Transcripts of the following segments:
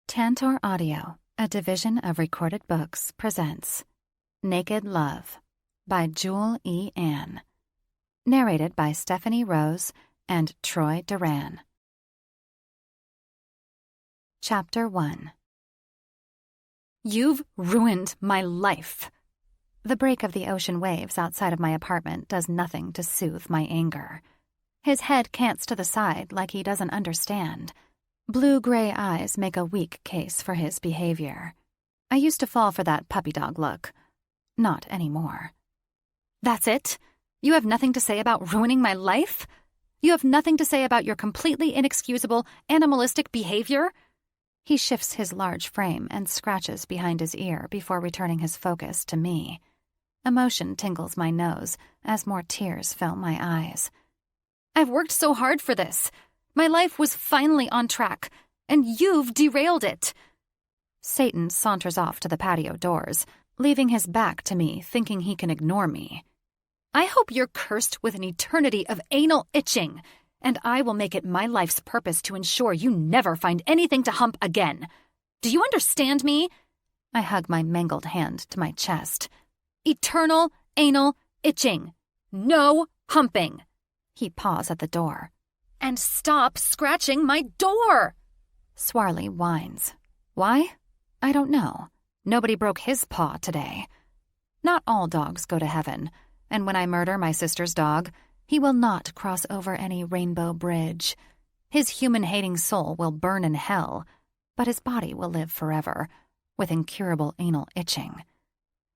Tantor Audio, a division of Recorded Books, presents Naked Love by Jewel E. Ann. Narrated by Stephanie Rose and Troy Duran. Chapter 1. You've ruined my life. The break of the ocean waves outside of my apartment does nothing to soothe my anger. His head cants to the side like he doesn't understand. Blue-gray eyes make a weak case for his behavior. I used to fall for that puppy dog look. Not anymore. That's it? You have nothing to say about ruining my life? You have nothing to say about your completely inexcusable, animalistic behavior? He shifts his large frame and scratches behind his ear before returning his focus to me. Emotion tingles my nose as more tears fill my eyes. I've worked so hard for this. My life was finally on track, and you've derailed it. Satan saunters off to the patio doors, leaving his back to me, thinking he can ignore me. I hope you're cursed with an eternity of anal itching, and I will make it my life's purpose to ensure you never find anything to hump again. Do you understand me? I hug my mangled hand to my chest. Eternal anal itching. No humping. He paws at the door. And stop scratching my door! Swarley whines. Why? I don't know. Nobody broke his paw today. Not all dogs go to heaven, and when I murder my sister's dog, he will not cross over any rainbow bridge. His human-hating soul will burn in hell, but his body will live forever, with incurable anal itching.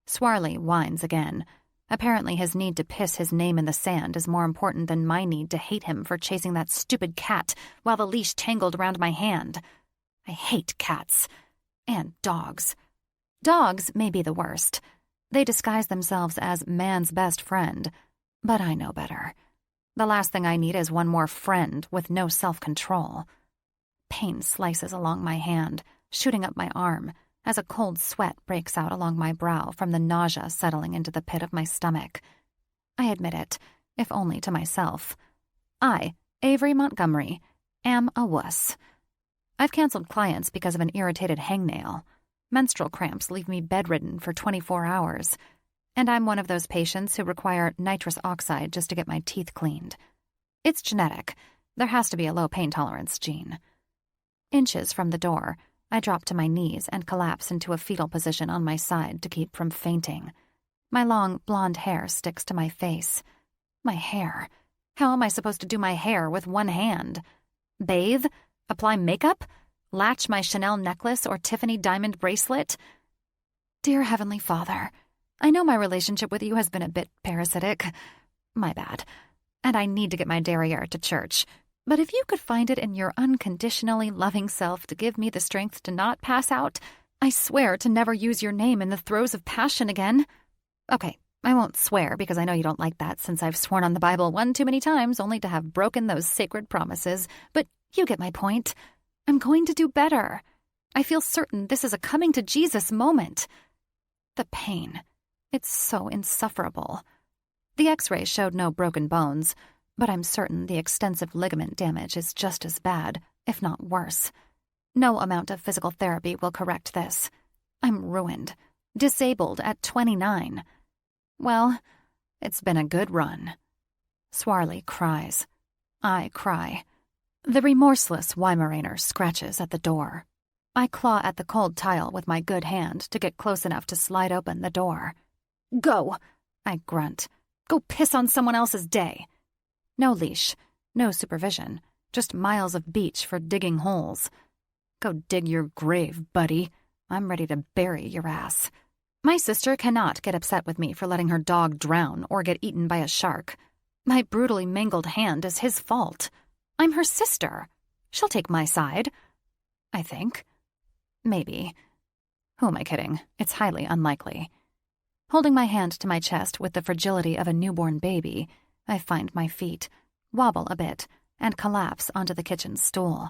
Swarley whines again. Apparently his need to piss his name in the sand is more important than my need to hate him for chasing that stupid cat while the leash tangled around my hand. I hate cats. And dogs. Dogs may be the worst. They disguise themselves as man's best friend. But I know better. The last thing I need is one more friend with no self-control. Pain slices along my hand, shooting up my arm, as a cold sweat breaks out along my brow from the nausea settling into the pit of my stomach. I admit it, if only to myself. I, Avery Montgomery, am a wuss. I've canceled clients because of an irritated hangnail. Menstrual cramps leave me bedridden for 24 hours. And I'm one of those patients who require nitrous oxide just to get my teeth cleaned. It's genetic. There has to be a low pain tolerance gene. Inches from the door, I drop to my knees and collapse into a fetal position on my side to keep from fainting. My long, blonde hair sticks to my face. My hair. How am I supposed to do my hair with one hand? Bathe? Apply makeup? Latch my Chanel necklace or Tiffany diamond bracelet? Dear Heavenly Father, I know my relationship with you has been a bit parasitic. My bad. And I need to get my derriere to church. But if you could find it in your unconditionally loving self to give me the strength to not pass out, I swear to never use your name in the throes of passion again. Okay, I won't swear because I know you don't like that since I've sworn on the Bible one too many times only to have broken those sacred promises, but you get my point. I'm going to do better. I feel certain this is a coming to Jesus moment. The pain. It's so insufferable. The x-ray showed no broken bones, but I'm certain the extensive ligament damage is just as bad, if not worse. No amount of physical therapy will correct this. I'm ruined. Disabled at 29. Well, it's been a good run. Swarley cries. I cry. The remorseless Weimaraner scratches at the door. I claw at the cold tile with my good hand to get close enough to slide open the door. Go, I grunt. Go piss on someone else's day. No leash, no supervision, just miles of beach for digging holes. Go dig your grave, buddy. I'm ready to bury your ass. My sister cannot get upset with me for letting her dog drown or get eaten by a shark. My brutally mangled hand is his fault. I'm her sister. She'll take my side. I think. Maybe. Who am I kidding? It's highly unlikely. Holding my hand to my chest with the fragility of a newborn baby, I find my feet, wobble a bit, and collapse onto the kitchen stool.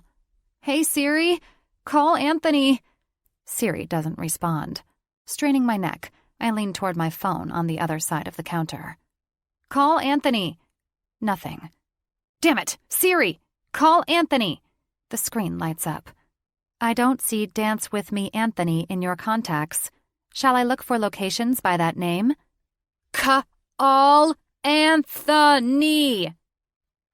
Hey, Siri, call Anthony. Siri doesn't respond. Straining my neck, I lean toward my phone on the other side of the counter. Call Anthony. Nothing. Damn it, Siri, call Anthony. The screen lights up. I don't see Dance With Me Anthony in your contacts. Shall I look for locations by that name? All Anthony!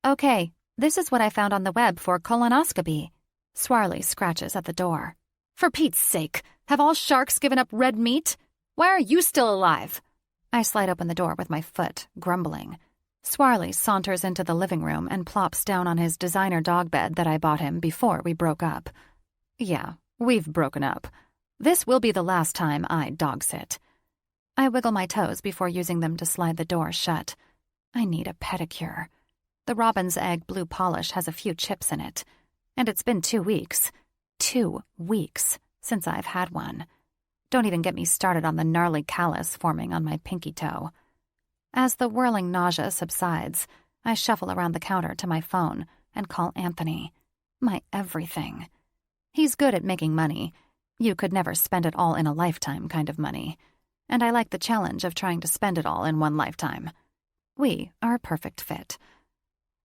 Okay, this is what I found on the web for colonoscopy. Swarley scratches at the door. For Pete's sake, have all sharks given up red meat? Why are you still alive? I slide open the door with my foot, grumbling. Swarley saunters into the living room and plops down on his designer dog bed that I bought him before we broke up. Yeah, we've broken up. This will be the last time I dog sit. I wiggle my toes before using them to slide the door shut. I need a pedicure. The robin's egg blue polish has a few chips in it. And it's been 2 weeks. 2 weeks since I've had one. Don't even get me started on the gnarly callus forming on my pinky toe. As the whirling nausea subsides, I shuffle around the counter to my phone and call Anthony. My everything. He's good at making money. You could never spend it all in a lifetime kind of money. And I like the challenge of trying to spend it all in one lifetime. We are a perfect fit.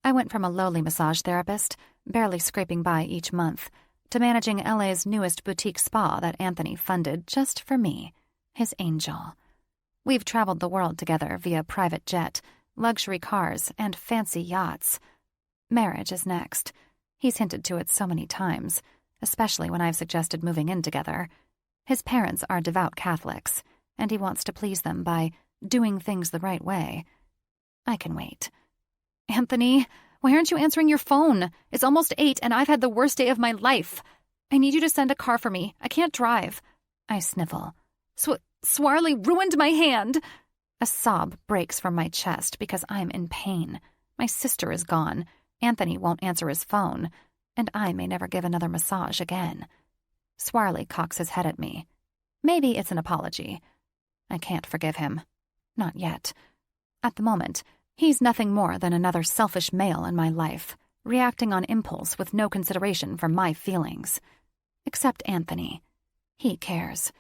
I went from a lowly massage therapist, barely scraping by each month, to managing LA's newest boutique spa that Anthony funded just for me, his angel. We've traveled the world together via private jet, luxury cars, and fancy yachts. Marriage is next. He's hinted to it so many times, especially when I've suggested moving in together. His parents are devout Catholics, and he wants to please them by doing things the right way. I can wait. Anthony, why aren't you answering your phone? It's almost 8 and I've had the worst day of my life. I need you to send a car for me. I can't drive. I sniffle. Swarley ruined my hand. A sob breaks from my chest because I'm in pain. My sister is gone. Anthony won't answer his phone. And I may never give another massage again. Swarley cocks his head at me. Maybe it's an apology. I can't forgive him. Not yet. At the moment, he's nothing more than another selfish male in my life, reacting on impulse with no consideration for my feelings. Except Anthony. He cares.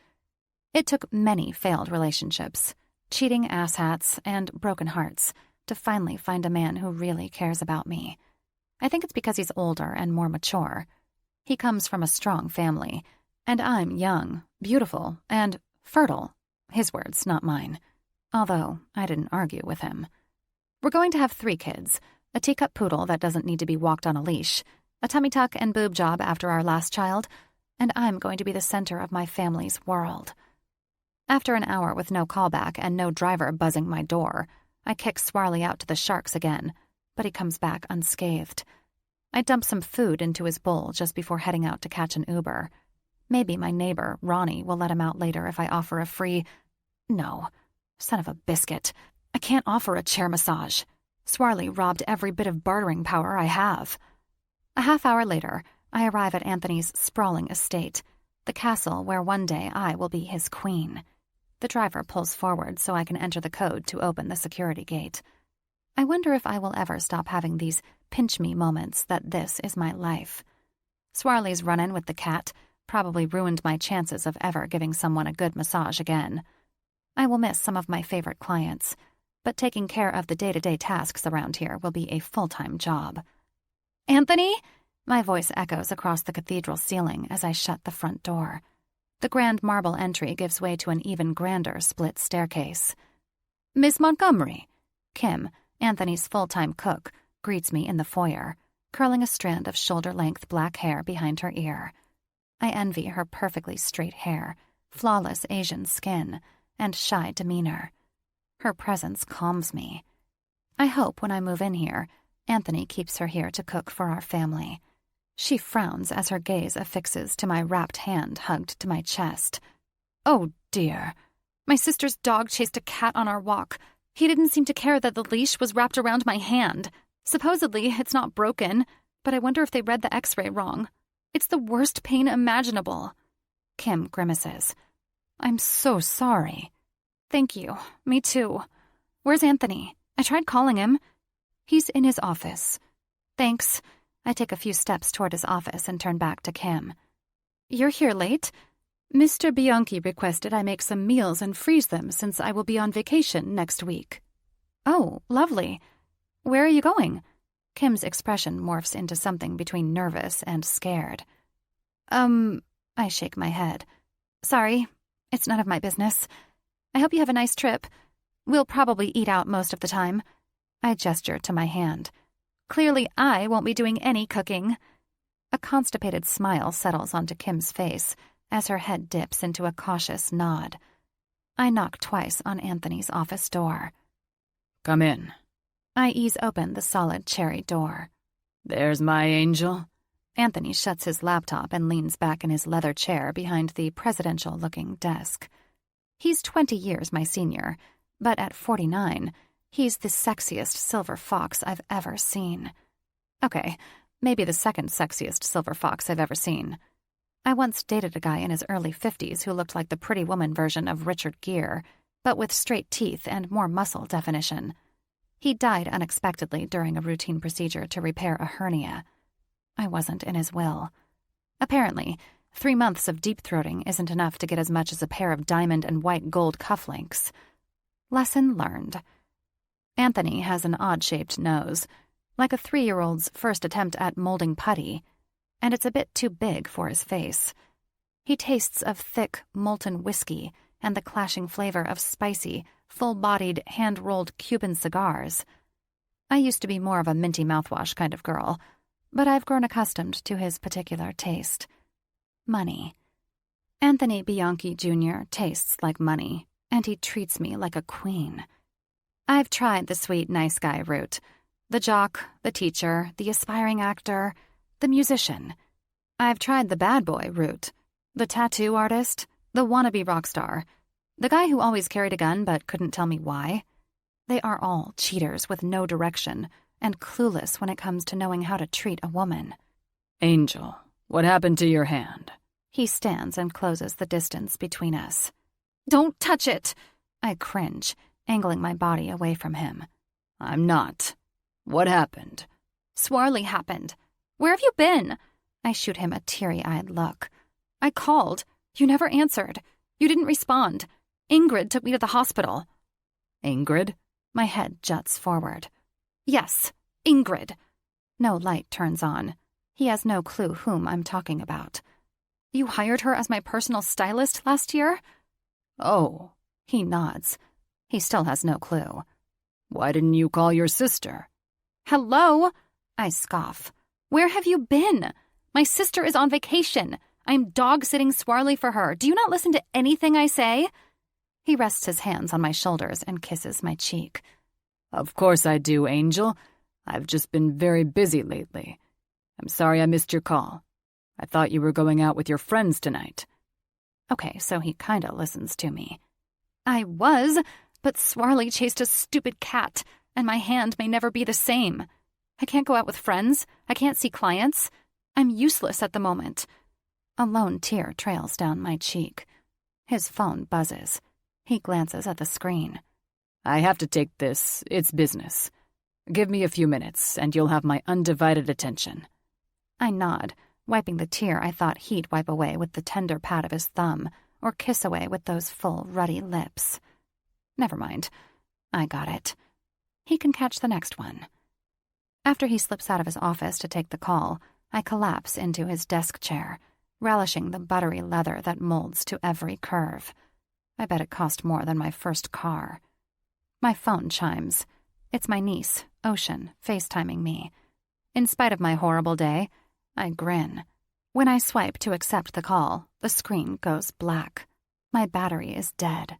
It took many failed relationships, cheating asshats, and broken hearts to finally find a man who really cares about me. I think it's because he's older and more mature. He comes from a strong family, and I'm young, beautiful, and fertile. His words, not mine. Although I didn't argue with him. We're going to have 3 kids, a teacup poodle that doesn't need to be walked on a leash, a tummy tuck and boob job after our last child, and I'm going to be the center of my family's world. After an hour with no callback and no driver buzzing my door, I kick Swarley out to the sharks again, but he comes back unscathed. I dump some food into his bowl just before heading out to catch an Uber. Maybe my neighbor, Ronnie, will let him out later if I offer a free... No. Son of a biscuit. I can't offer a chair massage. Swarley robbed every bit of bartering power I have. A half hour later, I arrive at Anthony's sprawling estate, the castle where one day I will be his queen. The driver pulls forward so I can enter the code to open the security gate. I wonder if I will ever stop having these pinch-me moments that this is my life. Swarley's run-in with the cat probably ruined my chances of ever giving someone a good massage again. I will miss some of my favorite clients, but taking care of the day-to-day tasks around here will be a full-time job. Anthony? My voice echoes across the cathedral ceiling as I shut the front door. The grand marble entry gives way to an even grander split staircase. Miss Montgomery? Kim, Anthony's full-time cook, greets me in the foyer, curling a strand of shoulder-length black hair behind her ear. I envy her perfectly straight hair, flawless Asian skin, and shy demeanor. Her presence calms me. I hope when I move in here, Anthony keeps her here to cook for our family. She frowns as her gaze affixes to my wrapped hand hugged to my chest. Oh, dear. My sister's dog chased a cat on our walk. He didn't seem to care that the leash was wrapped around my hand. Supposedly, it's not broken, but I wonder if they read the x-ray wrong. It's the worst pain imaginable. Kim grimaces. I'm so sorry. Thank you. Me too. Where's Anthony? I tried calling him. He's in his office. Thanks. I take a few steps toward his office and turn back to Kim. You're here late? Mr. Bianchi requested I make some meals and freeze them since I will be on vacation next week. Oh, lovely. Where are you going? Kim's expression morphs into something between nervous and scared. I shake my head. Sorry, it's none of my business. I hope you have a nice trip. We'll probably eat out most of the time. I gesture to my hand. Clearly, I won't be doing any cooking. A constipated smile settles onto Kim's face as her head dips into a cautious nod. I knock twice on Anthony's office door. Come in. I ease open the solid cherry door. There's my angel. Anthony shuts his laptop and leans back in his leather chair behind the presidential-looking desk. He's 20 years my senior, but at 49, he's the sexiest silver fox I've ever seen. Okay, maybe the second sexiest silver fox I've ever seen. I once dated a guy in his early 50s who looked like the Pretty Woman version of Richard Gere, but with straight teeth and more muscle definition. He died unexpectedly during a routine procedure to repair a hernia. I wasn't in his will. Apparently, 3 months of deep-throating isn't enough to get as much as a pair of diamond and white gold cufflinks. Lesson learned. Anthony has an odd-shaped nose, like a 3-year-old's first attempt at molding putty, and it's a bit too big for his face. He tastes of thick, molten whiskey and the clashing flavor of spicy, full-bodied, hand-rolled Cuban cigars. I used to be more of a minty mouthwash kind of girl, but I've grown accustomed to his particular taste. Money. Anthony Bianchi Jr. tastes like money, and he treats me like a queen. I've tried the sweet, nice guy route. The jock, the teacher, the aspiring actor, the musician. I've tried the bad boy route. The tattoo artist, the wannabe rock star, the guy who always carried a gun but couldn't tell me why. They are all cheaters with no direction and clueless when it comes to knowing how to treat a woman. Angel, what happened to your hand? He stands and closes the distance between us. Don't touch it! I cringe, angling my body away from him. I'm not. What happened? Swarley happened. Where have you been? I shoot him a teary-eyed look. I called. You never answered. You didn't respond. Ingrid took me to the hospital. Ingrid? My head juts forward. Yes, Ingrid. No light turns on. He has no clue whom I'm talking about. You hired her as my personal stylist last year? Oh. He nods. He still has no clue. Why didn't you call your sister? Hello? I scoff. Where have you been? My sister is on vacation. I'm dog-sitting Swarley for her. Do you not listen to anything I say? He rests his hands on my shoulders and kisses my cheek. Of course I do, Angel. I've just been very busy lately. I'm sorry I missed your call. I thought you were going out with your friends tonight. Okay, so he kinda listens to me. I was, but Swarley chased a stupid cat, and my hand may never be the same. I can't go out with friends. I can't see clients. I'm useless at the moment. A lone tear trails down my cheek. His phone buzzes. He glances at the screen. I have to take this. It's business. Give me a few minutes, and you'll have my undivided attention. I nod, wiping the tear I thought he'd wipe away with the tender pat of his thumb, or kiss away with those full, ruddy lips. Never mind. I got it. He can catch the next one. After he slips out of his office to take the call, I collapse into his desk chair, relishing the buttery leather that molds to every curve. I bet it cost more than my first car. My phone chimes. It's my niece, Ocean, FaceTiming me. In spite of my horrible day, I grin. When I swipe to accept the call, the screen goes black. My battery is dead.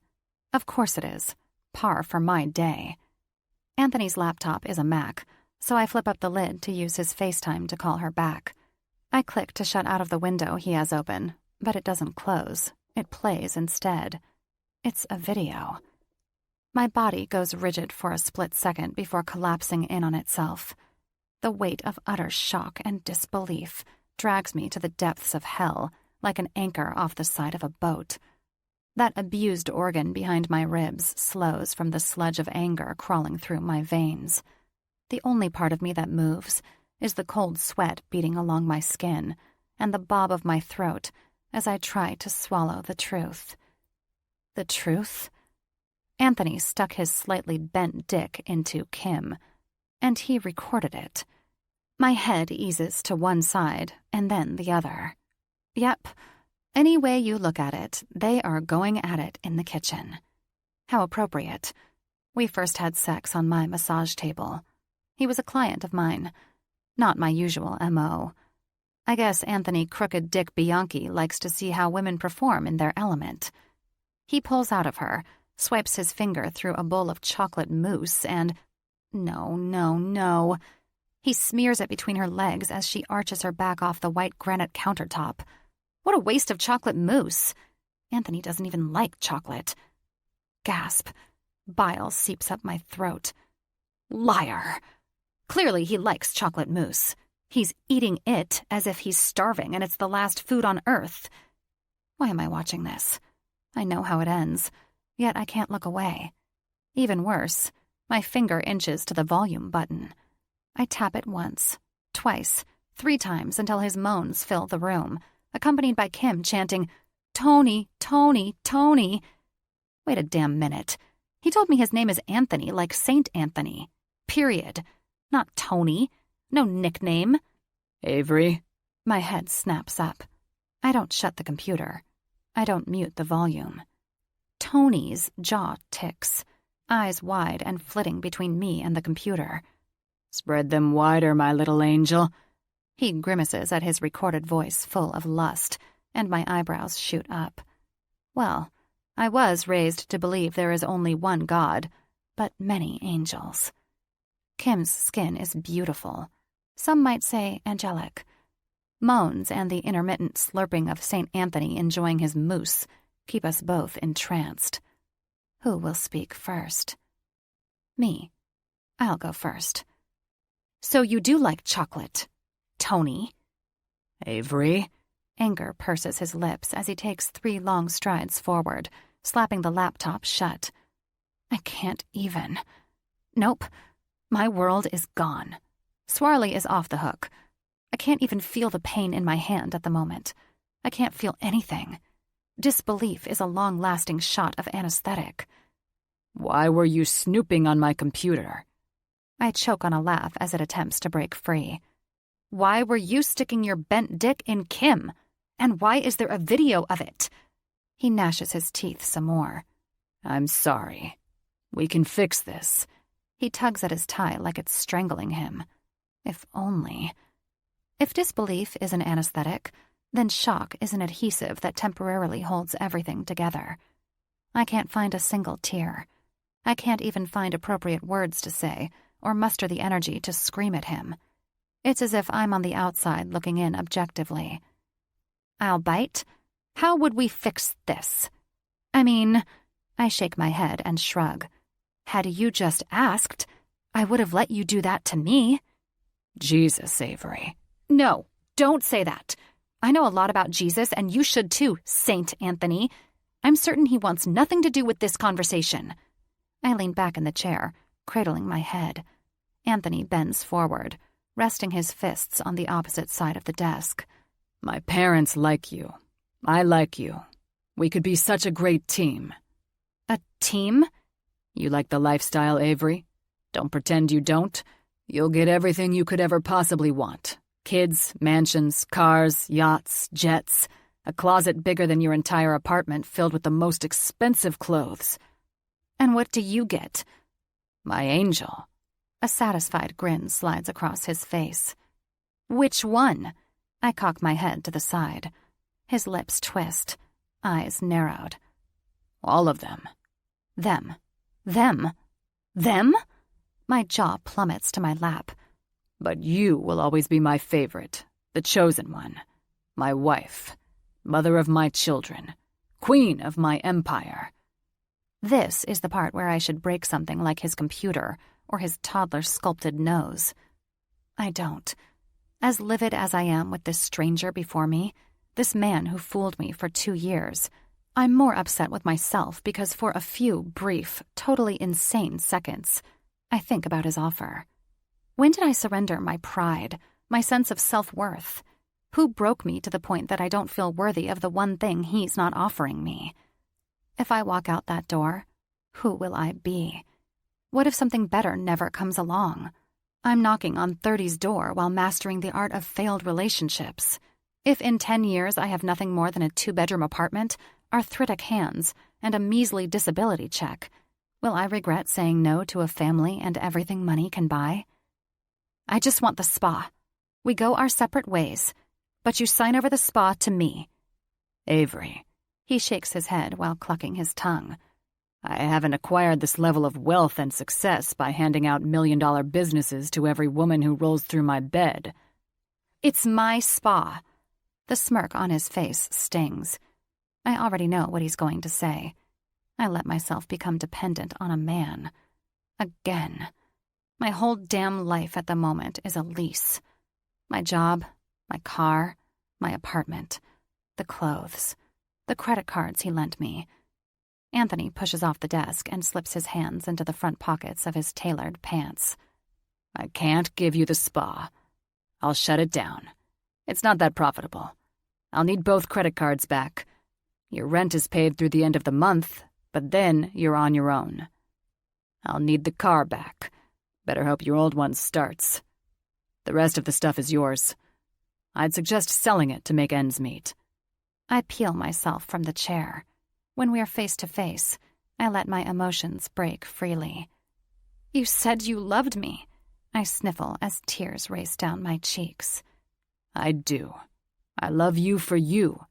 Of course it is. Par for my day. Anthony's laptop is a Mac, so I flip up the lid to use his FaceTime to call her back. I click to shut out of the window he has open, but it doesn't close. It plays instead. It's a video. My body goes rigid for a split second before collapsing in on itself. The weight of utter shock and disbelief drags me to the depths of hell like an anchor off the side of a boat. That abused organ behind my ribs slows from the sludge of anger crawling through my veins. The only part of me that moves is the cold sweat beating along my skin and the bob of my throat as I try to swallow the truth. The truth? Anthony stuck his slightly bent dick into Kim, and he recorded it. My head eases to one side and then the other. Yep. Any way you look at it, they are going at it in the kitchen. How appropriate. We first had sex on my massage table. He was a client of mine. Not my usual M.O. I guess Anthony Crooked Dick Bianchi likes to see how women perform in their element. He pulls out of her, swipes his finger through a bowl of chocolate mousse, and... No. He smears it between her legs as she arches her back off the white granite countertop. What a waste of chocolate mousse. Anthony doesn't even like chocolate. Gasp. Bile seeps up my throat. Liar. Clearly he likes chocolate mousse. He's eating it as if he's starving and it's the last food on earth. Why am I watching this? I know how it ends, yet I can't look away. Even worse, my finger inches to the volume button. I tap it once, twice, 3 times until his moans fill the room, accompanied by Kim chanting, "Tony, Tony, Tony." Wait a damn minute. He told me his name is Anthony, like Saint Anthony. Period. Not Tony. No nickname. Avery? My head snaps up. I don't shut the computer. I don't mute the volume. Tony's jaw ticks, eyes wide and flitting between me and the computer. Spread them wider, my little angel. He grimaces at his recorded voice full of lust, and my eyebrows shoot up. Well, I was raised to believe there is only one God, but many angels. Kim's skin is beautiful. Some might say angelic. Moans and the intermittent slurping of St. Anthony enjoying his mousse keep us both entranced. Who will speak first? Me. I'll go first. So you do like chocolate, Tony? Avery? Anger purses his lips as he takes 3 long strides forward, slapping the laptop shut. I can't even. Nope. My world is gone. Swarley is off the hook. I can't even feel the pain in my hand at the moment. I can't feel anything. Disbelief is a long-lasting shot of anesthetic. Why were you snooping on my computer? I choke on a laugh as it attempts to break free. Why were you sticking your bent dick in Kim? And why is there a video of it? He gnashes his teeth some more. I'm sorry. We can fix this. He tugs at his tie like it's strangling him. If only. If disbelief is an anesthetic, then shock is an adhesive that temporarily holds everything together. I can't find a single tear. I can't even find appropriate words to say or muster the energy to scream at him. It's as if I'm on the outside looking in objectively. I'll bite. How would we fix this? I mean, I shake my head and shrug. Had you just asked, I would have let you do that to me. Jesus, Avery. No, don't say that. I know a lot about Jesus, and you should too, Saint Anthony. I'm certain he wants nothing to do with this conversation. I lean back in the chair, cradling my head. Anthony bends forward, resting his fists on the opposite side of the desk. My parents like you. I like you. We could be such a great team. A team? You like the lifestyle, Avery? Don't pretend you don't. You'll get everything you could ever possibly want. Kids, mansions, cars, yachts, jets. A closet bigger than your entire apartment filled with the most expensive clothes. And what do you get? My angel. A satisfied grin slides across his face. Which one? I cock my head to the side. His lips twist, eyes narrowed. All of them. Them. Them? Them? My jaw plummets to my lap. But you will always be my favorite, the chosen one. My wife. Mother of my children. Queen of my empire. This is the part where I should break something like his computer or his toddler-sculpted nose. I don't. As livid as I am with this stranger before me, this man who fooled me for 2 years, I'm more upset with myself because for a few brief, totally insane seconds, I think about his offer. When did I surrender my pride, my sense of self-worth? Who broke me to the point that I don't feel worthy of the one thing he's not offering me? If I walk out that door, who will I be? What if something better never comes along? I'm knocking on 30's door while mastering the art of failed relationships. If in 10 years I have nothing more than a 2-bedroom apartment, arthritic hands, and a measly disability check, will I regret saying no to a family and everything money can buy? I just want the spa. We go our separate ways, but you sign over the spa to me. Avery. He shakes his head while clucking his tongue. I haven't acquired this level of wealth and success by handing out million-dollar businesses to every woman who rolls through my bed. It's my spa. The smirk on his face stings. I already know what he's going to say. I let myself become dependent on a man. Again. My whole damn life at the moment is a lease. My job, my car, my apartment, the clothes, the credit cards he lent me. Anthony pushes off the desk and slips his hands into the front pockets of his tailored pants. I can't give you the spa. I'll shut it down. It's not that profitable. I'll need both credit cards back. Your rent is paid through the end of the month, but then you're on your own. I'll need the car back. Better hope your old one starts. The rest of the stuff is yours. I'd suggest selling it to make ends meet. I peel myself from the chair. When we're face to face, I let my emotions break freely. You said you loved me. I sniffle as tears race down my cheeks. I do. I love you for you.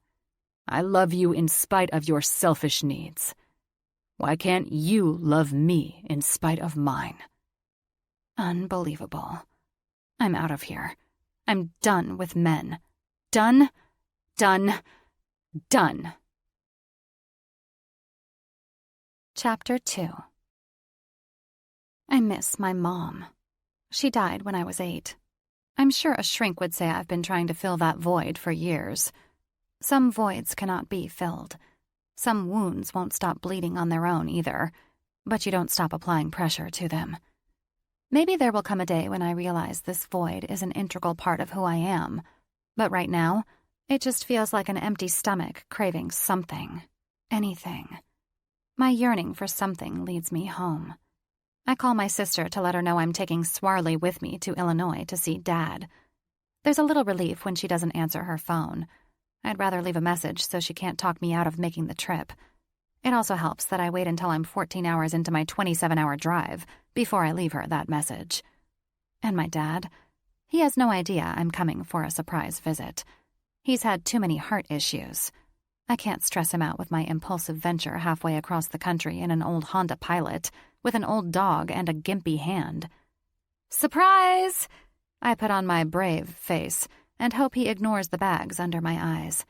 I love you in spite of your selfish needs. Why can't you love me in spite of mine? Unbelievable. I'm out of here. I'm done with men. Done, done, done. Chapter 2. I miss my mom. She died when I was 8. I'm sure a shrink would say I've been trying to fill that void for years. Some voids cannot be filled. Some wounds won't stop bleeding on their own either, but you don't stop applying pressure to them. Maybe there will come a day when I realize this void is an integral part of who I am, but right now, it just feels like an empty stomach craving something, anything. My yearning for something leads me home. I call my sister to let her know I'm taking Swarley with me to Illinois to see Dad. There's a little relief when she doesn't answer her phone. I'd rather leave a message so she can't talk me out of making the trip. It also helps that I wait until I'm 14 hours into my 27-hour drive before I leave her that message. And my dad? He has no idea I'm coming for a surprise visit. He's had too many heart issues. I can't stress him out with my impulsive venture halfway across the country in an old Honda Pilot with an old dog and a gimpy hand. Surprise! I put on my brave face and hope he ignores the bags under my eyes.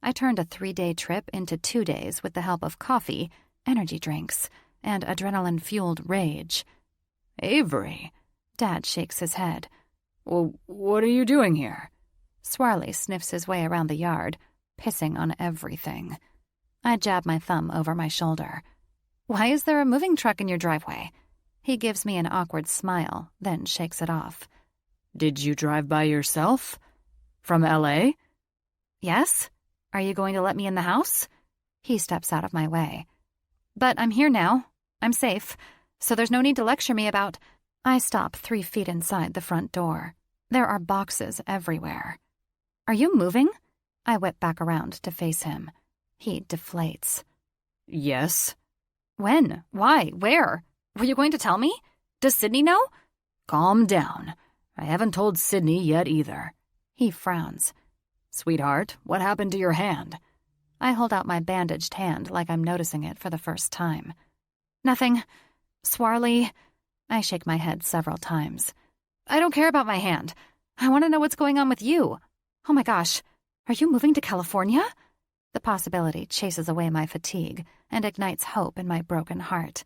I turned a 3-day trip into 2 days with the help of coffee, energy drinks, and adrenaline-fueled rage. Avery. Dad shakes his head. Well, what are you doing here? Swarley sniffs his way around the yard, pissing on everything. I jab my thumb over my shoulder. Why is there a moving truck in your driveway? He gives me an awkward smile, then shakes it off. Did you drive by yourself? From L.A.? Yes? Are you going to let me in the house? He steps out of my way. But I'm here now. I'm safe, so there's no need to lecture me about... I stop 3 feet inside the front door. There are boxes everywhere. Are you moving? I whip back around to face him. He deflates. Yes. When? Why? Where? Were you going to tell me? Does Sydney know? Calm down. I haven't told Sydney yet either. He frowns. Sweetheart, what happened to your hand? I hold out my bandaged hand like I'm noticing it for the first time. Nothing. Swarley. I shake my head several times. I don't care about my hand. I want to know what's going on with you. Oh my gosh. Are you moving to California? The possibility chases away my fatigue and ignites hope in my broken heart.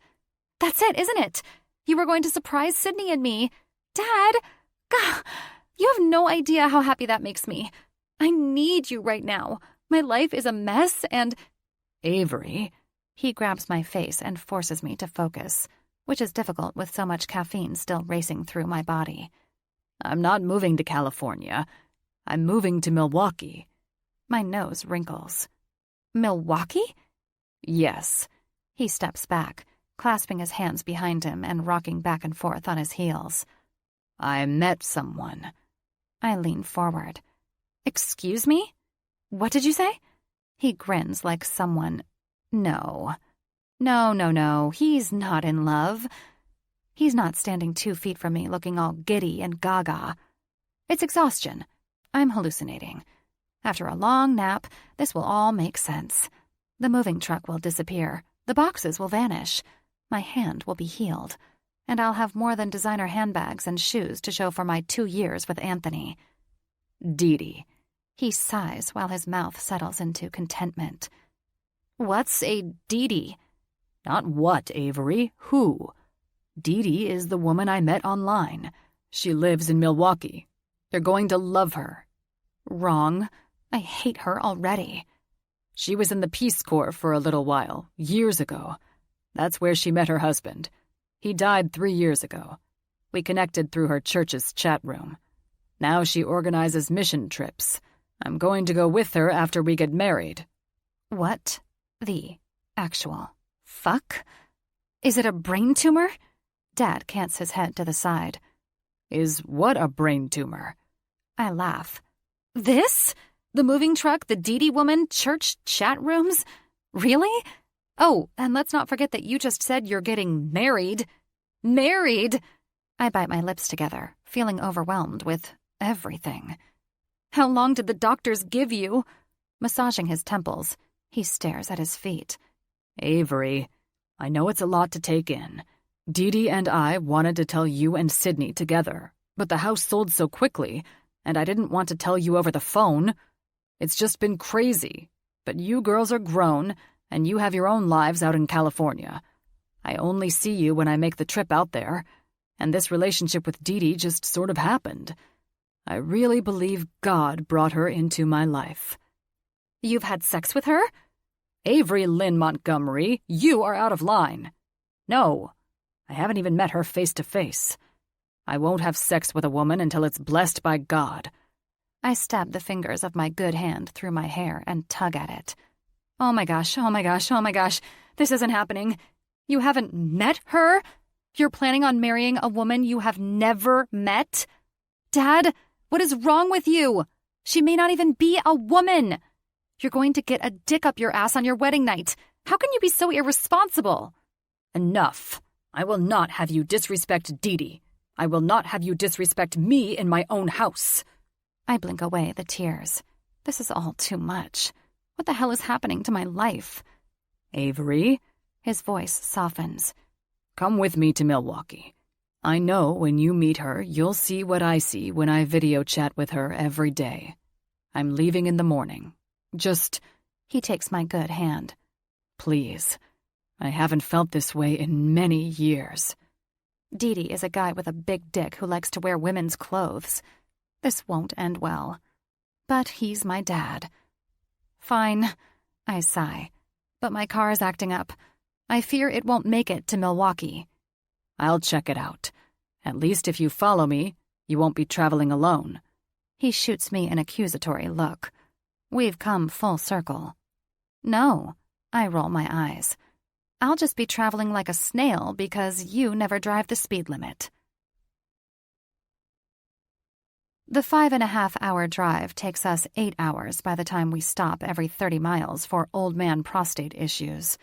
That's it, isn't it? You were going to surprise Sydney and me. Dad! Gah! You have no idea how happy that makes me. I need you right now. My life is a mess and... Avery. He grabs my face and forces me to focus, which is difficult with so much caffeine still racing through my body. I'm not moving to California. I'm moving to Milwaukee. My nose wrinkles. Milwaukee? Yes. He steps back, clasping his hands behind him and rocking back and forth on his heels. I met someone. I lean forward. Excuse me? What did you say? He grins like someone... No. No, he's not in love. He's not standing 2 feet from me looking all giddy and gaga. It's exhaustion. I'm hallucinating. After a long nap, this will all make sense. The moving truck will disappear. The boxes will vanish. My hand will be healed. And I'll have more than designer handbags and shoes to show for my 2 years with Anthony. Dee. He sighs while his mouth settles into contentment. What's a Dee? Not what, Avery. Who? Dee is the woman I met online. She lives in Milwaukee. You're going to love her. Wrong. I hate her already. She was in the Peace Corps for a little while, years ago. That's where she met her husband. He died 3 years ago. We connected through her church's chat room. Now she organizes mission trips. I'm going to go with her after we get married. What the actual fuck? Is it a brain tumor? Dad cants his head to the side. Is what a brain tumor? I laugh. This? The moving truck, the Dee woman, church chat rooms? Really? Oh, and let's not forget that you just said you're getting married. Married? I bite my lips together, feeling overwhelmed with everything. How long did the doctors give you? Massaging his temples, he stares at his feet. Avery, I know it's a lot to take in. Dee and I wanted to tell you and Sydney together, but the house sold so quickly, and I didn't want to tell you over the phone. It's just been crazy, but you girls are grown, and you have your own lives out in California. I only see you when I make the trip out there, and this relationship with Dee just sort of happened. I really believe God brought her into my life. You've had sex with her? Avery Lynn Montgomery, you are out of line. No, I haven't even met her face to face. I won't have sex with a woman until it's blessed by God. I stab the fingers of my good hand through my hair and tug at it. Oh my gosh, this isn't happening. You haven't met her? You're planning on marrying a woman you have never met? Dad, what is wrong with you? She may not even be a woman. You're going to get a dick up your ass on your wedding night. How can you be so irresponsible? Enough. I will not have you disrespect Dee. I will not have you disrespect me in my own house. I blink away the tears. This is all too much. What the hell is happening to my life? Avery, his voice softens. Come with me to Milwaukee. I know when you meet her, you'll see what I see when I video chat with her every day. I'm leaving in the morning. Just... He takes my good hand. Please. I haven't felt this way in many years. Dee is a guy with a big dick who likes to wear women's clothes. This won't end well. But he's my dad. Fine, I sigh. But my car is acting up. I fear it won't make it to Milwaukee. I'll check it out. At least if you follow me, you won't be traveling alone. He shoots me an accusatory look. We've come full circle. No, I roll my eyes. I'll just be traveling like a snail because you never drive the speed limit. The 5.5-hour drive takes us 8 hours by the time we stop every 30 miles for old man prostate issues.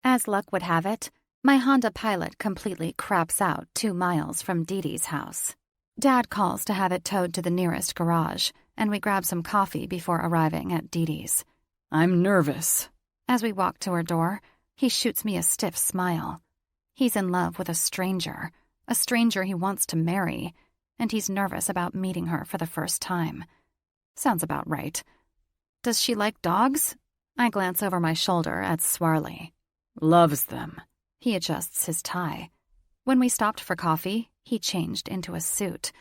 As luck would have it, my Honda Pilot completely craps out 2 miles from Dee's house. Dad calls to have it towed to the nearest garage, and we grab some coffee before arriving at Dee's. I'm nervous. As we walk to her door, he shoots me a stiff smile. He's in love with a stranger he wants to marry, and he's nervous about meeting her for the first time. Sounds about right. Does she like dogs? I glance over my shoulder at Swarley. Loves them. He adjusts his tie. When we stopped for coffee, he changed into a suit.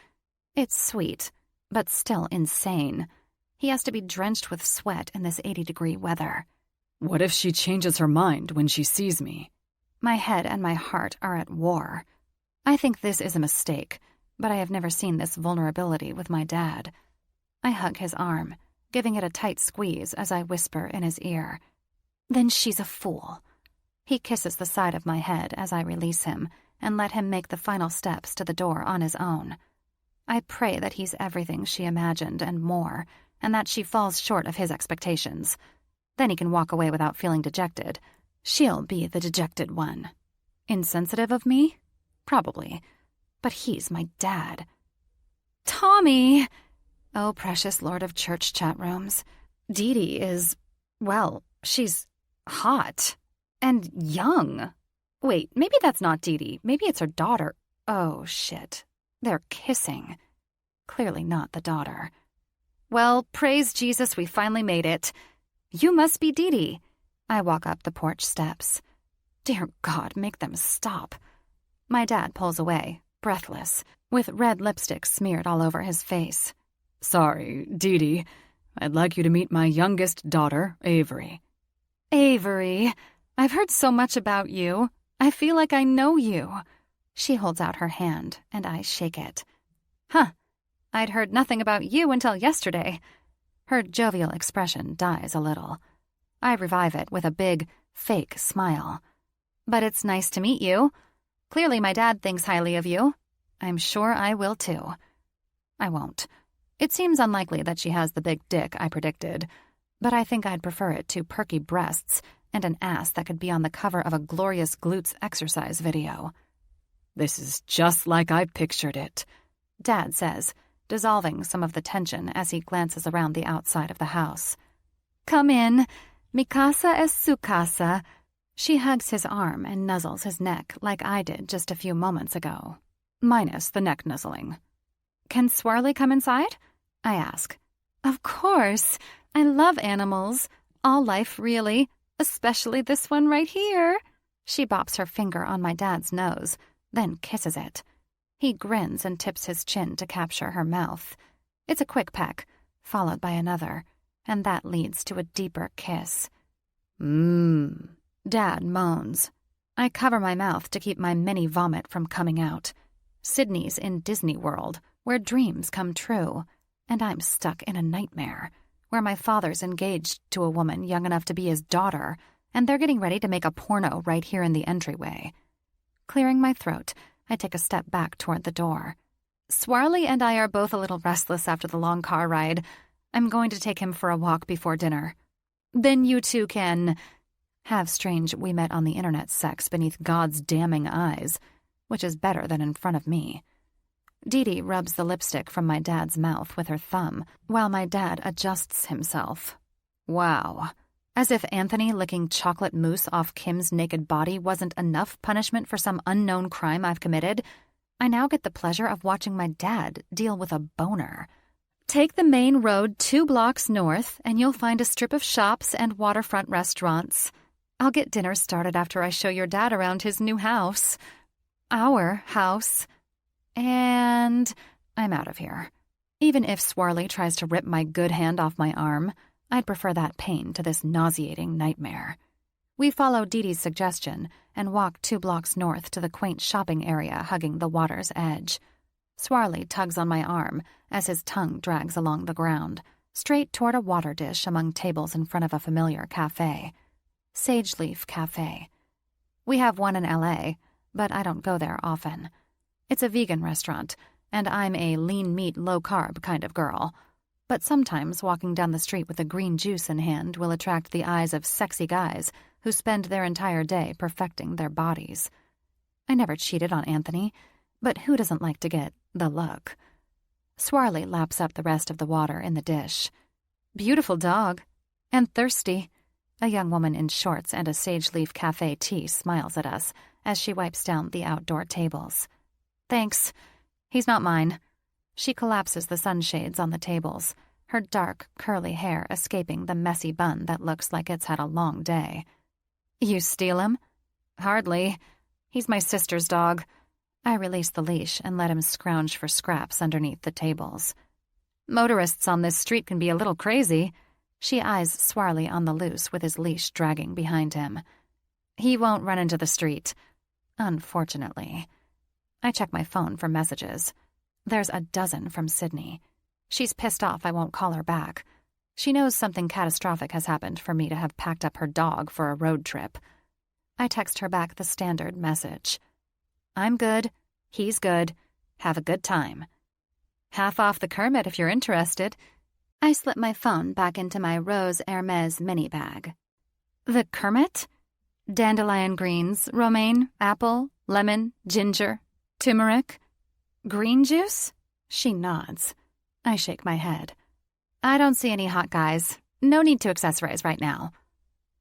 It's sweet, but still insane. He has to be drenched with sweat in this 80-degree weather. What if she changes her mind when she sees me? My head and my heart are at war. I think this is a mistake, but I have never seen this vulnerability with my dad. I hug his arm, giving it a tight squeeze as I whisper in his ear. Then she's a fool. He kisses the side of my head as I release him and let him make the final steps to the door on his own. I pray that he's everything she imagined and more, and that she falls short of his expectations. Then he can walk away without feeling dejected. She'll be the dejected one. Insensitive of me? Probably. But he's my dad. Tommy! Oh, precious lord of church chat rooms. Dee Dee is, well, she's hot. And young. Wait, maybe that's not Dee Dee. Maybe it's her daughter. Oh, shit. They're kissing. Clearly not the daughter. Well, praise Jesus, we finally made it. You must be Dee Dee. I walk up the porch steps. Dear God, make them stop. My dad pulls away, breathless, with red lipstick smeared all over his face. Sorry, Dee Dee. I'd like you to meet my youngest daughter, Avery. Avery, I've heard so much about you. I feel like I know you. She holds out her hand, and I shake it. Huh, I'd heard nothing about you until yesterday. Her jovial expression dies a little. I revive it with a big, fake smile. But it's nice to meet you. Clearly my dad thinks highly of you. I'm sure I will too. I won't. It seems unlikely that she has the big dick I predicted, but I think I'd prefer it to perky breasts and an ass that could be on the cover of a glorious glutes exercise video. This is just like I pictured it, Dad says, dissolving some of the tension as he glances around the outside of the house. Come in. Mi casa es su casa. She hugs his arm and nuzzles his neck like I did just a few moments ago. Minus the neck nuzzling. Can Swarley come inside? I ask. Of course. I love animals. All life, really. Especially this one right here. She bops her finger on my dad's nose, then kisses it. He grins and tips his chin to capture her mouth. It's a quick peck, followed by another, and that leads to a deeper kiss. Dad moans. I cover my mouth to keep my mini vomit from coming out. Sydney's in Disney World, where dreams come true, and I'm stuck in a nightmare, where my father's engaged to a woman young enough to be his daughter, and they're getting ready to make a porno right here in the entryway. Clearing my throat, I take a step back toward the door. Swarley and I are both a little restless after the long car ride. I'm going to take him for a walk before dinner. Then you two can have strange we met on the internet sex beneath God's damning eyes, which is better than in front of me. Dee Dee rubs the lipstick from my dad's mouth with her thumb, while my dad adjusts himself. Wow. As if Anthony licking chocolate mousse off Kim's naked body wasn't enough punishment for some unknown crime I've committed, I now get the pleasure of watching my dad deal with a boner. Take the main road 2 blocks north, and you'll find a strip of shops and waterfront restaurants. I'll get dinner started after I show your dad around his new house. Our house. And I'm out of here. Even if Swarley tries to rip my good hand off my arm, I'd prefer that pain to this nauseating nightmare. We follow Dee Dee's suggestion and walk 2 blocks north to the quaint shopping area hugging the water's edge. Swarley tugs on my arm as his tongue drags along the ground, straight toward a water dish among tables in front of a familiar cafe. Sage Leaf Cafe. We have one in L.A., but I don't go there often. It's a vegan restaurant, and I'm a lean meat, low-carb kind of girl. But sometimes walking down the street with a green juice in hand will attract the eyes of sexy guys who spend their entire day perfecting their bodies. I never cheated on Anthony, but who doesn't like to get the look? Swarley laps up the rest of the water in the dish. Beautiful dog. And thirsty. A young woman in shorts and a Sage Leaf Cafe tee smiles at us as she wipes down the outdoor tables. Thanks. He's not mine. She collapses the sunshades on the tables, her dark, curly hair escaping the messy bun that looks like it's had a long day. You steal him? Hardly. He's my sister's dog. I release the leash and let him scrounge for scraps underneath the tables. Motorists on this street can be a little crazy. She eyes Swarley on the loose with his leash dragging behind him. He won't run into the street. Unfortunately. I check my phone for messages. There's a dozen from Sydney. She's pissed off I won't call her back. She knows something catastrophic has happened for me to have packed up her dog for a road trip. I text her back the standard message. I'm good. He's good. Have a good time. Half off the Kermit if you're interested. I slip my phone back into my Rose Hermes mini bag. The Kermit? Dandelion greens, romaine, apple, lemon, ginger, turmeric. Green juice? She nods. I shake my head. I don't see any hot guys. No need to accessorize right now.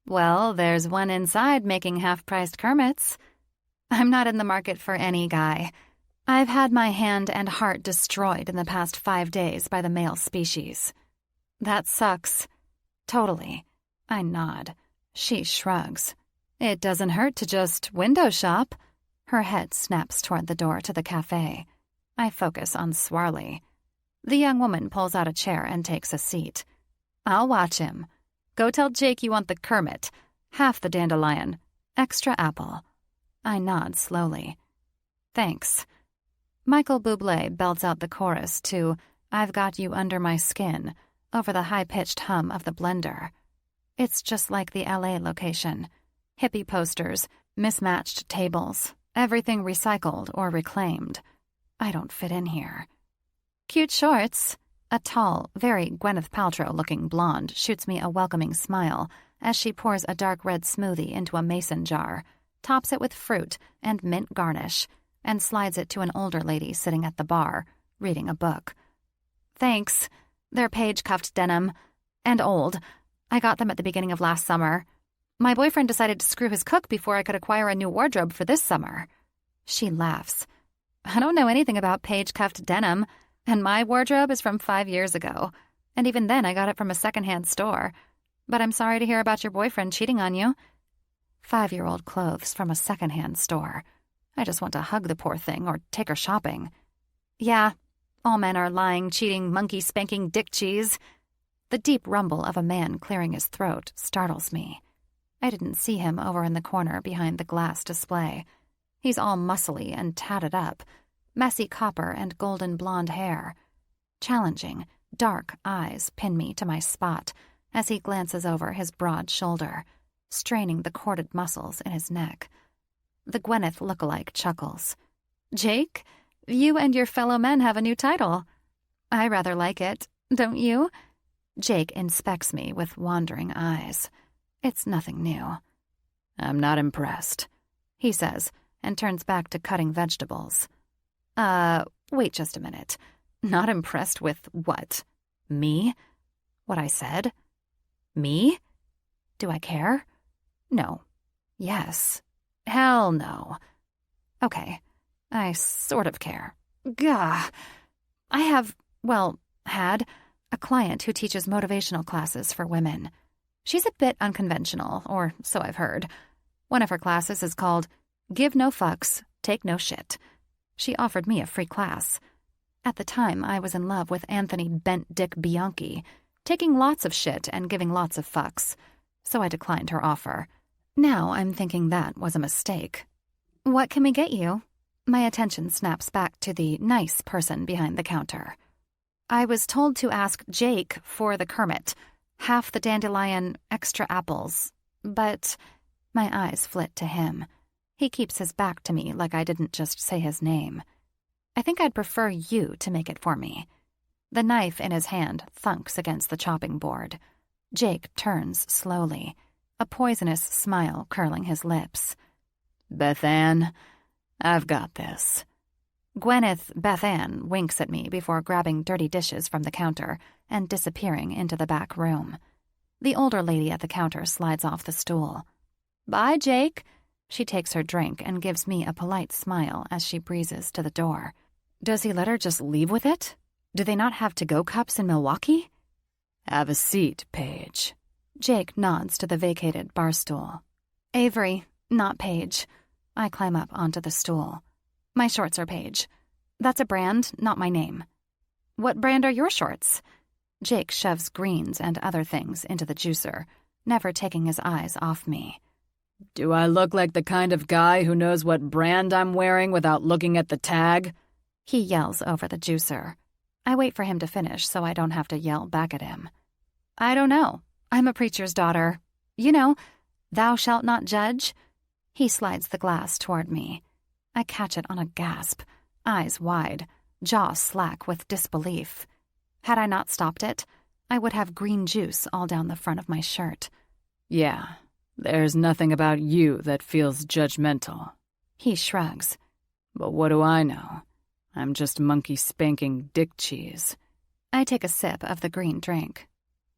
Well, there's one inside making half-priced Kermits. I'm not in the market for any guy. I've had my hand and heart destroyed in the past 5 days by the male species. That sucks. Totally. I nod. She shrugs. It doesn't hurt to just window shop. Her head snaps toward the door to the cafe. I focus on Swarley. The young woman pulls out a chair and takes a seat. I'll watch him. Go tell Jake you want the Kermit, half the dandelion, extra apple. I nod slowly. Thanks. Michael Bublé belts out the chorus to I've Got You Under My Skin over the high-pitched hum of the blender. It's just like the LA location. Hippie posters, mismatched tables, everything recycled or reclaimed. I don't fit in here. Cute shorts. A tall, very Gwyneth Paltrow-looking blonde shoots me a welcoming smile as she pours a dark red smoothie into a mason jar, tops it with fruit and mint garnish, and slides it to an older lady sitting at the bar, reading a book. Thanks. They're page-cuffed denim. And old. I got them at the beginning of last summer. My boyfriend decided to screw his cook before I could acquire a new wardrobe for this summer. She laughs. I don't know anything about page-cuffed denim, and my wardrobe is from 5 years ago. And even then I got it from a secondhand store. But I'm sorry to hear about your boyfriend cheating on you. 5-year-old clothes from a secondhand store. I just want to hug the poor thing or take her shopping. Yeah, all men are lying, cheating, monkey-spanking dick cheese. The deep rumble of a man clearing his throat startles me. I didn't see him over in the corner behind the glass display. He's all muscly and tatted up, messy copper and golden blonde hair. Challenging, dark eyes pin me to my spot as he glances over his broad shoulder, straining the corded muscles in his neck. The Gwyneth lookalike chuckles. Jake, you and your fellow men have a new title. I rather like it, don't you? Jake inspects me with wandering eyes. It's nothing new. I'm not impressed, he says, and turns back to cutting vegetables. Wait just a minute. Not impressed with what? Me? What I said? Me? Do I care? No. Yes. Hell no. Okay. I sort of care. Gah. I have, had a client who teaches motivational classes for women. She's a bit unconventional, or so I've heard. One of her classes is called Give No Fucks, Take No Shit. She offered me a free class. At the time, I was in love with Anthony Bent Dick Bianchi, taking lots of shit and giving lots of fucks, so I declined her offer. Now I'm thinking that was a mistake. What can we get you? My attention snaps back to the nice person behind the counter. I was told to ask Jake for the Kermit, half the dandelion, extra apples, but my eyes flit to him. He keeps his back to me like I didn't just say his name. I think I'd prefer you to make it for me. The knife in his hand thunks against the chopping board. Jake turns slowly, a poisonous smile curling his lips. Beth Ann, I've got this. Gwyneth Beth Ann winks at me before grabbing dirty dishes from the counter and disappearing into the back room. The older lady at the counter slides off the stool. Bye, Jake. She takes her drink and gives me a polite smile as she breezes to the door. Does he let her just leave with it? Do they not have to-go cups in Milwaukee? Have a seat, Paige. Jake nods to the vacated bar stool. Avery, not Paige. I climb up onto the stool. My shorts are Paige. That's a brand, not my name. What brand are your shorts? Jake shoves greens and other things into the juicer, never taking his eyes off me. Do I look like the kind of guy who knows what brand I'm wearing without looking at the tag? He yells over the juicer. I wait for him to finish so I don't have to yell back at him. I don't know. I'm a preacher's daughter. You know, thou shalt not judge. He slides the glass toward me. I catch it on a gasp, eyes wide, jaw slack with disbelief. Had I not stopped it, I would have green juice all down the front of my shirt. Yeah, there's nothing about you that feels judgmental. He shrugs. But what do I know? I'm just monkey-spanking dick cheese. I take a sip of the green drink.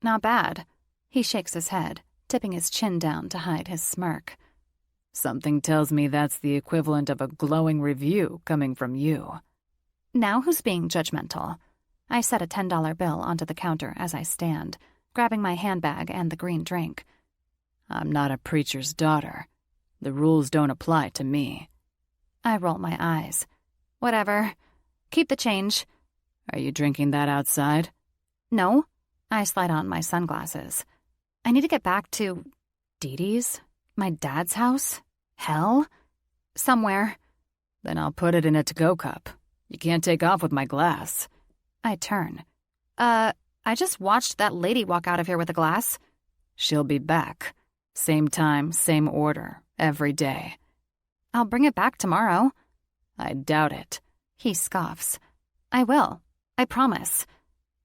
Not bad. He shakes his head, tipping his chin down to hide his smirk. Something tells me that's the equivalent of a glowing review coming from you. Now who's being judgmental? I set a $10 bill onto the counter as I stand, grabbing my handbag and the green drink. I'm not a preacher's daughter. The rules don't apply to me. I roll my eyes. Whatever. Keep the change. Are you drinking that outside? No. I slide on my sunglasses. I need to get back to Dee Dee's? My dad's house? Hell? Somewhere. Then I'll put it in a to-go cup. You can't take off with my glass. I turn. I just watched that lady walk out of here with a glass. She'll be back. Same time, same order, every day. I'll bring it back tomorrow. I doubt it. He scoffs. I will. I promise.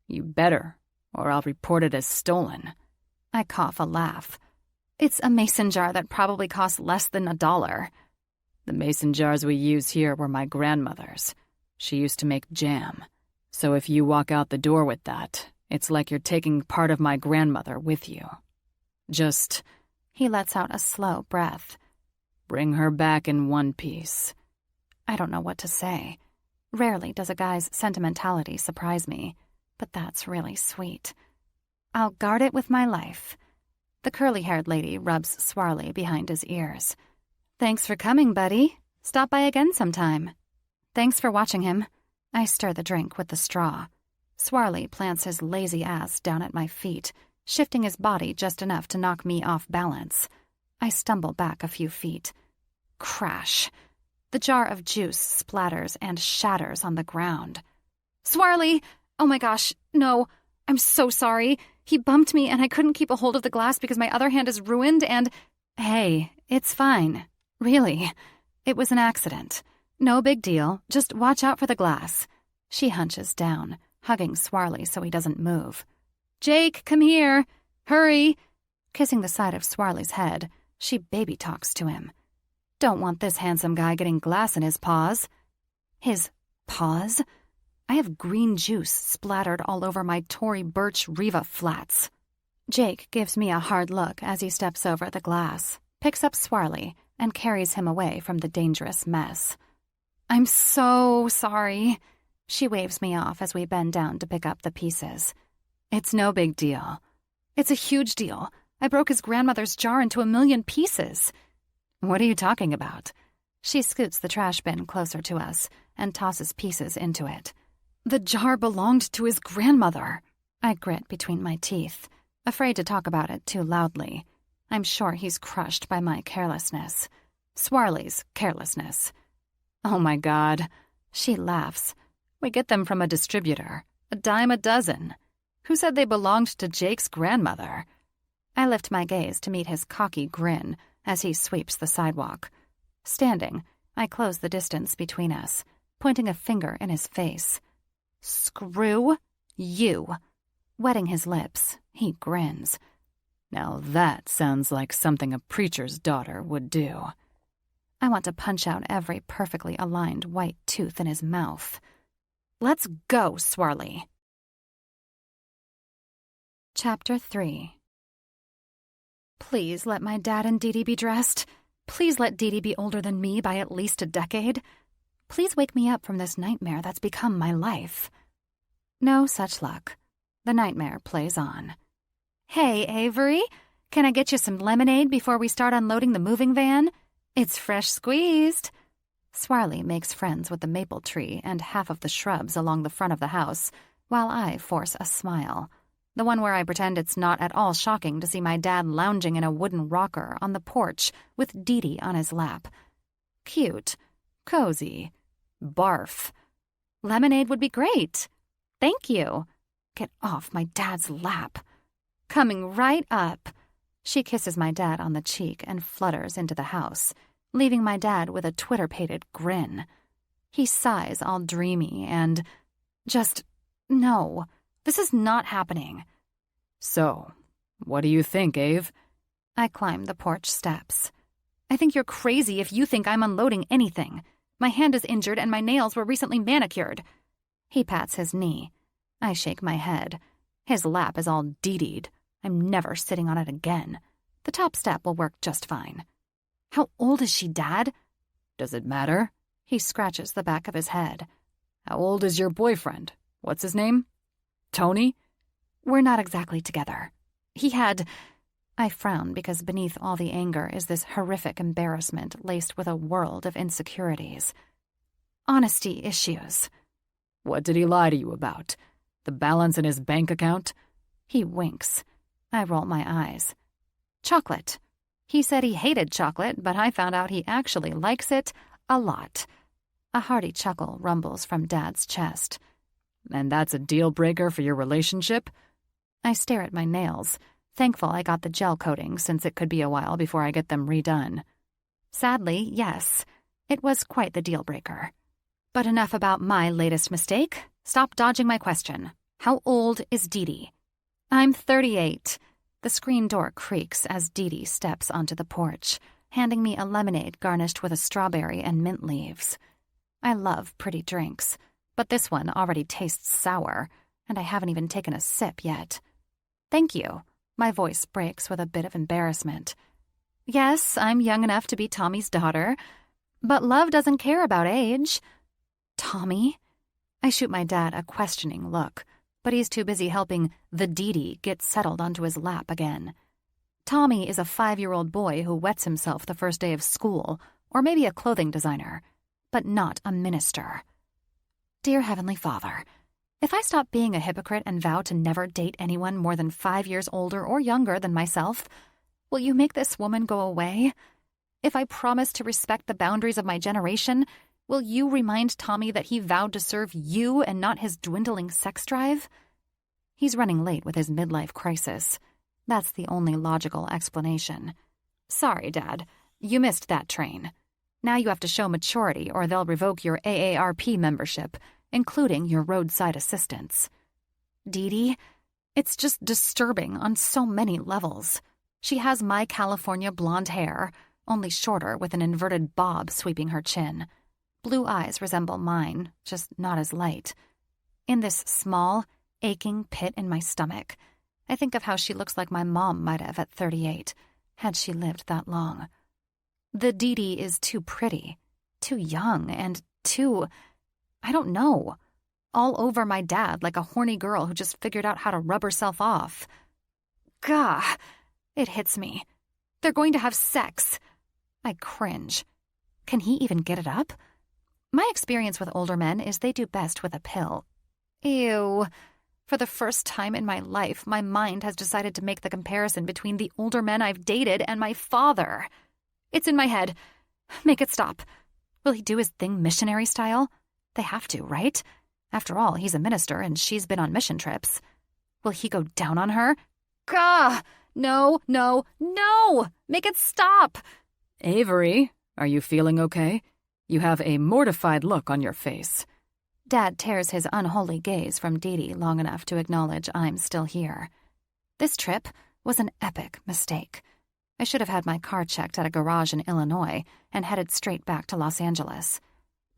You better, or I'll report it as stolen. I cough a laugh. It's a mason jar that probably costs less than $1. The mason jars we use here were my grandmother's. She used to make jam. So if you walk out the door with that, it's like you're taking part of my grandmother with you. Just... He lets out a slow breath. Bring her back in one piece. I don't know what to say. Rarely does a guy's sentimentality surprise me, but that's really sweet. I'll guard it with my life. The curly-haired lady rubs Swarley behind his ears. Thanks for coming, buddy. Stop by again sometime. Thanks for watching him. I stir the drink with the straw. Swarley plants his lazy ass down at my feet, shifting his body just enough to knock me off balance. I stumble back a few feet. Crash. The jar of juice splatters and shatters on the ground. Swarley! Oh my gosh, no. I'm so sorry. He bumped me and I couldn't keep a hold of the glass because my other hand is ruined and... Hey, it's fine. Really. It was an accident. No big deal. Just watch out for the glass. She hunches down, hugging Swarley so he doesn't move. Jake, come here. Hurry. Kissing the side of Swarley's head, she baby talks to him. Don't want this handsome guy getting glass in his paws. His paws? I have green juice splattered all over my Tory Burch Riva flats. Jake gives me a hard look as he steps over the glass, picks up Swarley, and carries him away from the dangerous mess. I'm so sorry. She waves me off as we bend down to pick up the pieces. It's no big deal. It's a huge deal. I broke his grandmother's jar into 1,000,000 pieces. What are you talking about? She scoots the trash bin closer to us and tosses pieces into it. The jar belonged to his grandmother. I grit between my teeth, afraid to talk about it too loudly. I'm sure he's crushed by my carelessness. Swarley's carelessness. Oh my God. She laughs. We get them from a distributor. A dime a dozen. Who said they belonged to Jake's grandmother? I lift my gaze to meet his cocky grin as he sweeps the sidewalk. Standing, I close the distance between us, pointing a finger in his face. Screw you. Wetting his lips, he grins. Now that sounds like something a preacher's daughter would do. I want to punch out every perfectly aligned white tooth in his mouth. Let's go, Swarley. Chapter 3. Please let my dad and Dee Dee be dressed. Please let Dee Dee be older than me by at least a decade. Please wake me up from this nightmare that's become my life. No such luck. The nightmare plays on. Hey, Avery, can I get you some lemonade before we start unloading the moving van? It's fresh squeezed. Swarley makes friends with the maple tree and half of the shrubs along the front of the house, while I force a smile. The one where I pretend it's not at all shocking to see my dad lounging in a wooden rocker on the porch with Dee Dee on his lap. Cute. Cozy. Barf. Lemonade would be great. Thank you. Get off my dad's lap. Coming right up. She kisses my dad on the cheek and flutters into the house, leaving my dad with a twitter-pated grin. He sighs all dreamy and... no, this is not happening. So, what do you think, Ave? I climb the porch steps. I think you're crazy if you think I'm unloading anything. My hand is injured and my nails were recently manicured. He pats his knee. I shake my head. His lap is all deedied. I'm never sitting on it again. The top step will work just fine. How old is she, Dad? Does it matter? He scratches the back of his head. How old is your boyfriend? What's his name? Tony? We're not exactly together. He had... I frown because beneath all the anger is this horrific embarrassment laced with a world of insecurities. Honesty issues. What did he lie to you about? The balance in his bank account? He winks. I roll my eyes. Chocolate. He said he hated chocolate, but I found out he actually likes it a lot. A hearty chuckle rumbles from Dad's chest. And that's a deal breaker for your relationship? I stare at my nails, thankful I got the gel coating since it could be a while before I get them redone. Sadly, yes, it was quite the deal breaker. But enough about my latest mistake. Stop dodging my question. How old is Dee Dee? I'm 38. The screen door creaks as Dee Dee steps onto the porch, handing me a lemonade garnished with a strawberry and mint leaves. I love pretty drinks, but this one already tastes sour, and I haven't even taken a sip yet. Thank you. My voice breaks with a bit of embarrassment. Yes, I'm young enough to be Tommy's daughter, but love doesn't care about age. Tommy? I shoot my dad a questioning look, but he's too busy helping the Dee Dee get settled onto his lap again. Tommy is a 5-year-old boy who wets himself the first day of school, or maybe a clothing designer, but not a minister. Dear Heavenly Father, if I stop being a hypocrite and vow to never date anyone more than 5 years older or younger than myself, will you make this woman go away? If I promise to respect the boundaries of my generation, will you remind Tommy that he vowed to serve you and not his dwindling sex drive? He's running late with his midlife crisis. That's the only logical explanation. Sorry, Dad. You missed that train. Now you have to show maturity or they'll revoke your AARP membership, including your roadside assistance. Dee Dee, it's just disturbing on so many levels. She has my California blonde hair, only shorter with an inverted bob sweeping her chin. Blue eyes resemble mine, just not as light. In this small, aching pit in my stomach, I think of how she looks like my mom might have at 38, had she lived that long. The Dee Dee is too pretty, too young, and too, I don't know, all over my dad like a horny girl who just figured out how to rub herself off. Gah! It hits me. They're going to have sex. I cringe. Can he even get it up? My experience with older men is they do best with a pill. Ew. For the first time in my life, my mind has decided to make the comparison between the older men I've dated and my father. It's in my head. Make it stop. Will he do his thing missionary style? They have to, right? After all, he's a minister and she's been on mission trips. Will he go down on her? Gah! No, no, no! Make it stop! Avery, are you feeling okay? You have a mortified look on your face. Dad tears his unholy gaze from Dee Dee long enough to acknowledge I'm still here. This trip was an epic mistake. I should have had my car checked at a garage in Illinois and headed straight back to Los Angeles.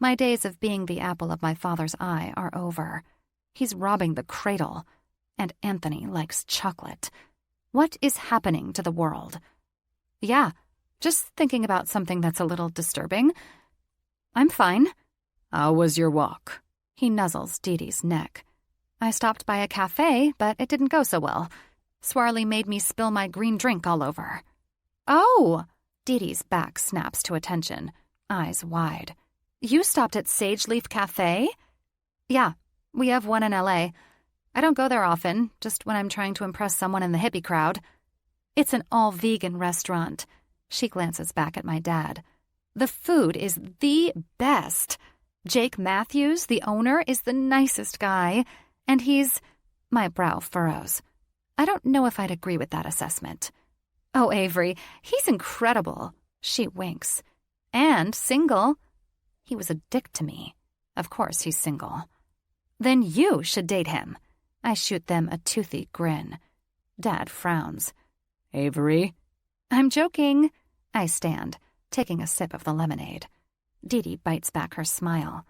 My days of being the apple of my father's eye are over. He's robbing the cradle, and Anthony likes chocolate. What is happening to the world? Yeah, just thinking about something that's a little disturbing. I'm fine. How was your walk? He nuzzles Dee Dee's neck. I stopped by a cafe, but it didn't go so well. Swarley made me spill my green drink all over. Oh! Dee Dee's back snaps to attention, eyes wide. You stopped at Sage Leaf Cafe? Yeah, we have one in LA. I don't go there often, just when I'm trying to impress someone in the hippie crowd. It's an all-vegan restaurant. She glances back at my dad. The food is the best. Jake Matthews, the owner, is the nicest guy, and he's... My brow furrows. I don't know if I'd agree with that assessment. Oh, Avery, he's incredible. She winks. And single. He was a dick to me. Of course he's single. Then you should date him. I shoot them a toothy grin. Dad frowns. Avery? I'm joking. I stand, taking a sip of the lemonade. Dee bites back her smile.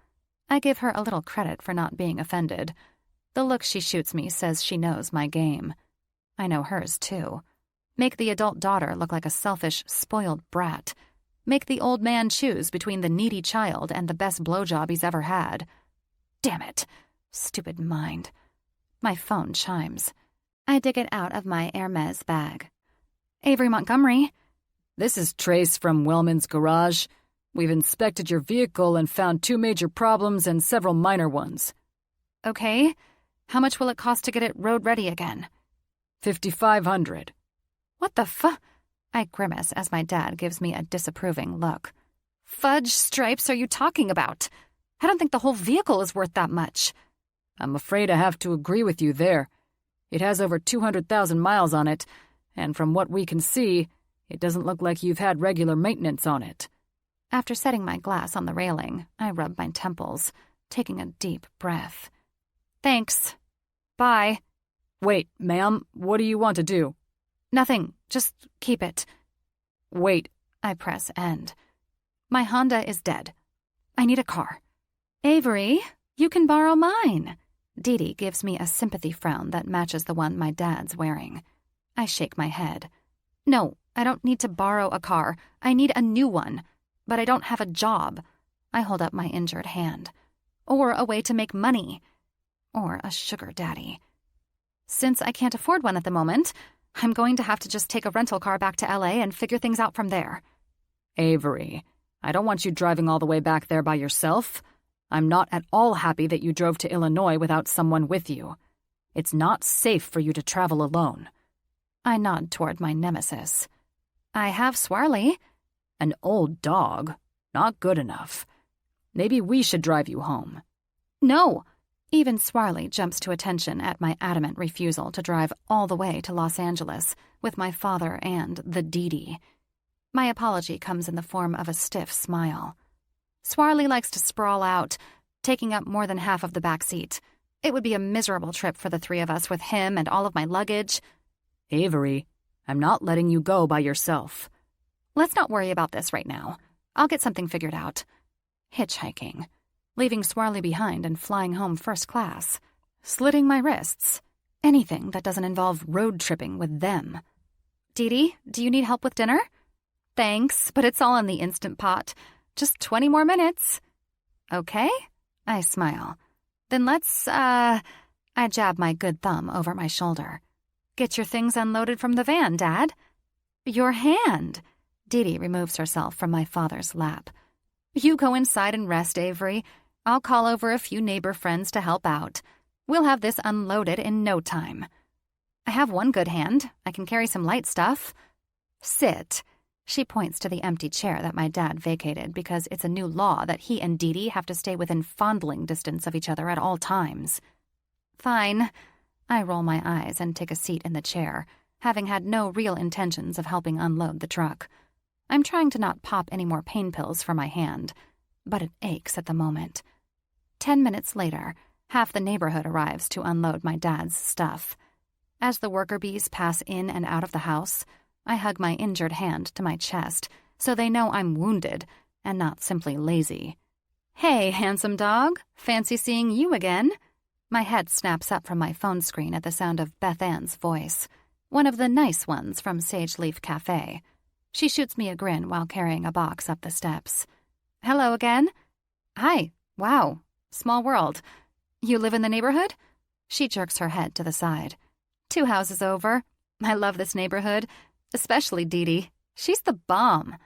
I give her a little credit for not being offended. The look she shoots me says she knows my game. I know hers, too. Make the adult daughter look like a selfish, spoiled brat. Make the old man choose between the needy child and the best blowjob he's ever had. Damn it. Stupid mind. My phone chimes. I dig it out of my Hermes bag. Avery Montgomery. This is Trace from Wellman's Garage. We've inspected your vehicle and found 2 major problems and several minor ones. Okay. How much will it cost to get it road-ready again? $5,500. What the I grimace as my dad gives me a disapproving look. Fudge stripes are you talking about? I don't think the whole vehicle is worth that much. I'm afraid I have to agree with you there. It has over 200,000 miles on it, and from what we can see, it doesn't look like you've had regular maintenance on it. After setting my glass on the railing, I rub my temples, taking a deep breath. Thanks. Bye. Wait, ma'am, what do you want to do? Nothing. Just keep it. Wait. I press end. My Honda is dead. I need a car. Avery, you can borrow mine. Dee gives me a sympathy frown that matches the one my dad's wearing. I shake my head. No, I don't need to borrow a car. I need a new one. But I don't have a job. I hold up my injured hand. Or a way to make money. Or a sugar daddy. Since I can't afford one at the moment, I'm going to have to just take a rental car back to LA and figure things out from there. Avery, I don't want you driving all the way back there by yourself. I'm not at all happy that you drove to Illinois without someone with you. It's not safe for you to travel alone. I nod toward my nemesis. I have Swarley. An old dog. Not good enough. Maybe we should drive you home. No. Even Swarley jumps to attention at my adamant refusal to drive all the way to Los Angeles with my father and the Dee. My apology comes in the form of a stiff smile. Swarley likes to sprawl out, taking up more than half of the back seat. It would be a miserable trip for the 3 of us with him and all of my luggage. Avery, I'm not letting you go by yourself. Let's not worry about this right now. I'll get something figured out. Hitchhiking. Leaving Swarley behind and flying home first class. Slitting my wrists. Anything that doesn't involve road tripping with them. Dee, do you need help with dinner? Thanks, but it's all in the Instant Pot. Just 20 more minutes. Okay? I smile. Then let's, I jab my good thumb over my shoulder. Get your things unloaded from the van, Dad. Your hand. Dee removes herself from my father's lap. You go inside and rest, Avery. I'll call over a few neighbor friends to help out. We'll have this unloaded in no time. I have one good hand. I can carry some light stuff. Sit. She points to the empty chair that my dad vacated because it's a new law that he and Dee have to stay within fondling distance of each other at all times. Fine. I roll my eyes and take a seat in the chair, having had no real intentions of helping unload the truck. I'm trying to not pop any more pain pills for my hand, but it aches at the moment. 10 minutes later, half the neighborhood arrives to unload my dad's stuff. As the worker bees pass in and out of the house, I hug my injured hand to my chest so they know I'm wounded and not simply lazy. Hey, handsome dog. Fancy seeing you again. My head snaps up from my phone screen at the sound of Beth Ann's voice, one of the nice ones from Sage Leaf Cafe. She shoots me a grin while carrying a box up the steps. Hello again. Hi. Wow. Small world. You live in the neighborhood? She jerks her head to the side. 2 houses over. I love this neighborhood, especially Dee. She's the bomb.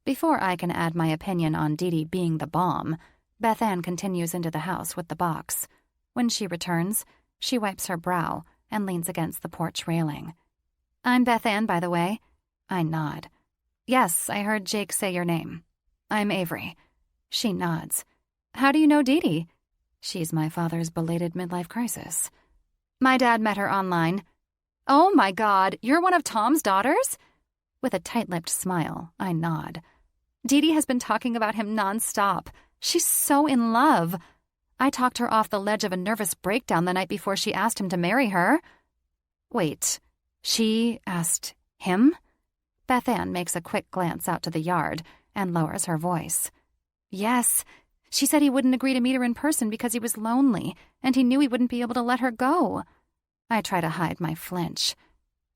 Before I can add my opinion on Dee being the bomb, Beth Ann continues into the house with the box. When she returns, she wipes her brow and leans against the porch railing. I'm Beth Ann, by the way. I nod. Yes, I heard Jake say your name. I'm Avery. She nods. How do you know Dee? She's my father's belated midlife crisis. My dad met her online. Oh my God, you're one of Tom's daughters? With a tight-lipped smile, I nod. Dee has been talking about him nonstop. She's so in love. I talked her off the ledge of a nervous breakdown the night before she asked him to marry her. Wait, She asked him? Beth Ann makes a quick glance out to the yard and lowers her voice. Yes, she said he wouldn't agree to meet her in person because he was lonely, and he knew he wouldn't be able to let her go. I try to hide my flinch.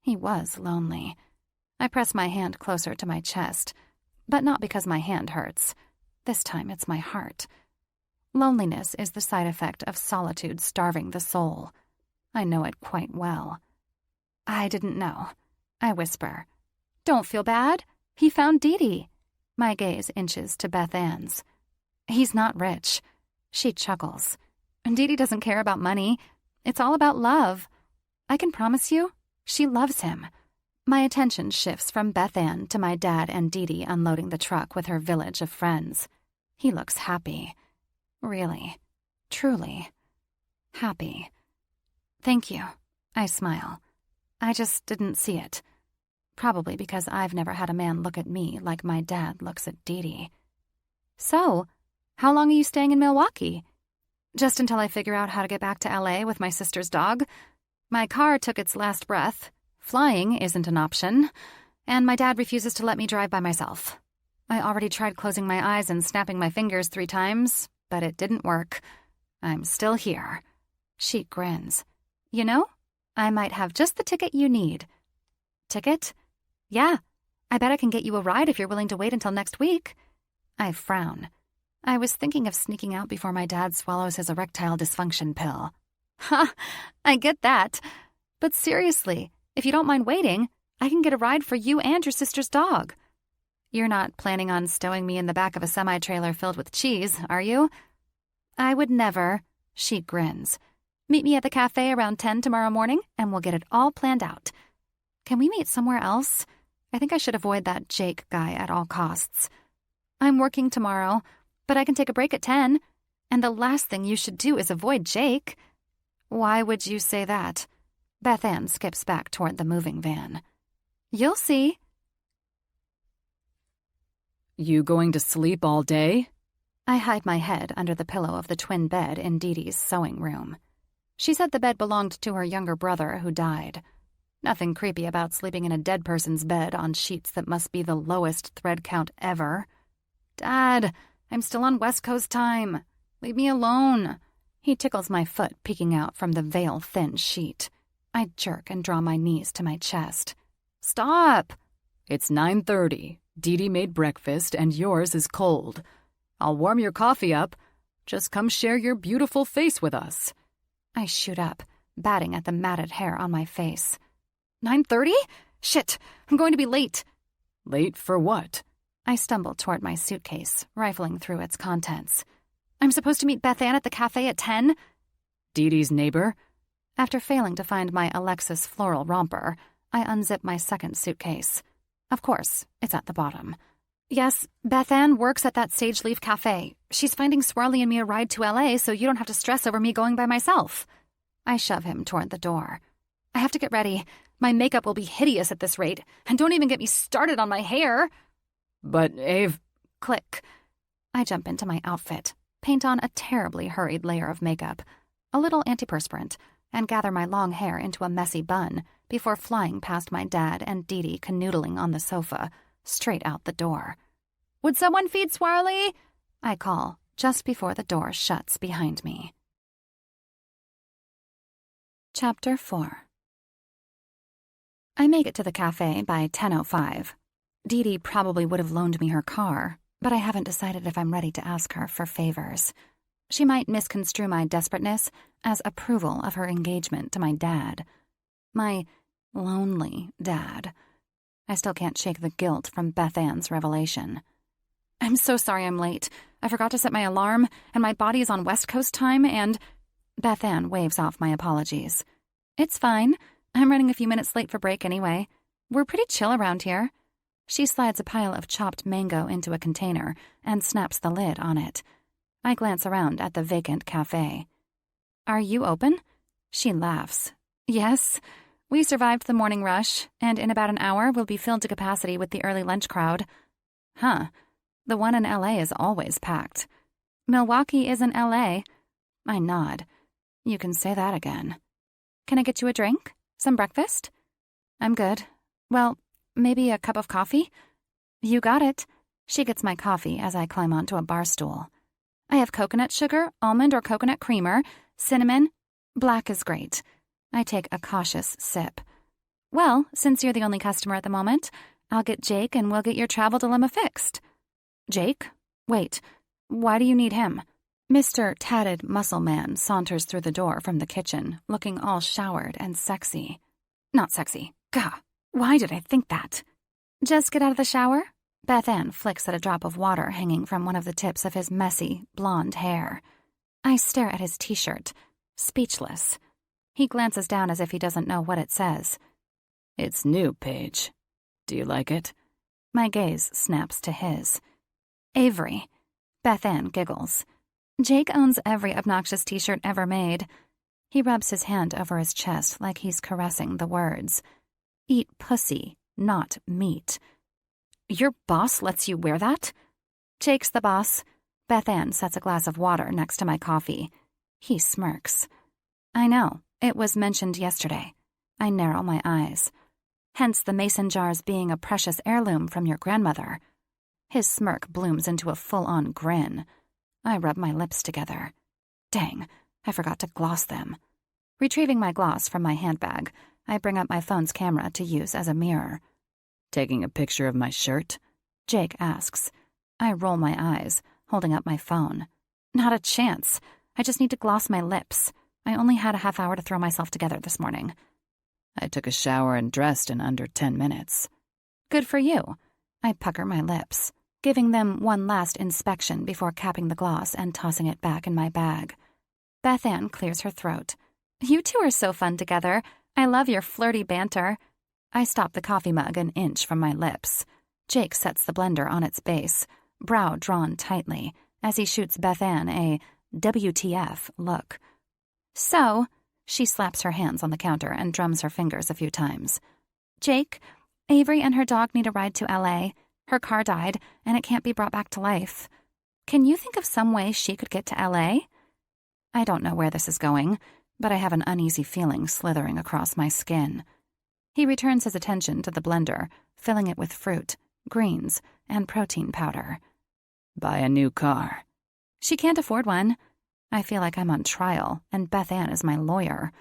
He was lonely. I press my hand closer to my chest, but not because my hand hurts. This time it's my heart. Loneliness is the side effect of solitude starving the soul. I know it quite well. I didn't know. I whisper. Don't feel bad. He found Dee. My gaze inches to Beth Ann's. He's not rich. She chuckles. Dee doesn't care about money. It's all about love. I can promise you, she loves him. My attention shifts from Beth Ann to my dad and Dee unloading the truck with her village of friends. He looks happy. Really, truly happy. Thank you. I smile. I just didn't see it. Probably because I've never had a man look at me like my dad looks at Dee. So, how long are you staying in Milwaukee? Just until I figure out how to get back to LA with my sister's dog. My car took its last breath. Flying isn't an option. And my dad refuses to let me drive by myself. I already tried closing my eyes and snapping my fingers 3 times, but it didn't work. I'm still here. She grins. You know, I might have just the ticket you need. Ticket? Yeah. I bet I can get you a ride if you're willing to wait until next week. I frown. I was thinking of sneaking out before my dad swallows his erectile dysfunction pill. Ha! I get that. But seriously, if you don't mind waiting, I can get a ride for you and your sister's dog. You're not planning on stowing me in the back of a semi-trailer filled with cheese, are you? I would never. She grins. Meet me at the cafe around 10 tomorrow morning, and we'll get it all planned out. Can we meet somewhere else? I think I should avoid that Jake guy at all costs. I'm working tomorrow, but I can take a break at 10, and the last thing you should do is avoid Jake. Why would you say that? Beth Ann skips back toward the moving van. You'll see. You going to sleep all day? I hide my head under the pillow of the twin bed in Dee's sewing room. She said the bed belonged to her younger brother who died. Nothing creepy about sleeping in a dead person's bed on sheets that must be the lowest thread count ever. Dad, I'm still on West Coast time. Leave me alone. He tickles my foot peeking out from the veil-thin sheet. I jerk and draw my knees to my chest. Stop! It's 9:30. Dee made breakfast and yours is cold. I'll warm your coffee up. Just come share your beautiful face with us. I shoot up, batting at the matted hair on my face. 9:30? Shit, I'm going to be late. Late for what? I stumble toward my suitcase, rifling through its contents. I'm supposed to meet Beth Ann at the cafe at 10? Dee's neighbor? After failing to find my Alexis floral romper, I unzip my second suitcase. Of course, it's at the bottom. Yes, Beth Ann works at that Sage Leaf Cafe. She's finding Swirly and me a ride to LA so you don't have to stress over me going by myself. I shove him toward the door. I have to get ready. My makeup will be hideous at this rate, and don't even get me started on my hair. But, Ave... Click. I jump into my outfit, paint on a terribly hurried layer of makeup, a little antiperspirant, and gather my long hair into a messy bun before flying past my dad and Dee canoodling on the sofa, straight out the door. Would someone feed Swirly? I call, just before the door shuts behind me. Chapter 4. I make it to the cafe by 10:05. Dee probably would have loaned me her car, but I haven't decided if I'm ready to ask her for favors. She might misconstrue my desperateness as approval of her engagement to my dad. My lonely dad. I still can't shake the guilt from Beth Ann's revelation. I'm so sorry I'm late. I forgot to set my alarm, and my body is on West Coast time, and... Beth Ann waves off my apologies. It's fine. I'm running a few minutes late for break anyway. We're pretty chill around here. She slides a pile of chopped mango into a container and snaps the lid on it. I glance around at the vacant cafe. Are you open? She laughs. Yes. We survived the morning rush, and in about an hour we'll be filled to capacity with the early lunch crowd. Huh. The one in LA is always packed. Milwaukee is in LA. I nod. You can say that again. Can I get you a drink? Some breakfast? I'm good. Well, maybe a cup of coffee? You got it. She gets my coffee as I climb onto a bar stool. I have coconut sugar, almond or coconut creamer, cinnamon. Black is great. I take a cautious sip. Well, since you're the only customer at the moment, I'll get Jake and we'll get your travel dilemma fixed. Jake? Wait, why do you need him? Mr. Tatted Muscle Man saunters through the door from the kitchen, looking all showered and sexy. Not sexy. Gah, why did I think that? Just get out of the shower? Beth Ann flicks at a drop of water hanging from one of the tips of his messy, blonde hair. I stare at his t-shirt, speechless. He glances down as if he doesn't know what it says. It's new, Paige. Do you like it? My gaze snaps to his. Avery. Beth Ann giggles. Jake owns every obnoxious t-shirt ever made. He rubs his hand over his chest like he's caressing the words. Eat pussy, not meat. Your boss lets you wear that? Jake's the boss. Beth Ann sets a glass of water next to my coffee. He smirks. I know. It was mentioned yesterday. I narrow my eyes. Hence the mason jars being a precious heirloom from your grandmother. His smirk blooms into a full-on grin. I rub my lips together. Dang, I forgot to gloss them. Retrieving my gloss from my handbag, I bring up my phone's camera to use as a mirror. Taking a picture of my shirt? Jake asks. I roll my eyes, holding up my phone. Not a chance. I just need to gloss my lips. I only had a half hour to throw myself together this morning. I took a shower and dressed in under 10 minutes. Good for you. I pucker my lips, giving them one last inspection before capping the gloss and tossing it back in my bag. Beth Ann clears her throat. You two are so fun together. I love your flirty banter. I stop the coffee mug an inch from my lips. Jake sets the blender on its base, brow drawn tightly, as he shoots Beth Ann a WTF look. So, she slaps her hands on the counter and drums her fingers a few times. Jake, Avery and her dog need a ride to LA. Her car died, and it can't be brought back to life. Can you think of some way she could get to LA? I don't know where this is going, but I have an uneasy feeling slithering across my skin. He returns his attention to the blender, filling it with fruit, greens, and protein powder. Buy a new car. She can't afford one. I feel like I'm on trial, and Beth Ann is my lawyer.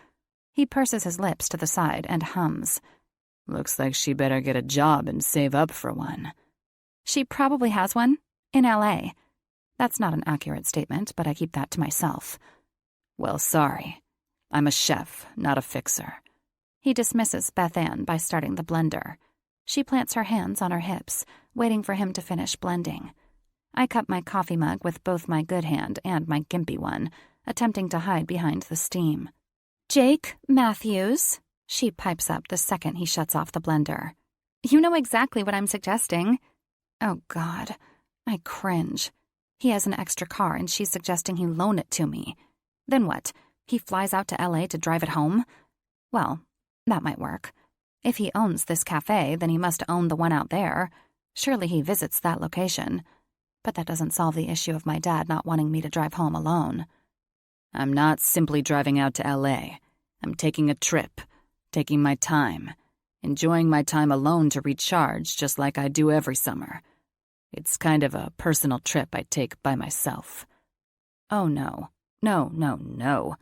He purses his lips to the side and hums. Looks like she better get a job and save up for one. She probably has one. In LA. That's not an accurate statement, but I keep that to myself. Well, sorry. I'm a chef, not a fixer. He dismisses Beth Ann by starting the blender. She plants her hands on her hips, waiting for him to finish blending. I cup my coffee mug with both my good hand and my gimpy one, attempting to hide behind the steam. Jake Matthews, she pipes up the second he shuts off the blender. You know exactly what I'm suggesting. Oh, God. I cringe. He has an extra car and she's suggesting he loan it to me. Then what? He flies out to LA to drive it home? Well, that might work. If he owns this cafe, then he must own the one out there. Surely he visits that location. But that doesn't solve the issue of my dad not wanting me to drive home alone. I'm not simply driving out to LA. I'm taking a trip, taking my time, enjoying my time alone to recharge just like I do every summer. It's kind of a personal trip I take by myself. Oh, no. No.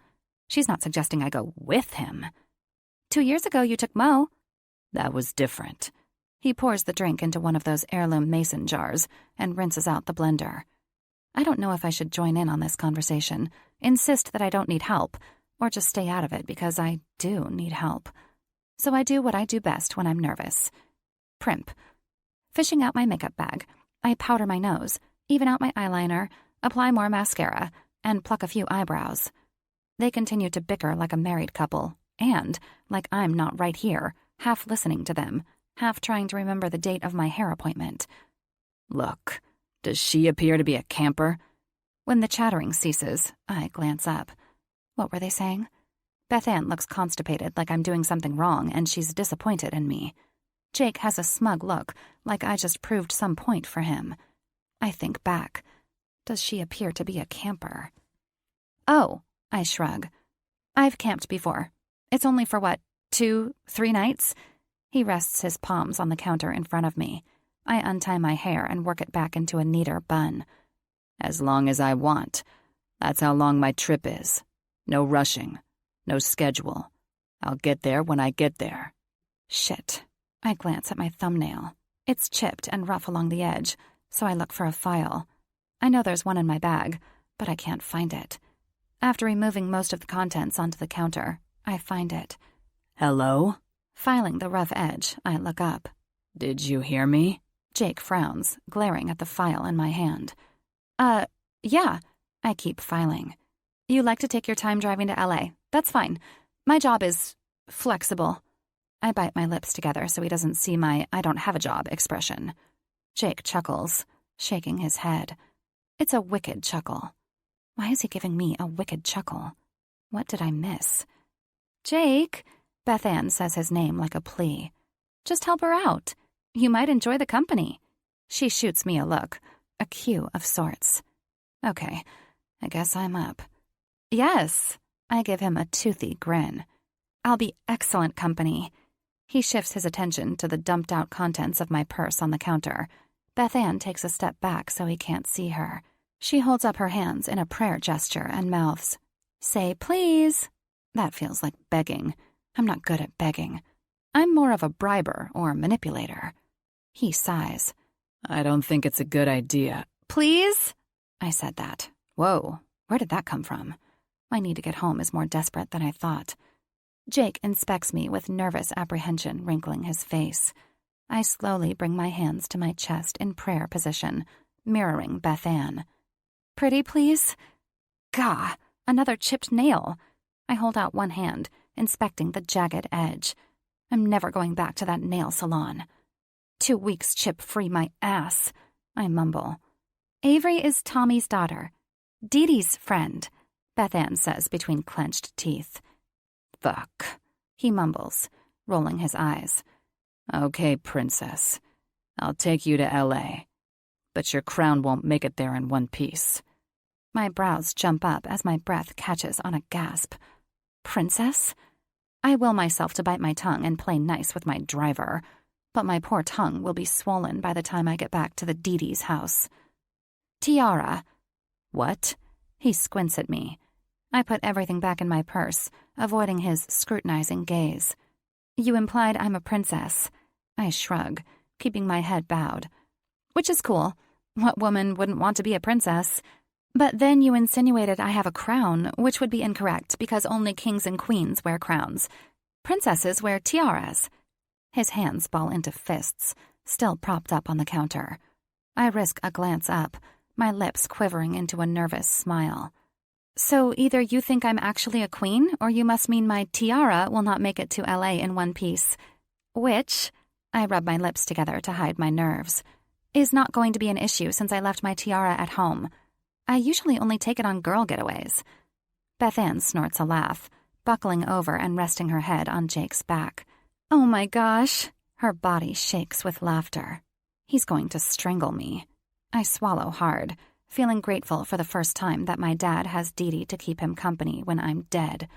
She's not suggesting I go with him. 2 years ago, you took Mo. That was different. He pours the drink into one of those heirloom mason jars and rinses out the blender. I don't know if I should join in on this conversation, insist that I don't need help, or just stay out of it because I do need help. So I do what I do best when I'm nervous. Primp. Fishing out my makeup bag, I powder my nose, even out my eyeliner, apply more mascara, and pluck a few eyebrows. They continue to bicker like a married couple, and, like I'm not right here, half listening to them, half trying to remember the date of my hair appointment. Look, does she appear to be a camper? When the chattering ceases, I glance up. What were they saying? Beth Ann looks constipated like I'm doing something wrong and she's disappointed in me. Jake has a smug look, like I just proved some point for him. I think back. Does she appear to be a camper? Oh, I shrug. I've camped before. It's only for 2-3 nights? He rests his palms on the counter in front of me. I untie my hair and work it back into a neater bun. As long as I want. That's how long my trip is. No rushing. No schedule. I'll get there when I get there. Shit. I glance at my thumbnail. It's chipped and rough along the edge, so I look for a file. I know there's one in my bag, but I can't find it. After removing most of the contents onto the counter, I find it. Hello? Filing the rough edge, I look up. Did you hear me? Jake frowns, glaring at the file in my hand. Yeah. I keep filing. You like to take your time driving to LA. That's fine. My job is flexible. I bite my lips together so he doesn't see my I don't have a job expression. Jake chuckles, shaking his head. It's a wicked chuckle. Why is he giving me a wicked chuckle? What did I miss? Jake, Beth Ann says his name like a plea. Just help her out. You might enjoy the company. She shoots me a look, a cue of sorts. Okay, I guess I'm up. Yes, I give him a toothy grin. I'll be excellent company. He shifts his attention to the dumped-out contents of my purse on the counter. Beth Ann takes a step back so he can't see her. She holds up her hands in a prayer gesture and mouths, "Say please." That feels like begging. I'm not good at begging. I'm more of a briber or manipulator. He sighs. I don't think it's a good idea. Please? I said that. Whoa, where did that come from? My need to get home is more desperate than I thought. Jake inspects me with nervous apprehension wrinkling his face. I slowly bring my hands to my chest in prayer position, mirroring Beth Ann. Pretty, please? Gah, another chipped nail. I hold out one hand, inspecting the jagged edge. I'm never going back to that nail salon. 2 weeks chip-free my ass, I mumble. Avery is Tommy's daughter. Dee Dee's friend, Beth Ann says between clenched teeth. Fuck, he mumbles, rolling his eyes. Okay, princess. I'll take you to LA. But your crown won't make it there in one piece. My brows jump up as my breath catches on a gasp. Princess? I will myself to bite my tongue and play nice with my driver, but my poor tongue will be swollen by the time I get back to the Dee Dee's house. Tiara. What? He squints at me. I put everything back in my purse, avoiding his scrutinizing gaze. You implied I'm a princess. I shrug, keeping my head bowed. Which is cool. What woman wouldn't want to be a princess? But then you insinuated I have a crown, which would be incorrect because only kings and queens wear crowns. Princesses wear tiaras. His hands ball into fists, still propped up on the counter. I risk a glance up, my lips quivering into a nervous smile. So either you think I'm actually a queen, or you must mean my tiara will not make it to LA in one piece. Which, I rub my lips together to hide my nerves, is not going to be an issue since I left my tiara at home. I usually only take it on girl getaways. Beth Ann snorts a laugh, buckling over and resting her head on Jake's back. Oh my gosh. Her body shakes with laughter. He's going to strangle me. I swallow hard, feeling grateful for the first time that my dad has Dee Dee to keep him company when I'm dead.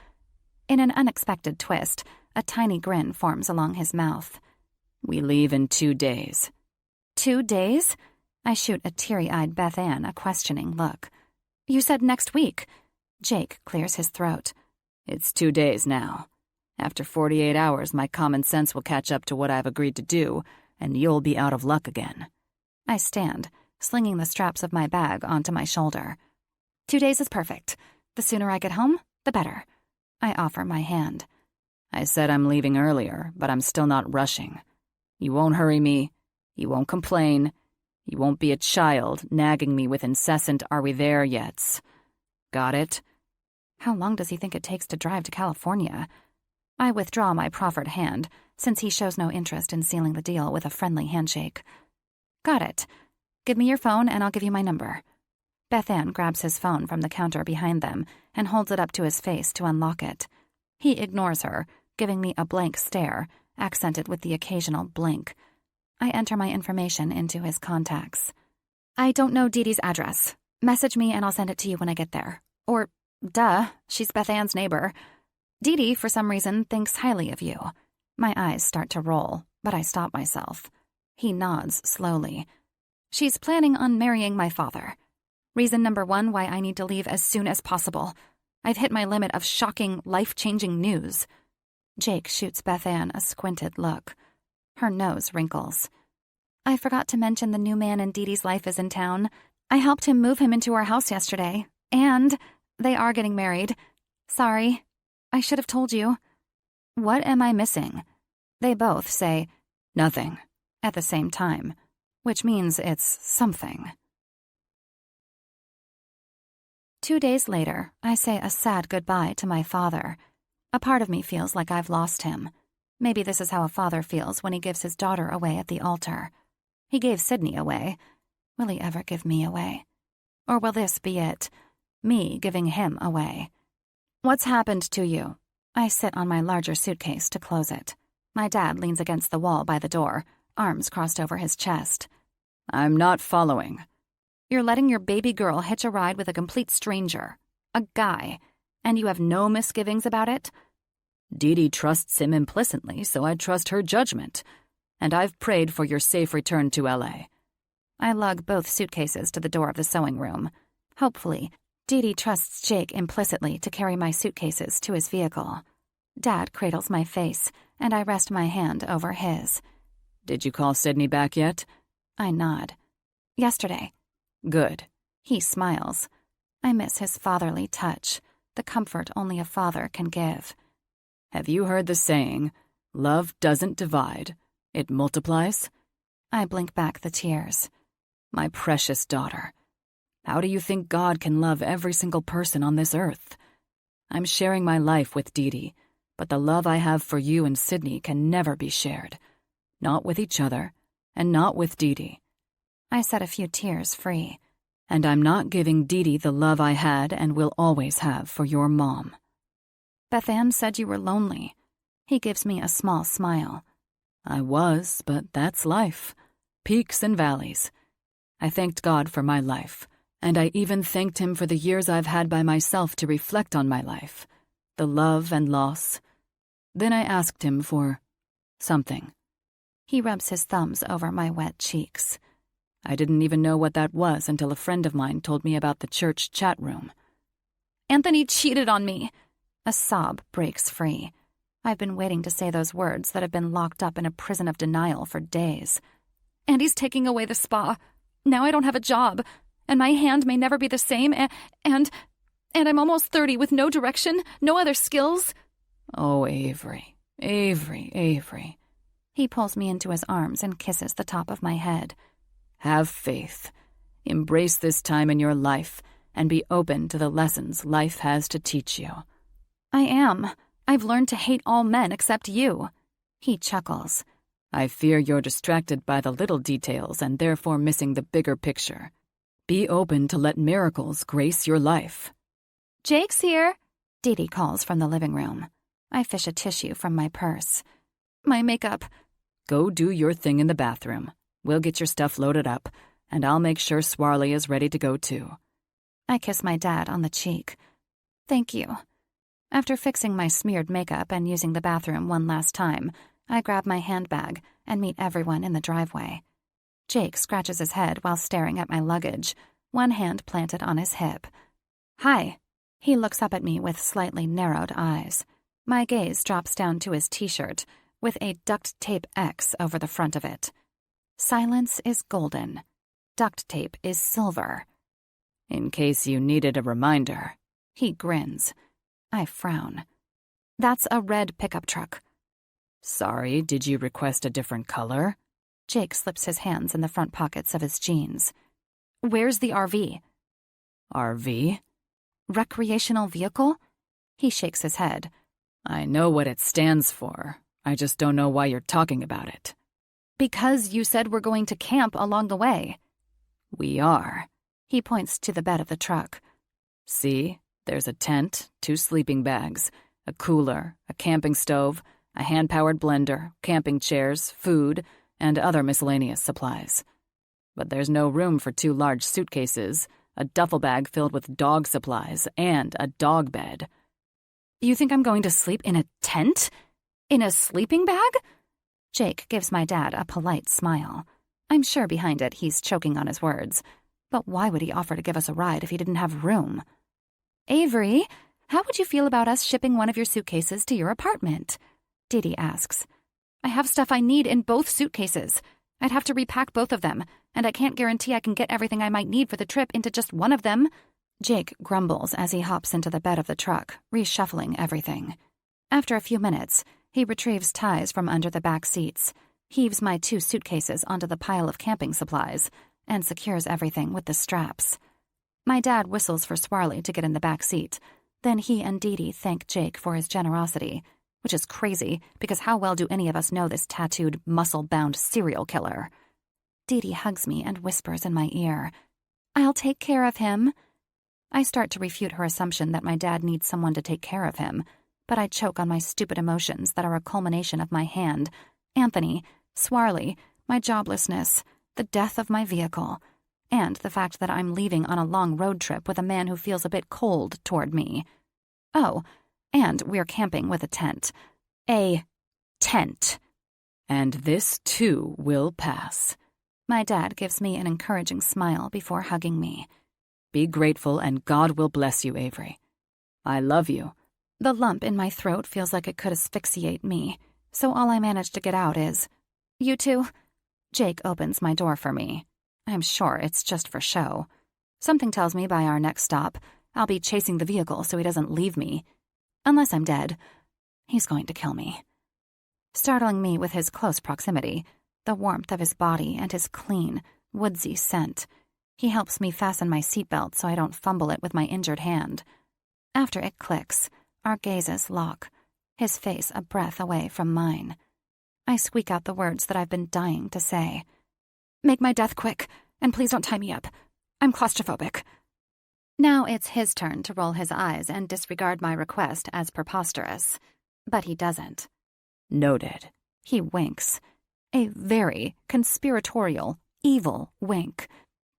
In an unexpected twist, a tiny grin forms along his mouth. We leave in 2 days. 2 days? I shoot a teary-eyed Beth Ann a questioning look. You said next week. Jake clears his throat. It's 2 days now. After 48 hours, my common sense will catch up to what I've agreed to do, and you'll be out of luck again. I stand, slinging the straps of my bag onto my shoulder. 2 days is perfect. The sooner I get home, the better. I offer my hand. I said I'm leaving earlier, but I'm still not rushing. You won't hurry me. You won't complain. You won't be a child nagging me with incessant "are we there yet?" Got it? How long does he think it takes to drive to California? I withdraw my proffered hand, since he shows no interest in sealing the deal with a friendly handshake. Got it. Give me your phone and I'll give you my number. Beth Ann grabs his phone from the counter behind them and holds it up to his face to unlock it. He ignores her, giving me a blank stare, accented with the occasional blink. I enter my information into his contacts. I don't know Dee Dee's address. Message me and I'll send it to you when I get there. Or, duh, she's Beth Ann's neighbor. Dee Dee, for some reason, thinks highly of you. My eyes start to roll, but I stop myself. He nods slowly. She's planning on marrying my father. Reason number 1 why I need to leave as soon as possible. I've hit my limit of shocking, life-changing news. Jake shoots Beth Ann a squinted look. Her nose wrinkles. I forgot to mention the new man in Dee Dee's life is in town. I helped him move him into our house yesterday. And they are getting married. Sorry. I should have told you. What am I missing? They both say, nothing, at the same time, which means it's something. 2 days later, I say a sad goodbye to my father. A part of me feels like I've lost him. Maybe this is how a father feels when he gives his daughter away at the altar. He gave Sydney away. Will he ever give me away? Or will this be it? Me giving him away. What's happened to you? I sit on my larger suitcase to close it. My dad leans against the wall by the door, arms crossed over his chest. I'm not following. You're letting your baby girl hitch a ride with a complete stranger, a guy, and you have no misgivings about it? Dee Dee trusts him implicitly, so I trust her judgment. And I've prayed for your safe return to L.A. I lug both suitcases to the door of the sewing room. Hopefully, Dee Dee trusts Jake implicitly to carry my suitcases to his vehicle. Dad cradles my face, and I rest my hand over his. Did you call Sydney back yet? I nod. Yesterday. Good. He smiles. I miss his fatherly touch, the comfort only a father can give. Have you heard the saying, love doesn't divide, it multiplies? I blink back the tears. My precious daughter, how do you think God can love every single person on this earth? I'm sharing my life with Dee Dee, but the love I have for you and Sydney can never be shared. Not with each other, and not with Dee Dee. I set a few tears free. And I'm not giving Dee Dee the love I had and will always have for your mom. Beth Ann said you were lonely. He gives me a small smile. I was, but that's life. Peaks and valleys. I thanked God for my life, and I even thanked him for the years I've had by myself to reflect on my life, the love and loss. Then I asked him for something. He rubs his thumbs over my wet cheeks. I didn't even know what that was until a friend of mine told me about the church chat room. Anthony cheated on me. A sob breaks free. I've been waiting to say those words that have been locked up in a prison of denial for days. And he's taking away the spa. Now I don't have a job, and my hand may never be the same, and I'm almost 30 with no direction, no other skills. Oh, Avery, Avery, Avery. He pulls me into his arms and kisses the top of my head. Have faith. Embrace this time in your life and be open to the lessons life has to teach you. I am. I've learned to hate all men except you. He chuckles. I fear you're distracted by the little details and therefore missing the bigger picture. Be open to let miracles grace your life. Jake's here, Dee Dee calls from the living room. I fish a tissue from my purse. My makeup. Go do your thing in the bathroom. We'll get your stuff loaded up, and I'll make sure Swarley is ready to go too. I kiss my dad on the cheek. Thank you. After fixing my smeared makeup and using the bathroom one last time, I grab my handbag and meet everyone in the driveway. Jake scratches his head while staring at my luggage, one hand planted on his hip. Hi. He looks up at me with slightly narrowed eyes. My gaze drops down to his t-shirt, with a duct tape X over the front of it. Silence is golden. Duct tape is silver. In case you needed a reminder. He grins. I frown. That's a red pickup truck. Sorry, did you request a different color? Jake slips his hands in the front pockets of his jeans. Where's the RV? RV? Recreational vehicle? He shakes his head. I know what it stands for. I just don't know why you're talking about it. Because you said we're going to camp along the way. We are. He points to the bed of the truck. See, there's a tent, 2 sleeping bags, a cooler, a camping stove, a hand-powered blender, camping chairs, food, and other miscellaneous supplies. But there's no room for 2 large suitcases, a duffel bag filled with dog supplies, and a dog bed. You think I'm going to sleep in a tent? In a sleeping bag? Jake gives my dad a polite smile. I'm sure behind it he's choking on his words. But why would he offer to give us a ride if he didn't have room? Avery, how would you feel about us shipping one of your suitcases to your apartment? Didi asks. I have stuff I need in both suitcases. I'd have to repack both of them, and I can't guarantee I can get everything I might need for the trip into just one of them. Jake grumbles as he hops into the bed of the truck, reshuffling everything. After a few minutes, he retrieves ties from under the back seats, heaves my 2 suitcases onto the pile of camping supplies, and secures everything with the straps. My dad whistles for Swarley to get in the back seat. Then he and Didi thank Jake for his generosity, which is crazy because how well do any of us know this tattooed, muscle-bound serial killer? Didi hugs me and whispers in my ear, I'll take care of him. I start to refute her assumption that my dad needs someone to take care of him, but I choke on my stupid emotions that are a culmination of my hand, Anthony, Swarley, my joblessness, the death of my vehicle, and the fact that I'm leaving on a long road trip with a man who feels a bit cold toward me. Oh, and we're camping with a tent. A tent. And this, too, will pass. My dad gives me an encouraging smile before hugging me. Be grateful and God will bless you, Avery. I love you. The lump in my throat feels like it could asphyxiate me, so all I manage to get out is, You too? Jake opens my door for me. I'm sure it's just for show. Something tells me by our next stop, I'll be chasing the vehicle so he doesn't leave me. Unless I'm dead. He's going to kill me. Startling me with his close proximity, the warmth of his body and his clean, woodsy scent, he helps me fasten my seatbelt so I don't fumble it with my injured hand. After it clicks, our gazes lock, his face a breath away from mine. I squeak out the words that I've been dying to say. Make my death quick, and please don't tie me up. I'm claustrophobic. Now it's his turn to roll his eyes and disregard my request as preposterous. But he doesn't. Noted. He winks. A very conspiratorial, evil wink.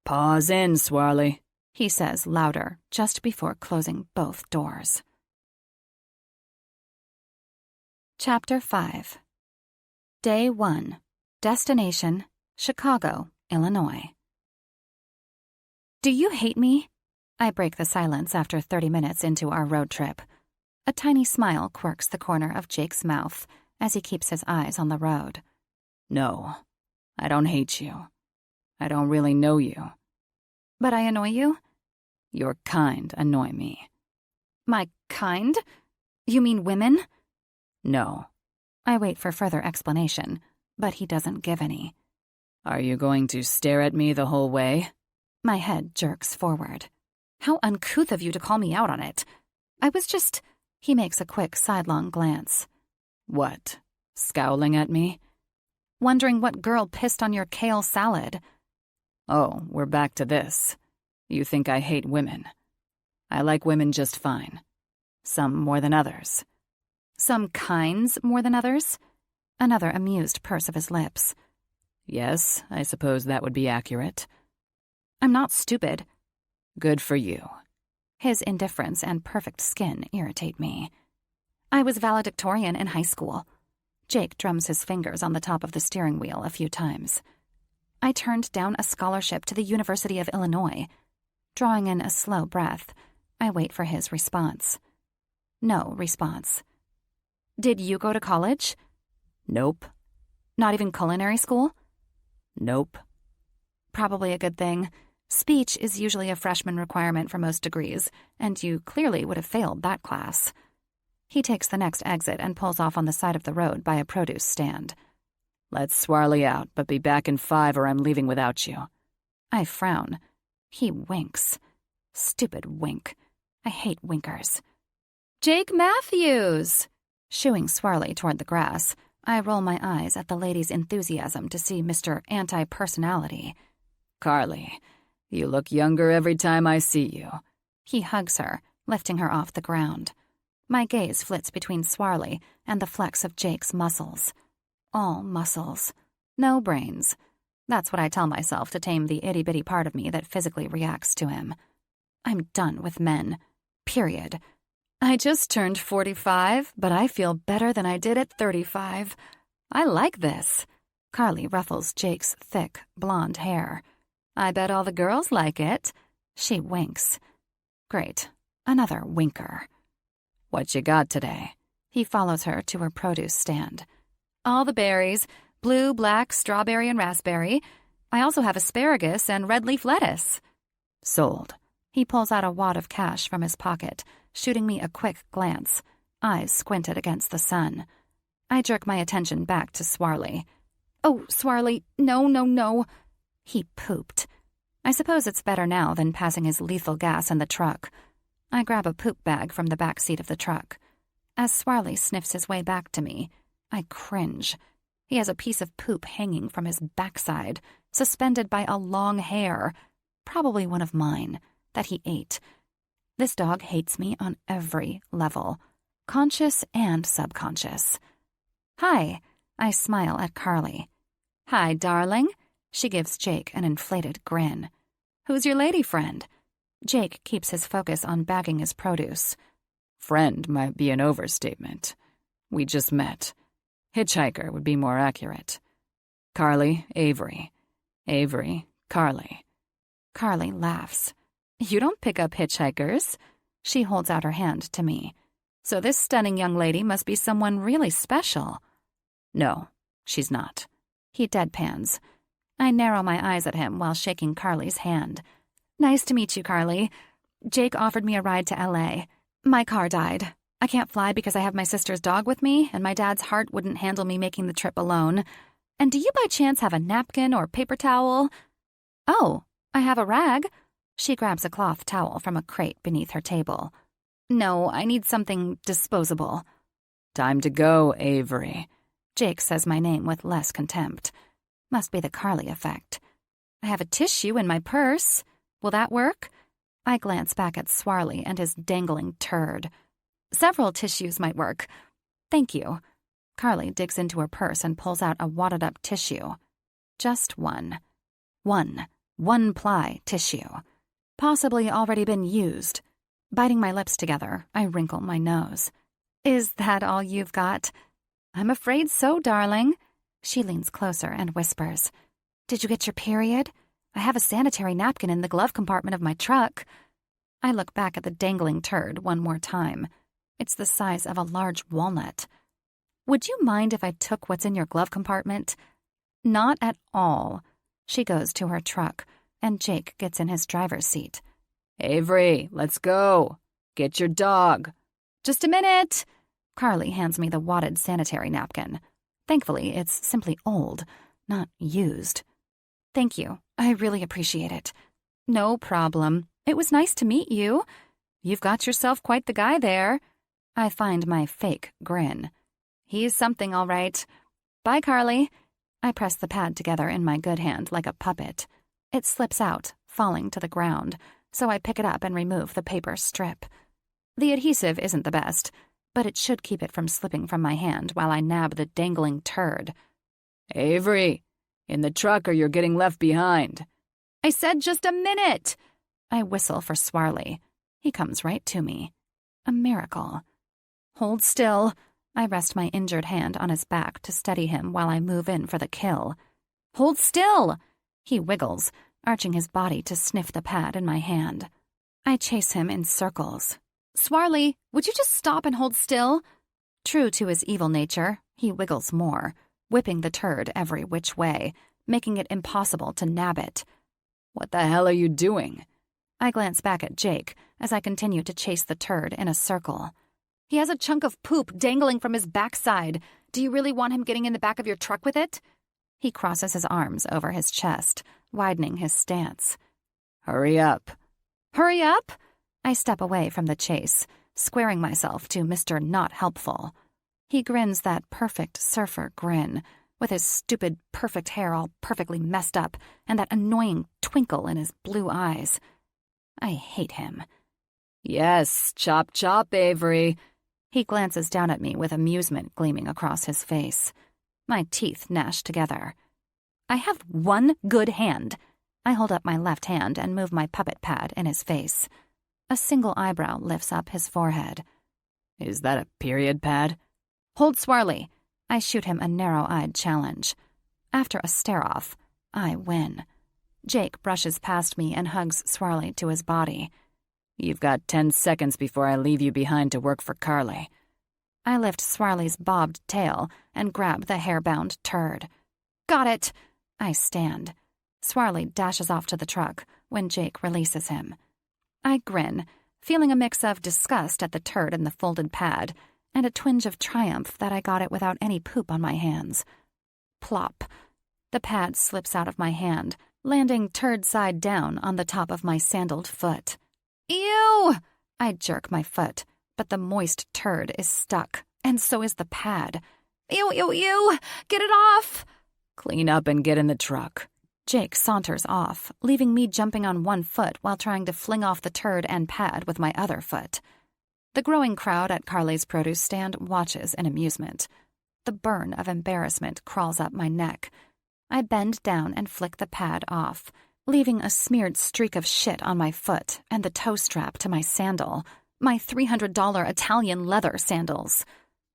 Pause in, Swarley, he says louder, just before closing both doors. Chapter 5. Day 1. Destination, Chicago, Illinois. Do you hate me? I break the silence after 30 minutes into our road trip. A tiny smile quirks the corner of Jake's mouth as he keeps his eyes on the road. No, I don't hate you. I don't really know you. But I annoy you? Your kind annoy me. My kind? You mean women? No. I wait for further explanation, but he doesn't give any. Are you going to stare at me the whole way? My head jerks forward. How uncouth of you to call me out on it. I was just... He makes a quick sidelong glance. What? Scowling at me? Wondering what girl pissed on your kale salad. Oh, we're back to this. You think I hate women. I like women just fine. Some more than others. Some kinds more than others? Another amused purse of his lips. Yes, I suppose that would be accurate. I'm not stupid. Good for you. His indifference and perfect skin irritate me. I was valedictorian in high school. Jake drums his fingers on the top of the steering wheel a few times. I turned down a scholarship to the University of Illinois. Drawing in a slow breath, I wait for his response. No response. Did you go to college? Nope. Not even culinary school? Nope. Probably a good thing. Speech is usually a freshman requirement for most degrees, and you clearly would have failed that class. He takes the next exit and pulls off on the side of the road by a produce stand. Let's Swarley out, but be back in 5 or I'm leaving without you. I frown. He winks. Stupid wink. I hate winkers. Jake Matthews! Shooing Swarley toward the grass, I roll my eyes at the lady's enthusiasm to see Mr. Anti-Personality. Carly, you look younger every time I see you. He hugs her, lifting her off the ground. My gaze flits between Swarley and the flex of Jake's muscles. All muscles. No brains. That's what I tell myself to tame the itty-bitty part of me that physically reacts to him. I'm done with men. Period. I just turned 45, but I feel better than I did at 35. I like this. Carly ruffles Jake's thick, blonde hair. I bet all the girls like it. She winks. Great. Another winker. What you got today? He follows her to her produce stand. All the berries. Blue, black, strawberry, and raspberry. I also have asparagus and red leaf lettuce. Sold. He pulls out a wad of cash from his pocket, shooting me a quick glance, eyes squinted against the sun. I jerk my attention back to Swarley. Oh, Swarley, no. He pooped. I suppose it's better now than passing his lethal gas in the truck. I grab a poop bag from the back seat of the truck. As Swarley sniffs his way back to me, I cringe. He has a piece of poop hanging from his backside, suspended by a long hair, probably one of mine, that he ate. This dog hates me on every level, conscious and subconscious. Hi, I smile at Carly. Hi, darling. She gives Jake an inflated grin. Who's your lady friend? Jake keeps his focus on bagging his produce. Friend might be an overstatement. We just met. Hitchhiker would be more accurate. Carly, Avery. Avery, Carly. Carly laughs. You don't pick up hitchhikers. She holds out her hand to me. So this stunning young lady must be someone really special. No, she's not. He deadpans. I narrow my eyes at him while shaking Carly's hand. Nice to meet you, Carly. Jake offered me a ride to L.A. My car died. I can't fly because I have my sister's dog with me, and my dad's heart wouldn't handle me making the trip alone. And do you by chance have a napkin or paper towel? Oh, I have a rag. She grabs a cloth towel from a crate beneath her table. No, I need something disposable. Time to go, Avery. Jake says my name with less contempt. Must be the Carly effect. I have a tissue in my purse. Will that work? I glance back at Swarley and his dangling turd. Several tissues might work. Thank you. Carly digs into her purse and pulls out a wadded-up tissue. Just one. One-ply tissue. Possibly already been used. Biting my lips together, I wrinkle my nose. Is that all you've got? I'm afraid so, darling. She leans closer and whispers. Did you get your period? I have a sanitary napkin in the glove compartment of my truck. I look back at the dangling turd one more time. It's the size of a large walnut. Would you mind if I took what's in your glove compartment? Not at all. She goes to her truck, and Jake gets in his driver's seat. Avery, let's go. Get your dog. Just a minute. Carly hands me the wadded sanitary napkin. Thankfully, it's simply old, not used. Thank you. I really appreciate it. No problem. It was nice to meet you. You've got yourself quite the guy there. I find my fake grin. He's something, all right. Bye, Carly. I press the pad together in my good hand like a puppet. It slips out, falling to the ground, so I pick it up and remove the paper strip. The adhesive isn't the best, but it should keep it from slipping from my hand while I nab the dangling turd. Avery, in the truck or you're getting left behind. I said just a minute. I whistle for Swarley. He comes right to me. A miracle. Hold still. I rest my injured hand on his back to steady him while I move in for the kill. Hold still! He wiggles, arching his body to sniff the pad in my hand. I chase him in circles. Swarley, would you just stop and hold still? True to his evil nature, he wiggles more, whipping the turd every which way, making it impossible to nab it. What the hell are you doing? I glance back at Jake as I continue to chase the turd in a circle. He has a chunk of poop dangling from his backside. Do you really want him getting in the back of your truck with it? He crosses his arms over his chest, widening his stance. Hurry up. Hurry up? I step away from the chase, squaring myself to Mr. Not Helpful. He grins that perfect surfer grin, with his stupid perfect hair all perfectly messed up and that annoying twinkle in his blue eyes. I hate him. Yes, chop chop, Avery. He glances down at me with amusement gleaming across his face. My teeth gnash together. I have one good hand. I hold up my left hand and move my puppet pad in his face. A single eyebrow lifts up his forehead. Is that a period pad? Hold Swarley. I shoot him a narrow-eyed challenge. After a stare-off, I win. Jake brushes past me and hugs Swarley to his body. You've got 10 seconds before I leave you behind to work for Carly. I lift Swarley's bobbed tail and grab the hair-bound turd. Got it! I stand. Swarley dashes off to the truck when Jake releases him. I grin, feeling a mix of disgust at the turd in the folded pad and a twinge of triumph that I got it without any poop on my hands. Plop. The pad slips out of my hand, landing turd side down on the top of my sandaled foot. Ew! I jerk my foot, but the moist turd is stuck, and so is the pad. Ew, ew, ew! Get it off! Clean up and get in the truck. Jake saunters off, leaving me jumping on one foot while trying to fling off the turd and pad with my other foot. The growing crowd at Carly's produce stand watches in amusement. The burn of embarrassment crawls up my neck. I bend down and flick the pad off, leaving a smeared streak of shit on my foot and the toe strap to my sandal, my $300 Italian leather sandals.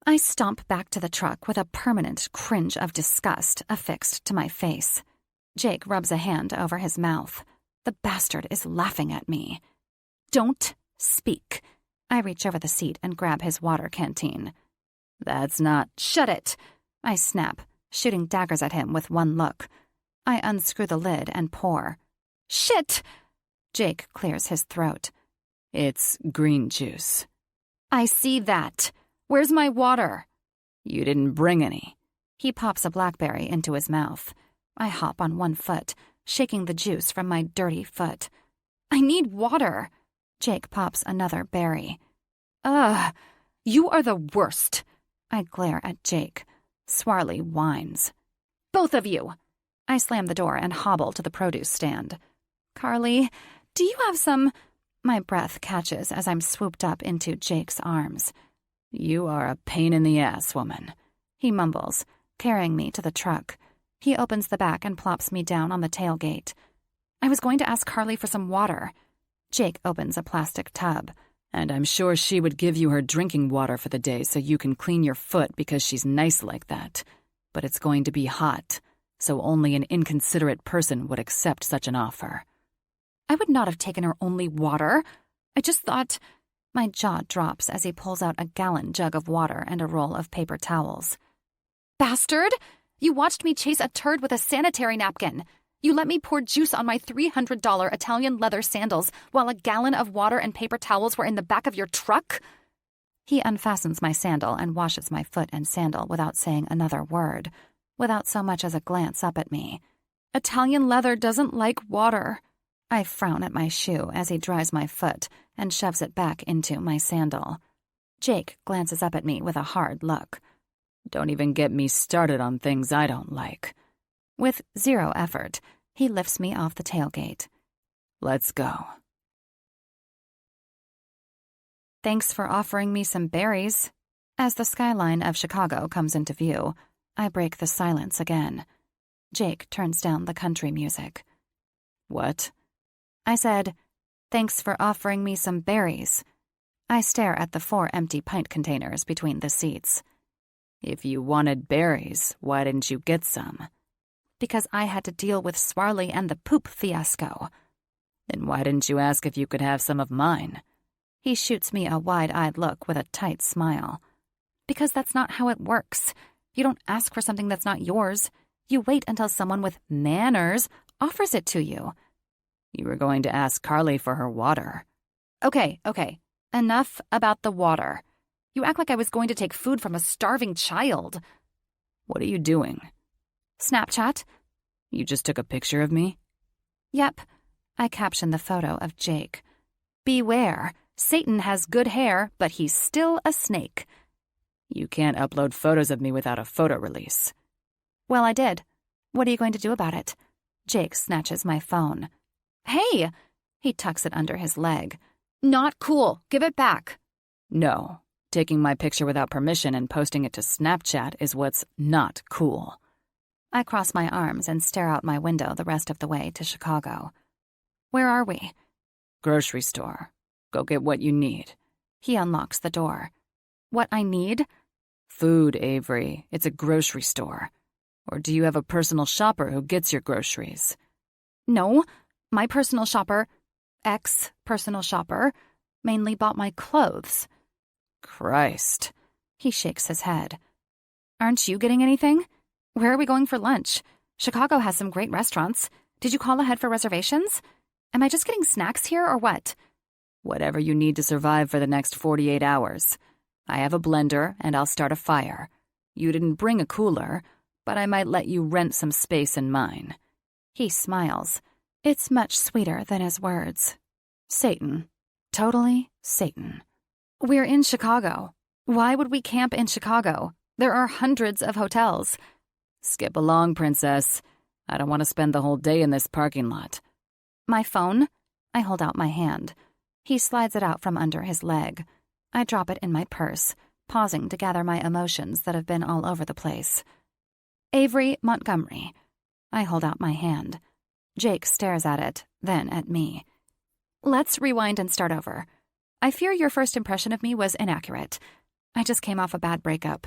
I stomp back to the truck with a permanent cringe of disgust affixed to my face. Jake rubs a hand over his mouth. The bastard is laughing at me. Don't speak. I reach over the seat and grab his water canteen. That's not... Shut it! I snap, shooting daggers at him with one look. I unscrew the lid and pour. Shit! Jake clears his throat. It's green juice. I see that. Where's my water? You didn't bring any. He pops a blackberry into his mouth. I hop on one foot, shaking the juice from my dirty foot. I need water. Jake pops another berry. Ugh, you are the worst. I glare at Jake. Swarley whines. Both of you. I slam the door and hobble to the produce stand. Carly, do you have some... My breath catches as I'm swooped up into Jake's arms. You are a pain in the ass, woman. He mumbles, carrying me to the truck. He opens the back and plops me down on the tailgate. I was going to ask Carly for some water. Jake opens a plastic tub. And I'm sure she would give you her drinking water for the day so you can clean your foot because she's nice like that. But it's going to be hot, so only an inconsiderate person would accept such an offer. I would not have taken her only water. I just thought... My jaw drops as he pulls out a gallon jug of water and a roll of paper towels. Bastard! You watched me chase a turd with a sanitary napkin. You let me pour juice on my $300 Italian leather sandals while a gallon of water and paper towels were in the back of your truck? He unfastens my sandal and washes my foot and sandal without saying another word, without so much as a glance up at me. Italian leather doesn't like water. I frown at my shoe as he dries my foot and shoves it back into my sandal. Jake glances up at me with a hard look. Don't even get me started on things I don't like. With zero effort, he lifts me off the tailgate. Let's go. Thanks for offering me some berries. As the skyline of Chicago comes into view, I break the silence again. Jake turns down the country music. What? I said, thanks for offering me some berries. I stare at the 4 empty pint containers between the seats. If you wanted berries, why didn't you get some? Because I had to deal with Swarley and the poop fiasco. Then why didn't you ask if you could have some of mine? He shoots me a wide-eyed look with a tight smile. Because that's not how it works. You don't ask for something that's not yours. You wait until someone with manners offers it to you. You were going to ask Carly for her water. Okay. Enough about the water. You act like I was going to take food from a starving child. What are you doing? Snapchat. You just took a picture of me? Yep. I captioned the photo of Jake. Beware. Satan has good hair, but he's still a snake. You can't upload photos of me without a photo release. Well, I did. What are you going to do about it? Jake snatches my phone. Hey! He tucks it under his leg. Not cool. Give it back. No. Taking my picture without permission and posting it to Snapchat is what's not cool. I cross my arms and stare out my window the rest of the way to Chicago. Where are we? Grocery store. Go get what you need. He unlocks the door. What I need? Food, Avery. It's a grocery store. Or do you have a personal shopper who gets your groceries? No, my personal shopper, ex-personal shopper, mainly bought my clothes. Christ. He shakes his head. Aren't you getting anything? Where are we going for lunch? Chicago has some great restaurants. Did you call ahead for reservations? Am I just getting snacks here or what? Whatever you need to survive for the next 48 hours. I have a blender and I'll start a fire. You didn't bring a cooler, but I might let you rent some space in mine. He smiles. It's much sweeter than his words. Satan. Totally Satan. We're in Chicago. Why would we camp in Chicago? There are hundreds of hotels. Skip along, princess. I don't want to spend the whole day in this parking lot. My phone? I hold out my hand. He slides it out from under his leg. I drop it in my purse, pausing to gather my emotions that have been all over the place. Avery Montgomery. I hold out my hand. Jake stares at it, then at me. Let's rewind and start over. I fear your first impression of me was inaccurate. I just came off a bad breakup.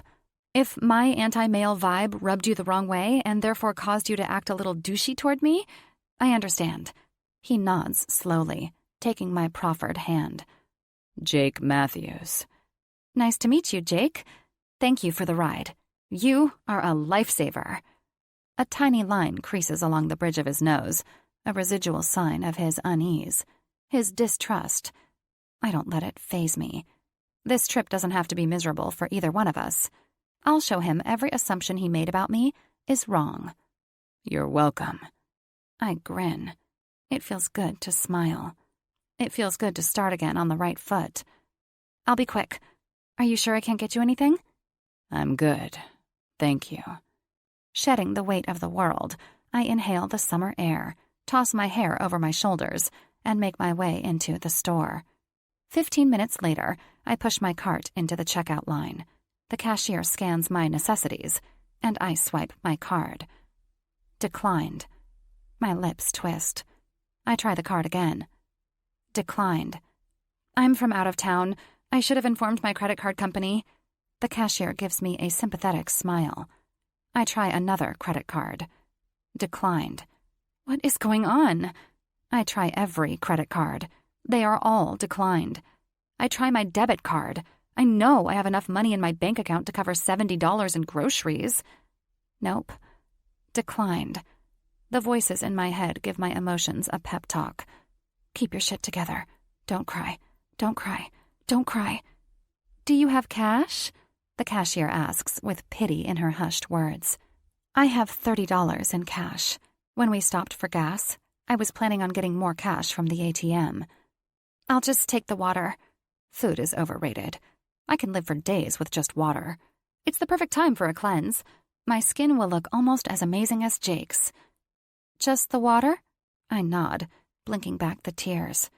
If my anti-male vibe rubbed you the wrong way and therefore caused you to act a little douchey toward me, I understand. He nods slowly, taking my proffered hand. Jake Matthews. Nice to meet you, Jake. Thank you for the ride. You are a lifesaver. A tiny line creases along the bridge of his nose, a residual sign of his unease, his distrust. I don't let it faze me. This trip doesn't have to be miserable for either one of us. I'll show him every assumption he made about me is wrong. You're welcome. I grin. It feels good to smile. It feels good to start again on the right foot. I'll be quick. Are you sure I can't get you anything? I'm good. Thank you. Shedding the weight of the world, I inhale the summer air, toss my hair over my shoulders, and make my way into the store. 15 minutes later, I push my cart into the checkout line. The cashier scans my necessities, and I swipe my card. Declined. My lips twist. I try the card again. Declined. I'm from out of town. I should have informed my credit card company. The cashier gives me a sympathetic smile. I try another credit card. Declined. What is going on? I try every credit card. They are all declined. I try my debit card. I know I have enough money in my bank account to cover $70 in groceries. Nope. Declined. The voices in my head give my emotions a pep talk. Keep your shit together. Don't cry. Don't cry. Don't cry. Do you have cash? The cashier asks with pity in her hushed words. I have $30 in cash. When we stopped for gas, I was planning on getting more cash from the ATM. I'll just take the water. Food is overrated. I can live for days with just water. It's the perfect time for a cleanse. My skin will look almost as amazing as Jake's. Just the water? I nod, blinking back the tears.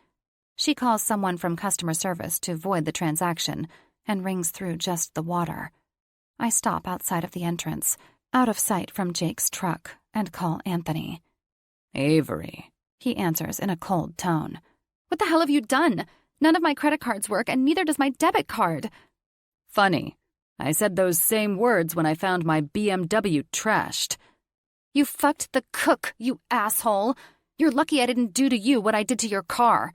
She calls someone from customer service to void the transaction and rings through just the water. I stop outside of the entrance, out of sight from Jake's truck, and call Anthony. Avery. He answers in a cold tone. What the hell have you done? None of my credit cards work, and neither does my debit card. Funny. I said those same words when I found my BMW trashed. You fucked the cook, you asshole. You're lucky I didn't do to you what I did to your car.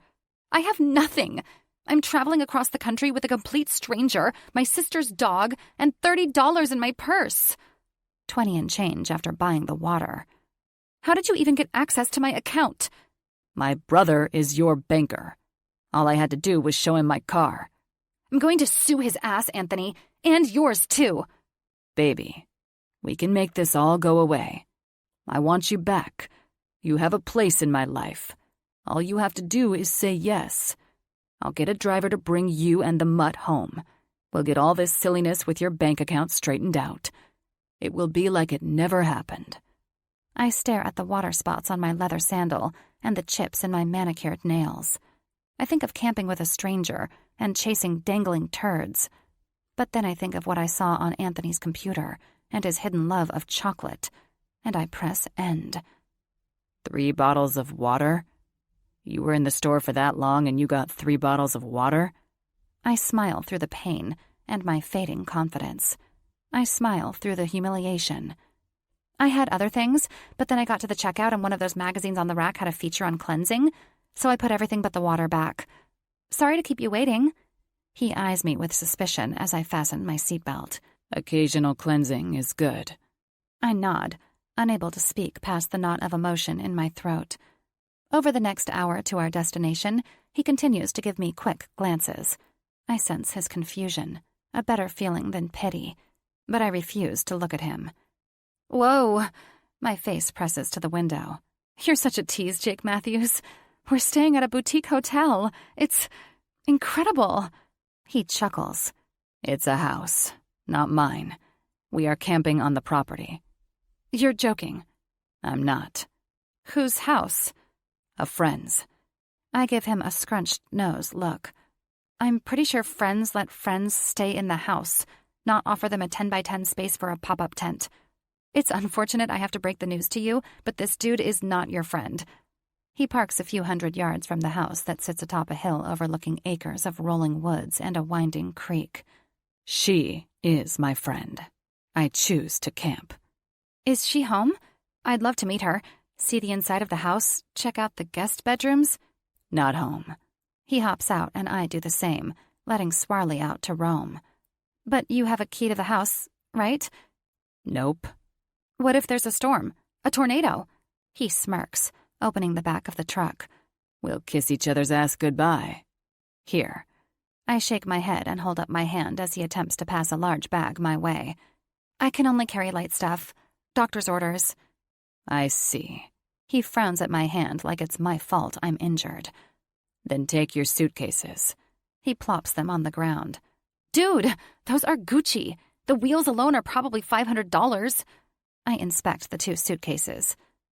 I have nothing. I'm traveling across the country with a complete stranger, my sister's dog, and $30 in my purse. 20 and change after buying the water. How did you even get access to my account? My brother is your banker. All I had to do was show him my car. I'm going to sue his ass, Anthony, and yours too. Baby, we can make this all go away. I want you back. You have a place in my life. All you have to do is say yes. I'll get a driver to bring you and the mutt home. We'll get all this silliness with your bank account straightened out. It will be like it never happened. I stare at the water spots on my leather sandal and the chips in my manicured nails. I think of camping with a stranger and chasing dangling turds. But then I think of what I saw on Anthony's computer and his hidden love of chocolate, and I press end. 3 bottles of water? You were in the store for that long and you got 3 bottles of water? I smile through the pain and my fading confidence. I smile through the humiliation. I had other things, but then I got to the checkout and one of those magazines on the rack had a feature on cleansing, so I put everything but the water back. Sorry to keep you waiting. He eyes me with suspicion as I fasten my seatbelt. Occasional cleansing is good. I nod, unable to speak past the knot of emotion in my throat. Over the next hour to our destination, he continues to give me quick glances. I sense his confusion, a better feeling than pity, but I refuse to look at him. Whoa! My face presses to the window. You're such a tease, Jake Matthews. We're staying at a boutique hotel. It's incredible. He chuckles. It's a house, not mine. We are camping on the property. You're joking. I'm not. Whose house? A friend's. I give him a scrunched nose look. I'm pretty sure friends let friends stay in the house, not offer them a 10 by 10 space for a pop-up tent. It's unfortunate I have to break the news to you, but this dude is not your friend. He parks a few hundred yards from the house that sits atop a hill overlooking acres of rolling woods and a winding creek. She is my friend. I choose to camp. Is she home? I'd love to meet her, see the inside of the house, check out the guest bedrooms. Not home. He hops out and I do the same, letting Swarley out to roam. But you have a key to the house, right? Nope. What if there's a storm? A tornado? He smirks, opening the back of the truck. We'll kiss each other's ass goodbye. Here. I shake my head and hold up my hand as he attempts to pass a large bag my way. I can only carry light stuff. Doctor's orders. I see. He frowns at my hand like it's my fault I'm injured. Then take your suitcases. He plops them on the ground. Dude, those are Gucci. The wheels alone are probably $500. I inspect the 2 suitcases.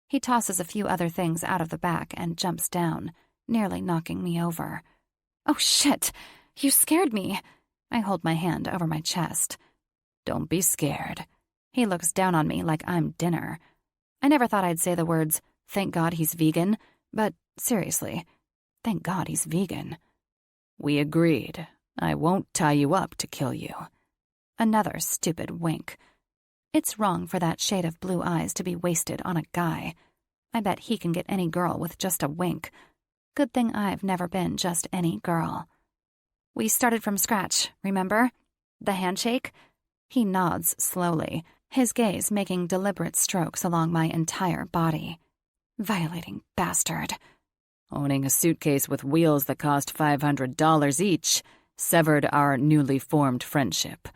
He tosses a few other things out of the back and jumps down, nearly knocking me over. Oh shit, you scared me. I hold my hand over my chest. Don't be scared. He looks down on me like I'm dinner. I never thought I'd say the words, thank God he's vegan, but seriously, thank God he's vegan. We agreed. I won't tie you up to kill you. Another stupid wink. It's wrong for that shade of blue eyes to be wasted on a guy. I bet he can get any girl with just a wink. Good thing I've never been just any girl. We started from scratch, remember? The handshake? He nods slowly, his gaze making deliberate strokes along my entire body. Violating bastard. Owning a suitcase with wheels that cost $500 each severed our newly formed friendship.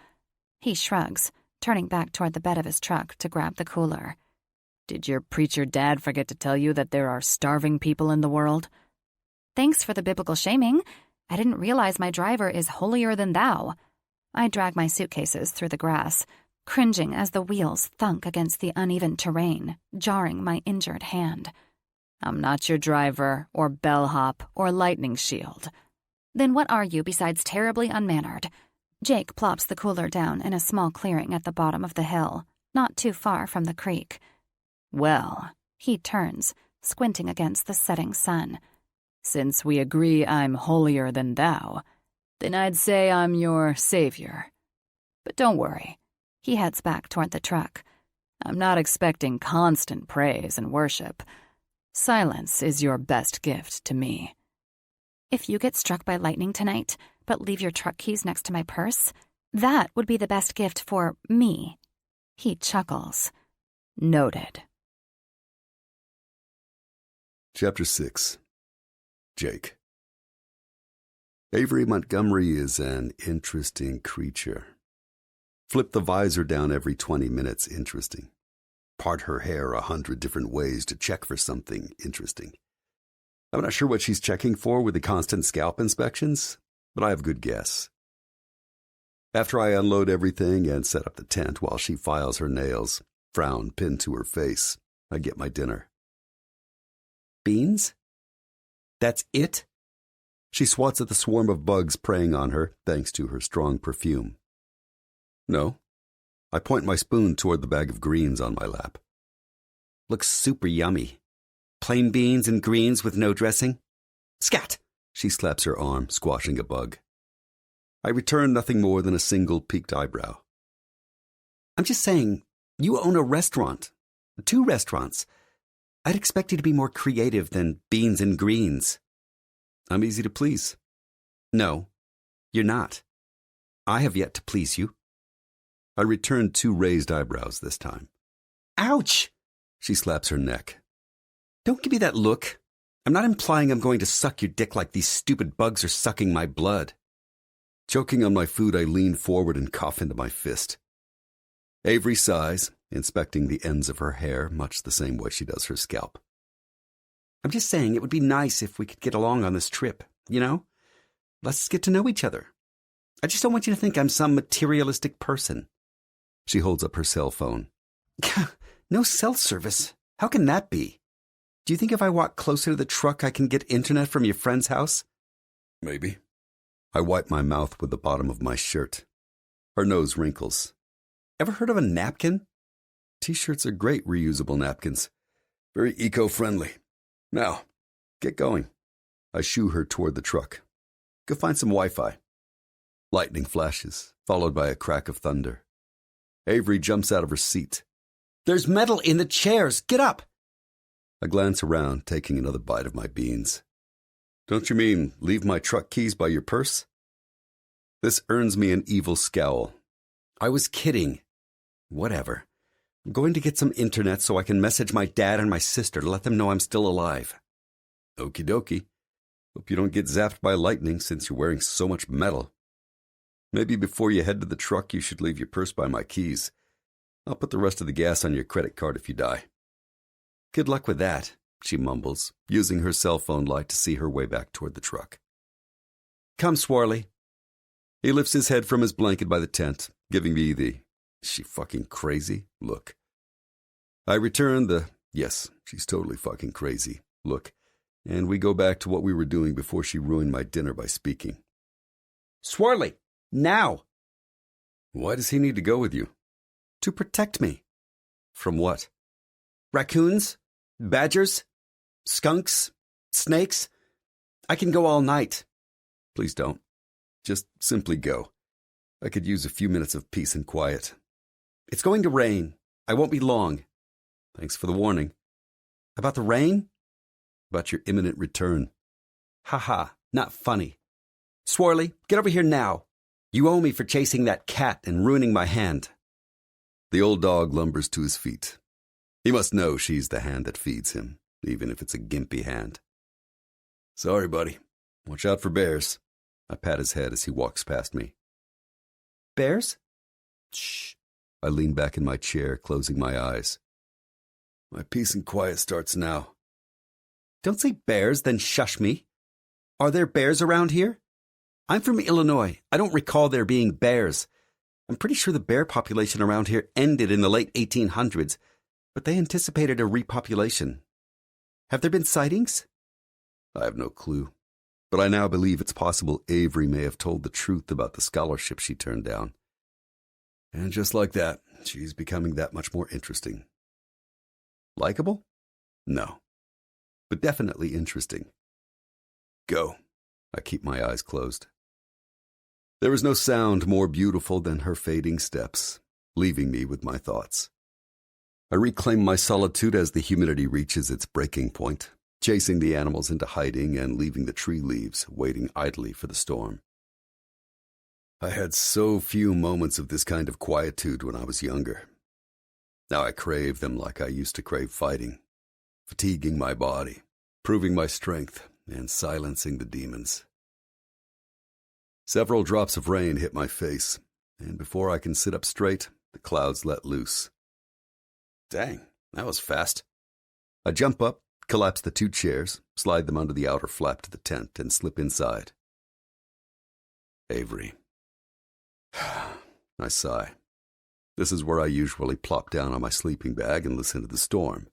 He shrugs, turning back toward the bed of his truck to grab the cooler. Did your preacher dad forget to tell you that there are starving people in the world? Thanks for the biblical shaming. I didn't realize my driver is holier than thou. I drag my suitcases through the grass, cringing as the wheels thunk against the uneven terrain, jarring my injured hand. I'm not your driver, or bellhop, or lightning shield. Then what are you besides terribly unmannered? Jake plops the cooler down in a small clearing at the bottom of the hill, not too far from the creek. Well, he turns, squinting against the setting sun. Since we agree I'm holier than thou, then I'd say I'm your savior. But don't worry. He heads back toward the truck. I'm not expecting constant praise and worship. Silence is your best gift to me. If you get struck by lightning tonight, but leave your truck keys next to my purse, that would be the best gift for me. He chuckles. Noted. Chapter 6. Jake. Avery Montgomery is an interesting creature. Flip the visor down every 20 minutes, interesting. Part her hair 100 different ways to check for something interesting. I'm not sure what she's checking for with the constant scalp inspections, but I have a good guess. After I unload everything and set up the tent while she files her nails, frown pinned to her face, I get my dinner. Beans? That's it? She swats at the swarm of bugs preying on her, thanks to her strong perfume. No. I point my spoon toward the bag of greens on my lap. Looks super yummy. Plain beans and greens with no dressing? Scat! She slaps her arm, squashing a bug. I returned nothing more than a single peaked eyebrow. I'm just saying, you own a restaurant. 2 restaurants. I'd expect you to be more creative than beans and greens. I'm easy to please. No, you're not. I have yet to please you. I returned 2 raised eyebrows this time. Ouch! She slaps her neck. Don't give me that look. I'm not implying I'm going to suck your dick like these stupid bugs are sucking my blood. Choking on my food, I lean forward and cough into my fist. Avery sighs, inspecting the ends of her hair much the same way she does her scalp. I'm just saying it would be nice if we could get along on this trip, you know? Let's get to know each other. I just don't want you to think I'm some materialistic person. She holds up her cell phone. No cell service. How can that be? Do you think if I walk closer to the truck I can get internet from your friend's house? Maybe. I wipe my mouth with the bottom of my shirt. Her nose wrinkles. Ever heard of a napkin? T-shirts are great reusable napkins. Very eco-friendly. Now, get going. I shoo her toward the truck. Go find some Wi-Fi. Lightning flashes, followed by a crack of thunder. Avery jumps out of her seat. There's metal in the chairs. Get up! I glance around, taking another bite of my beans. Don't you mean leave my truck keys by your purse? This earns me an evil scowl. I was kidding. Whatever. I'm going to get some internet so I can message my dad and my sister to let them know I'm still alive. Okie dokie. Hope you don't get zapped by lightning since you're wearing so much metal. Maybe before you head to the truck you should leave your purse by my keys. I'll put the rest of the gas on your credit card if you die. Good luck with that, she mumbles, using her cell phone light to see her way back toward the truck. Come, Swarley. He lifts his head from his blanket by the tent, giving me the, is she fucking crazy? Look. I return the, yes, she's totally fucking crazy look, and we go back to what we were doing before she ruined my dinner by speaking. Swarley, now! Why does he need to go with you? To protect me. From what? Raccoons, badgers, skunks, snakes. I can go all night. Please don't. Just simply go. I could use a few minutes of peace and quiet. It's going to rain. I won't be long. Thanks for the warning. About the rain? About your imminent return. Ha, not funny. Swarley, get over here now. You owe me for chasing that cat and ruining my hand. The old dog lumbers to his feet. He must know she's the hand that feeds him, even if it's a gimpy hand. Sorry, buddy. Watch out for bears. I pat his head as he walks past me. Bears? Shh. I lean back in my chair, closing my eyes. My peace and quiet starts now. Don't say bears, then shush me. Are there bears around here? I'm from Illinois. I don't recall there being bears. I'm pretty sure the bear population around here ended in the late 1800s, but they anticipated a repopulation. Have there been sightings? I have no clue, but I now believe it's possible Avery may have told the truth about the scholarship she turned down. And just like that, she's becoming that much more interesting. Likeable? No, but definitely interesting. Go. I keep my eyes closed. There is no sound more beautiful than her fading steps, leaving me with my thoughts. I reclaim my solitude as the humidity reaches its breaking point, chasing the animals into hiding and leaving the tree leaves waiting idly for the storm. I had so few moments of this kind of quietude when I was younger. Now I crave them like I used to crave fighting, fatiguing my body, proving my strength, and silencing the demons. Several drops of rain hit my face, and before I can sit up straight, the clouds let loose. Dang, that was fast. I jump up, collapse the 2 chairs, slide them under the outer flap to the tent, and slip inside. Avery. I sigh. This is where I usually plop down on my sleeping bag and listen to the storm.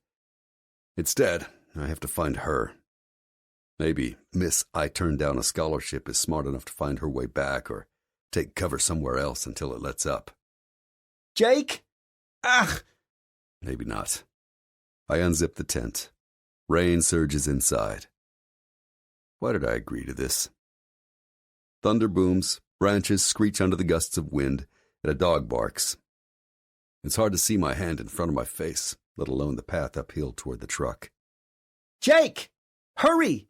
Instead, I have to find her. Maybe Miss I Turned Down a Scholarship is smart enough to find her way back or take cover somewhere else until it lets up. Jake? Ugh! Maybe not. I unzip the tent. Rain surges inside. Why did I agree to this? Thunder booms, branches screech under the gusts of wind, and a dog barks. It's hard to see my hand in front of my face, let alone the path uphill toward the truck. Jake! Hurry!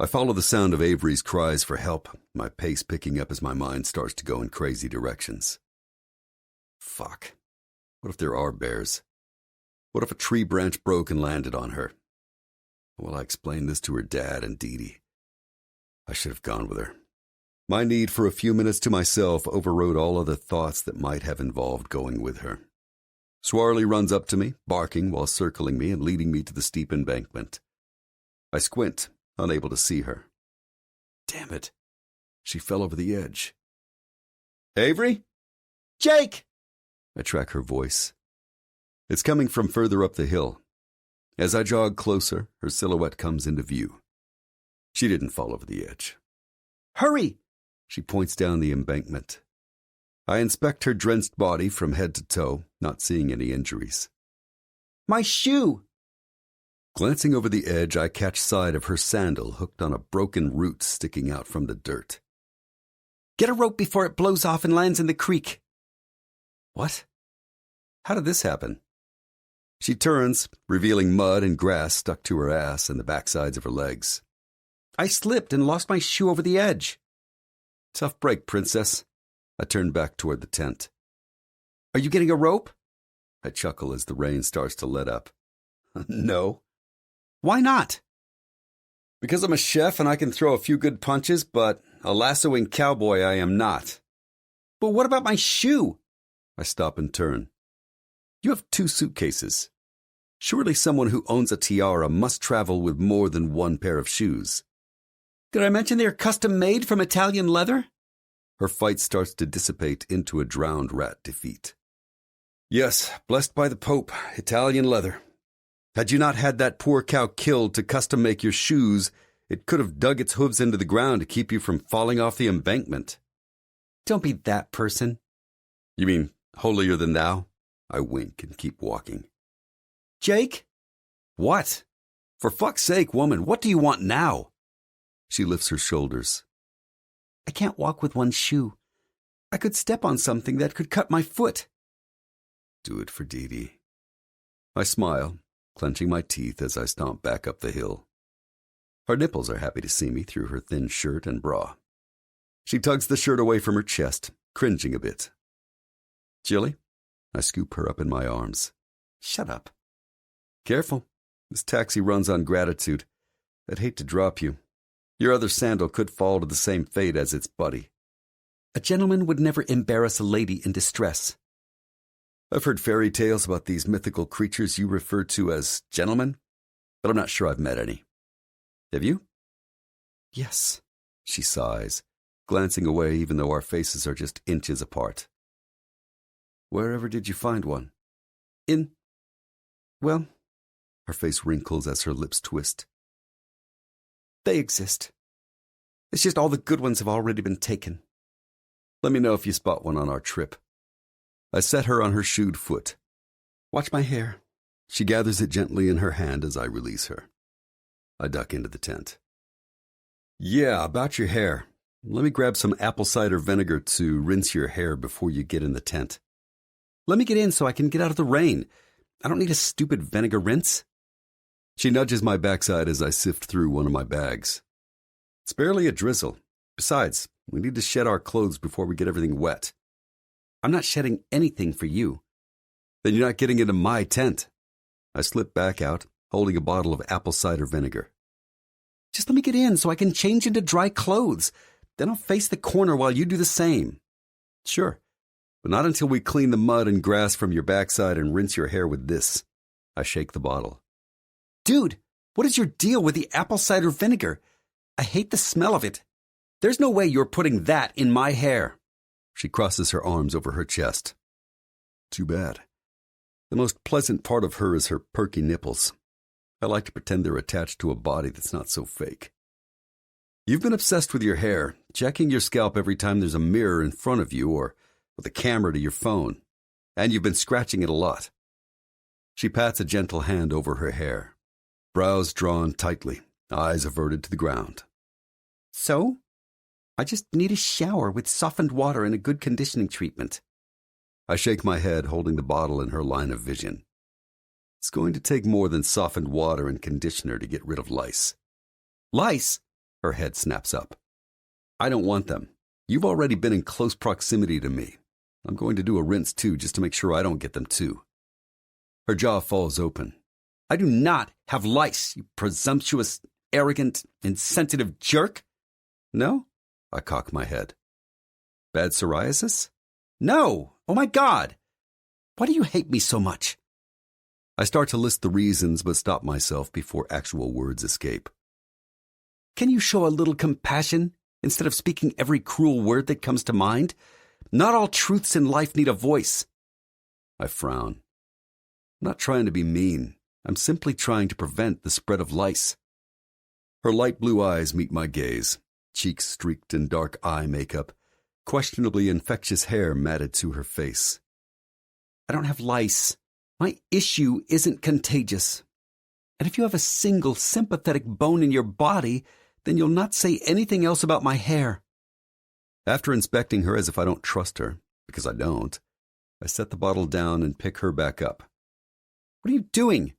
I follow the sound of Avery's cries for help, my pace picking up as my mind starts to go in crazy directions. Fuck. What if there are bears? What if a tree branch broke and landed on her? Will I explain this to her dad and Dee Dee? I should have gone with her. My need for a few minutes to myself overrode all other thoughts that might have involved going with her. Swarley runs up to me, barking while circling me and leading me to the steep embankment. I squint, unable to see her. Damn it. She fell over the edge. Avery? Jake! I track her voice. It's coming from further up the hill. As I jog closer, her silhouette comes into view. She didn't fall over the edge. Hurry! She points down the embankment. I inspect her drenched body from head to toe, not seeing any injuries. My shoe! Glancing over the edge, I catch sight of her sandal hooked on a broken root sticking out from the dirt. Get a rope before it blows off and lands in the creek. What? How did this happen? She turns, revealing mud and grass stuck to her ass and the backsides of her legs. I slipped and lost my shoe over the edge. Tough break, princess. I turn back toward the tent. Are you getting a rope? I chuckle as the rain starts to let up. No. Why not? Because I'm a chef and I can throw a few good punches, but a lassoing cowboy I am not. But what about my shoe? I stop and turn. You have 2 suitcases. Surely someone who owns a tiara must travel with more than one pair of shoes. Did I mention they are custom made from Italian leather? Her fight starts to dissipate into a drowned rat defeat. Yes, blessed by the Pope, Italian leather. Had you not had that poor cow killed to custom make your shoes, it could have dug its hooves into the ground to keep you from falling off the embankment. Don't be that person. You mean holier than thou? I wink and keep walking. Jake? What? For fuck's sake, woman, what do you want now? She lifts her shoulders. I can't walk with one shoe. I could step on something that could cut my foot. Do it for Dee Dee. I smile, clenching my teeth as I stomp back up the hill. Her nipples are happy to see me through her thin shirt and bra. She tugs the shirt away from her chest, cringing a bit. Jilly? I scoop her up in my arms. Shut up. Careful. This taxi runs on gratitude. I'd hate to drop you. Your other sandal could fall to the same fate as its buddy. A gentleman would never embarrass a lady in distress. I've heard fairy tales about these mythical creatures you refer to as gentlemen, but I'm not sure I've met any. Have you? Yes, she sighs, glancing away even though our faces are just inches apart. Wherever did you find one? Well, her face wrinkles as her lips twist. They exist. It's just all the good ones have already been taken. Let me know if you spot one on our trip. I set her on her shoed foot. Watch my hair. She gathers it gently in her hand as I release her. I duck into the tent. Yeah, about your hair. Let me grab some apple cider vinegar to rinse your hair before you get in the tent. Let me get in so I can get out of the rain. I don't need a stupid vinegar rinse. She nudges my backside as I sift through one of my bags. It's barely a drizzle. Besides, we need to shed our clothes before we get everything wet. I'm not shedding anything for you. Then you're not getting into my tent. I slip back out, holding a bottle of apple cider vinegar. Just let me get in so I can change into dry clothes. Then I'll face the corner while you do the same. Sure, but not until we clean the mud and grass from your backside and rinse your hair with this. I shake the bottle. Dude, what is your deal with the apple cider vinegar? I hate the smell of it. There's no way you're putting that in my hair. She crosses her arms over her chest. Too bad. The most pleasant part of her is her perky nipples. I like to pretend they're attached to a body that's not so fake. You've been obsessed with your hair, checking your scalp every time there's a mirror in front of you or with a camera to your phone, and you've been scratching it a lot. She pats a gentle hand over her hair. Brows drawn tightly, eyes averted to the ground. So? I just need a shower with softened water and a good conditioning treatment. I shake my head, holding the bottle in her line of vision. It's going to take more than softened water and conditioner to get rid of lice. Lice? Her head snaps up. I don't want them. You've already been in close proximity to me. I'm going to do a rinse too, just to make sure I don't get them too. Her jaw falls open. I do not have lice, you presumptuous, arrogant, insensitive jerk. No? I cock my head. Bad psoriasis? No! Oh my God! Why do you hate me so much? I start to list the reasons, but stop myself before actual words escape. Can you show a little compassion instead of speaking every cruel word that comes to mind? Not all truths in life need a voice. I frown. I'm not trying to be mean. I'm simply trying to prevent the spread of lice. Her light blue eyes meet my gaze, cheeks streaked in dark eye makeup, questionably infectious hair matted to her face. I don't have lice. My issue isn't contagious. And if you have a single sympathetic bone in your body, then you'll not say anything else about my hair. After inspecting her as if I don't trust her, because I don't, I set the bottle down and pick her back up. What are you doing?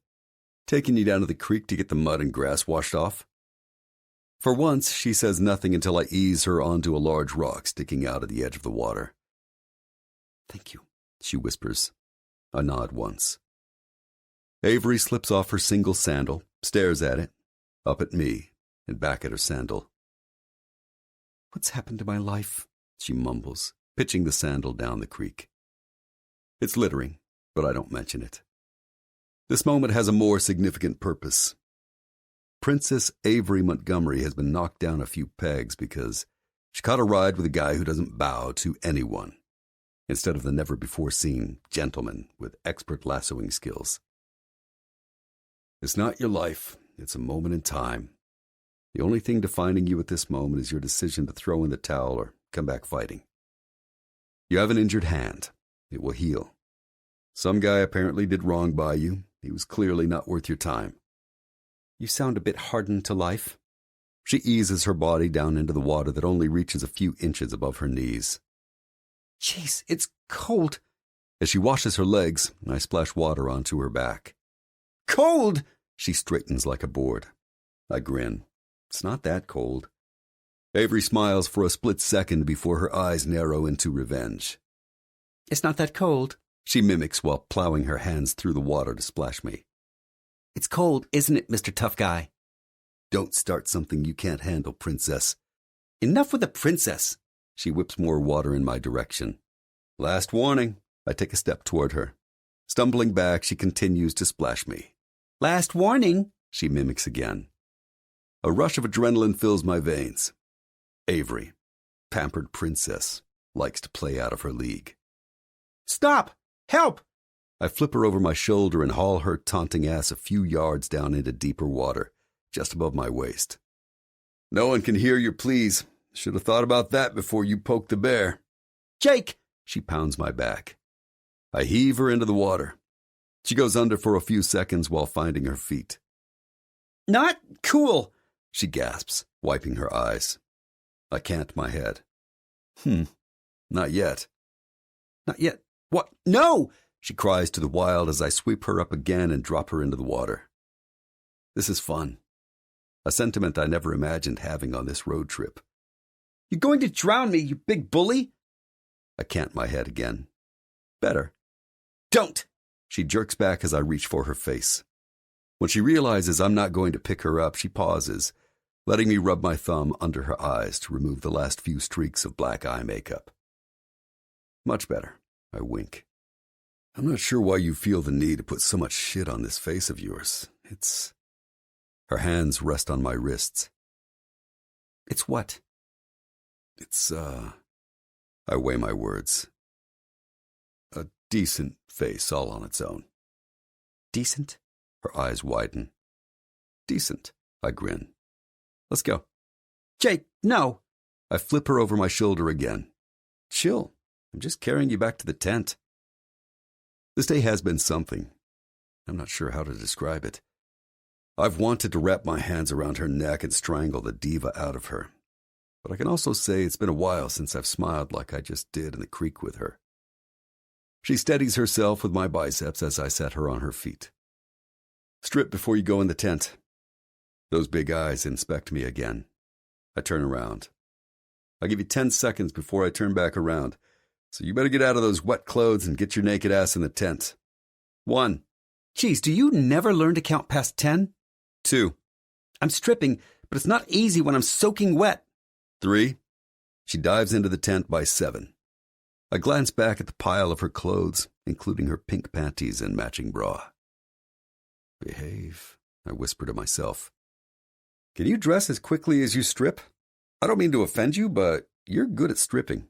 Taking you down to the creek to get the mud and grass washed off. For once, she says nothing until I ease her onto a large rock sticking out at the edge of the water. Thank you, she whispers. I nod once. Avery slips off her single sandal, stares at it, up at me, and back at her sandal. What's happened to my life? She mumbles, pitching the sandal down the creek. It's littering, but I don't mention it. This moment has a more significant purpose. Princess Avery Montgomery has been knocked down a few pegs because she caught a ride with a guy who doesn't bow to anyone, instead of the never-before-seen gentleman with expert lassoing skills. It's not your life. It's a moment in time. The only thing defining you at this moment is your decision to throw in the towel or come back fighting. You have an injured hand. It will heal. Some guy apparently did wrong by you. He was clearly not worth your time. You sound a bit hardened to life. She eases her body down into the water that only reaches a few inches above her knees. Jeez, it's cold. As she washes her legs, I splash water onto her back. Cold! She straightens like a board. I grin. It's not that cold. Avery smiles for a split second before her eyes narrow into revenge. It's not that cold, she mimics while plowing her hands through the water to splash me. It's cold, isn't it, Mr. Tough Guy? Don't start something you can't handle, princess. Enough with the princess. She whips more water in my direction. Last warning. I take a step toward her. Stumbling back, she continues to splash me. Last warning, she mimics again. A rush of adrenaline fills my veins. Avery, pampered princess, likes to play out of her league. Stop! Help! I flip her over my shoulder and haul her taunting ass a few yards down into deeper water, just above my waist. No one can hear your pleas. Should have thought about that before you poked the bear. Jake! She pounds my back. I heave her into the water. She goes under for a few seconds while finding her feet. Not cool, she gasps, wiping her eyes. I cant my head. Not yet. Not yet. What? No! She cries to the wild as I sweep her up again and drop her into the water. This is fun. A sentiment I never imagined having on this road trip. You're going to drown me, you big bully! I cant my head again. Better. Don't! She jerks back as I reach for her face. When she realizes I'm not going to pick her up, she pauses, letting me rub my thumb under her eyes to remove the last few streaks of black eye makeup. Much better. I wink. I'm not sure why you feel the need to put so much shit on this face of yours. It's... Her hands rest on my wrists. It's what? It's, I weigh my words. A decent face all on its own. Decent? Her eyes widen. Decent, I grin. Let's go. Jake, no. I flip her over my shoulder again. Chill. I'm just carrying you back to the tent. This day has been something. I'm not sure how to describe it. I've wanted to wrap my hands around her neck and strangle the diva out of her. but I can also say it's been a while since I've smiled like I just did in the creek with her. She steadies herself with my biceps as I set her on her feet. Strip before you go in the tent. Those big eyes inspect me again. I turn around. I'll give you 10 seconds before I turn back around, so you better get out of those wet clothes and get your naked ass in the tent. 1. Geez, do you never learn to count past 10? 2. I'm stripping, but it's not easy when I'm soaking wet. 3. She dives into the tent by 7. I glance back at the pile of her clothes, including her pink panties and matching bra. Behave, I whisper to myself. Can you dress as quickly as you strip? I don't mean to offend you, but you're good at stripping.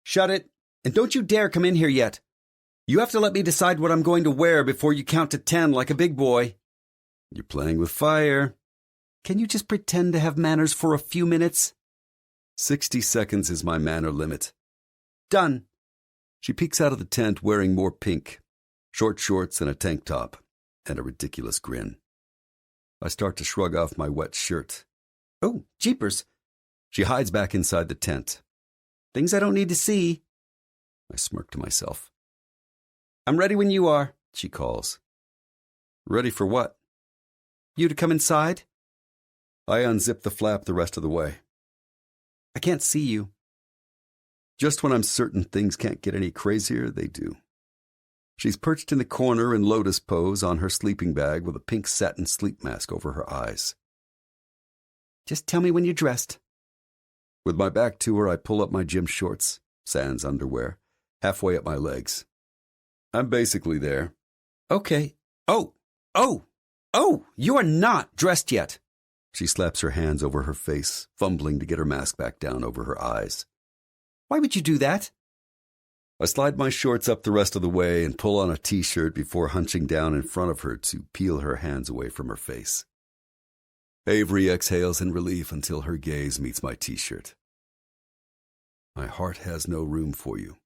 Shut it, and don't you dare come in here yet. You have to let me decide what I'm going to wear before you count to 10 like a big boy. You're playing with fire. Can you just pretend to have manners for a few minutes? 60 seconds is my manner limit. Done. She peeks out of the tent wearing more pink, short shorts and a tank top, and a ridiculous grin. I start to shrug off my wet shirt. Oh, jeepers. She hides back inside the tent. Things I don't need to see. I smirk to myself. I'm ready when you are, she calls. Ready for what? You to come inside? I unzip the flap the rest of the way. I can't see you. Just when I'm certain things can't get any crazier, they do. She's perched in the corner in lotus pose on her sleeping bag with a pink satin sleep mask over her eyes. Just tell me when you're dressed. With my back to her, I pull up my gym shorts, sans underwear, halfway up my legs. I'm basically there. Okay. Oh, you are not dressed yet. She slaps her hands over her face, fumbling to get her mask back down over her eyes. Why would you do that? I slide my shorts up the rest of the way and pull on a t-shirt before hunching down in front of her to peel her hands away from her face. Avery exhales in relief until her gaze meets my t-shirt. My heart has no room for you,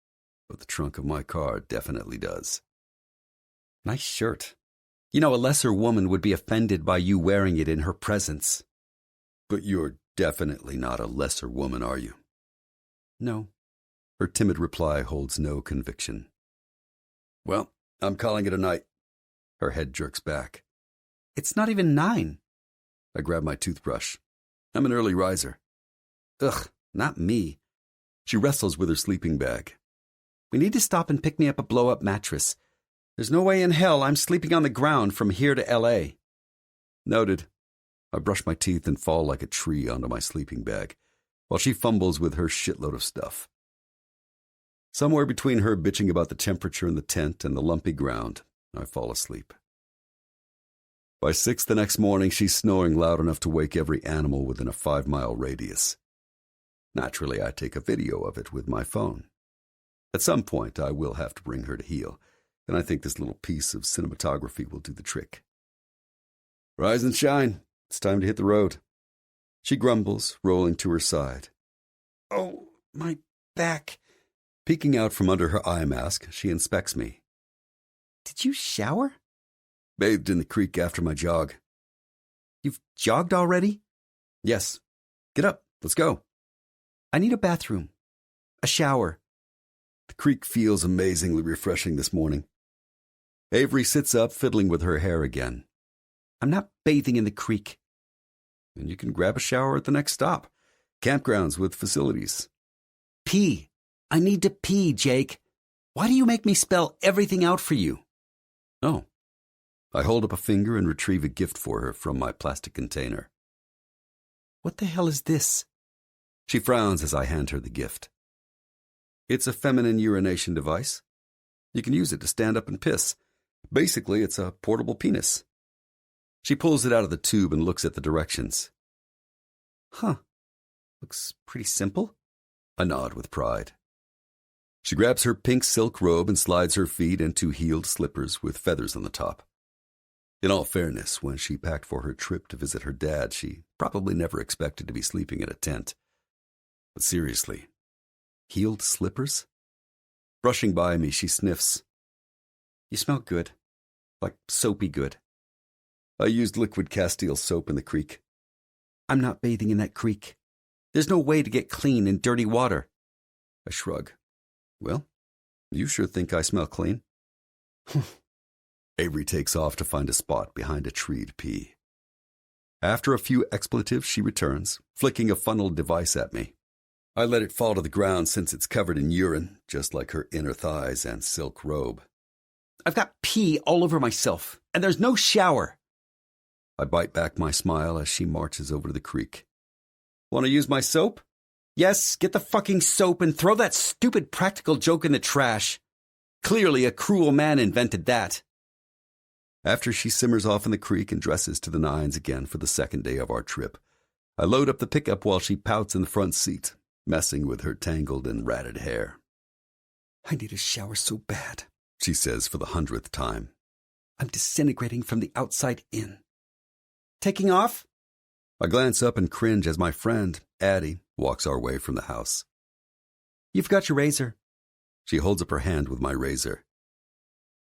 but the trunk of my car definitely does. Nice shirt. You know, a lesser woman would be offended by you wearing it in her presence. But you're definitely not a lesser woman, are you? No. Her timid reply holds no conviction. Well, I'm calling it a night. Her head jerks back. It's not even 9. I grab my toothbrush. I'm an early riser. Ugh, not me. She wrestles with her sleeping bag. We need to stop and pick me up a blow-up mattress. There's no way in hell I'm sleeping on the ground from here to L.A. Noted. I brush my teeth and fall like a tree onto my sleeping bag, while she fumbles with her shitload of stuff. Somewhere between her bitching about the temperature in the tent and the lumpy ground, I fall asleep. By 6 the next morning, she's snoring loud enough to wake every animal within a 5-mile radius. Naturally, I take a video of it with my phone. At some point, I will have to bring her to heel, and I think this little piece of cinematography will do the trick. Rise and shine. It's time to hit the road. She grumbles, rolling to her side. Oh, my back. Peeking out from under her eye mask, she inspects me. Did you shower? Bathed in the creek after my jog. You've jogged already? Yes. Get up. Let's go. I need a bathroom. A shower. The creek feels amazingly refreshing this morning. Avery sits up, fiddling with her hair again. I'm not bathing in the creek. And you can grab a shower at the next stop. Campgrounds with facilities. Pee. I need to pee, Jake. Why do you make me spell everything out for you? Oh. I hold up a finger and retrieve a gift for her from my plastic container. What the hell is this? She frowns as I hand her the gift. It's a feminine urination device. You can use it to stand up and piss. Basically, it's a portable penis. She pulls it out of the tube and looks at the directions. Huh. Looks pretty simple. I nod with pride. She grabs her pink silk robe and slides her feet into heeled slippers with feathers on the top. In all fairness, when she packed for her trip to visit her dad, she probably never expected to be sleeping in a tent. But seriously, heeled slippers? Brushing by me, she sniffs. You smell good. Like soapy good. I used liquid Castile soap in the creek. I'm not bathing in that creek. There's no way to get clean in dirty water. I shrug. Well, you sure think I smell clean? Avery takes off to find a spot behind a tree to pee. After a few expletives, she returns, flicking a funneled device at me. I let it fall to the ground since it's covered in urine, just like her inner thighs and silk robe. I've got pee all over myself, and there's no shower. I bite back my smile as she marches over to the creek. Want to use my soap? Yes, get the fucking soap and throw that stupid practical joke in the trash. Clearly a cruel man invented that. After she simmers off in the creek and dresses to the nines again for the second day of our trip, I load up the pickup while she pouts in the front seat, messing with her tangled and ratted hair. I need a shower so bad, she says for the 100th time. I'm disintegrating from the outside in. Taking off? I glance up and cringe as my friend, Addie, walks our way from the house. You forgot your razor. She holds up her hand with my razor.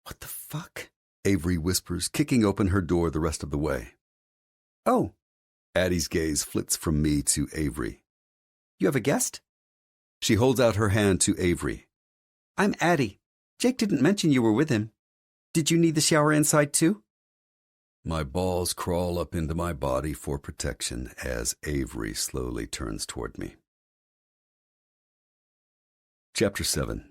What the fuck? Avery whispers, kicking open her door the rest of the way. Oh. Addie's gaze flits from me to Avery. You have a guest? She holds out her hand to Avery. I'm Addie. Jake didn't mention you were with him. Did you need the shower inside too? My balls crawl up into my body for protection as Avery slowly turns toward me. Chapter 7.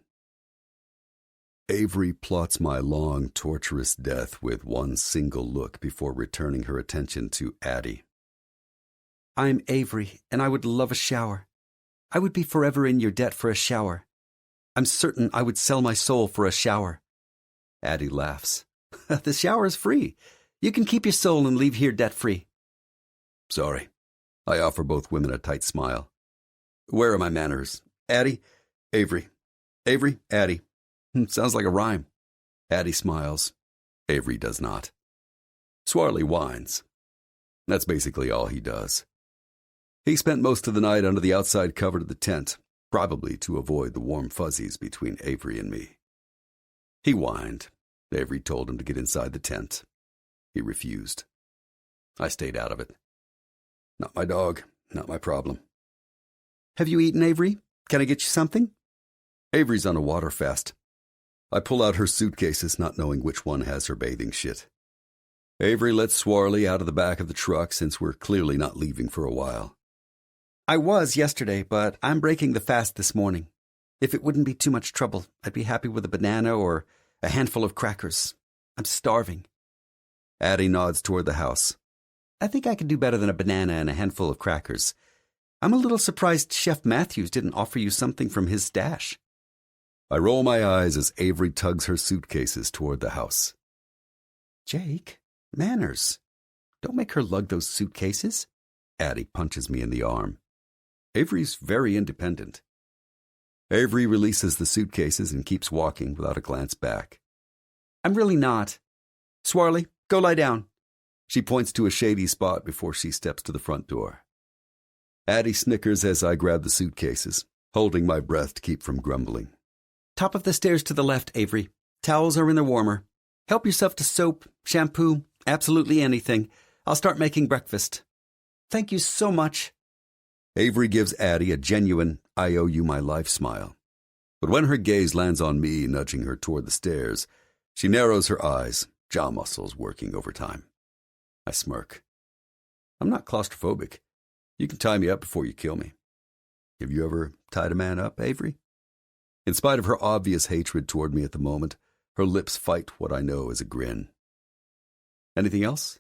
Avery plots my long, torturous death with one single look before returning her attention to Addie. I'm Avery, and I would love a shower. I would be forever in your debt for a shower. I'm certain I would sell my soul for a shower. Addie laughs. The shower is free. You can keep your soul and leave here debt-free. Sorry. I offer both women a tight smile. Where are my manners? Addie, Avery. Avery, Addie. Sounds like a rhyme. Addie smiles. Avery does not. Swarley whines. That's basically all he does. He spent most of the night under the outside cover of the tent, probably to avoid the warm fuzzies between Avery and me. He whined. Avery told him to get inside the tent. He refused. I stayed out of it. Not my dog, not my problem. Have you eaten, Avery? Can I get you something? Avery's on a water fast. I pull out her suitcases, not knowing which one has her bathing shit. Avery lets Swarley out of the back of the truck since we're clearly not leaving for a while. I was yesterday, but I'm breaking the fast this morning. If it wouldn't be too much trouble, I'd be happy with a banana or a handful of crackers. I'm starving. Addie nods toward the house. I think I could do better than a banana and a handful of crackers. I'm a little surprised Chef Matthews didn't offer you something from his stash. I roll my eyes as Avery tugs her suitcases toward the house. Jake, manners. Don't make her lug those suitcases. Addie punches me in the arm. Avery's very independent. Avery releases the suitcases and keeps walking without a glance back. I'm really not. Swarley, go lie down. She points to a shady spot before she steps to the front door. Addie snickers as I grab the suitcases, holding my breath to keep from grumbling. Top of the stairs to the left, Avery. Towels are in the warmer. Help yourself to soap, shampoo, absolutely anything. I'll start making breakfast. Thank you so much. Avery gives Addie a genuine I owe you my life smile. But when her gaze lands on me, nudging her toward the stairs, she narrows her eyes, jaw muscles working overtime. I smirk. I'm not claustrophobic. You can tie me up before you kill me. Have you ever tied a man up, Avery? In spite of her obvious hatred toward me at the moment, her lips fight what I know is a grin. Anything else?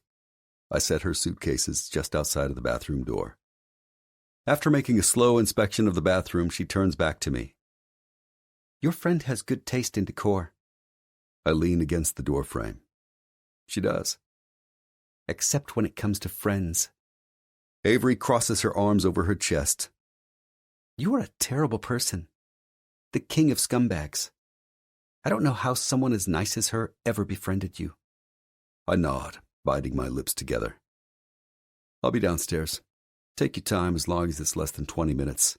I set her suitcases just outside of the bathroom door. After making a slow inspection of the bathroom, she turns back to me. Your friend has good taste in decor. I lean against the doorframe. She does. Except when it comes to friends. Avery crosses her arms over her chest. You are a terrible person. The king of scumbags. I don't know how someone as nice as her ever befriended you. I nod, biting my lips together. I'll be downstairs. Take your time as long as it's less than 20 minutes.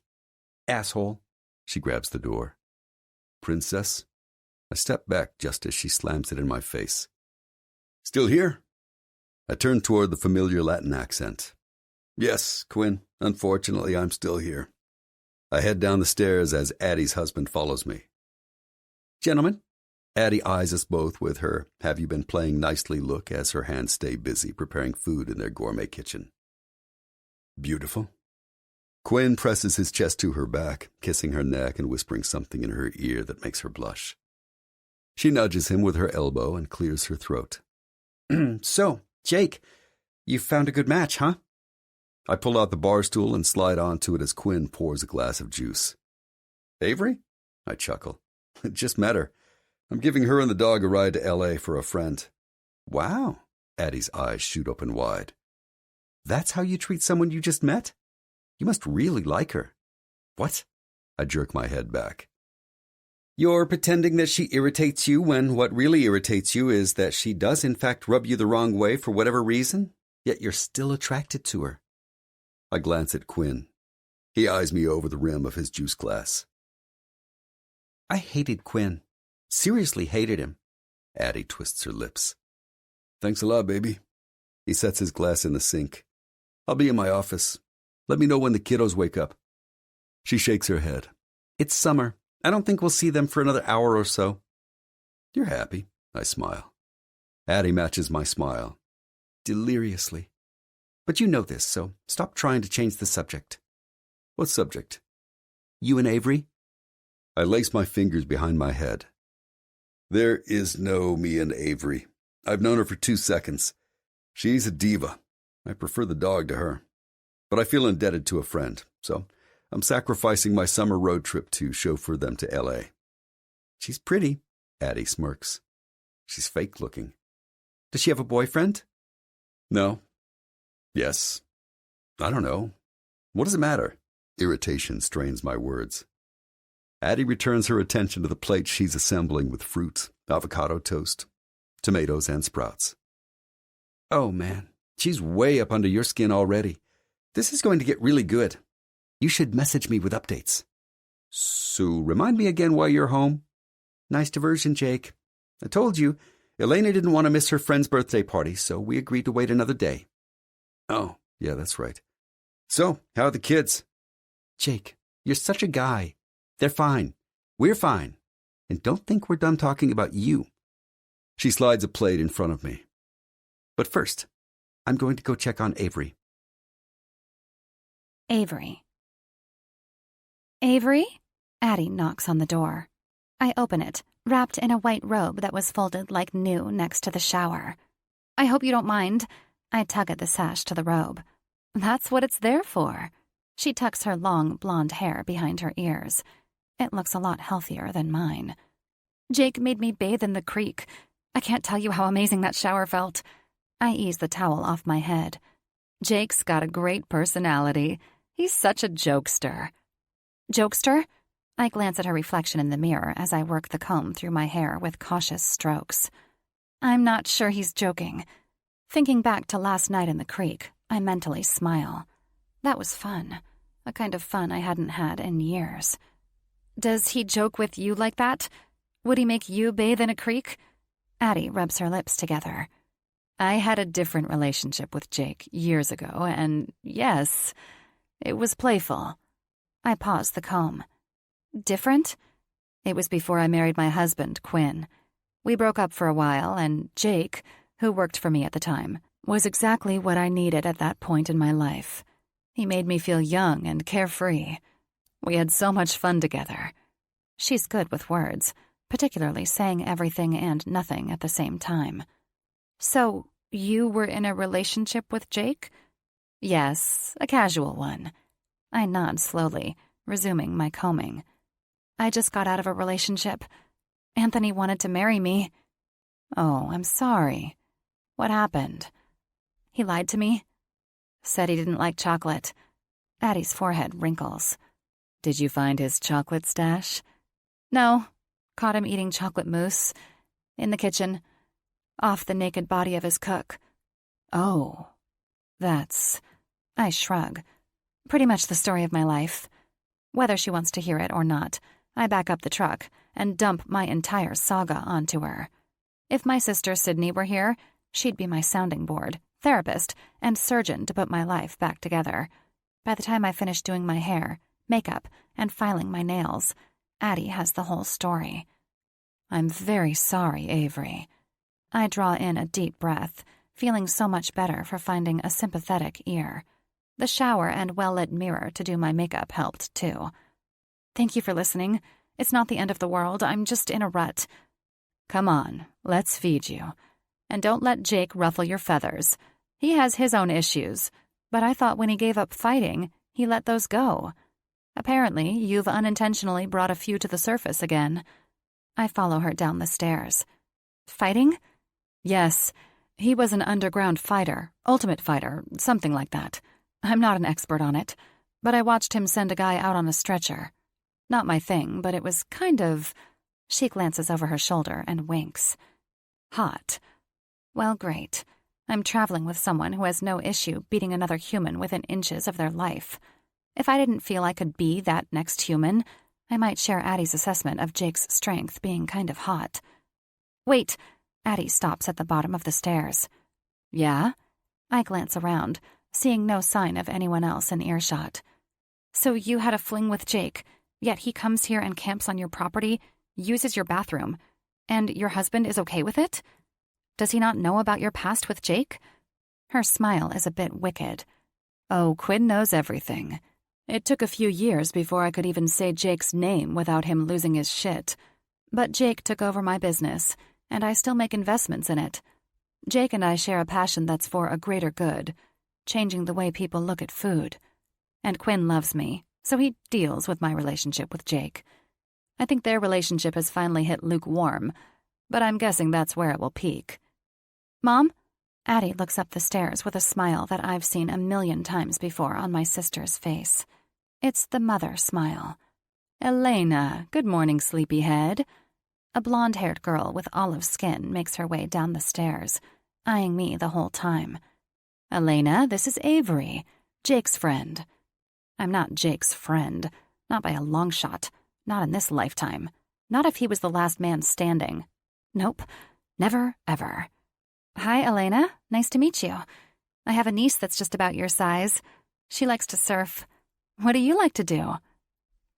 Asshole. She grabs the door. Princess. I step back just as she slams it in my face. Still here? I turn toward the familiar Latin accent. Yes, Quinn. Unfortunately, I'm still here. I head down the stairs as Addie's husband follows me. Gentlemen, Addie eyes us both with her have-you-been-playing-nicely look as her hands stay busy preparing food in their gourmet kitchen. Beautiful. Quinn presses his chest to her back, kissing her neck and whispering something in her ear that makes her blush. She nudges him with her elbow and clears her throat. So, Jake, you found a good match, huh? I pull out the bar stool and slide onto it as Quinn pours a glass of juice. Avery? I chuckle. Just met her. I'm giving her and the dog a ride to L.A. for a friend. Wow. Addie's eyes shoot open wide. That's how you treat someone you just met? You must really like her. What? I jerk my head back. You're pretending that she irritates you when what really irritates you is that she does in fact rub you the wrong way for whatever reason, yet you're still attracted to her. I glance at Quinn. He eyes me over the rim of his juice glass. I hated Quinn. Seriously hated him. Addie twists her lips. Thanks a lot, baby. He sets his glass in the sink. I'll be in my office. Let me know when the kiddos wake up. She shakes her head. It's summer. I don't think we'll see them for another hour or so. You're happy. I smile. Addie matches my smile. Deliriously. But you know this, so stop trying to change the subject. What subject? You and Avery? I lace my fingers behind my head. There is no me and Avery. I've known her for 2 seconds. She's a diva. I prefer the dog to her. But I feel indebted to a friend, so I'm sacrificing my summer road trip to chauffeur them to L.A. She's pretty, Addie smirks. She's fake-looking. Does she have a boyfriend? No. Yes. I don't know. What does it matter? Irritation strains my words. Addie returns her attention to the plate she's assembling with fruit, avocado toast, tomatoes, and sprouts. Oh, man, she's way up under your skin already. This is going to get really good. You should message me with updates. So, remind me again why you're home. Nice diversion, Jake. I told you, Elena didn't want to miss her friend's birthday party, so we agreed to wait another day. Oh, yeah, that's right. So, how are the kids? Jake, you're such a guy. They're fine. We're fine. And don't think we're done talking about you. She slides a plate in front of me. But first, I'm going to go check on Avery. Avery. Avery? Addie knocks on the door. I open it, wrapped in a white robe that was folded like new next to the shower. I hope you don't mind. I tug at the sash to the robe. That's what it's there for. She tucks her long blonde hair behind her ears. It looks a lot healthier than mine. Jake made me bathe in the creek. I can't tell you how amazing that shower felt. I ease the towel off my head. Jake's got a great personality. He's such a jokester. Jokester? I glance at her reflection in the mirror as I work the comb through my hair with cautious strokes. I'm not sure he's joking. Thinking back to last night in the creek, I mentally smile. That was fun. A kind of fun I hadn't had in years. Does he joke with you like that? Would he make you bathe in a creek? Addie rubs her lips together. I had a different relationship with Jake years ago, and yes, it was playful. I paused the comb. Different? It was before I married my husband, Quinn. We broke up for a while, and Jake, who worked for me at the time, was exactly what I needed at that point in my life. He made me feel young and carefree. We had so much fun together. She's good with words, particularly saying everything and nothing at the same time. So, you were in a relationship with Jake? Yes, a casual one. I nod slowly, resuming my combing. I just got out of a relationship. Anthony wanted to marry me. Oh, I'm sorry. What happened? He lied to me. Said he didn't like chocolate. Addie's forehead wrinkles. Did you find his chocolate stash? No. Caught him eating chocolate mousse. In the kitchen. Off the naked body of his cook. Oh. That's... I shrug. Pretty much the story of my life. Whether she wants to hear it or not, I back up the truck and dump my entire saga onto her. If my sister Sydney were here, she'd be my sounding board, therapist, and surgeon to put my life back together. By the time I finish doing my hair, makeup, and filing my nails, Addie has the whole story. I'm very sorry, Avery. I draw in a deep breath, feeling so much better for finding a sympathetic ear. The shower and well-lit mirror to do my makeup helped, too. Thank you for listening. It's not the end of the world. I'm just in a rut. Come on, let's feed you. And don't let Jake ruffle your feathers. He has his own issues, but I thought when he gave up fighting, he let those go. Apparently, you've unintentionally brought a few to the surface again. I follow her down the stairs. Fighting? Yes, he was an underground fighter, ultimate fighter, something like that. I'm not an expert on it, but I watched him send a guy out on a stretcher. Not my thing, but it was kind of... She glances over her shoulder and winks. Hot. Well, great. I'm traveling with someone who has no issue beating another human within inches of their life. If I didn't feel I could be that next human, I might share Addie's assessment of Jake's strength being kind of hot. Wait, Addie stops at the bottom of the stairs. Yeah? I glance around, seeing no sign of anyone else in earshot. So you had a fling with Jake, yet he comes here and camps on your property, uses your bathroom, and your husband is okay with it? Does he not know about your past with Jake? Her smile is a bit wicked. Oh, Quinn knows everything. It took a few years before I could even say Jake's name without him losing his shit. But Jake took over my business, and I still make investments in it. Jake and I share a passion that's for a greater good, changing the way people look at food. And Quinn loves me, so he deals with my relationship with Jake. I think their relationship has finally hit lukewarm, but I'm guessing that's where it will peak. Mom? Addie looks up the stairs with a smile that I've seen 1,000,000 times before on my sister's face. It's the mother smile. Elena, good morning, sleepyhead. A blonde-haired girl with olive skin makes her way down the stairs, eyeing me the whole time. Elena, this is Avery, Jake's friend. I'm not Jake's friend, not by a long shot, not in this lifetime, not if he was the last man standing. Nope, never, ever. Hi, Elena. Nice to meet you. I have a niece that's just about your size. She likes to surf. What do you like to do?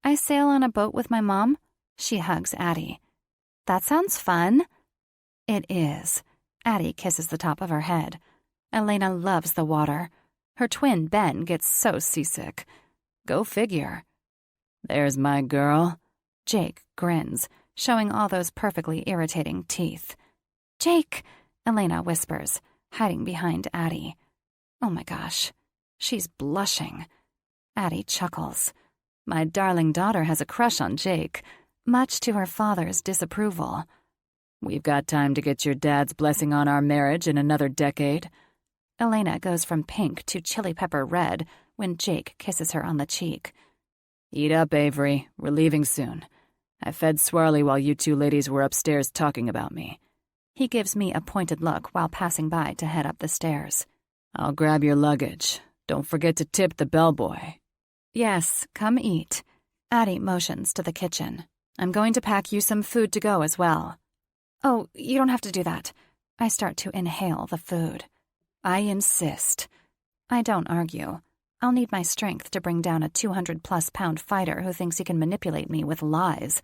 I sail on a boat with my mom. She hugs Addie. That sounds fun. It is. Addie kisses the top of her head. Elena loves the water. Her twin, Ben, gets so seasick. Go figure. There's my girl. Jake grins, showing all those perfectly irritating teeth. Jake, Elena whispers, hiding behind Addie. Oh my gosh, she's blushing. Addie chuckles. My darling daughter has a crush on Jake, much to her father's disapproval. We've got time to get your dad's blessing on our marriage in another decade. Elena goes from pink to chili pepper red when Jake kisses her on the cheek. Eat up, Avery. We're leaving soon. I fed Swirly while you two ladies were upstairs talking about me. He gives me a pointed look while passing by to head up the stairs. I'll grab your luggage. Don't forget to tip the bellboy. Yes, come eat. Addie motions to the kitchen. I'm going to pack you some food to go as well. Oh, you don't have to do that. I start to inhale the food. I insist. I don't argue. I'll need my strength to bring down a 200-plus pound fighter who thinks he can manipulate me with lies.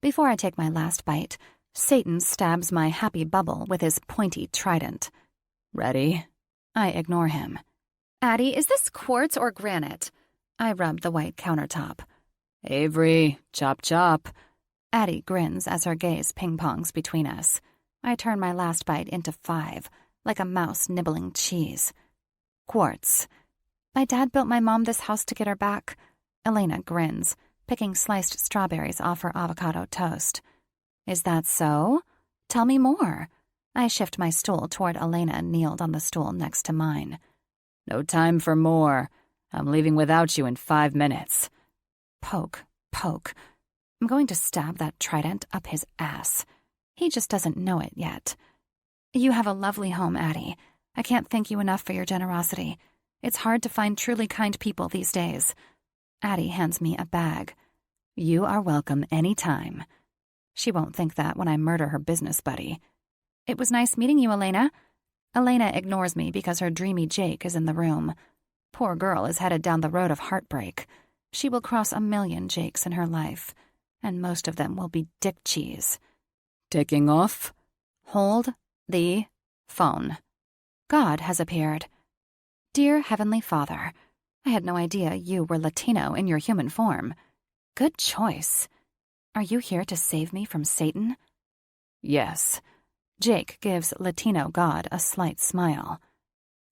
Before I take my last bite, Satan stabs my happy bubble with his pointy trident. Ready? I ignore him. Addie, is this quartz or granite? I rub the white countertop. Avery, chop chop. Addie grins as her gaze ping-pongs between us. I turn my last bite into 5, like a mouse nibbling cheese. Quartz. My dad built my mom this house to get her back. Elena grins, picking sliced strawberries off her avocado toast. Is that so? Tell me more. I shift my stool toward Elena kneeled on the stool next to mine. No time for more. I'm leaving without you in 5 minutes. Poke, poke. I'm going to stab that trident up his ass. He just doesn't know it yet. You have a lovely home, Addie. I can't thank you enough for your generosity. It's hard to find truly kind people these days. Addie hands me a bag. You are welcome any time. She won't think that when I murder her business buddy. It was nice meeting you, Elena. Elena ignores me because her dreamy Jake is in the room. Poor girl is headed down the road of heartbreak. She will cross 1,000,000 Jakes in her life, and most of them will be dick cheese. Taking off? Hold the phone. God has appeared. Dear Heavenly Father, I had no idea you were Latino in your human form. Good choice. Are you here to save me from Satan? Yes. Jake gives Latino God a slight smile.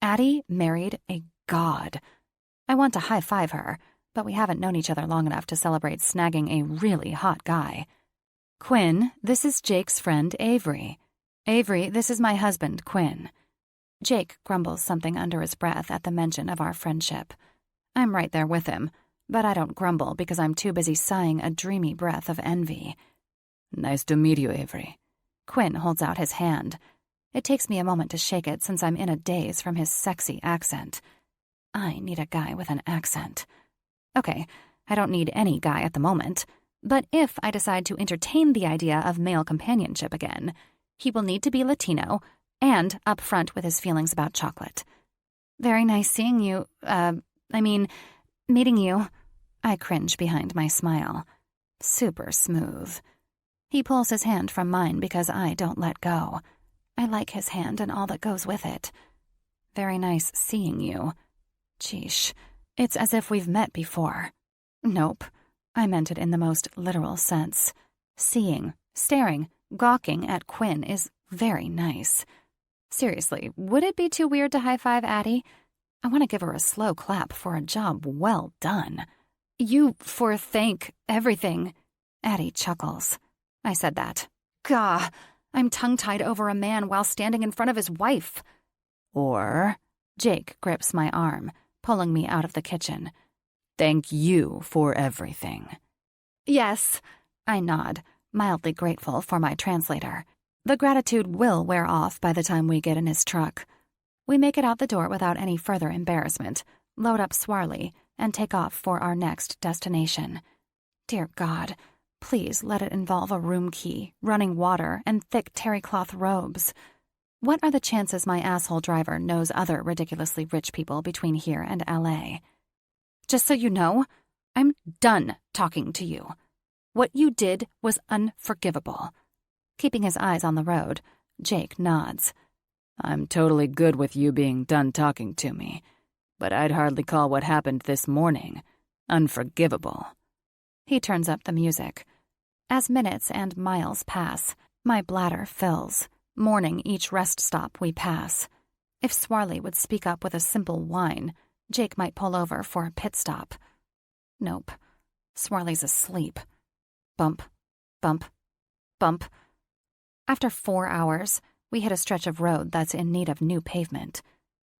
Addie married a god. I want to high-five her, but we haven't known each other long enough to celebrate snagging a really hot guy. Quinn, this is Jake's friend Avery. Avery, this is my husband, Quinn. Jake grumbles something under his breath at the mention of our friendship. I'm right there with him, but I don't grumble because I'm too busy sighing a dreamy breath of envy. Nice to meet you, Avery. Quinn holds out his hand. It takes me a moment to shake it since I'm in a daze from his sexy accent. I need a guy with an accent. Okay, I don't need any guy at the moment, but if I decide to entertain the idea of male companionship again, he will need to be Latino and upfront with his feelings about chocolate. Very nice seeing you, meeting you. I cringe behind my smile. Super smooth. He pulls his hand from mine because I don't let go. I like his hand and all that goes with it. Very nice seeing you. Sheesh, it's as if we've met before. Nope, I meant it in the most literal sense. Seeing, staring, gawking at Quinn is very nice. Seriously, would it be too weird to high-five Addie? I want to give her a slow clap for a job well done. You for thank everything. Addie chuckles. I said that. Gah, I'm tongue-tied over a man while standing in front of his wife. Or, Jake grips my arm, pulling me out of the kitchen. Thank you for everything. Yes, I nod, mildly grateful for my translator. The gratitude will wear off by the time we get in his truck. We make it out the door without any further embarrassment, load up Swarley, and take off for our next destination. Dear God, please let it involve a room key, running water, and thick terry cloth robes. What are the chances my asshole driver knows other ridiculously rich people between here and LA? Just so you know, I'm done talking to you. What you did was unforgivable. Keeping his eyes on the road, Jake nods. I'm totally good with you being done talking to me, but I'd hardly call what happened this morning unforgivable. He turns up the music. As minutes and miles pass, my bladder fills, mourning each rest stop we pass. If Swarley would speak up with a simple whine, Jake might pull over for a pit stop. Nope. Swarley's asleep. Bump, bump, bump. After 4 hours, we hit a stretch of road that's in need of new pavement.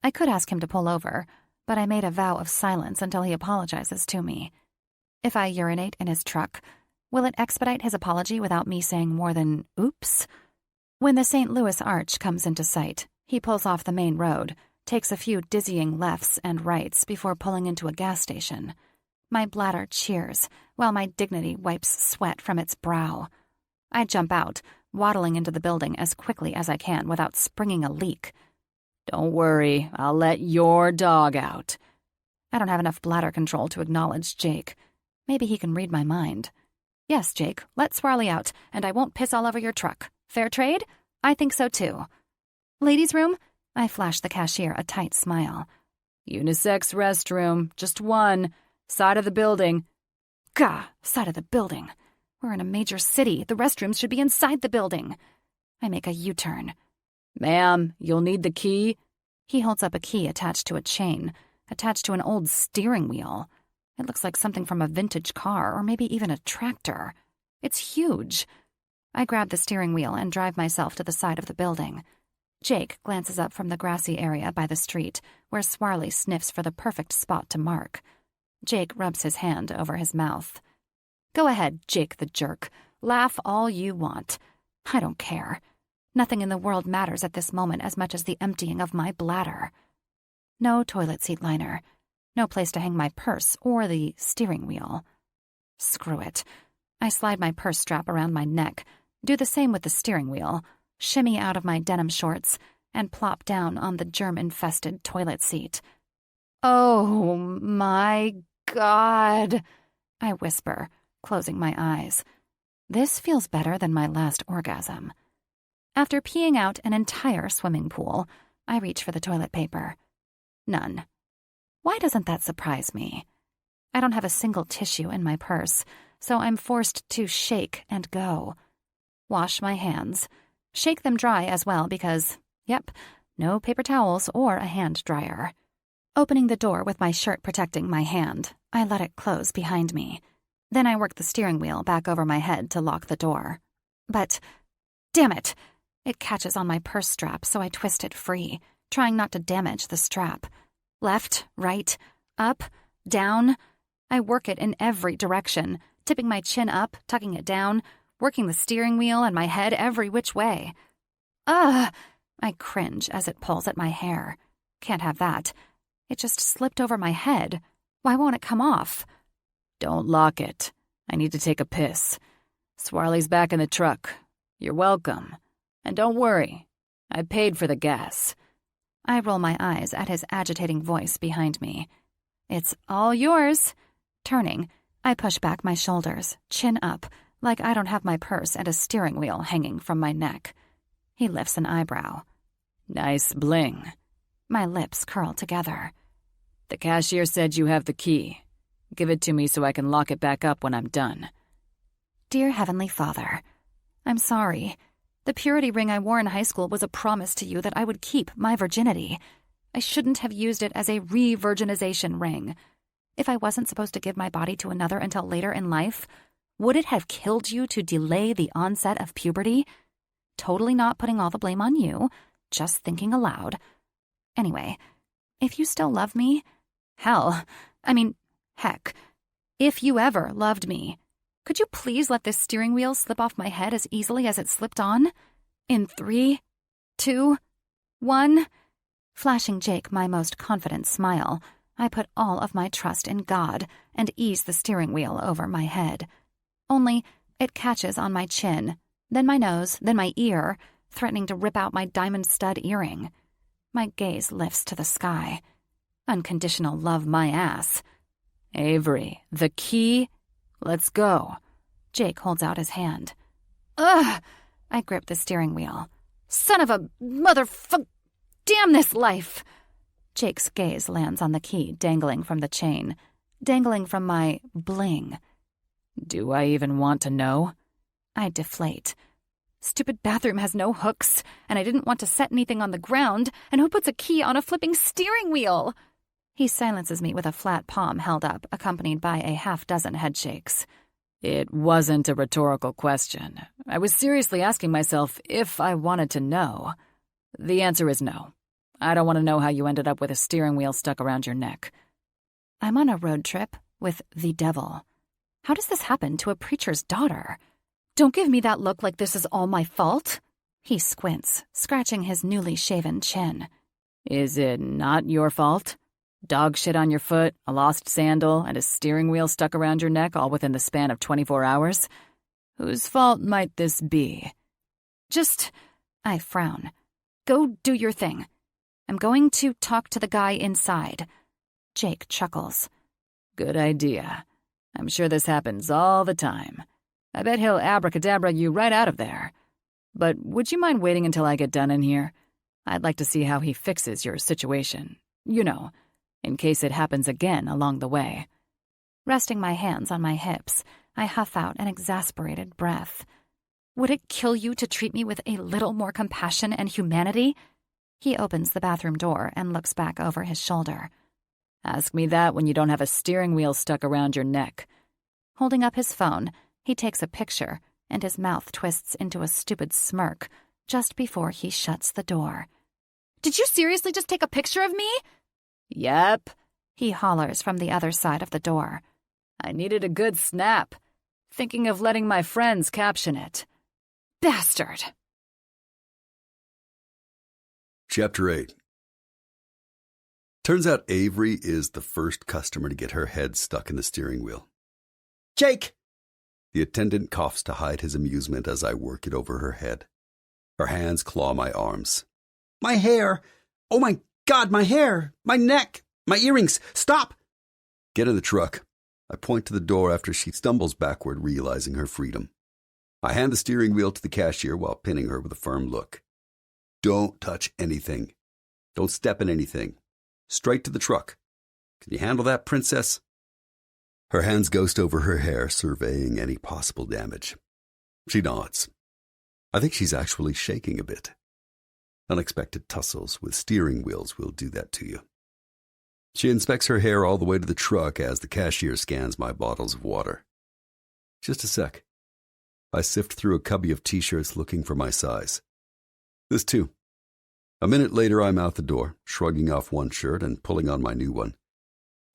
I could ask him to pull over, but I made a vow of silence until he apologizes to me. If I urinate in his truck, will it expedite his apology without me saying more than, oops? When the St. Louis Arch comes into sight, he pulls off the main road, takes a few dizzying lefts and rights before pulling into a gas station. My bladder cheers, while my dignity wipes sweat from its brow. I jump out, waddling into the building as quickly as I can without springing a leak. Don't worry, I'll let your dog out. I don't have enough bladder control to acknowledge Jake. Maybe he can read my mind. Yes, Jake, let Swarley out, and I won't piss all over your truck. Fair trade? I think so, too. Ladies' room? I flash the cashier a tight smile. Unisex restroom, just one. Side of the building. Gah, side of the building. We're in a major city. The restrooms should be inside the building. I make a U-turn. Ma'am, you'll need the key. He holds up a key attached to a chain, attached to an old steering wheel. It looks like something from a vintage car, or maybe even a tractor. It's huge. I grab the steering wheel and drive myself to the side of the building. Jake glances up from the grassy area by the street, where Swarley sniffs for the perfect spot to mark. Jake rubs his hand over his mouth. Go ahead, Jake the jerk. Laugh all you want. I don't care. Nothing in the world matters at this moment as much as the emptying of my bladder. No toilet seat liner. No place to hang my purse or the steering wheel. Screw it. I slide my purse strap around my neck, do the same with the steering wheel, shimmy out of my denim shorts, and plop down on the germ-infested toilet seat. Oh, my God, I whisper, closing my eyes. This feels better than my last orgasm. After peeing out an entire swimming pool, I reach for the toilet paper. None. Why doesn't that surprise me? I don't have a single tissue in my purse, so I'm forced to shake and go. Wash my hands. Shake them dry as well because, yep, no paper towels or a hand dryer. Opening the door with my shirt protecting my hand, I let it close behind me. Then I work the steering wheel back over my head to lock the door. But, damn it! It catches on my purse strap, so I twist it free, trying not to damage the strap. Left, right, up, down. I work it in every direction, tipping my chin up, tucking it down, working the steering wheel and my head every which way. Ugh! I cringe as it pulls at my hair. Can't have that. It just slipped over my head. Why won't it come off? Don't lock it. I need to take a piss. Swarley's back in the truck. You're welcome. And don't worry. I paid for the gas. I roll my eyes at his agitating voice behind me. It's all yours. Turning, I push back my shoulders, chin up, like I don't have my purse and a steering wheel hanging from my neck. He lifts an eyebrow. Nice bling. My lips curl together. The cashier said you have the key. Give it to me so I can lock it back up when I'm done. Dear Heavenly Father, I'm sorry. The purity ring I wore in high school was a promise to you that I would keep my virginity. I shouldn't have used it as a re-virginization ring. If I wasn't supposed to give my body to another until later in life, would it have killed you to delay the onset of puberty? Totally not putting all the blame on you, just thinking aloud. Anyway, if you still love me, heck, if you ever loved me, could you please let this steering wheel slip off my head as easily as it slipped on? In 3, 2, 1... Flashing Jake my most confident smile, I put all of my trust in God and ease the steering wheel over my head. Only, it catches on my chin, then my nose, then my ear, threatening to rip out my diamond stud earring. My gaze lifts to the sky. Unconditional love my ass. Avery, the key? Let's go. Jake holds out his hand. Ugh! I grip the steering wheel. Son of a motherfuck! Damn this life! Jake's gaze lands on the key dangling from the chain, dangling from my bling. Do I even want to know? I deflate. Stupid bathroom has no hooks, and I didn't want to set anything on the ground, and who puts a key on a flipping steering wheel? He silences me with a flat palm held up, accompanied by a half-dozen headshakes. It wasn't a rhetorical question. I was seriously asking myself if I wanted to know. The answer is no. I don't want to know how you ended up with a steering wheel stuck around your neck. I'm on a road trip with the devil. How does this happen to a preacher's daughter? Don't give me that look like this is all my fault. He squints, scratching his newly shaven chin. Is it not your fault? Dog shit on your foot, a lost sandal, and a steering wheel stuck around your neck all within the span of 24 hours? Whose fault might this be? I frown. Go do your thing. I'm going to talk to the guy inside. Jake chuckles. Good idea. I'm sure this happens all the time. I bet he'll abracadabra you right out of there. But would you mind waiting until I get done in here? I'd like to see how he fixes your situation. You know, in case it happens again along the way. Resting my hands on my hips, I huff out an exasperated breath. Would it kill you to treat me with a little more compassion and humanity? He opens the bathroom door and looks back over his shoulder. Ask me that when you don't have a steering wheel stuck around your neck. Holding up his phone, he takes a picture, and his mouth twists into a stupid smirk just before he shuts the door. Did you seriously just take a picture of me? Yep, he hollers from the other side of the door. I needed a good snap. Thinking of letting my friends caption it. Bastard! Chapter 8. Turns out Avery is the first customer to get her head stuck in the steering wheel. Jake! The attendant coughs to hide his amusement as I work it over her head. Her hands claw my arms. My hair! Oh my God, my hair! My neck! My earrings! Stop! Get in the truck. I point to the door after she stumbles backward, realizing her freedom. I hand the steering wheel to the cashier while pinning her with a firm look. Don't touch anything. Don't step in anything. Straight to the truck. Can you handle that, princess? Her hands ghost over her hair, surveying any possible damage. She nods. I think she's actually shaking a bit. Unexpected tussles with steering wheels will do that to you. She inspects her hair all the way to the truck as the cashier scans my bottles of water. Just a sec. I sift through a cubby of t-shirts looking for my size. This too. A minute later, I'm out the door, shrugging off one shirt and pulling on my new one.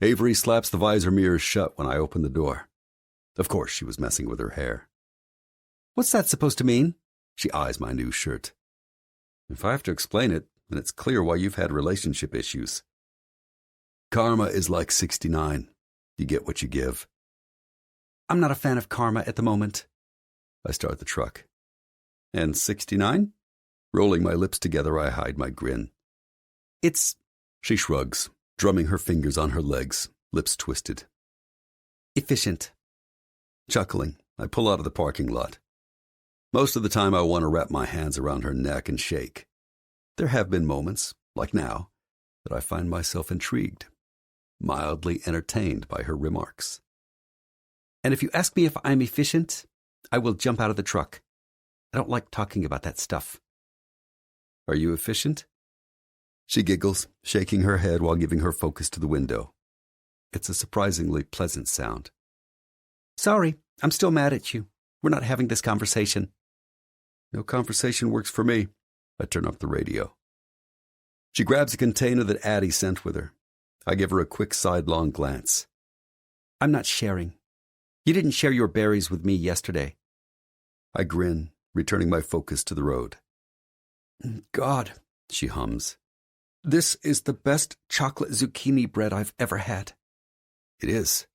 Avery slaps the visor mirrors shut when I open the door. Of course, she was messing with her hair. What's that supposed to mean? She eyes my new shirt. If I have to explain it, then it's clear why you've had relationship issues. Karma is like 69. You get what you give. I'm not a fan of karma at the moment. I start the truck. And 69? Rolling my lips together, I hide my grin. It's... She shrugs, drumming her fingers on her legs, lips twisted. Efficient. Chuckling, I pull out of the parking lot. Most of the time I want to wrap my hands around her neck and shake. There have been moments, like now, that I find myself intrigued, mildly entertained by her remarks. And if you ask me if I'm efficient, I will jump out of the truck. I don't like talking about that stuff. Are you efficient? She giggles, shaking her head while giving her focus to the window. It's a surprisingly pleasant sound. Sorry, I'm still mad at you. We're not having this conversation. No conversation works for me. I turn up the radio. She grabs a container that Addie sent with her. I give her a quick sidelong glance. I'm not sharing. You didn't share your berries with me yesterday. I grin, returning my focus to the road. God, she hums. This is the best chocolate zucchini bread I've ever had. It is.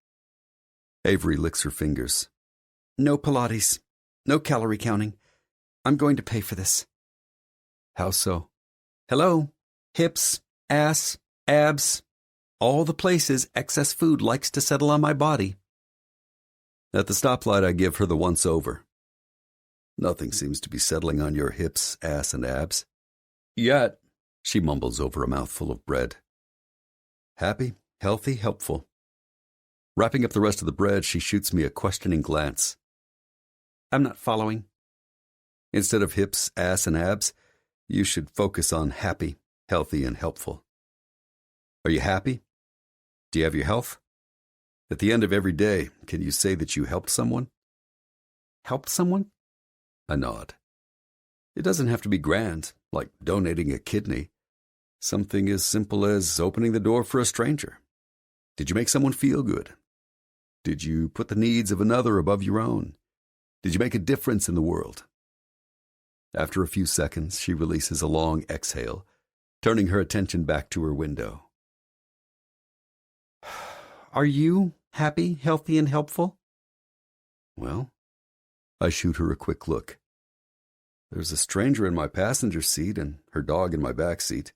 Avery licks her fingers. No Pilates. No calorie counting. I'm going to pay for this. How so? Hello? Hips, ass, abs. All the places excess food likes to settle on my body. At the stoplight, I give her the once-over. Nothing seems to be settling on your hips, ass, and abs. Yet, she mumbles over a mouthful of bread. Happy, healthy, helpful. Wrapping up the rest of the bread, she shoots me a questioning glance. I'm not following. Instead of hips, ass, and abs, you should focus on happy, healthy, and helpful. Are you happy? Do you have your health? At the end of every day, can you say that you helped someone? Helped someone? I nod. It doesn't have to be grand, like donating a kidney. Something as simple as opening the door for a stranger. Did you make someone feel good? Did you put the needs of another above your own? Did you make a difference in the world? After a few seconds, she releases a long exhale, turning her attention back to her window. Are you happy, healthy, and helpful? Well, I shoot her a quick look. There's a stranger in my passenger seat and her dog in my back seat.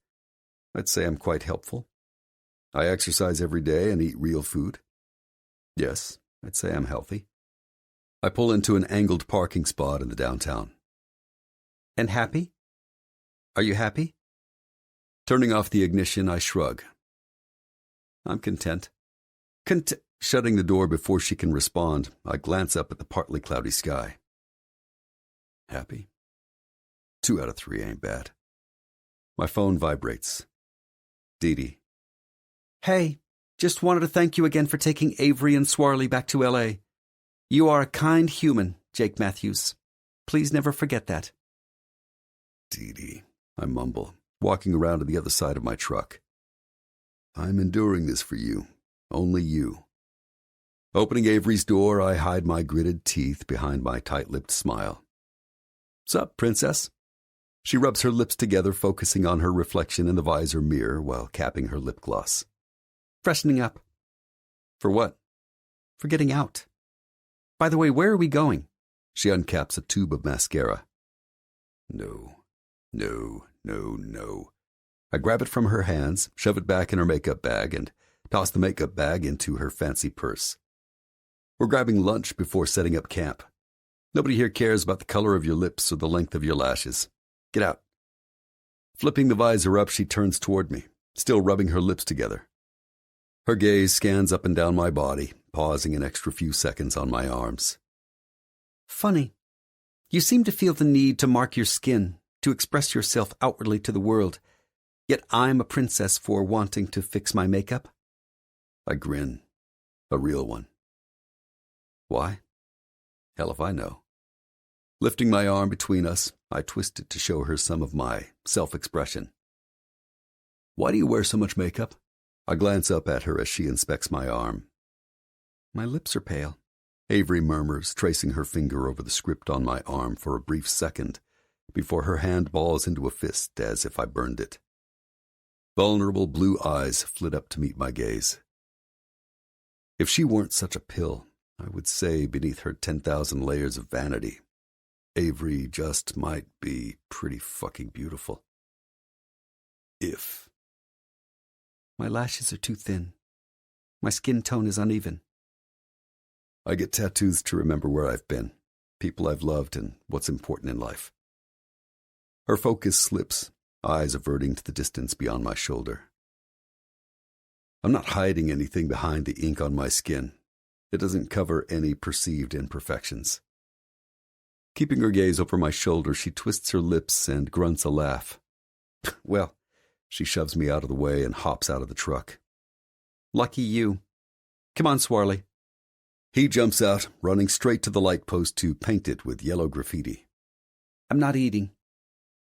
I'd say I'm quite helpful. I exercise every day and eat real food. Yes, I'd say I'm healthy. I pull into an angled parking spot in the downtown. And happy? Are you happy? Turning off the ignition, I shrug. I'm content. Shutting the door before she can respond, I glance up at the partly cloudy sky. Happy? 2 out of 3 ain't bad. My phone vibrates. Dee Dee. Hey, just wanted to thank you again for taking Avery and Swarley back to L.A. You are a kind human, Jake Matthews. Please never forget that. Dee Dee, I mumble, walking around to the other side of my truck. I'm enduring this for you. Only you. Opening Avery's door, I hide my gritted teeth behind my tight-lipped smile. Sup, princess? She rubs her lips together, focusing on her reflection in the visor mirror while capping her lip gloss. Freshening up. For what? For getting out. By the way, where are we going? She uncaps a tube of mascara. No. I grab it from her hands, shove it back in her makeup bag, and toss the makeup bag into her fancy purse. We're grabbing lunch before setting up camp. Nobody here cares about the color of your lips or the length of your lashes. Get out. Flipping the visor up, she turns toward me, still rubbing her lips together. Her gaze scans up and down my body, pausing an extra few seconds on my arms. Funny. You seem to feel the need to mark your skin, to express yourself outwardly to the world, yet I'm a princess for wanting to fix my makeup. I grin. A real one. Why? Hell if I know. Lifting my arm between us, I twist it to show her some of my self-expression. Why do you wear so much makeup? I glance up at her as she inspects my arm. My lips are pale, Avery murmurs, tracing her finger over the script on my arm for a brief second before her hand balls into a fist as if I burned it. Vulnerable blue eyes flit up to meet my gaze. If she weren't such a pill, I would say beneath her 10,000 layers of vanity, Avery just might be pretty fucking beautiful. If. My lashes are too thin. My skin tone is uneven. I get tattoos to remember where I've been, people I've loved, and what's important in life. Her focus slips, eyes averting to the distance beyond my shoulder. I'm not hiding anything behind the ink on my skin. It doesn't cover any perceived imperfections. Keeping her gaze over my shoulder, she twists her lips and grunts a laugh. Well, she shoves me out of the way and hops out of the truck. Lucky you. Come on, Swarley. He jumps out, running straight to the light post to paint it with yellow graffiti. I'm not eating.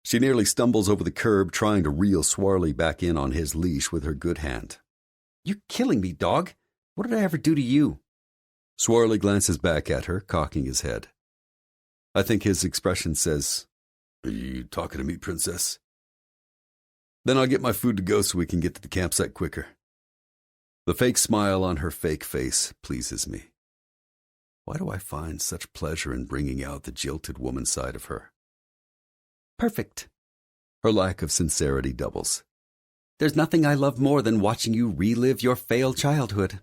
She nearly stumbles over the curb, trying to reel Swarley back in on his leash with her good hand. You're killing me, dog. What did I ever do to you? Swarley glances back at her, cocking his head. I think his expression says, "Are you talking to me, princess?" Then I'll get my food to go so we can get to the campsite quicker. The fake smile on her fake face pleases me. Why do I find such pleasure in bringing out the jilted woman side of her? Perfect. Her lack of sincerity doubles. There's nothing I love more than watching you relive your failed childhood.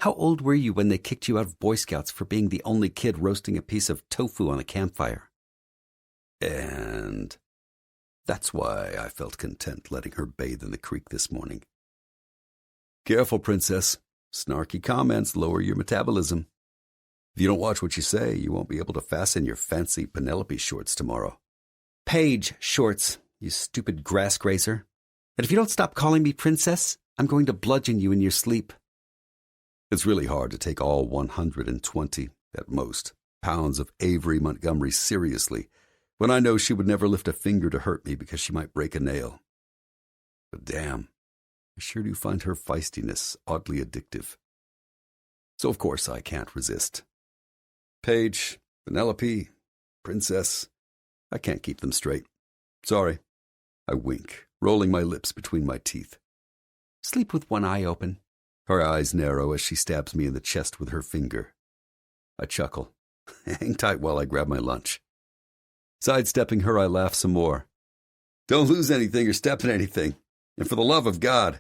How old were you when they kicked you out of Boy Scouts for being the only kid roasting a piece of tofu on a campfire? And that's why I felt content letting her bathe in the creek this morning. Careful, princess. Snarky comments lower your metabolism. If you don't watch what you say, you won't be able to fasten your fancy Penelope shorts tomorrow. Paige shorts, you stupid grass grazer. And if you don't stop calling me princess, I'm going to bludgeon you in your sleep. It's really hard to take all 120, at most, pounds of Avery Montgomery seriously when I know she would never lift a finger to hurt me because she might break a nail. But damn, I sure do find her feistiness oddly addictive. So of course I can't resist. Paige, Penelope, princess, I can't keep them straight. Sorry. I wink, rolling my lips between my teeth. Sleep with one eye open. Her eyes narrow as she stabs me in the chest with her finger. I chuckle. Hang tight while I grab my lunch. Sidestepping her, I laugh some more. Don't lose anything or step in anything. And for the love of God,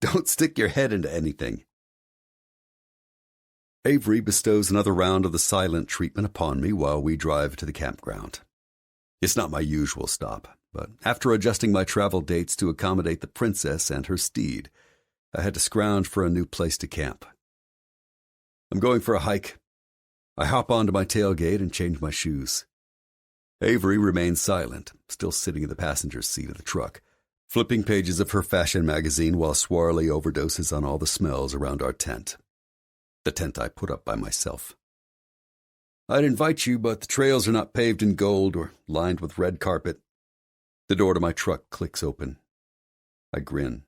don't stick your head into anything. Avery bestows another round of the silent treatment upon me while we drive to the campground. It's not my usual stop, but after adjusting my travel dates to accommodate the princess and her steed, I had to scrounge for a new place to camp. I'm going for a hike. I hop onto my tailgate and change my shoes. Avery remains silent, still sitting in the passenger seat of the truck, flipping pages of her fashion magazine while Swarley overdoses on all the smells around our tent. The tent I put up by myself. I'd invite you, but the trails are not paved in gold or lined with red carpet. The door to my truck clicks open. I grin.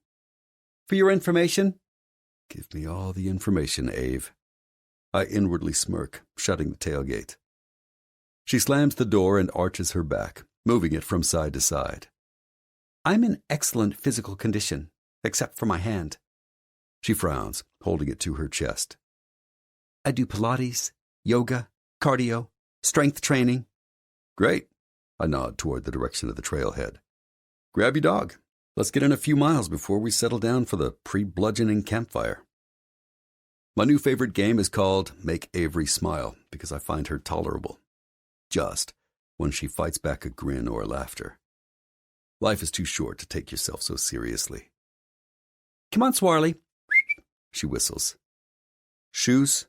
For your information? Give me all the information, Ave. I inwardly smirk, shutting the tailgate. She slams the door and arches her back, moving it from side to side. I'm in excellent physical condition, except for my hand. She frowns, holding it to her chest. I do Pilates, yoga, cardio, strength training. Great. I nod toward the direction of the trailhead. Grab your dog. Let's get in a few miles before we settle down for the pre-bludgeoning campfire. My new favorite game is called Make Avery Smile because I find her tolerable. Just when she fights back a grin or laughter. Life is too short to take yourself so seriously. Come on, Swarley, she whistles. Shoes?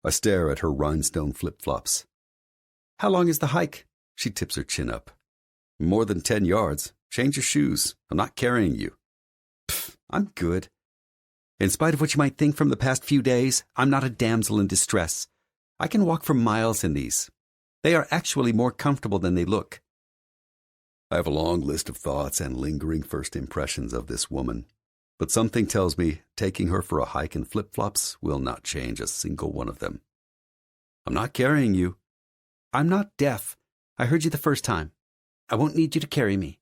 I stare at her rhinestone flip-flops. How long is the hike? She tips her chin up. More than 10 yards. Change your shoes. I'm not carrying you. Pfft, I'm good. In spite of what you might think from the past few days, I'm not a damsel in distress. I can walk for miles in these. They are actually more comfortable than they look. I have a long list of thoughts and lingering first impressions of this woman, but something tells me taking her for a hike in flip-flops will not change a single one of them. I'm not carrying you. I'm not deaf. I heard you the first time. I won't need you to carry me.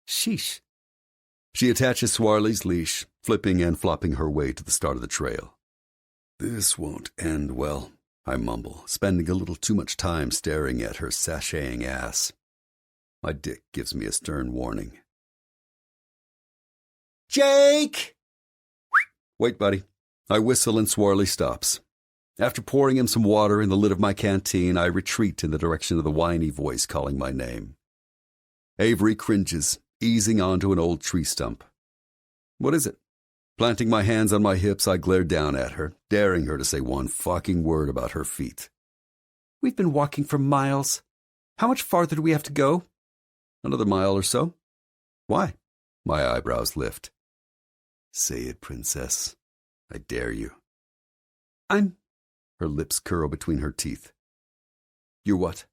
Sheesh. She attaches Swarley's leash, flipping and flopping her way to the start of the trail. This won't end well, I mumble, spending a little too much time staring at her sashaying ass. My dick gives me a stern warning. Jake! Wait, buddy. I whistle and Swarley stops. After pouring him some water in the lid of my canteen, I retreat in the direction of the whiny voice calling my name. Avery cringes, easing onto an old tree stump. What is it? Planting my hands on my hips, I glare down at her, daring her to say one fucking word about her feet. We've been walking for miles. How much farther do we have to go? Another mile or so. Why? My eyebrows lift. Say it, princess. I dare you. Her lips curl between her teeth. You're what?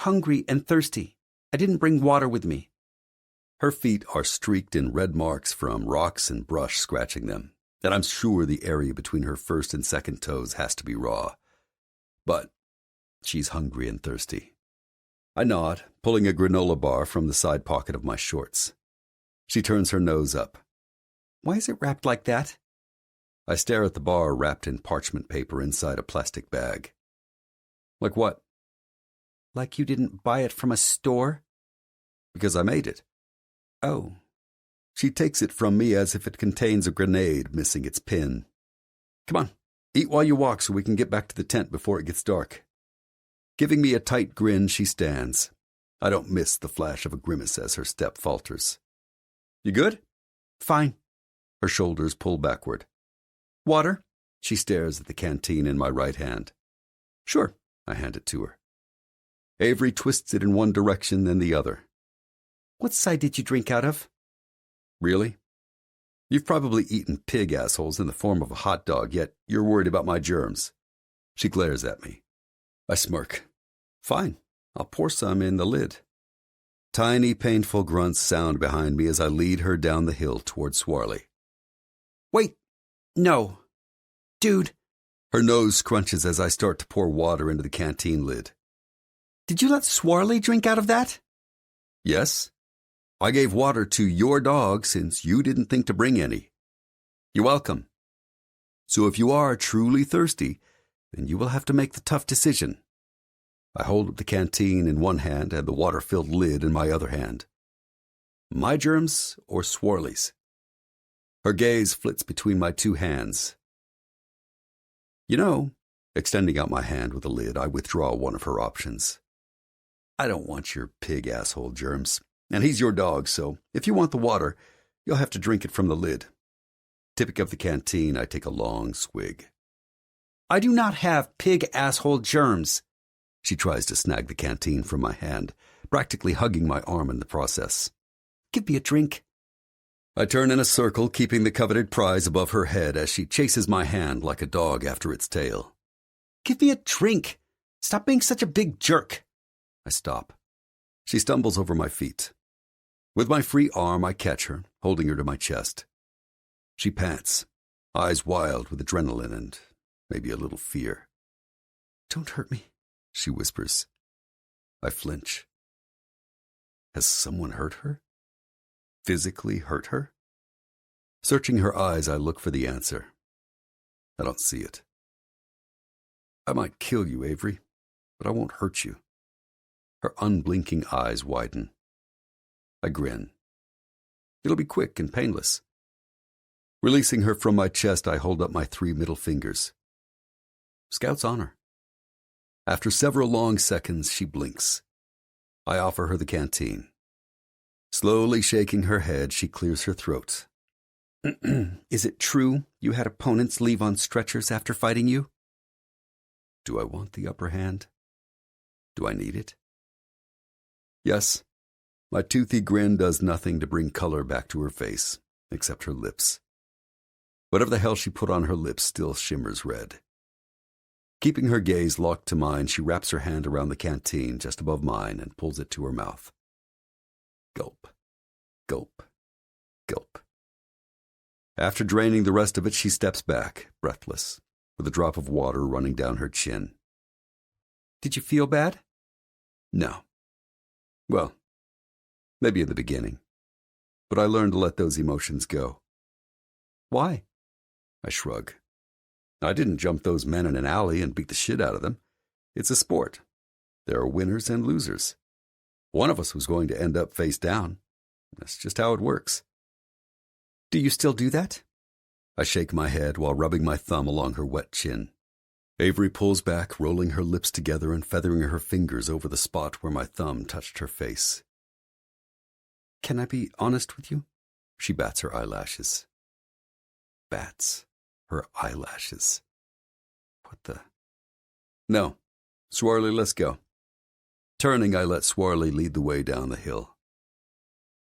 Hungry and thirsty. I didn't bring water with me. Her feet are streaked in red marks from rocks and brush scratching them, and I'm sure the area between her first and second toes has to be raw. But she's hungry and thirsty. I nod, pulling a granola bar from the side pocket of my shorts. She turns her nose up. Why is it wrapped like that? I stare at the bar wrapped in parchment paper inside a plastic bag. Like what? Like you didn't buy it from a store? Because I made it. Oh. She takes it from me as if it contains a grenade missing its pin. Come on, eat while you walk so we can get back to the tent before it gets dark. Giving me a tight grin, she stands. I don't miss the flash of a grimace as her step falters. You good? Fine. Her shoulders pull backward. Water? She stares at the canteen in my right hand. Sure, I hand it to her. Avery twists it in one direction, then the other. What side did you drink out of? Really? You've probably eaten pig assholes in the form of a hot dog, yet you're worried about my germs. She glares at me. I smirk. Fine, I'll pour some in the lid. Tiny, painful grunts sound behind me as I lead her down the hill toward Swarley. Wait, no. Dude. Her nose scrunches as I start to pour water into the canteen lid. Did you let Swarley drink out of that? Yes. I gave water to your dog since you didn't think to bring any. You're welcome. So if you are truly thirsty, then you will have to make the tough decision. I hold up the canteen in one hand and the water-filled lid in my other hand. My germs or Swarley's? Her gaze flits between my two hands. You know, extending out my hand with the lid, I withdraw one of her options. I don't want your pig asshole germs, and he's your dog, so if you want the water, you'll have to drink it from the lid. Tipping up the canteen, I take a long swig. I do not have pig asshole germs. She tries to snag the canteen from my hand, practically hugging my arm in the process. Give me a drink. I turn in a circle, keeping the coveted prize above her head as she chases my hand like a dog after its tail. Give me a drink. Stop being such a big jerk. I stop. She stumbles over my feet. With my free arm, I catch her, holding her to my chest. She pants, eyes wild with adrenaline and maybe a little fear. Don't hurt me, she whispers. I flinch. Has someone hurt her? Physically hurt her? Searching her eyes, I look for the answer. I don't see it. I might kill you, Avery, but I won't hurt you. Her unblinking eyes widen. I grin. It'll be quick and painless. Releasing her from my chest, I hold up my 3 middle fingers. Scout's honor. After several long seconds, she blinks. I offer her the canteen. Slowly shaking her head, she clears her throat. Is it true you had opponents leave on stretchers after fighting you? Do I want the upper hand? Do I need it? Yes. My toothy grin does nothing to bring color back to her face, except her lips. Whatever the hell she put on her lips still shimmers red. Keeping her gaze locked to mine, she wraps her hand around the canteen just above mine and pulls it to her mouth. Gulp, gulp, gulp. After draining the rest of it, she steps back, breathless, with a drop of water running down her chin. Did you feel bad? No. Well, maybe in the beginning. But I learned to let those emotions go. Why? I shrug. I didn't jump those men in an alley and beat the shit out of them. It's a sport. There are winners and losers. One of us was going to end up face down. That's just how it works. Do you still do that? I shake my head while rubbing my thumb along her wet chin. Avery pulls back, rolling her lips together and feathering her fingers over the spot where my thumb touched her face. Can I be honest with you? She bats her eyelashes. Bats her eyelashes. What the? No. Swarley, let's go. Turning, I let Swarley lead the way down the hill.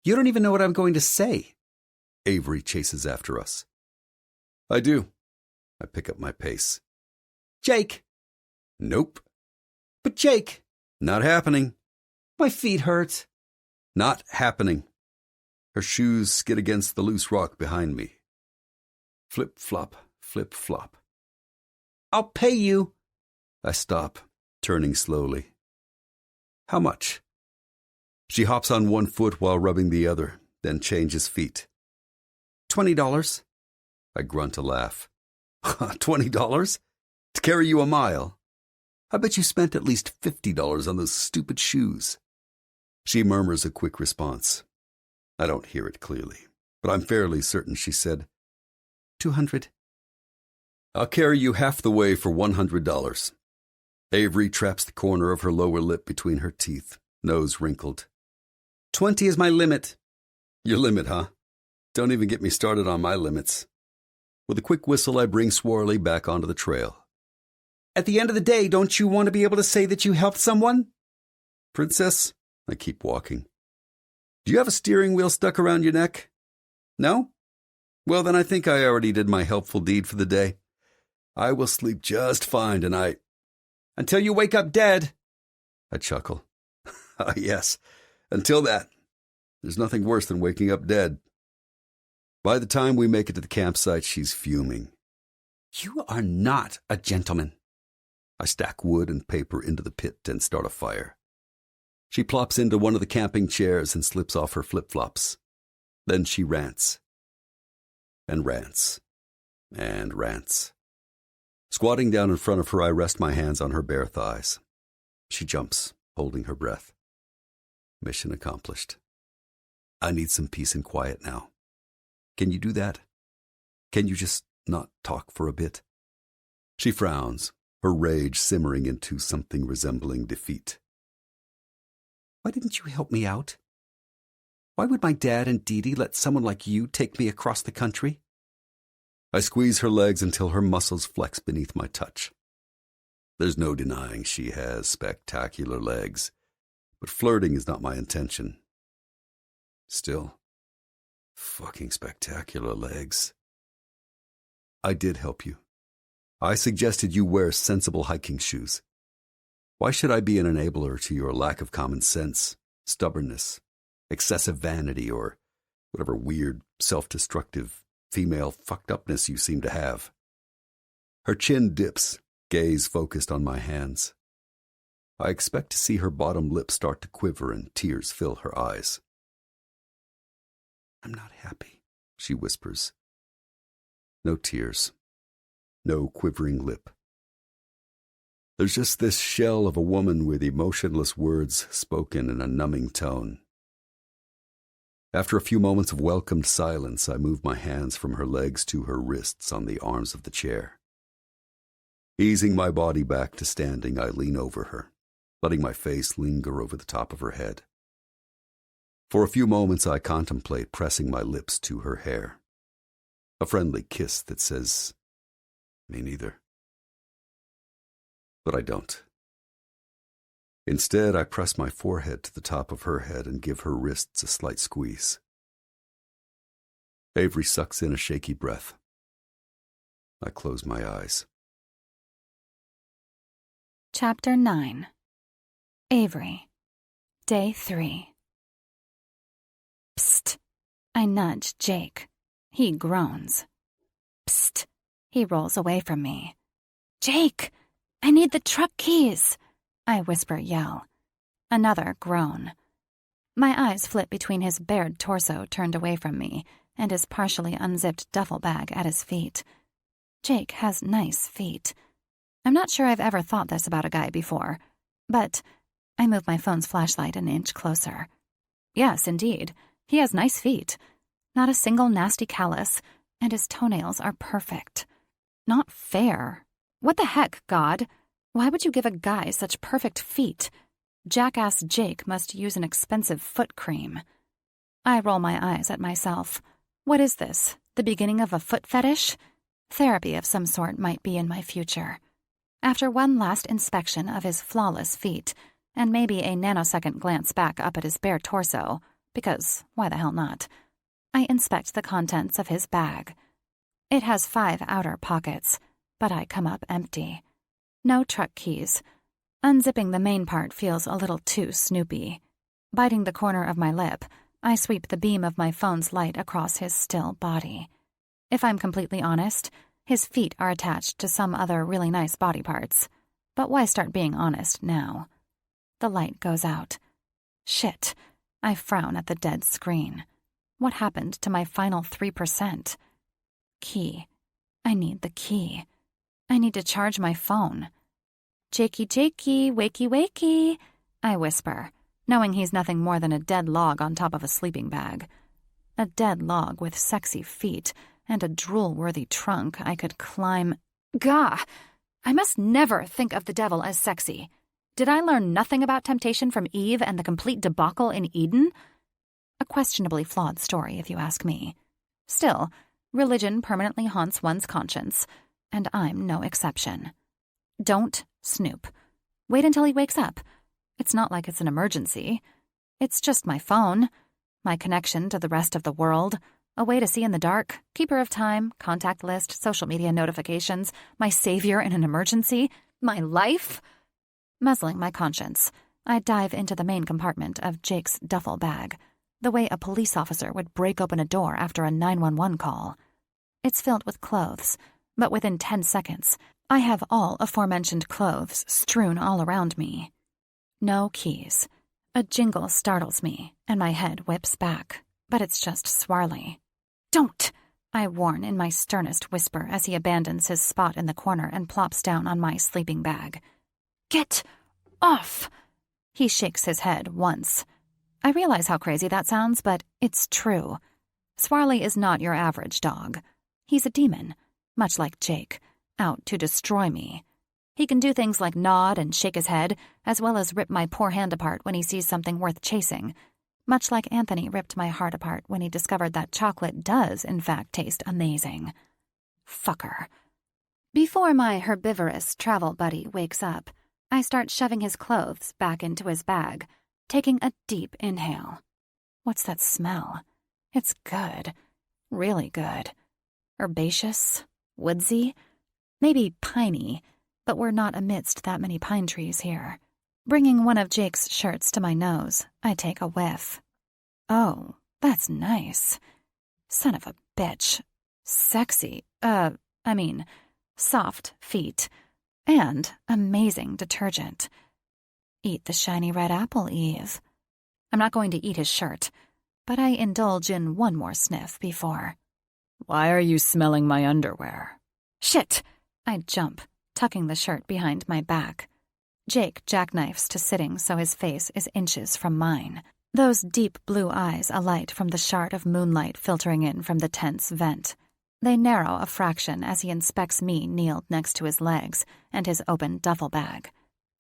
You don't even know what I'm going to say. Avery chases after us. I do. I pick up my pace. Jake! Nope. But Jake! Not happening. My feet hurt. Not happening. Her shoes skid against the loose rock behind me. Flip-flop, flip-flop. I'll pay you. I stop, turning slowly. How much? She hops on one foot while rubbing the other, then changes feet. $20. I grunt a laugh. $20? To carry you a mile? I bet you spent at least $50 on those stupid shoes. She murmurs a quick response. I don't hear it clearly, but I'm fairly certain she said, $200. I'll carry you half the way for $100. Avery traps the corner of her lower lip between her teeth, nose wrinkled. 20 is my limit. Your limit, huh? Don't even get me started on my limits. With a quick whistle, I bring Swarley back onto the trail. At the end of the day, don't you want to be able to say that you helped someone? Princess, I keep walking. Do you have a steering wheel stuck around your neck? No? Well, then I think I already did my helpful deed for the day. I will sleep just fine tonight. Until you wake up dead. I chuckle. Yes, until that. There's nothing worse than waking up dead. By the time we make it to the campsite, she's fuming. You are not a gentleman. I stack wood and paper into the pit and start a fire. She plops into one of the camping chairs and slips off her flip-flops. Then she rants. And rants. And rants. Squatting down in front of her, I rest my hands on her bare thighs. She jumps, holding her breath. Mission accomplished. I need some peace and quiet now. Can you do that? Can you just not talk for a bit? She frowns, her rage simmering into something resembling defeat. Why didn't you help me out? Why would my dad and Dee Dee let someone like you take me across the country? I squeeze her legs until her muscles flex beneath my touch. There's no denying she has spectacular legs, but flirting is not my intention. Still, fucking spectacular legs. I did help you. I suggested you wear sensible hiking shoes. Why should I be an enabler to your lack of common sense, stubbornness, excessive vanity, or whatever weird, self-destructive, female fucked-upness you seem to have? Her chin dips, gaze focused on my hands. I expect to see her bottom lip start to quiver and tears fill her eyes. I'm not happy, she whispers. No tears. No quivering lip. There's just this shell of a woman with emotionless words spoken in a numbing tone. After a few moments of welcomed silence, I moved my hands from her legs to her wrists on the arms of the chair. Easing my body back to standing, I lean over her, letting my face linger over the top of her head. For a few moments, I contemplate pressing my lips to her hair. A friendly kiss that says, "Me neither." But I don't. Instead, I press my forehead to the top of her head and give her wrists a slight squeeze. Avery sucks in a shaky breath. I close my eyes. Chapter 9. Avery. Day 3. Psst. I nudge Jake. He groans. Psst. He rolls away from me. Jake! I need the truck keys! I yell. Another groan. My eyes flit between his bared torso turned away from me and his partially unzipped duffel bag at his feet. Jake has nice feet. I'm not sure I've ever thought this about a guy before, but I move my phone's flashlight an inch closer. Yes, indeed, he has nice feet. Not a single nasty callus, and his toenails are perfect. Not fair. What the heck, God? Why would you give a guy such perfect feet? Jackass Jake must use an expensive foot cream. I roll my eyes at myself. What is this? The beginning of a foot fetish? Therapy of some sort might be in my future. After one last inspection of his flawless feet, and maybe a nanosecond glance back up at his bare torso, because why the hell not, I inspect the contents of his bag. It has 5 outer pockets, but I come up empty. No truck keys. Unzipping the main part feels a little too snoopy. Biting the corner of my lip, I sweep the beam of my phone's light across his still body. If I'm completely honest, his feet are attached to some other really nice body parts. But why start being honest now? The light goes out. Shit. I frown at the dead screen. What happened to my final 3%? Key. I need the key. I need to charge my phone. Jakey, Jakey, wakey, wakey, I whisper, knowing he's nothing more than a dead log on top of a sleeping bag. A dead log with sexy feet and a drool-worthy trunk I could climb. Gah! I must never think of the devil as sexy. Did I learn nothing about temptation from Eve and the complete debacle in Eden? A questionably flawed story, if you ask me. Still, religion permanently haunts one's conscience, and I'm no exception. Don't snoop. Wait until he wakes up. It's not like it's an emergency. It's just my phone, my connection to the rest of the world, a way to see in the dark, keeper of time, contact list, social media notifications, my savior in an emergency, my life. Muzzling my conscience, I dive into the main compartment of Jake's duffel bag, the way a police officer would break open a door after a 911 call. It's filled with clothes, but within 10 seconds, I have all aforementioned clothes strewn all around me. No keys. A jingle startles me, and my head whips back, but it's just Swarley. Don't! I warn in my sternest whisper as he abandons his spot in the corner and plops down on my sleeping bag. Get off! He shakes his head once. I realize how crazy that sounds, but it's true. Swarley is not your average dog. He's a demon, much like Jake, out to destroy me. He can do things like nod and shake his head, as well as rip my poor hand apart when he sees something worth chasing, much like Anthony ripped my heart apart when he discovered that chocolate does, in fact, taste amazing. Fucker. Before my herbivorous travel buddy wakes up, I start shoving his clothes back into his bag, taking a deep inhale. What's that smell? It's good. Really good. Herbaceous? Woodsy? Maybe piney, but we're not amidst that many pine trees here. Bringing one of Jake's shirts to my nose, I take a whiff. Oh, that's nice. Son of a bitch. Sexy. Soft feet. And amazing detergent. Eat the shiny red apple, Eve. I'm not going to eat his shirt, but I indulge in one more sniff before. Why are you smelling my underwear? Shit! I jump, tucking the shirt behind my back. Jake jackknifes to sitting so his face is inches from mine. Those deep blue eyes alight from the shard of moonlight filtering in from the tent's vent. They narrow a fraction as he inspects me kneeled next to his legs and his open duffel bag.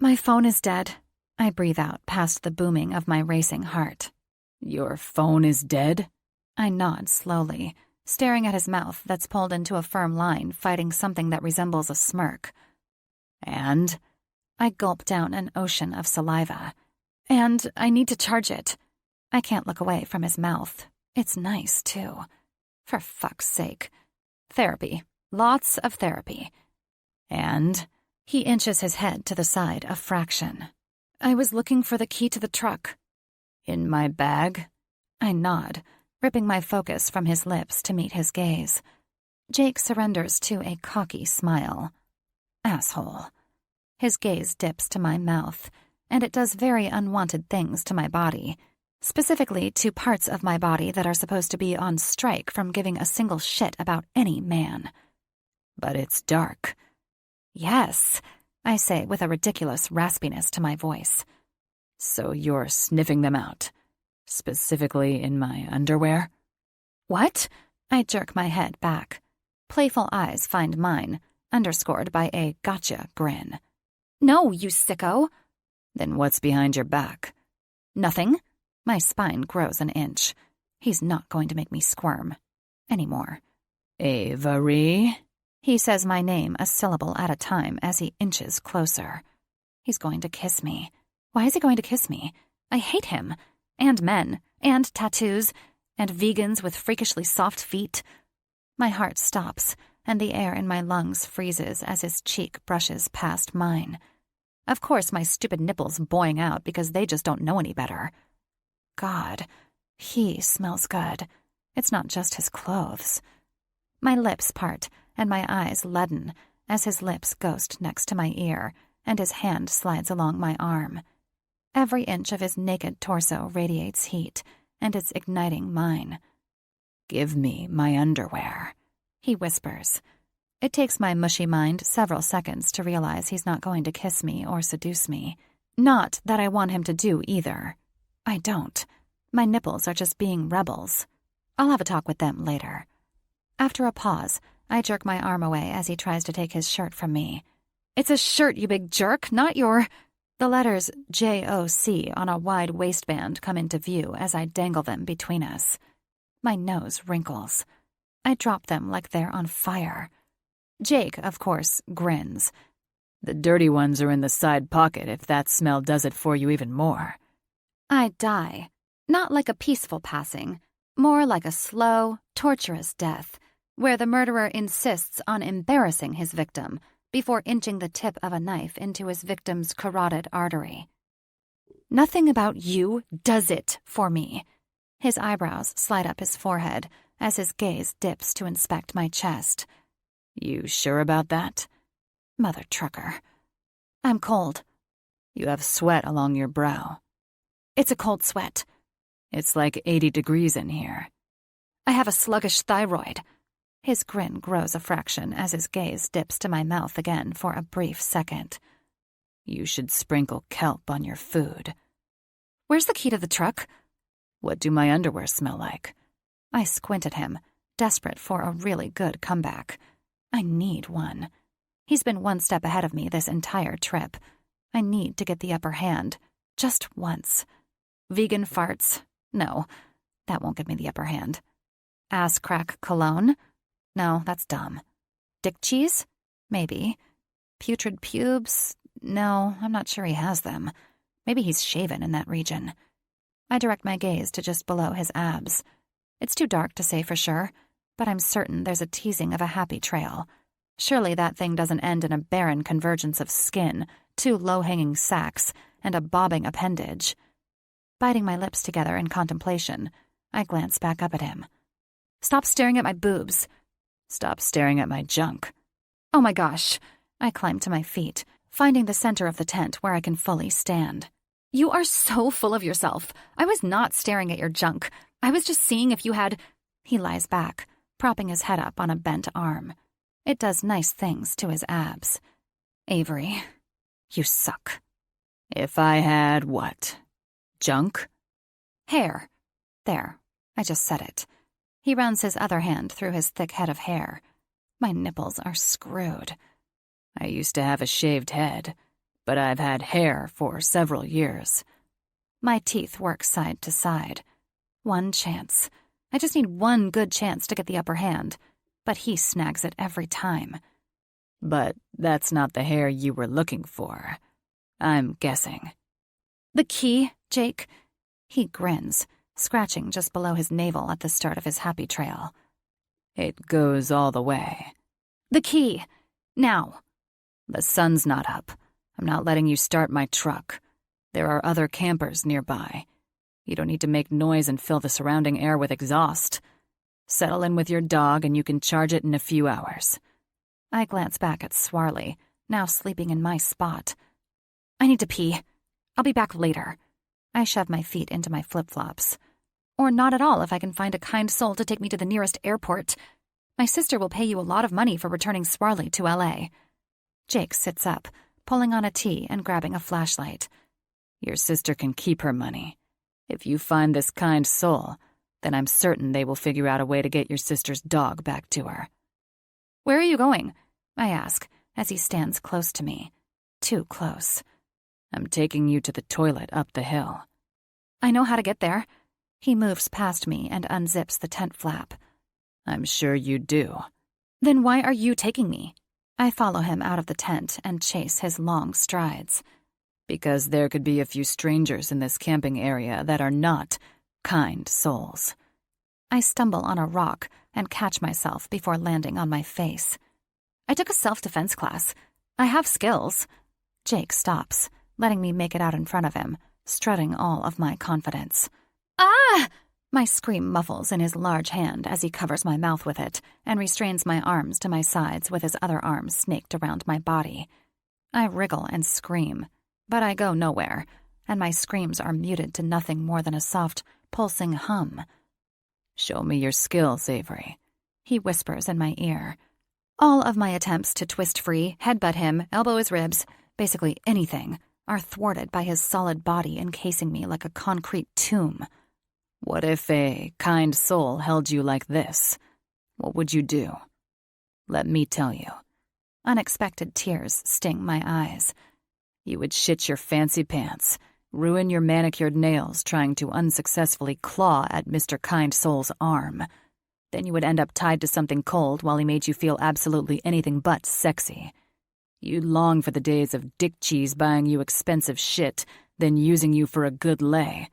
My phone is dead. I breathe out past the booming of my racing heart. Your phone is dead? I nod slowly, staring at his mouth that's pulled into a firm line, fighting something that resembles a smirk. And? I gulp down an ocean of saliva. And I need to charge it. I can't look away from his mouth. It's nice, too. For fuck's sake. Therapy. Lots of therapy. And? He inches his head to the side a fraction. I was looking for the key to the truck. In my bag? I nod, ripping my focus from his lips to meet his gaze. Jake surrenders to a cocky smile. Asshole. His gaze dips to my mouth, and it does very unwanted things to my body, specifically to parts of my body that are supposed to be on strike from giving a single shit about any man. But it's dark. Yes, I say with a ridiculous raspiness to my voice. So you're sniffing them out, specifically in my underwear? What? I jerk my head back. Playful eyes find mine, underscored by a gotcha grin. No, you sicko. Then what's behind your back? Nothing. My spine grows an inch. He's not going to make me squirm. Anymore. Avery? He says my name a syllable at a time as he inches closer. He's going to kiss me. Why is he going to kiss me? I hate him. And men. And tattoos. And vegans with freakishly soft feet. My heart stops, and the air in my lungs freezes as his cheek brushes past mine. Of course my stupid nipples boing out because they just don't know any better. God, he smells good. It's not just his clothes. My lips part, and my eyes leaden as his lips ghost next to my ear, and his hand slides along my arm. Every inch of his naked torso radiates heat, and it's igniting mine. Give me my underwear, he whispers. It takes my mushy mind several seconds to realize he's not going to kiss me or seduce me. Not that I want him to do either. I don't. My nipples are just being rebels. I'll have a talk with them later. After a pause, I jerk my arm away as he tries to take his shirt from me. It's a shirt, you big jerk, not your... The letters J-O-C on a wide waistband come into view as I dangle them between us. My nose wrinkles. I drop them like they're on fire. Jake, of course, grins. The dirty ones are in the side pocket if that smell does it for you even more. I die. Not like a peaceful passing. More like a slow, torturous death, where the murderer insists on embarrassing his victim before inching the tip of a knife into his victim's carotid artery. Nothing about you does it for me. His eyebrows slide up his forehead as his gaze dips to inspect my chest. You sure about that? Mother trucker. I'm cold. You have sweat along your brow. It's a cold sweat. It's like 80 degrees in here. I have a sluggish thyroid. His grin grows a fraction as his gaze dips to my mouth again for a brief second. You should sprinkle kelp on your food. Where's the key to the truck? What do my underwear smell like? I squint at him, desperate for a really good comeback. I need one. He's been one step ahead of me this entire trip. I need to get the upper hand, just once. Vegan farts? No, that won't give me the upper hand. Ass crack cologne? No, that's dumb. Dick cheese? Maybe. Putrid pubes? No, I'm not sure he has them. Maybe he's shaven in that region. I direct my gaze to just below his abs. It's too dark to say for sure, but I'm certain there's a teasing of a happy trail. Surely that thing doesn't end in a barren convergence of skin, 2 low-hanging sacs, and a bobbing appendage. Biting my lips together in contemplation, I glance back up at him. Stop staring at my boobs. Stop staring at my junk. Oh my gosh. I climb to my feet, finding the center of the tent where I can fully stand. You are so full of yourself. I was not staring at your junk. I was just seeing if you had... He lies back, propping his head up on a bent arm. It does nice things to his abs. Avery, you suck. If I had what? Junk? Hair. There, I just said it. He runs his other hand through his thick head of hair. My nipples are screwed. I used to have a shaved head, but I've had hair for several years. My teeth work side to side. One chance. I just need one good chance to get the upper hand, but he snags it every time. But that's not the hair you were looking for, I'm guessing. The key, Jake? He grins, scratching just below his navel at the start of his happy trail. It goes all the way. The key. Now. The sun's not up. I'm not letting you start my truck. There are other campers nearby. You don't need to make noise and fill the surrounding air with exhaust. Settle in with your dog and you can charge it in a few hours. I glance back at Swarley, now sleeping in my spot. I need to pee. I'll be back later. I shove my feet into my flip-flops. Or not at all if I can find a kind soul to take me to the nearest airport. My sister will pay you a lot of money for returning Swarley to L.A. Jake sits up, pulling on a tea and grabbing a flashlight. Your sister can keep her money. If you find this kind soul, then I'm certain they will figure out a way to get your sister's dog back to her. Where are you going? I ask, as he stands close to me. Too close. I'm taking you to the toilet up the hill. I know how to get there. He moves past me and unzips the tent flap. I'm sure you do. Then why are you taking me? I follow him out of the tent and chase his long strides. Because there could be a few strangers in this camping area that are not kind souls. I stumble on a rock and catch myself before landing on my face. I took a self-defense class. I have skills. Jake stops, letting me make it out in front of him, strutting all of my confidence. Ah! My scream muffles in his large hand as he covers my mouth with it and restrains my arms to my sides with his other arm snaked around my body. I wriggle and scream, but I go nowhere, and my screams are muted to nothing more than a soft, pulsing hum. Show me your skills, Avery, he whispers in my ear. All of my attempts to twist free, headbutt him, elbow his ribs, basically anything, are thwarted by his solid body encasing me like a concrete tomb. What if a kind soul held you like this? What would you do? Let me tell you. Unexpected tears sting my eyes. You would shit your fancy pants, ruin your manicured nails trying to unsuccessfully claw at Mr. Kind Soul's arm. Then you would end up tied to something cold while he made you feel absolutely anything but sexy. You'd long for the days of Dick Cheese buying you expensive shit, then using you for a good lay.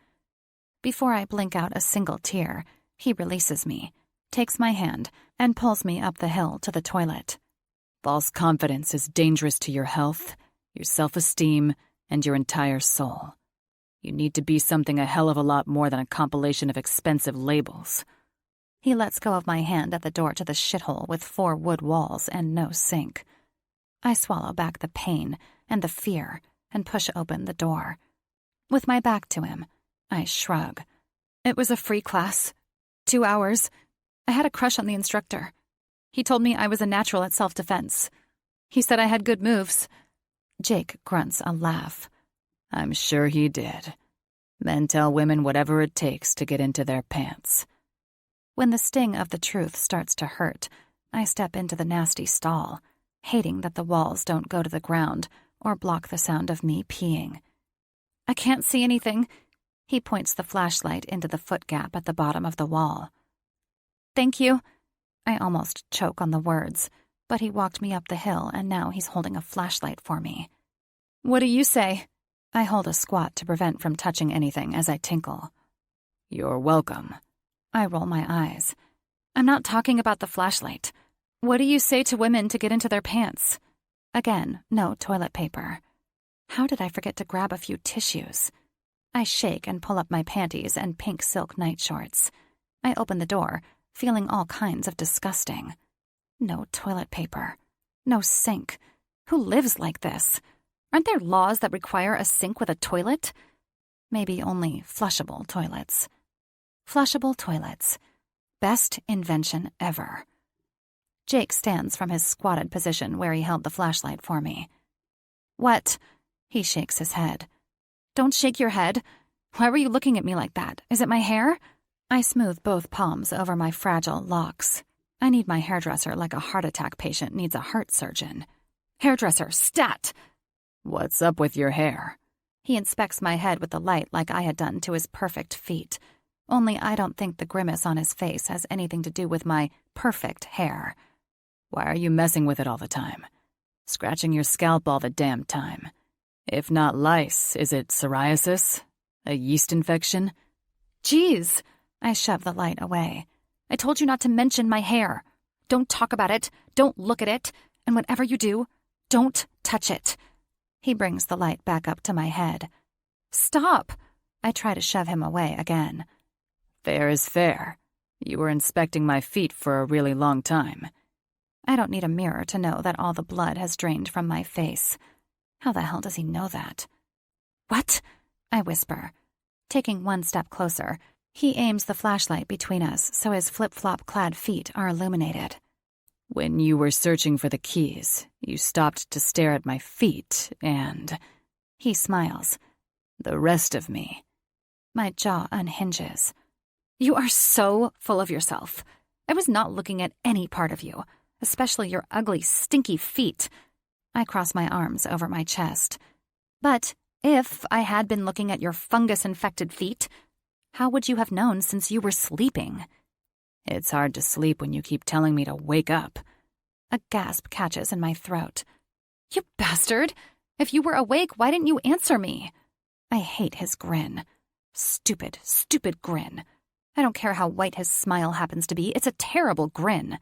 Before I blink out a single tear, he releases me, takes my hand, and pulls me up the hill to the toilet. False confidence is dangerous to your health, your self-esteem, and your entire soul. You need to be something a hell of a lot more than a compilation of expensive labels. He lets go of my hand at the door to the shithole with 4 wood walls and no sink. I swallow back the pain and the fear and push open the door. With my back to him, I shrug. It was a free class. 2 hours. I had a crush on the instructor. He told me I was a natural at self-defense. He said I had good moves. Jake grunts a laugh. I'm sure he did. Men tell women whatever it takes to get into their pants. When the sting of the truth starts to hurt, I step into the nasty stall, hating that the walls don't go to the ground or block the sound of me peeing. I can't see anything. He points the flashlight into the foot gap at the bottom of the wall. Thank you. I almost choke on the words, but he walked me up the hill and now he's holding a flashlight for me. What do you say? I hold a squat to prevent from touching anything as I tinkle. You're welcome. I roll my eyes. I'm not talking about the flashlight. What do you say to women to get into their pants? Again, no toilet paper. How did I forget to grab a few tissues? I shake and pull up my panties and pink silk night shorts. I open the door, feeling all kinds of disgusting. No toilet paper. No sink. Who lives like this? Aren't there laws that require a sink with a toilet? Maybe only flushable toilets. Flushable toilets. Best invention ever. Jake stands from his squatted position where he held the flashlight for me. What? He shakes his head. Don't shake your head. Why were you looking at me like that? Is it my hair? I smooth both palms over my fragile locks. I need my hairdresser like a heart attack patient needs a heart surgeon. Hairdresser, stat! What's up with your hair? He inspects my head with the light like I had done to his perfect feet. Only I don't think the grimace on his face has anything to do with my perfect hair. Why are you messing with it all the time? Scratching your scalp all the damn time. If not lice, is it psoriasis? A yeast infection? Jeez! I shove the light away. I told you not to mention my hair. Don't talk about it. Don't look at it. And whatever you do, don't touch it. He brings the light back up to my head. Stop! I try to shove him away again. Fair is fair. You were inspecting my feet for a really long time. I don't need a mirror to know that all the blood has drained from my face. How the hell does he know that? What? I whisper. Taking one step closer, he aims the flashlight between us so his flip-flop-clad feet are illuminated. When you were searching for the keys, you stopped to stare at my feet and... He smiles. The rest of me. My jaw unhinges. You are so full of yourself. I was not looking at any part of you, especially your ugly, stinky feet. I cross my arms over my chest. But if I had been looking at your fungus-infected feet, how would you have known since you were sleeping? It's hard to sleep when you keep telling me to wake up. A gasp catches in my throat. You bastard! If you were awake, why didn't you answer me? I hate his grin. Stupid, stupid grin. I don't care how white his smile happens to be. It's a terrible grin.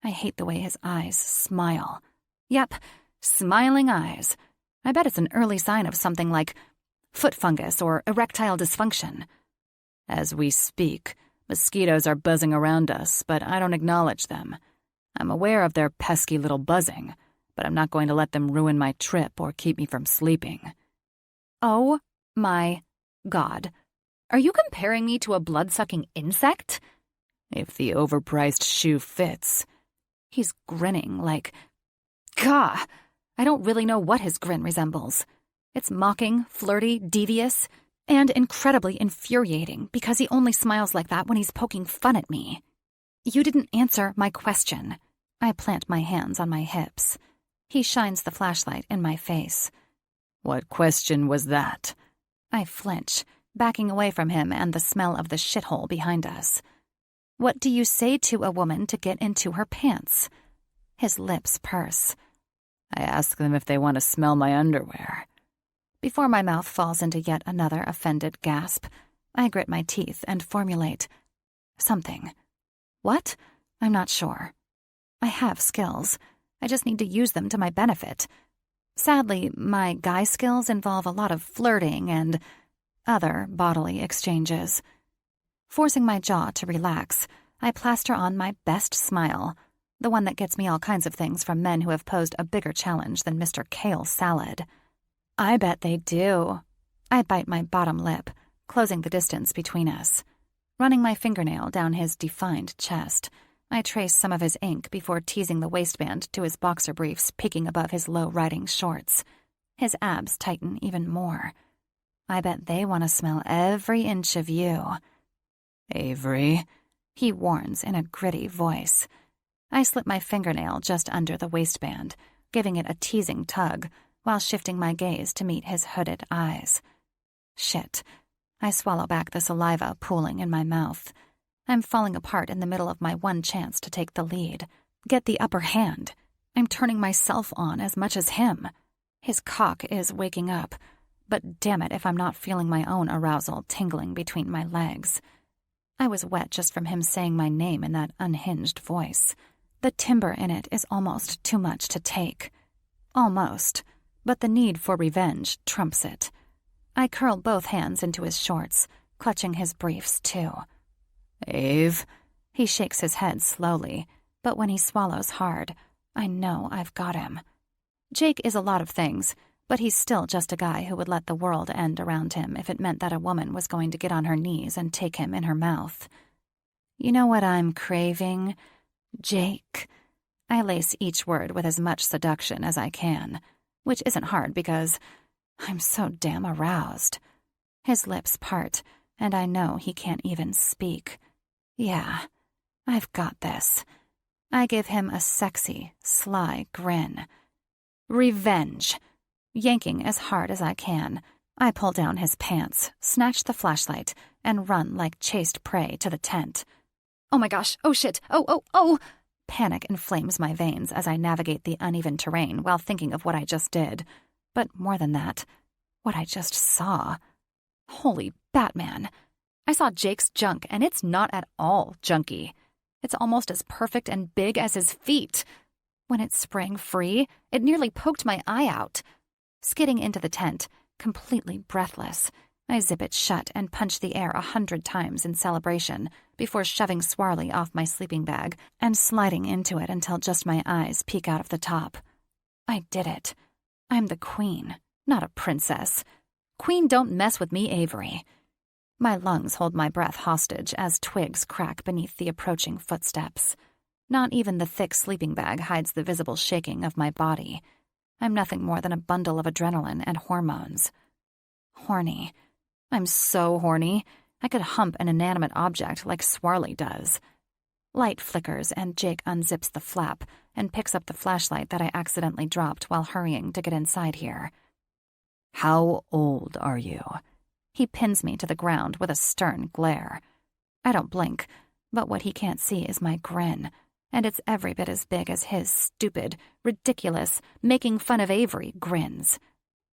I hate the way his eyes smile. Yep, smiling eyes. I bet it's an early sign of something like foot fungus or erectile dysfunction. As we speak, mosquitoes are buzzing around us, but I don't acknowledge them. I'm aware of their pesky little buzzing, but I'm not going to let them ruin my trip or keep me from sleeping. Oh my God. Are you comparing me to a blood-sucking insect? If the overpriced shoe fits. He's grinning like... Gah! I don't really know what his grin resembles. It's mocking, flirty, devious, and incredibly infuriating because he only smiles like that when he's poking fun at me. You didn't answer my question. I plant my hands on my hips. He shines the flashlight in my face. What question was that? I flinch, backing away from him and the smell of the shithole behind us. What do you say to a woman to get into her pants? His lips purse. I ask them if they want to smell my underwear. Before my mouth falls into yet another offended gasp, I grit my teeth and formulate something. What? I'm not sure. I have skills. I just need to use them to my benefit. Sadly, my guy skills involve a lot of flirting and other bodily exchanges. Forcing my jaw to relax, I plaster on my best smile, the one that gets me all kinds of things from men who have posed a bigger challenge than Mr. Kale Salad. I bet they do. I bite my bottom lip, closing the distance between us. Running my fingernail down his defined chest, I trace some of his ink before teasing the waistband to his boxer briefs peeking above his low-riding shorts. His abs tighten even more. I bet they want to smell every inch of you. Avery, he warns in a gritty voice. I slip my fingernail just under the waistband, giving it a teasing tug, while shifting my gaze to meet his hooded eyes. Shit. I swallow back the saliva pooling in my mouth. I'm falling apart in the middle of my one chance to take the lead, get the upper hand. I'm turning myself on as much as him. His cock is waking up, but damn it if I'm not feeling my own arousal tingling between my legs. I was wet just from him saying my name in that unhinged voice. The timbre in it is almost too much to take. Almost, but the need for revenge trumps it. I curl both hands into his shorts, clutching his briefs too. Ave? He shakes his head slowly, but when he swallows hard, I know I've got him. Jake is a lot of things, but he's still just a guy who would let the world end around him if it meant that a woman was going to get on her knees and take him in her mouth. You know what I'm craving? Jake. I lace each word with as much seduction as I can, which isn't hard because I'm so damn aroused. His lips part, and I know he can't even speak. Yeah, I've got this. I give him a sexy, sly grin. Revenge. Yanking as hard as I can, I pull down his pants, snatch the flashlight, and run like chased prey to the tent. Oh my gosh, oh shit, oh! Panic inflames my veins as I navigate the uneven terrain while thinking of what I just did. But more than that, what I just saw. Holy Batman. I saw Jake's junk, and it's not at all junky. It's almost as perfect and big as his feet. When it sprang free, it nearly poked my eye out. Skidding into the tent, completely breathless, I zip it shut and punch the air 100 times in celebration before shoving Swarley off my sleeping bag and sliding into it until just my eyes peek out of the top. I did it. I'm the queen, not a princess. Queen don't mess with me, Avery. My lungs hold my breath hostage as twigs crack beneath the approaching footsteps. Not even the thick sleeping bag hides the visible shaking of my body. I'm nothing more than a bundle of adrenaline and hormones. Horny. I'm so horny, I could hump an inanimate object like Swarley does. Light flickers and Jake unzips the flap and picks up the flashlight that I accidentally dropped while hurrying to get inside here. How old are you? He pins me to the ground with a stern glare. I don't blink, but what he can't see is my grin, and it's every bit as big as his stupid, ridiculous, making fun of Avery grins.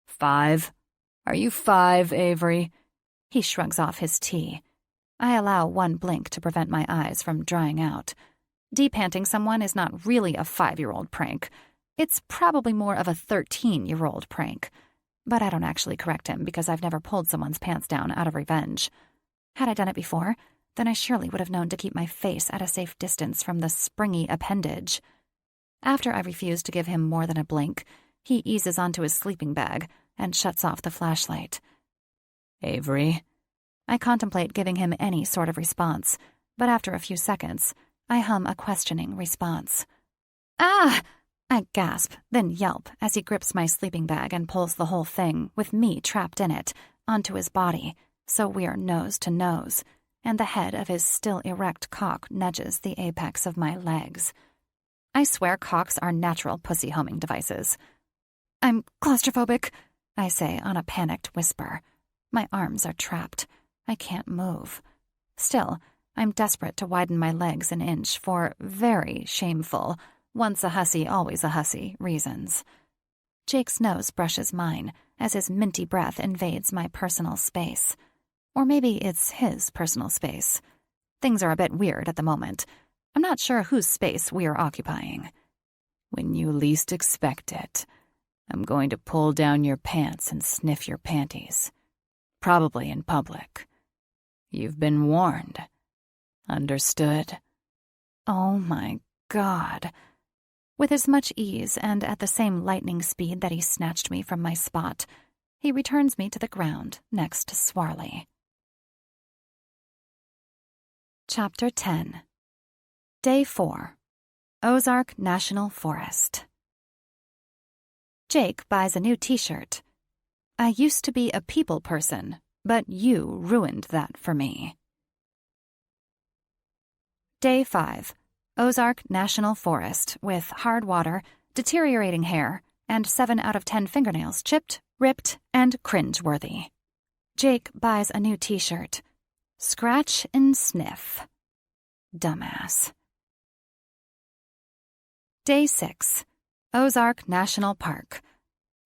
5? Are you 5, Avery? He shrugs off his tea. I allow one blink to prevent my eyes from drying out. Depanting someone is not really a 5-year-old prank. It's probably more of a 13-year-old prank. But I don't actually correct him because I've never pulled someone's pants down out of revenge. Had I done it before, then I surely would have known to keep my face at a safe distance from the springy appendage. After I refuse to give him more than a blink, he eases onto his sleeping bag and shuts off the flashlight. Avery? I contemplate giving him any sort of response, but after a few seconds, I hum a questioning response. Ah! I gasp, then yelp as he grips my sleeping bag and pulls the whole thing, with me trapped in it, onto his body, so we're nose to nose, and the head of his still erect cock nudges the apex of my legs. I swear cocks are natural pussy homing devices. I'm claustrophobic, I say on a panicked whisper. My arms are trapped. I can't move. Still, I'm desperate to widen my legs an inch for very shameful, once a hussy, always a hussy reasons. Jake's nose brushes mine as his minty breath invades my personal space. Or maybe it's his personal space. Things are a bit weird at the moment. I'm not sure whose space we're occupying. When you least expect it, I'm going to pull down your pants and sniff your panties. Probably in public. You've been warned. Understood? Oh my God. With as much ease and at the same lightning speed that he snatched me from my spot, he returns me to the ground next to Swarley. Chapter 10. Day 4. Ozark National Forest. Jake buys a new t-shirt. I used to be a people person, but you ruined that for me. Day 5. Ozark National Forest with hard water, deteriorating hair, and 7 out of 10 fingernails chipped, ripped, and cringe-worthy. Jake buys a new t-shirt. Scratch and sniff. Dumbass. Day 6. Ozark National Park.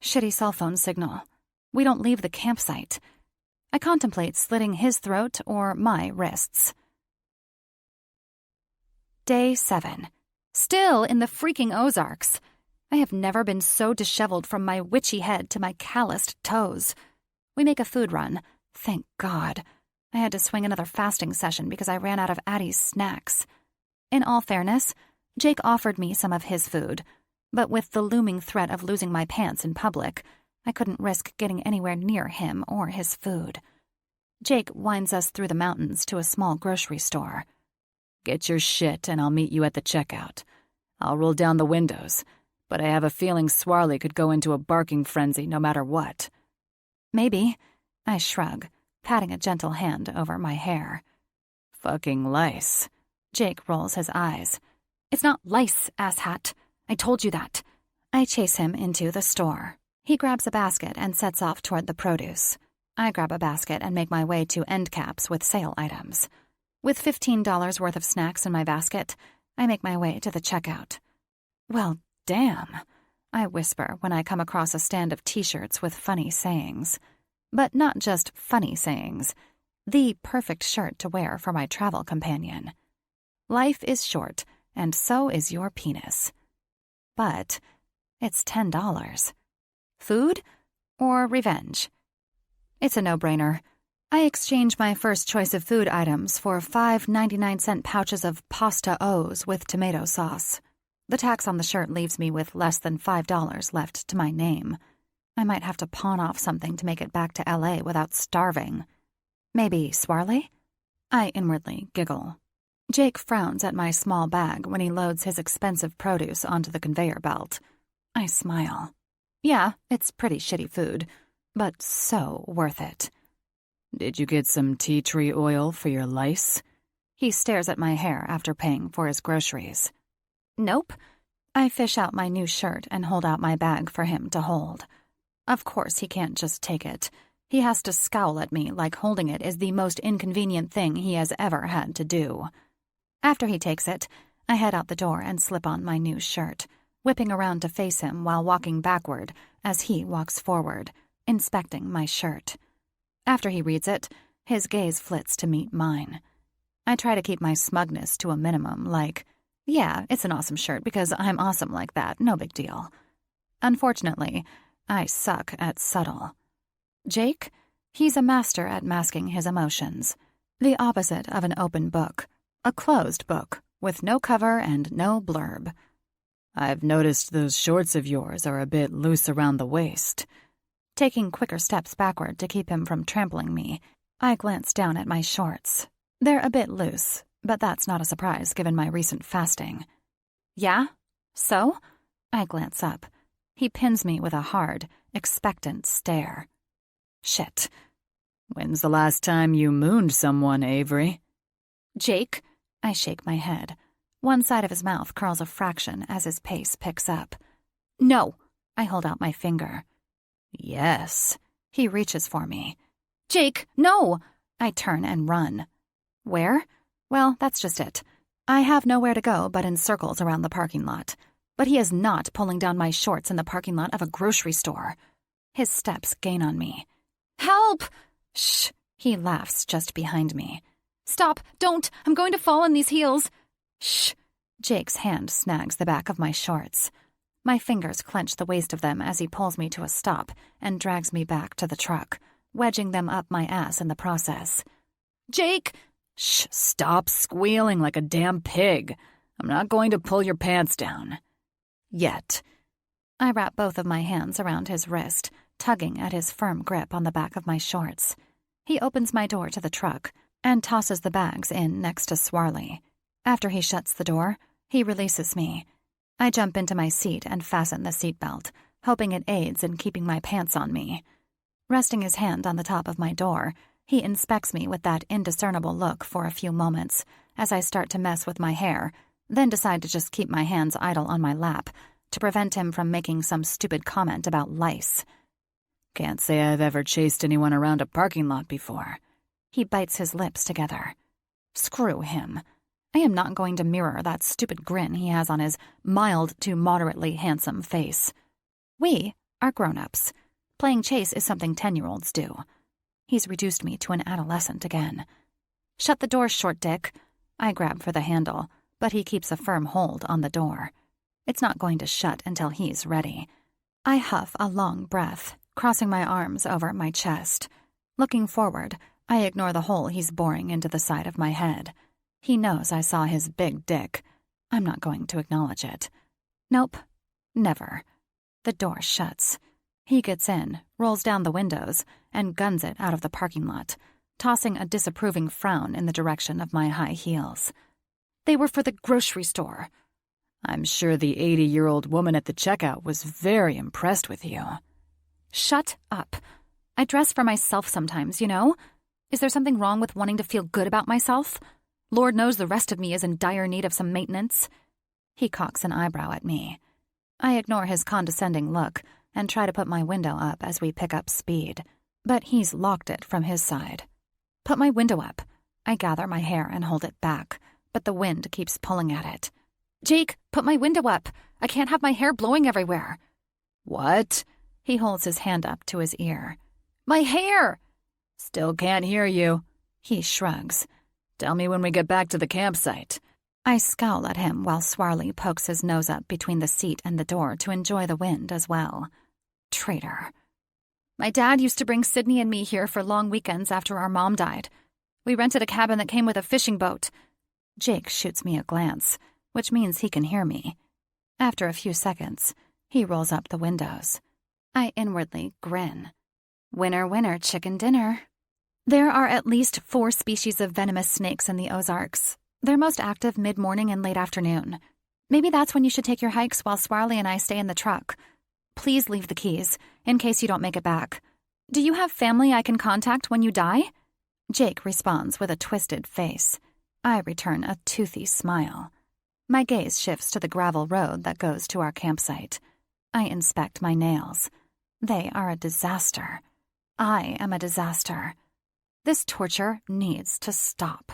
Shitty cell phone signal. We don't leave the campsite. I contemplate slitting his throat or my wrists. Day 7. Still in the freaking Ozarks. I have never been so disheveled from my witchy head to my calloused toes. We make a food run. Thank God. I had to swing another fasting session because I ran out of Addie's snacks. In all fairness, Jake offered me some of his food, but with the looming threat of losing my pants in public, I couldn't risk getting anywhere near him or his food. Jake winds us through the mountains to a small grocery store. Get your shit and I'll meet you at the checkout. I'll roll down the windows, but I have a feeling Swarley could go into a barking frenzy no matter what. Maybe. I shrug, patting a gentle hand over my hair. Fucking lice. Jake rolls his eyes. It's not lice, asshat. I told you that. I chase him into the store. He grabs a basket and sets off toward the produce. I grab a basket and make my way to end caps with sale items. With $15 worth of snacks in my basket, I make my way to the checkout. Well, damn, I whisper when I come across a stand of t-shirts with funny sayings. But not just funny sayings. The perfect shirt to wear for my travel companion. Life is short, and so is your penis. But it's $10. Food or revenge? It's a no-brainer. I exchange my first choice of food items for 5 99-cent pouches of pasta O's with tomato sauce. The tax on the shirt leaves me with less than $5 left to my name. I might have to pawn off something to make it back to L.A. without starving. Maybe Swarley? I inwardly giggle. Jake frowns at my small bag when he loads his expensive produce onto the conveyor belt. I smile. Yeah, it's pretty shitty food, but so worth it. Did you get some tea tree oil for your lice? He stares at my hair after paying for his groceries. Nope. I fish out my new shirt and hold out my bag for him to hold. Of course he can't just take it. He has to scowl at me like holding it is the most inconvenient thing he has ever had to do. After he takes it, I head out the door and slip on my new shirt, whipping around to face him while walking backward as he walks forward, inspecting my shirt. After he reads it, his gaze flits to meet mine. I try to keep my smugness to a minimum, like, yeah, it's an awesome shirt because I'm awesome like that, no big deal. Unfortunately, I suck at subtle. Jake, he's a master at masking his emotions. The opposite of an open book. A closed book, with no cover and no blurb. I've noticed those shorts of yours are a bit loose around the waist. Taking quicker steps backward to keep him from trampling me, I glance down at my shorts. They're a bit loose, but that's not a surprise given my recent fasting. Yeah? So? I glance up. He pins me with a hard, expectant stare. Shit. When's the last time you mooned someone, Avery? Jake? I shake my head. One side of his mouth curls a fraction as his pace picks up. No. I hold out my finger. Yes. He reaches for me. Jake, no! I turn and run. Where? Well, that's just it. I have nowhere to go but in circles around the parking lot. But he is not pulling down my shorts in the parking lot of a grocery store. His steps gain on me. Help! Shh! He laughs just behind me. Stop! Don't! I'm going to fall in these heels! Shh! Jake's hand snags the back of my shorts. My fingers clench the waist of them as he pulls me to a stop and drags me back to the truck, wedging them up my ass in the process. Jake! Shh! Stop squealing like a damn pig. I'm not going to pull your pants down. Yet. I wrap both of my hands around his wrist, tugging at his firm grip on the back of my shorts. He opens my door to the truck and tosses the bags in next to Swarley. After he shuts the door, he releases me. I jump into my seat and fasten the seatbelt, hoping it aids in keeping my pants on me. Resting his hand on the top of my door, he inspects me with that indiscernible look for a few moments as I start to mess with my hair, then decide to just keep my hands idle on my lap to prevent him from making some stupid comment about lice. Can't say I've ever chased anyone around a parking lot before. He bites his lips together. Screw him. I am not going to mirror that stupid grin he has on his mild to moderately handsome face. We are grown-ups. Playing chase is something 10-year-olds do. He's reduced me to an adolescent again. Shut the door, short dick. I grab for the handle, but he keeps a firm hold on the door. It's not going to shut until he's ready. I huff a long breath, crossing my arms over my chest. Looking forward, I ignore the hole he's boring into the side of my head. He knows I saw his big dick. I'm not going to acknowledge it. Nope. Never. The door shuts. He gets in, rolls down the windows, and guns it out of the parking lot, tossing a disapproving frown in the direction of my high heels. They were for the grocery store. I'm sure the 80-year-old woman at the checkout was very impressed with you. Shut up. I dress for myself sometimes, you know? Is there something wrong with wanting to feel good about myself? Lord knows the rest of me is in dire need of some maintenance. He cocks an eyebrow at me. I ignore his condescending look and try to put my window up as we pick up speed, but he's locked it from his side. Put my window up. I gather my hair and hold it back, but the wind keeps pulling at it. Jake, put my window up. I can't have my hair blowing everywhere. What? He holds his hand up to his ear. My hair! Still can't hear you. He shrugs. Tell me when we get back to the campsite. I scowl at him while Swarley pokes his nose up between the seat and the door to enjoy the wind as well. Traitor. My dad used to bring Sydney and me here for long weekends after our mom died. We rented a cabin that came with a fishing boat. Jake shoots me a glance, which means he can hear me. After a few seconds, he rolls up the windows. I inwardly grin. Winner, winner, chicken dinner. There are at least 4 species of venomous snakes in the Ozarks. They're most active mid-morning and late afternoon. Maybe that's when you should take your hikes while Swarley and I stay in the truck. Please leave the keys, in case you don't make it back. Do you have family I can contact when you die? Jake responds with a twisted face. I return a toothy smile. My gaze shifts to the gravel road that goes to our campsite. I inspect my nails. They are a disaster. I am a disaster. This torture needs to stop.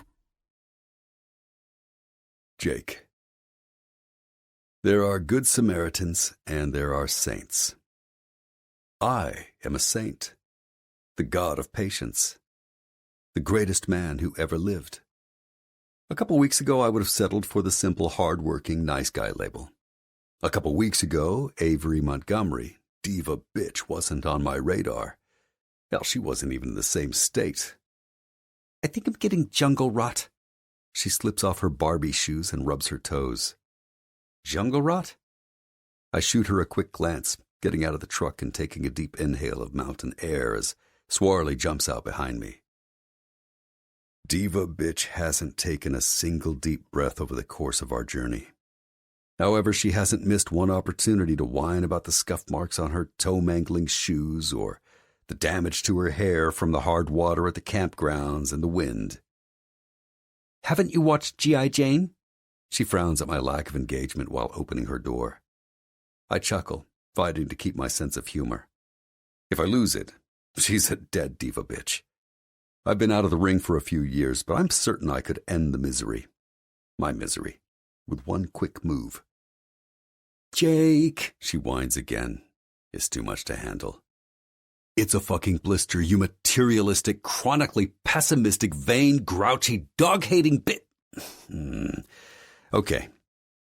Jake. There are good Samaritans and there are saints. I am a saint, the god of patience, the greatest man who ever lived. A couple weeks ago, I would have settled for the simple, hard-working, nice guy label. A couple weeks ago, Avery Montgomery, diva bitch, wasn't on my radar. Hell, she wasn't even in the same state. I think I'm getting jungle rot. She slips off her Barbie shoes and rubs her toes. Jungle rot? I shoot her a quick glance, getting out of the truck and taking a deep inhale of mountain air as Swarley jumps out behind me. Diva bitch hasn't taken a single deep breath over the course of our journey. However, she hasn't missed one opportunity to whine about the scuff marks on her toe-mangling shoes or the damage to her hair from the hard water at the campgrounds and the wind. Haven't you watched G.I. Jane? She frowns at my lack of engagement while opening her door. I chuckle, fighting to keep my sense of humor. If I lose it, she's a dead diva bitch. I've been out of the ring for a few years, but I'm certain I could end the misery. My misery. With one quick move. Jake, she whines again. It's too much to handle. It's a fucking blister, you materialistic, chronically pessimistic, vain, grouchy, dog-hating bit. Okay,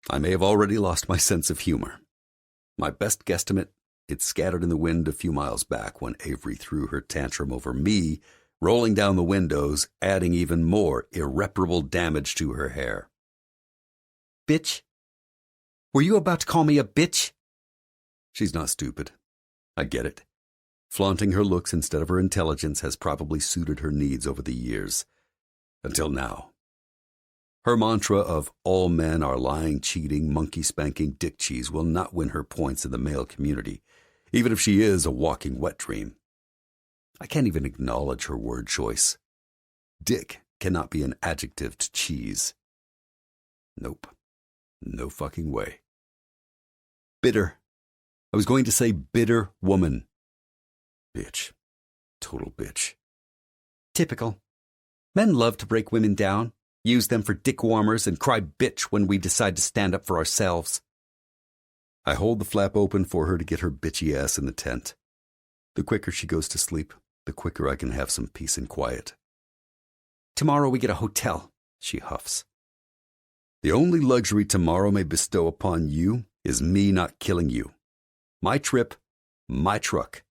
I may have already lost my sense of humor. My best guesstimate, it scattered in the wind a few miles back when Avery threw her tantrum over me, rolling down the windows, adding even more irreparable damage to her hair. Bitch? Were you about to call me a bitch? She's not stupid. I get it. Flaunting her looks instead of her intelligence has probably suited her needs over the years. Until now. Her mantra of all men are lying, cheating, monkey-spanking dick cheese will not win her points in the male community, even if she is a walking wet dream. I can't even acknowledge her word choice. Dick cannot be an adjective to cheese. Nope. No fucking way. Bitter. I was going to say bitter woman. Bitch. Total bitch. Typical. Men love to break women down, use them for dick warmers, and cry bitch when we decide to stand up for ourselves. I hold the flap open for her to get her bitchy ass in the tent. The quicker she goes to sleep, the quicker I can have some peace and quiet. Tomorrow we get a hotel, she huffs. The only luxury tomorrow may bestow upon you is me not killing you. My trip, my truck,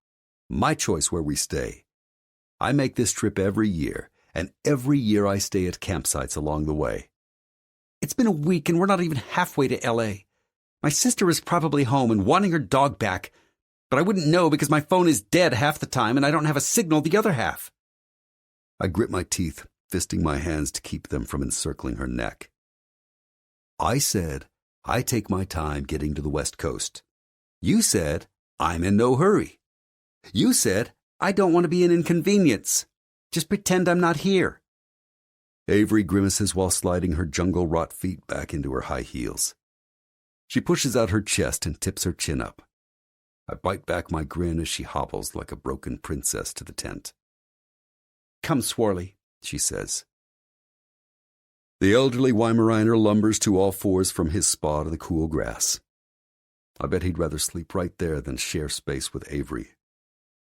my choice where we stay. I make this trip every year, and every year I stay at campsites along the way. It's been a week and we're not even halfway to L.A. My sister is probably home and wanting her dog back, but I wouldn't know because my phone is dead half the time and I don't have a signal the other half. I grit my teeth, fisting my hands to keep them from encircling her neck. I said I take my time getting to the West Coast. You said I'm in no hurry. You said I don't want to be an inconvenience. Just pretend I'm not here. Avery grimaces while sliding her jungle-wrought feet back into her high heels. She pushes out her chest and tips her chin up. I bite back my grin as she hobbles like a broken princess to the tent. "Come, Swarley," she says. The elderly Weimaraner lumbers to all fours from his spa to the cool grass. I bet he'd rather sleep right there than share space with Avery.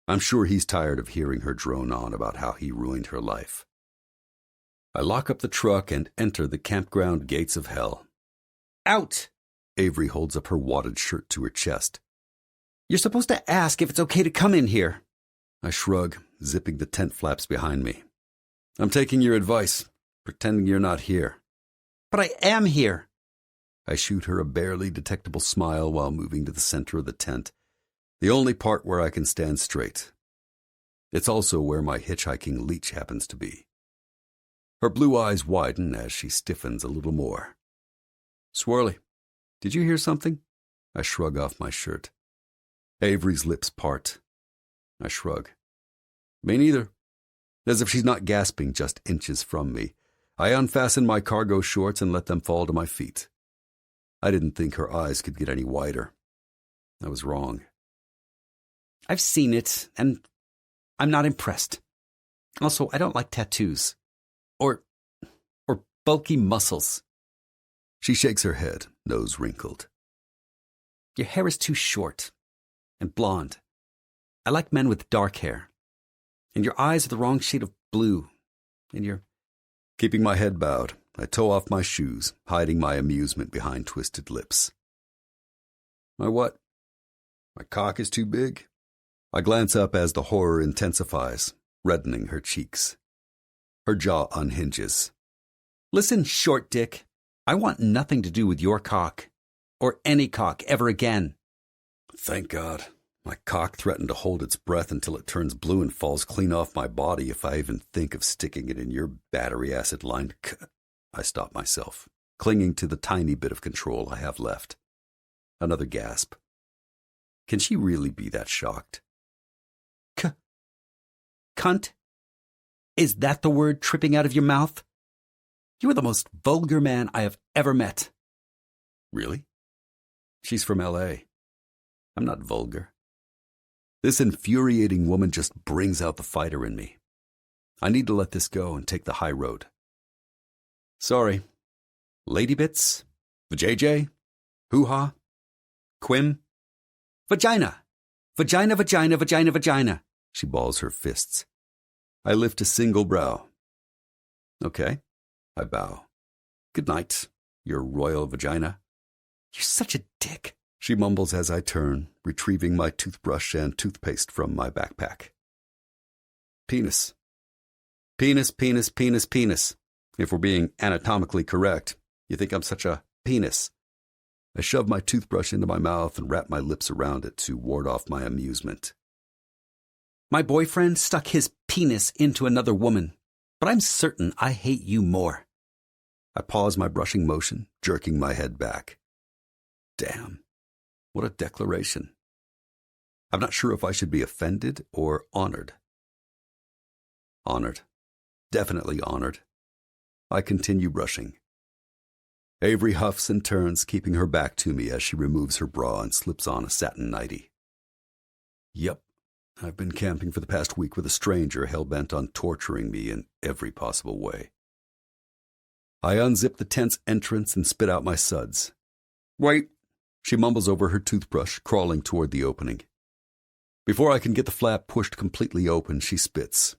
I'm sure he's tired of hearing her drone on about how he ruined her life. I lock up the truck and enter the campground gates of hell. "Out!" Avery holds up her wadded shirt to her chest. "You're supposed to ask if it's okay to come in here." I shrug, zipping the tent flaps behind me. "I'm taking your advice, pretending you're not here." "But I am here." I shoot her a barely detectable smile while moving to the center of the tent, the only part where I can stand straight. It's also where my hitchhiking leech happens to be. Her blue eyes widen as she stiffens a little more. "Swirly, did you hear something?" I shrug off my shirt. Avery's lips part. I shrug. "Me neither." As if she's not gasping just inches from me, I unfasten my cargo shorts and let them fall to my feet. I didn't think her eyes could get any wider. I was wrong. "I've seen it, and I'm not impressed. Also, I don't like tattoos. Or bulky muscles." She shakes her head, nose wrinkled. "Your hair is too short and blonde. I like men with dark hair. And your eyes are the wrong shade of blue. And you're..." Keeping my head bowed, I toe off my shoes, hiding my amusement behind twisted lips. "My what?" "My cock is too big?" I glance up as the horror intensifies, reddening her cheeks. Her jaw unhinges. "Listen, short dick. I want nothing to do with your cock. Or any cock ever again." Thank God. My cock threatened to hold its breath until it turns blue and falls clean off my body if I even think of sticking it in your battery acid-lined I stop myself, clinging to the tiny bit of control I have left. Another gasp. Can she really be that shocked? Cunt? Is that the word tripping out of your mouth? You are the most vulgar man I have ever met. Really? She's from L.A. I'm not vulgar. This infuriating woman just brings out the fighter in me. I need to let this go and take the high road. Sorry. Lady bits? Vajayjay? Hoo-ha? Quim? Vagina! Vagina, vagina, vagina, vagina! She balls her fists. I lift a single brow. Okay. I bow. Good night, your royal vagina. You're such a dick, she mumbles as I turn, retrieving my toothbrush and toothpaste from my backpack. Penis. Penis, penis, penis, penis. If we're being anatomically correct, you think I'm such a penis. I shove my toothbrush into my mouth and wrap my lips around it to ward off my amusement. My boyfriend stuck his penis into another woman, but I'm certain I hate you more. I pause my brushing motion, jerking my head back. Damn, what a declaration. I'm not sure if I should be offended or honored. Honored. Definitely honored. I continue brushing. Avery huffs and turns, keeping her back to me as she removes her bra and slips on a satin nightie. Yep, I've been camping for the past week with a stranger hell-bent on torturing me in every possible way. I unzip the tent's entrance and spit out my suds. Wait, she mumbles over her toothbrush, crawling toward the opening. Before I can get the flap pushed completely open, she spits.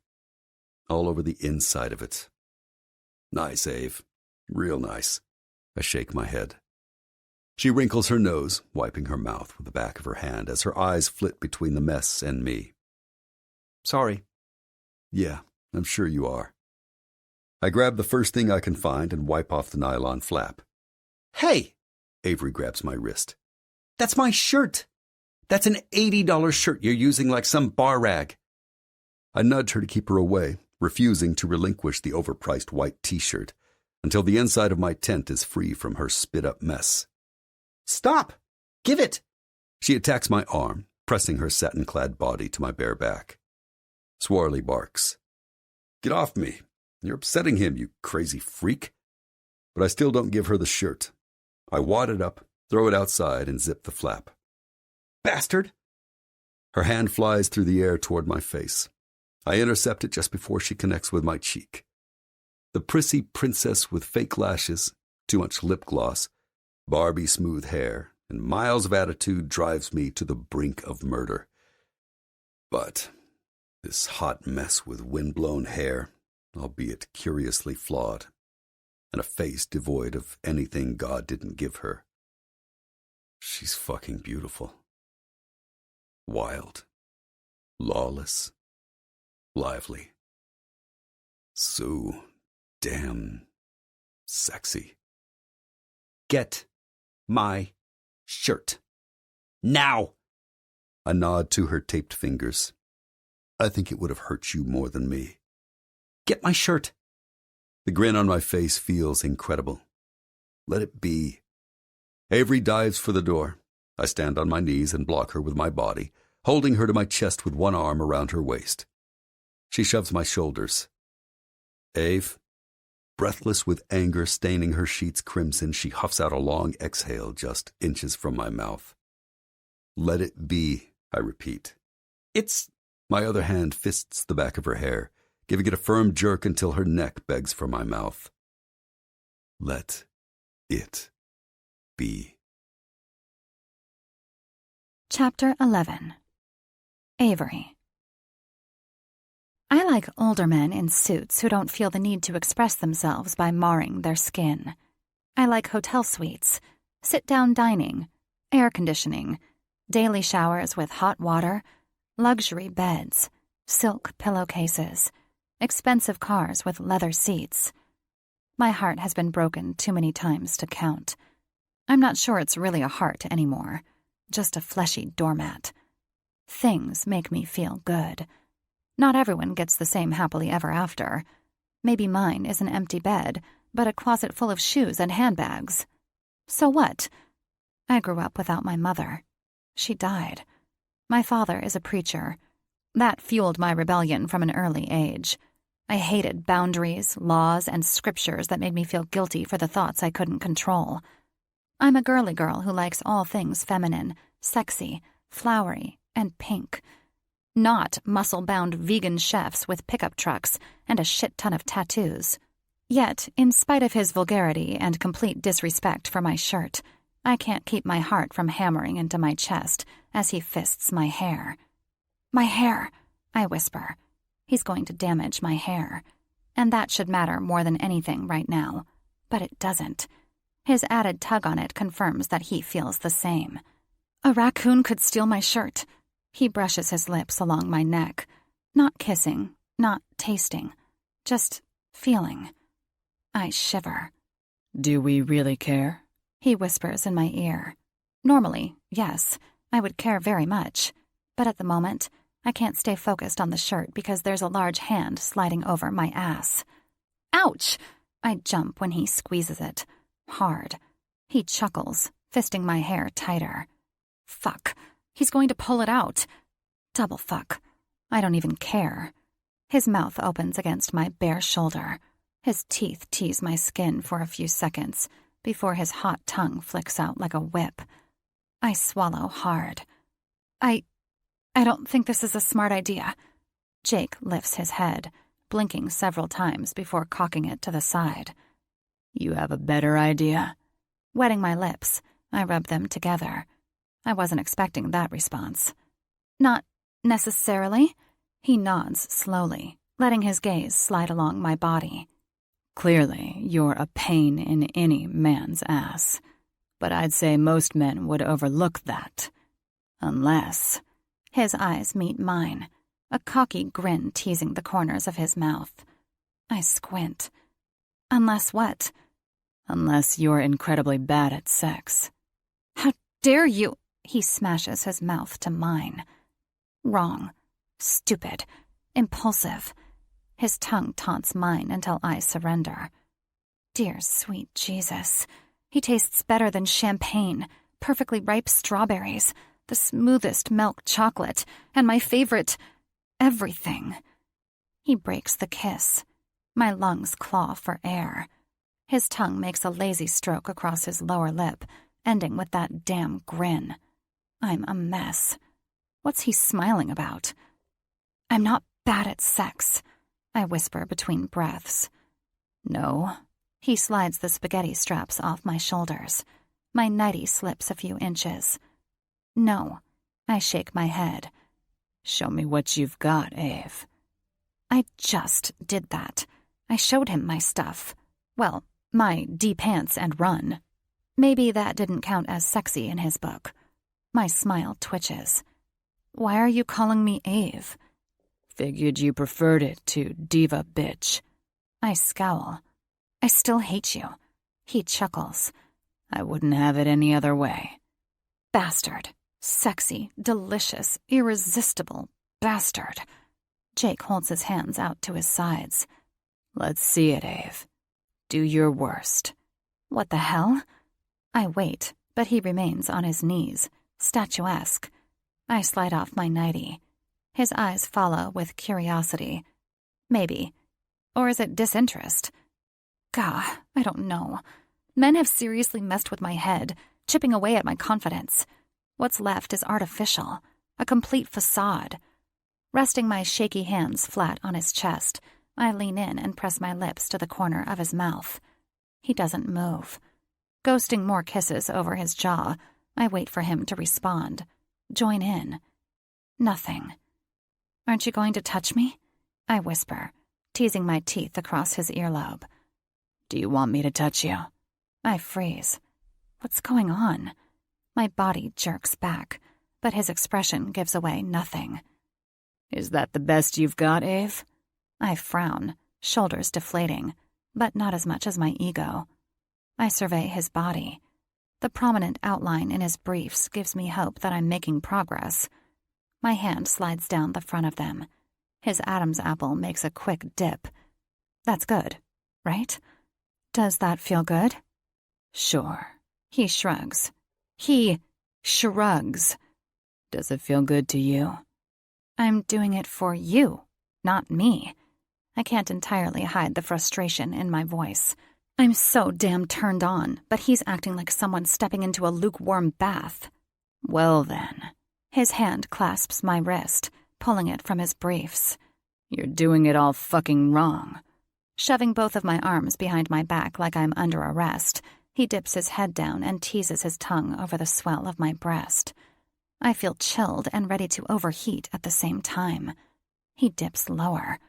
All over the inside of it. Nice, Ave. Real nice. I shake my head. She wrinkles her nose, wiping her mouth with the back of her hand as her eyes flit between the mess and me. Sorry. Yeah, I'm sure you are. I grab the first thing I can find and wipe off the nylon flap. Hey! Avery grabs my wrist. That's my shirt! That's an $80 shirt you're using like some bar rag. I nudge her to keep her away, refusing to relinquish the overpriced white t-shirt until the inside of my tent is free from her spit-up mess. Stop! Give it! She attacks my arm, pressing her satin-clad body to my bare back. Swarley barks. Get off me. You're upsetting him, you crazy freak. But I still don't give her the shirt. I wad it up, throw it outside, and zip the flap. Bastard! Her hand flies through the air toward my face. I intercept it just before she connects with my cheek. The prissy princess with fake lashes, too much lip gloss, Barbie smooth hair, and miles of attitude drives me to the brink of murder. But this hot mess with wind-blown hair, albeit curiously flawed, and a face devoid of anything God didn't give her. She's fucking beautiful. Wild. Lawless. Lively. So damn sexy. Get my shirt. Now! I nod to her taped fingers. I think it would have hurt you more than me. Get my shirt. The grin on my face feels incredible. Let it be. Avery dives for the door. I stand on my knees and block her with my body, holding her to my chest with one arm around her waist. She shoves my shoulders. Ave, breathless with anger staining her sheets crimson, she huffs out a long exhale just inches from my mouth. Let it be, I repeat. It's... My other hand fists the back of her hair, giving it a firm jerk until her neck begs for my mouth. Let it be. Chapter 11. Avery. I like older men in suits who don't feel the need to express themselves by marring their skin. I like hotel suites, sit-down dining, air conditioning, daily showers with hot water, luxury beds, silk pillowcases, expensive cars with leather seats. My heart has been broken too many times to count. I'm not sure it's really a heart anymore, just a fleshy doormat. Things make me feel good. Not everyone gets the same happily ever after. Maybe mine is an empty bed, but a closet full of shoes and handbags. So what? I grew up without my mother. She died. My father is a preacher. That fueled my rebellion from an early age. I hated boundaries, laws, and scriptures that made me feel guilty for the thoughts I couldn't control. I'm a girly girl who likes all things feminine, sexy, flowery, and pink. Not muscle-bound vegan chefs with pickup trucks and a shit ton of tattoos. Yet, in spite of his vulgarity and complete disrespect for my shirt, I can't keep my heart from hammering into my chest as he fists my hair. My hair, I whisper. He's going to damage my hair. And that should matter more than anything right now. But it doesn't. His added tug on it confirms that he feels the same. A raccoon could steal my shirt. He brushes his lips along my neck. Not kissing, not tasting, just feeling. I shiver. Do we really care? He whispers in my ear. Normally, yes, I would care very much. But at the moment, I can't stay focused on the shirt because there's a large hand sliding over my ass. Ouch! I jump when he squeezes it. Hard. He chuckles, fisting my hair tighter. Fuck. He's going to pull it out. Double fuck. I don't even care. His mouth opens against my bare shoulder. His teeth tease my skin for a few seconds before his hot tongue flicks out like a whip. I swallow hard. I don't think this is a smart idea. Jake lifts his head, blinking several times before cocking it to the side. You have a better idea? Wetting my lips, I rub them together. I wasn't expecting that response. Not necessarily. He nods slowly, letting his gaze slide along my body. Clearly, you're a pain in any man's ass. But I'd say most men would overlook that. Unless... His eyes meet mine, a cocky grin teasing the corners of his mouth. I squint. Unless what? Unless you're incredibly bad at sex. How dare you? He smashes his mouth to mine. Wrong. Stupid. Impulsive. His tongue taunts mine until I surrender. Dear sweet Jesus. He tastes better than champagne, perfectly ripe strawberries, the smoothest milk chocolate, and my favorite everything. He breaks the kiss. My lungs claw for air. His tongue makes a lazy stroke across his lower lip, ending with that damn grin. I'm a mess. What's he smiling about? I'm not bad at sex, I whisper between breaths. No. He slides the spaghetti straps off my shoulders. My nightie slips a few inches. No. I shake my head. Show me what you've got, Ave. I just did that. I showed him my stuff. Well, my D-pants and run. Maybe that didn't count as sexy in his book. My smile twitches. Why are you calling me Ave? Figured you preferred it to diva bitch. I scowl. I still hate you. He chuckles. I wouldn't have it any other way. Bastard. Sexy, delicious, irresistible bastard. Jake holds his hands out to his sides. Let's see it, Ave. Do your worst. What the hell? I wait, but he remains on his knees, statuesque. I slide off my nightie. His eyes follow with curiosity. Maybe. Or is it disinterest? Gah, I don't know. Men have seriously messed with my head, chipping away at my confidence. What's left is artificial, a complete facade. Resting my shaky hands flat on his chest, I lean in and press my lips to the corner of his mouth. He doesn't move. Ghosting more kisses over his jaw, I wait for him to respond. Join in. Nothing. Aren't you going to touch me? I whisper, teasing my teeth across his earlobe. Do you want me to touch you? I freeze. What's going on? My body jerks back, but his expression gives away nothing. Is that the best you've got, Ave? I frown, shoulders deflating, but not as much as my ego. I survey his body. The prominent outline in his briefs gives me hope that I'm making progress. My hand slides down the front of them. His Adam's apple makes a quick dip. That's good, right? Does that feel good? Sure. He shrugs. He shrugs. Does it feel good to you? I'm doing it for you, not me. I can't entirely hide the frustration in my voice. I'm so damn turned on, but he's acting like someone stepping into a lukewarm bath. Well then. His hand clasps my wrist, pulling it from his briefs. You're doing it all fucking wrong. Shoving both of my arms behind my back like I'm under arrest, he dips his head down and teases his tongue over the swell of my breast. I feel chilled and ready to overheat at the same time. He dips lower.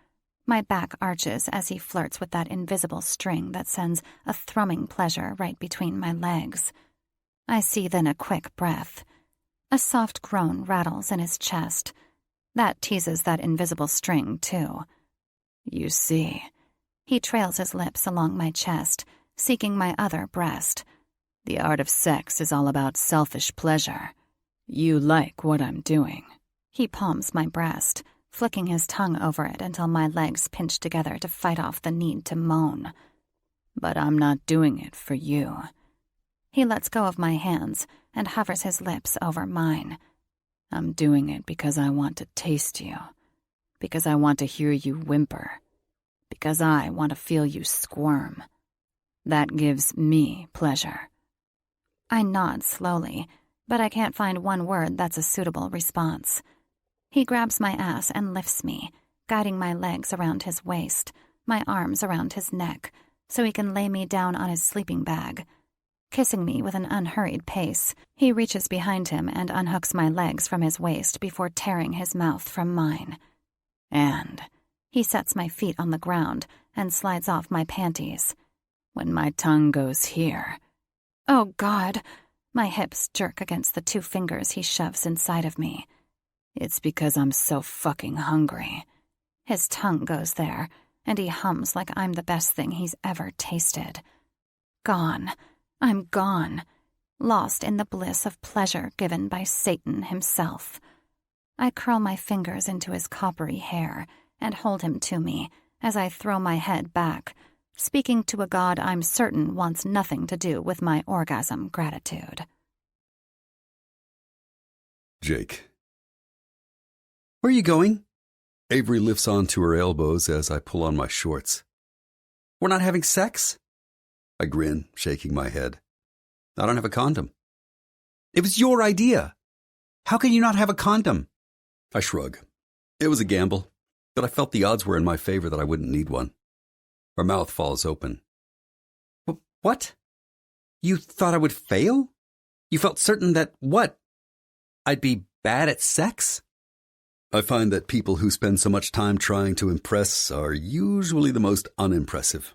My back arches as he flirts with that invisible string that sends a thrumming pleasure right between my legs. I seethe in a quick breath. A soft groan rattles in his chest. That teases that invisible string, too. You see. He trails his lips along my chest, seeking my other breast. The art of sex is all about selfish pleasure. You like what I'm doing. He palms my breast, flicking his tongue over it until my legs pinch together to fight off the need to moan. But I'm not doing it for you. He lets go of my hands and hovers his lips over mine. I'm doing it because I want to taste you. Because I want to hear you whimper. Because I want to feel you squirm. That gives me pleasure. I nod slowly, but I can't find one word that's a suitable response. He grabs my ass and lifts me, guiding my legs around his waist, my arms around his neck, so he can lay me down on his sleeping bag. Kissing me with an unhurried pace, he reaches behind him and unhooks my legs from his waist before tearing his mouth from mine. And he sets my feet on the ground and slides off my panties. When my tongue goes here. Oh, God. My hips jerk against the 2 fingers he shoves inside of me. It's because I'm so fucking hungry. His tongue goes there, and he hums like I'm the best thing he's ever tasted. Gone. I'm gone. Lost in the bliss of pleasure given by Satan himself. I curl my fingers into his coppery hair and hold him to me as I throw my head back, speaking to a god I'm certain wants nothing to do with my orgasm gratitude. Jake. Where are you going? Avery lifts onto her elbows as I pull on my shorts. We're not having sex? I grin, shaking my head. I don't have a condom. It was your idea. How can you not have a condom? I shrug. It was a gamble, but I felt the odds were in my favor that I wouldn't need one. Her mouth falls open. What? You thought I would fail? You felt certain that what? I'd be bad at sex? I find that people who spend so much time trying to impress are usually the most unimpressive.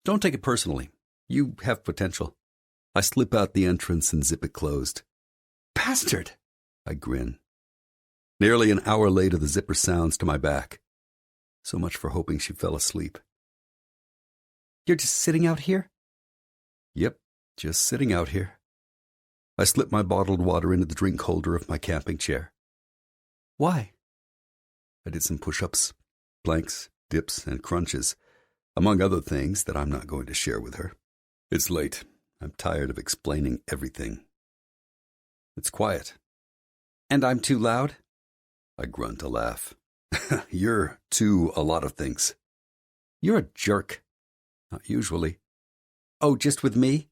Don't take it personally. You have potential. I slip out the entrance and zip it closed. Bastard! I grin. Nearly an hour later, the zipper sounds to my back. So much for hoping she fell asleep. You're just sitting out here? Yep, just sitting out here. I slip my bottled water into the drink holder of my camping chair. Why? I did some push-ups, planks, dips, and crunches, among other things that I'm not going to share with her. It's late. I'm tired of explaining everything. It's quiet. And I'm too loud? I grunt a laugh. You're too a lot of things. You're a jerk. Not usually. Oh, just with me?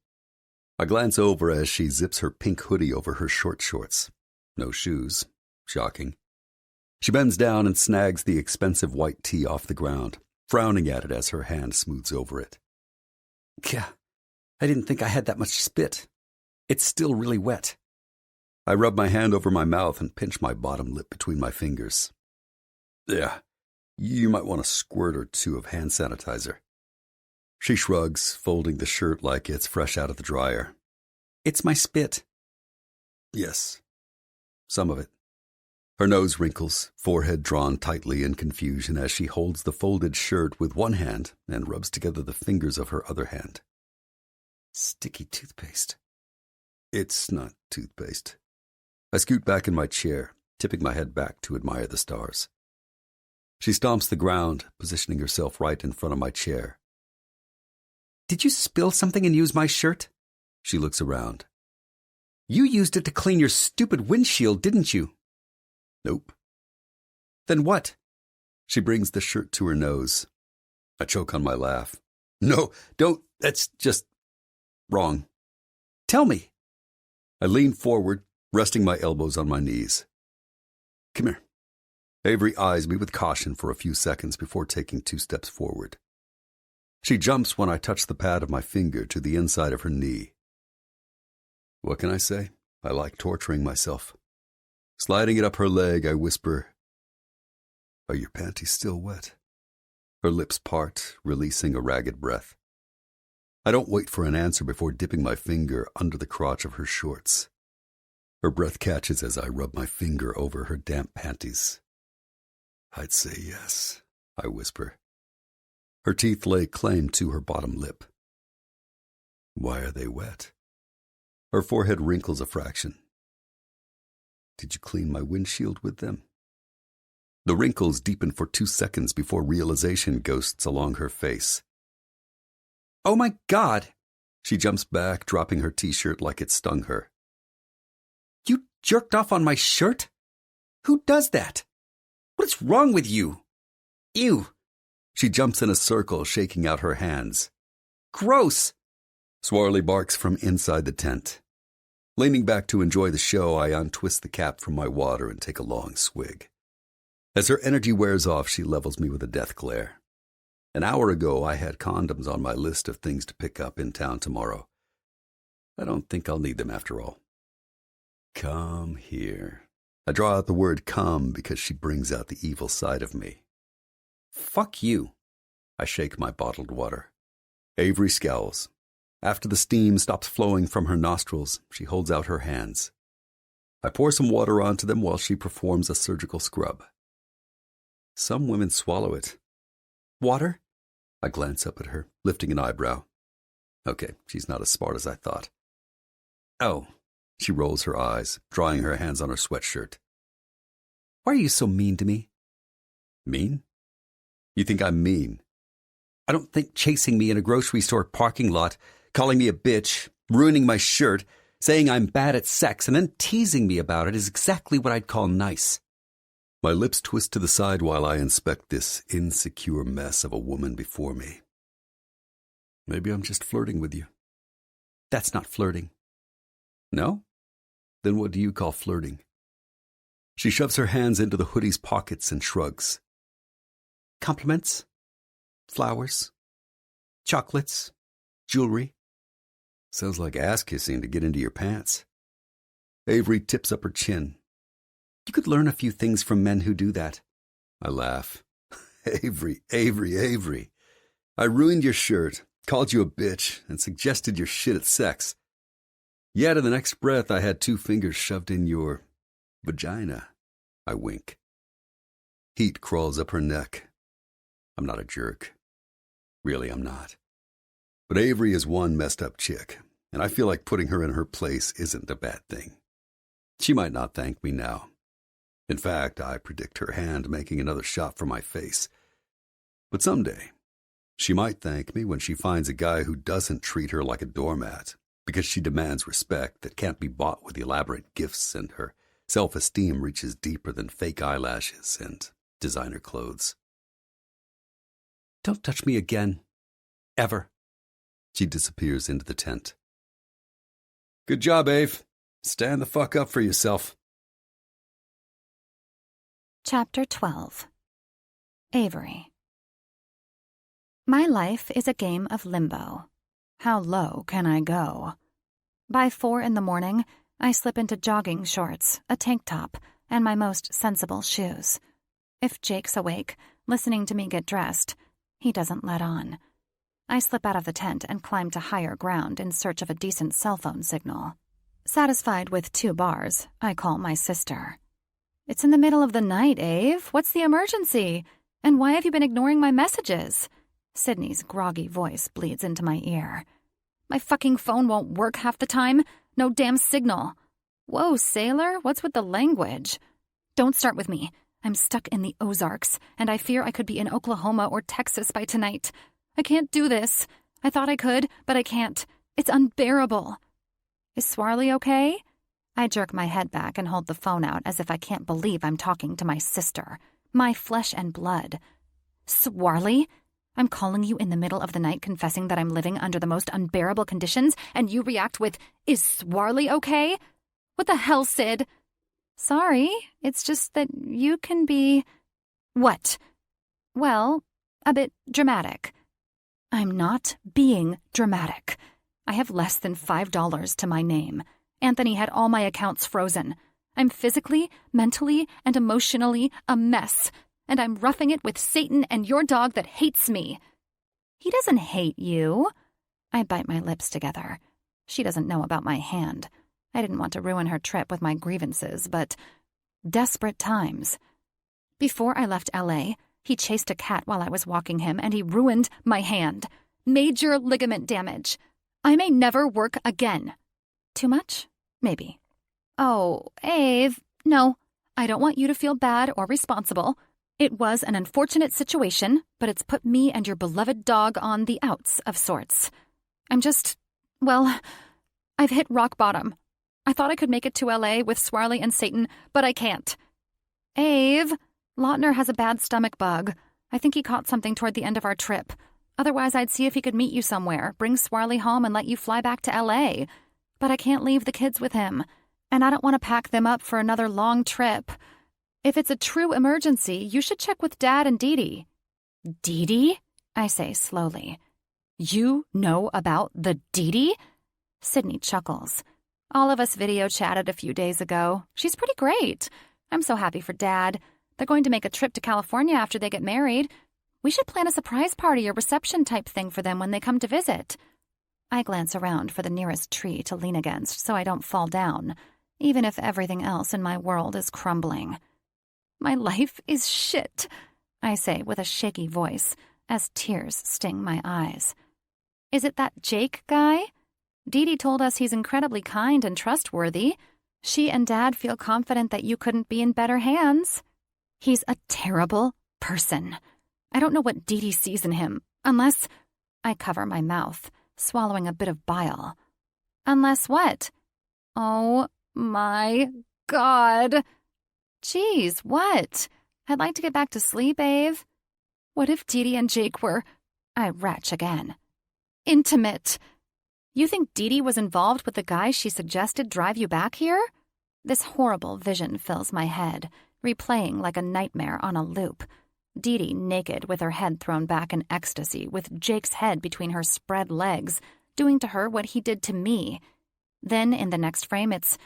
I glance over as she zips her pink hoodie over her short shorts. No shoes. Shocking. She bends down and snags the expensive white tee off the ground, frowning at it as her hand smooths over it. Gah, I didn't think I had that much spit. It's still really wet. I rub my hand over my mouth and pinch my bottom lip between my fingers. Yeah, you might want a squirt or two of hand sanitizer. She shrugs, folding the shirt like it's fresh out of the dryer. It's my spit. Yes, some of it. Her nose wrinkles, forehead drawn tightly in confusion as she holds the folded shirt with one hand and rubs together the fingers of her other hand. Sticky toothpaste. It's not toothpaste. I scoot back in my chair, tipping my head back to admire the stars. She stomps the ground, positioning herself right in front of my chair. Did you spill something and use my shirt? She looks around. You used it to clean your stupid windshield, didn't you? Nope. Then what? She brings the shirt to her nose. I choke on my laugh. No, don't. That's just wrong. Tell me. I lean forward, resting my elbows on my knees. Come here. Avery eyes me with caution for a few seconds before taking 2 steps forward. She jumps when I touch the pad of my finger to the inside of her knee. What can I say? I like torturing myself. Sliding it up her leg, I whisper, "Are your panties still wet?" Her lips part, releasing a ragged breath. I don't wait for an answer before dipping my finger under the crotch of her shorts. Her breath catches as I rub my finger over her damp panties. "I'd say yes," I whisper. Her teeth lay claim to her bottom lip. "Why are they wet?" Her forehead wrinkles a fraction. "Did you clean my windshield with them?" The wrinkles deepen for 2 seconds before realization ghosts along her face. Oh my God! She jumps back, dropping her t-shirt like it stung her. You jerked off on my shirt? Who does that? What's wrong with you? Ew! She jumps in a circle, shaking out her hands. Gross! Swarley barks from inside the tent. Leaning back to enjoy the show, I untwist the cap from my water and take a long swig. As her energy wears off, she levels me with a death glare. An hour ago, I had condoms on my list of things to pick up in town tomorrow. I don't think I'll need them after all. Come here. I draw out the word come because she brings out the evil side of me. Fuck you. I shake my bottled water. Avery scowls. After the steam stops flowing from her nostrils, she holds out her hands. I pour some water onto them while she performs a surgical scrub. Some women swallow it. Water? I glance up at her, lifting an eyebrow. Okay, she's not as smart as I thought. Oh. She rolls her eyes, drying her hands on her sweatshirt. Why are you so mean to me? Mean? You think I'm mean? I don't think chasing me in a grocery store parking lot, calling me a bitch, ruining my shirt, saying I'm bad at sex, and then teasing me about it is exactly what I'd call nice. My lips twist to the side while I inspect this insecure mess of a woman before me. Maybe I'm just flirting with you. That's not flirting. No? Then what do you call flirting? She shoves her hands into the hoodie's pockets and shrugs. Compliments, flowers, chocolates, jewelry. Sounds like ass-kissing to get into your pants. Avery tips up her chin. You could learn a few things from men who do that. I laugh. Avery. I ruined your shirt, called you a bitch, and suggested your shit at sex. Yet in the next breath, I had 2 fingers shoved in your vagina. I wink. Heat crawls up her neck. I'm not a jerk. Really, I'm not. But Avery is one messed up chick, and I feel like putting her in her place isn't a bad thing. She might not thank me now. In fact, I predict her hand making another shot for my face. But someday, she might thank me when she finds a guy who doesn't treat her like a doormat, because she demands respect that can't be bought with elaborate gifts, and her self-esteem reaches deeper than fake eyelashes and designer clothes. Don't touch me again. Ever. She disappears into the tent. Good job, Ave. Stand the fuck up for yourself. Chapter 12. Avery. My life is a game of limbo. How low can I go? By 4 a.m, I slip into jogging shorts, a tank top, and my most sensible shoes. If Jake's awake, listening to me get dressed, he doesn't let on. I slip out of the tent and climb to higher ground in search of a decent cell phone signal. Satisfied with 2 bars, I call my sister. It's in the middle of the night, Ave. What's the emergency? And why have you been ignoring my messages? Sydney's groggy voice bleeds into my ear. My fucking phone won't work half the time. No damn signal. Whoa, sailor, what's with the language? Don't start with me. I'm stuck in the Ozarks, and I fear I could be in Oklahoma or Texas by tonight. I can't do this. I thought I could, but I can't. It's unbearable. Is Swarley okay? I jerk my head back and hold the phone out as if I can't believe I'm talking to my sister. My flesh and blood. Swarley? I'm calling you in the middle of the night confessing that I'm living under the most unbearable conditions, and you react with, "Is Swarley okay?" What the hell, Sid? Sorry, it's just that you can be... What? Well, a bit dramatic. I'm not being dramatic. I have less than $5 to my name. Anthony had all my accounts frozen. I'm physically, mentally, and emotionally a mess, and I'm roughing it with Satan and your dog that hates me. He doesn't hate you. I bite my lips together. She doesn't know about my hand. I didn't want to ruin her trip with my grievances, but desperate times. Before I left LA, he chased a cat while I was walking him, and he ruined my hand. Major ligament damage. I may never work again. Too much? Maybe. Oh, Ave, no. I don't want you to feel bad or responsible. It was an unfortunate situation, but it's put me and your beloved dog on the outs of sorts. I'm just, well, I've hit rock bottom. I thought I could make it to LA with Swarley and Satan, but I can't. Ave, Lautner has a bad stomach bug. I think he caught something toward the end of our trip. Otherwise, I'd see if he could meet you somewhere, bring Swarley home, and let you fly back to LA. But I can't leave the kids with him, and I don't want to pack them up for another long trip. If it's a true emergency, you should check with Dad and Dee Dee. Dee Dee? I say slowly. You know about the Dee Dee? Sydney chuckles. All of us video chatted a few days ago. She's pretty great. I'm so happy for Dad. They're going to make a trip to California after they get married. We should plan a surprise party or reception type thing for them when they come to visit. I glance around for the nearest tree to lean against so I don't fall down, even if everything else in my world is crumbling. My life is shit, I say with a shaky voice as tears sting my eyes. Is it that Jake guy? Dee Dee told us he's incredibly kind and trustworthy. She and Dad feel confident that you couldn't be in better hands. He's a terrible person. I don't know what Dee Dee sees in him, unless... I cover my mouth, swallowing a bit of bile. Unless what? Oh my God. Geez, what? I'd like to get back to sleep, Ave. What if Dee Dee and Jake were... I retch again. Intimate. You think Dee Dee was involved with the guy she suggested drive you back here? This horrible vision fills my head, replaying like a nightmare on a loop. Dee Dee naked with her head thrown back in ecstasy, with Jake's head between her spread legs, doing to her what he did to me. Then, in the next frame, it's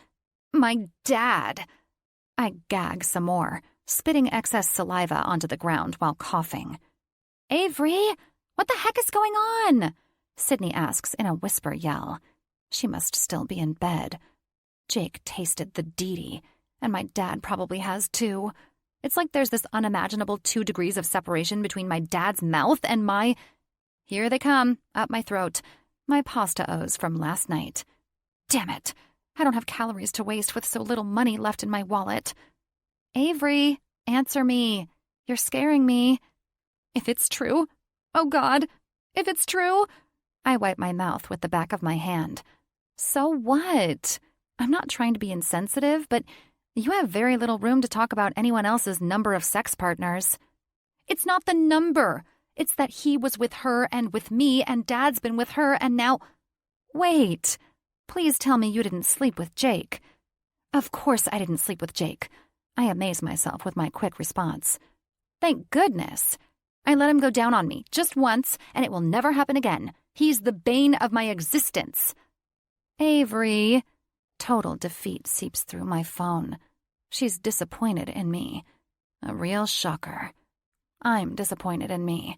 my dad. I gag some more, spitting excess saliva onto the ground while coughing. Avery, what the heck is going on? Sydney asks in a whisper yell. She must still be in bed. Jake tasted the Dee Dee, and my dad probably has too. It's like there's this unimaginable 2 degrees of separation between my dad's mouth and my... Here they come, up my throat. My pasta O's from last night. Damn it. I don't have calories to waste with so little money left in my wallet. Avery, answer me. You're scaring me. If it's true. Oh, God. If it's true. I wipe my mouth with the back of my hand. So what? I'm not trying to be insensitive, but you have very little room to talk about anyone else's number of sex partners. It's not the number. It's that he was with her and with me, and Dad's been with her, and now... Wait. Please tell me you didn't sleep with Jake. Of course I didn't sleep with Jake. I amaze myself with my quick response. Thank goodness. I let him go down on me just once, and it will never happen again. He's the bane of my existence. Avery. Total defeat seeps through my phone. She's disappointed in me. A real shocker. I'm disappointed in me.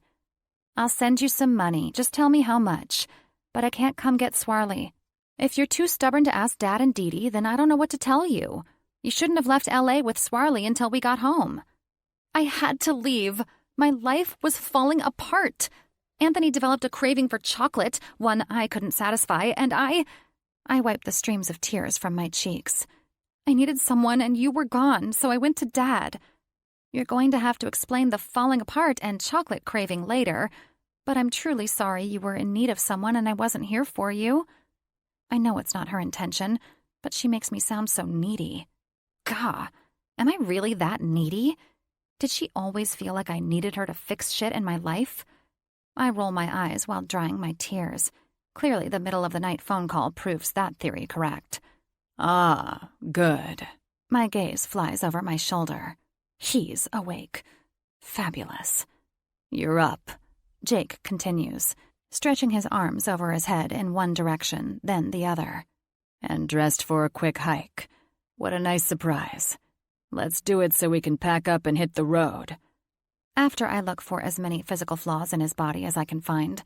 I'll send you some money. Just tell me how much. But I can't come get Swarley. If you're too stubborn to ask Dad and Dee Dee, then I don't know what to tell you. You shouldn't have left L.A. with Swarley until we got home. I had to leave. My life was falling apart. Anthony developed a craving for chocolate, one I couldn't satisfy, and I wiped the streams of tears from my cheeks. I needed someone, and you were gone, so I went to Dad. You're going to have to explain the falling apart and chocolate craving later, but I'm truly sorry you were in need of someone and I wasn't here for you. I know it's not her intention, but she makes me sound so needy. Gah, am I really that needy? Did she always feel like I needed her to fix shit in my life? I roll my eyes while drying my tears. Clearly the middle-of-the-night phone call proves that theory correct. Ah, good. My gaze flies over my shoulder. He's awake. Fabulous. You're up, Jake continues, stretching his arms over his head in one direction, then the other. And dressed for a quick hike. What a nice surprise. Let's do it so we can pack up and hit the road. After I look for as many physical flaws in his body as I can find,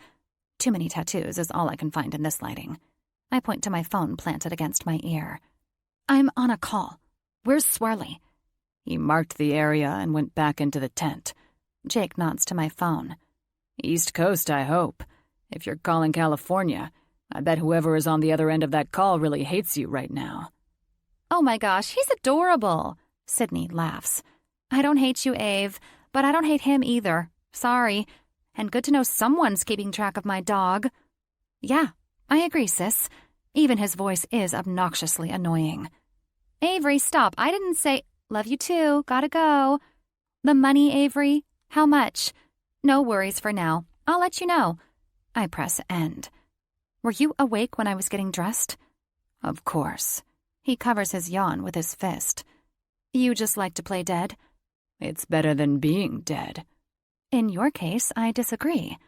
too many tattoos is all I can find in this lighting, I point to my phone planted against my ear. I'm on a call. Where's Swarley? He marked the area and went back into the tent. Jake nods to my phone. East Coast, I hope. If you're calling California, I bet whoever is on the other end of that call really hates you right now. Oh my gosh, he's adorable. Sydney laughs. I don't hate you, Ave, but I don't hate him either. Sorry. And good to know someone's keeping track of my dog. Yeah, I agree, sis. Even his voice is obnoxiously annoying. Avery, stop. I didn't say... Love you too. Gotta go. The money, Avery? How much? No worries for now. I'll let you know. I press end. Were you awake when I was getting dressed? Of course. He covers his yawn with his fist. You just like to play dead? It's better than being dead. In your case, I disagree.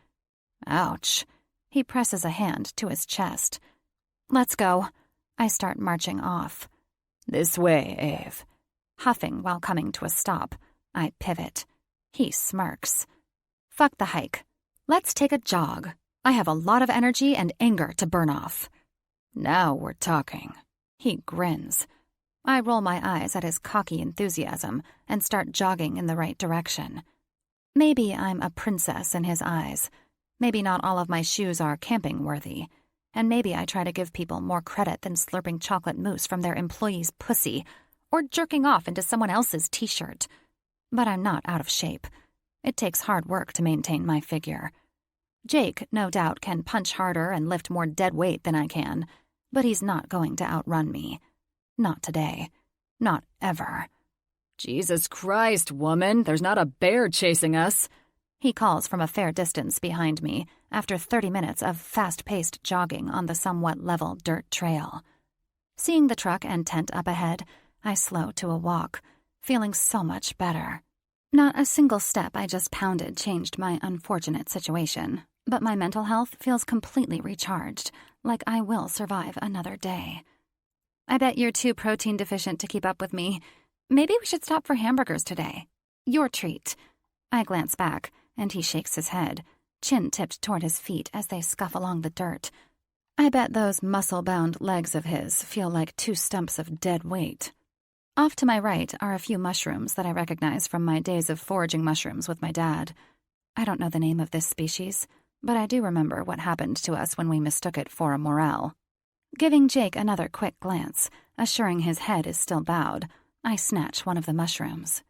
Ouch. He presses a hand to his chest. Let's go. I start marching off. This way, Ave. Huffing while coming to a stop, I pivot. He smirks. Fuck the hike. Let's take a jog. I have a lot of energy and anger to burn off. Now we're talking. He grins. I roll my eyes at his cocky enthusiasm and start jogging in the right direction. Maybe I'm a princess in his eyes. Maybe not all of my shoes are camping worthy. And maybe I try to give people more credit than slurping chocolate mousse from their employee's pussy or jerking off into someone else's t-shirt. But I'm not out of shape. It takes hard work to maintain my figure. Jake, no doubt, can punch harder and lift more dead weight than I can, but he's not going to outrun me. Not today. Not ever. Jesus Christ, woman, there's not a bear chasing us, he calls from a fair distance behind me after 30 minutes of fast-paced jogging on the somewhat level dirt trail. Seeing the truck and tent up ahead, I slow to a walk, feeling so much better. Not a single step I just pounded changed my unfortunate situation, but my mental health feels completely recharged, like I will survive another day. I bet you're too protein deficient to keep up with me. Maybe we should stop for hamburgers today. Your treat. I glance back, and he shakes his head, chin tipped toward his feet as they scuff along the dirt. I bet those muscle-bound legs of his feel like 2 stumps of dead weight. Off to my right are a few mushrooms that I recognize from my days of foraging mushrooms with my dad. I don't know the name of this species, but I do remember what happened to us when we mistook it for a morel. Giving Jake another quick glance, assuring his head is still bowed, I snatch one of the mushrooms.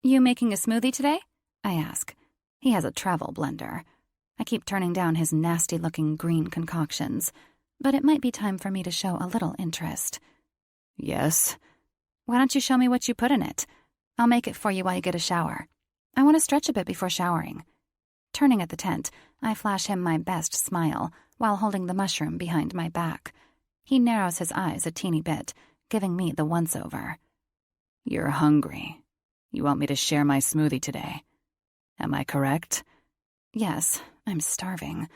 "You making a smoothie today?" I ask. He has a travel blender. I keep turning down his nasty-looking green concoctions, but it might be time for me to show a little interest. Yes. Why don't you show me what you put in it? I'll make it for you while you get a shower. I want to stretch a bit before showering. Turning at the tent, I flash him my best smile while holding the mushroom behind my back. He narrows his eyes a teeny bit, giving me the once-over. You're hungry. You want me to share my smoothie today. Am I correct? Yes, I'm starving.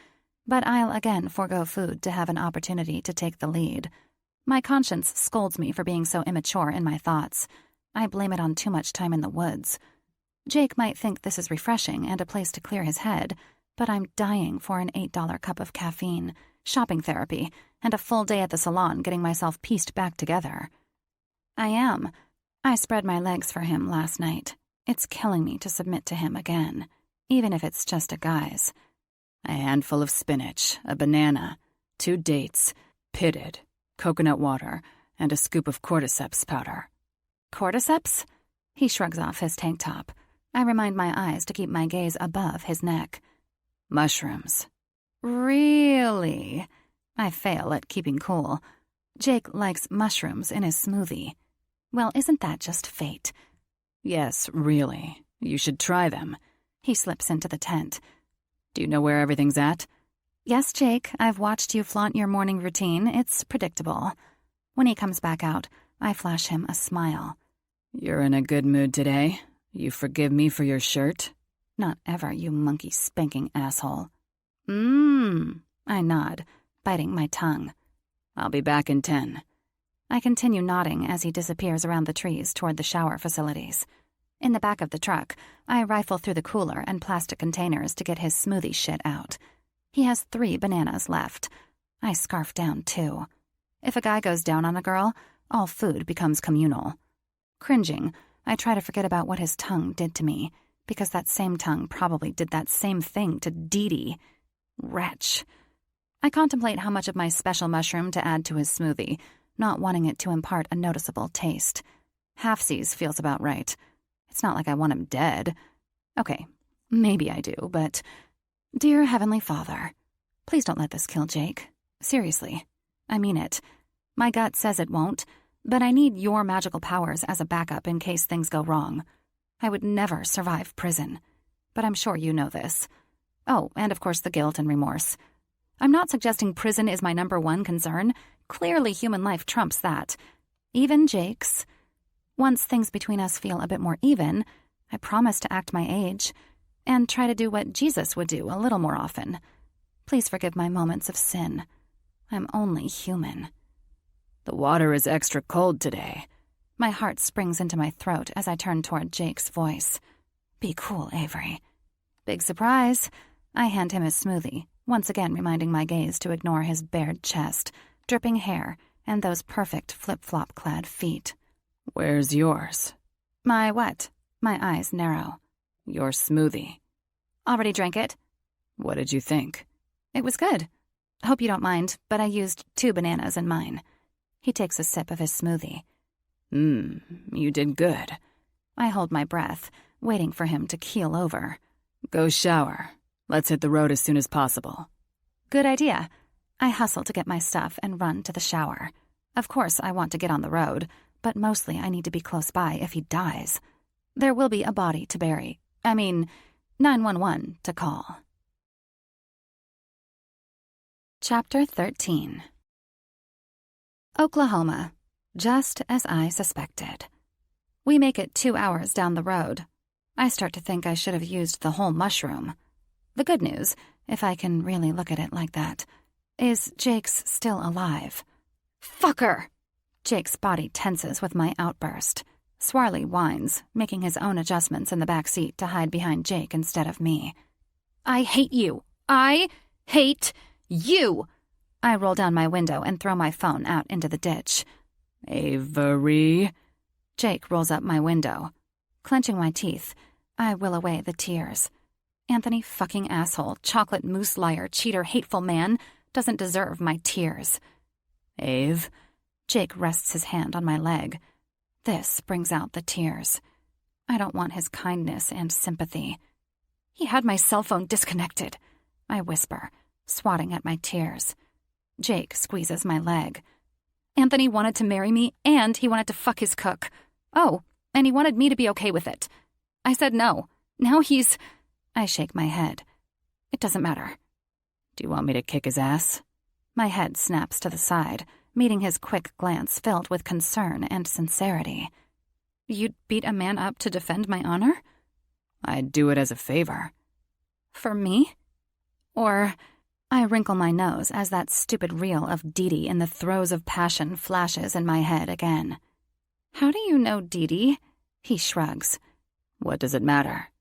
But I'll again forego food to have an opportunity to take the lead. My conscience scolds me for being so immature in my thoughts. I blame it on too much time in the woods. Jake might think this is refreshing and a place to clear his head, but I'm dying for an $8 cup of caffeine, shopping therapy, and a full day at the salon getting myself pieced back together. I am. I spread my legs for him last night. It's killing me to submit to him again, even if it's just a guise. A handful of spinach, a banana, 2 dates, pitted, coconut water, and a scoop of cordyceps powder. Cordyceps? He shrugs off his tank top. I remind my eyes to keep my gaze above his neck. Mushrooms. Really? I fail at keeping cool. Jake likes mushrooms in his smoothie. Well, isn't that just fate? Yes, really. You should try them. He slips into the tent. Do you know where everything's at? Yes, Jake, I've watched you flaunt your morning routine. It's predictable. When he comes back out, I flash him a smile. You're in a good mood today. You forgive me for your shirt? Not ever, you monkey-spanking asshole. I nod, biting my tongue. I'll be back in 10. I continue nodding as he disappears around the trees toward the shower facilities. In the back of the truck, I rifle through the cooler and plastic containers to get his smoothie shit out. He has 3 bananas left. I scarf down 2. If a guy goes down on a girl, all food becomes communal. Cringing, I try to forget about what his tongue did to me, because that same tongue probably did that same thing to Dee Dee. Wretch. I contemplate how much of my special mushroom to add to his smoothie, not wanting it to impart a noticeable taste. Halfsies feels about right. It's not like I want him dead. Okay, maybe I do, but... Dear Heavenly Father, please don't let this kill Jake. Seriously. I mean it. My gut says it won't, but I need your magical powers as a backup in case things go wrong. I would never survive prison, but I'm sure you know this. Oh, and of course the guilt and remorse. I'm not suggesting prison is my #1 concern. Clearly human life trumps that. Even Jake's. Once things between us feel a bit more even, I promise to act my age and try to do what Jesus would do a little more often. Please forgive my moments of sin. I'm only human. The water is extra cold today. My heart springs into my throat as I turn toward Jake's voice. Be cool, Avery. Big surprise. I hand him his smoothie, once again reminding my gaze to ignore his bared chest, dripping hair, and those perfect flip-flop-clad feet. Where's yours? My what? My eyes narrow. Your smoothie. Already drank it. What did you think? It was good. Hope you don't mind, but I used 2 bananas in mine. He takes a sip of his smoothie. You did good. I hold my breath, waiting for him to keel over. Go shower. Let's hit the road as soon as possible. Good idea. I hustle to get my stuff and run to the shower. Of course, I want to get on the road, but mostly I need to be close by if he dies. There will be a body to bury. 911 to call. Chapter 13. Oklahoma, just as I suspected. We make it 2 hours down the road. I start to think I should have used the whole mushroom. The good news, if I can really look at it like that, is Jake's still alive. Fucker! Jake's body tenses with my outburst. Swarley whines, making his own adjustments in the back seat to hide behind Jake instead of me. I hate you. I hate you! I roll down my window and throw my phone out into the ditch. Avery. Jake rolls up my window. Clenching my teeth, I will away the tears. Anthony fucking asshole, chocolate mousse liar, cheater, hateful man doesn't deserve my tears. Ave. Jake rests his hand on my leg. This brings out the tears. I don't want his kindness and sympathy. He had my cell phone disconnected, I whisper, swatting at my tears. Jake squeezes my leg. Anthony wanted to marry me, and he wanted to fuck his cook. Oh, and he wanted me to be okay with it. I said no. Now he's... I shake my head. It doesn't matter. Do you want me to kick his ass? My head snaps to the side, meeting his quick glance filled with concern and sincerity. You'd beat a man up to defend my honor? I'd do it as a favor. For me? Or... I wrinkle my nose as that stupid reel of Dee in the throes of passion flashes in my head again. How do you know Dee? He shrugs. What does it matter?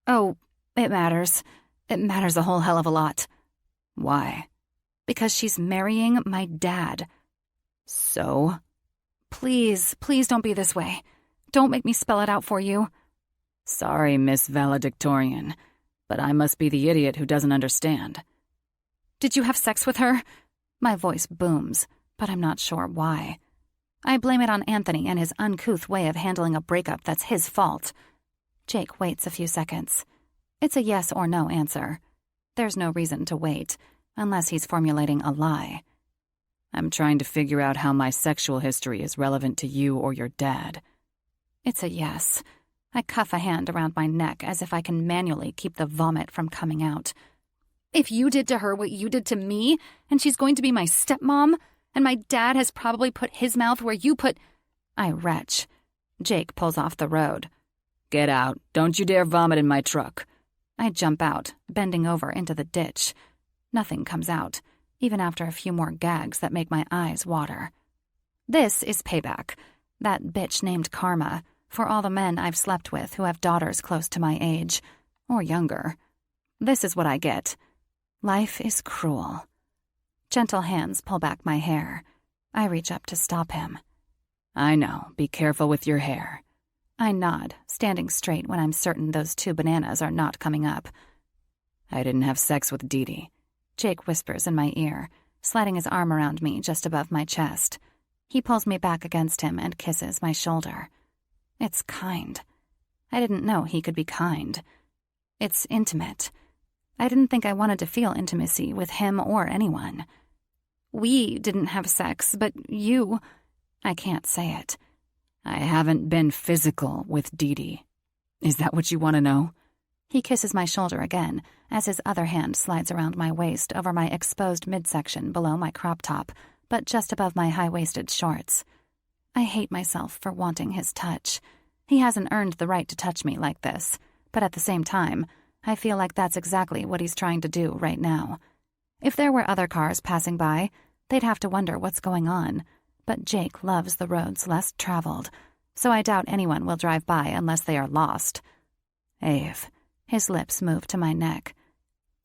Oh, it matters. It matters a whole hell of a lot. Why? Because she's marrying my dad. So? Please don't be this way. Don't make me spell it out for you. Sorry, Miss Valedictorian, but I must be the idiot who doesn't understand. Did you have sex with her? My voice booms, but I'm not sure why. I blame it on Anthony and his uncouth way of handling a breakup that's his fault. Jake waits a few seconds. It's a yes or no answer. There's no reason to wait, unless he's formulating a lie. I'm trying to figure out how my sexual history is relevant to you or your dad. It's a yes. I cuff a hand around my neck as if I can manually keep the vomit from coming out. If you did to her what you did to me, and she's going to be my stepmom, and my dad has probably put his mouth where you put... I retch. Jake pulls off the road. Get out. Don't you dare vomit in my truck. I jump out, bending over into the ditch. Nothing comes out, even after a few more gags that make my eyes water. This is payback, that bitch named Karma, for all the men I've slept with who have daughters close to my age, or younger. This is what I get. Life is cruel. Gentle hands pull back my hair. I reach up to stop him. I know. Be careful with your hair. I nod, standing straight when I'm certain those 2 bananas are not coming up. I didn't have sex with Dee. Jake whispers in my ear, sliding his arm around me just above my chest. He pulls me back against him and kisses my shoulder. It's kind. I didn't know he could be kind. It's intimate. I didn't think I wanted to feel intimacy with him or anyone. We didn't have sex, but you... I can't say it. I haven't been physical with Dee. Is that what you want to know? He kisses my shoulder again as his other hand slides around my waist over my exposed midsection below my crop top, but just above my high-waisted shorts. I hate myself for wanting his touch. He hasn't earned the right to touch me like this, but at the same time, I feel like that's exactly what he's trying to do right now. If there were other cars passing by, they'd have to wonder what's going on. But Jake loves the roads less traveled, so I doubt anyone will drive by unless they are lost. Ave. His lips move to my neck.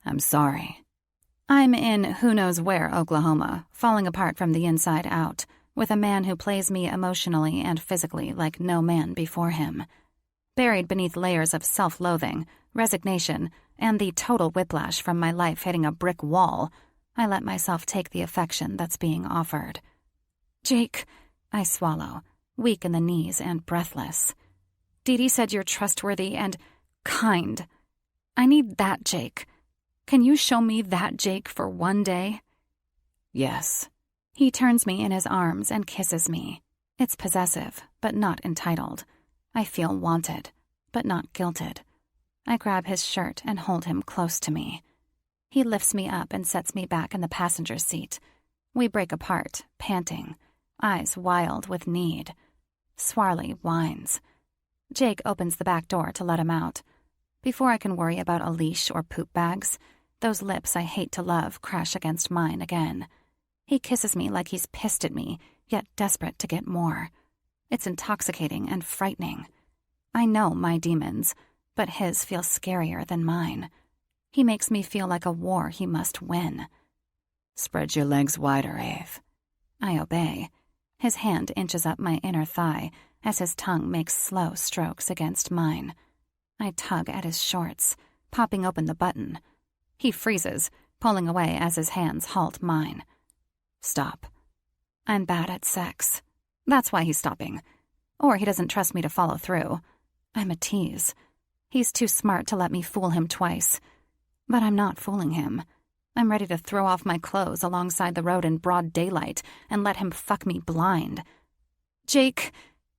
I'm sorry. I'm in who knows where, Oklahoma, falling apart from the inside out, with a man who plays me emotionally and physically like no man before him. Buried beneath layers of self-loathing, resignation, and the total whiplash from my life hitting a brick wall, I let myself take the affection that's being offered. Jake, I swallow, weak in the knees and breathless. Dee said you're trustworthy and kind. I need that Jake. Can you show me that Jake for one day? Yes. He turns me in his arms and kisses me. It's possessive, but not entitled. I feel wanted. but not guilted. I grab his shirt and hold him close to me. He lifts me up and sets me back in the passenger seat. We break apart, panting, eyes wild with need. Swarley whines. Jake opens the back door to let him out. Before I can worry about a leash or poop bags, those lips I hate to love crash against mine again. He kisses me like he's pissed at me, yet desperate to get more. It's intoxicating and frightening. I know my demons, but his feel scarier than mine. He makes me feel like a war he must win. Spread your legs wider, Ave. I obey. His hand inches up my inner thigh as his tongue makes slow strokes against mine. I tug at his shorts, popping open the button. He freezes, pulling away as his hands halt mine. Stop. I'm bad at sex. That's why he's stopping. Or he doesn't trust me to follow through. I'm a tease. He's too smart to let me fool him twice. But I'm not fooling him. I'm ready to throw off my clothes alongside the road in broad daylight and let him fuck me blind. Jake...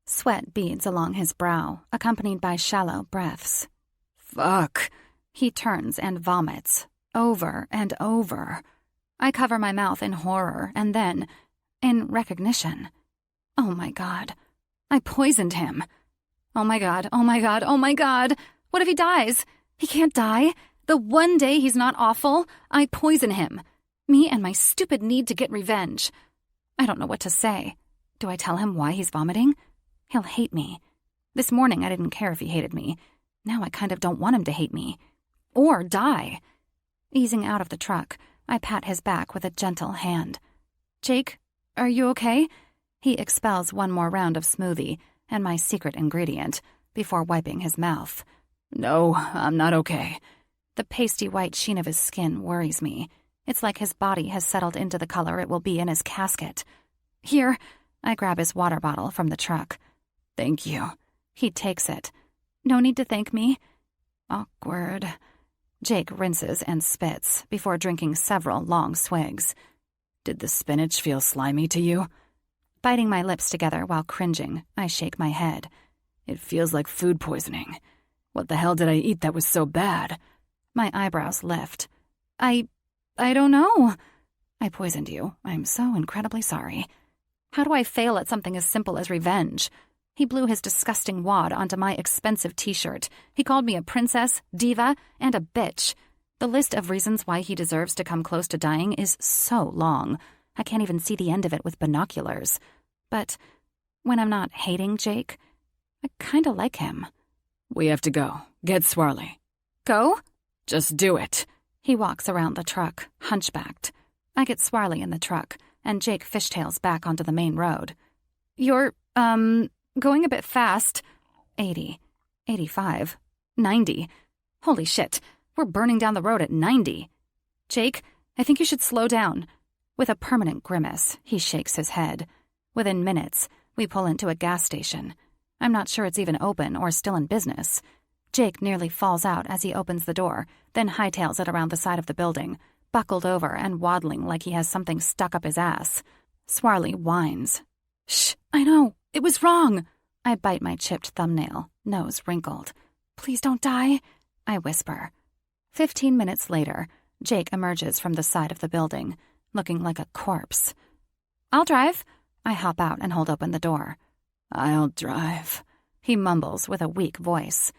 Sweat beads along his brow, accompanied by shallow breaths. Fuck. He turns and vomits, over and over. I cover my mouth in horror and then, in recognition. Oh my God. I poisoned him. Oh my God, oh my God, oh my God. What if he dies? He can't die. The one day he's not awful, I poison him. Me and my stupid need to get revenge. I don't know what to say. Do I tell him why he's vomiting? He'll hate me. This morning I didn't care if he hated me. Now I kind of don't want him to hate me. Or die. Easing out of the truck, I pat his back with a gentle hand. Jake, are you okay? He expels one more round of smoothie and my secret ingredient before wiping his mouth. No, I'm not okay. The pasty white sheen of his skin worries me. It's like his body has settled into the color it will be in his casket. Here, I grab his water bottle from the truck. Thank you. He takes it. No need to thank me. Awkward. Jake rinses and spits before drinking several long swigs. Did the spinach feel slimy to you? Biting my lips together while cringing, I shake my head. It feels like food poisoning. What the hell did I eat that was so bad? My eyebrows lift. I don't know. I poisoned you. I'm so incredibly sorry. How do I fail at something as simple as revenge? He blew his disgusting wad onto my expensive t-shirt. He called me a princess, diva, and a bitch. The list of reasons why he deserves to come close to dying is so long. I can't even see the end of it with binoculars. But when I'm not hating Jake, I kinda like him. We have to go. Get Swarley. Go? Just do it. He walks around the truck, hunchbacked. I get Swarley in the truck, and Jake fishtails back onto the main road. You're, going a bit fast. 80, 85, 90. Holy shit, we're burning down the road at 90. Jake, I think you should slow down. With a permanent grimace, he shakes his head. Within minutes, we pull into a gas station. I'm not sure it's even open or still in business. Jake nearly falls out as he opens the door, then hightails it around the side of the building, buckled over and waddling like he has something stuck up his ass. Swarley whines. Shh, I know. It was wrong. I bite my chipped thumbnail, nose wrinkled. Please don't die, I whisper. 15 minutes later, Jake emerges from the side of the building, looking like a corpse. I'll drive. I hop out and hold open the door. I'll drive, he mumbles with a weak voice.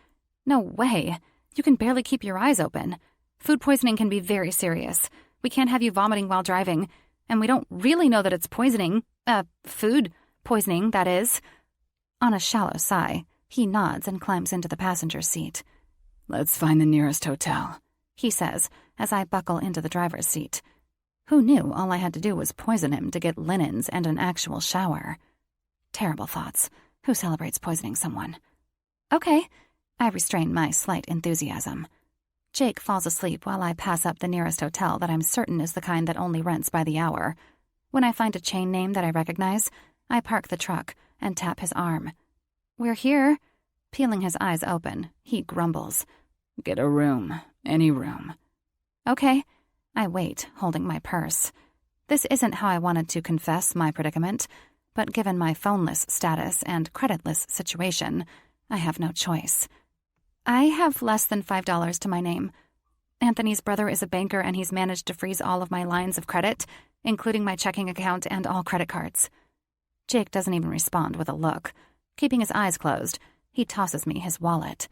No way. You can barely keep your eyes open. Food poisoning can be very serious. We can't have you vomiting while driving, and we don't really know that it's poisoning. Food poisoning, that is. On a shallow sigh, he nods and climbs into the passenger seat. Let's find the nearest hotel, he says as I buckle into the driver's seat. Who knew all I had to do was poison him to get linens and an actual shower? Terrible thoughts. Who celebrates poisoning someone? Okay. I restrain my slight enthusiasm. Jake falls asleep while I pass up the nearest hotel that I'm certain is the kind that only rents by the hour. When I find a chain name that I recognize, I park the truck and tap his arm. We're here. Peeling his eyes open, he grumbles. Get a room. Any room. Okay. I wait, holding my purse. This isn't how I wanted to confess my predicament, but given my phoneless status and creditless situation, I have no choice. I have less than $5 to my name. Anthony's brother is a banker and he's managed to freeze all of my lines of credit, including my checking account and all credit cards. Jake doesn't even respond with a look. Keeping his eyes closed, he tosses me his wallet.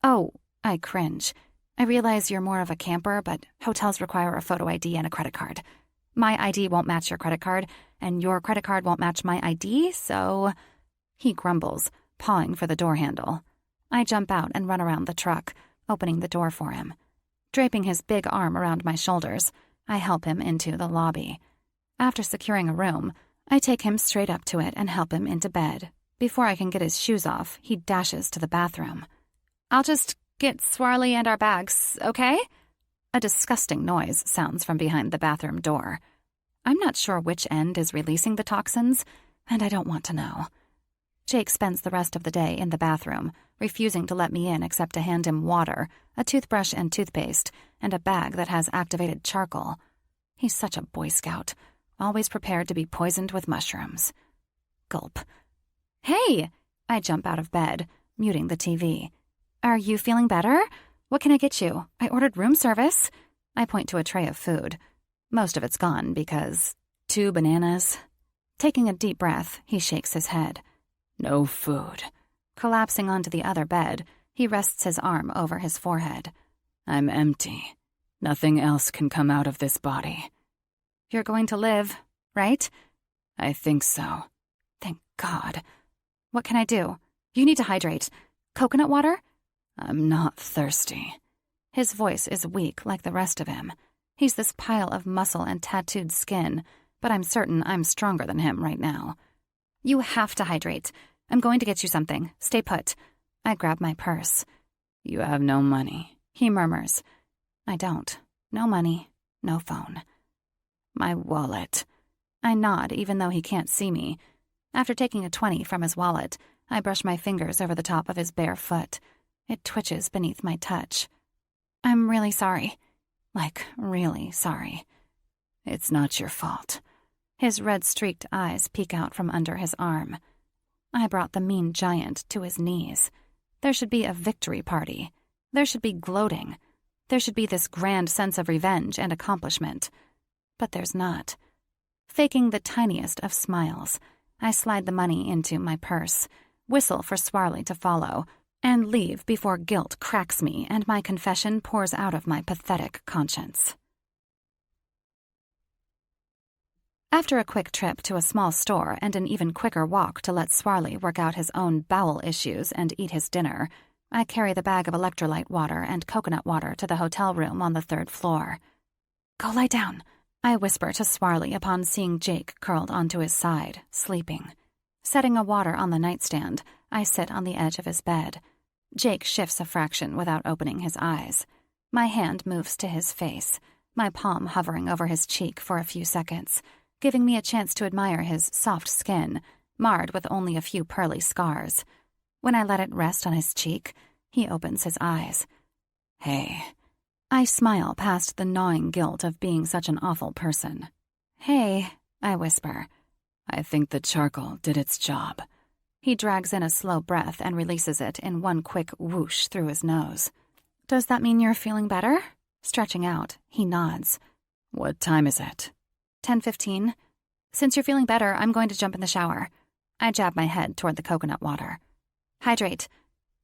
Oh, I cringe. I realize you're more of a camper, but hotels require a photo ID and a credit card. My ID won't match your credit card, and your credit card won't match my ID, so... He grumbles, pawing for the door handle. I jump out and run around the truck, opening the door for him. Draping his big arm around my shoulders, I help him into the lobby. After securing a room, I take him straight up to it and help him into bed. Before I can get his shoes off, he dashes to the bathroom. I'll just get Swarley and our bags, okay? A disgusting noise sounds from behind the bathroom door. I'm not sure which end is releasing the toxins, and I don't want to know. Jake spends the rest of the day in the bathroom, refusing to let me in except to hand him water, a toothbrush and toothpaste, and a bag that has activated charcoal. He's such a Boy Scout, always prepared to be poisoned with mushrooms. Gulp. Hey! I jump out of bed, muting the TV. Are you feeling better? What can I get you? I ordered room service. I point to a tray of food. Most of it's gone because 2 bananas. Taking a deep breath, he shakes his head. No food. Collapsing onto the other bed, he rests his arm over his forehead. I'm empty. Nothing else can come out of this body. You're going to live, right? I think so. Thank God. What can I do? You need to hydrate. Coconut water? I'm not thirsty. His voice is weak like the rest of him. He's this pile of muscle and tattooed skin, but I'm certain I'm stronger than him right now. You have to hydrate. I'm going to get you something. Stay put. I grab my purse. You have no money, he murmurs. I don't. No money, no phone. My wallet. I nod even though he can't see me. After taking a 20 from his wallet, I brush my fingers over the top of his bare foot. It twitches beneath my touch. I'm really sorry. Like, really sorry. It's not your fault. His red-streaked eyes peek out from under his arm. I brought the mean giant to his knees. There should be a victory party. There should be gloating. There should be this grand sense of revenge and accomplishment. But there's not. Faking the tiniest of smiles, I slide the money into my purse, whistle for Swarley to follow, and leave before guilt cracks me and my confession pours out of my pathetic conscience. After a quick trip to a small store and an even quicker walk to let Swarley work out his own bowel issues and eat his dinner, I carry the bag of electrolyte water and coconut water to the hotel room on the 3rd floor. Go lie down, I whisper to Swarley upon seeing Jake curled onto his side, sleeping. Setting a water on the nightstand, I sit on the edge of his bed. Jake shifts a fraction without opening his eyes. My hand moves to his face, my palm hovering over his cheek for a few seconds, giving me a chance to admire his soft skin, marred with only a few pearly scars. When I let it rest on his cheek, he opens his eyes. Hey. I smile past the gnawing guilt of being such an awful person. Hey, I whisper. I think the charcoal did its job. He drags in a slow breath and releases it in one quick whoosh through his nose. Does that mean you're feeling better? Stretching out, he nods. What time is it? 10:15. Since you're feeling better, I'm going to jump in the shower. I jab my head toward the coconut water. Hydrate.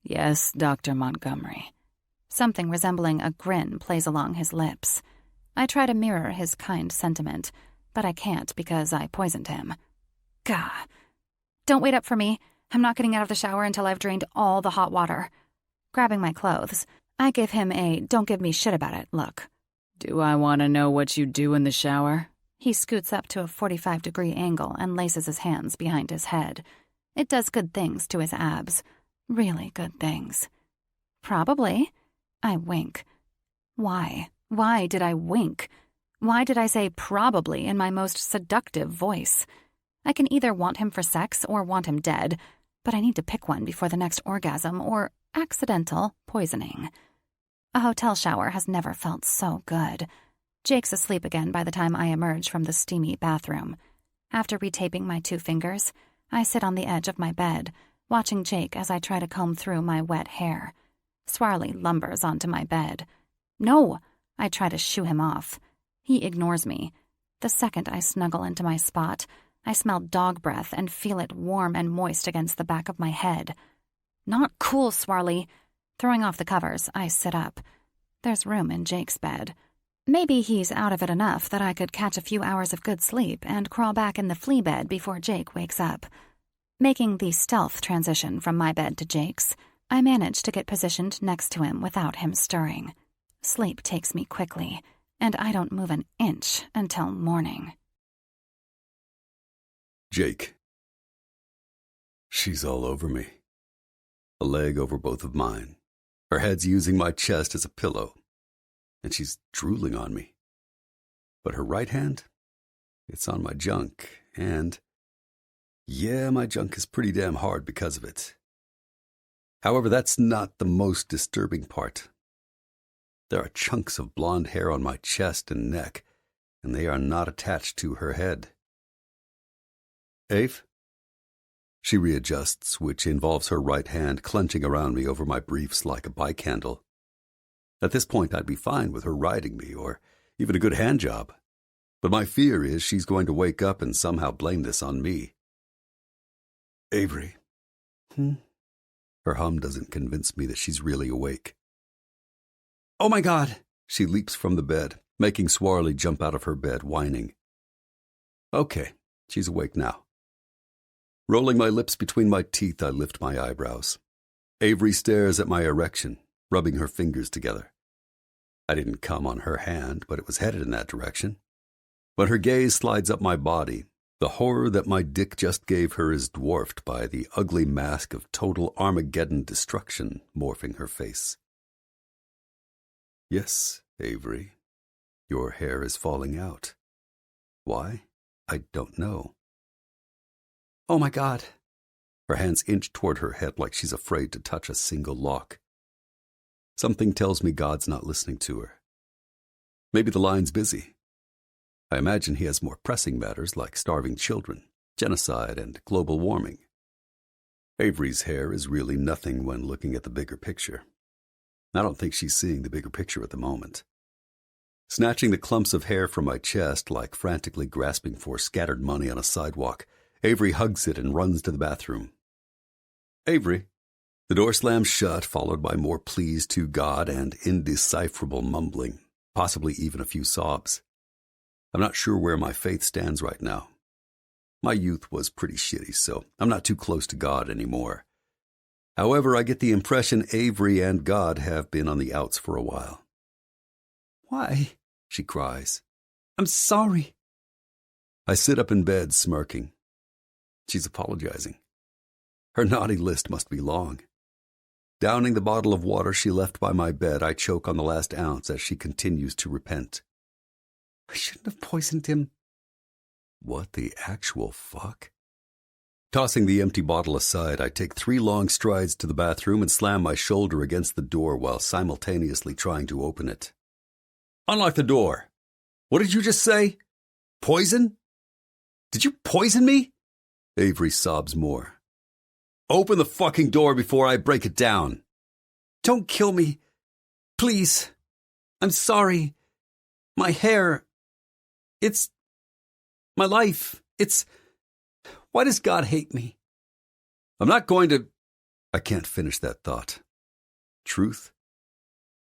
Yes, Dr. Montgomery. Something resembling a grin plays along his lips. I try to mirror his kind sentiment, but I can't because I poisoned him. Gah. Don't wait up for me. I'm not getting out of the shower until I've drained all the hot water. Grabbing my clothes, I give him a don't give me shit about it look. Do I want to know what you do in the shower? He scoots up to a 45-degree angle and laces his hands behind his head. It does good things to his abs. Really good things. Probably. I wink. Why? Why did I wink? Why did I say probably in my most seductive voice? I can either want him for sex or want him dead, but I need to pick one before the next orgasm or accidental poisoning. A hotel shower has never felt so good. Jake's asleep again by the time I emerge from the steamy bathroom. After retaping my 2 fingers, I sit on the edge of my bed, watching Jake as I try to comb through my wet hair. Swarley lumbers onto my bed. No! I try to shoo him off. He ignores me. The second I snuggle into my spot, I smell dog breath and feel it warm and moist against the back of my head. Not cool, Swarley. Throwing off the covers, I sit up. There's room in Jake's bed. Maybe he's out of it enough that I could catch a few hours of good sleep and crawl back in the flea bed before Jake wakes up. Making the stealth transition from my bed to Jake's, I manage to get positioned next to him without him stirring. Sleep takes me quickly, and I don't move an inch until morning. Jake. She's all over me. A leg over both of mine. Her head's using my chest as a pillow, and she's drooling on me. But her right hand, it's on my junk, and yeah, my junk is pretty damn hard because of it. However, that's not the most disturbing part. There are chunks of blonde hair on my chest and neck, and they are not attached to her head. Ave? She readjusts, which involves her right hand clenching around me over my briefs like a bike handle. At this point, I'd be fine with her riding me, or even a good hand job. But my fear is she's going to wake up and somehow blame this on me. Avery. Her hum doesn't convince me that she's really awake. Oh my God! She leaps from the bed, making Swarley jump out of her bed, whining. Okay, she's awake now. Rolling my lips between my teeth, I lift my eyebrows. Avery stares at my erection, rubbing her fingers together. I didn't come on her hand, but it was headed in that direction. When her gaze slides up my body, the horror that my dick just gave her is dwarfed by the ugly mask of total Armageddon destruction morphing her face. Yes, Avery, your hair is falling out. Why? I don't know. Oh my God! Her hands inch toward her head like she's afraid to touch a single lock. Something tells me God's not listening to her. Maybe the line's busy. I imagine he has more pressing matters like starving children, genocide, and global warming. Avery's hair is really nothing when looking at the bigger picture. I don't think she's seeing the bigger picture at the moment. Snatching the clumps of hair from my chest like frantically grasping for scattered money on a sidewalk, Avery hugs it and runs to the bathroom. Avery. The door slams shut, followed by more pleas to God and indecipherable mumbling, possibly even a few sobs. I'm not sure where my faith stands right now. My youth was pretty shitty, so I'm not too close to God anymore. However, I get the impression Avery and God have been on the outs for a while. Why? She cries. I'm sorry. I sit up in bed, smirking. She's apologizing. Her naughty list must be long. Downing the bottle of water she left by my bed, I choke on the last ounce as she continues to repent. I shouldn't have poisoned him. What the actual fuck? Tossing the empty bottle aside, I take 3 long strides to the bathroom and slam my shoulder against the door while simultaneously trying to open it. Unlock the door. What did you just say? Poison? Did you poison me? Avery sobs more. Open the fucking door before I break it down. Don't kill me. Please. I'm sorry. My hair. It's my life. Why does God hate me? I'm not going to... I can't finish that thought. Truth?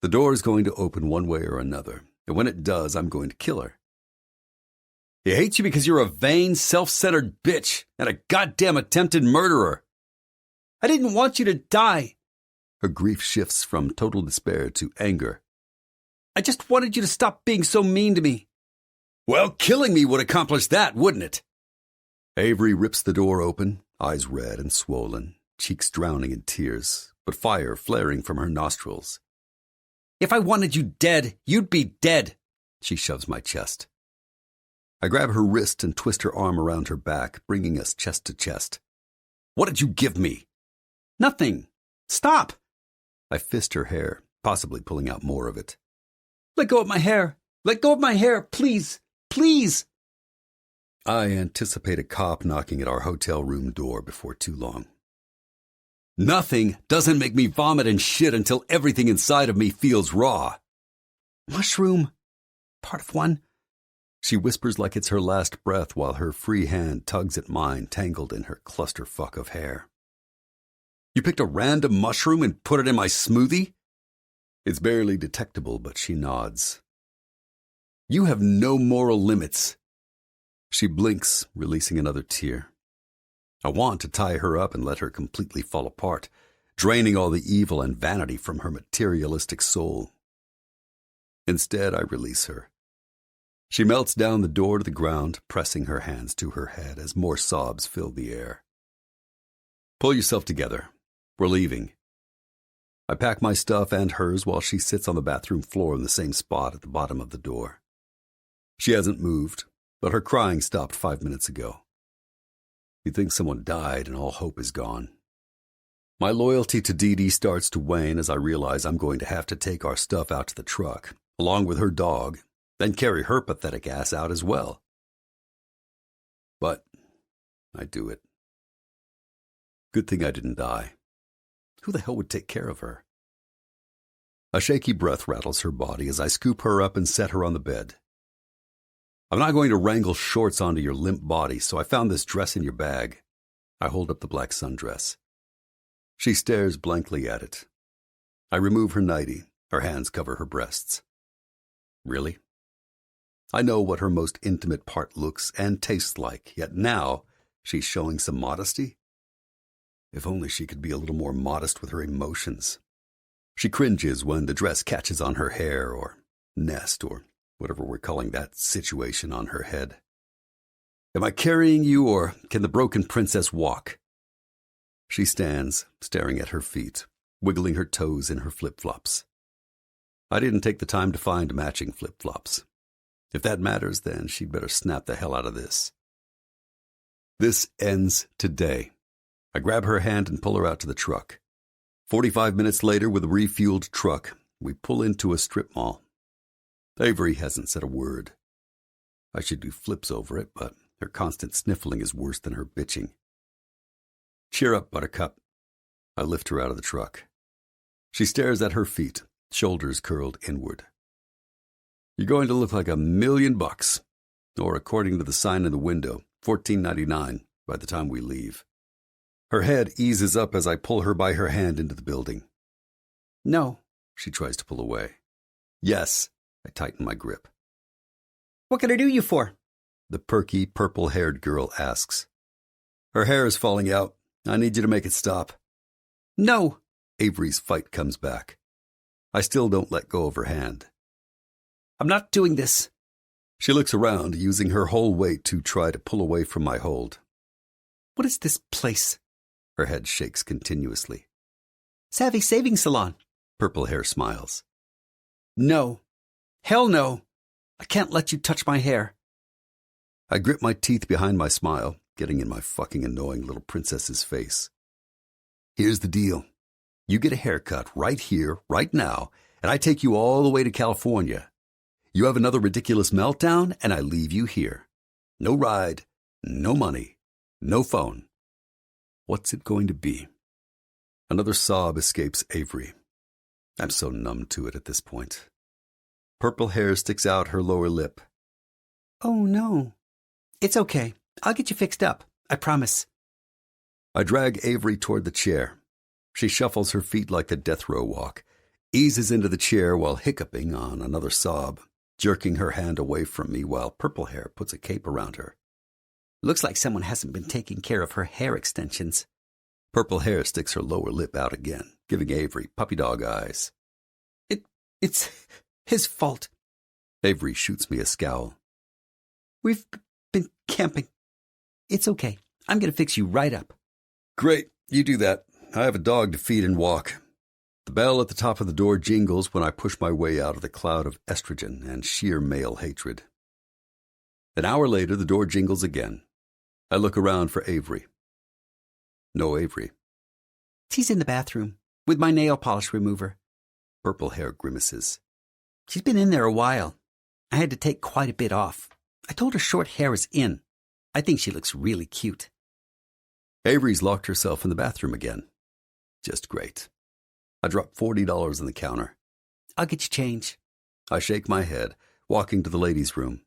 The door is going to open one way or another, and when it does, I'm going to kill her. He hates you because you're a vain, self-centered bitch and a goddamn attempted murderer. I didn't want you to die. Her grief shifts from total despair to anger. I just wanted you to stop being so mean to me. Well, killing me would accomplish that, wouldn't it? Avery rips the door open, eyes red and swollen, cheeks drowning in tears, but fire flaring from her nostrils. If I wanted you dead, you'd be dead, she shoves my chest. I grab her wrist and twist her arm around her back, bringing us chest to chest. What did you give me? Nothing. Stop. I fist her hair, possibly pulling out more of it. Let go of my hair. Let go of my hair, please. Please. I anticipate a cop knocking at our hotel room door before too long. Nothing doesn't make me vomit and shit until everything inside of me feels raw. Mushroom. Part of one. She whispers like it's her last breath while her free hand tugs at mine, tangled in her clusterfuck of hair. You picked a random mushroom and put it in my smoothie? It's barely detectable, but she nods. You have no moral limits. She blinks, releasing another tear. I want to tie her up and let her completely fall apart, draining all the evil and vanity from her materialistic soul. Instead, I release her. She melts down the door to the ground, pressing her hands to her head as more sobs fill the air. Pull yourself together. We're leaving. I pack my stuff and hers while she sits on the bathroom floor in the same spot at the bottom of the door. She hasn't moved, but her crying stopped 5 minutes ago. You think someone died and all hope is gone. My loyalty to Dee Dee starts to wane as I realize I'm going to have to take our stuff out to the truck, along with her dog, then carry her pathetic ass out as well. But I do it. Good thing I didn't die. Who the hell would take care of her? A shaky breath rattles her body as I scoop her up and set her on the bed. I'm not going to wrangle shorts onto your limp body, so I found this dress in your bag. I hold up the black sundress. She stares blankly at it. I remove her nightie. Her hands cover her breasts. Really? I know what her most intimate part looks and tastes like, yet now she's showing some modesty. If only she could be a little more modest with her emotions. She cringes when the dress catches on her hair or nest or whatever we're calling that situation on her head. Am I carrying you, or can the broken princess walk? She stands, staring at her feet, wiggling her toes in her flip-flops. I didn't take the time to find matching flip-flops. If that matters, then she'd better snap the hell out of this. This ends today. I grab her hand and pull her out to the truck. 45 minutes later, with a refueled truck, we pull into a strip mall. Avery hasn't said a word. I should do flips over it, but her constant sniffling is worse than her bitching. Cheer up, Buttercup. I lift her out of the truck. She stares at her feet, shoulders curled inward. You're going to look like $1,000,000, or according to the sign in the window, $14.99 by the time we leave. Her head eases up as I pull her by her hand into the building. No, she tries to pull away. Yes, I tighten my grip. What can I do you for? The perky, purple-haired girl asks. Her hair is falling out. I need you to make it stop. No. Avery's fight comes back. I still don't let go of her hand. I'm not doing this. She looks around, using her whole weight to try to pull away from my hold. What is this place? Her head shakes continuously. Savvy Saving Salon. Purple hair smiles. No. Hell no. I can't let you touch my hair. I grip my teeth behind my smile, getting in my fucking annoying little princess's face. Here's the deal. You get a haircut right here, right now, and I take you all the way to California. You have another ridiculous meltdown, and I leave you here. No ride, no money, no phone. What's it going to be? Another sob escapes Avery. I'm so numb to it at this point. Purple hair sticks out her lower lip. Oh, no. It's okay. I'll get you fixed up. I promise. I drag Avery toward the chair. She shuffles her feet like a death row walk, eases into the chair while hiccuping on another sob, jerking her hand away from me while Purple hair puts a cape around her. Looks like someone hasn't been taking care of her hair extensions. Purple hair sticks her lower lip out again, giving Avery puppy dog eyes. It's his fault. Avery shoots me a scowl. We've been camping. It's okay. I'm going to fix you right up. Great, you do that. I have a dog to feed and walk. The bell at the top of the door jingles when I push my way out of the cloud of estrogen and sheer male hatred. An hour later, the door jingles again. I look around for Avery. No Avery. She's in the bathroom with my nail polish remover. Purple hair grimaces. She's been in there a while. I had to take quite a bit off. I told her short hair is in. I think she looks really cute. Avery's locked herself in the bathroom again. Just great. I drop $40 on the counter. I'll get you change. I shake my head, walking to the ladies' room.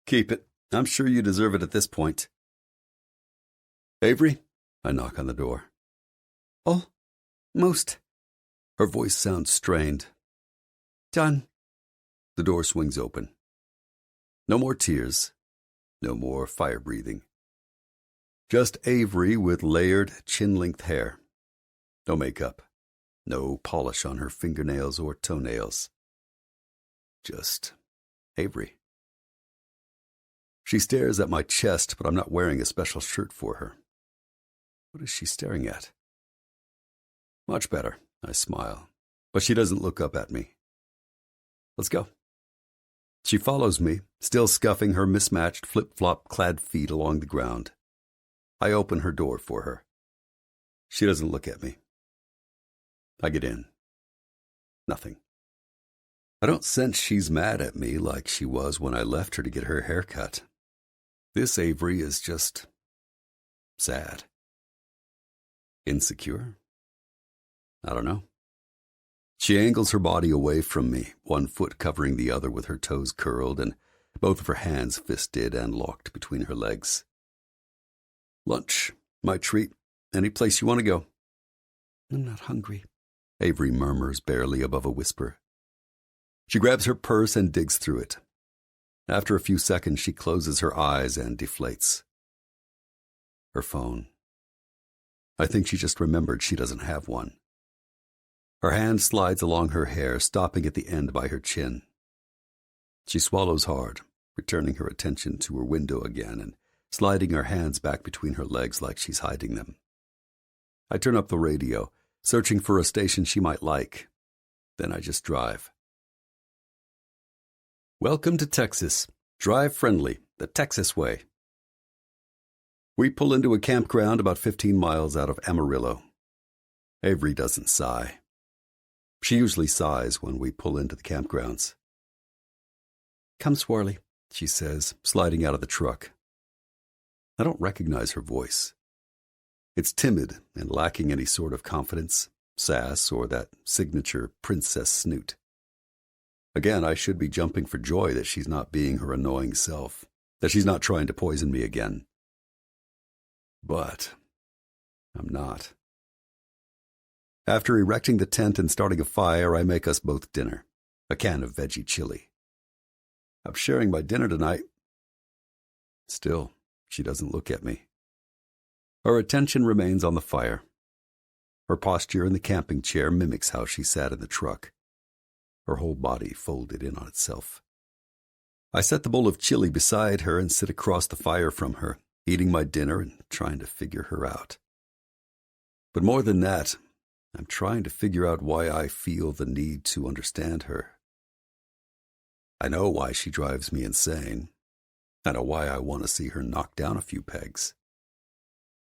Keep it. I'm sure you deserve it at this point. Avery? I knock on the door. Almost. Her voice sounds strained. Done. The door swings open. No more tears. No more fire breathing. Just Avery with layered, chin-length hair. No makeup. No polish on her fingernails or toenails. Just Avery. She stares at my chest, but I'm not wearing a special shirt for her. What is she staring at? Much better, I smile, but she doesn't look up at me. Let's go. She follows me, still scuffing her mismatched flip-flop-clad feet along the ground. I open her door for her. She doesn't look at me. I get in. Nothing. I don't sense she's mad at me like she was when I left her to get her hair cut. This Avery is just sad. Insecure? I don't know. She angles her body away from me, one foot covering the other with her toes curled and both of her hands fisted and locked between her legs. Lunch, my treat. Any place you want to go? I'm not hungry, Avery murmurs barely above a whisper. She grabs her purse and digs through it. After a few seconds, she closes her eyes and deflates. Her phone. I think she just remembered she doesn't have one. Her hand slides along her hair, stopping at the end by her chin. She swallows hard, returning her attention to her window again and sliding her hands back between her legs like she's hiding them. I turn up the radio, searching for a station she might like. Then I just drive. Welcome to Texas. Drive friendly, the Texas way. We pull into a campground about 15 miles out of Amarillo. Avery doesn't sigh. She usually sighs when we pull into the campgrounds. Come, Swarley, she says, sliding out of the truck. I don't recognize her voice. It's timid and lacking any sort of confidence, sass, or that signature princess snoot. Again, I should be jumping for joy that she's not being her annoying self, that she's not trying to poison me again. But I'm not. After erecting the tent and starting a fire, I make us both dinner, a can of veggie chili. I'm sharing my dinner tonight. Still, she doesn't look at me. Her attention remains on the fire. Her posture in the camping chair mimics how she sat in the truck, her whole body folded in on itself. I set the bowl of chili beside her and sit across the fire from her, eating my dinner and trying to figure her out. But more than that, I'm trying to figure out why I feel the need to understand her. I know why she drives me insane. I know why I want to see her knock down a few pegs.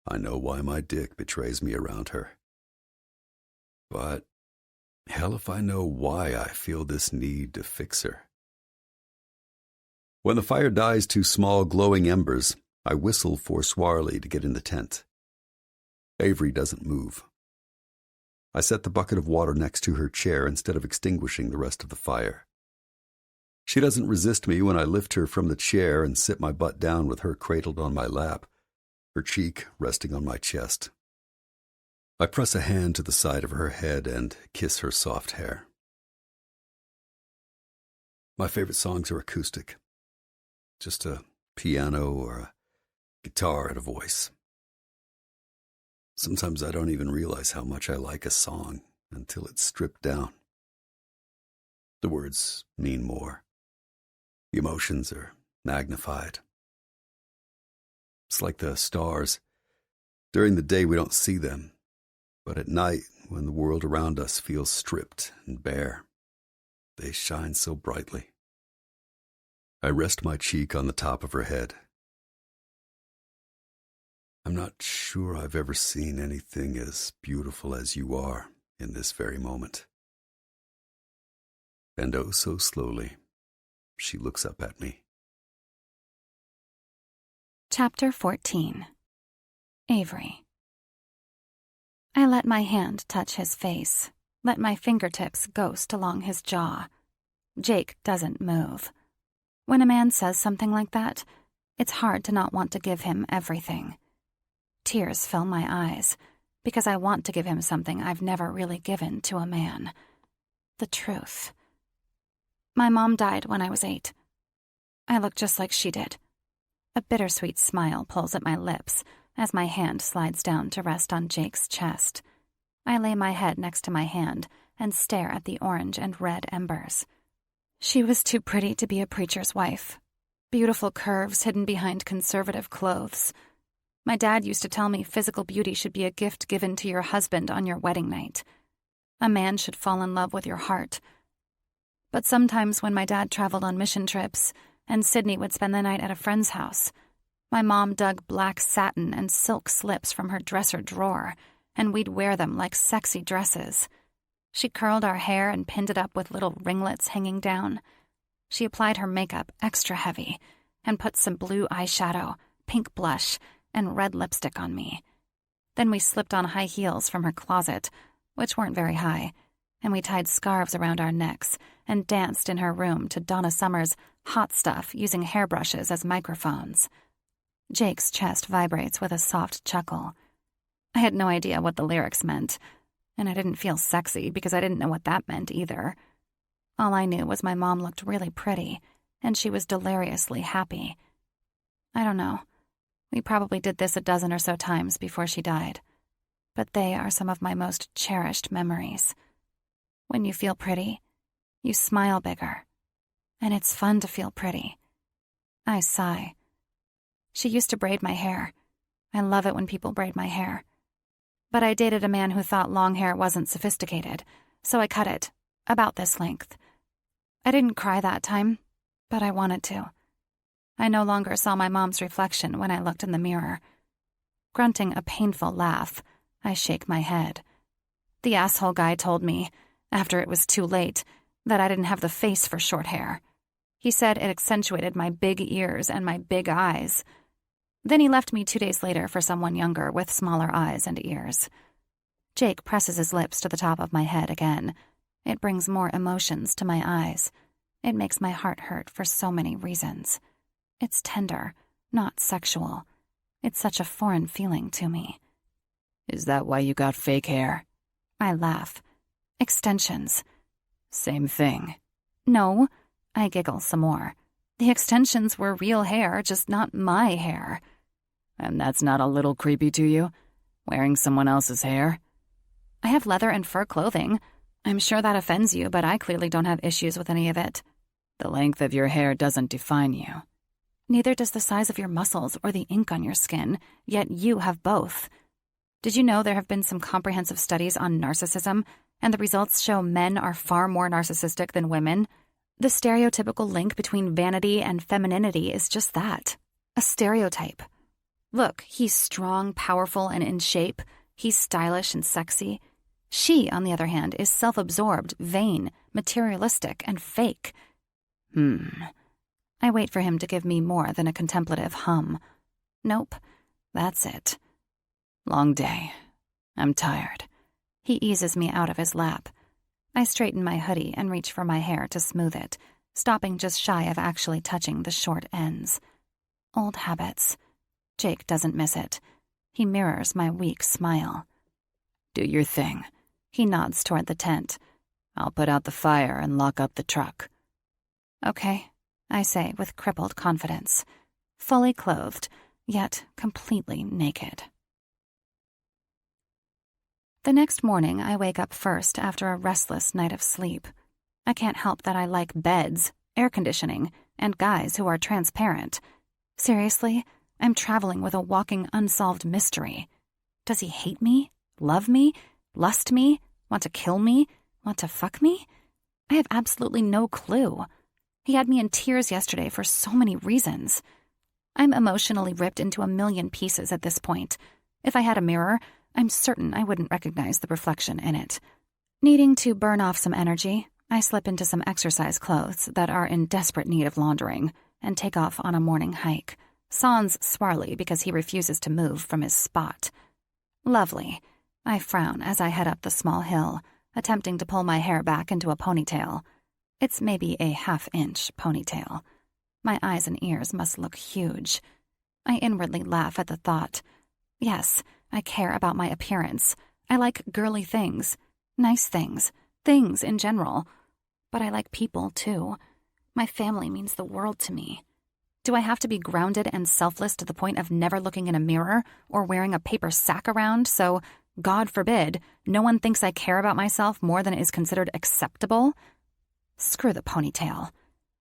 I know why my dick betrays me around her. But hell if I know why I feel this need to fix her. When the fire dies to small glowing embers, I whistle for Swarley to get in the tent. Avery doesn't move. I set the bucket of water next to her chair instead of extinguishing the rest of the fire. She doesn't resist me when I lift her from the chair and sit my butt down with her cradled on my lap, her cheek resting on my chest. I press a hand to the side of her head and kiss her soft hair. My favorite songs are acoustic. Just a piano or a guitar and a voice. Sometimes I don't even realize how much I like a song until it's stripped down. The words mean more. The emotions are magnified. It's like the stars. During the day we don't see them, but at night, when the world around us feels stripped and bare, they shine so brightly. I rest my cheek on the top of her head. I'm not sure I've ever seen anything as beautiful as you are in this very moment. And oh so slowly, she looks up at me. Chapter 14. Avery. I let my hand touch his face, let my fingertips ghost along his jaw. Jake doesn't move. When a man says something like that, it's hard to not want to give him everything. Tears fill my eyes, because I want to give him something I've never really given to a man. The truth. My mom died when I was 8. I look just like she did. A bittersweet smile pulls at my lips as my hand slides down to rest on Jake's chest. I lay my head next to my hand and stare at the orange and red embers. She was too pretty to be a preacher's wife. Beautiful curves hidden behind conservative clothes. My dad used to tell me physical beauty should be a gift given to your husband on your wedding night. A man should fall in love with your heart. But sometimes when my dad traveled on mission trips and Sydney would spend the night at a friend's house, my mom dug black satin and silk slips from her dresser drawer, and we'd wear them like sexy dresses. She curled our hair and pinned it up with little ringlets hanging down. She applied her makeup extra heavy and put some blue eyeshadow, pink blush, and red lipstick on me. Then we slipped on high heels from her closet, which weren't very high, and we tied scarves around our necks and danced in her room to Donna Summer's Hot Stuff using hairbrushes as microphones. Jake's chest vibrates with a soft chuckle. I had no idea what the lyrics meant, and I didn't feel sexy because I didn't know what that meant either. All I knew was my mom looked really pretty, and she was deliriously happy. I don't know. We probably did this a dozen or so times before she died, but they are some of my most cherished memories. When you feel pretty, you smile bigger, and it's fun to feel pretty. I sigh. She used to braid my hair. I love it when people braid my hair. But I dated a man who thought long hair wasn't sophisticated, so I cut it, about this length. I didn't cry that time, but I wanted to. I no longer saw my mom's reflection when I looked in the mirror. Grunting a painful laugh, I shake my head. The asshole guy told me, after it was too late, that I didn't have the face for short hair. He said it accentuated my big ears and my big eyes. Then he left me 2 days later for someone younger with smaller eyes and ears. Jake presses his lips to the top of my head again. It brings more emotions to my eyes. It makes my heart hurt for so many reasons. It's tender, not sexual. It's such a foreign feeling to me. Is that why you got fake hair? I laugh. Extensions. Same thing. No. I giggle some more. The extensions were real hair, just not my hair. And that's not a little creepy to you? Wearing someone else's hair? I have leather and fur clothing. I'm sure that offends you, but I clearly don't have issues with any of it. The length of your hair doesn't define you. Neither does the size of your muscles or the ink on your skin, yet you have both. Did you know there have been some comprehensive studies on narcissism, and the results show men are far more narcissistic than women? The stereotypical link between vanity and femininity is just that, a stereotype. Look, he's strong, powerful, and in shape. He's stylish and sexy. She, on the other hand, is self-absorbed, vain, materialistic, and fake. I wait for him to give me more than a contemplative hum. Nope, that's it. Long day. I'm tired. He eases me out of his lap. I straighten my hoodie and reach for my hair to smooth it, stopping just shy of actually touching the short ends. Old habits. Jake doesn't miss it. He mirrors my weak smile. Do your thing. He nods toward the tent. I'll put out the fire and lock up the truck. Okay, I say with crippled confidence, fully clothed, yet completely naked. The next morning, I wake up first after a restless night of sleep. I can't help that I like beds, air conditioning, and guys who are transparent. Seriously, I'm traveling with a walking unsolved mystery. Does he hate me? Love me? Lust me? Want to kill me? Want to fuck me? I have absolutely no clue. He had me in tears yesterday for so many reasons. I'm emotionally ripped into a million pieces at this point. If I had a mirror, I'm certain I wouldn't recognize the reflection in it. Needing to burn off some energy, I slip into some exercise clothes that are in desperate need of laundering and take off on a morning hike, sans swarly because he refuses to move from his spot. Lovely. I frown as I head up the small hill, attempting to pull my hair back into a ponytail. It's maybe a half-inch ponytail. My eyes and ears must look huge. I inwardly laugh at the thought. Yes, I care about my appearance. I like girly things, nice things in general. But I like people, too. My family means the world to me. Do I have to be grounded and selfless to the point of never looking in a mirror or wearing a paper sack around so, God forbid, no one thinks I care about myself more than is considered acceptable? Screw the ponytail.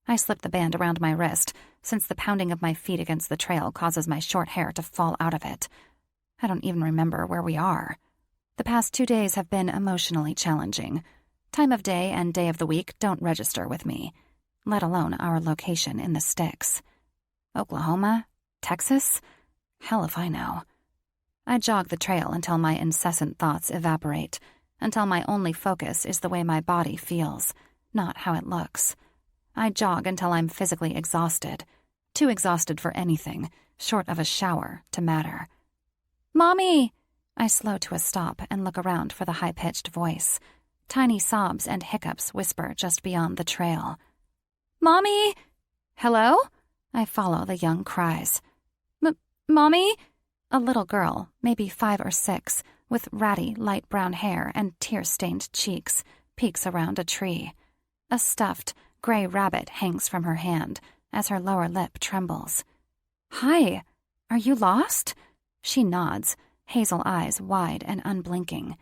I slip the band around my wrist, since the pounding of my feet against the trail causes my short hair to fall out of it. I don't even remember where we are. The past 2 days have been emotionally challenging. Time of day and day of the week don't register with me, let alone our location in the sticks. Oklahoma? Texas? Hell if I know. I jog the trail until my incessant thoughts evaporate, until my only focus is the way my body feels, not how it looks. I jog until I'm physically exhausted, too exhausted for anything, short of a shower, to matter. Mommy! I slow to a stop and look around for the high-pitched voice. Tiny sobs and hiccups whisper just beyond the trail. Mommy! Hello? I follow the young cries. Mommy? A little girl, maybe 5 or 6, with ratty light brown hair and tear-stained cheeks, peeks around a tree. A stuffed, gray rabbit hangs from her hand as her lower lip trembles. Hi, are you lost? She nods, hazel eyes wide and unblinking.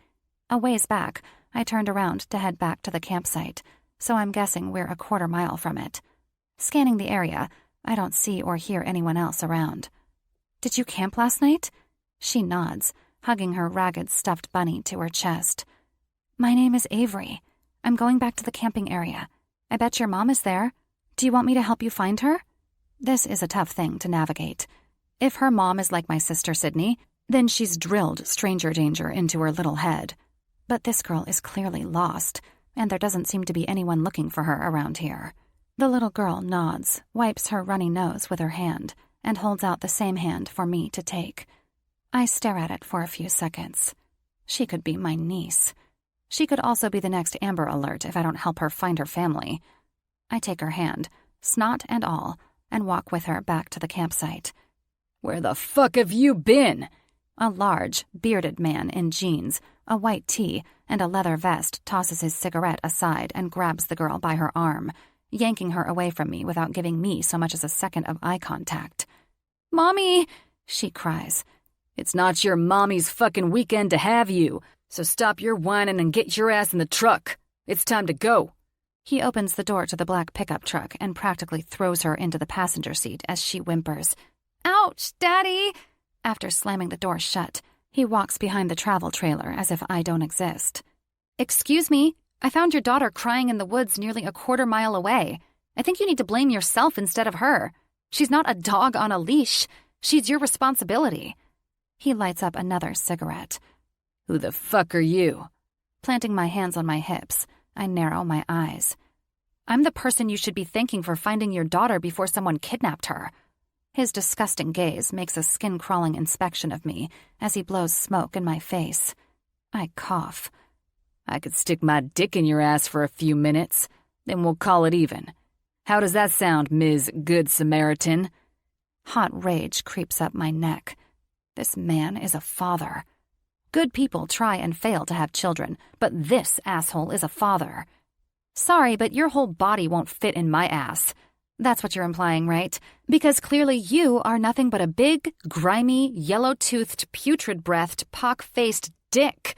A ways back, I turned around to head back to the campsite, so I'm guessing we're a 1/4 mile from it. Scanning the area, I don't see or hear anyone else around. Did you camp last night? She nods, hugging her ragged stuffed bunny to her chest. My name is Avery. I'm going back to the camping area. I bet your mom is there. Do you want me to help you find her? This is a tough thing to navigate. If her mom is like my sister Sydney, then she's drilled stranger danger into her little head. But this girl is clearly lost, and there doesn't seem to be anyone looking for her around here. The little girl nods, wipes her runny nose with her hand, and holds out the same hand for me to take. I stare at it for a few seconds. She could be my niece. She could also be the next Amber Alert if I don't help her find her family. I take her hand, snot and all, and walk with her back to the campsite. Where the fuck have you been? A large, bearded man in jeans, a white tee, and a leather vest tosses his cigarette aside and grabs the girl by her arm, yanking her away from me without giving me so much as a second of eye contact. Mommy! She cries. It's not your mommy's fucking weekend to have you, so stop your whining and get your ass in the truck. It's time to go. He opens the door to the black pickup truck and practically throws her into the passenger seat as she whimpers. Ouch, Daddy! After slamming the door shut, he walks behind the travel trailer as if I don't exist. Excuse me, I found your daughter crying in the woods nearly a 1/4 mile away. I think you need to blame yourself instead of her. She's not a dog on a leash. She's your responsibility. He lights up another cigarette. Who the fuck are you? Planting my hands on my hips, I narrow my eyes. I'm the person you should be thanking for finding your daughter before someone kidnapped her. His disgusting gaze makes a skin-crawling inspection of me as he blows smoke in my face. I cough. I could stick my dick in your ass for a few minutes, then we'll call it even. How does that sound, Ms. Good Samaritan? Hot rage creeps up my neck. This man is a father. Good people try and fail to have children, but this asshole is a father. Sorry, but your whole body won't fit in my ass. That's what you're implying, right? Because clearly you are nothing but a big, grimy, yellow-toothed, putrid-breathed, pock-faced dick.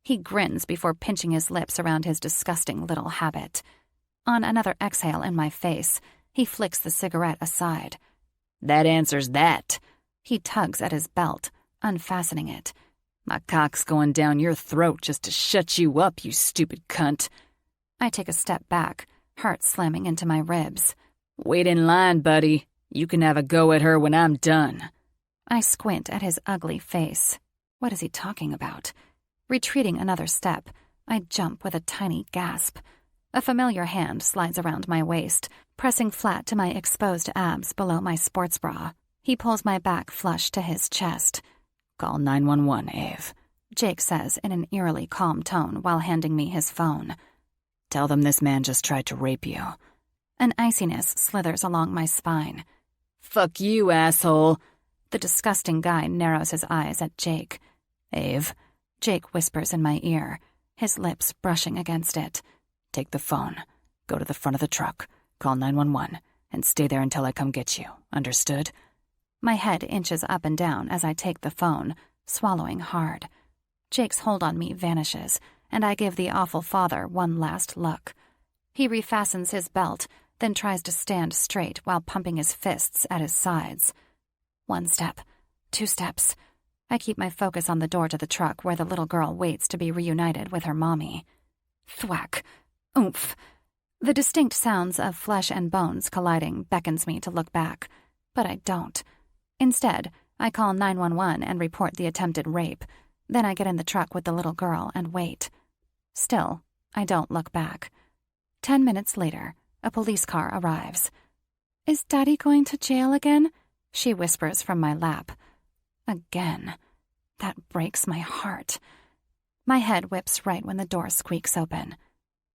He grins before pinching his lips around his disgusting little habit. On another exhale in my face, he flicks the cigarette aside. That answers that. He tugs at his belt, unfastening it. My cock's going down your throat just to shut you up, you stupid cunt. I take a step back, heart slamming into my ribs. Wait in line, buddy. You can have a go at her when I'm done. I squint at his ugly face. What is he talking about? Retreating another step, I jump with a tiny gasp. A familiar hand slides around my waist, pressing flat to my exposed abs below my sports bra. He pulls my back flush to his chest. Call 911, Ave. Jake says in an eerily calm tone while handing me his phone. Tell them this man just tried to rape you. An iciness slithers along my spine. Fuck you, asshole. The disgusting guy narrows his eyes at Jake. Ave, Jake whispers in my ear, his lips brushing against it. Take the phone. Go to the front of the truck. Call 911 and stay there until I come get you. Understood? My head inches up and down as I take the phone, swallowing hard. Jake's hold on me vanishes, and I give the awful father one last look. He refastens his belt, then tries to stand straight while pumping his fists at his sides. 1 step, 2 steps. I keep my focus on the door to the truck where the little girl waits to be reunited with her mommy. Thwack. Oomph. The distinct sounds of flesh and bones colliding beckons me to look back, but I don't. Instead, I call 911 and report the attempted rape. Then I get in the truck with the little girl and wait. Still, I don't look back. 10 minutes later, a police car arrives. "Is Daddy going to jail again?" she whispers from my lap. Again. That breaks my heart. My head whips right when the door squeaks open.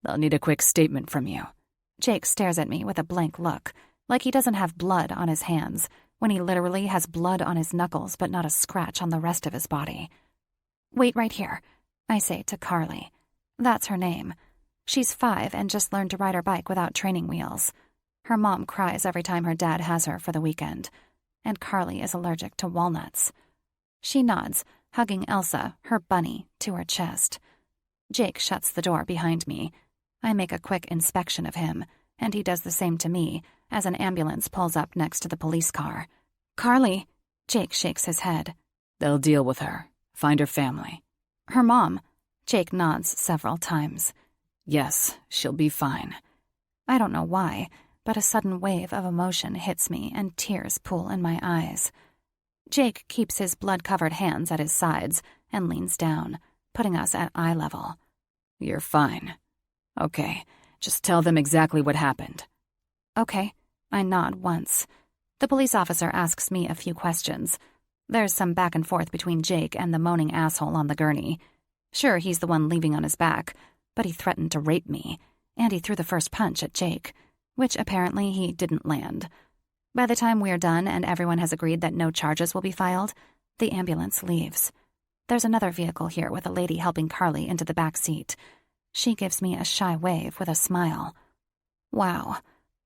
They'll need a quick statement from you. Jake stares at me with a blank look, like he doesn't have blood on his hands, when he literally has blood on his knuckles but not a scratch on the rest of his body. "Wait right here," I say to Carly. That's her name. She's 5 and just learned to ride her bike without training wheels. Her mom cries every time her dad has her for the weekend. And Carly is allergic to walnuts. She nods, hugging Elsa, her bunny, to her chest. Jake shuts the door behind me. I make a quick inspection of him, and he does the same to me as an ambulance pulls up next to the police car. "Carly," Jake shakes his head. They'll deal with her. Find her family. "Her mom," Jake nods several times. Yes, she'll be fine. I don't know why, but a sudden wave of emotion hits me and tears pool in my eyes. Jake keeps his blood-covered hands at his sides and leans down, putting us at eye level. You're fine. Okay, just tell them exactly what happened. Okay, I nod once. The police officer asks me a few questions. There's some back and forth between Jake and the moaning asshole on the gurney. Sure, he's the one leaving on his back, but he threatened to rape me, and he threw the first punch at Jake, which apparently he didn't land. By the time we're done and everyone has agreed that no charges will be filed, the ambulance leaves. There's another vehicle here with a lady helping Carly into the back seat. She gives me a shy wave with a smile. Wow,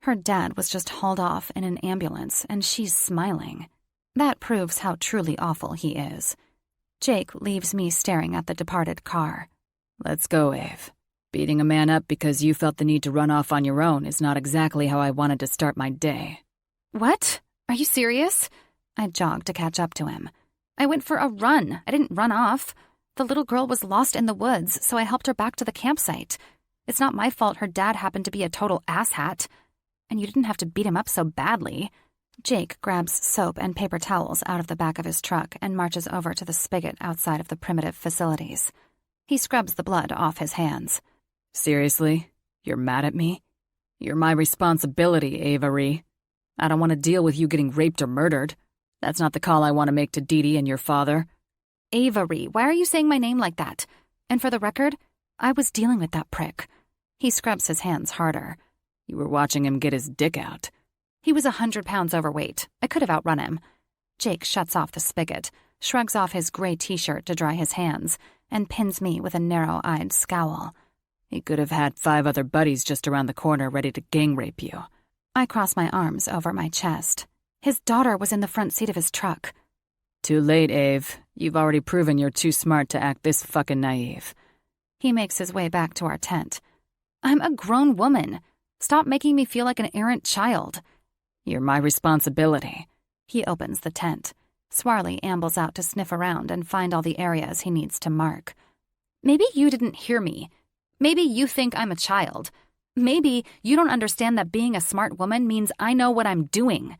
her dad was just hauled off in an ambulance and she's smiling. That proves how truly awful he is. Jake leaves me staring at the departed car. Let's go, Ave. Beating a man up because you felt the need to run off on your own is not exactly how I wanted to start my day. What? Are you serious? I jogged to catch up to him. I went for a run. I didn't run off. The little girl was lost in the woods, so I helped her back to the campsite. It's not my fault her dad happened to be a total asshat. And you didn't have to beat him up so badly. Jake grabs soap and paper towels out of the back of his truck and marches over to the spigot outside of the primitive facilities. He scrubs the blood off his hands. Seriously? You're mad at me? You're my responsibility, Avery. I don't want to deal with you getting raped or murdered. That's not the call I want to make to Dee Dee and your father. Avery, why are you saying my name like that? And for the record, I was dealing with that prick. He scrubs his hands harder. You were watching him get his dick out. He was 100 pounds overweight. I could have outrun him. Jake shuts off the spigot, shrugs off his gray t-shirt to dry his hands, and pins me with a narrow-eyed scowl. He could have had 5 other buddies just around the corner ready to gang rape you. I cross my arms over my chest. His daughter was in the front seat of his truck. Too late, Ave. You've already proven you're too smart to act this fucking naive. He makes his way back to our tent. I'm a grown woman. Stop making me feel like an errant child. You're my responsibility. He opens the tent. Swarley ambles out to sniff around and find all the areas he needs to mark. Maybe you didn't hear me. Maybe you think I'm a child. Maybe you don't understand that being a smart woman means I know what I'm doing.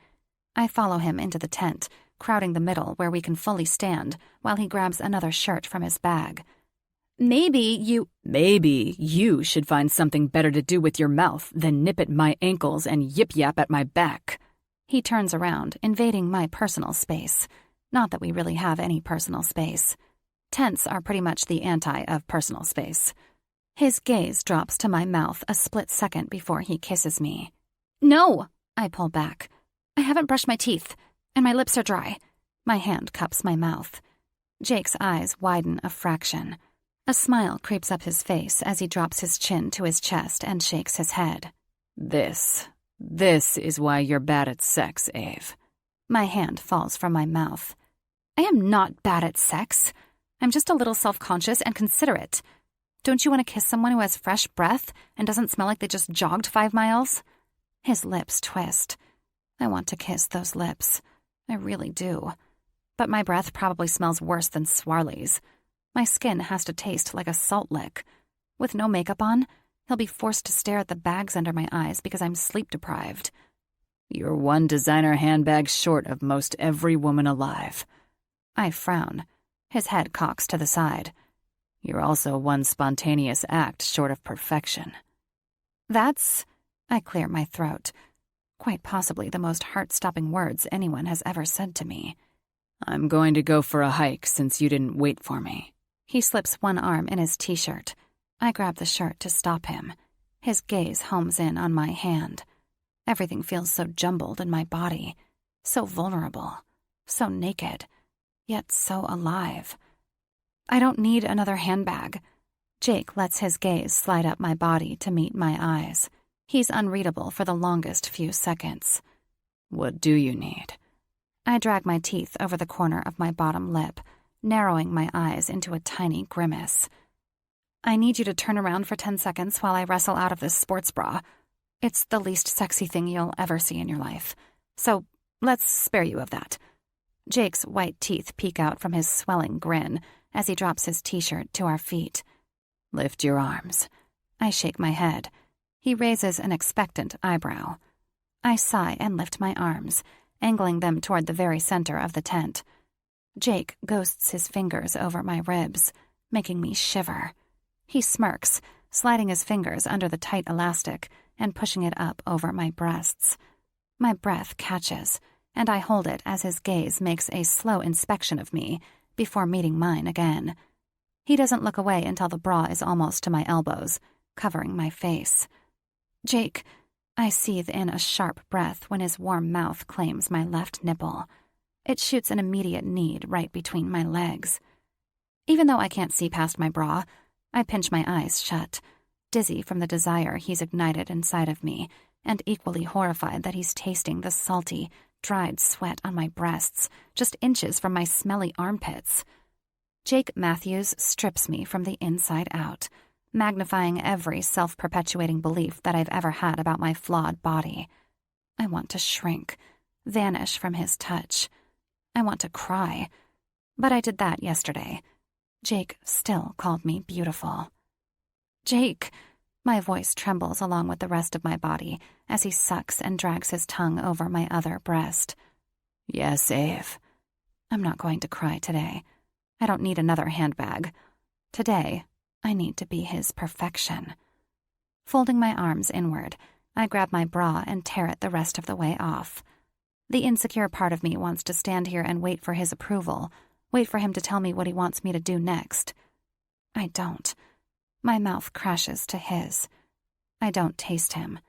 I follow him into the tent, crowding the middle where we can fully stand, while he grabs another shirt from his bag. Maybe you should find something better to do with your mouth than nip at my ankles and yip-yap at my back. He turns around, invading my personal space. Not that we really have any personal space. Tents are pretty much the anti of personal space. His gaze drops to my mouth a split second before he kisses me. No! I pull back. I haven't brushed my teeth, and my lips are dry. My hand cups my mouth. Jake's eyes widen a fraction. A smile creeps up his face as he drops his chin to his chest and shakes his head. This is why you're bad at sex, Ave. My hand falls from my mouth. I am not bad at sex. I'm just a little self-conscious and considerate. Don't you want to kiss someone who has fresh breath and doesn't smell like they just jogged 5 miles? His lips twist. I want to kiss those lips. I really do. But my breath probably smells worse than Swarley's. My skin has to taste like a salt lick. With no makeup on, he'll be forced to stare at the bags under my eyes because I'm sleep-deprived. You're one designer handbag short of most every woman alive. I frown. His head cocks to the side. You're also one spontaneous act short of perfection. That's... I clear my throat. Quite possibly the most heart-stopping words anyone has ever said to me. I'm going to go for a hike since you didn't wait for me. He slips one arm in his t-shirt. I grab the shirt to stop him. His gaze homes in on my hand. Everything feels so jumbled in my body, so vulnerable, so naked, yet so alive. I don't need another handbag. Jake lets his gaze slide up my body to meet my eyes. He's unreadable for the longest few seconds. What do you need? I drag my teeth over the corner of my bottom lip, narrowing my eyes into a tiny grimace. I need you to turn around for 10 seconds while I wrestle out of this sports bra. It's the least sexy thing you'll ever see in your life. So let's spare you of that. Jake's white teeth peek out from his swelling grin as he drops his t-shirt to our feet. Lift your arms. I shake my head. He raises an expectant eyebrow. I sigh and lift my arms, angling them toward the very center of the tent. Jake ghosts his fingers over my ribs, making me shiver. He smirks, sliding his fingers under the tight elastic and pushing it up over my breasts. My breath catches, and I hold it as his gaze makes a slow inspection of me before meeting mine again. He doesn't look away until the bra is almost to my elbows, covering my face. Jake, I seethe in a sharp breath when his warm mouth claims my left nipple. It shoots an immediate need right between my legs. Even though I can't see past my bra, I pinch my eyes shut, dizzy from the desire he's ignited inside of me, and equally horrified that he's tasting the salty, dried sweat on my breasts, just inches from my smelly armpits. Jake Matthews strips me from the inside out, magnifying every self-perpetuating belief that I've ever had about my flawed body. I want to shrink, vanish from his touch. I want to cry. But I did that yesterday. Jake still called me beautiful. Jake! My voice trembles along with the rest of my body as he sucks and drags his tongue over my other breast. Yes, Ave. I'm not going to cry today. I don't need another handbag. Today, I need to be his perfection. Folding my arms inward, I grab my bra and tear it the rest of the way off. The insecure part of me wants to stand here and wait for his approval, wait for him to tell me what he wants me to do next. I don't. My mouth crashes to his. I don't taste him.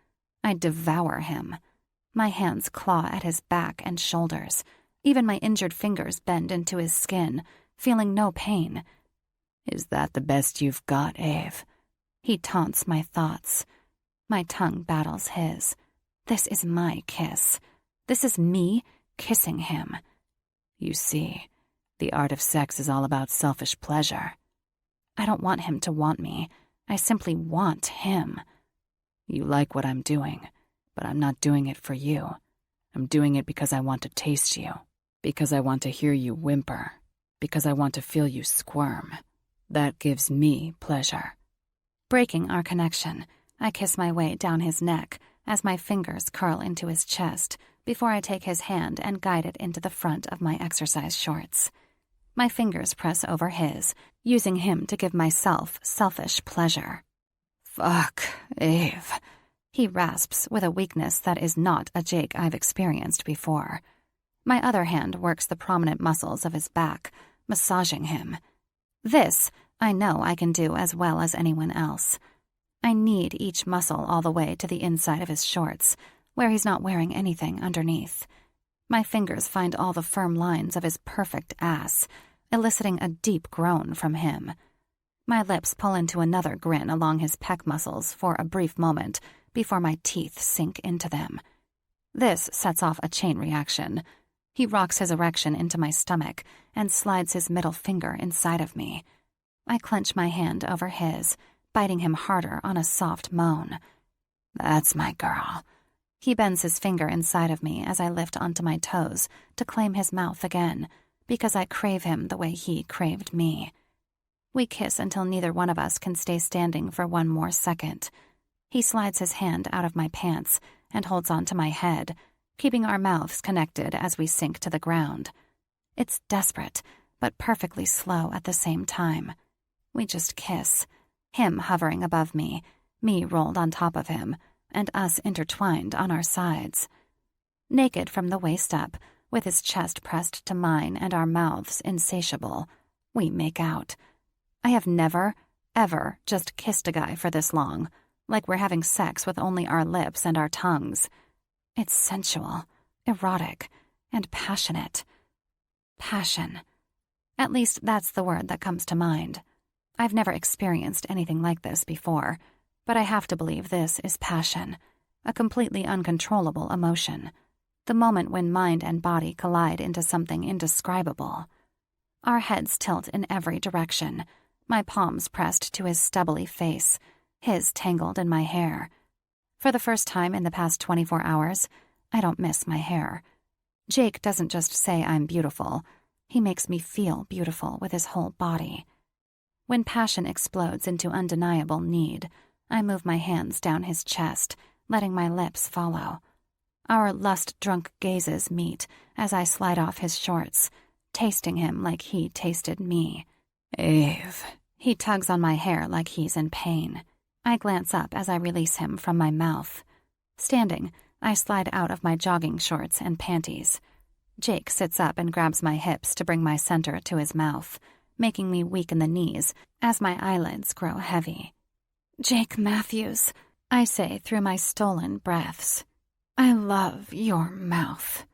I devour him. My hands claw at his back and shoulders. Even my injured fingers bend into his skin, feeling no pain. Is that the best you've got, Ave? He taunts my thoughts. My tongue battles his. This is my kiss. This is me kissing him. You see, the art of sex is all about selfish pleasure. I don't want him to want me. I simply want him. You like what I'm doing, but I'm not doing it for you. I'm doing it because I want to taste you, because I want to hear you whimper, because I want to feel you squirm. That gives me pleasure. Breaking our connection, I kiss my way down his neck as my fingers curl into his chest before I take his hand and guide it into the front of my exercise shorts. My fingers press over his, using him to give myself selfish pleasure. Fuck, Ave. He rasps with a weakness that is not a Jake I've experienced before. My other hand works the prominent muscles of his back, massaging him. This I know I can do as well as anyone else. I knead each muscle all the way to the inside of his shorts, where he's not wearing anything underneath. My fingers find all the firm lines of his perfect ass, eliciting a deep groan from him. My lips pull into another grin along his pec muscles for a brief moment before my teeth sink into them. This sets off a chain reaction. He rocks his erection into my stomach and slides his middle finger inside of me. I clench my hand over his, biting him harder on a soft moan. That's my girl. He bends his finger inside of me as I lift onto my toes to claim his mouth again, because I crave him the way he craved me. We kiss until neither one of us can stay standing for one more second. He slides his hand out of my pants and holds onto my head, keeping our mouths connected as we sink to the ground. It's desperate, but perfectly slow at the same time. We just kiss, him hovering above me rolled on top of him, and us intertwined on our sides. Naked from the waist up, with his chest pressed to mine and our mouths insatiable, we make out. I have never, ever just kissed a guy for this long, like we're having sex with only our lips and our tongues. It's sensual, erotic, and passionate. Passion. At least that's the word that comes to mind. I've never experienced anything like this before, but I have to believe this is passion, a completely uncontrollable emotion, the moment when mind and body collide into something indescribable. Our heads tilt in every direction, my palms pressed to his stubbly face, his tangled in my hair. For the first time in the past 24 hours, I don't miss my hair. Jake doesn't just say I'm beautiful, he makes me feel beautiful with his whole body. When passion explodes into undeniable need, I move my hands down his chest, letting my lips follow. Our lust-drunk gazes meet as I slide off his shorts, tasting him like he tasted me. Ave. He tugs on my hair like he's in pain. I glance up as I release him from my mouth. Standing, I slide out of my jogging shorts and panties. Jake sits up and grabs my hips to bring my center to his mouth, making me weak in the knees as my eyelids grow heavy. Jake Matthews, I say through my stolen breaths. I love your mouth.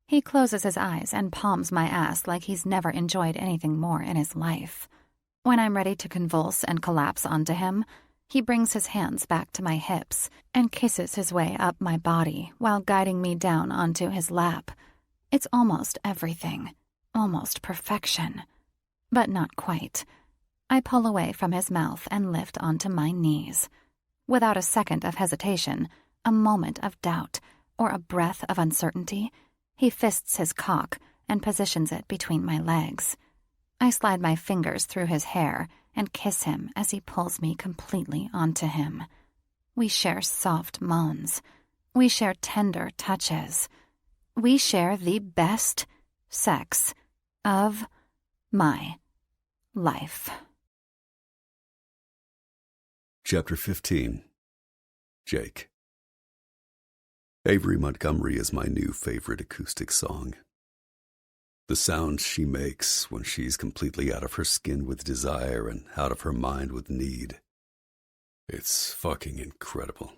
He closes his eyes and palms my ass like he's never enjoyed anything more in his life. When I'm ready to convulse and collapse onto him, he brings his hands back to my hips and kisses his way up my body while guiding me down onto his lap. It's almost everything, almost perfection. But not quite. I pull away from his mouth and lift onto my knees. Without a second of hesitation, a moment of doubt, or a breath of uncertainty, he fists his cock and positions it between my legs. I slide my fingers through his hair and kiss him as he pulls me completely onto him. We share soft moans. We share tender touches. We share the best sex of my life. Chapter 15. Jake. Avery Montgomery is my new favorite acoustic song. The sounds she makes when she's completely out of her skin with desire and out of her mind with need. It's fucking incredible.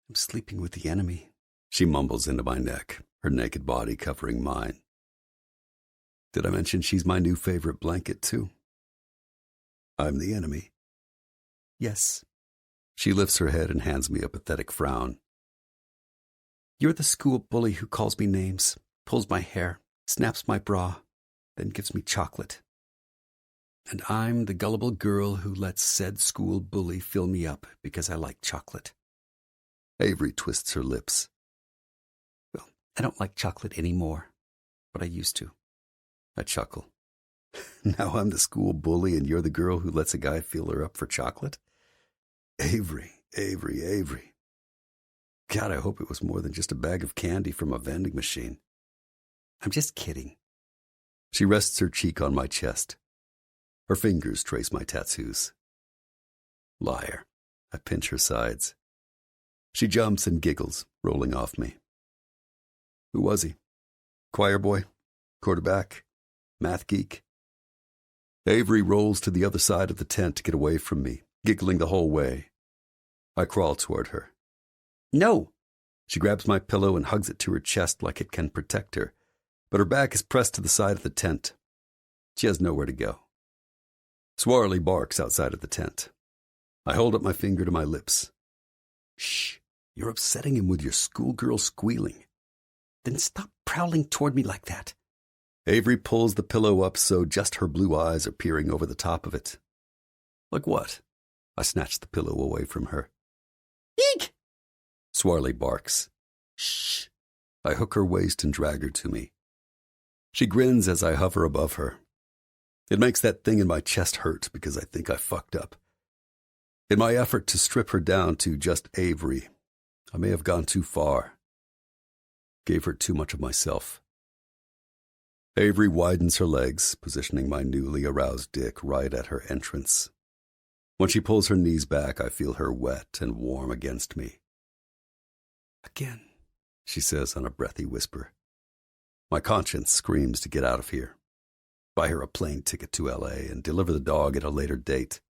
I'm sleeping with the enemy, she mumbles into my neck, her naked body covering mine. Did I mention she's my new favorite blanket, too? I'm the enemy. Yes. She lifts her head and hands me a pathetic frown. You're the school bully who calls me names, pulls my hair, snaps my bra, then gives me chocolate. And I'm the gullible girl who lets said school bully fill me up because I like chocolate. Avery twists her lips. Well, I don't like chocolate anymore, but I used to. I chuckle. Now I'm the school bully and you're the girl who lets a guy fill her up for chocolate? Avery. God, I hope it was more than just a bag of candy from a vending machine. I'm just kidding. She rests her cheek on my chest. Her fingers trace my tattoos. Liar. I pinch her sides. She jumps and giggles, rolling off me. Who was he? Choir boy? Quarterback? Math geek? Avery rolls to the other side of the tent to get away from me, giggling the whole way. I crawl toward her. No! She grabs my pillow and hugs it to her chest like it can protect her, but her back is pressed to the side of the tent. She has nowhere to go. Swarley barks outside of the tent. I hold up my finger to my lips. Shh, you're upsetting him with your schoolgirl squealing. Then stop prowling toward me like that. Avery pulls the pillow up so just her blue eyes are peering over the top of it. Like what? I snatch the pillow away from her. Eek! Swarley barks. Shh. I hook her waist and drag her to me. She grins as I hover above her. It makes that thing in my chest hurt because I think I fucked up. In my effort to strip her down to just Avery, I may have gone too far. Gave her too much of myself. Avery widens her legs, positioning my newly aroused dick right at her entrance. When she pulls her knees back, I feel her wet and warm against me. Again, she says on a breathy whisper. My conscience screams to get out of here. Buy her a plane ticket to L.A. and deliver the dog at a later date.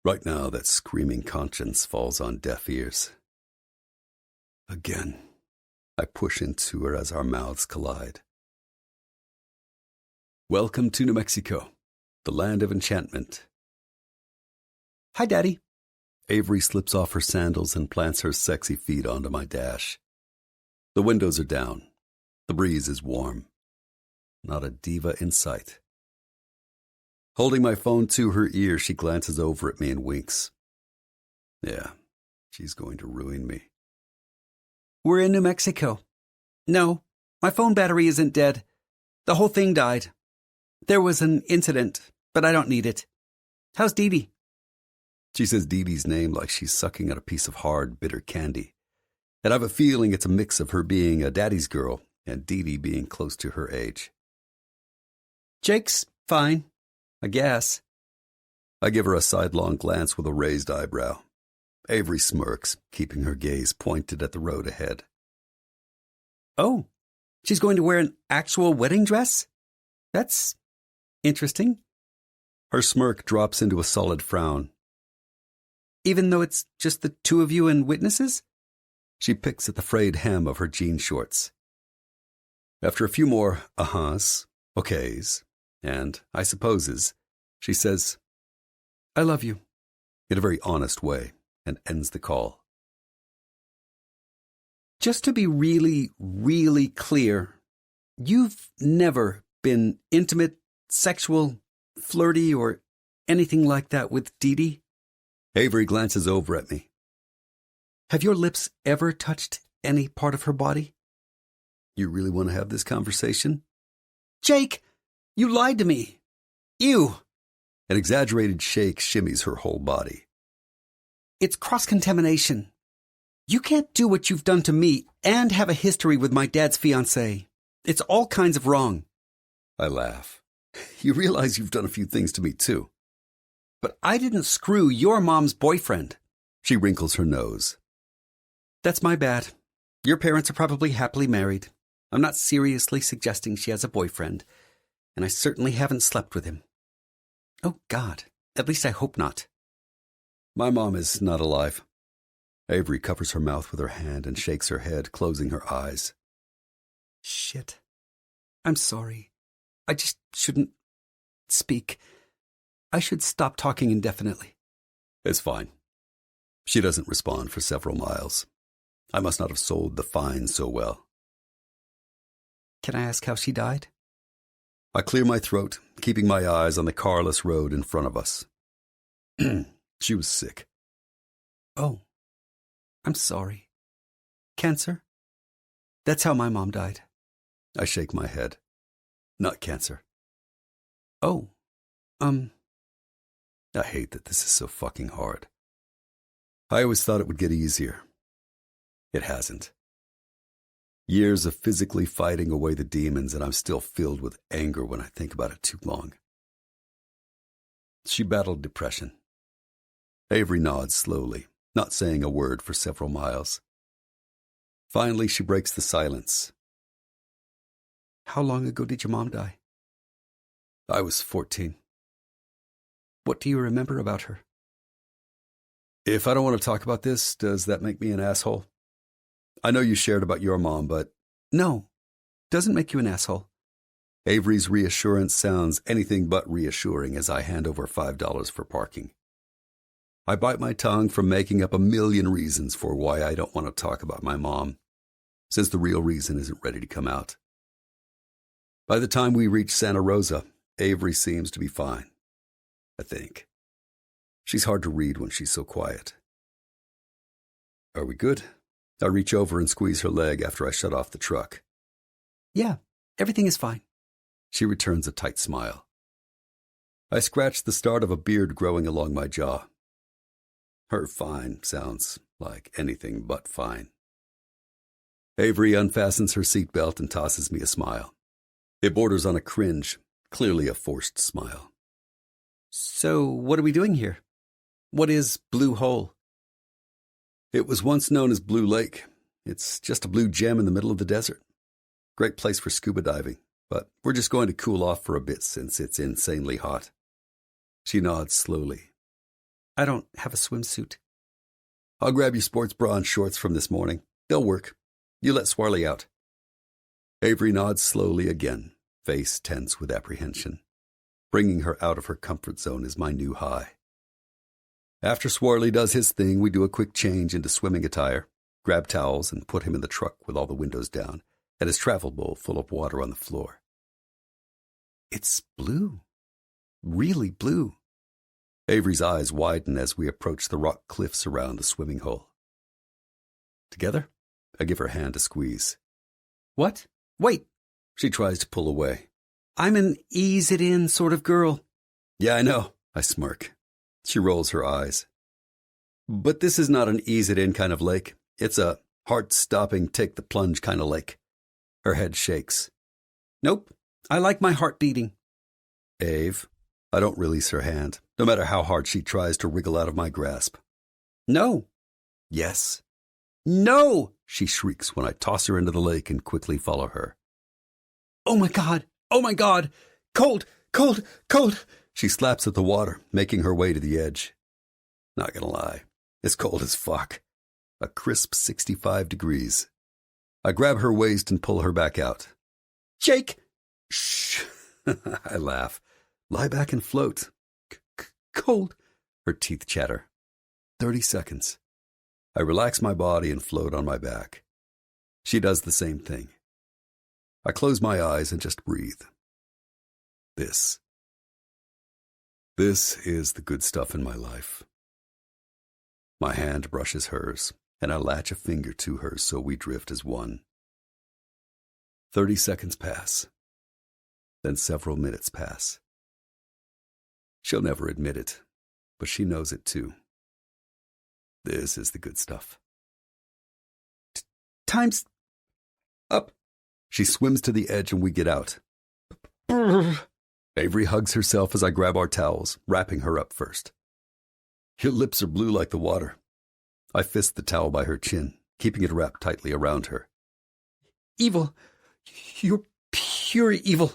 Right now, that screaming conscience falls on deaf ears. Again, I push into her as our mouths collide. Welcome to New Mexico, the land of enchantment. Hi, Daddy. Avery slips off her sandals and plants her sexy feet onto my dash. The windows are down. The breeze is warm. Not a diva in sight. Holding my phone to her ear, she glances over at me and winks. Yeah, she's going to ruin me. We're in New Mexico. No, my phone battery isn't dead. The whole thing died. There was an incident, but I don't need it. How's Dee Dee? She says Dee Dee's name like she's sucking at a piece of hard, bitter candy. And I have a feeling it's a mix of her being a daddy's girl and Dee Dee being close to her age. Jake's fine, I guess. I give her a sidelong glance with a raised eyebrow. Avery smirks, keeping her gaze pointed at the road ahead. Oh, she's going to wear an actual wedding dress? That's interesting. Her smirk drops into a solid frown. Even though it's just the two of you and witnesses? She picks at the frayed hem of her jean shorts. After a few more uh-huhs, okays, and I supposes, she says, I love you, in a very honest way, and ends the call. Just to be really, really clear, you've never been intimate, sexual, flirty, or anything like that with Dee Dee? Avery glances over at me. Have your lips ever touched any part of her body? You really want to have this conversation? Jake, you lied to me. Ew. An exaggerated shake shimmies her whole body. It's cross-contamination. You can't do what you've done to me and have a history with my dad's fiancée. It's all kinds of wrong. I laugh. You realize you've done a few things to me, too. But I didn't screw your mom's boyfriend. She wrinkles her nose. That's my bad. Your parents are probably happily married. I'm not seriously suggesting she has a boyfriend, and I certainly haven't slept with him. Oh, God. At least I hope not. My mom is not alive. Avery covers her mouth with her hand and shakes her head, closing her eyes. Shit. I'm sorry. I just shouldn't speak. I should stop talking indefinitely. It's fine. She doesn't respond for several miles. I must not have sold the fine so well. Can I ask how she died? I clear my throat, keeping my eyes on the carless road in front of us. She was sick. Oh, I'm sorry. Cancer? That's how my mom died. I shake my head. Not cancer. Oh, I hate that this is so fucking hard. I always thought it would get easier. It hasn't. Years of physically fighting away the demons, and I'm still filled with anger when I think about it too long. She battled depression. Avery nods slowly, not saying a word for several miles. Finally, she breaks the silence. How long ago did your mom die? I was 14. What do you remember about her? If I don't want to talk about this, does that make me an asshole? I know you shared about your mom, but... No, doesn't make you an asshole. Avery's reassurance sounds anything but reassuring as I hand over $5 for parking. I bite my tongue from making up a million reasons for why I don't want to talk about my mom, since the real reason isn't ready to come out. By the time we reach Santa Rosa, Avery seems to be fine, I think. She's hard to read when she's so quiet. Are we good? I reach over and squeeze her leg after I shut off the truck. Yeah, everything is fine. She returns a tight smile. I scratch the start of a beard growing along my jaw. Her fine sounds like anything but fine. Avery unfastens her seatbelt and tosses me a smile. It borders on a cringe, clearly a forced smile. So, what are we doing here? What is Blue Hole? It was once known as Blue Lake. It's just a blue gem in the middle of the desert. Great place for scuba diving, but we're just going to cool off for a bit since it's insanely hot. She nods slowly. I don't have a swimsuit. I'll grab your sports bra and shorts from this morning. They'll work. You let Swarley out. Avery nods slowly again, face tense with apprehension. Bringing her out of her comfort zone is my new high. After Swarley does his thing, we do a quick change into swimming attire, grab towels, and put him in the truck with all the windows down and his travel bowl full of water on the floor. It's blue. Really blue. Avery's eyes widen as we approach the rock cliffs around the swimming hole. Together, I give her hand a squeeze. What? Wait. She tries to pull away. I'm an ease-it-in sort of girl. Yeah, I know. I smirk. She rolls her eyes. But this is not an ease-it-in kind of lake. It's a heart-stopping, take-the-plunge kind of lake. Her head shakes. Nope. I like my heart beating. Ave, I don't release her hand, no matter how hard she tries to wriggle out of my grasp. No. Yes. No, she shrieks when I toss her into the lake and quickly follow her. Oh my God! Oh my God! Cold! Cold! Cold! She slaps at the water, making her way to the edge. Not gonna lie, it's cold as fuck. A crisp 65 degrees. I grab her waist and pull her back out. Jake! Shh! I laugh. Lie back and float. Cold. Her teeth chatter. 30 seconds. I relax my body and float on my back. She does the same thing. I close my eyes and just breathe. This is the good stuff in my life. My hand brushes hers, and I latch a finger to hers so we drift as one. 30 seconds pass. Then several minutes pass. She'll never admit it, but she knows it too. This is the good stuff. Time's up. She swims to the edge and we get out. Avery hugs herself as I grab our towels, wrapping her up first. Your lips are blue like the water. I fist the towel by her chin, keeping it wrapped tightly around her. Evil. You're pure evil.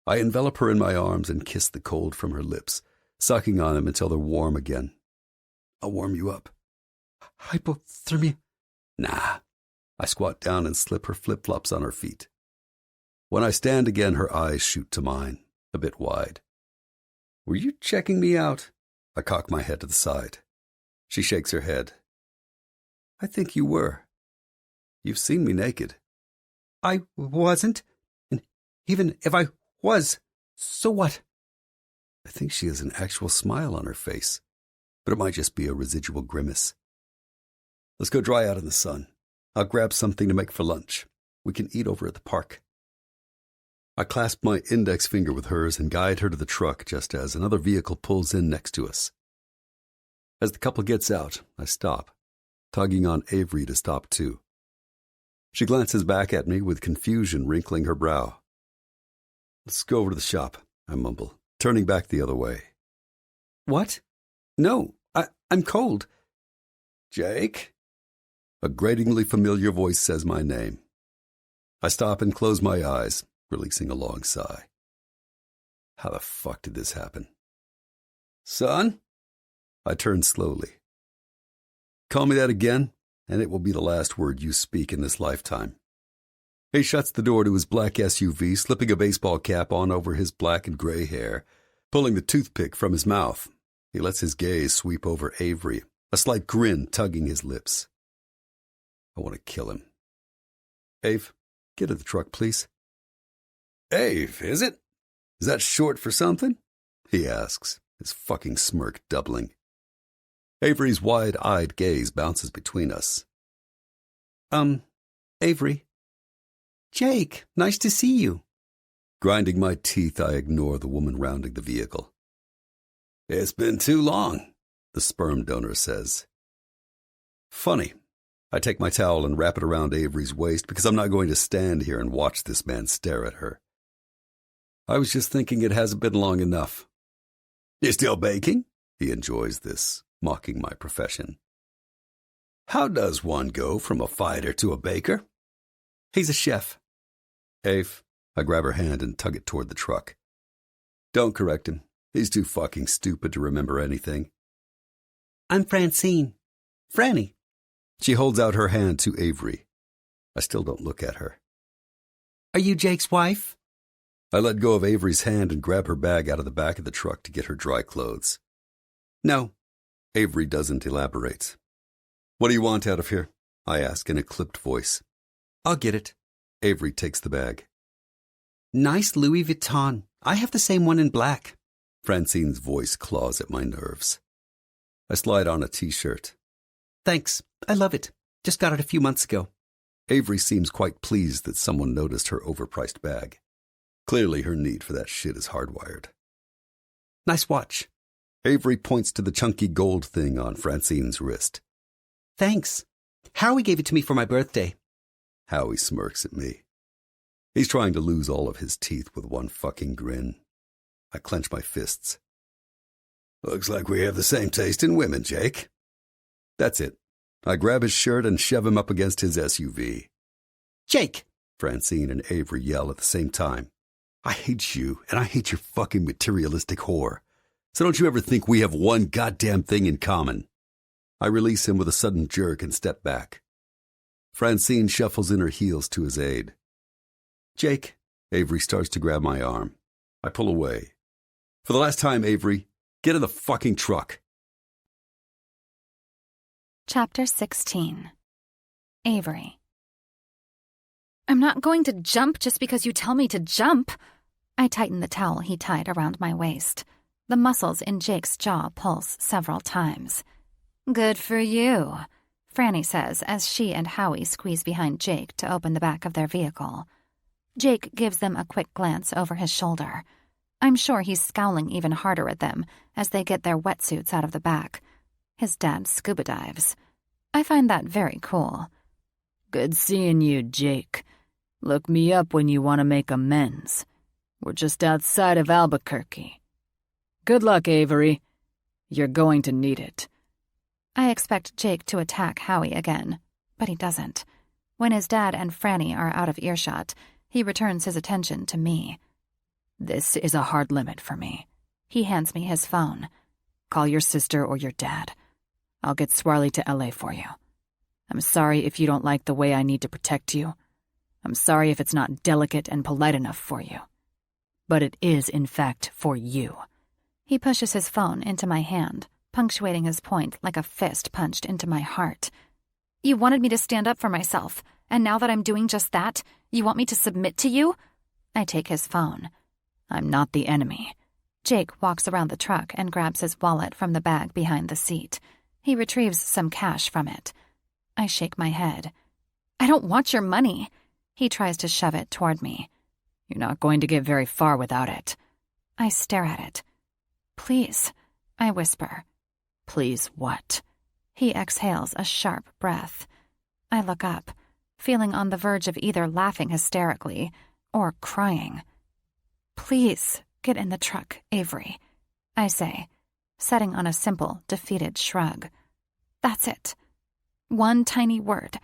I envelop her in my arms and kiss the cold from her lips, sucking on them until they're warm again. I'll warm you up. Hypothermia? Nah. I squat down and slip her flip-flops on her feet. When I stand again, her eyes shoot to mine, a bit wide. Were you checking me out? I cock my head to the side. She shakes her head. I think you were. You've seen me naked. I wasn't. And even if I was, so what? I think she has an actual smile on her face, but it might just be a residual grimace. Let's go dry out in the sun. I'll grab something to make for lunch. We can eat over at the park. I clasp my index finger with hers and guide her to the truck just as another vehicle pulls in next to us. As the couple gets out, I stop, tugging on Avery to stop too. She glances back at me with confusion wrinkling her brow. Let's go over to the shop, I mumble, turning back the other way. What? No, I'm cold. Jake? A gratingly familiar voice says my name. I stop and close my eyes, releasing a long sigh. How the fuck did this happen? Son? I turned slowly. Call me that again, and it will be the last word you speak in this lifetime. He shuts the door to his black SUV, slipping a baseball cap on over his black and gray hair, pulling the toothpick from his mouth. He lets his gaze sweep over Avery, a slight grin tugging his lips. I want to kill him. Ave, get in the truck, please. Ave, is it? Is that short for something? He asks, his fucking smirk doubling. Avery's wide-eyed gaze bounces between us. Avery. Jake, nice to see you. Grinding my teeth, I ignore the woman rounding the vehicle. It's been too long, the sperm donor says. Funny. I take my towel and wrap it around Avery's waist because I'm not going to stand here and watch this man stare at her. I was just thinking it hasn't been long enough. You still baking? He enjoys this, mocking my profession. How does one go from a fighter to a baker? He's a chef. Ave, I grab her hand and tug it toward the truck. Don't correct him. He's too fucking stupid to remember anything. I'm Francine. Franny. She holds out her hand to Avery. I still don't look at her. Are you Jake's wife? I let go of Avery's hand and grab her bag out of the back of the truck to get her dry clothes. No. Avery doesn't elaborate. What do you want out of here? I ask in a clipped voice. I'll get it. Avery takes the bag. Nice Louis Vuitton. I have the same one in black. Francine's voice claws at my nerves. I slide on a t-shirt. Thanks. I love it. Just got it a few months ago. Avery seems quite pleased that someone noticed her overpriced bag. Clearly her need for that shit is hardwired. Nice watch. Avery points to the chunky gold thing on Francine's wrist. Thanks. Howie gave it to me for my birthday. Howie smirks at me. He's trying to lose all of his teeth with one fucking grin. I clench my fists. Looks like we have the same taste in women, Jake. That's it. I grab his shirt and shove him up against his SUV. Jake! Francine and Avery yell at the same time. I hate you, and I hate your fucking materialistic whore. So don't you ever think we have one goddamn thing in common. I release him with a sudden jerk and step back. Francine shuffles in her heels to his aid. Jake, Avery starts to grab my arm. I pull away. For the last time, Avery, get in the fucking truck. Chapter 16. Avery. I'm not going to jump just because you tell me to jump. I tighten the towel he tied around my waist. The muscles in Jake's jaw pulse several times. Good for you, Franny says as she and Howie squeeze behind Jake to open the back of their vehicle. Jake gives them a quick glance over his shoulder. I'm sure he's scowling even harder at them as they get their wetsuits out of the back. His dad scuba dives. I find that very cool. Good seeing you, Jake. Look me up when you want to make amends. We're just outside of Albuquerque. Good luck, Avery. You're going to need it. I expect Jake to attack Howie again, but he doesn't. When his dad and Franny are out of earshot, he returns his attention to me. This is a hard limit for me. He hands me his phone. Call your sister or your dad. I'll get Swarley to LA for you. I'm sorry if you don't like the way I need to protect you. I'm sorry if it's not delicate and polite enough for you. But it is, in fact, for you. He pushes his phone into my hand, punctuating his point like a fist punched into my heart. You wanted me to stand up for myself, and now that I'm doing just that, you want me to submit to you? I take his phone. I'm not the enemy. Jake walks around the truck and grabs his wallet from the bag behind the seat. He retrieves some cash from it. I shake my head. I don't want your money. He tries to shove it toward me. You're not going to get very far without it. I stare at it. Please, I whisper. Please what? He exhales a sharp breath. I look up, feeling on the verge of either laughing hysterically or crying. Please get in the truck, Avery, I say, setting on a simple, defeated shrug. That's it. One tiny word.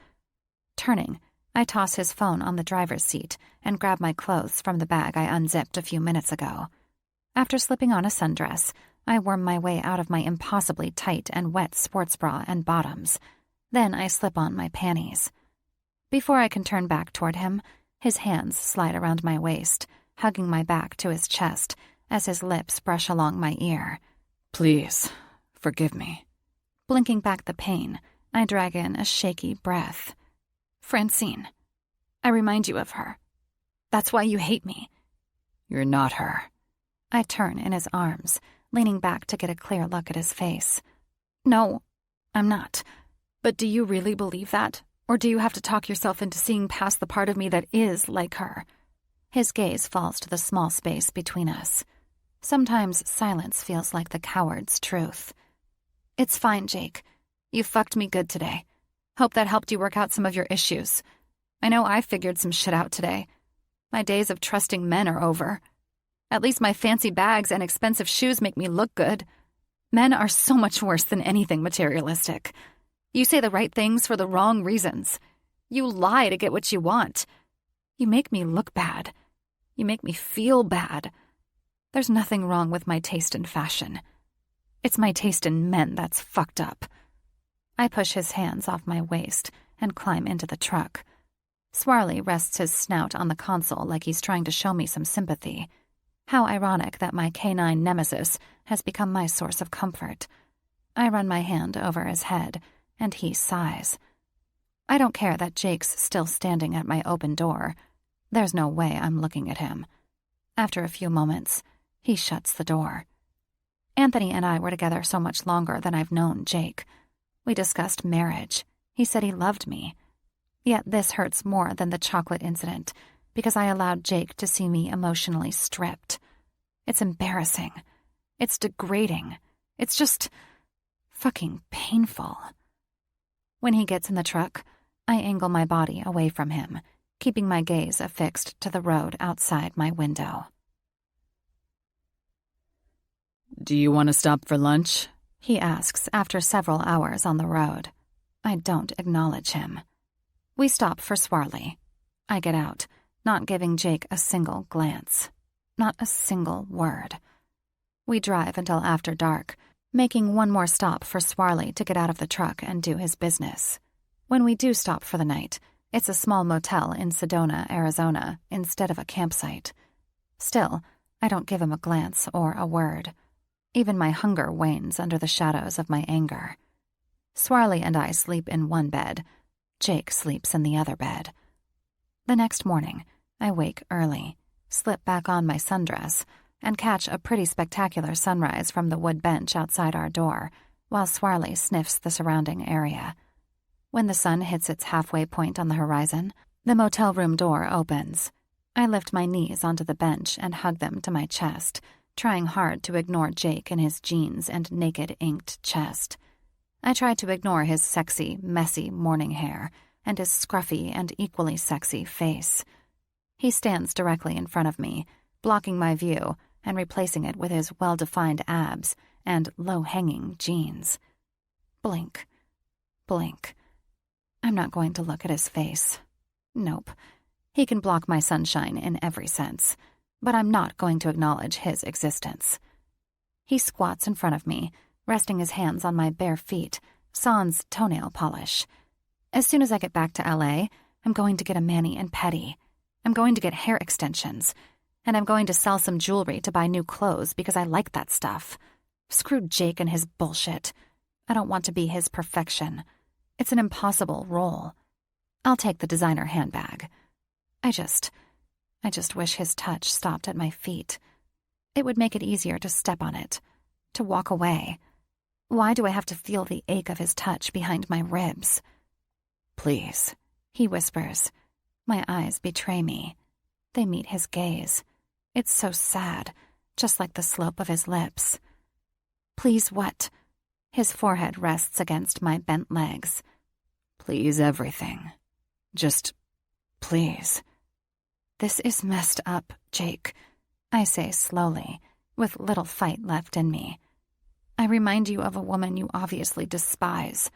Turning, I toss his phone on the driver's seat and grab my clothes from the bag I unzipped a few minutes ago. After slipping on a sundress, I worm my way out of my impossibly tight and wet sports bra and bottoms. Then I slip on my panties. Before I can turn back toward him, his hands slide around my waist, hugging my back to his chest as his lips brush along my ear. Please, forgive me. Blinking back the pain, I drag in a shaky breath. Francine. I remind you of her. That's why you hate me. You're not her. I turn in his arms, leaning back to get a clear look at his face. No, I'm not. But do you really believe that? Or do you have to talk yourself into seeing past the part of me that is like her? His gaze falls to the small space between us. Sometimes silence feels like the coward's truth. It's fine, Jake. You fucked me good today. Hope that helped you work out some of your issues. I know I figured some shit out today. My days of trusting men are over. At least my fancy bags and expensive shoes make me look good. Men are so much worse than anything materialistic. You say the right things for the wrong reasons. You lie to get what you want. You make me look bad. You make me feel bad. There's nothing wrong with my taste in fashion. It's my taste in men that's fucked up. I push his hands off my waist and climb into the truck. Swarley rests his snout on the console like he's trying to show me some sympathy. How ironic that my canine nemesis has become my source of comfort. I run my hand over his head, and he sighs. I don't care that Jake's still standing at my open door. There's no way I'm looking at him. After a few moments, he shuts the door. Anthony and I were together so much longer than I've known Jake. We discussed marriage. He said he loved me. Yet this hurts more than the chocolate incident, because I allowed Jake to see me emotionally stripped. It's embarrassing. It's degrading. It's just fucking painful. When he gets in the truck, I angle my body away from him, keeping my gaze affixed to the road outside my window. Do you want to stop for lunch? He asks after several hours on the road. I don't acknowledge him. We stop for Swarley. I get out, not giving Jake a single glance. Not a single word. We drive until after dark, making one more stop for Swarley to get out of the truck and do his business. When we do stop for the night, it's a small motel in Sedona, Arizona, instead of a campsite. Still, I don't give him a glance or a word. Even my hunger wanes under the shadows of my anger. Swarley and I sleep in one bed. Jake sleeps in the other bed. The next morning, I wake early, slip back on my sundress, and catch a pretty spectacular sunrise from the wood bench outside our door, while Swarley sniffs the surrounding area. When the sun hits its halfway point on the horizon, the motel room door opens. I lift my knees onto the bench and hug them to my chest, trying hard to ignore Jake in his jeans and naked, inked chest. I try to ignore his sexy, messy morning hair and his scruffy and equally sexy face. He stands directly in front of me, blocking my view and replacing it with his well-defined abs and low-hanging jeans. Blink. Blink. I'm not going to look at his face. Nope. He can block my sunshine in every sense, but I'm not going to acknowledge his existence. He squats in front of me, resting his hands on my bare feet, sans toenail polish. As soon as I get back to LA, I'm going to get a mani and pedi. I'm going to get hair extensions. And I'm going to sell some jewelry to buy new clothes because I like that stuff. Screw Jake and his bullshit. I don't want to be his perfection. It's an impossible role. I'll take the designer handbag. I just wish his touch stopped at my feet. It would make it easier to step on it, to walk away. Why do I have to feel the ache of his touch behind my ribs? Please, he whispers. My eyes betray me. They meet his gaze. It's so sad, just like the slope of his lips. Please what? His forehead rests against my bent legs. Please everything. Just, please. This is messed up, Jake, I say slowly, with little fight left in me. I remind you of a woman you obviously despise.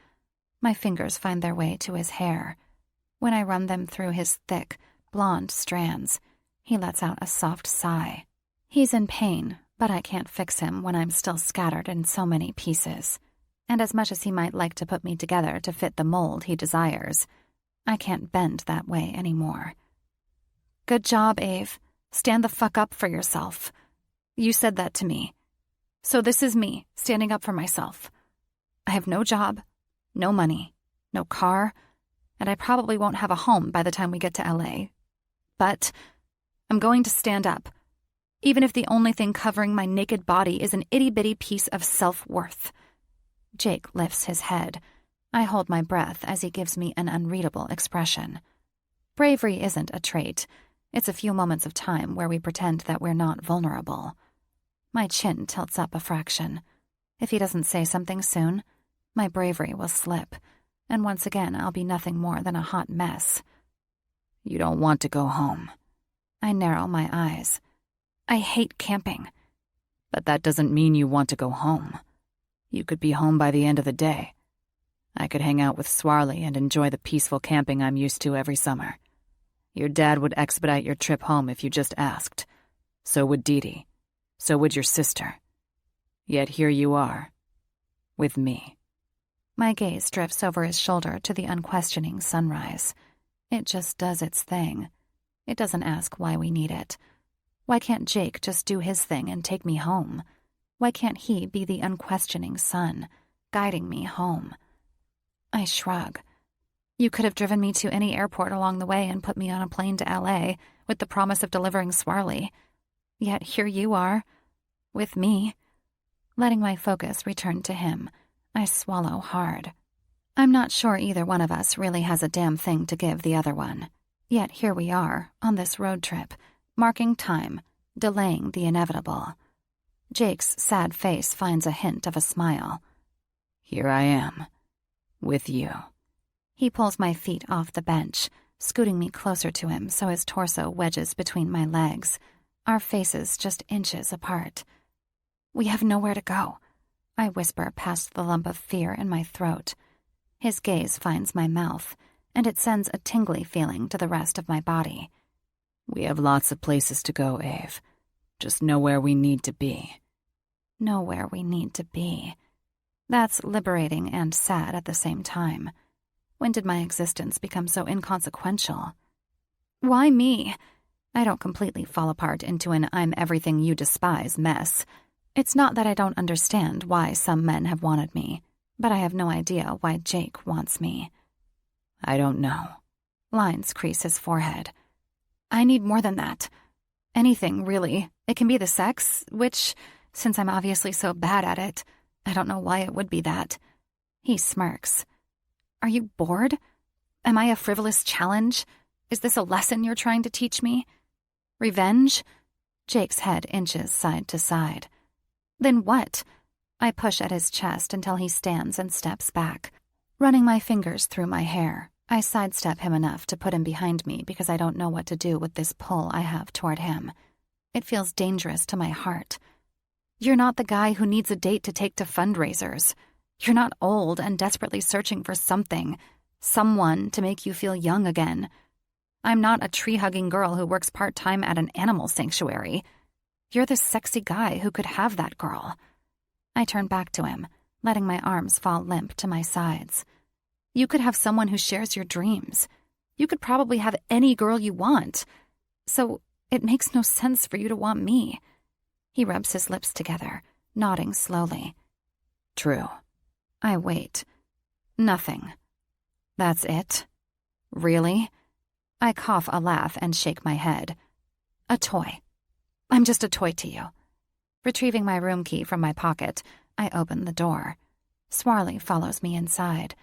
My fingers find their way to his hair. When I run them through his thick, blonde strands, he lets out a soft sigh. He's in pain, but I can't fix him when I'm still scattered in so many pieces. And as much as he might like to put me together to fit the mold he desires, I can't bend that way anymore. Good job, Ave. Stand the fuck up for yourself. You said that to me. So this is me, standing up for myself. I have no job, no money, no car, and I probably won't have a home by the time we get to LA. But I'm going to stand up, even if the only thing covering my naked body is an itty-bitty piece of self-worth. Jake lifts his head. I hold my breath as he gives me an unreadable expression. Bravery isn't a trait. It's a few moments of time where we pretend that we're not vulnerable. My chin tilts up a fraction. If he doesn't say something soon, my bravery will slip, and once again I'll be nothing more than a hot mess. You don't want to go home. I narrow my eyes. I hate camping. But that doesn't mean you want to go home. You could be home by the end of the day. I could hang out with Swarley and enjoy the peaceful camping I'm used to every summer. Your dad would expedite your trip home if you just asked. So would Dee Dee. So would your sister. Yet here you are, with me. My gaze drifts over his shoulder to the unquestioning sunrise. It just does its thing. It doesn't ask why we need it. Why can't Jake just do his thing and take me home? Why can't he be the unquestioning sun, guiding me home? I shrug. You could have driven me to any airport along the way and put me on a plane to LA with the promise of delivering Swarley. Yet here you are, with me. Letting my focus return to him, I swallow hard. I'm not sure either one of us really has a damn thing to give the other one. Yet here we are, on this road trip, marking time, delaying the inevitable. Jake's sad face finds a hint of a smile. Here I am, with you. He pulls my feet off the bench, scooting me closer to him so his torso wedges between my legs, our faces just inches apart. We have nowhere to go, I whisper past the lump of fear in my throat. His gaze finds my mouth, and it sends a tingly feeling to the rest of my body. We have lots of places to go, Ave. Just know where we need to be. Know where we need to be. That's liberating and sad at the same time. When did my existence become so inconsequential? Why me? I don't completely fall apart into an I'm everything you despise mess. It's not that I don't understand why some men have wanted me, but I have no idea why Jake wants me. I don't know. Lines crease his forehead. I need more than that. Anything, really. It can be the sex, which, since I'm obviously so bad at it, I don't know why it would be that. He smirks. Are you bored? Am I a frivolous challenge? Is this a lesson you're trying to teach me? Revenge? Jake's head inches side to side. Then what? I push at his chest until he stands and steps back. Running my fingers through my hair, I sidestep him enough to put him behind me because I don't know what to do with this pull I have toward him. It feels dangerous to my heart. You're not the guy who needs a date to take to fundraisers. You're not old and desperately searching for something, someone to make you feel young again. I'm not a tree-hugging girl who works part-time at an animal sanctuary. You're the sexy guy who could have that girl. I turn back to him, letting my arms fall limp to my sides. You could have someone who shares your dreams. You could probably have any girl you want. So it makes no sense for you to want me. He rubs his lips together, nodding slowly. True. I wait. Nothing. That's it? Really? I cough a laugh and shake my head. A toy. I'm just a toy to you. Retrieving my room key from my pocket, I open the door. Swarley follows me inside.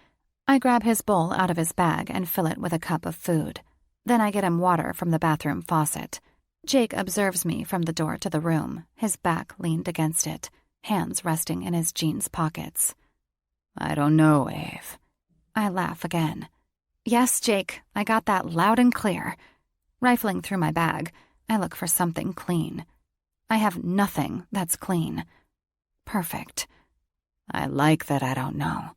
I grab his bowl out of his bag and fill it with a cup of food. Then I get him water from the bathroom faucet. Jake observes me from the door to the room, his back leaned against it, hands resting in his jeans pockets. I don't know, Ave. I laugh again. Yes, Jake, I got that loud and clear. Rifling through my bag, I look for something clean. I have nothing that's clean. Perfect. I like that I don't know.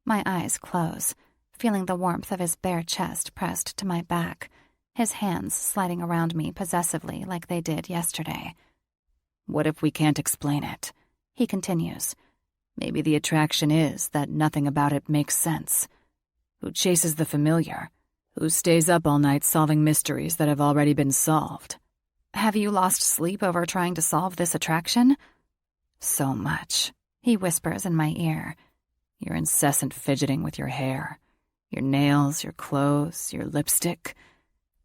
My eyes close, feeling the warmth of his bare chest pressed to my back, his hands sliding around me possessively like they did yesterday. What if we can't explain it? He continues. Maybe the attraction is that nothing about it makes sense. Who chases the familiar? Who stays up all night solving mysteries that have already been solved? Have you lost sleep over trying to solve this attraction? So much. He whispers in my ear. Your incessant fidgeting with your hair. Your nails, your clothes, your lipstick.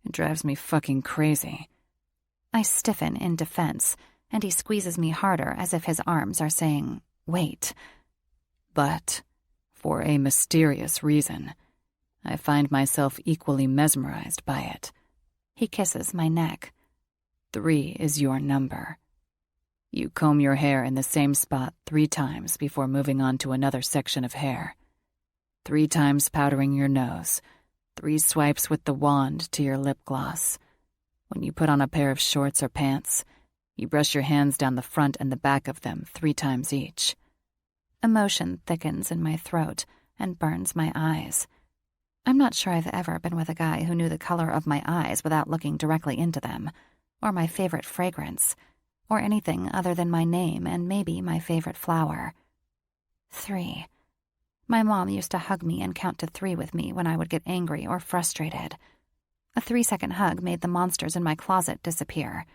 It drives me fucking crazy. I stiffen in defense, and he squeezes me harder as if his arms are saying, wait. But, for a mysterious reason, I find myself equally mesmerized by it. He kisses my neck. 3 is your number. You comb your hair in the same spot 3 times before moving on to another section of hair. 3 times powdering your nose. 3 swipes with the wand to your lip gloss. When you put on a pair of shorts or pants, you brush your hands down the front and the back of them 3 times each. Emotion thickens in my throat and burns my eyes. I'm not sure I've ever been with a guy who knew the color of my eyes without looking directly into them, or my favorite fragrance, or anything other than my name and maybe my favorite flower. 3. My mom used to hug me and count to 3 with me when I would get angry or frustrated. A 3-second hug made the monsters in my closet disappear,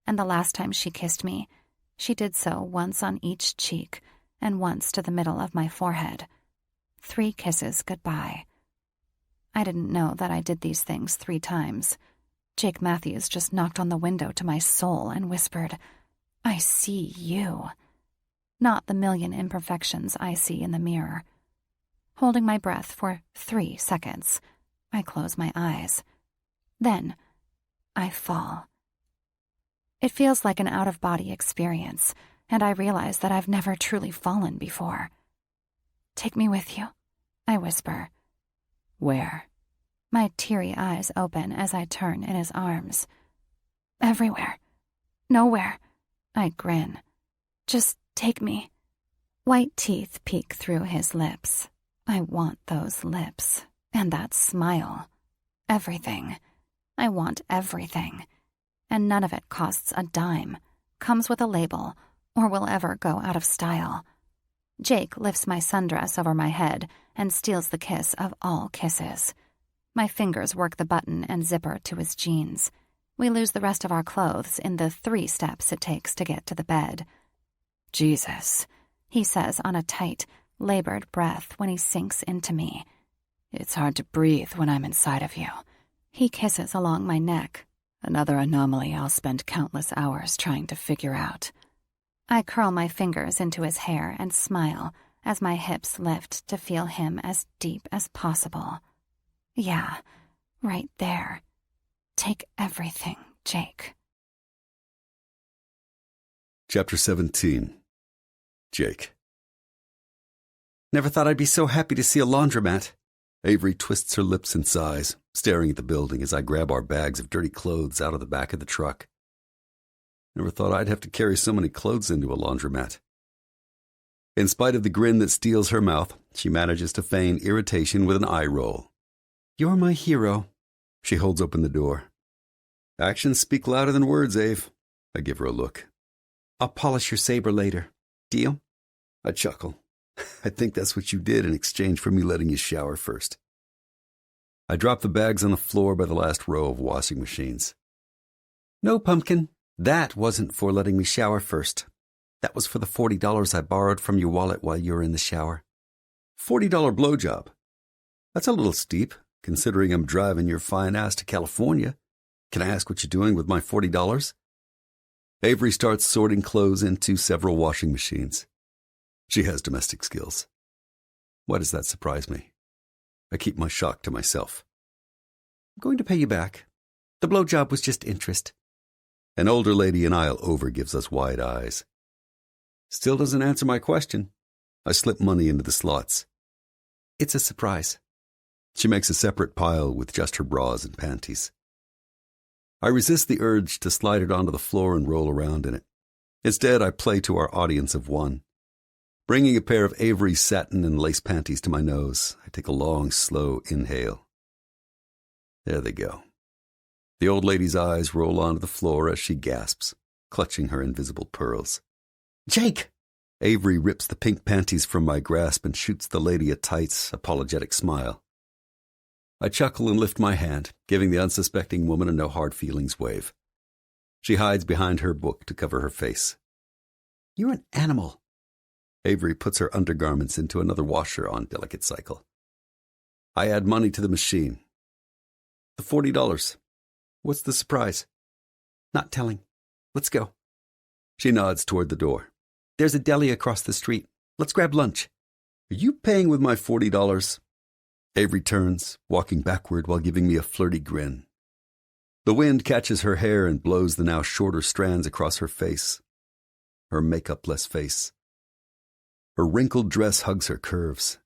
and the last time she kissed me, she did so once on each cheek and once to the middle of my forehead. 3 kisses goodbye. I didn't know that I did these things 3 times. Jake Matthews just knocked on the window to my soul and whispered, I see you. Not the million imperfections I see in the mirror. Holding my breath for 3 seconds, I close my eyes. Then, I fall. It feels like an out-of-body experience, and I realize that I've never truly fallen before. Take me with you, I whisper. Where? My teary eyes open as I turn in his arms. Everywhere. Nowhere. I grin. Just take me. White teeth peek through his lips. I want those lips. And that smile. Everything. I want everything. And none of it costs a dime, comes with a label, or will ever go out of style. Jake lifts my sundress over my head and steals the kiss of all kisses. My fingers work the button and zipper to his jeans. We lose the rest of our clothes in the 3 steps it takes to get to the bed. Jesus, he says on a tight, labored breath when he sinks into me. It's hard to breathe when I'm inside of you. He kisses along my neck. Another anomaly I'll spend countless hours trying to figure out. I curl my fingers into his hair and smile as my hips lift to feel him as deep as possible. Yeah, right there. Take everything, Jake. Chapter 17. Jake. Never thought I'd be so happy to see a laundromat. Avery twists her lips and sighs, staring at the building as I grab our bags of dirty clothes out of the back of the truck. Never thought I'd have to carry so many clothes into a laundromat. In spite of the grin that steals her mouth, she manages to feign irritation with an eye roll. You're my hero. She holds open the door. Actions speak louder than words, Ave. I give her a look. I'll polish your saber later. Deal? I chuckle. I think that's what you did in exchange for me letting you shower first. I drop the bags on the floor by the last row of washing machines. No, Pumpkin. That wasn't for letting me shower first. That was for the $40 I borrowed from your wallet while you were in the shower. $40 blowjob. That's a little steep, considering I'm driving your fine ass to California. Can I ask what you're doing with my $40? Avery starts sorting clothes into several washing machines. She has domestic skills. Why does that surprise me? I keep my shock to myself. I'm going to pay you back. The blowjob was just interest. An older lady an aisle over gives us wide eyes. Still doesn't answer my question. I slip money into the slots. It's a surprise. She makes a separate pile with just her bras and panties. I resist the urge to slide it onto the floor and roll around in it. Instead, I play to our audience of one. Bringing a pair of Avery satin and lace panties to my nose, I take a long, slow inhale. There they go. The old lady's eyes roll onto the floor as she gasps. clutching her invisible pearls. Jake! Avery rips the pink panties from my grasp and shoots the lady a tight, apologetic smile. I chuckle and lift my hand, giving the unsuspecting woman a no hard feelings wave. She hides behind her book to cover her face. You're an animal. Avery puts her undergarments into another washer on delicate cycle. I add money to the machine. The $40. What's the surprise? Not telling. Let's go. She nods toward the door. There's a deli across the street. Let's grab lunch. Are you paying with my $40? Avery turns, walking backward while giving me a flirty grin. The wind catches her hair and blows the now shorter strands across her face. Her makeup-less face. Her wrinkled dress hugs her curves.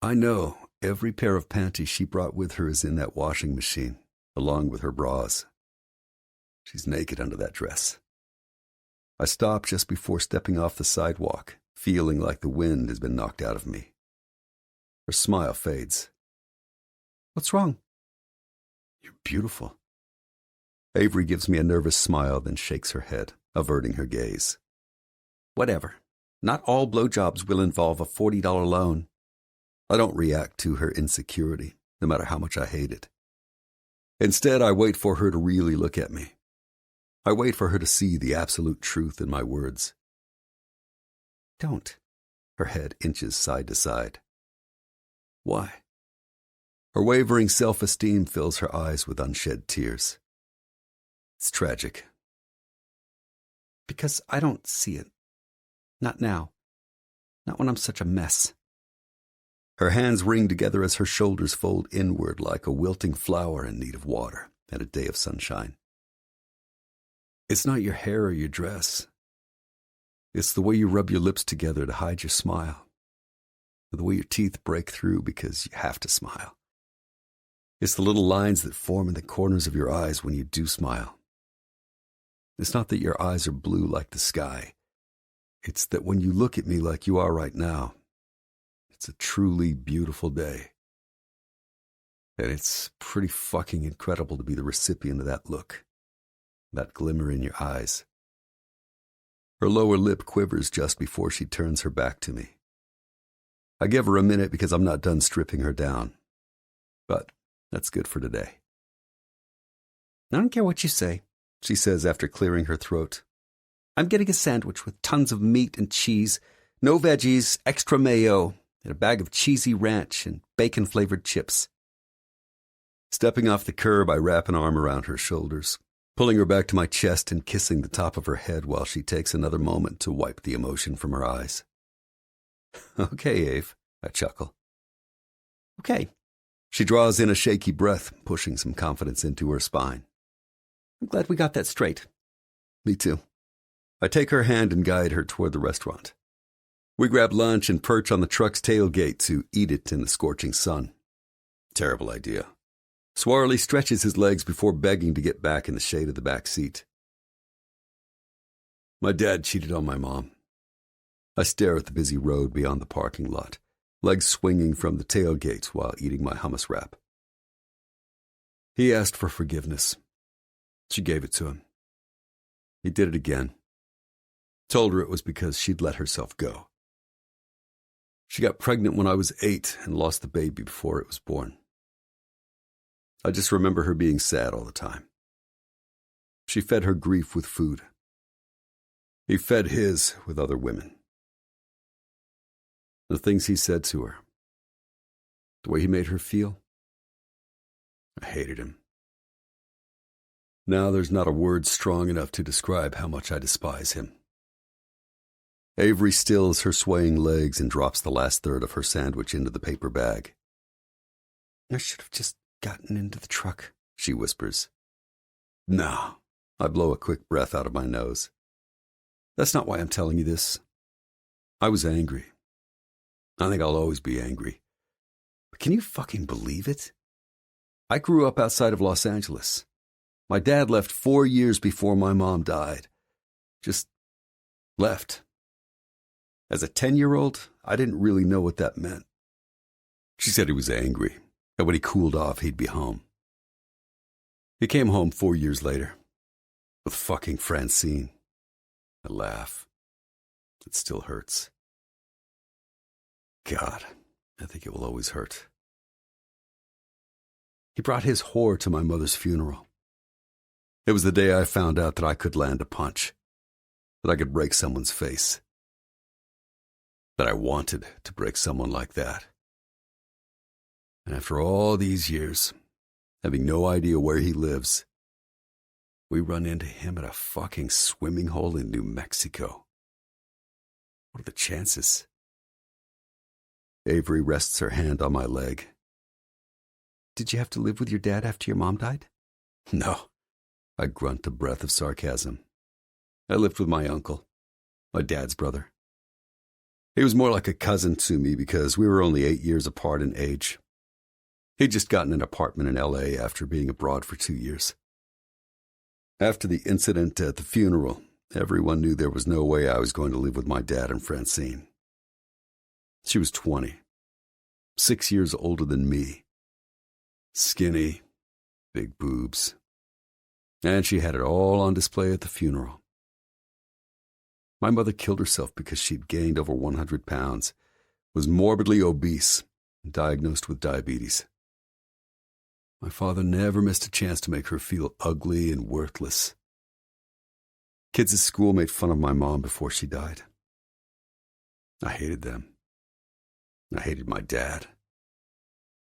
I know every pair of panties she brought with her is in that washing machine, along with her bras. She's naked under that dress. I stop just before stepping off the sidewalk, feeling like the wind has been knocked out of me. Her smile fades. What's wrong? You're beautiful. Avery gives me a nervous smile, then shakes her head, averting her gaze. Whatever. Not all blowjobs will involve a $40 loan. I don't react to her insecurity, no matter how much I hate it. Instead, I wait for her to really look at me. I wait for her to see the absolute truth in my words. Don't. Her head inches side to side. Why? Her wavering self-esteem fills her eyes with unshed tears. It's tragic. Because I don't see it. Not now. Not when I'm such a mess. Her hands ring together as her shoulders fold inward like a wilting flower in need of water at a day of sunshine. It's not your hair or your dress. It's the way you rub your lips together to hide your smile. Or the way your teeth break through because you have to smile. It's the little lines that form in the corners of your eyes when you do smile. It's not that your eyes are blue like the sky. It's that when you look at me like you are right now, it's a truly beautiful day. And it's pretty fucking incredible to be the recipient of that look, that glimmer in your eyes. Her lower lip quivers just before she turns her back to me. I give her a minute because I'm not done stripping her down. But that's good for today. I don't care what you say, she says after clearing her throat. I'm getting a sandwich with tons of meat and cheese, no veggies, extra mayo, and a bag of cheesy ranch and bacon-flavored chips. Stepping off the curb, I wrap an arm around her shoulders, pulling her back to my chest and kissing the top of her head while she takes another moment to wipe the emotion from her eyes. Okay, Ave, I chuckle. Okay. She draws in a shaky breath, pushing some confidence into her spine. I'm glad we got that straight. Me too. I take her hand and guide her toward the restaurant. We grab lunch and perch on the truck's tailgate to eat it in the scorching sun. Terrible idea. Swarley stretches his legs before begging to get back in the shade of the back seat. My dad cheated on my mom. I stare at the busy road beyond the parking lot, legs swinging from the tailgate while eating my hummus wrap. He asked for forgiveness. She gave it to him. He did it again. Told her it was because she'd let herself go. She got pregnant when I was 8 and lost the baby before it was born. I just remember her being sad all the time. She fed her grief with food. He fed his with other women. The things he said to her, the way he made her feel, I hated him. Now there's not a word strong enough to describe how much I despise him. Avery stills her swaying legs and drops the last third of her sandwich into the paper bag. I should have just gotten into the truck, she whispers. No, I blow a quick breath out of my nose. That's not why I'm telling you this. I was angry. I think I'll always be angry. But can you fucking believe it? I grew up outside of Los Angeles. My dad left 4 years before my mom died. Just left. As a 10-year-old, I didn't really know what that meant. She said he was angry, that when he cooled off, he'd be home. He came home 4 years later. With fucking Francine. I laugh. It still hurts. God, I think it will always hurt. He brought his whore to my mother's funeral. It was the day I found out that I could land a punch, that I could break someone's face, that I wanted to break someone like that. And after all these years, having no idea where he lives, we run into him at a fucking swimming hole in New Mexico. What are the chances? Avery rests her hand on my leg. Did you have to live with your dad after your mom died? No. I grunt a breath of sarcasm. I lived with my uncle, my dad's brother. He was more like a cousin to me because we were only 8 years apart in age. He'd just gotten an apartment in L.A. after being abroad for 2 years. After the incident at the funeral, everyone knew there was no way I was going to live with my dad and Francine. She was 20, 6 years older than me. Skinny, big boobs. And she had it all on display at the funeral. My mother killed herself because she'd gained over 100 pounds, was morbidly obese, and diagnosed with diabetes. My father never missed a chance to make her feel ugly and worthless. Kids at school made fun of my mom before she died. I hated them. I hated my dad.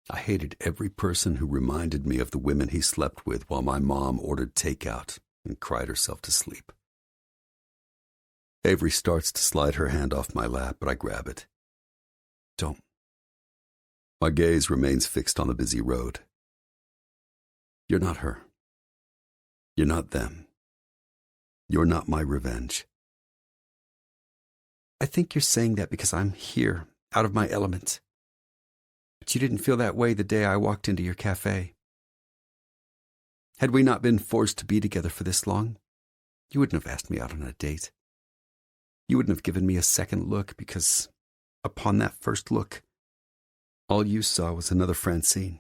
I hated every person who reminded me of the women he slept with while my mom ordered takeout and cried herself to sleep. Avery starts to slide her hand off my lap, but I grab it. Don't. My gaze remains fixed on the busy road. You're not her. You're not them. You're not my revenge. I think you're saying that because I'm here, out of my element. But you didn't feel that way the day I walked into your cafe. Had we not been forced to be together for this long, you wouldn't have asked me out on a date. You wouldn't have given me a second look because, upon that first look, all you saw was another Francine.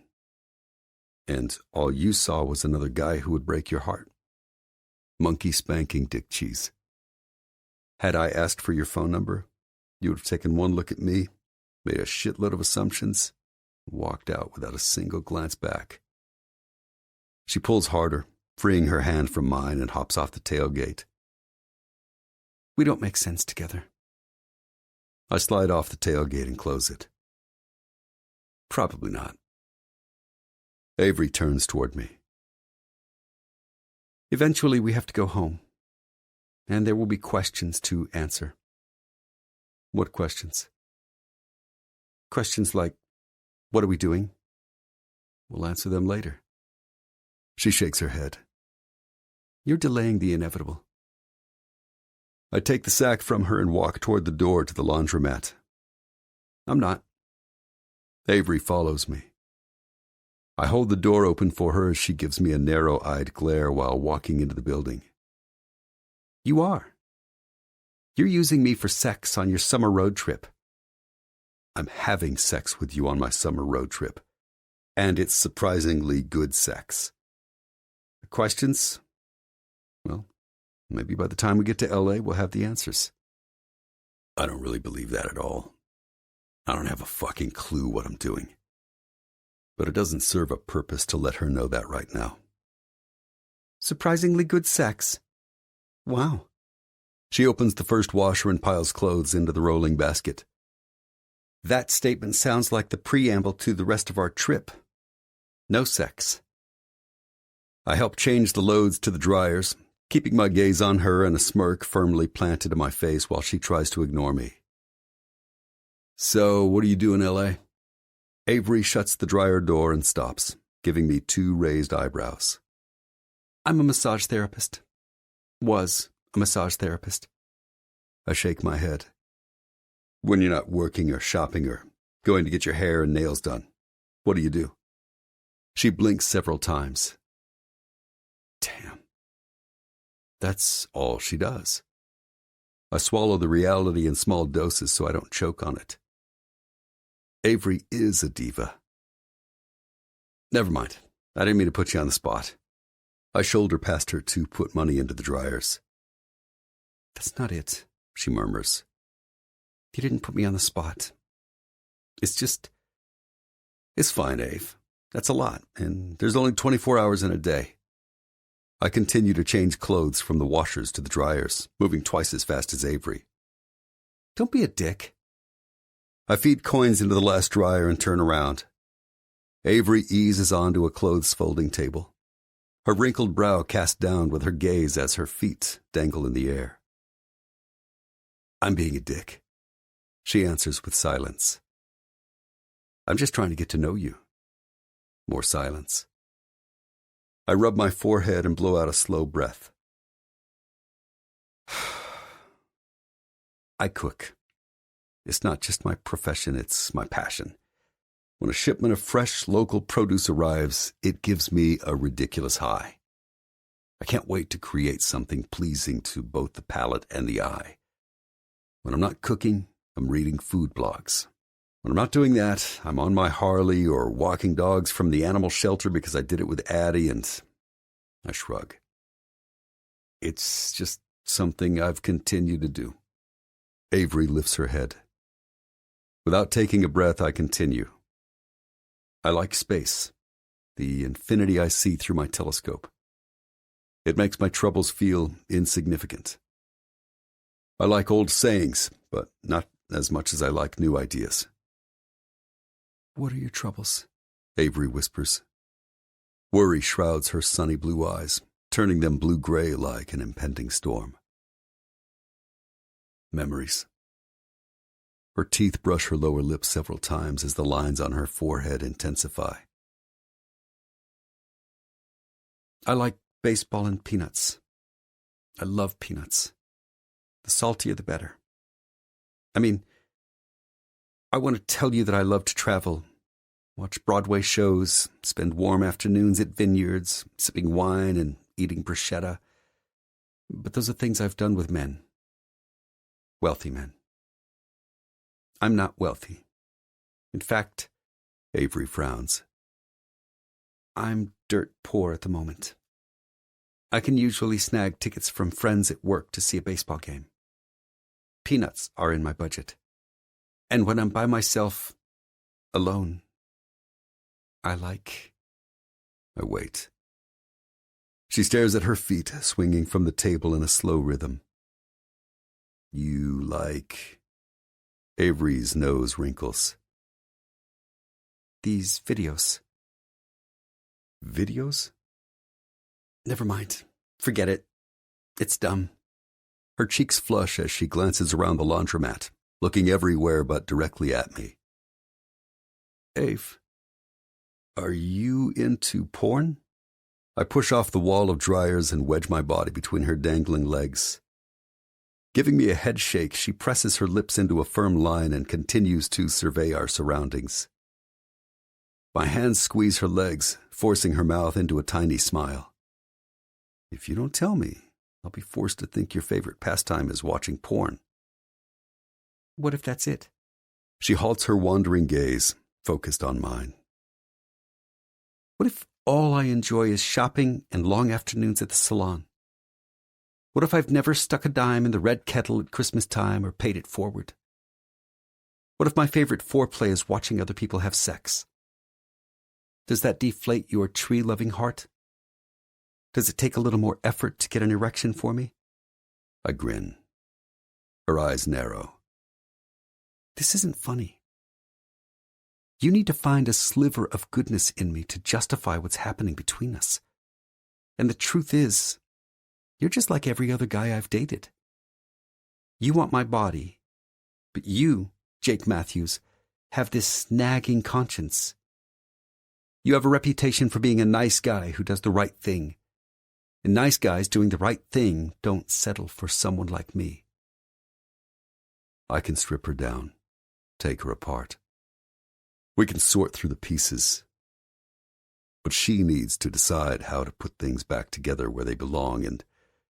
And all you saw was another guy who would break your heart. Monkey spanking Dick Cheese. Had I asked for your phone number, you would have taken one look at me, made a shitload of assumptions, and walked out without a single glance back. She pulls harder, freeing her hand from mine, and hops off the tailgate. We don't make sense together. I slide off the tailgate and close it. Probably not. Avery turns toward me. Eventually we have to go home, and there will be questions to answer. What questions? Questions like, what are we doing? We'll answer them later. She shakes her head. You're delaying the inevitable. I take the sack from her and walk toward the door to the laundromat. I'm not. Avery follows me. I hold the door open for her as she gives me a narrow-eyed glare while walking into the building. You are. You're using me for sex on your summer road trip. I'm having sex with you on my summer road trip, and it's surprisingly good sex. The questions? Well, maybe by the time we get to L.A., we'll have the answers. I don't really believe that at all. I don't have a fucking clue what I'm doing. But it doesn't serve a purpose to let her know that right now. Surprisingly good sex. Wow. She opens the first washer and piles clothes into the rolling basket. That statement sounds like the preamble to the rest of our trip. No sex. I help change the loads to the dryers, keeping my gaze on her and a smirk firmly planted in my face while she tries to ignore me. So, what do you do in L.A.? Avery shuts the dryer door and stops, giving me 2 raised eyebrows. I'm a massage therapist. Was a massage therapist. I shake my head. When you're not working or shopping or going to get your hair and nails done, what do you do? She blinks several times. Damn. That's all she does. I swallow the reality in small doses so I don't choke on it. Avery is a diva. Never mind. I didn't mean to put you on the spot. I shoulder past her to put money into the dryers. That's not it, she murmurs. You didn't put me on the spot. It's fine, Ave. That's a lot, and there's only 24 hours in a day. I continue to change clothes from the washers to the dryers, moving twice as fast as Avery. Don't be a dick. I feed coins into the last dryer and turn around. Avery eases onto a clothes folding table, her wrinkled brow cast down with her gaze as her feet dangle in the air. I'm being a dick, she answers with silence. I'm just trying to get to know you. More silence. I rub my forehead and blow out a slow breath. I cook. It's not just my profession, it's my passion. When a shipment of fresh, local produce arrives, it gives me a ridiculous high. I can't wait to create something pleasing to both the palate and the eye. When I'm not cooking, I'm reading food blogs. When I'm not doing that, I'm on my Harley or walking dogs from the animal shelter because I did it with Addie, and I shrug. It's just something I've continued to do. Avery lifts her head. Without taking a breath, I continue. I like space, the infinity I see through my telescope. It makes my troubles feel insignificant. I like old sayings, but not as much as I like new ideas. What are your troubles? Avery whispers. Worry shrouds her sunny blue eyes, turning them blue-gray like an impending storm. Memories. Her teeth brush her lower lip several times as the lines on her forehead intensify. I like baseball and peanuts. I love peanuts. The saltier the better. I want to tell you that I love to travel, watch Broadway shows, spend warm afternoons at vineyards, sipping wine and eating bruschetta. But those are things I've done with men. Wealthy men. I'm not wealthy. In fact, Avery frowns. I'm dirt poor at the moment. I can usually snag tickets from friends at work to see a baseball game. Peanuts are in my budget. And when I'm by myself, alone, I wait. She stares at her feet, swinging from the table in a slow rhythm. You like... Avery's nose wrinkles. These videos. Videos? Never mind. Forget it. It's dumb. Her cheeks flush as she glances around the laundromat, looking everywhere but directly at me. Ave, are you into porn? I push off the wall of dryers and wedge my body between her dangling legs. Giving me a head shake, she presses her lips into a firm line and continues to survey our surroundings. My hands squeeze her legs, forcing her mouth into a tiny smile. If you don't tell me, I'll be forced to think your favorite pastime is watching porn. What if that's it? She halts her wandering gaze, focused on mine. What if all I enjoy is shopping and long afternoons at the salon? What if I've never stuck a dime in the red kettle at Christmas time or paid it forward? What if my favorite foreplay is watching other people have sex? Does that deflate your tree-loving heart? Does it take a little more effort to get an erection for me? I grin. Her eyes narrow. This isn't funny. You need to find a sliver of goodness in me to justify what's happening between us. And the truth is, you're just like every other guy I've dated. You want my body, but you, Jake Matthews, have this nagging conscience. You have a reputation for being a nice guy who does the right thing. And nice guys doing the right thing don't settle for someone like me. I can strip her down, take her apart. We can sort through the pieces. But she needs to decide how to put things back together where they belong and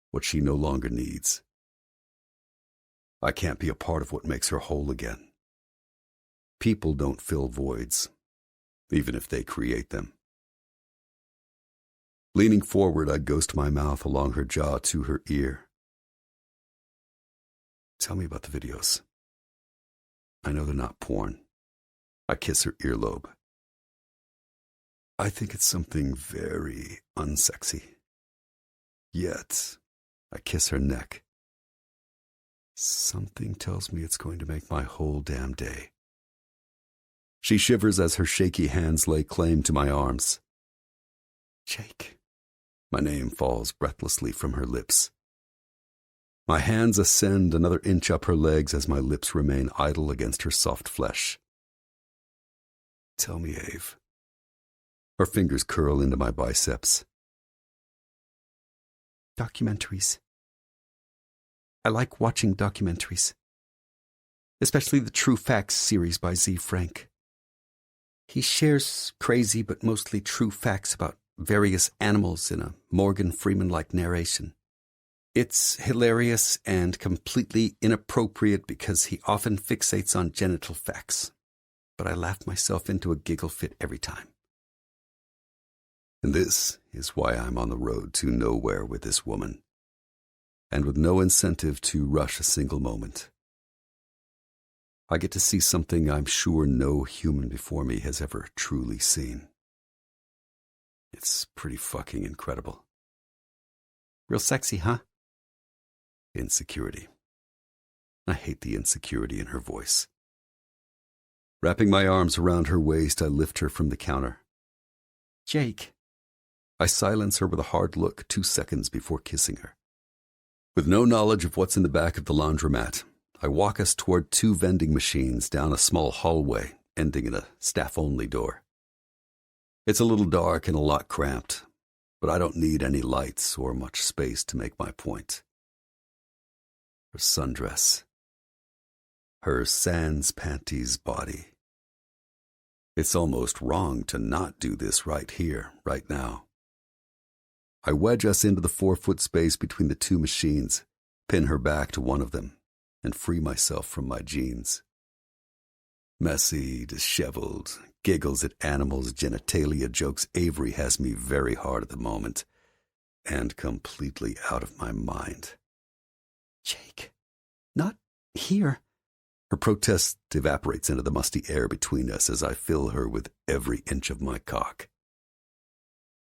what she no longer needs. I can't be a part of what makes her whole again. People don't fill voids, even if they create them. Leaning forward, I ghost my mouth along her jaw to her ear. Tell me about the videos. I know they're not porn. I kiss her earlobe. I think it's something very unsexy. Yet, I kiss her neck. Something tells me it's going to make my whole damn day. She shivers as her shaky hands lay claim to my arms. Jake. My name falls breathlessly from her lips. My hands ascend another inch up her legs as my lips remain idle against her soft flesh. Tell me, Ave. Her fingers curl into my biceps. Documentaries. I like watching documentaries. Especially the True Facts series by Z. Frank. He shares crazy but mostly true facts about various animals in a Morgan Freeman-like narration. It's hilarious and completely inappropriate because he often fixates on genital facts. But I laugh myself into a giggle fit every time. And this is why I'm on the road to nowhere with this woman, and with no incentive to rush a single moment. I get to see something I'm sure no human before me has ever truly seen. It's pretty fucking incredible. Real sexy, huh? Insecurity. I hate the insecurity in her voice. Wrapping my arms around her waist, I lift her from the counter. Jake. I silence her with a hard look 2 seconds before kissing her. With no knowledge of what's in the back of the laundromat, I walk us toward 2 vending machines down a small hallway, ending in a staff-only door. It's a little dark and a lot cramped, but I don't need any lights or much space to make my point. Her sundress. Her sans panties body. It's almost wrong to not do this right here, right now. I wedge us into the 4-foot space between the 2 machines, pin her back to one of them, and free myself from my jeans. Messy, disheveled, giggles at animals' genitalia jokes Avery has me very hard at the moment, and completely out of my mind. Jake, not here. Her protest evaporates into the musty air between us as I fill her with every inch of my cock.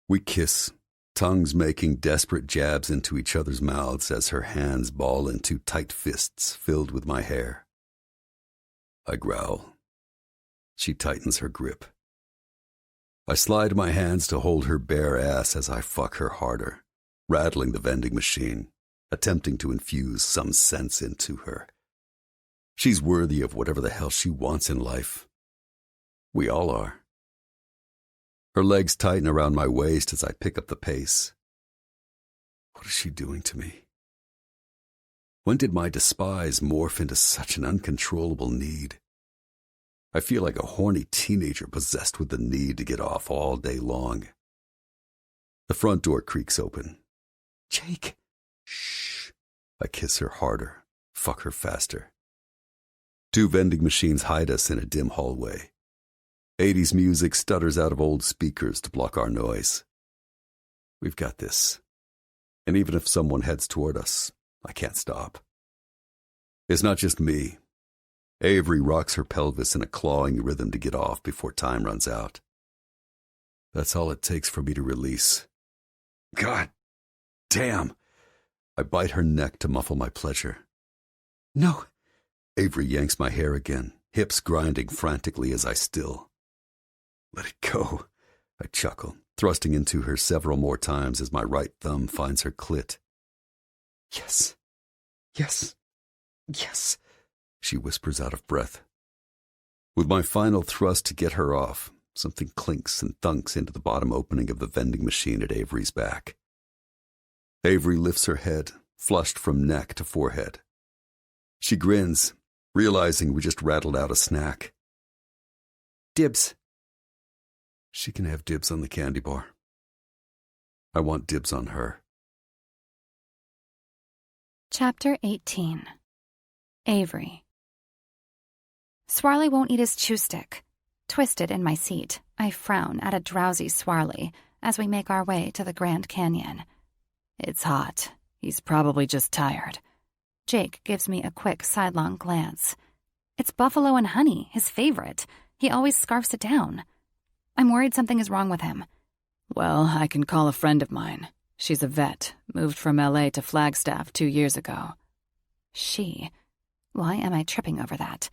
We kiss, tongues making desperate jabs into each other's mouths as her hands ball into tight fists filled with my hair. I growl. She tightens her grip. I slide my hands to hold her bare ass as I fuck her harder, rattling the vending machine, attempting to infuse some sense into her. She's worthy of whatever the hell she wants in life. We all are. Her legs tighten around my waist as I pick up the pace. What is she doing to me? When did my despise morph into such an uncontrollable need? I feel like a horny teenager possessed with the need to get off all day long. The front door creaks open. Jake! Shh! I kiss her harder, fuck her faster. 2 vending machines hide us in a dim hallway. 80s music stutters out of old speakers to block our noise. We've got this. And even if someone heads toward us, I can't stop. It's not just me. Avery rocks her pelvis in a clawing rhythm to get off before time runs out. That's all it takes for me to release. God damn! I bite her neck to muffle my pleasure. No! Avery yanks my hair again, hips grinding frantically as I still. Let it go, I chuckle, thrusting into her several more times as my right thumb finds her clit. Yes, yes, yes, she whispers out of breath. With my final thrust to get her off, something clinks and thunks into the bottom opening of the vending machine at Avery's back. Avery lifts her head, flushed from neck to forehead. She grins, realizing we just rattled out a snack. Dibs. She can have dibs on the candy bar. I want dibs on her. Chapter 18. Avery. Swarley won't eat his chew stick. Twisted in my seat, I frown at a drowsy Swarley, as we make our way to the Grand Canyon. It's hot. He's probably just tired. Jake gives me a quick sidelong glance. It's buffalo and honey, his favorite. He always scarfs it down. I'm worried something is wrong with him. Well, I can call a friend of mine. She's a vet, moved from LA to Flagstaff 2 years ago. She? Why am I tripping over that?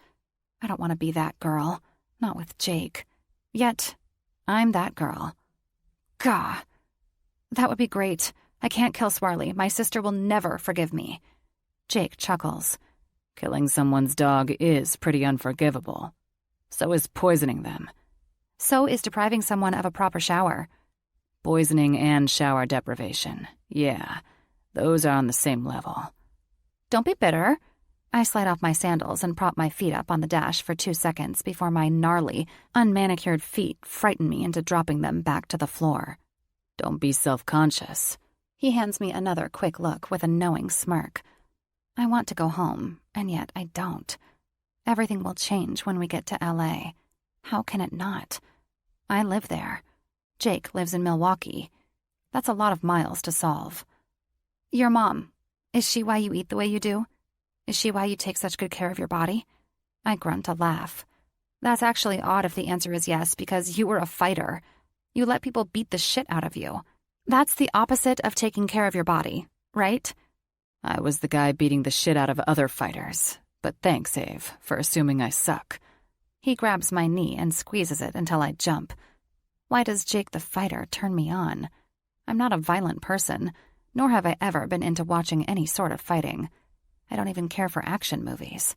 I don't want to be that girl. Not with Jake. Yet, I'm that girl. Gah. That would be great. I can't kill Swarley. My sister will never forgive me. Jake chuckles. Killing someone's dog is pretty unforgivable. So is poisoning them. So is depriving someone of a proper shower. Poisoning and shower deprivation. Yeah, those are on the same level. Don't be bitter. I slide off my sandals and prop my feet up on the dash for 2 seconds before my gnarly, unmanicured feet frighten me into dropping them back to the floor. Don't be self-conscious. He hands me another quick look with a knowing smirk. I want to go home, and yet I don't. Everything will change when we get to LA. How can it not? I live there. Jake lives in Milwaukee. That's a lot of miles to solve. Your mom, is she why you eat the way you do? Is she why you take such good care of your body? I grunt a laugh. That's actually odd if the answer is yes, because you were a fighter. You let people beat the shit out of you. That's the opposite of taking care of your body, right? I was the guy beating the shit out of other fighters. But thanks, Ave, for assuming I suck. He grabs my knee and squeezes it until I jump. Why does Jake the fighter turn me on? I'm not a violent person, nor have I ever been into watching any sort of fighting. I don't even care for action movies.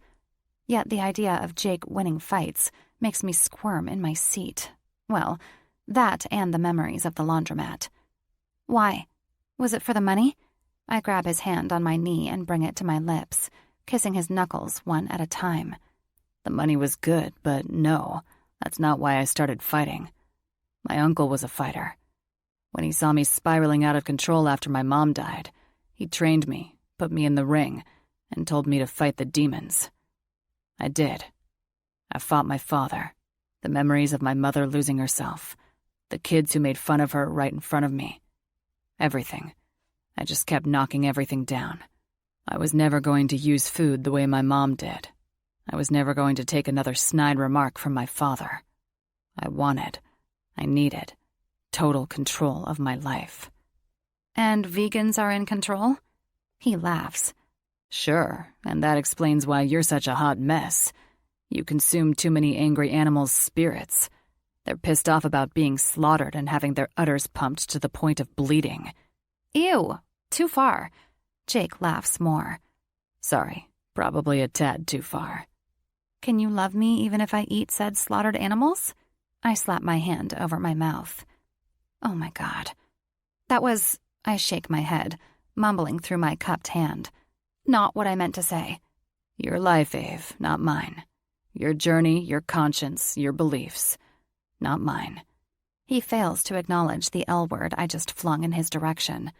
Yet the idea of Jake winning fights makes me squirm in my seat. Well, that and the memories of the laundromat. Why? Was it for the money? I grab his hand on my knee and bring it to my lips, kissing his knuckles one at a time. The money was good, but no, that's not why I started fighting. My uncle was a fighter. When he saw me spiraling out of control after my mom died, he trained me, put me in the ring, and told me to fight the demons. I did. I fought my father, the memories of my mother losing herself, the kids who made fun of her right in front of me. Everything. I just kept knocking everything down. I was never going to use food the way my mom did. I was never going to take another snide remark from my father. I needed total control of my life. And vegans are in control? He laughs. Sure, and that explains why you're such a hot mess. You consume too many angry animals' spirits. They're pissed off about being slaughtered and having their udders pumped to the point of bleeding. Ew, too far. Jake laughs more. Sorry, probably a tad too far. Can you love me even if I eat said slaughtered animals? I slap my hand over my mouth. Oh my God. I shake my head, mumbling through my cupped hand. Not what I meant to say. Your life, Ave, not mine. Your journey, your conscience, your beliefs. Not mine. He fails to acknowledge the L word I just flung in his direction.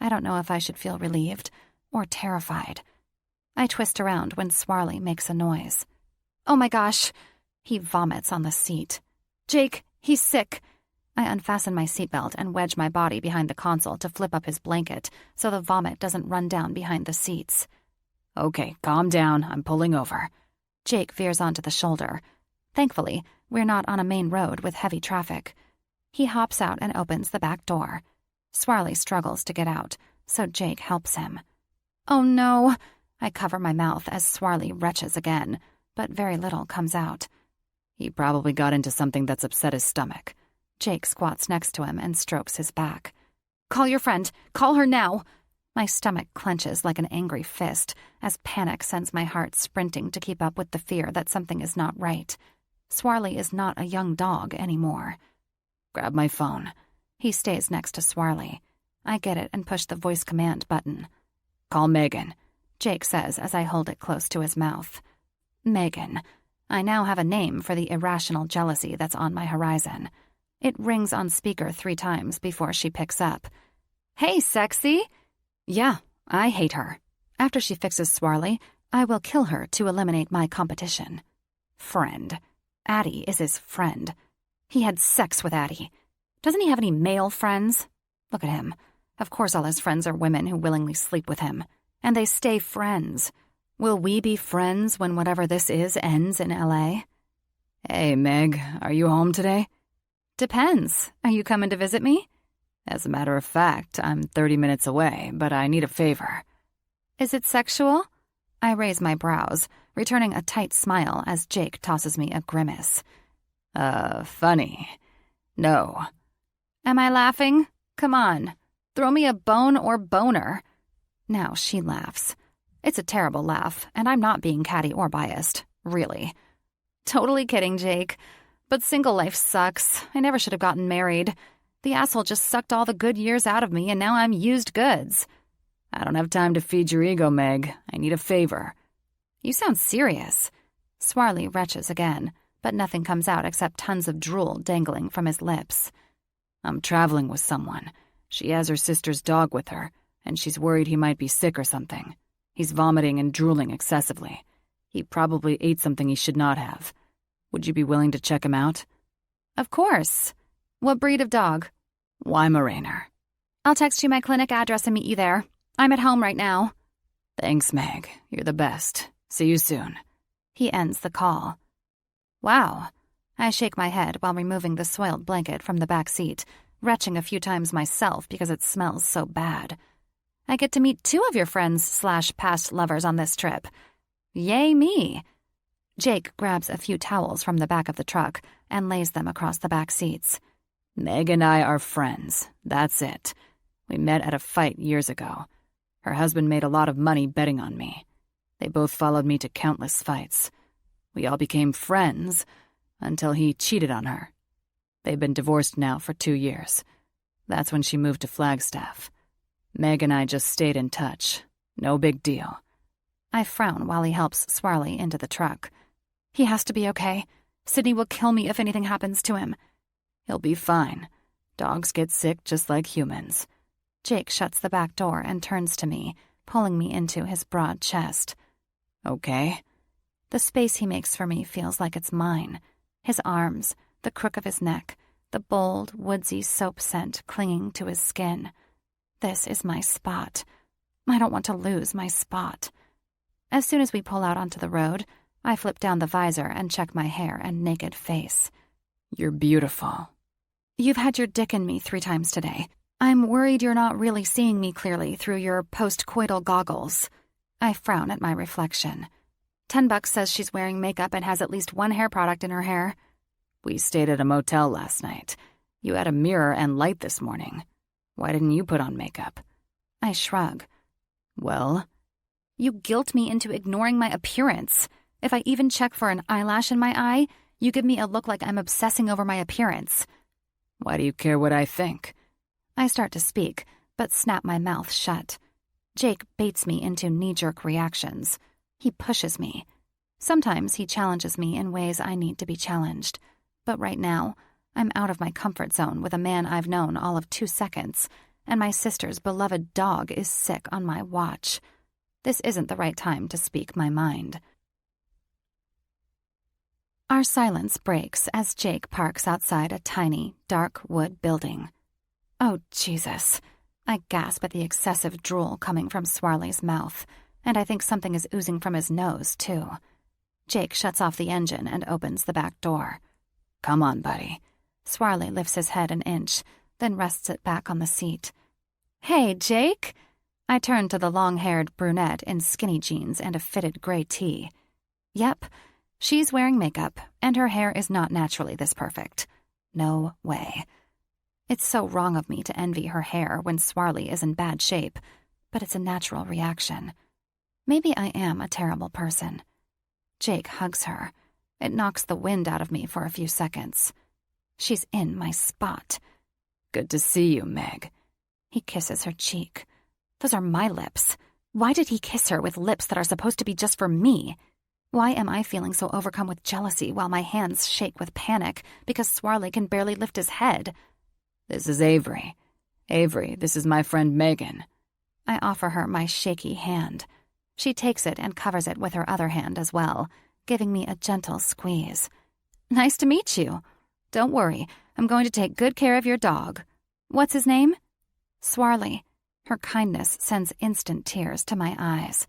I don't know if I should feel relieved or terrified. I twist around when Swarley makes a noise. Oh my gosh. He vomits on the seat. Jake, he's sick. I unfasten my seatbelt and wedge my body behind the console to flip up his blanket so the vomit doesn't run down behind the seats. Okay, calm down. I'm pulling over. Jake veers onto the shoulder. Thankfully, we're not on a main road with heavy traffic. He hops out and opens the back door. Swarley struggles to get out, so Jake helps him. Oh no! I cover my mouth as Swarley retches again, but very little comes out. He probably got into something that's upset his stomach. Jake squats next to him and strokes his back. Call your friend. Call her now. My stomach clenches like an angry fist as panic sends my heart sprinting to keep up with the fear that something is not right. Swarley is not a young dog anymore. Grab my phone. He stays next to Swarley. I get it and push the voice command button. Call Megan, Jake says as I hold it close to his mouth. Megan. I now have a name for the irrational jealousy that's on my horizon. It rings on speaker 3 times before she picks up. Hey, sexy! Yeah, I hate her. After she fixes Swarley, I will kill her to eliminate my competition. Friend. Addie is his friend. He had sex with Addie. Doesn't he have any male friends? Look at him. Of course all his friends are women who willingly sleep with him. And they stay friends. Will we be friends when whatever this is ends in L.A.? Hey, Meg, are you home today? Depends. Are you coming to visit me? As a matter of fact, I'm 30 minutes away, but I need a favor. Is it sexual? I raise my brows, returning a tight smile as Jake tosses me a grimace. Funny. No. Am I laughing? Come on. Throw me a bone or boner. Now she laughs. It's a terrible laugh, and I'm not being catty or biased. Really. Totally kidding, Jake. But single life sucks. I never should have gotten married. The asshole just sucked all the good years out of me, and now I'm used goods. I don't have time to feed your ego, Meg. I need a favor. You sound serious. Swarley retches again, but nothing comes out except tons of drool dangling from his lips. I'm traveling with someone. She has her sister's dog with her, and she's worried he might be sick or something. He's vomiting and drooling excessively. He probably ate something he should not have. Would you be willing to check him out? Of course. What breed of dog? Weimaraner. I'll text you my clinic address and meet you there. I'm at home right now. Thanks, Meg. You're the best. See you soon. He ends the call. Wow. I shake my head while removing the soiled blanket from the back seat, retching a few times myself because it smells so bad. I get to meet 2 of your friends/past lovers on this trip. Yay me. Jake grabs a few towels from the back of the truck and lays them across the back seats. Meg and I are friends. That's it. We met at a fight years ago. Her husband made a lot of money betting on me. They both followed me to countless fights. We all became friends until he cheated on her. They've been divorced now for 2 years. That's when she moved to Flagstaff. Meg and I just stayed in touch. No big deal. I frown while he helps Swarley into the truck. He has to be okay. Sydney will kill me if anything happens to him. He'll be fine. Dogs get sick just like humans. Jake shuts the back door and turns to me, pulling me into his broad chest. Okay. The space he makes for me feels like it's mine. His arms, the crook of his neck, the bold, woodsy soap scent clinging to his skin. This is my spot. I don't want to lose my spot. As soon as we pull out onto the road, I flip down the visor and check my hair and naked face. You're beautiful. You've had your dick in me 3 times today. I'm worried you're not really seeing me clearly through your post-coital goggles. I frown at my reflection. $10 says she's wearing makeup and has at least 1 hair product in her hair. We stayed at a motel last night. You had a mirror and light this morning. Why didn't you put on makeup? I shrug. Well? You guilt me into ignoring my appearance. If I even check for an eyelash in my eye, you give me a look like I'm obsessing over my appearance. Why do you care what I think? I start to speak, but snap my mouth shut. Jake baits me into knee-jerk reactions. He pushes me. Sometimes he challenges me in ways I need to be challenged. But right now, I'm out of my comfort zone with a man I've known all of 2 seconds, and my sister's beloved dog is sick on my watch. This isn't the right time to speak my mind. Our silence breaks as Jake parks outside a tiny, dark wood building. Oh, Jesus. I gasp at the excessive drool coming from Swarley's mouth, and I think something is oozing from his nose, too. Jake shuts off the engine and opens the back door. Come on, buddy. Swarley lifts his head an inch, then rests it back on the seat. Hey, Jake! I turn to the long-haired brunette in skinny jeans and a fitted gray tee. Yep, she's wearing makeup, and her hair is not naturally this perfect. No way. It's so wrong of me to envy her hair when Swarley is in bad shape, but it's a natural reaction. Maybe I am a terrible person. Jake hugs her. It knocks the wind out of me for a few seconds. She's in my spot. Good to see you, Meg. He kisses her cheek. Those are my lips. Why did he kiss her with lips that are supposed to be just for me? Why am I feeling so overcome with jealousy while my hands shake with panic because Swarley can barely lift his head? This is Avery. Avery, this is my friend Megan. I offer her my shaky hand. She takes it and covers it with her other hand as well, giving me a gentle squeeze. Nice to meet you. Don't worry, I'm going to take good care of your dog. What's his name? Swarley. Her kindness sends instant tears to my eyes.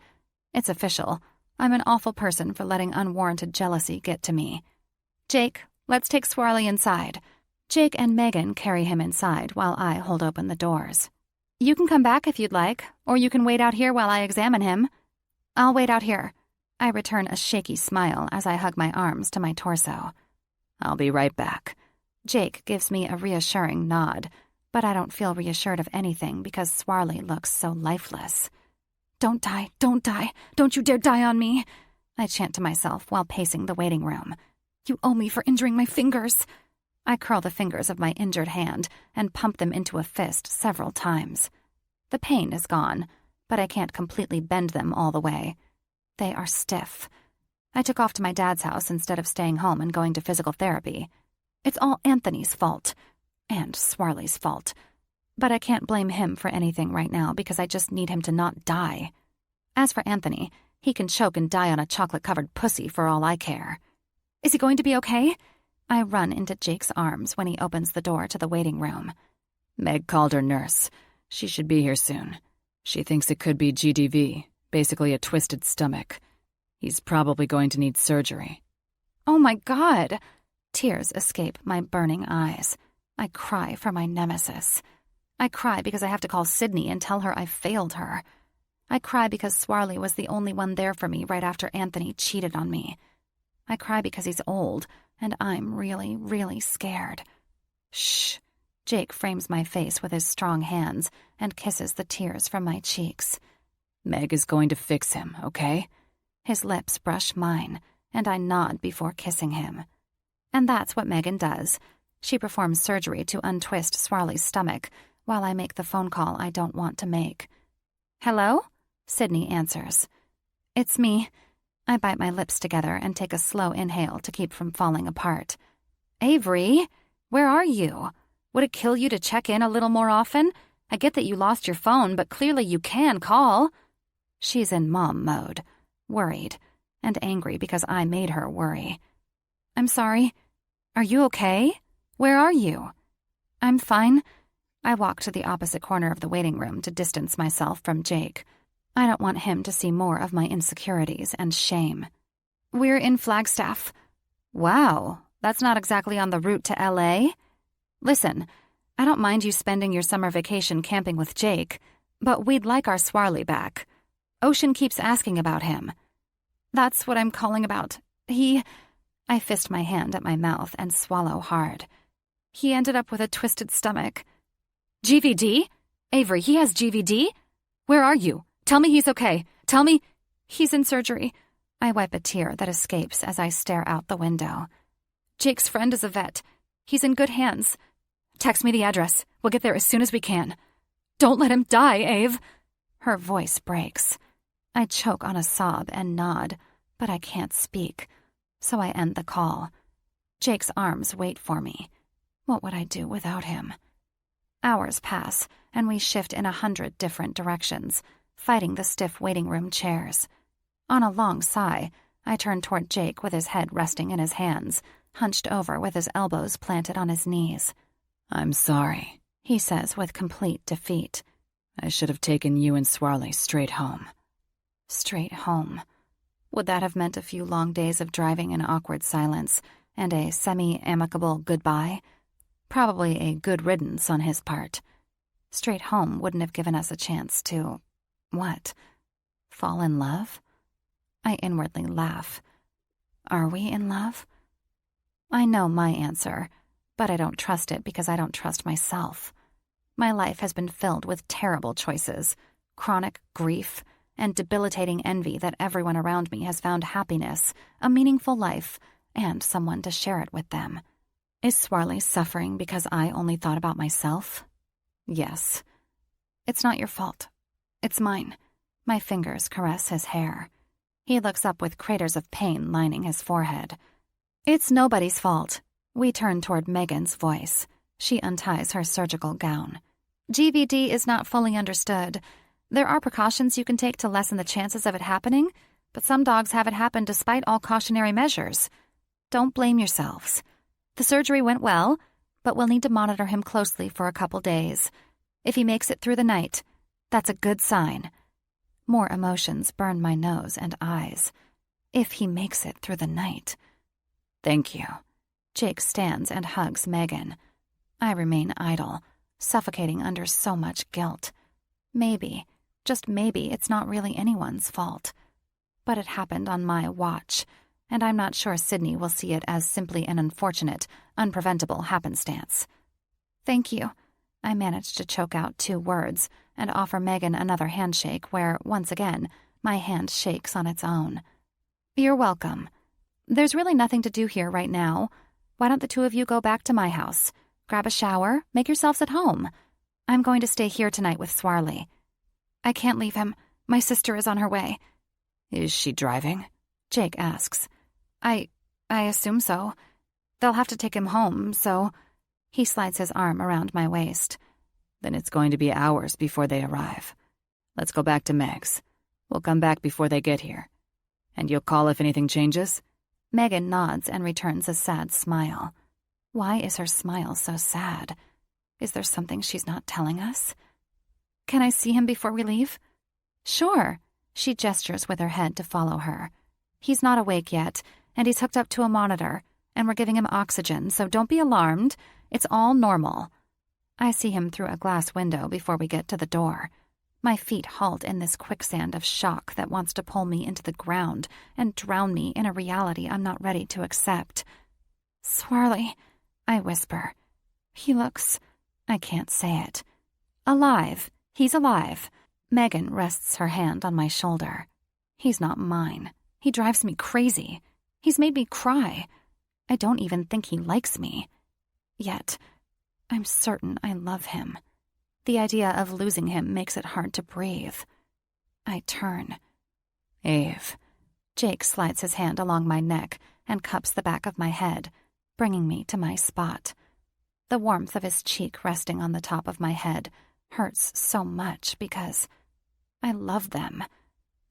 It's official. I'm an awful person for letting unwarranted jealousy get to me. Jake, let's take Swarley inside. Jake and Megan carry him inside while I hold open the doors. You can come back if you'd like, or you can wait out here while I examine him. I'll wait out here. I return a shaky smile as I hug my arms to my torso. I'll be right back. Jake gives me a reassuring nod, but I don't feel reassured of anything because Swarley looks so lifeless. Don't die, don't die, don't you dare die on me, I chant to myself while pacing the waiting room. You owe me for injuring my fingers. I curl the fingers of my injured hand and pump them into a fist several times. The pain is gone, but I can't completely bend them all the way. They are stiff. I took off to my dad's house instead of staying home and going to physical therapy. It's all Anthony's fault, and Swarley's fault. But I can't blame him for anything right now because I just need him to not die. As for Anthony, he can choke and die on a chocolate-covered pussy for all I care. Is he going to be okay? I run into Jake's arms when he opens the door to the waiting room. Meg called her nurse. She should be here soon. She thinks it could be GDV, basically a twisted stomach. He's probably going to need surgery. Oh my God! Tears escape my burning eyes. I cry for my nemesis. I cry because I have to call Sydney and tell her I failed her. I cry because Swarley was the only one there for me right after Anthony cheated on me. I cry because he's old, and I'm really, really scared. Shh. Jake frames my face with his strong hands and kisses the tears from my cheeks. Meg is going to fix him, okay? His lips brush mine, and I nod before kissing him. And that's what Megan does. She performs surgery to untwist Swarley's stomach while I make the phone call I don't want to make. Hello? Sydney answers. It's me. I bite my lips together and take a slow inhale to keep from falling apart. Avery, where are you? Would it kill you to check in a little more often? I get that you lost your phone, but clearly you can call. She's in mom mode, worried, and angry because I made her worry. I'm sorry. Are you okay? Where are you? I'm fine. I walk to the opposite corner of the waiting room to distance myself from Jake. I don't want him to see more of my insecurities and shame. We're in Flagstaff. Wow, that's not exactly on the route to LA. Listen, I don't mind you spending your summer vacation camping with Jake, but we'd like our Swarley back. Ocean keeps asking about him. That's what I'm calling about. I fist my hand at my mouth and swallow hard. He ended up with a twisted stomach. GVD? Avery, he has GVD? Where are you? Tell me he's okay. Tell me... He's in surgery. I wipe a tear that escapes as I stare out the window. Jake's friend is a vet. He's in good hands. Text me the address. We'll get there as soon as we can. Don't let him die, Ave. Her voice breaks. I choke on a sob and nod, but I can't speak. So I end the call. Jake's arms wait for me. What would I do without him? Hours pass, and we shift in 100 different directions, fighting the stiff waiting room chairs. On a long sigh, I turn toward Jake with his head resting in his hands, hunched over with his elbows planted on his knees. I'm sorry, he says with complete defeat. I should have taken you and Swarley straight home. Straight home. Would that have meant a few long days of driving in awkward silence and a semi-amicable goodbye? Probably a good riddance on his part. Straight home wouldn't have given us a chance to... what? Fall in love? I inwardly laugh. Are we in love? I know my answer, but I don't trust it because I don't trust myself. My life has been filled with terrible choices, chronic grief, and debilitating envy that everyone around me has found happiness, a meaningful life, and someone to share it with them. Is Swarley suffering because I only thought about myself? Yes. It's not your fault. It's mine. My fingers caress his hair. He looks up with craters of pain lining his forehead. It's nobody's fault. We turn toward Megan's voice. She unties her surgical gown. GVD is not fully understood. There are precautions you can take to lessen the chances of it happening, but some dogs have it happen despite all cautionary measures. Don't blame yourselves. The surgery went well, but we'll need to monitor him closely for a couple days. If he makes it through the night, that's a good sign. More emotions burn my nose and eyes. If he makes it through the night. Thank you. Jake stands and hugs Megan. I remain idle, suffocating under so much guilt. Maybe, just maybe, it's not really anyone's fault. But it happened on my watch, and I'm not sure Sydney will see it as simply an unfortunate, unpreventable happenstance. Thank you. I managed to choke out 2 words and offer Megan another handshake where, once again, my hand shakes on its own. You're welcome. There's really nothing to do here right now. Why don't the 2 of you go back to my house? Grab a shower, make yourselves at home. I'm going to stay here tonight with Swarley. I can't leave him. My sister is on her way. Is she driving? Jake asks. I assume so. They'll have to take him home, so... He slides his arm around my waist. Then it's going to be hours before they arrive. Let's go back to Meg's. We'll come back before they get here. And you'll call if anything changes? Megan nods and returns a sad smile. Why is her smile so sad? Is there something she's not telling us? Can I see him before we leave? Sure. She gestures with her head to follow her. He's not awake yet, and he's hooked up to a monitor, and we're giving him oxygen, so don't be alarmed. It's all normal. I see him through a glass window before we get to the door. My feet halt in this quicksand of shock that wants to pull me into the ground and drown me in a reality I'm not ready to accept. Swarley, I whisper. He looks... I can't say it. Alive. He's alive. Megan rests her hand on my shoulder. He's not mine. He drives me crazy. He's made me cry. I don't even think he likes me. Yet, I'm certain I love him. The idea of losing him makes it hard to breathe. I turn. Ave. Jake slides his hand along my neck and cups the back of my head, bringing me to my spot. The warmth of his cheek resting on the top of my head hurts so much because I love them.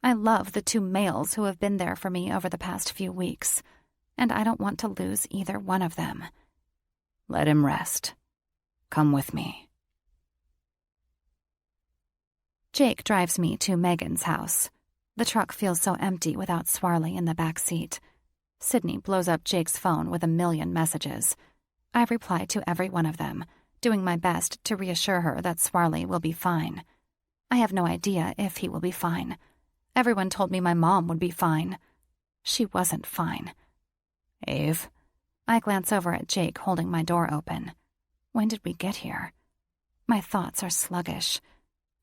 I love the 2 males who have been there for me over the past few weeks, and I don't want to lose either one of them. Let him rest. Come with me. Jake drives me to Megan's house. The truck feels so empty without Swarley in the back seat. Sydney blows up Jake's phone with 1,000,000 messages. I reply to every one of them, doing my best to reassure her that Swarley will be fine. I have no idea if he will be fine. Everyone told me my mom would be fine. She wasn't fine. Ave. I glance over at Jake holding my door open. When did we get here? My thoughts are sluggish.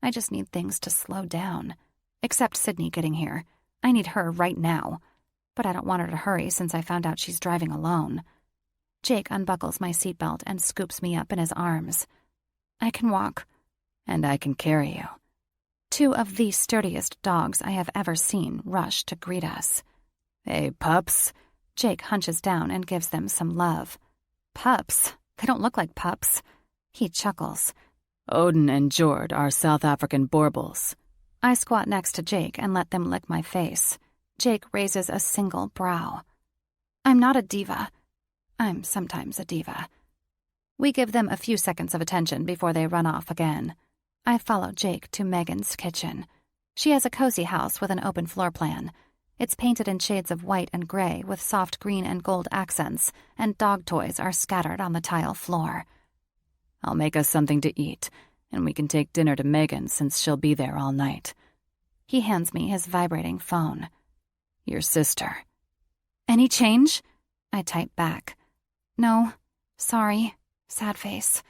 I just need things to slow down. Except Sydney getting here. I need her right now. But I don't want her to hurry since I found out she's driving alone. Jake unbuckles my seatbelt and scoops me up in his arms. I can walk. And I can carry you. 2 of the sturdiest dogs I have ever seen rush to greet us. Hey, pups. Jake hunches down and gives them some love. Pups? They don't look like pups. He chuckles. Odin and Jord are South African Borbals. I squat next to Jake and let them lick my face. Jake raises a single brow. I'm not a diva. I'm sometimes a diva. We give them a few seconds of attention before they run off again. I follow Jake to Megan's kitchen. She has a cozy house with an open floor plan. It's painted in shades of white and gray with soft green and gold accents, and dog toys are scattered on the tile floor. I'll make us something to eat, and we can take dinner to Megan since she'll be there all night. He hands me his vibrating phone. Your sister. Any change? I type back. No, sorry, sad face.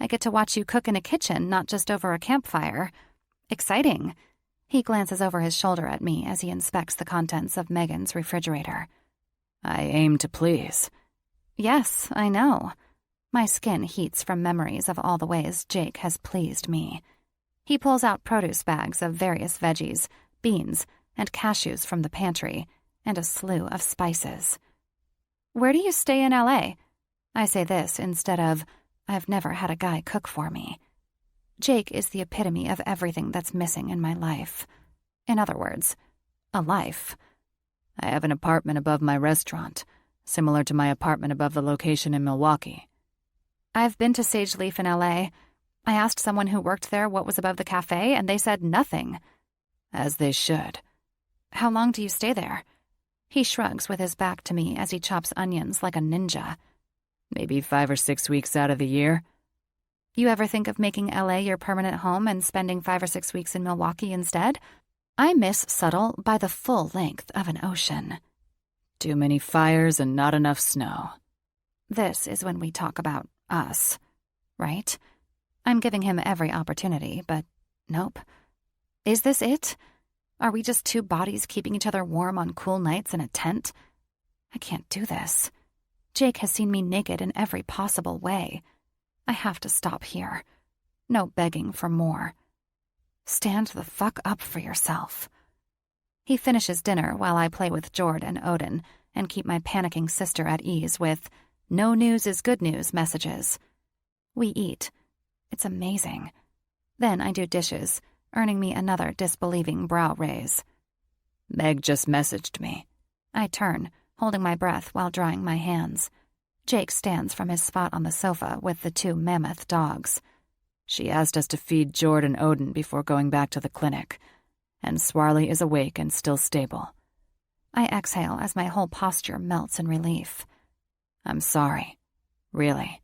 I get to watch you cook in a kitchen, not just over a campfire. Exciting. He glances over his shoulder at me as he inspects the contents of Megan's refrigerator. I aim to please. Yes, I know. My skin heats from memories of all the ways Jake has pleased me. He pulls out produce bags of various veggies, beans, and cashews from the pantry, and a slew of spices. Where do you stay in L.A.? I say this instead of, I've never had a guy cook for me. Jake is the epitome of everything that's missing in my life. In other words, a life. I have an apartment above my restaurant, similar to my apartment above the location in Milwaukee. I've been to Sage Leaf in LA. I asked someone who worked there what was above the cafe, and they said nothing. As they should. How long do you stay there? He shrugs with his back to me as he chops onions like a ninja. Maybe 5 or 6 weeks out of the year. You ever think of making LA your permanent home and spending 5 or 6 weeks in Milwaukee instead? I miss Subtle by the full length of an ocean. Too many fires and not enough snow. This is when we talk about us, right? I'm giving him every opportunity, but nope. Is this it? Are we just two bodies keeping each other warm on cool nights in a tent? I can't do this. Jake has seen me naked in every possible way. I have to stop here. No begging for more. Stand the fuck up for yourself. He finishes dinner while I play with Jord and Odin and keep my panicking sister at ease with "no news is good news" messages. We eat. It's amazing. Then I do dishes, earning me another disbelieving brow raise. Meg just messaged me. I turn, holding my breath while drying my hands. Jake stands from his spot on the sofa with the 2 mammoth dogs. She asked us to feed Jord and Odin before going back to the clinic, and Swarley is awake and still stable. I exhale as my whole posture melts in relief. I'm sorry. Really.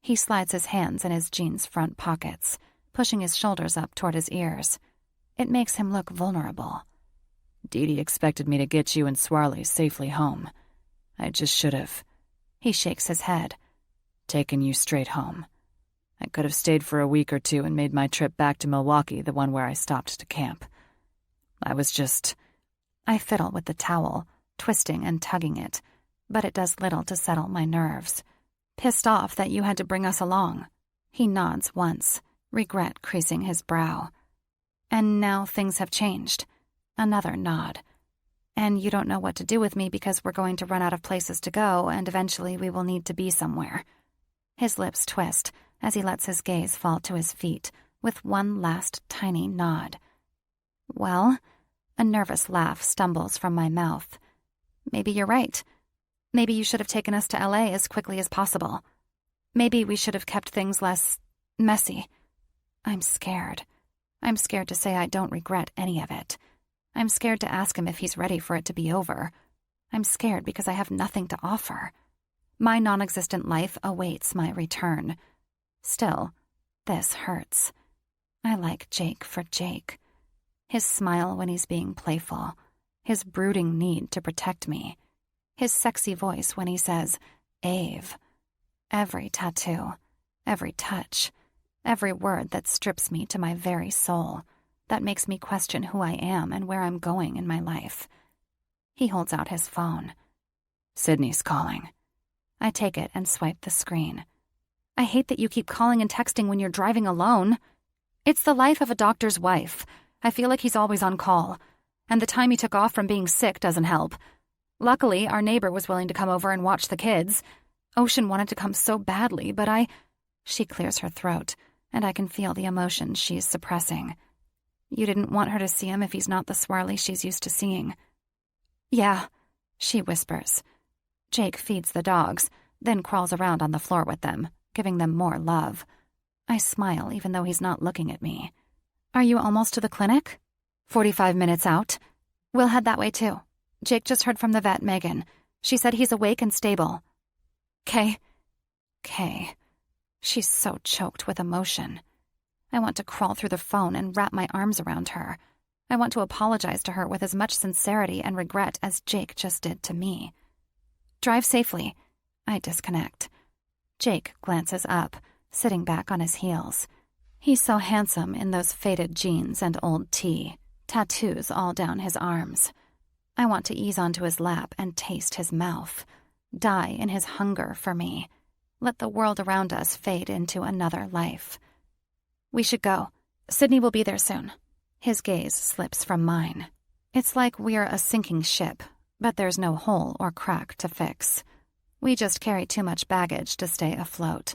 He slides his hands in his jeans' front pockets, pushing his shoulders up toward his ears. It makes him look vulnerable. Dee Dee expected me to get you and Swarley safely home. I just should have. He shakes his head. Taken you straight home. I could have stayed for a week or 2 and made my trip back to Milwaukee, the one where I stopped to camp. I fiddle with the towel, twisting and tugging it, but it does little to settle my nerves. Pissed off that you had to bring us along. He nods once, regret creasing his brow. And now things have changed. Another nod. And you don't know what to do with me because we're going to run out of places to go, and eventually we will need to be somewhere. His lips twist as he lets his gaze fall to his feet with one last tiny nod. Well, a nervous laugh stumbles from my mouth. Maybe you're right. Maybe you should have taken us to LA as quickly as possible. Maybe we should have kept things less messy. I'm scared. I'm scared to say I don't regret any of it. I'm scared to ask him if he's ready for it to be over. I'm scared because I have nothing to offer. My non-existent life awaits my return. Still, this hurts. I like Jake for Jake. His smile when he's being playful. His brooding need to protect me. His sexy voice when he says, "Ave." Every tattoo, every touch, every word that strips me to my very soul, that makes me question who I am and where I'm going in my life. He holds out his phone. Sydney's calling. I take it and swipe the screen. I hate that you keep calling and texting when you're driving alone. It's the life of a doctor's wife. I feel like he's always on call. And the time he took off from being sick doesn't help. Luckily, our neighbor was willing to come over and watch the kids. Ocean wanted to come so badly, but She clears her throat, and I can feel the emotion she's suppressing. You didn't want her to see him if he's not the Swarley she's used to seeing. Yeah, she whispers. Jake feeds the dogs, then crawls around on the floor with them, giving them more love. I smile even though he's not looking at me. Are you almost to the clinic? 45 minutes out. We'll head that way too. Jake just heard from the vet, Megan. She said he's awake and stable. Kay. She's so choked with emotion. I want to crawl through the phone and wrap my arms around her. I want to apologize to her with as much sincerity and regret as Jake just did to me. Drive safely. I disconnect. Jake glances up, sitting back on his heels. He's so handsome in those faded jeans and old tee, tattoos all down his arms. I want to ease onto his lap and taste his mouth, die in his hunger for me. Let the world around us fade into another life. We should go. Sydney will be there soon. His gaze slips from mine. It's like we're a sinking ship, but there's no hole or crack to fix. We just carry too much baggage to stay afloat.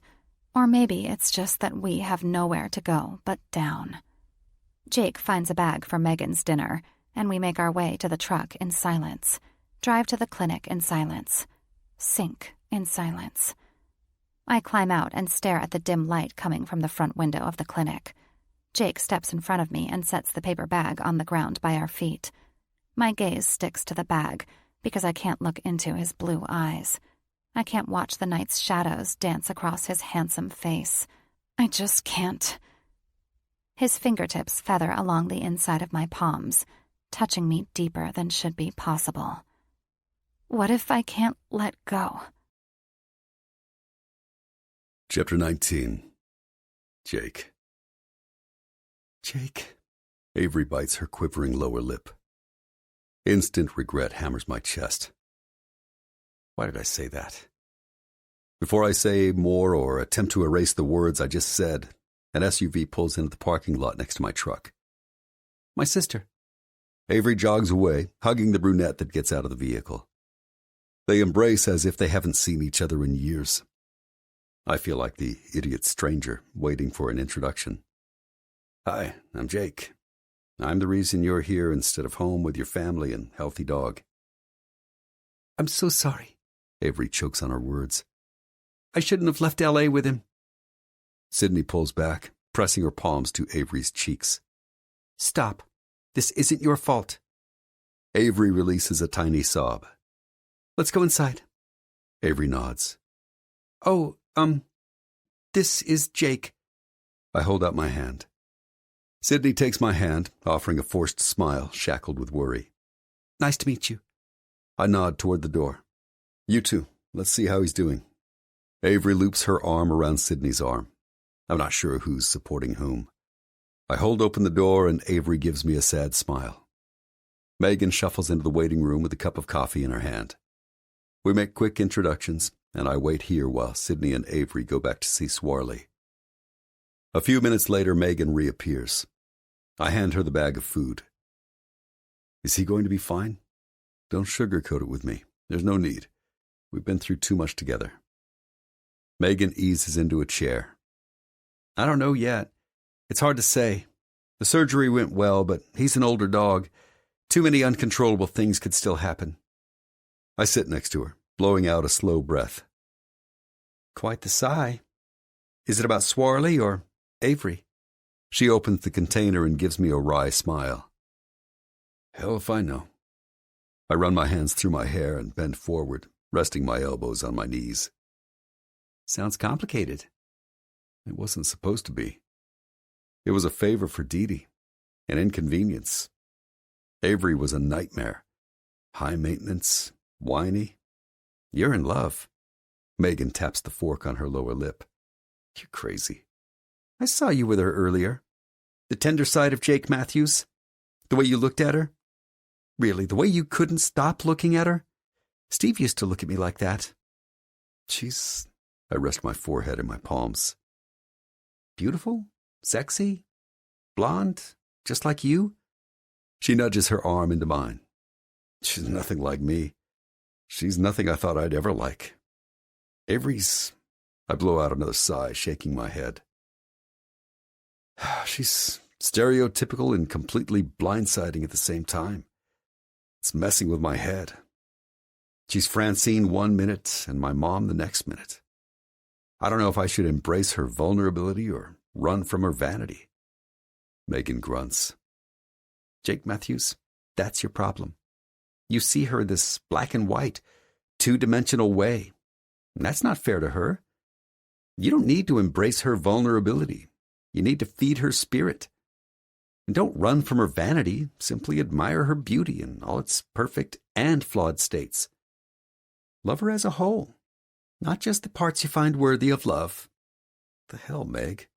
Or maybe it's just that we have nowhere to go but down. Jake finds a bag for Megan's dinner, and we make our way to the truck in silence. Drive to the clinic in silence. sink in silence. I climb out and stare at the dim light coming from the front window of the clinic. Jake steps in front of me and sets the paper bag on the ground by our feet. My gaze sticks to the bag because I can't look into his blue eyes. I can't watch the night's shadows dance across his handsome face. I just can't. His fingertips feather along the inside of my palms, touching me deeper than should be possible. What if I can't let go? Chapter 19. Jake. Jake. Avery bites her quivering lower lip. Instant regret hammers my chest. Why did I say that? Before I say more or attempt to erase the words I just said, an SUV pulls into the parking lot next to my truck. My sister. Avery jogs away, hugging the brunette that gets out of the vehicle. They embrace as if they haven't seen each other in years. I feel like the idiot stranger waiting for an introduction. Hi, I'm Jake. I'm the reason you're here instead of home with your family and healthy dog. I'm so sorry. Avery chokes on her words. I shouldn't have left L.A. with him. Sydney pulls back, pressing her palms to Avery's cheeks. Stop. This isn't your fault. Avery releases a tiny sob. Let's go inside. Avery nods. Oh, this is Jake. I hold out my hand. Sydney takes my hand, offering a forced smile shackled with worry. Nice to meet you. I nod toward the door. You too. Let's see how he's doing. Avery loops her arm around Sydney's arm. I'm not sure who's supporting whom. I hold open the door and Avery gives me a sad smile. Megan shuffles into the waiting room with a cup of coffee in her hand. We make quick introductions, and I wait here while Sydney and Avery go back to see Swarley. A few minutes later, Megan reappears. I hand her the bag of food. Is he going to be fine? Don't sugarcoat it with me. There's no need. We've been through too much together. Megan eases into a chair. I don't know yet. It's hard to say. The surgery went well, but he's an older dog. Too many uncontrollable things could still happen. I sit next to her, blowing out a slow breath. Quite the sigh. Is it about Swarley or Avery? She opens the container and gives me a wry smile. Hell if I know. I run my hands through my hair and bend forward, resting my elbows on my knees. Sounds complicated. It wasn't supposed to be. It was a favor for Dee Dee, an inconvenience. Avery was a nightmare. High maintenance, whiny. You're in love. Megan taps the fork on her lower lip. You're crazy. I saw you with her earlier. The tender side of Jake Matthews. The way you looked at her. Really, the way you couldn't stop looking at her. Steve used to look at me like that. She's... I rest my forehead in my palms. Beautiful? Sexy? Blonde? Just like you? She nudges her arm into mine. She's nothing like me. She's nothing I thought I'd ever like. Avery's... I blow out another sigh, shaking my head. She's stereotypical and completely blindsiding at the same time. It's messing with my head. She's Francine 1 minute and my mom the next minute. I don't know if I should embrace her vulnerability or run from her vanity. Megan grunts. Jake Matthews, that's your problem. You see her this black and white, two-dimensional way. And that's not fair to her. You don't need to embrace her vulnerability. You need to feed her spirit. And don't run from her vanity. Simply admire her beauty in all its perfect and flawed states. Love her as a whole, not just the parts you find worthy of love. The hell, Meg?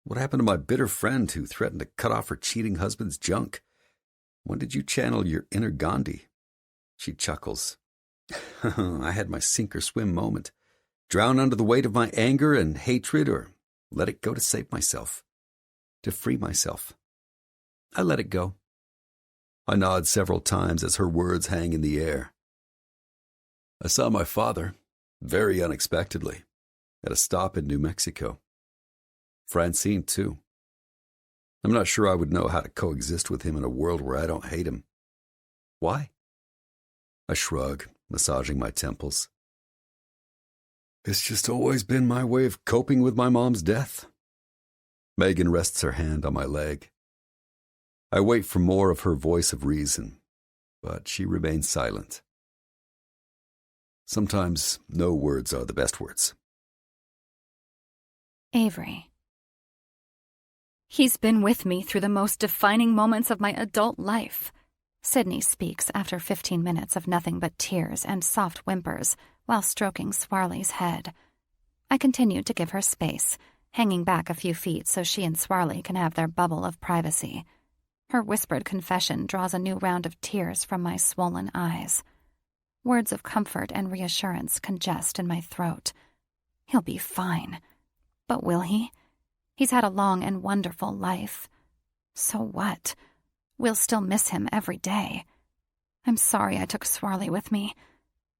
What happened to my bitter friend who threatened to cut off her cheating husband's junk? When did you channel your inner Gandhi? She chuckles. I had my sink or swim moment. Drown under the weight of my anger and hatred, or let it go to save myself, to free myself. I let it go. I nod several times as her words hang in the air. I saw my father, very unexpectedly, at a stop in New Mexico. Francine, too. I'm not sure I would know how to coexist with him in a world where I don't hate him. Why? I shrug, massaging my temples. It's just always been my way of coping with my mom's death. Megan rests her hand on my leg. I wait for more of her voice of reason, but she remains silent. Sometimes no words are the best words. Avery. He's been with me through the most defining moments of my adult life. Sydney speaks after 15 minutes of nothing but tears and soft whimpers while stroking Swarley's head. I continue to give her space, hanging back a few feet so she and Swarley can have their bubble of privacy. Her whispered confession draws a new round of tears from my swollen eyes. Words of comfort and reassurance congest in my throat. He'll be fine. But will he? He's had a long and wonderful life. So what? We'll still miss him every day. I'm sorry I took Swarley with me,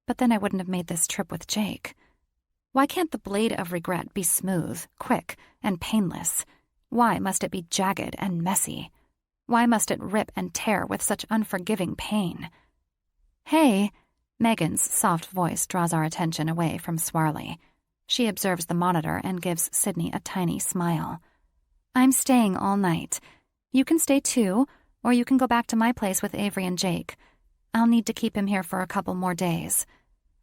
but then I wouldn't have made this trip with Jake. Why can't the blade of regret be smooth, quick, and painless? Why must it be jagged and messy? Why must it rip and tear with such unforgiving pain? Hey, Megan's soft voice draws our attention away from Swarley. She observes the monitor and gives Sydney a tiny smile. I'm staying all night. You can stay too, or you can go back to my place with Avery and Jake. I'll need to keep him here for a couple more days.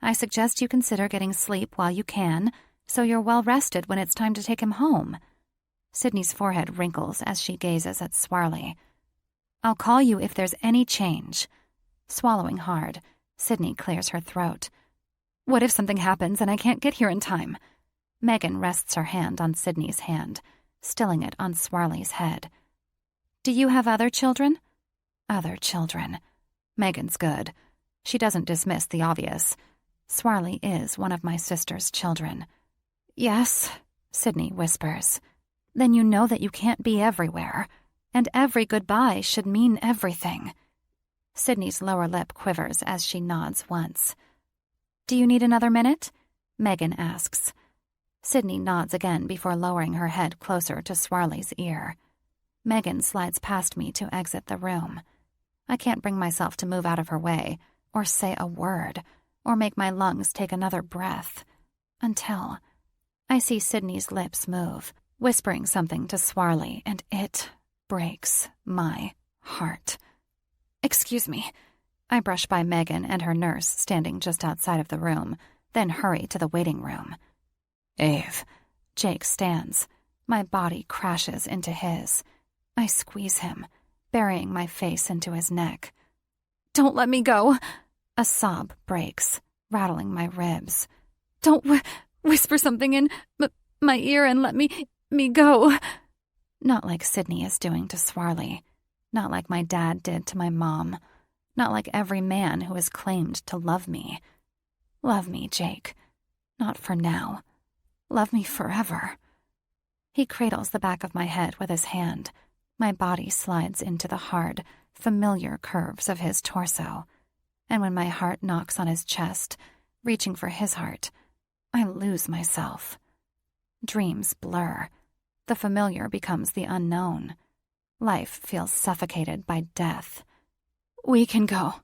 I suggest you consider getting sleep while you can, so you're well rested when it's time to take him home. Sydney's forehead wrinkles as she gazes at Swarley. I'll call you if there's any change. Swallowing hard, Sydney clears her throat. What if something happens and I can't get here in time? Megan rests her hand on Sydney's hand, stilling it on Swarley's head. Do you have other children? Other children. Megan's good. She doesn't dismiss the obvious. Swarley is one of my sister's children. Yes, Sydney whispers. Then you know that you can't be everywhere, and every goodbye should mean everything. Sydney's lower lip quivers as she nods once. Do you need another minute? Megan asks. Sydney nods again before lowering her head closer to Swarley's ear. Megan slides past me to exit the room. I can't bring myself to move out of her way, or say a word, or make my lungs take another breath, until I see Sydney's lips move, whispering something to Swarley, and it breaks my heart. Excuse me. I brush by Megan and her nurse standing just outside of the room, then hurry to the waiting room. Ave. Jake stands. My body crashes into his. I squeeze him, burying my face into his neck. Don't let me go. A sob breaks, rattling my ribs. Don't whisper something in my ear and let me go. Not like Sydney is doing to Swarley. Not like my dad did to my mom. Not like every man who has claimed to love me. Love me, Jake. Not for now. Love me forever. He cradles the back of my head with his hand. My body slides into the hard, familiar curves of his torso. And when my heart knocks on his chest, reaching for his heart, I lose myself. Dreams blur. The familiar becomes the unknown. Life feels suffocated by death. We can go.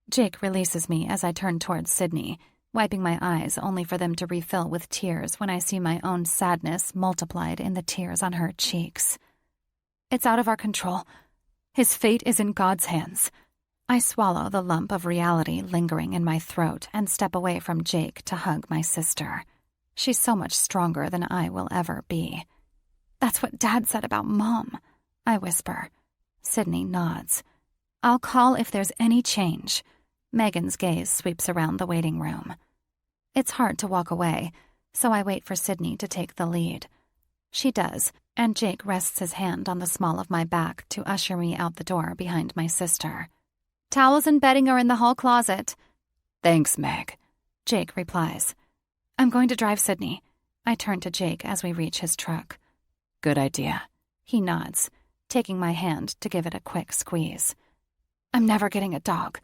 Jake releases me as I turn towards Sydney, wiping my eyes only for them to refill with tears when I see my own sadness multiplied in the tears on her cheeks. It's out of our control. His fate is in God's hands. I swallow the lump of reality lingering in my throat and step away from Jake to hug my sister. She's so much stronger than I will ever be. That's what Dad said about Mom, I whisper. Sydney nods. I'll call if there's any change. Megan's gaze sweeps around the waiting room. It's hard to walk away, so I wait for Sydney to take the lead. She does, and Jake rests his hand on the small of my back to usher me out the door behind my sister. Towels and bedding are in the hall closet. Thanks, Meg. Jake replies. I'm going to drive Sydney. I turn to Jake as we reach his truck. Good idea. He nods, taking my hand to give it a quick squeeze. I'm never getting a dog,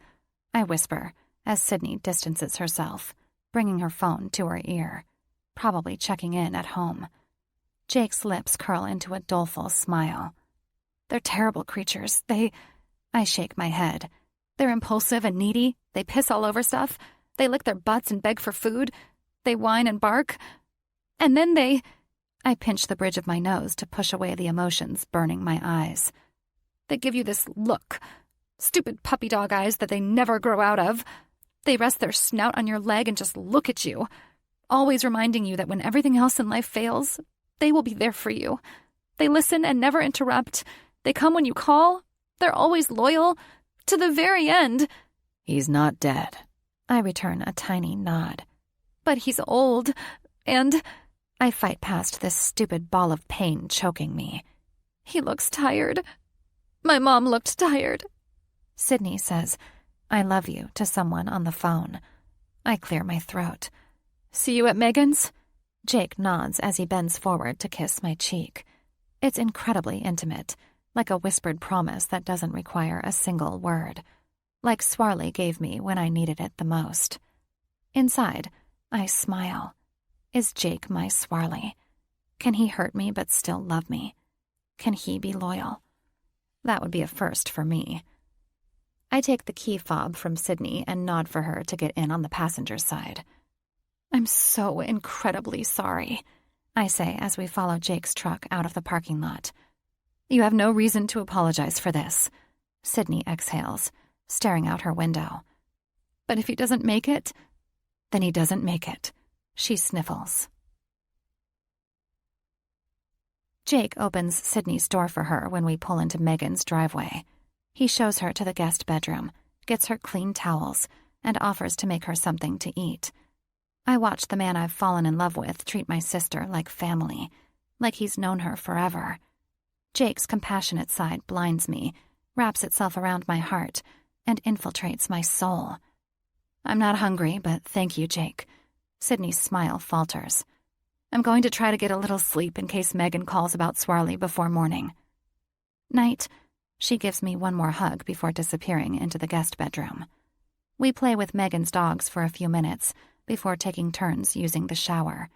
I whisper as Sydney distances herself, bringing her phone to her ear, probably checking in at home. Jake's lips curl into a doleful smile. They're terrible creatures. I shake my head. They're impulsive and needy. They piss all over stuff. They lick their butts and beg for food. They whine and bark. And then they... I pinch the bridge of my nose to push away the emotions burning my eyes. They give you this look. Stupid puppy dog eyes that they never grow out of. They rest their snout on your leg and just look at you, always reminding you that when everything else in life fails, they will be there for you. They listen and never interrupt. They come when you call. They're always loyal. To the very end. He's not dead. I return a tiny nod. But he's old, and... I fight past this stupid ball of pain choking me. He looks tired. My mom looked tired. Sydney says, "I love you" to someone on the phone. I clear my throat. "See you at Megan's?" Jake nods as he bends forward to kiss my cheek. It's incredibly intimate, like a whispered promise that doesn't require a single word. Like Swarley gave me when I needed it the most. Inside, I smile. Is Jake my Swarley? Can he hurt me but still love me? Can he be loyal? That would be a first for me. I take the key fob from Sydney and nod for her to get in on the passenger side. "I'm so incredibly sorry," I say as we follow Jake's truck out of the parking lot. "You have no reason to apologize for this," Sydney exhales, staring out her window. "But if he doesn't make it, then he doesn't make it," she sniffles. Jake opens Sydney's door for her when we pull into Megan's driveway. He shows her to the guest bedroom, gets her clean towels, and offers to make her something to eat. I watch the man I've fallen in love with treat my sister like family, like he's known her forever. Jake's compassionate side blinds me, wraps itself around my heart, and infiltrates my soul. "I'm not hungry, but thank you, Jake." Sydney's smile falters. "I'm going to try to get a little sleep in case Megan calls about Swarley before morning." "Night." She gives me one more hug before disappearing into the guest bedroom. We play with Megan's dogs for a few minutes before taking turns using the shower.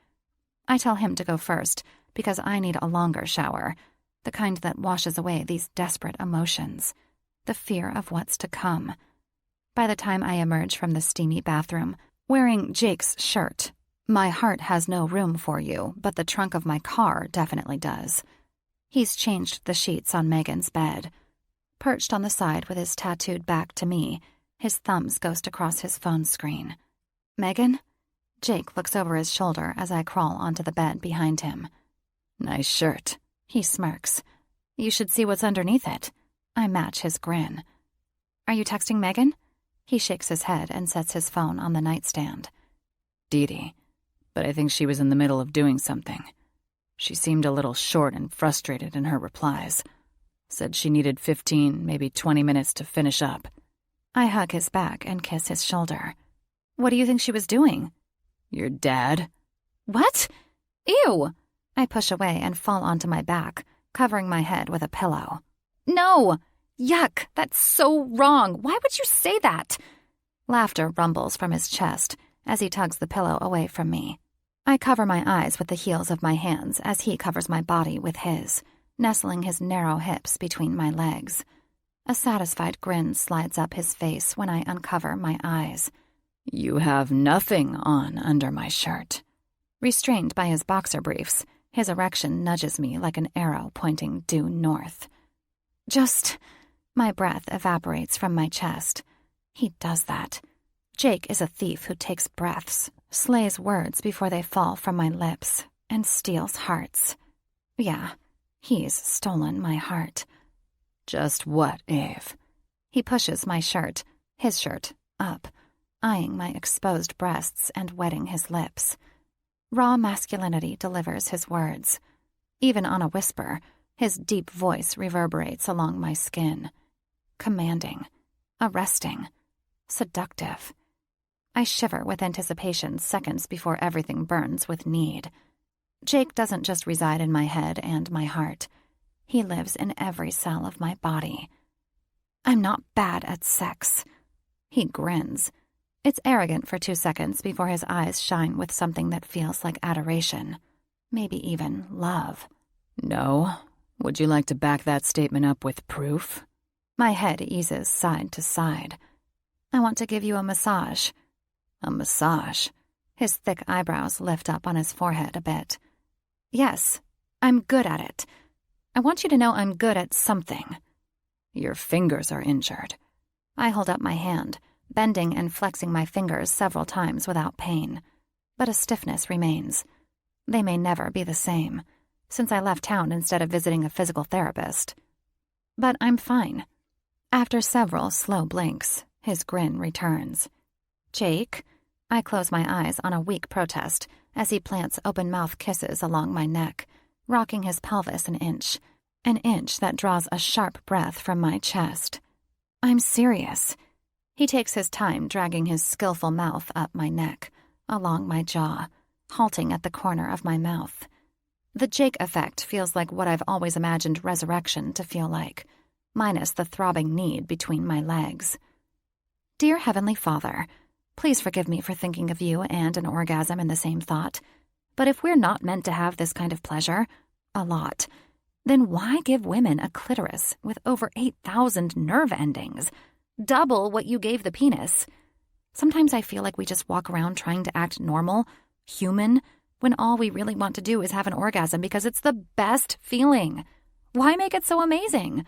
I tell him to go first because I need a longer shower, the kind that washes away these desperate emotions, the fear of what's to come. By the time I emerge from the steamy bathroom, wearing Jake's shirt, my heart has no room for you, but the trunk of my car definitely does. He's changed the sheets on Megan's bed. Perched on the side with his tattooed back to me, his thumbs ghost across his phone screen. "Megan?" Jake looks over his shoulder as I crawl onto the bed behind him. "Nice shirt." He smirks. "You should see what's underneath it." I match his grin. "Are you texting Megan?" He shakes his head and sets his phone on the nightstand. Dee Dee, but I think she was in the middle of doing something. She seemed a little short and frustrated in her replies. Said she needed 15, maybe 20 minutes to finish up. I hug his back and kiss his shoulder. "What do you think she was doing?" "Your dad?" "What? Ew!" I push away and fall onto my back, covering my head with a pillow. "No! Yuck! That's so wrong! Why would you say that?" Laughter rumbles from his chest as he tugs the pillow away from me. I cover my eyes with the heels of my hands as he covers my body with his, nestling his narrow hips between my legs. A satisfied grin slides up his face when I uncover my eyes. "You have nothing on under my shirt." Restrained by his boxer briefs, his erection nudges me like an arrow pointing due north. "Just..." My breath evaporates from my chest. He does that. Jake is a thief who takes breaths, slays words before they fall from my lips, and steals hearts. Yeah, he's stolen my heart. "Just what, Eve?" He pushes my shirt, his shirt, up, eyeing my exposed breasts and wetting his lips. Raw masculinity delivers his words. Even on a whisper, his deep voice reverberates along my skin. Commanding, arresting, seductive. I shiver with anticipation seconds before everything burns with need. Jake doesn't just reside in my head and my heart. He lives in every cell of my body. "I'm not bad at sex." He grins. It's arrogant for 2 seconds before his eyes shine with something that feels like adoration. Maybe even love. "No? Would you like to back that statement up with proof?" My head eases side to side. "I want to give you a massage." "A massage?" His thick eyebrows lift up on his forehead a bit. Yes, I'm good at it. I want you to know I'm good at something. Your fingers are injured. I hold up my hand, bending and flexing my fingers several times without pain. But a stiffness remains. They may never be the same, since I left town instead of visiting a physical therapist. But I'm fine. After several slow blinks, his grin returns. Jake? I close my eyes on a weak protest as he plants open-mouth kisses along my neck, rocking his pelvis an inch that draws a sharp breath from my chest. I'm serious. He takes his time dragging his skillful mouth up my neck, along my jaw, halting at the corner of my mouth. The Jake effect feels like what I've always imagined resurrection to feel like, minus the throbbing need between my legs. Dear Heavenly Father, please forgive me for thinking of you and an orgasm in the same thought. But if we're not meant to have this kind of pleasure, a lot, then why give women a clitoris with over 8,000 nerve endings? Double what you gave the penis. Sometimes I feel like we just walk around trying to act normal, human, when all we really want to do is have an orgasm because it's the best feeling. Why make it so amazing?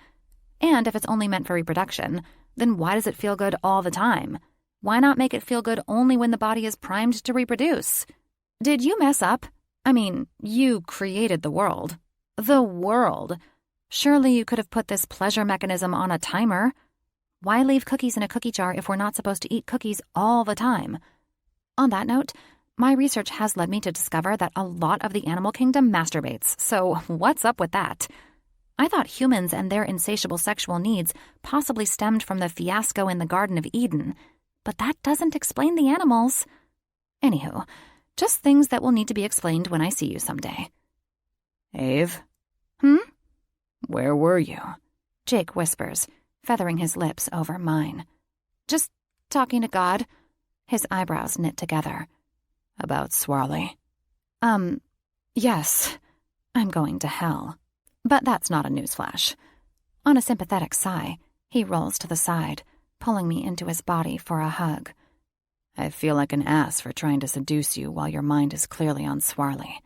And if it's only meant for reproduction, then why does it feel good all the time? Why not make it feel good only when the body is primed to reproduce? Did you mess up? I mean, you created the world. The world. Surely you could have put this pleasure mechanism on a timer. Why leave cookies in a cookie jar if we're not supposed to eat cookies all the time? On that note, my research has led me to discover that a lot of the animal kingdom masturbates, so what's up with that? I thought humans and their insatiable sexual needs possibly stemmed from the fiasco in the Garden of Eden, but that doesn't explain the animals. Anywho, just things that will need to be explained when I see you someday. Ave? Where were you? Jake whispers, feathering his lips over mine. Just talking to God. His eyebrows knit together. About Swarley? Yes. I'm going to hell. But that's not a newsflash. On a sympathetic sigh, he rolls to the side, pulling me into his body for a hug. I feel like an ass for trying to seduce you while your mind is clearly on Swarley,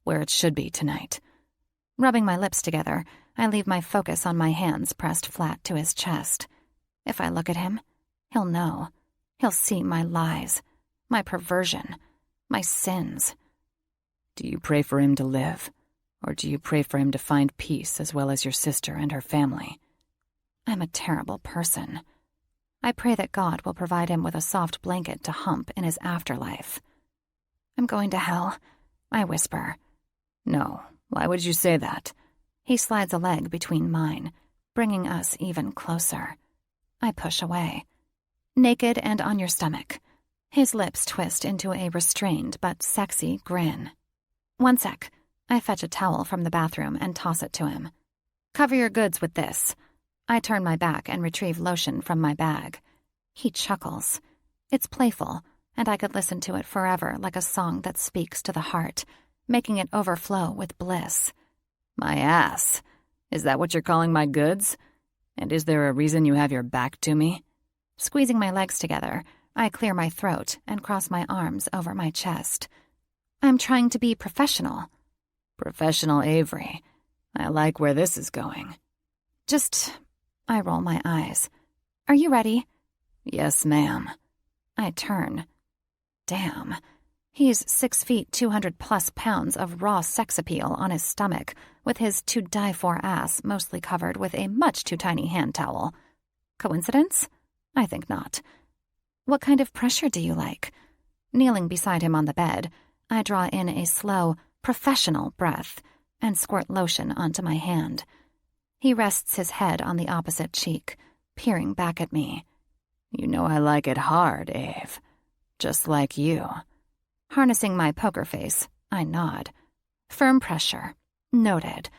where it should be tonight. Rubbing my lips together, I leave my focus on my hands pressed flat to his chest. If I look at him, he'll know. He'll see my lies, my perversion, my sins. Do you pray for him to live, or do you pray for him to find peace as well as your sister and her family? I'm a terrible person. I pray that God will provide him with a soft blanket to hump in his afterlife. I'm going to hell, I whisper. No, why would you say that? He slides a leg between mine, bringing us even closer. I push away. Naked and on your stomach. His lips twist into a restrained but sexy grin. One sec. I fetch a towel from the bathroom and toss it to him. Cover your goods with this. I turn my back and retrieve lotion from my bag. He chuckles. It's playful, and I could listen to it forever like a song that speaks to the heart, making it overflow with bliss. My ass. Is that what you're calling my goods? And is there a reason you have your back to me? Squeezing my legs together, I clear my throat and cross my arms over my chest. I'm trying to be professional. Professional Avery. I like where this is going. I roll my eyes. Are you ready? Yes, ma'am. I turn. Damn. He's 6 feet, 200+ pounds of raw sex appeal on his stomach, with his to-die-for ass mostly covered with a much too tiny hand towel. Coincidence? I think not. What kind of pressure do you like? Kneeling beside him on the bed, I draw in a slow, professional breath and squirt lotion onto my hand. He rests his head on the opposite cheek, peering back at me. You know I like it hard, Ave. Just like you. Harnessing my poker face, I nod. Firm pressure. Noted.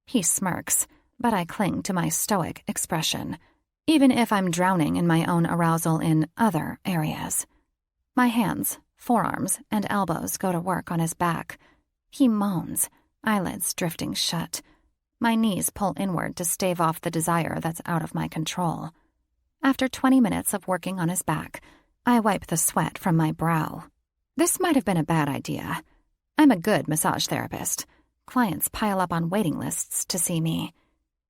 He smirks, but I cling to my stoic expression, even if I'm drowning in my own arousal in other areas. My hands, forearms, and elbows go to work on his back. He moans, eyelids drifting shut. My knees pull inward to stave off the desire that's out of my control. After 20 minutes of working on his back, I wipe the sweat from my brow. This might have been a bad idea. I'm a good massage therapist. Clients pile up on waiting lists to see me.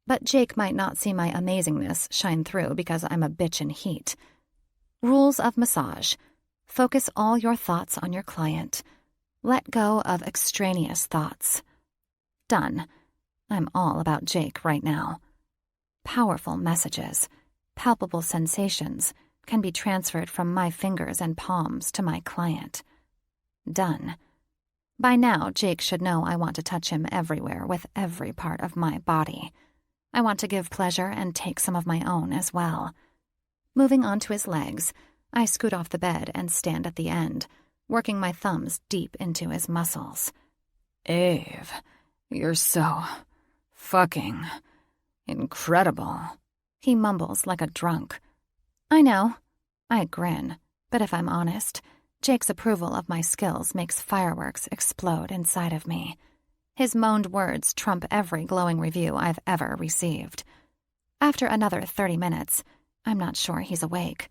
But Jake might not see my amazingness shine through because I'm a bitch in heat. Rules of massage. Focus all your thoughts on your client. Let go of extraneous thoughts. Done. I'm all about Jake right now. Powerful messages, palpable sensations can be transferred from my fingers and palms to my client. Done. By now, Jake should know I want to touch him everywhere with every part of my body. I want to give pleasure and take some of my own as well. Moving on to his legs, I scoot off the bed and stand at the end, working my thumbs deep into his muscles. Ave, you're so fucking incredible, he mumbles like a drunk. I know. I grin, but if I'm honest, Jake's approval of my skills makes fireworks explode inside of me. His moaned words trump every glowing review I've ever received. After another 30 minutes, I'm not sure he's awake.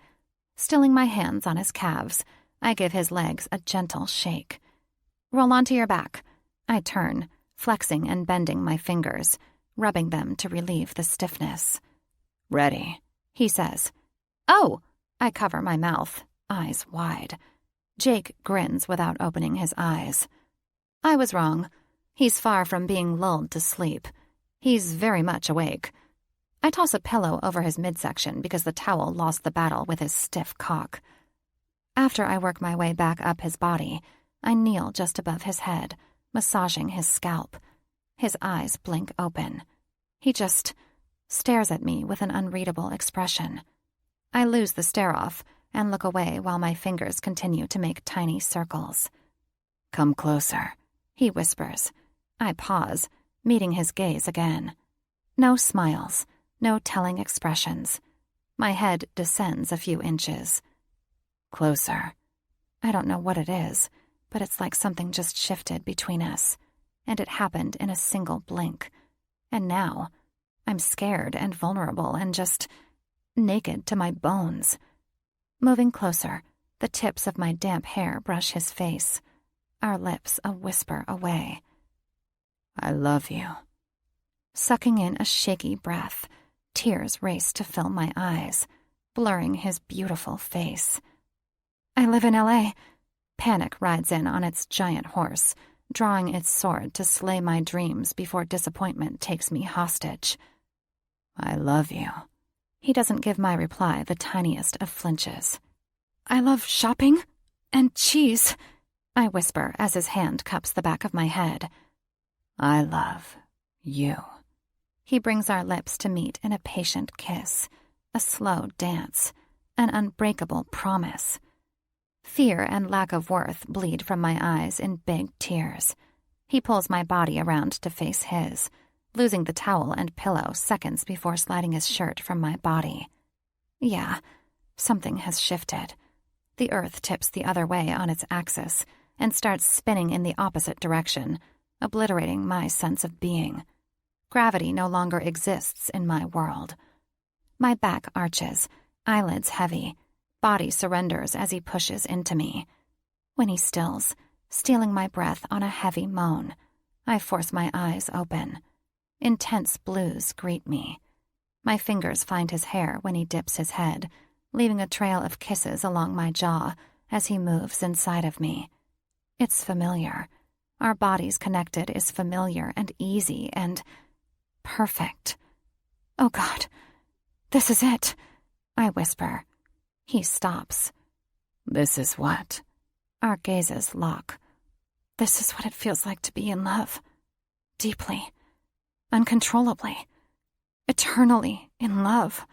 Stilling my hands on his calves, I give his legs a gentle shake. Roll onto your back. I turn, flexing and bending my fingers, rubbing them to relieve the stiffness. Ready, he says. Oh! I cover my mouth, eyes wide. Jake grins without opening his eyes. I was wrong. He's far from being lulled to sleep. He's very much awake. I toss a pillow over his midsection because the towel lost the battle with his stiff cock. After I work my way back up his body, I kneel just above his head, massaging his scalp. His eyes blink open. He just stares at me with an unreadable expression. I lose the stare off and look away while my fingers continue to make tiny circles. Come closer, he whispers. I pause, meeting his gaze again. No smiles, no telling expressions. My head descends a few inches. Closer. I don't know what it is, but it's like something just shifted between us, and it happened in a single blink. And now, I'm scared and vulnerable and just naked to my bones. Moving closer, the tips of my damp hair brush his face, our lips a whisper away. I love you. Sucking in a shaky breath, tears race to fill my eyes, blurring his beautiful face. I live in L.A. Panic rides in on its giant horse, drawing its sword to slay my dreams before disappointment takes me hostage. I love you. He doesn't give my reply the tiniest of flinches. I love shopping and cheese, I whisper as his hand cups the back of my head. I love you. He brings our lips to meet in a patient kiss, a slow dance, an unbreakable promise. Fear and lack of worth bleed from my eyes in big tears. He pulls my body around to face his, losing the towel and pillow seconds before sliding his shirt from my body. Yeah, something has shifted. The earth tips the other way on its axis and starts spinning in the opposite direction, obliterating my sense of being. Gravity no longer exists in my world. My back arches, eyelids heavy, body surrenders as he pushes into me. When he stills, stealing my breath on a heavy moan, I force my eyes open. Intense blues greet me. My fingers find his hair when he dips his head, leaving a trail of kisses along my jaw as he moves inside of me. It's familiar. Our bodies connected is familiar and easy and perfect. Oh God, this is it, I whisper. He stops. This is what? Our gazes lock. This is what it feels like to be in love. Deeply. Uncontrollably. Eternally in love.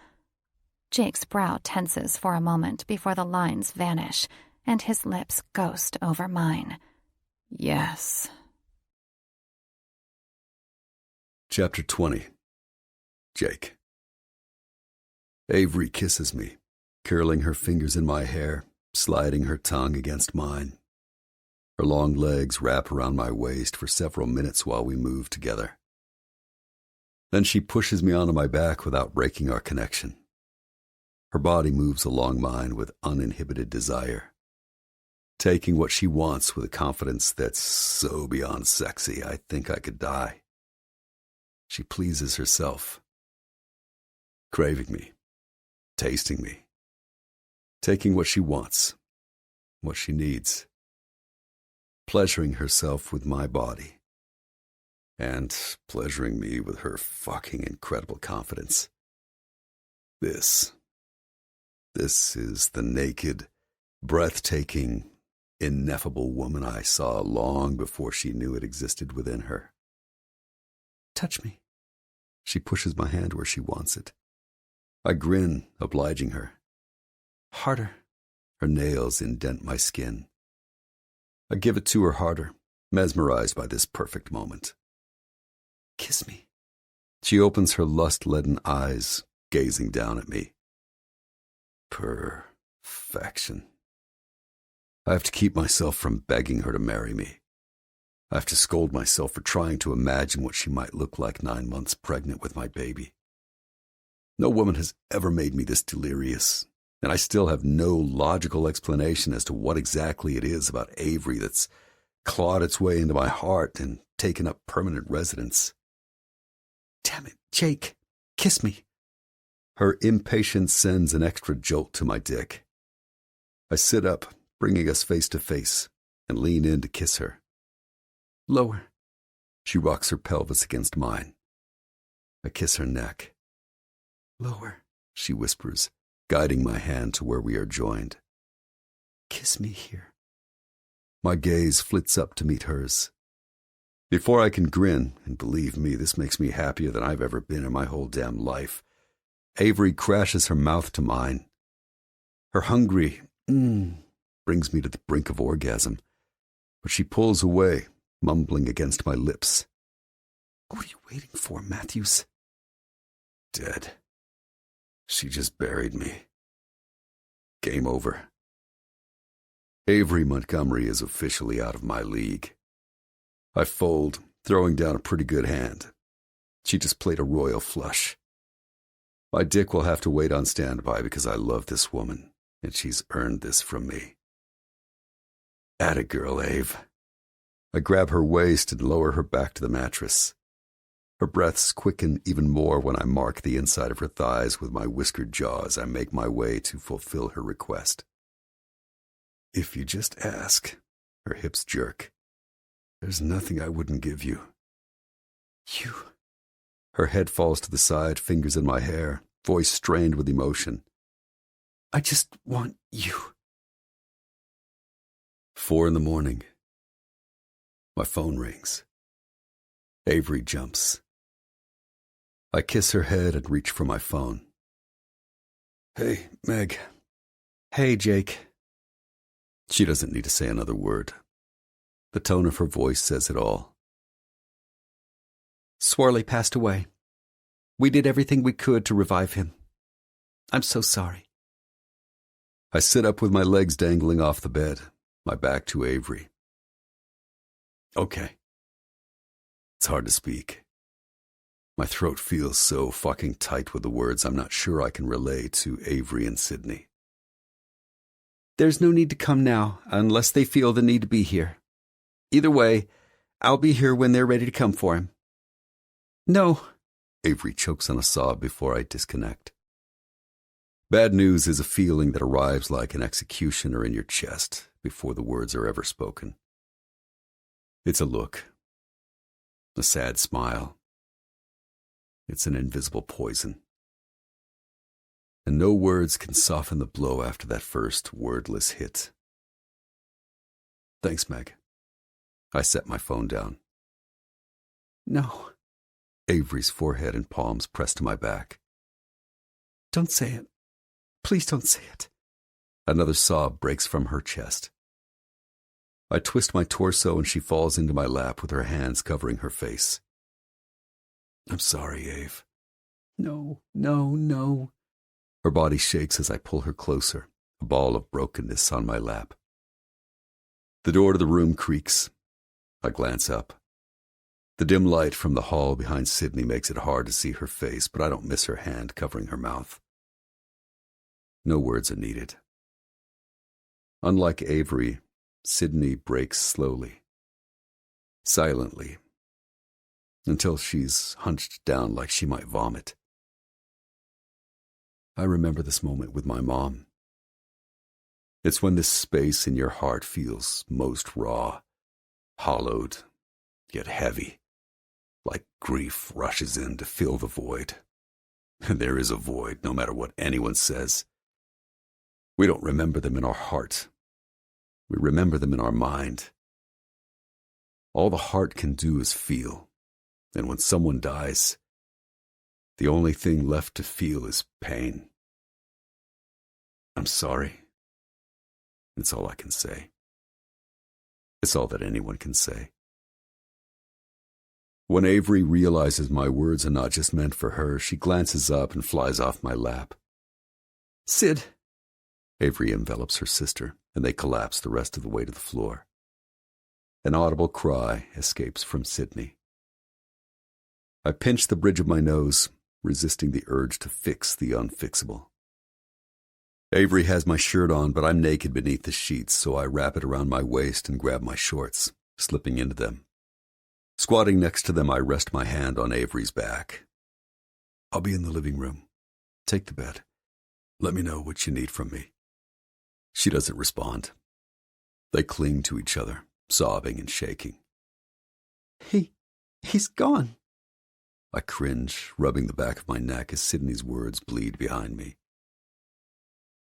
Jake's brow tenses for a moment before the lines vanish and his lips ghost over mine. Yes. Chapter 20. Jake. Avery kisses me, curling her fingers in my hair, sliding her tongue against mine. Her long legs wrap around my waist for several minutes while we move together. Then she pushes me onto my back without breaking our connection. Her body moves along mine with uninhibited desire. taking what she wants with a confidence that's so beyond sexy, I think I could die. She pleases herself, craving me, tasting me, taking what she wants, what she needs, pleasuring herself with my body, and pleasuring me with her fucking incredible confidence. This is the naked, breathtaking, ineffable woman I saw long before she knew it existed within her. Touch me. She pushes my hand where she wants it. I grin, obliging her. Harder. Her nails indent my skin. I give it to her harder, mesmerized by this perfect moment. Kiss me. She opens her lust-leaden eyes, gazing down at me. Perfection. I have to keep myself from begging her to marry me. I have to scold myself for trying to imagine what she might look like 9 months pregnant with my baby. No woman has ever made me this delirious, and I still have no logical explanation as to what exactly it is about Avery that's clawed its way into my heart and taken up permanent residence. Damn it, Jake, kiss me. Her impatience sends an extra jolt to my dick. I sit up, bringing us face to face, and lean in to kiss her. Lower. She rocks her pelvis against mine. I kiss her neck. Lower, she whispers, guiding my hand to where we are joined. Kiss me here. My gaze flits up to meet hers. Before I can grin, and believe me, this makes me happier than I've ever been in my whole damn life, Avery crashes her mouth to mine. Her hungry brings me to the brink of orgasm, but she pulls away, mumbling against my lips. What are you waiting for, Matthews? Dead. She just buried me. Game over. Avery Montgomery is officially out of my league. I fold, throwing down a pretty good hand. She just played a royal flush. My dick will have to wait on standby because I love this woman, and she's earned this from me. Atta girl, Ave. I grab her waist and lower her back to the mattress. Her breaths quicken even more when I mark the inside of her thighs with my whiskered jaw as I make my way to fulfill her request. If you just ask, her hips jerk. There's nothing I wouldn't give you. You. Her head falls to the side, fingers in my hair, voice strained with emotion. I just want you. 4 a.m. My phone rings. Avery jumps. I kiss her head and reach for my phone. Hey, Meg. Hey, Jake. She doesn't need to say another word. The tone of her voice says it all. Swarley passed away. We did everything we could to revive him. I'm so sorry. I sit up with my legs dangling off the bed, my back to Avery. Okay. It's hard to speak. My throat feels so fucking tight with the words I'm not sure I can relay to Avery and Sydney. There's no need to come now, unless they feel the need to be here. Either way, I'll be here when they're ready to come for him. No. Avery chokes on a sob before I disconnect. Bad news is a feeling that arrives like an executioner in your chest before the words are ever spoken. It's a look. A sad smile. It's an invisible poison. And no words can soften the blow after that first wordless hit. Thanks, Meg. I set my phone down. No. Avery's forehead and palms pressed to my back. Don't say it. Please don't say it. Another sob breaks from her chest. I twist my torso and she falls into my lap with her hands covering her face. I'm sorry, Ave. No. Her body shakes as I pull her closer, a ball of brokenness on my lap. The door to the room creaks. I glance up. The dim light from the hall behind Sydney makes it hard to see her face, but I don't miss her hand covering her mouth. No words are needed. Unlike Avery, Sydney breaks slowly, silently, until she's hunched down like she might vomit. I remember this moment with my mom. It's when this space in your heart feels most raw, hollowed, yet heavy, like grief rushes in to fill the void. And there is a void, no matter what anyone says. We don't remember them in our heart. We remember them in our mind. All the heart can do is feel, and when someone dies, the only thing left to feel is pain. I'm sorry. It's all I can say. It's all that anyone can say. When Avery realizes my words are not just meant for her, she glances up and flies off my lap. "Sid!" Avery envelops her sister, and they collapse the rest of the way to the floor. An audible cry escapes from Sydney. I pinch the bridge of my nose, resisting the urge to fix the unfixable. Avery has my shirt on, but I'm naked beneath the sheets, so I wrap it around my waist and grab my shorts, slipping into them. Squatting next to them, I rest my hand on Avery's back. "I'll be in the living room. Take the bed. Let me know what you need from me." She doesn't respond. They cling to each other, sobbing and shaking. He's gone." I cringe, rubbing the back of my neck as Sydney's words bleed behind me.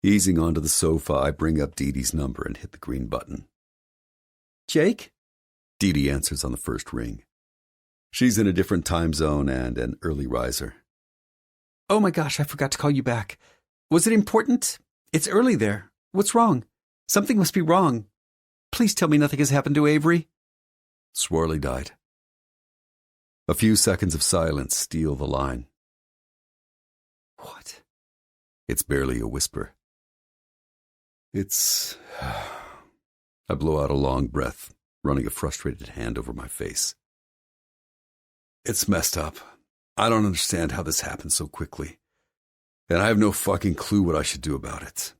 Easing onto the sofa, I bring up Dee Dee's number and hit the green button. "Jake?" Dee Dee answers on the first ring. She's in a different time zone and an early riser. "Oh my gosh, I forgot to call you back. Was it important? It's early there. What's wrong? Something must be wrong. Please tell me nothing has happened to Avery." Swarley died. A few seconds of silence steal the line. "What?" It's barely a whisper. It's... I blow out a long breath, running a frustrated hand over my face. It's messed up. I don't understand how this happened so quickly, and I have no fucking clue what I should do about it.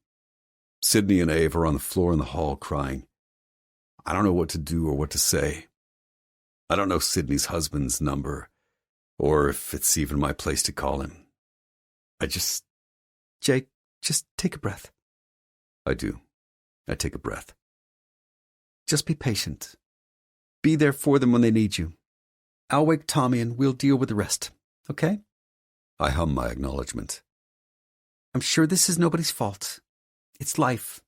Sydney and Ave are on the floor in the hall crying. I don't know what to do or what to say. I don't know Sydney's husband's number, or if it's even my place to call him. Jake, just take a breath. I do. I take a breath. Just be patient. Be there for them when they need you. I'll wake Tommy and we'll deal with the rest, okay? I hum my acknowledgement. I'm sure this is nobody's fault. It's life.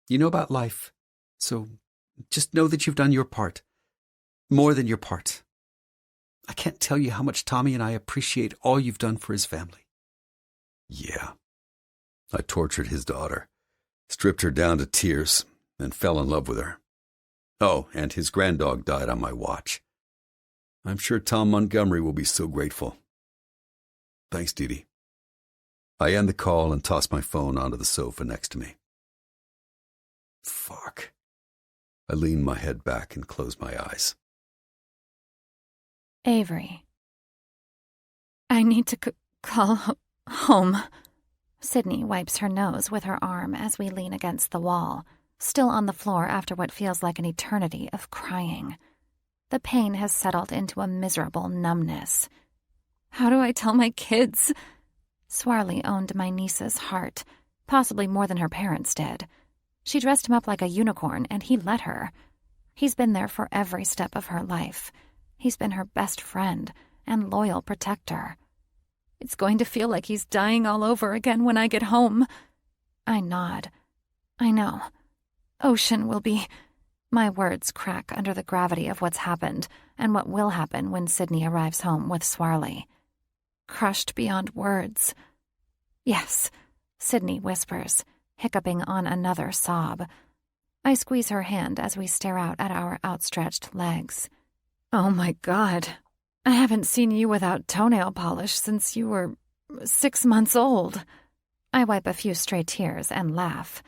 You know about life, so just know that you've done your part. More than your part. I can't tell you how much Tommy and I appreciate all you've done for his family." Yeah. I tortured his daughter, stripped her down to tears, and fell in love with her. Oh, and his granddog died on my watch. I'm sure Tom Montgomery will be so grateful. Thanks, Dee Dee. I end the call and toss my phone onto the sofa next to me. Fuck. I lean my head back and close my eyes. Avery. I need to call home. Sydney wipes her nose with her arm as we lean against the wall, still on the floor after what feels like an eternity of crying. The pain has settled into a miserable numbness. How do I tell my kids? Swarley owned my niece's heart, possibly more than her parents did. She dressed him up like a unicorn, and he let her. He's been there for every step of her life. He's been her best friend and loyal protector. It's going to feel like he's dying all over again when I get home. I nod. I know. Ocean will be... My words crack under the gravity of what's happened and what will happen when Sydney arrives home with Swarley. Crushed beyond words. Yes, Sydney whispers, hiccuping on another sob. I squeeze her hand as we stare out at our outstretched legs. Oh my God. I haven't seen you without toenail polish since you were 6 months old. I wipe a few stray tears and laugh.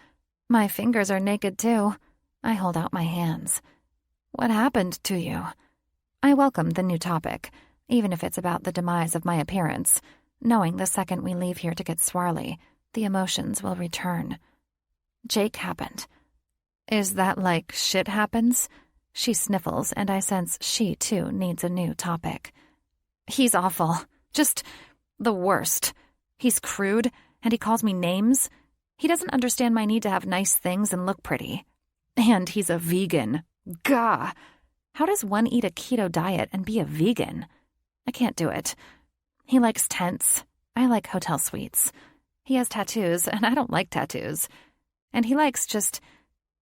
My fingers are naked too. I hold out my hands. What happened to you? I welcome the new topic, even if it's about the demise of my appearance, knowing the second we leave here to get Swarley, the emotions will return. Jake happened. Is that like shit happens? She sniffles, and I sense she, too, needs a new topic. He's awful. Just the worst. He's crude, and he calls me names. He doesn't understand my need to have nice things and look pretty. And he's a vegan. Gah! How does one eat a keto diet and be a vegan? I can't do it. He likes tents. I like hotel suites. He has tattoos, and I don't like tattoos. And he likes just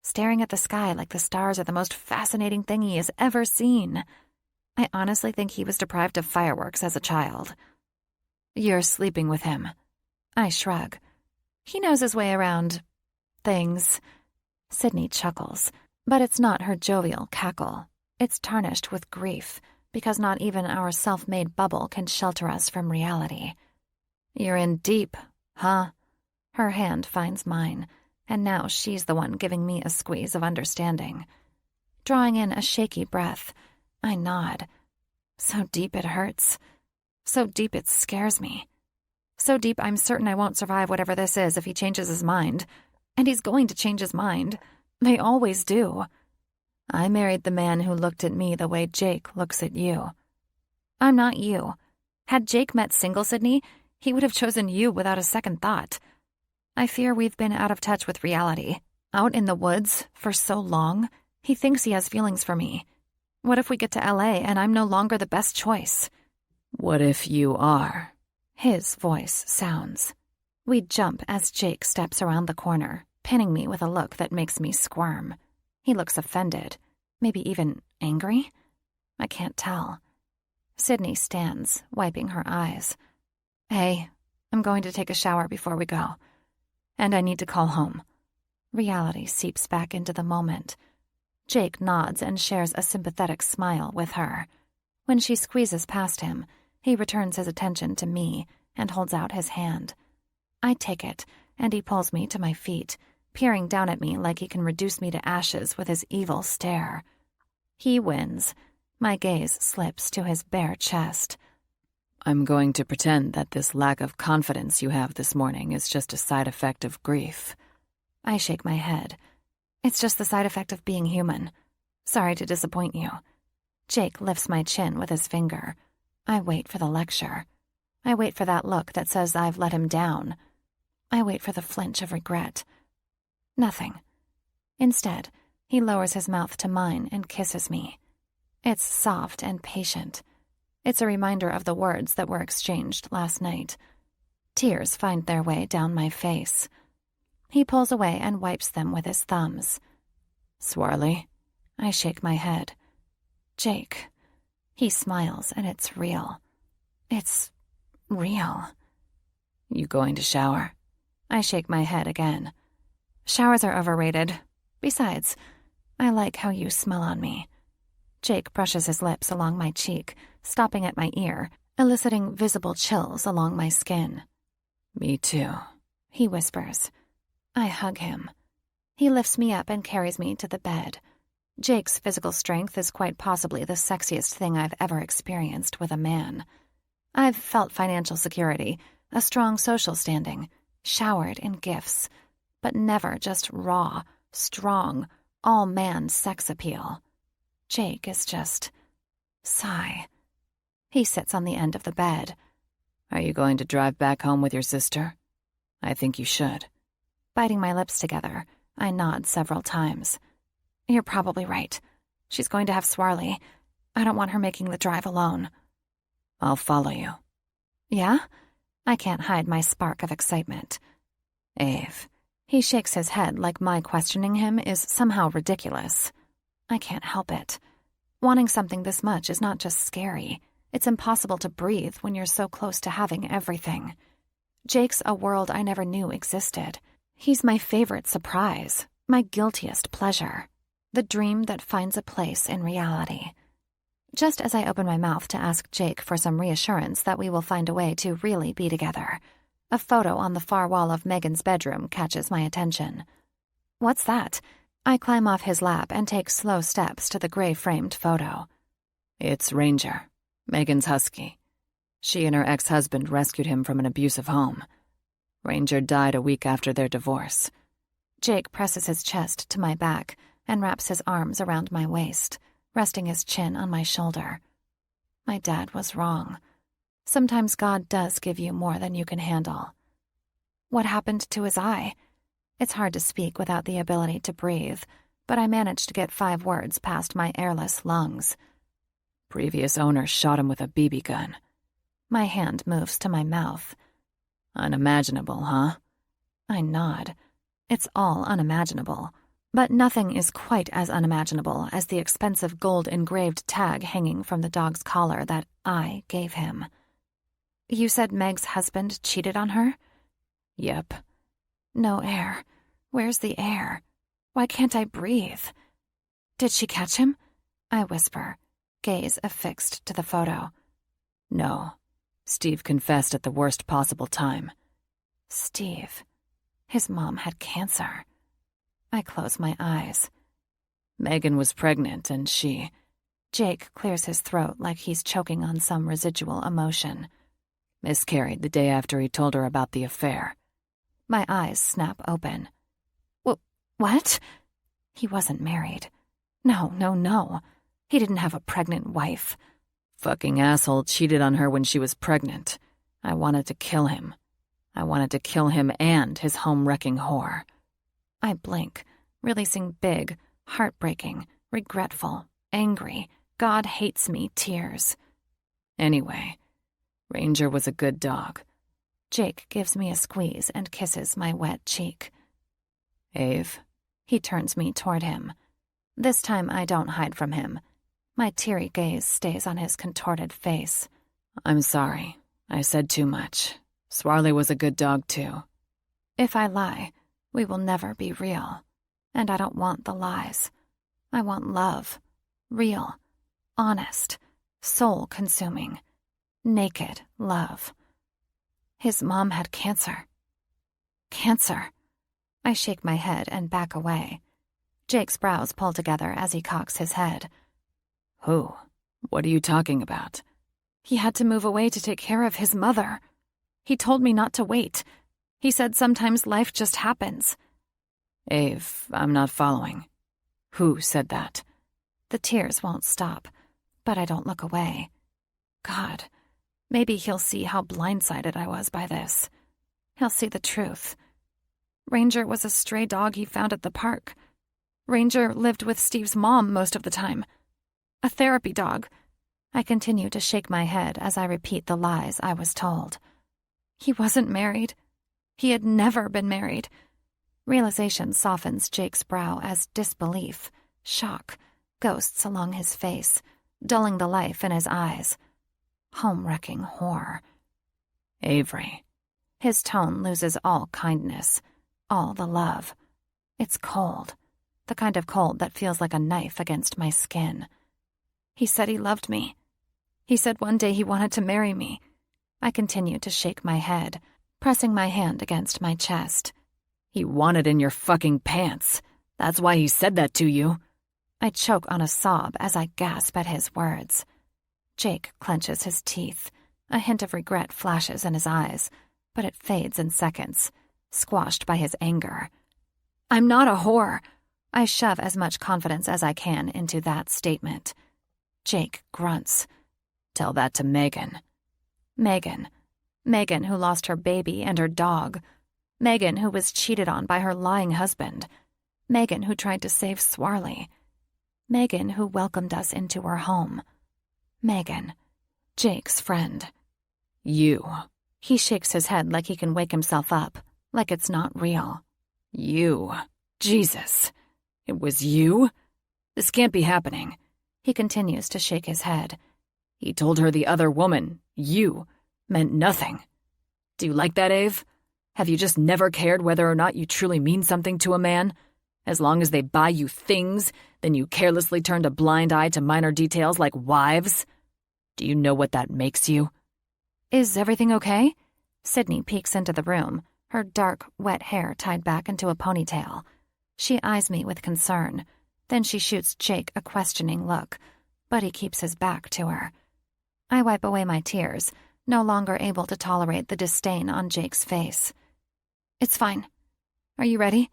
staring at the sky like the stars are the most fascinating thing he has ever seen. I honestly think he was deprived of fireworks as a child. You're sleeping with him. I shrug. He knows his way around things. Sydney chuckles, but it's not her jovial cackle. It's tarnished with grief, because not even our self-made bubble can shelter us from reality. You're in deep, huh? Her hand finds mine, and now she's the one giving me a squeeze of understanding. Drawing in a shaky breath, I nod. So deep it hurts. So deep it scares me. So deep I'm certain I won't survive whatever this is if he changes his mind. And he's going to change his mind. They always do. I married the man who looked at me the way Jake looks at you. I'm not you. Had Jake met single Sydney, he would have chosen you without a second thought. I fear we've been out of touch with reality. Out in the woods for so long, he thinks he has feelings for me. What if we get to LA and I'm no longer the best choice? What if you are? His voice sounds. We jump as Jake steps around the corner, pinning me with a look that makes me squirm. He looks offended, maybe even angry. I can't tell. Sydney stands, wiping her eyes. Hey, I'm going to take a shower before we go. And I need to call home. Reality seeps back into the moment. Jake nods and shares a sympathetic smile with her. When she squeezes past him, he returns his attention to me and holds out his hand. I take it, and he pulls me to my feet, peering down at me like he can reduce me to ashes with his evil stare. He wins. My gaze slips to his bare chest. I'm going to pretend that this lack of confidence you have this morning is just a side effect of grief. I shake my head. It's just the side effect of being human. Sorry to disappoint you. Jake lifts my chin with his finger. I wait for the lecture. I wait for that look that says I've let him down. I wait for the flinch of regret. Nothing. Instead, he lowers his mouth to mine and kisses me. It's soft and patient. It's a reminder of the words that were exchanged last night. Tears find their way down my face. He pulls away and wipes them with his thumbs. Swarly? I shake my head. Jake. He smiles, and it's real. It's real. You going to shower? I shake my head again. Showers are overrated. Besides, I like how you smell on me. Jake brushes his lips along my cheek, stopping at my ear, eliciting visible chills along my skin. Me too, he whispers. I hug him. He lifts me up and carries me to the bed. Jake's physical strength is quite possibly the sexiest thing I've ever experienced with a man. I've felt financial security, a strong social standing, showered in gifts, but never just raw, strong, all-man sex appeal. Jake is just... sigh. He sits on the end of the bed. Are you going to drive back home with your sister? I think you should. Biting my lips together, I nod several times. You're probably right. She's going to have Swarly. I don't want her making the drive alone. I'll follow you. Yeah? I can't hide my spark of excitement. Ave. He shakes his head like my questioning him is somehow ridiculous. I can't help it. Wanting something this much is not just scary. It's impossible to breathe when you're so close to having everything. Jake's a world I never knew existed. He's my favorite surprise, my guiltiest pleasure, the dream that finds a place in reality. Just as I open my mouth to ask Jake for some reassurance that we will find a way to really be together, a photo on the far wall of Megan's bedroom catches my attention. What's that? I climb off his lap and take slow steps to the gray-framed photo. It's Ranger, Megan's husky. She and her ex-husband rescued him from an abusive home. Ranger died a week after their divorce. Jake presses his chest to my back and wraps his arms around my waist, resting his chin on my shoulder. My dad was wrong. Sometimes God does give you more than you can handle. What happened to his eye? It's hard to speak without the ability to breathe, but I managed to get 5 words past my airless lungs. Previous owner shot him with a BB gun. My hand moves to my mouth. Unimaginable, huh? I nod. It's all unimaginable, but nothing is quite as unimaginable as the expensive gold-engraved tag hanging from the dog's collar that I gave him. You said Meg's husband cheated on her? Yep. No air. Where's the air? Why can't I breathe? Did she catch him? I whisper, gaze affixed to the photo. No. Steve confessed at the worst possible time. Steve. His mom had cancer. I close my eyes. Megan was pregnant and she... Jake clears his throat like he's choking on some residual emotion. Miscarried the day after he told her about the affair. My eyes snap open. What? He wasn't married. No. He didn't have a pregnant wife. Fucking asshole cheated on her when she was pregnant. I wanted to kill him. I wanted to kill him and his home-wrecking whore. I blink, releasing big, heartbreaking, regretful, angry, God hates me tears. Anyway, Ranger was a good dog. Jake gives me a squeeze and kisses my wet cheek. Ave. He turns me toward him. This time I don't hide from him. My teary gaze stays on his contorted face. I'm sorry. I said too much. Swarley was a good dog, too. If I lie, we will never be real. And I don't want the lies. I want love. Real. Honest. Soul-consuming. Naked love. His mom had cancer. Cancer. I shake my head and back away. Jake's brows pull together as he cocks his head. Who? What are you talking about? He had to move away to take care of his mother. He told me not to wait. He said sometimes life just happens. Ave, I'm not following. Who said that? The tears won't stop, but I don't look away. God, maybe he'll see how blindsided I was by this. He'll see the truth. Ranger was a stray dog he found at the park. Ranger lived with Steve's mom most of the time. A therapy dog. I continue to shake my head as I repeat the lies I was told. He wasn't married. He had never been married. Realization softens Jake's brow as disbelief, shock, ghosts along his face, dulling the life in his eyes. Home-wrecking horror. Avery. His tone loses all kindness, all the love. It's cold, the kind of cold that feels like a knife against my skin. He said he loved me. He said one day he wanted to marry me. I continue to shake my head, pressing my hand against my chest. He wanted in your fucking pants. That's why he said that to you. I choke on a sob as I gasp at his words. Jake clenches his teeth. A hint of regret flashes in his eyes, but it fades in seconds, squashed by his anger. I'm not a whore. I shove as much confidence as I can into that statement. Jake grunts. Tell that to Megan. Megan. Megan who lost her baby and her dog. Megan who was cheated on by her lying husband. Megan who tried to save Swarley. Megan who welcomed us into her home. Megan. Jake's friend. You. He shakes his head like he can wake himself up, like it's not real. You. Jesus. It was you? This can't be happening. He continues to shake his head. He told her the other woman, you, meant nothing. Do you like that, Ave? Have you just never cared whether or not you truly mean something to a man? As long as they buy you things, then you carelessly turned a blind eye to minor details like wives? Do you know what that makes you? Is everything okay? Sydney peeks into the room, her dark, wet hair tied back into a ponytail. She eyes me with concern. Then she shoots Jake a questioning look, but he keeps his back to her. I wipe away my tears, no longer able to tolerate the disdain on Jake's face. It's fine. Are you ready?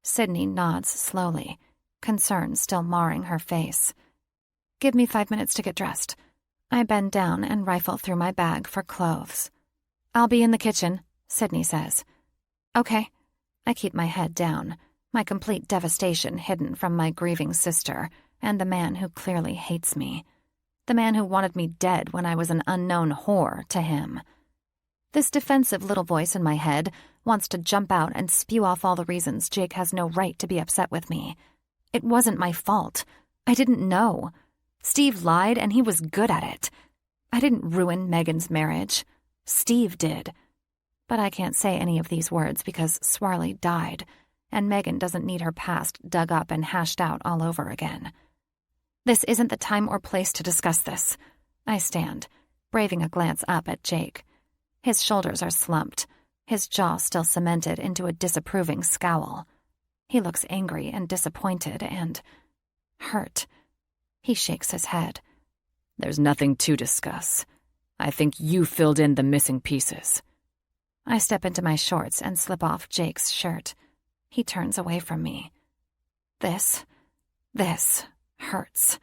Sydney nods slowly, concern still marring her face. Give me 5 minutes to get dressed. I bend down and rifle through my bag for clothes. I'll be in the kitchen, Sydney says. Okay. I keep my head down, my complete devastation hidden from my grieving sister and the man who clearly hates me. The man who wanted me dead when I was an unknown whore to him. This defensive little voice in my head wants to jump out and spew off all the reasons Jake has no right to be upset with me. It wasn't my fault. I didn't know. Steve lied, and he was good at it. I didn't ruin Megan's marriage. Steve did. But I can't say any of these words because Swarley died, and Megan doesn't need her past dug up and hashed out all over again. This isn't the time or place to discuss this. I stand, braving a glance up at Jake. His shoulders are slumped, his jaw still cemented into a disapproving scowl. He looks angry and disappointed and hurt. He shakes his head. There's nothing to discuss. I think you filled in the missing pieces. I step into my shorts and slip off Jake's shirt. He turns away from me. This hurts.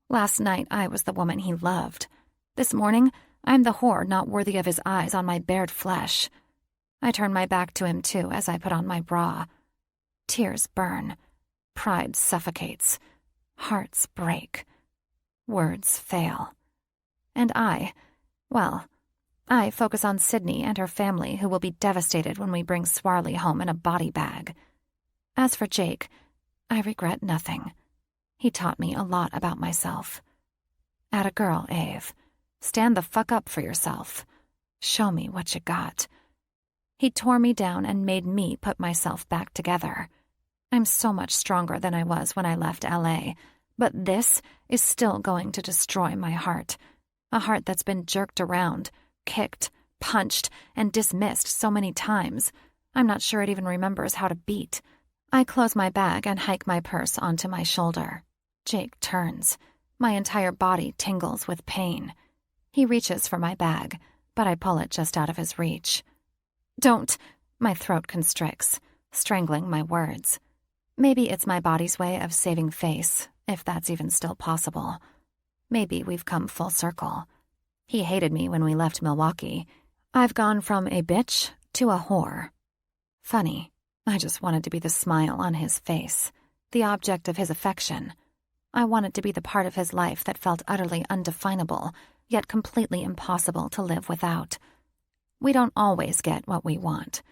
Last night I was the woman he loved. This morning I'm the whore not worthy of his eyes on my bared flesh. I turn my back to him too as I put on my bra. Tears burn. Pride suffocates. Hearts break. Words fail. And I focus on Sydney and her family who will be devastated when we bring Swarley home in a body bag. As for Jake, I regret nothing. He taught me a lot about myself. Atta girl, Ave. Stand the fuck up for yourself. Show me what you got. He tore me down and made me put myself back together. I'm so much stronger than I was when I left LA, but this is still going to destroy my heart. A heart that's been jerked around, kicked, punched, and dismissed so many times. I'm not sure it even remembers how to beat. I close my bag and hike my purse onto my shoulder. Jake turns. My entire body tingles with pain. He reaches for my bag, but I pull it just out of his reach. Don't! My throat constricts, strangling my words. Maybe it's my body's way of saving face, if that's even still possible. Maybe we've come full circle. He hated me when we left Milwaukee. I've gone from a bitch to a whore. Funny, I just wanted to be the smile on his face, the object of his affection. I wanted to be the part of his life that felt utterly undefinable, yet completely impossible to live without. We don't always get what we want.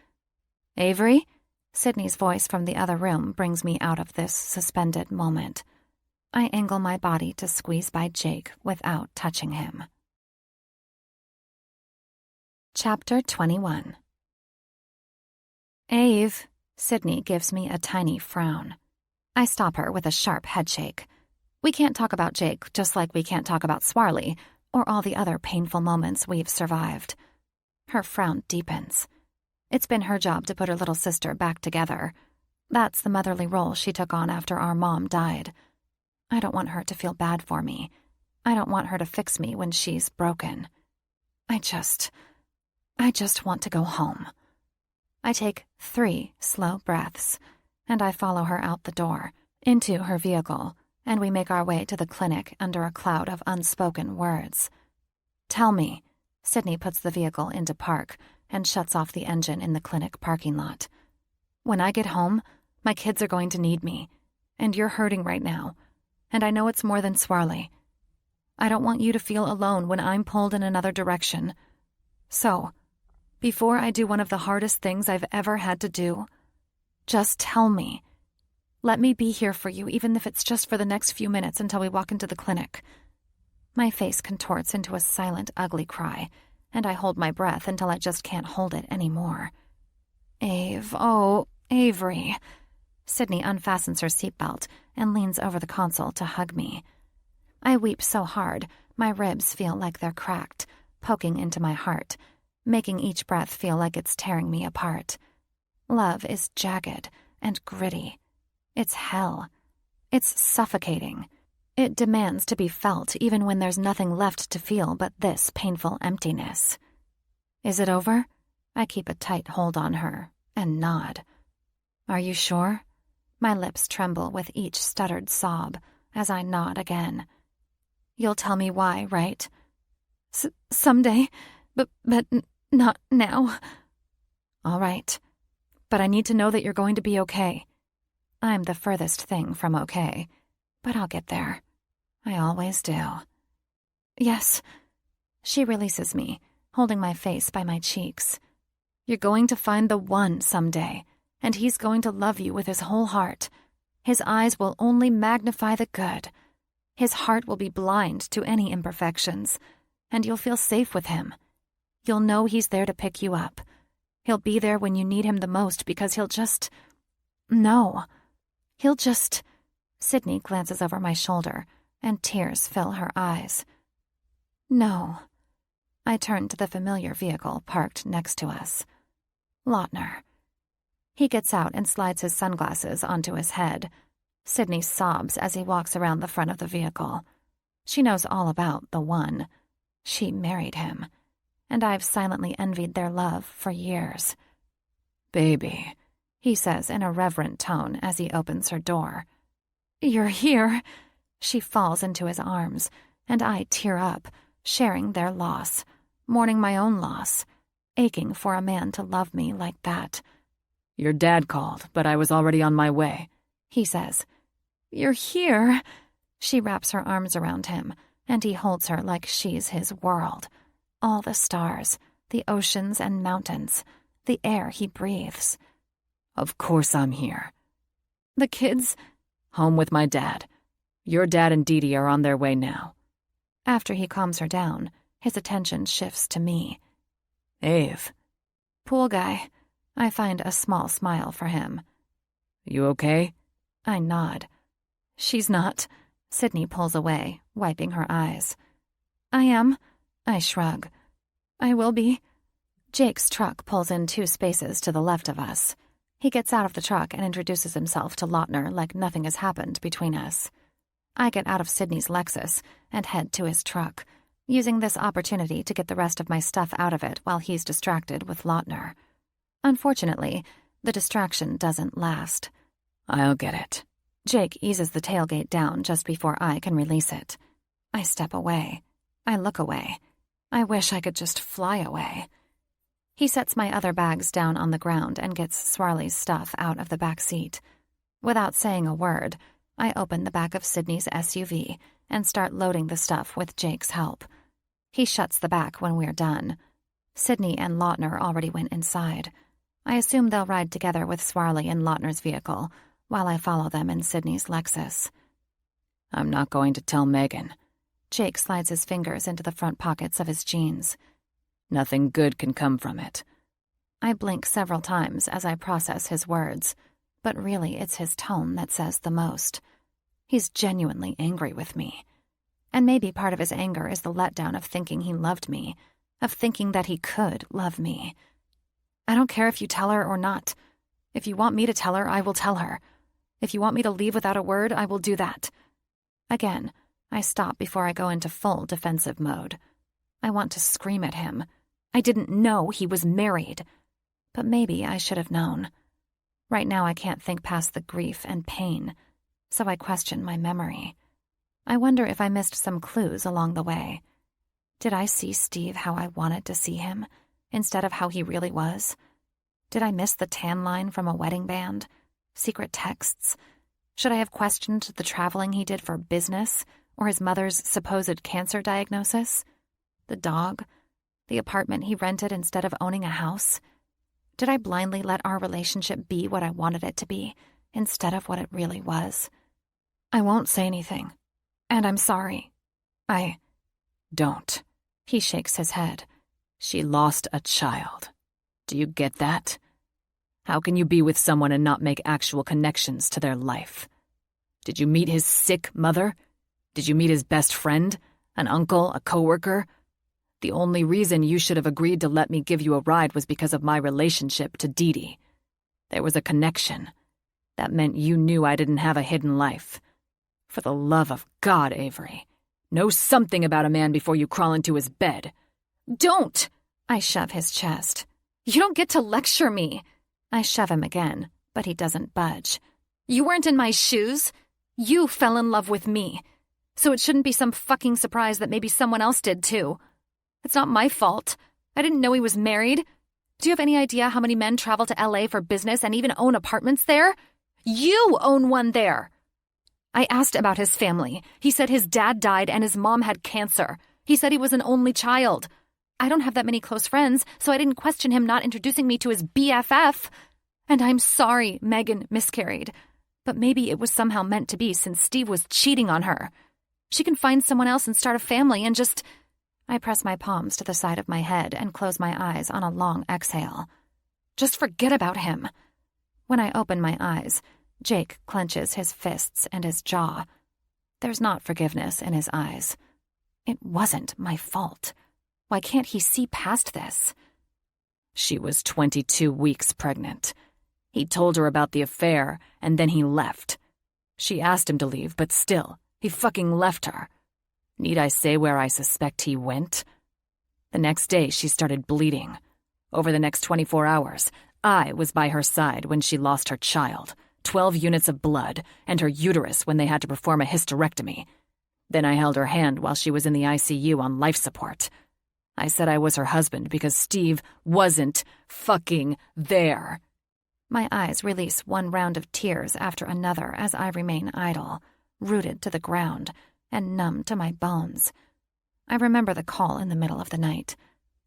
Avery? Sydney's voice from the other room brings me out of this suspended moment. I angle my body to squeeze by Jake without touching him. Chapter 21. Ave, Sydney gives me a tiny frown. I stop her with a sharp headshake. We can't talk about Jake just like we can't talk about Swarley or all the other painful moments we've survived. Her frown deepens. It's been her job to put her little sister back together. That's the motherly role she took on after our mom died. I don't want her to feel bad for me. I don't want her to fix me when she's broken. I just want to go home. I take 3 slow breaths, and I follow her out the door, into her vehicle, and we make our way to the clinic under a cloud of unspoken words. Tell me. Sydney puts the vehicle into park and shuts off the engine in the clinic parking lot. When I get home, my kids are going to need me, and you're hurting right now, and I know it's more than Swarley. I don't want you to feel alone when I'm pulled in another direction. So, before I do one of the hardest things I've ever had to do, just tell me. Let me be here for you, even if it's just for the next few minutes until we walk into the clinic. My face contorts into a silent, ugly cry, and I hold my breath until I just can't hold it anymore. Avery. Sydney unfastens her seatbelt and leans over the console to hug me. I weep so hard, my ribs feel like they're cracked, poking into my heart, making each breath feel like it's tearing me apart. Love is jagged and gritty. It's hell. It's suffocating. It demands to be felt even when there's nothing left to feel but this painful emptiness. Is it over? I keep a tight hold on her and nod. Are you sure? My lips tremble with each stuttered sob as I nod again. You'll tell me why, right? Someday, but not now. All right, but I need to know that you're going to be okay. I'm the furthest thing from okay, but I'll get there. I always do. Yes. She releases me, holding my face by my cheeks. You're going to find the one someday, and he's going to love you with his whole heart. His eyes will only magnify the good. His heart will be blind to any imperfections, and you'll feel safe with him. You'll know he's there to pick you up. He'll be there when you need him the most because he'll just... No. He'll just... Sydney glances over my shoulder, and tears fill her eyes. No. I turn to the familiar vehicle parked next to us. Lautner. He gets out and slides his sunglasses onto his head. Sydney sobs as he walks around the front of the vehicle. She knows all about the one. She married him, and I've silently envied their love for years. Baby, he says in a reverent tone as he opens her door. You're here. She falls into his arms, and I tear up, sharing their loss, mourning my own loss, aching for a man to love me like that. Your dad called, but I was already on my way, he says. You're here. She wraps her arms around him, and he holds her like she's his world. All the stars, the oceans and mountains, the air he breathes. Of course I'm here. The kids? Home with my dad. Your dad and Dee Dee are on their way now. After he calms her down, his attention shifts to me. Ave. Pool guy. I find a small smile for him. You okay? I nod. She's not. Sydney pulls away, wiping her eyes. I am. I shrug. I will be. Jake's truck pulls in 2 spaces to the left of us. He gets out of the truck and introduces himself to Lautner like nothing has happened between us. I get out of Sydney's Lexus and head to his truck, using this opportunity to get the rest of my stuff out of it while he's distracted with Lautner. Unfortunately, the distraction doesn't last. I'll get it. Jake eases the tailgate down just before I can release it. I step away. I look away. I wish I could just fly away. He sets my other bags down on the ground and gets Swarley's stuff out of the back seat. Without saying a word, I open the back of Sydney's SUV and start loading the stuff with Jake's help. He shuts the back when we're done. Sydney and Lautner already went inside. I assume they'll ride together with Swarley in Lautner's vehicle, while I follow them in Sydney's Lexus. I'm not going to tell Megan. Jake slides his fingers into the front pockets of his jeans. Nothing good can come from it. I blink several times as I process his words, but really it's his tone that says the most. He's genuinely angry with me. And maybe part of his anger is the letdown of thinking he loved me, of thinking that he could love me. I don't care if you tell her or not. If you want me to tell her, I will tell her. If you want me to leave without a word, I will do that. Again, I stop before I go into full defensive mode. I want to scream at him. I didn't know he was married. But maybe I should have known. Right now I can't think past the grief and pain, so I question my memory. I wonder if I missed some clues along the way. Did I see Steve how I wanted to see him, instead of how he really was? Did I miss the tan line from a wedding band? Secret texts? Should I have questioned the traveling he did for business, or his mother's supposed cancer diagnosis? The dog? The apartment he rented instead of owning a house? Did I blindly let our relationship be what I wanted it to be, instead of what it really was? I won't say anything. And I'm sorry. Don't. He shakes his head. She lost a child. Do you get that? How can you be with someone and not make actual connections to their life? Did you meet his sick mother? Did you meet his best friend? An uncle? A coworker? The only reason you should have agreed to let me give you a ride was because of my relationship to Dee Dee. There was a connection. That meant you knew I didn't have a hidden life. For the love of God, Avery, know something about a man before you crawl into his bed. Don't! I shove his chest. You don't get to lecture me. I shove him again, but he doesn't budge. You weren't in my shoes. You fell in love with me. So it shouldn't be some fucking surprise that maybe someone else did too. It's not my fault. I didn't know he was married. Do you have any idea how many men travel to LA for business and even own apartments there? You own one there. I asked about his family. He said his dad died and his mom had cancer. He said he was an only child. I don't have that many close friends, so I didn't question him not introducing me to his BFF. And I'm sorry Megan miscarried. But maybe it was somehow meant to be since Steve was cheating on her. She can find someone else and start a family and just... I press my palms to the side of my head and close my eyes on a long exhale. Just forget about him. When I open my eyes, Jake clenches his fists and his jaw. There's not forgiveness in his eyes. It wasn't my fault. Why can't he see past this? She was 22 weeks pregnant. He told her about the affair, and then he left. She asked him to leave, but still, he fucking left her. Need I say where I suspect he went? The next day, she started bleeding. Over the next 24 hours, I was by her side when she lost her child, 12 units of blood, and her uterus when they had to perform a hysterectomy. Then I held her hand while she was in the ICU on life support. I said I was her husband because Steve wasn't fucking there. My eyes release one round of tears after another as I remain idle, rooted to the ground and numb to my bones. I remember the call in the middle of the night.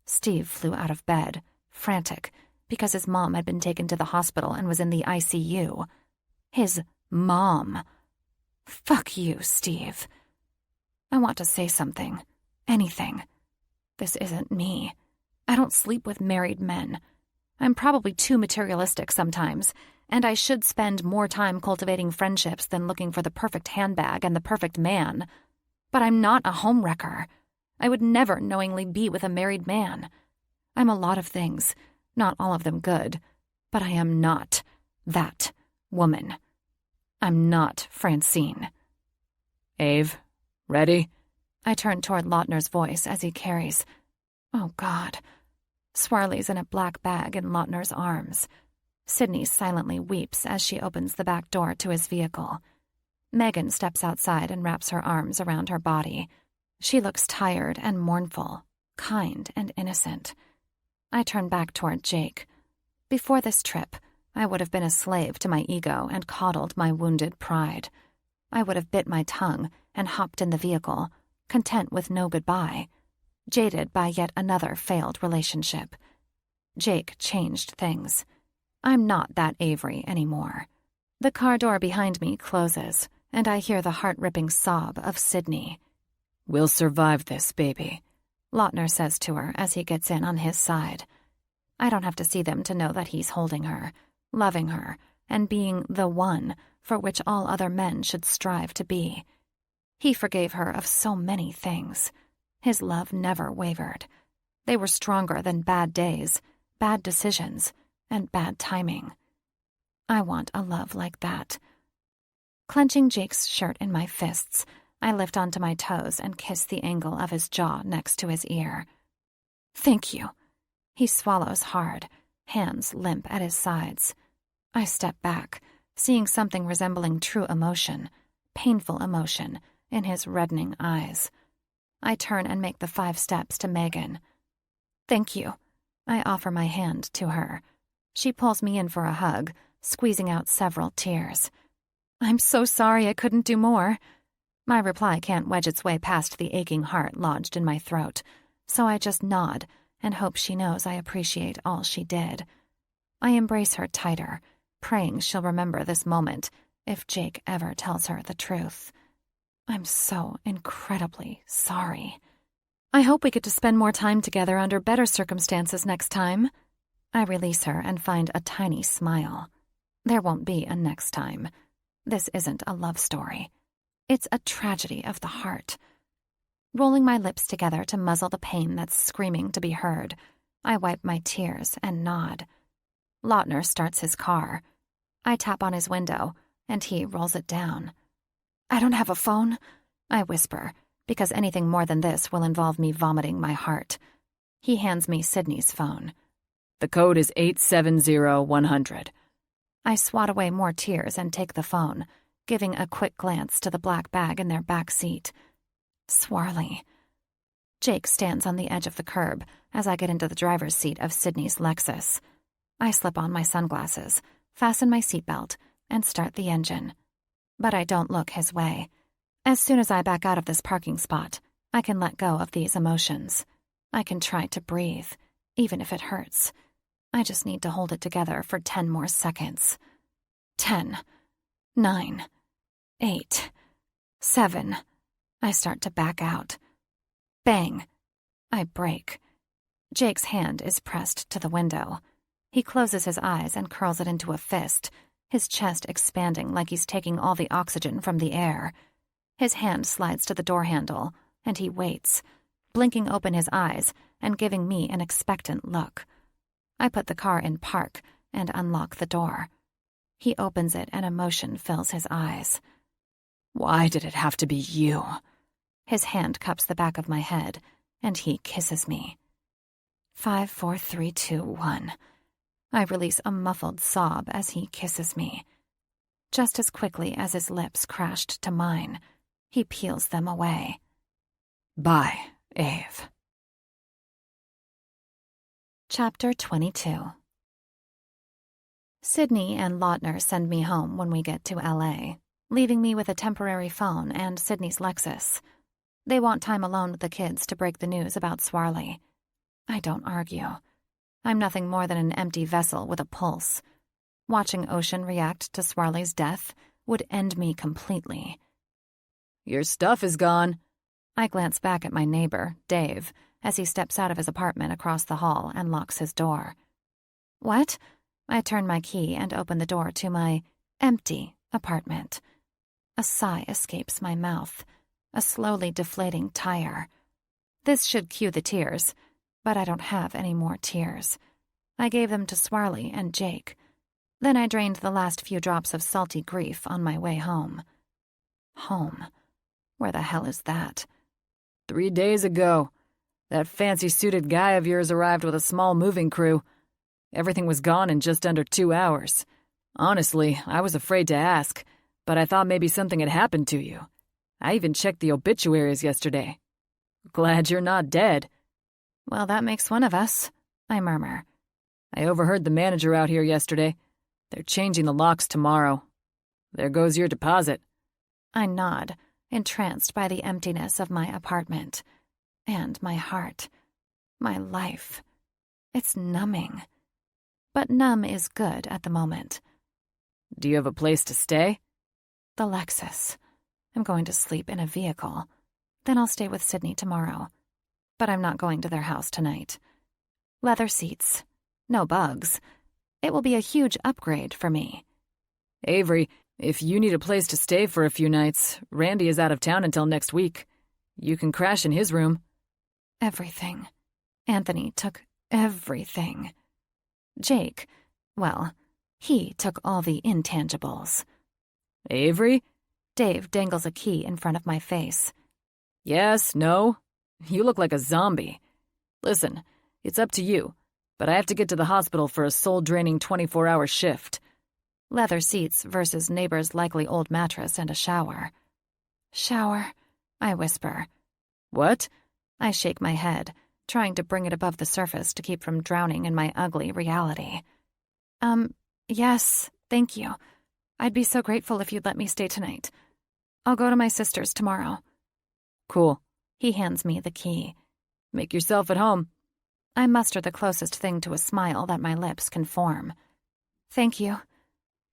Steve flew out of bed, frantic, because his mom had been taken to the hospital and was in the ICU. His mom. Fuck you, Steve. I want to say something. Anything. This isn't me. I don't sleep with married men. I'm probably too materialistic sometimes, and I should spend more time cultivating friendships than looking for the perfect handbag and the perfect man. But I'm not a homewrecker. I would never knowingly be with a married man. I'm a lot of things, not all of them good, but I am not that woman. I'm not Francine. Ave, ready? I turn toward Lautner's voice as he carries... Oh, God. Swarley's in a black bag in Lautner's arms. Sydney silently weeps as she opens the back door to his vehicle. Megan steps outside and wraps her arms around her body. She looks tired and mournful, kind and innocent. I turn back toward Jake. Before this trip, I would have been a slave to my ego and coddled my wounded pride. I would have bit my tongue and hopped in the vehicle, content with no goodbye, jaded by yet another failed relationship. Jake changed things. I'm not that Avery anymore. The car door behind me closes, and I hear the heart-ripping sob of Sydney. We'll survive this, baby, Lautner says to her as he gets in on his side. I don't have to see them to know that he's holding her, loving her, and being the one for which all other men should strive to be. He forgave her of so many things. His love never wavered. They were stronger than bad days, bad decisions, and bad timing. I want a love like that. Clenching Jake's shirt in my fists, I lift onto my toes and kiss the angle of his jaw next to his ear. Thank you. He swallows hard, hands limp at his sides. I step back, seeing something resembling true emotion, painful emotion, in his reddening eyes. I turn and make the 5 steps to Megan. Thank you. I offer my hand to her. She pulls me in for a hug, squeezing out several tears. I'm so sorry I couldn't do more. My reply can't wedge its way past the aching heart lodged in my throat, so I just nod and hope she knows I appreciate all she did. I embrace her tighter, praying she'll remember this moment if Jake ever tells her the truth. I'm so incredibly sorry. I hope we get to spend more time together under better circumstances next time. I release her and find a tiny smile. There won't be a next time. This isn't a love story. It's a tragedy of the heart. Rolling my lips together to muzzle the pain that's screaming to be heard, I wipe my tears and nod. Lautner starts his car. I tap on his window, and he rolls it down. I don't have a phone, I whisper, because anything more than this will involve me vomiting my heart. He hands me Sydney's phone. The code is 870-100. I swat away more tears and take the phone, giving a quick glance to the black bag in their back seat. Swarley. Jake stands on the edge of the curb as I get into the driver's seat of Sydney's Lexus. I slip on my sunglasses, fasten my seatbelt, and start the engine. But I don't look his way. As soon as I back out of this parking spot, I can let go of these emotions. I can try to breathe, even if it hurts. I just need to hold it together for 10 more seconds. 10, 9, 8, 7. I start to back out. Bang! I brake. Jake's hand is pressed to the window. He closes his eyes and curls it into a fist, his chest expanding like he's taking all the oxygen from the air. His hand slides to the door handle, and he waits, blinking open his eyes and giving me an expectant look. I put the car in park and unlock the door. He opens it and emotion fills his eyes. Why did it have to be you? His hand cups the back of my head, and he kisses me. 5, 4, 3, 2, 1. I release a muffled sob as he kisses me. Just as quickly as his lips crashed to mine, he peels them away. Bye, Ave. Chapter 22. Sydney and Lautner send me home when we get to L.A., leaving me with a temporary phone and Sydney's Lexus. They want time alone with the kids to break the news about Swarley. I don't argue. I'm nothing more than an empty vessel with a pulse. Watching Ocean react to Swarley's death would end me completely. Your stuff is gone. I glance back at my neighbor, Dave, as he steps out of his apartment across the hall and locks his door. What? I turn my key and open the door to my empty apartment. A sigh escapes my mouth, a slowly deflating tire. This should cue the tears, but I don't have any more tears. I gave them to Swarley and Jake. Then I drained the last few drops of salty grief on my way home. Home? Where the hell is that? 3 days ago. That fancy-suited guy of yours arrived with a small moving crew. Everything was gone in just under 2 hours. Honestly, I was afraid to ask, but I thought maybe something had happened to you. I even checked the obituaries yesterday. Glad you're not dead. Well, that makes one of us, I murmur. I overheard the manager out here yesterday. They're changing the locks tomorrow. There goes your deposit. I nod, entranced by the emptiness of my apartment. And my heart. My life. It's numbing. But numb is good at the moment. Do you have a place to stay? The Lexus. I'm going to sleep in a vehicle. Then I'll stay with Sydney tomorrow. But I'm not going to their house tonight. Leather seats. No bugs. It will be a huge upgrade for me. Avery, if you need a place to stay for a few nights, Randy is out of town until next week. You can crash in his room. Everything. Anthony took everything. Jake, well, he took all the intangibles. Avery? Dave dangles a key in front of my face. Yes, no? You look like a zombie. Listen, it's up to you, but I have to get to the hospital for a soul-draining 24-hour shift. Leather seats versus neighbor's likely old mattress and a shower. Shower, I whisper. What? I shake my head, trying to bring it above the surface to keep from drowning in my ugly reality. Yes, thank you. I'd be so grateful if you'd let me stay tonight. I'll go to my sister's tomorrow. Cool. He hands me the key. Make yourself at home. I muster the closest thing to a smile that my lips can form. Thank you.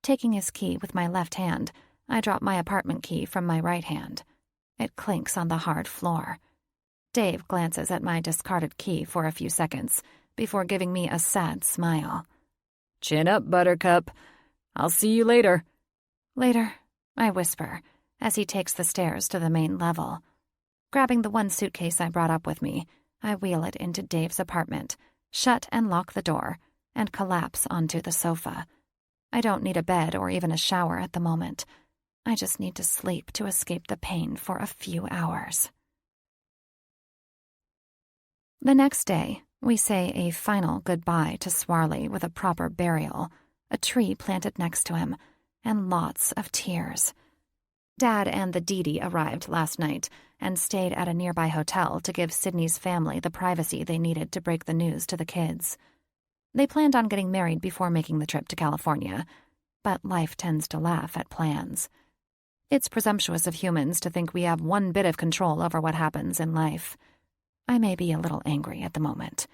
Taking his key with my left hand, I drop my apartment key from my right hand. It clinks on the hard floor. Dave glances at my discarded key for a few seconds before giving me a sad smile. Chin up, Buttercup. I'll see you later. Later, I whisper, as he takes the stairs to the main level. Grabbing the one suitcase I brought up with me, I wheel it into Dave's apartment, shut and lock the door, and collapse onto the sofa. I don't need a bed or even a shower at the moment. I just need to sleep to escape the pain for a few hours. The next day, we say a final goodbye to Swarley with a proper burial, a tree planted next to him, and lots of tears. Dad and the Dee arrived last night and stayed at a nearby hotel to give Sydney's family the privacy they needed to break the news to the kids. They planned on getting married before making the trip to California, but life tends to laugh at plans. It's presumptuous of humans to think we have one bit of control over what happens in life. I may be a little angry at the moment.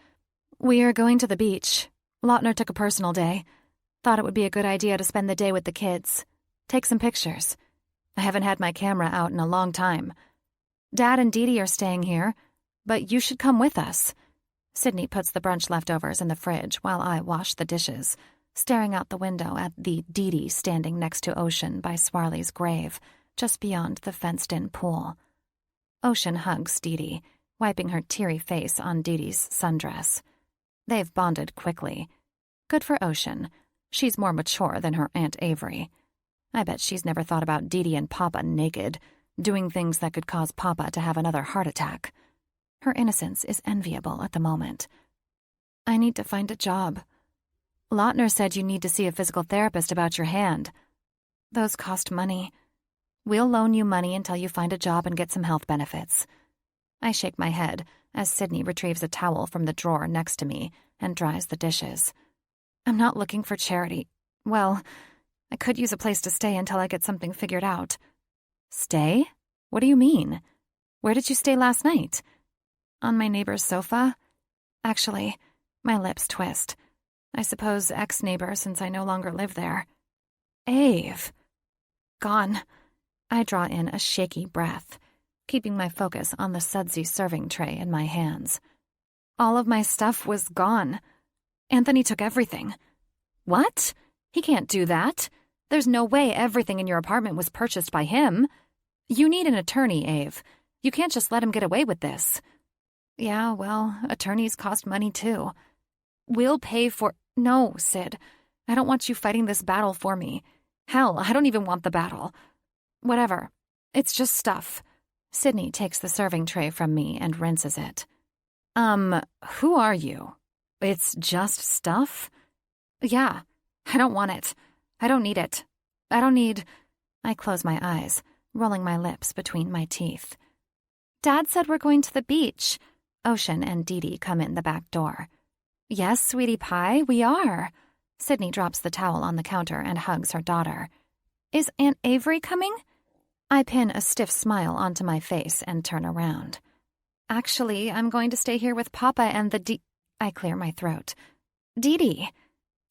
We are going to the beach. Lautner took a personal day. Thought it would be a good idea to spend the day with the kids. Take some pictures. I haven't had my camera out in a long time. Dad and Dee are staying here, but you should come with us. Sydney puts the brunch leftovers in the fridge while I wash the dishes, staring out the window at the Dee standing next to Ocean by Swarley's grave, just beyond the fenced-in pool. Ocean hugs Dee, wiping her teary face on Dee's sundress. They've bonded quickly. Good for Ocean. She's more mature than her Aunt Avery. I bet she's never thought about Dee and Papa naked, doing things that could cause Papa to have another heart attack. Her innocence is enviable at the moment. I need to find a job. Lautner said you need to see a physical therapist about your hand. Those cost money. We'll loan you money until you find a job and get some health benefits. I shake my head as Sydney retrieves a towel from the drawer next to me and dries the dishes. I'm not looking for charity. Well, I could use a place to stay until I get something figured out. Stay? What do you mean? Where did you stay last night? On my neighbor's sofa? Actually, my lips twist. I suppose ex-neighbor since I no longer live there. Ave. Gone. I draw in a shaky breath, keeping my focus on the sudsy serving tray in my hands. All of my stuff was gone. Anthony took everything. What? He can't do that. There's no way everything in your apartment was purchased by him. You need an attorney, Ave. You can't just let him get away with this. Yeah, well, attorneys cost money too. We'll pay for— No, Sid. I don't want you fighting this battle for me. Hell, I don't even want the battle. Whatever. It's just stuff. Sydney takes the serving tray from me and rinses it. Who are you? It's just stuff? Yeah. I don't want it. I don't need it. I don't need— I close my eyes, rolling my lips between my teeth. Dad said we're going to the beach. Ocean and Dee come in the back door. Yes, sweetie pie, we are. Sydney drops the towel on the counter and hugs her daughter. Is Aunt Avery coming? I pin a stiff smile onto my face and turn around. Actually, I'm going to stay here with Papa and the I clear my throat. Dee.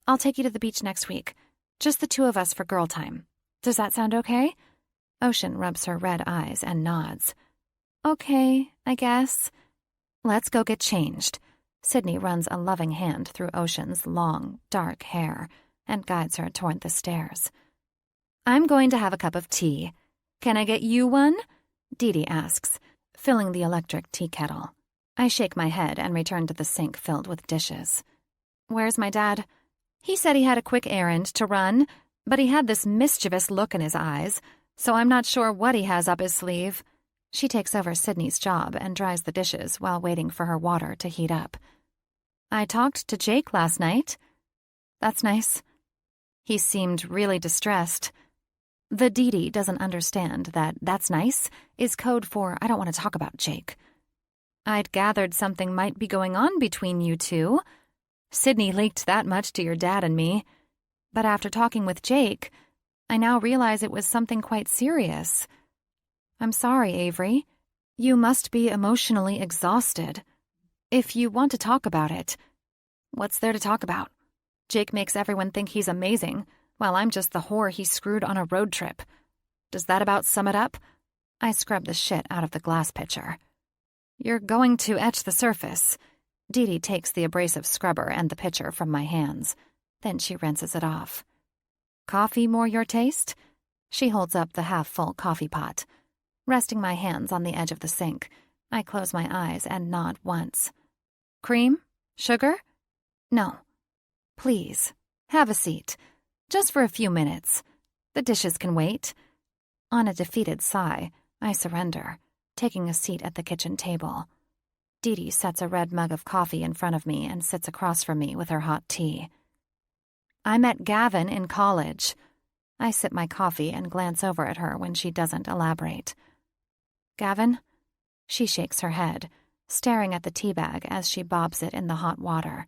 I'll take you to the beach next week. Just the two of us for girl time. Does that sound okay? Ocean rubs her red eyes and nods. Okay, I guess. Let's go get changed. Sydney runs a loving hand through Ocean's long, dark hair and guides her toward the stairs. I'm going to have a cup of tea. Can I get you one? Dee asks, filling the electric tea kettle. I shake my head and return to the sink filled with dishes. Where's my dad? He said he had a quick errand to run, but he had this mischievous look in his eyes, so I'm not sure what he has up his sleeve. She takes over Sydney's job and dries the dishes while waiting for her water to heat up. I talked to Jake last night. That's nice. He seemed really distressed. The Dee doesn't understand that "that's nice" is code for "I don't want to talk about Jake." I'd gathered something might be going on between you two. Sydney leaked that much to your dad and me. But after talking with Jake, I now realize it was something quite serious. I'm sorry, Avery. You must be emotionally exhausted. If you want to talk about it, what's there to talk about? Jake makes everyone think he's amazing, while I'm just the whore he screwed on a road trip. Does that about sum it up? I scrub the shit out of the glass pitcher. You're going to etch the surface. Dee takes the abrasive scrubber and the pitcher from my hands. Then she rinses it off. Coffee more your taste? She holds up the half-full coffee pot. Resting my hands on the edge of the sink, I close my eyes and nod once. Cream? Sugar? No. Please, have a seat. Just for a few minutes. The dishes can wait. On a defeated sigh, I surrender, taking a seat at the kitchen table. Dee sets a red mug of coffee in front of me and sits across from me with her hot tea. I met Gavin in college. I sip my coffee and glance over at her when she doesn't elaborate. Gavin? She shakes her head, staring at the tea bag as she bobs it in the hot water.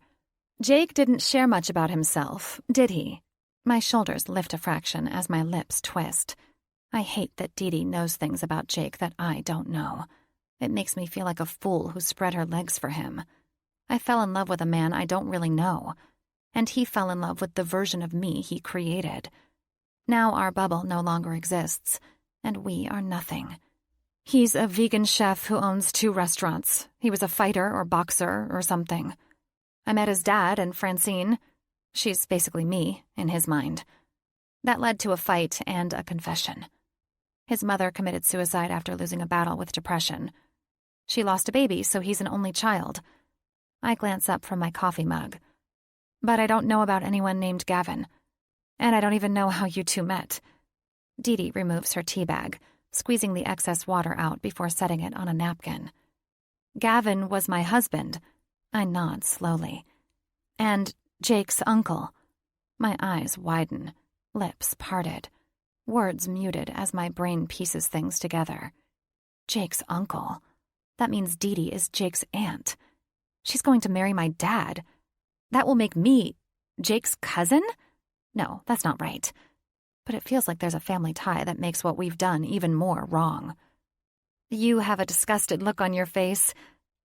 Jake didn't share much about himself, did he? My shoulders lift a fraction as my lips twist. I hate that Dee Dee knows things about Jake that I don't know. It makes me feel like a fool who spread her legs for him. I fell in love with a man I don't really know, and he fell in love with the version of me he created. Now our bubble no longer exists, and we are nothing. He's a vegan chef who owns 2 restaurants. He was a fighter or boxer or something. I met his dad and Francine. She's basically me, in his mind. That led to a fight and a confession. His mother committed suicide after losing a battle with depression. She lost a baby, so he's an only child. I glance up from my coffee mug. But I don't know about anyone named Gavin. And I don't even know how you two met. Dee Dee removes her tea bag, squeezing the excess water out before setting it on a napkin. Gavin was my husband. I nod slowly. And Jake's uncle. My eyes widen, lips parted, words muted as my brain pieces things together. Jake's uncle. That means Dee Dee is Jake's aunt. She's going to marry my dad. That will make me Jake's cousin? No, that's not right. But it feels like there's a family tie that makes what we've done even more wrong. You have a disgusted look on your face.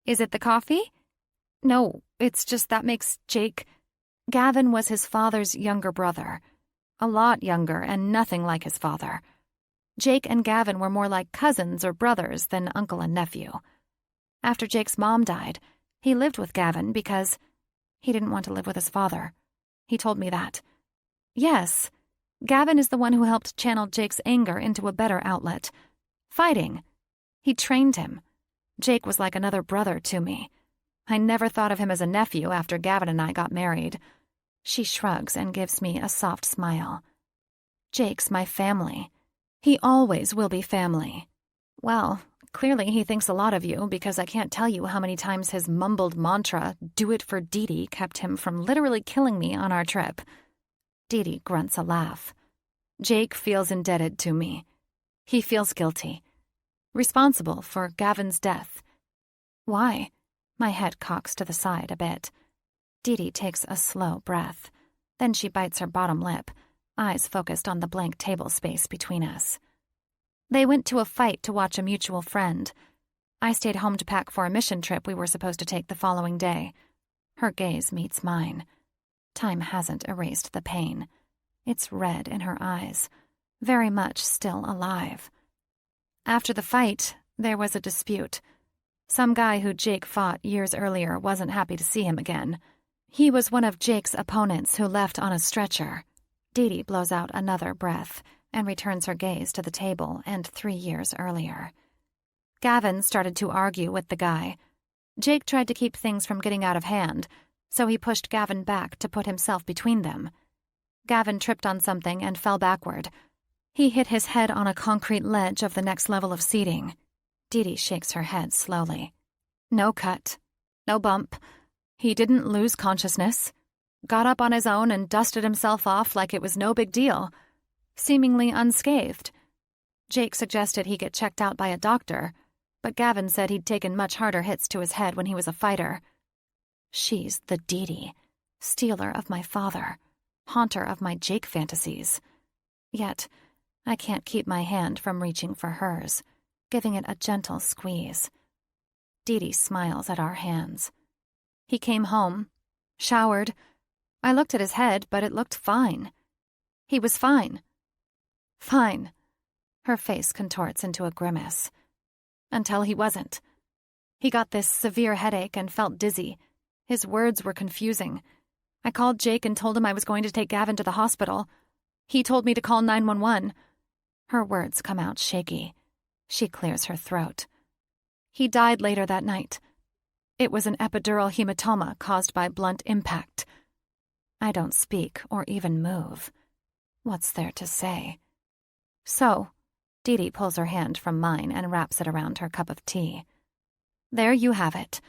Is it the coffee? No, it's just that makes Jake... Gavin was his father's younger brother. A lot younger and nothing like his father. Jake and Gavin were more like cousins or brothers than uncle and nephew. After Jake's mom died, he lived with Gavin because he didn't want to live with his father. He told me that. Yes, Gavin is the one who helped channel Jake's anger into a better outlet. Fighting. He trained him. Jake was like another brother to me. I never thought of him as a nephew after Gavin and I got married. She shrugs and gives me a soft smile. Jake's my family. He always will be family. Well, clearly he thinks a lot of you because I can't tell you how many times his mumbled mantra, "Do it for Dee Dee," kept him from literally killing me on our trip. Dee Dee grunts a laugh. Jake feels indebted to me. He feels guilty. Responsible for Gavin's death. Why? My head cocks to the side a bit. Dee Dee takes a slow breath. Then she bites her bottom lip, eyes focused on the blank table space between us. They went to a fight to watch a mutual friend. I stayed home to pack for a mission trip we were supposed to take the following day. Her gaze meets mine. Time hasn't erased the pain. It's red in her eyes, very much still alive. After the fight, there was a dispute. Some guy who Jake fought years earlier wasn't happy to see him again. He was one of Jake's opponents who left on a stretcher. Dee Dee blows out another breath and returns her gaze to the table and 3 years earlier. Gavin started to argue with the guy. Jake tried to keep things from getting out of hand, so he pushed Gavin back to put himself between them. Gavin tripped on something and fell backward. He hit his head on a concrete ledge of the next level of seating. Dee Dee shakes her head slowly. No cut. No bump. He didn't lose consciousness. Got up on his own and dusted himself off like it was no big deal. Seemingly unscathed. Jake suggested he get checked out by a doctor, but Gavin said he'd taken much harder hits to his head when he was a fighter. She's the Dee Dee, stealer of my father, haunter of my Jake fantasies. Yet, I can't keep my hand from reaching for hers, giving it a gentle squeeze. Dee Dee smiles at our hands. He came home, showered. I looked at his head, but it looked fine. He was fine. Fine. Her face contorts into a grimace. Until he wasn't. He got this severe headache and felt dizzy. His words were confusing. I called Jake and told him I was going to take Gavin to the hospital. He told me to call 911. Her words come out shaky. She clears her throat. He died later that night. It was an epidural hematoma caused by blunt impact. I don't speak or even move. What's there to say? So, Dee Dee pulls her hand from mine and wraps it around her cup of tea. There you have it.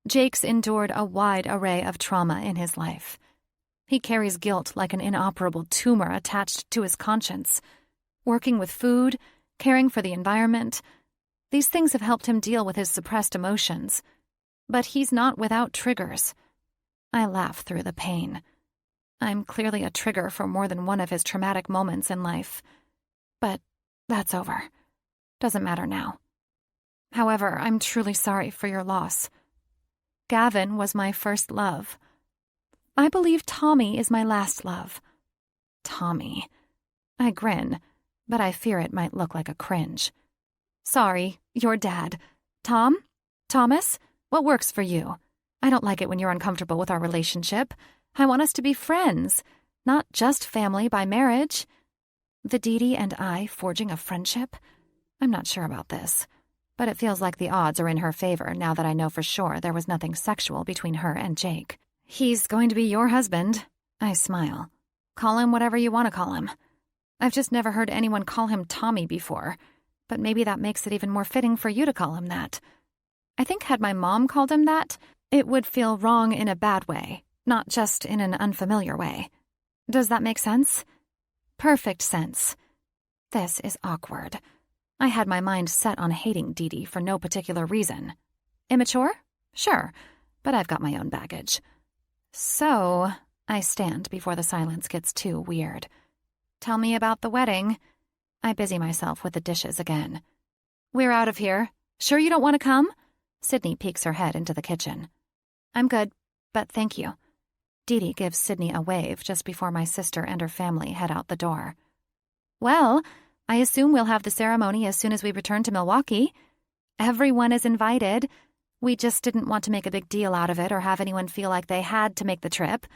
Jake's endured a wide array of trauma in his life. He carries guilt like an inoperable tumor attached to his conscience. Working with food, caring for the environment, these things have helped him deal with his suppressed emotions. But he's not without triggers. I laugh through the pain. I'm clearly a trigger for more than one of his traumatic moments in life. But that's over. Doesn't matter now. However, I'm truly sorry for your loss. Gavin was my first love. I believe Tommy is my last love. Tommy. I grin, but I fear it might look like a cringe. Sorry, your dad. Tom? Thomas? What works for you? I don't like it when you're uncomfortable with our relationship. I want us to be friends, not just family by marriage. The Dee and I forging a friendship? I'm not sure about this, but it feels like the odds are in her favor now that I know for sure there was nothing sexual between her and Jake. He's going to be your husband. I smile. Call him whatever you want to call him. I've just never heard anyone call him Tommy before, but maybe that makes it even more fitting for you to call him that. I think had my mom called him that, it would feel wrong in a bad way, not just in an unfamiliar way. Does that make sense? Perfect sense. This is awkward. I had my mind set on hating Dee for no particular reason. Immature? Sure, but I've got my own baggage. So, I stand before the silence gets too weird. Tell me about the wedding. I busy myself with the dishes again. We're out of here. Sure you don't want to come? Sydney peeks her head into the kitchen. I'm good, but thank you. Dee gives Sydney a wave just before my sister and her family head out the door. Well, I assume we'll have the ceremony as soon as we return to Milwaukee. Everyone is invited. We just didn't want to make a big deal out of it or have anyone feel like they had to make the trip.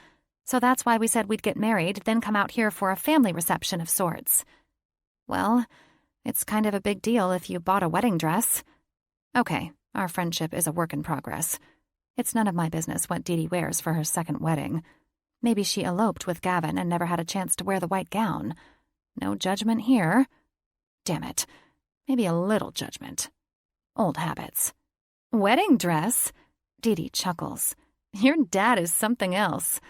So that's why we said we'd get married, then come out here for a family reception of sorts. Well, it's kind of a big deal if you bought a wedding dress. Okay, our friendship is a work in progress. It's none of my business what Dee wears for her second wedding. Maybe she eloped with Gavin and never had a chance to wear the white gown. No judgment here. Damn it. Maybe a little judgment. Old habits. Wedding dress? Dee chuckles. Your dad is something else.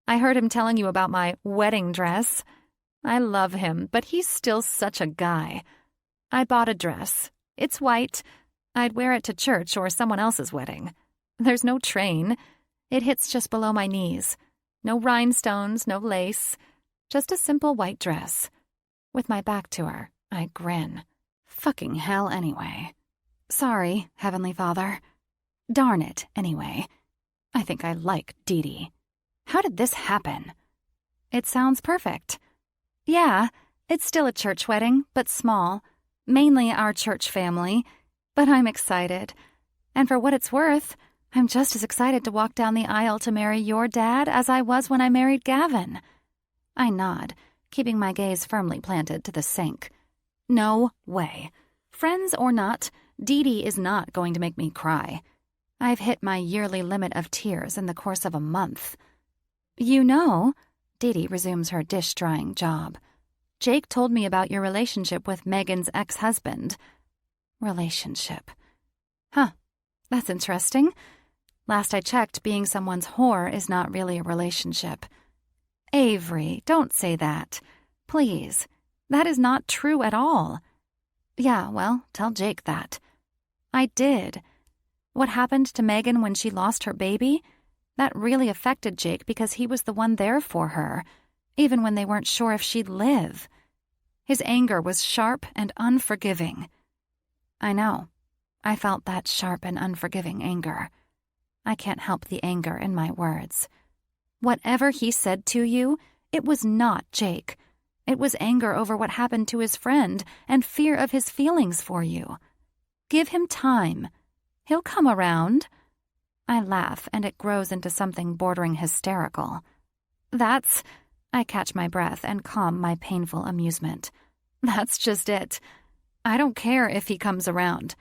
I heard him telling you about my wedding dress. I love him, but he's still such a guy. I bought a dress. It's white. I'd wear it to church or someone else's wedding. There's no train. It hits just below my knees. No rhinestones, no lace. Just a simple white dress. With my back to her, I grin. Fucking hell anyway. Sorry, Heavenly Father. Darn it, anyway. I think I like Dee. How did this happen? It sounds perfect. Yeah, it's still a church wedding, but small. Mainly our church family. But I'm excited. And for what it's worth, I'm just as excited to walk down the aisle to marry your dad as I was when I married Gavin. I nod, keeping my gaze firmly planted to the sink. No way. Friends or not, Dee is not going to make me cry. I've hit my yearly limit of tears in the course of a month. You know, Dee resumes her dish-drying job. Jake told me about your relationship with Megan's ex-husband. Relationship. Huh, that's interesting. Last I checked, being someone's whore is not really a relationship. Avery, don't say that. Please. That is not true at all. Yeah, well, tell Jake that. I did. What happened to Megan when she lost her baby? That really affected Jake because he was the one there for her, even when they weren't sure if she'd live. His anger was sharp and unforgiving. I know. I felt that sharp and unforgiving anger. I can't help the anger in my words. Whatever he said to you, it was not Jake. It was anger over what happened to his friend and fear of his feelings for you. Give him time. He'll come around. I laugh, and it grows into something bordering hysterical. I catch my breath and calm my painful amusement. That's just it. I don't care if he comes around.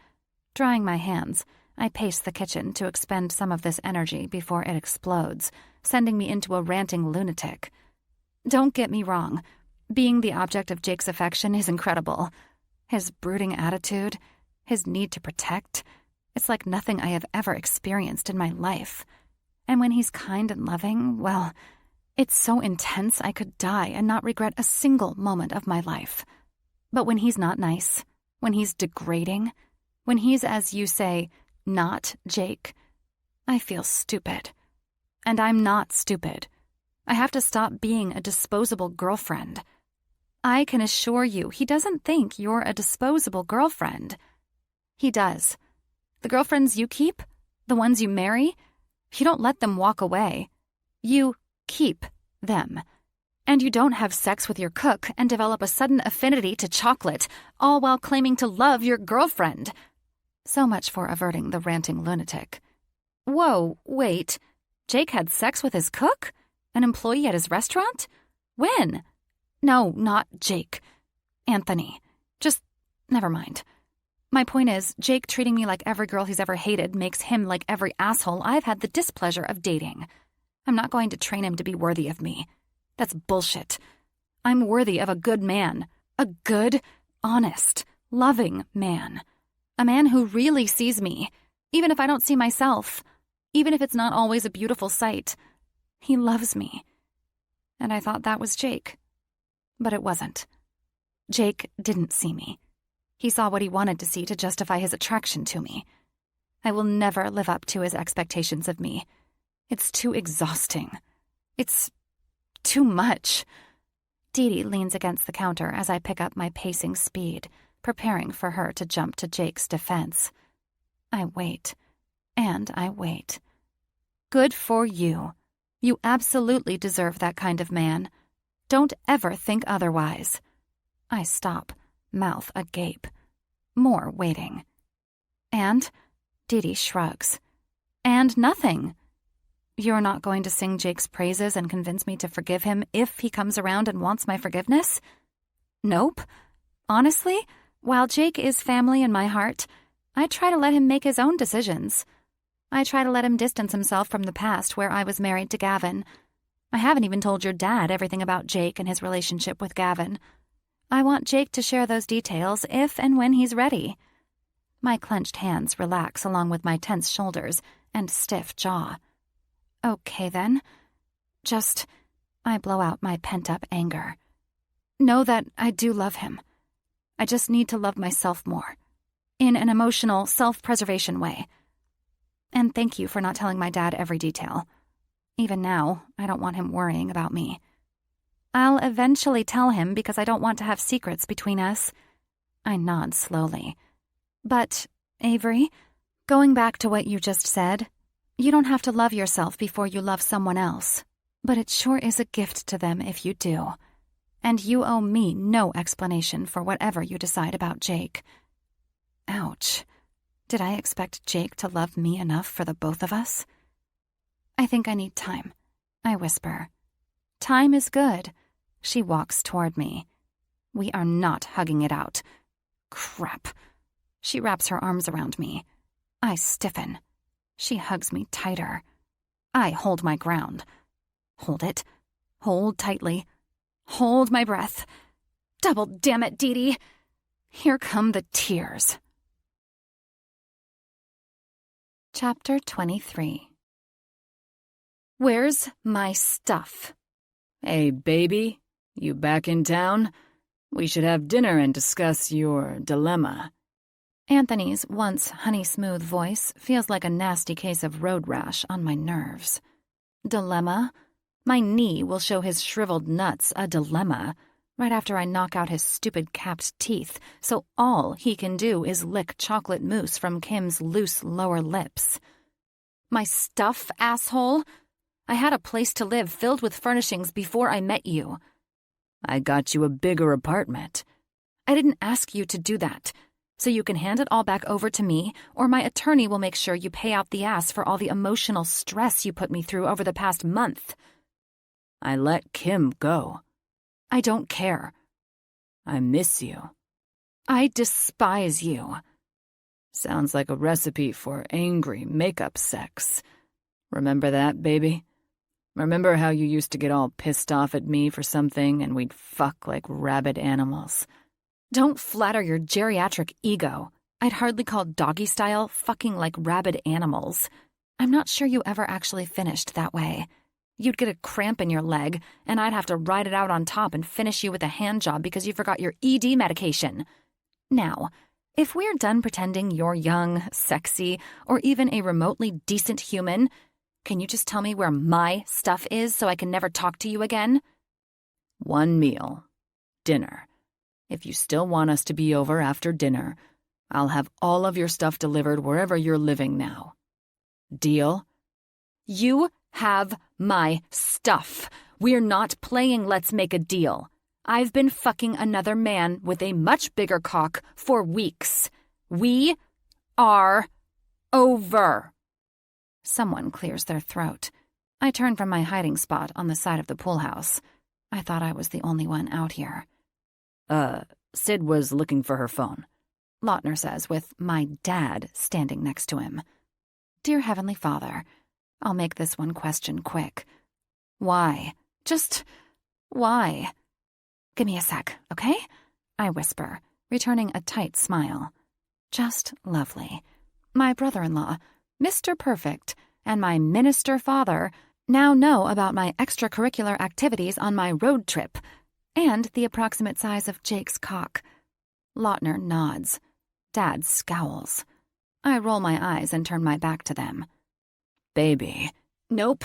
Drying my hands, I pace the kitchen to expend some of this energy before it explodes, sending me into a ranting lunatic. Don't get me wrong. Being the object of Jake's affection is incredible. His brooding attitude, his need to protect, it's like nothing I have ever experienced in my life. And when he's kind and loving, well, It's so intense I could die and not regret a single moment of my life. But when he's not nice, when he's degrading, when he's, as you say, not Jake, I feel stupid. And I'm not stupid. I have to stop being a disposable girlfriend. I can assure you he doesn't think you're a disposable girlfriend. He does. The girlfriends you keep, the ones you marry, you don't let them walk away. You keep them. And you don't have sex with your cook and develop a sudden affinity to chocolate, all while claiming to love your girlfriend. So much for averting the ranting lunatic. Whoa, wait. Jake had sex with his cook? An employee at his restaurant? When? No, not Jake. Anthony. Just, never mind. My point is, Jake treating me like every girl he's ever hated makes him like every asshole I've had the displeasure of dating. I'm not going to train him to be worthy of me. That's bullshit. I'm worthy of a good man. A good, honest, loving man. A man who really sees me, even if I don't see myself, even if it's not always a beautiful sight. He loves me. And I thought that was Jake. But it wasn't. Jake didn't see me. He saw what he wanted to see to justify his attraction to me. I will never live up to his expectations of me. It's too exhausting. It's too much. Dee leans against the counter as I pick up my pacing speed, preparing for her to jump to Jake's defense. I wait. And I wait. Good for you. You absolutely deserve that kind of man. Don't ever think otherwise. I stop, mouth agape. More waiting. And Dee shrugs. And nothing. You're not going to sing Jake's praises and convince me to forgive him if he comes around and wants my forgiveness? Nope. Honestly, while Jake is family in my heart, I try to let him make his own decisions. I try to let him distance himself from the past where I was married to Gavin. I haven't even told your dad everything about Jake and his relationship with Gavin. I want Jake to share those details if and when he's ready. My clenched hands relax along with my tense shoulders and stiff jaw. Okay, then. I blow out my pent-up anger. Know that I do love him. I just need to love myself more. In an emotional, self-preservation way. And thank you for not telling my dad every detail. Even now, I don't want him worrying about me. I'll eventually tell him because I don't want to have secrets between us. I nod slowly. But, Avery, going back to what you just said, you don't have to love yourself before you love someone else. But it sure is a gift to them if you do. And you owe me no explanation for whatever you decide about Jake. Ouch. Did I expect Jake to love me enough for the both of us? I think I need time, I whisper. Time is good. She walks toward me. We are not hugging it out. Crap. She wraps her arms around me. I stiffen. She hugs me tighter. I hold my ground. Hold it. Hold tightly. Hold my breath. Double damn it, Dee. Here come the tears. Chapter 23. Where's my stuff? Hey, baby, you back in town? We should have dinner and discuss your dilemma. Anthony's once honey-smooth voice feels like a nasty case of road rash on my nerves. Dilemma? My knee will show his shriveled nuts a dilemma right after I knock out his stupid capped teeth, so all he can do is lick chocolate mousse from Kim's loose lower lips. My stuff, asshole? I had a place to live filled with furnishings before I met you. I got you a bigger apartment. I didn't ask you to do that. So you can hand it all back over to me, or my attorney will make sure you pay out the ass for all the emotional stress you put me through over the past month. I let Kim go. I don't care. I miss you. I despise you. Sounds like a recipe for angry makeup sex. Remember that, baby? Remember how you used to get all pissed off at me for something and we'd fuck like rabid animals? Don't flatter your geriatric ego. I'd hardly call doggy style fucking like rabid animals. I'm not sure you ever actually finished that way. You'd get a cramp in your leg, and I'd have to ride it out on top and finish you with a hand job because you forgot your ED medication. Now, if we're done pretending you're young, sexy, or even a remotely decent human, can you just tell me where my stuff is so I can never talk to you again? 1 meal. Dinner. If you still want us to be over after dinner, I'll have all of your stuff delivered wherever you're living now. Deal? You have my stuff. We're not playing let's make a deal. I've been fucking another man with a much bigger cock for weeks. We are over. Someone clears their throat. I turn from my hiding spot on the side of the pool house. I thought I was the only one out here. Sid was looking for her phone. Lautner says with my dad standing next to him. Dear Heavenly Father, I'll make this one question quick. Why? Just why? Give me a sec, okay? I whisper, returning a tight smile. Just lovely. My brother-in-law, Mr. Perfect, and my minister father now know about my extracurricular activities on my road trip and the approximate size of Jake's cock. Lautner nods. Dad scowls. I roll my eyes and turn my back to them. Baby. Nope,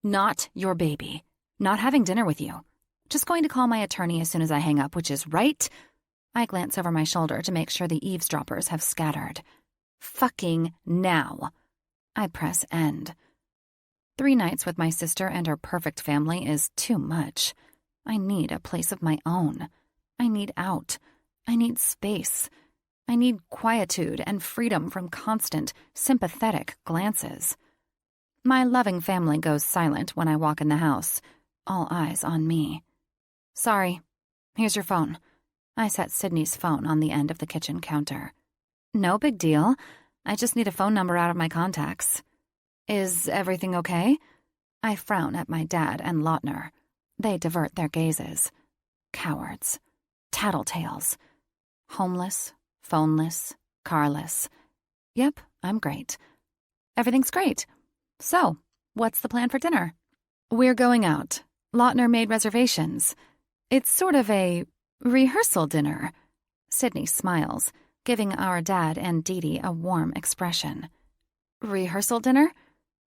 not your baby. Not having dinner with you. Just going to call my attorney as soon as I hang up, which is right. I glance over my shoulder to make sure the eavesdroppers have scattered. Fucking now. I press end. 3 nights with my sister and her perfect family is too much. I need a place of my own. I need out. I need space. I need quietude and freedom from constant, sympathetic glances. My loving family goes silent when I walk in the house, all eyes on me. Sorry. Here's your phone. I set Sydney's phone on the end of the kitchen counter. No big deal. I just need a phone number out of my contacts. Is everything okay? I frown at my dad and Lautner. They divert their gazes. Cowards. Tattletales. Homeless, phoneless, carless. Yep, I'm great. Everything's great. So, what's the plan for dinner? We're going out. Lautner made reservations. It's sort of a rehearsal dinner. Sydney smiles, giving our dad and Dee a warm expression. Rehearsal dinner?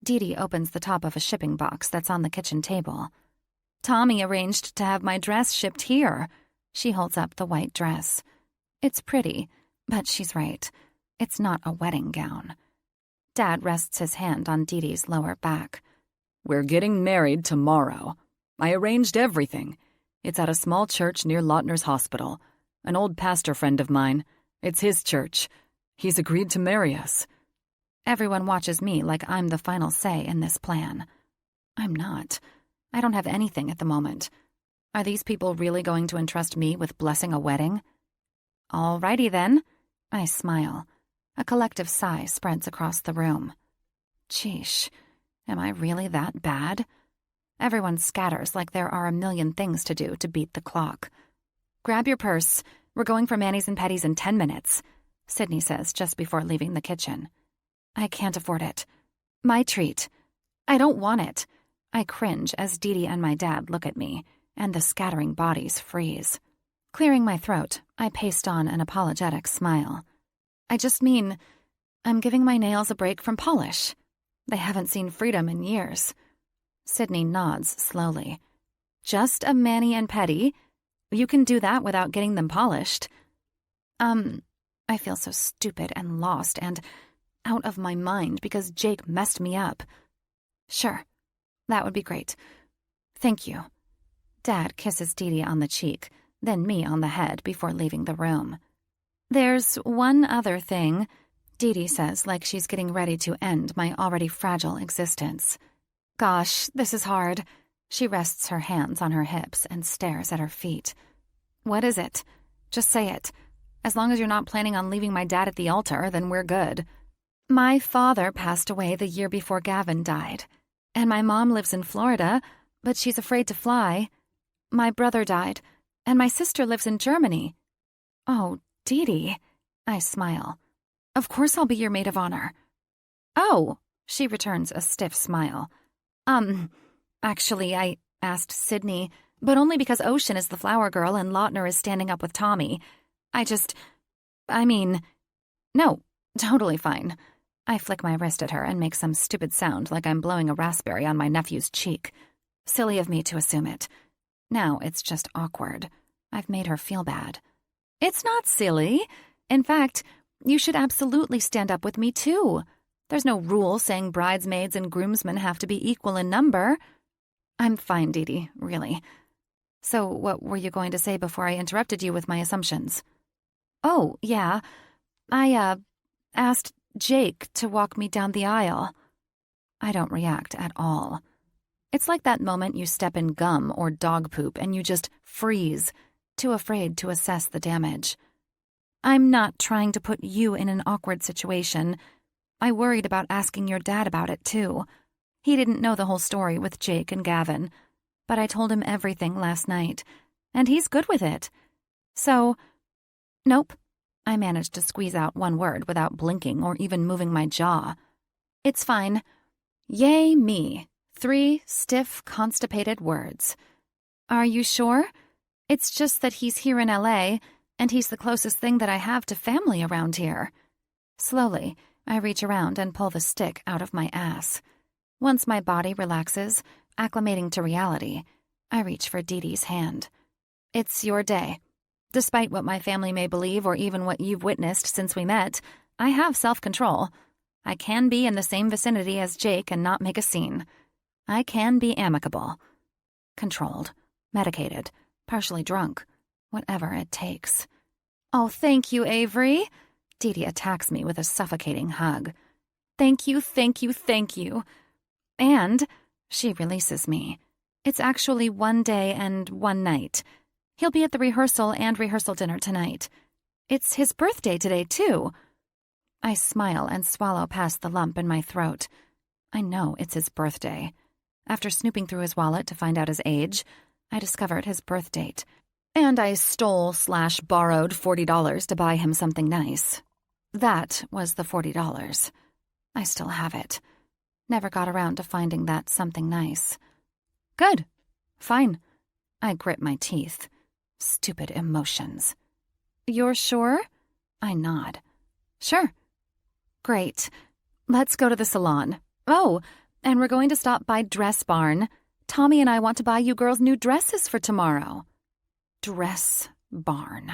Dee opens the top of a shipping box that's on the kitchen table. Tommy arranged to have my dress shipped here. She holds up the white dress. It's pretty, but she's right. It's not a wedding gown. Dad rests his hand on Dee's lower back. We're getting married tomorrow. I arranged everything. It's at a small church near Lautner's hospital. An old pastor friend of mine. It's his church. He's agreed to marry us. Everyone watches me like I'm the final say in this plan. I'm not. I don't have anything at the moment. Are these people really going to entrust me with blessing a wedding? All righty then. I smile. A collective sigh spreads across the room. Sheesh, am I really that bad? Everyone scatters like there are a million things to do to beat the clock. Grab your purse. We're going for manis and petties in 10 minutes, Sydney says just before leaving the kitchen. I can't afford it. My treat. I don't want it. I cringe as Dee and my dad look at me, and the scattering bodies freeze. Clearing my throat, I paste on an apologetic smile. I just mean, I'm giving my nails a break from polish. They haven't seen freedom in years. Sydney nods slowly. Just a mani and pedi? You can do that without getting them polished. I feel so stupid and lost and out of my mind because Jake messed me up. Sure, that would be great. Thank you. Dad kisses Dee on the cheek, then me on the head before leaving the room. There's one other thing, Dee says like she's getting ready to end my already fragile existence. Gosh, this is hard. She rests her hands on her hips and stares at her feet. What is it? Just say it. As long as you're not planning on leaving my dad at the altar, then we're good. My father passed away the year before Gavin died, and my mom lives in Florida, but she's afraid to fly. My brother died, and my sister lives in Germany. Oh, Dee, I smile. Of course I'll be your maid of honor. Oh, she returns a stiff smile. Actually, I asked Sydney, but only because Ocean is the flower girl and Lautner is standing up with Tommy. No, totally fine. I flick my wrist at her and make some stupid sound like I'm blowing a raspberry on my nephew's cheek. Silly of me to assume it. Now it's just awkward. I've made her feel bad. It's not silly. In fact, you should absolutely stand up with me, too. There's no rule saying bridesmaids and groomsmen have to be equal in number. I'm fine, Dee Dee, really. So what were you going to say before I interrupted you with my assumptions? Oh, yeah. I asked Jake to walk me down the aisle. I don't react at all. It's like that moment you step in gum or dog poop and you just freeze, too afraid to assess the damage. I'm not trying to put you in an awkward situation. I worried about asking your dad about it, too. He didn't know the whole story with Jake and Gavin, but I told him everything last night, and he's good with it. So, nope. I managed to squeeze out one word without blinking or even moving my jaw. It's fine. Yay me. 3 stiff, constipated words. Are you sure? It's just that he's here in LA, and he's the closest thing that I have to family around here. Slowly, I reach around and pull the stick out of my ass. Once my body relaxes, acclimating to reality, I reach for Dee Dee's hand. It's your day. Despite what my family may believe or even what you've witnessed since we met, I have self-control. I can be in the same vicinity as Jake and not make a scene. I can be amicable. Controlled. Medicated. Partially drunk. Whatever it takes. Oh, thank you, Avery. Dee Dee attacks me with a suffocating hug. Thank you, thank you, thank you. And she releases me. It's actually 1 day and 1 night. He'll be at the rehearsal and rehearsal dinner tonight. It's his birthday today, too. I smile and swallow past the lump in my throat. I know it's his birthday. After snooping through his wallet to find out his age, I discovered his birth date. And I stole/borrowed $40 to buy him something nice. That was the $40. I still have it. Never got around to finding that something nice. Good. Fine. I grit my teeth. Stupid emotions. You're sure? I nod. Sure. Great. Let's go to the salon. Oh, and we're going to stop by Dress Barn. Tommy and I want to buy you girls new dresses for tomorrow. Dress Barn.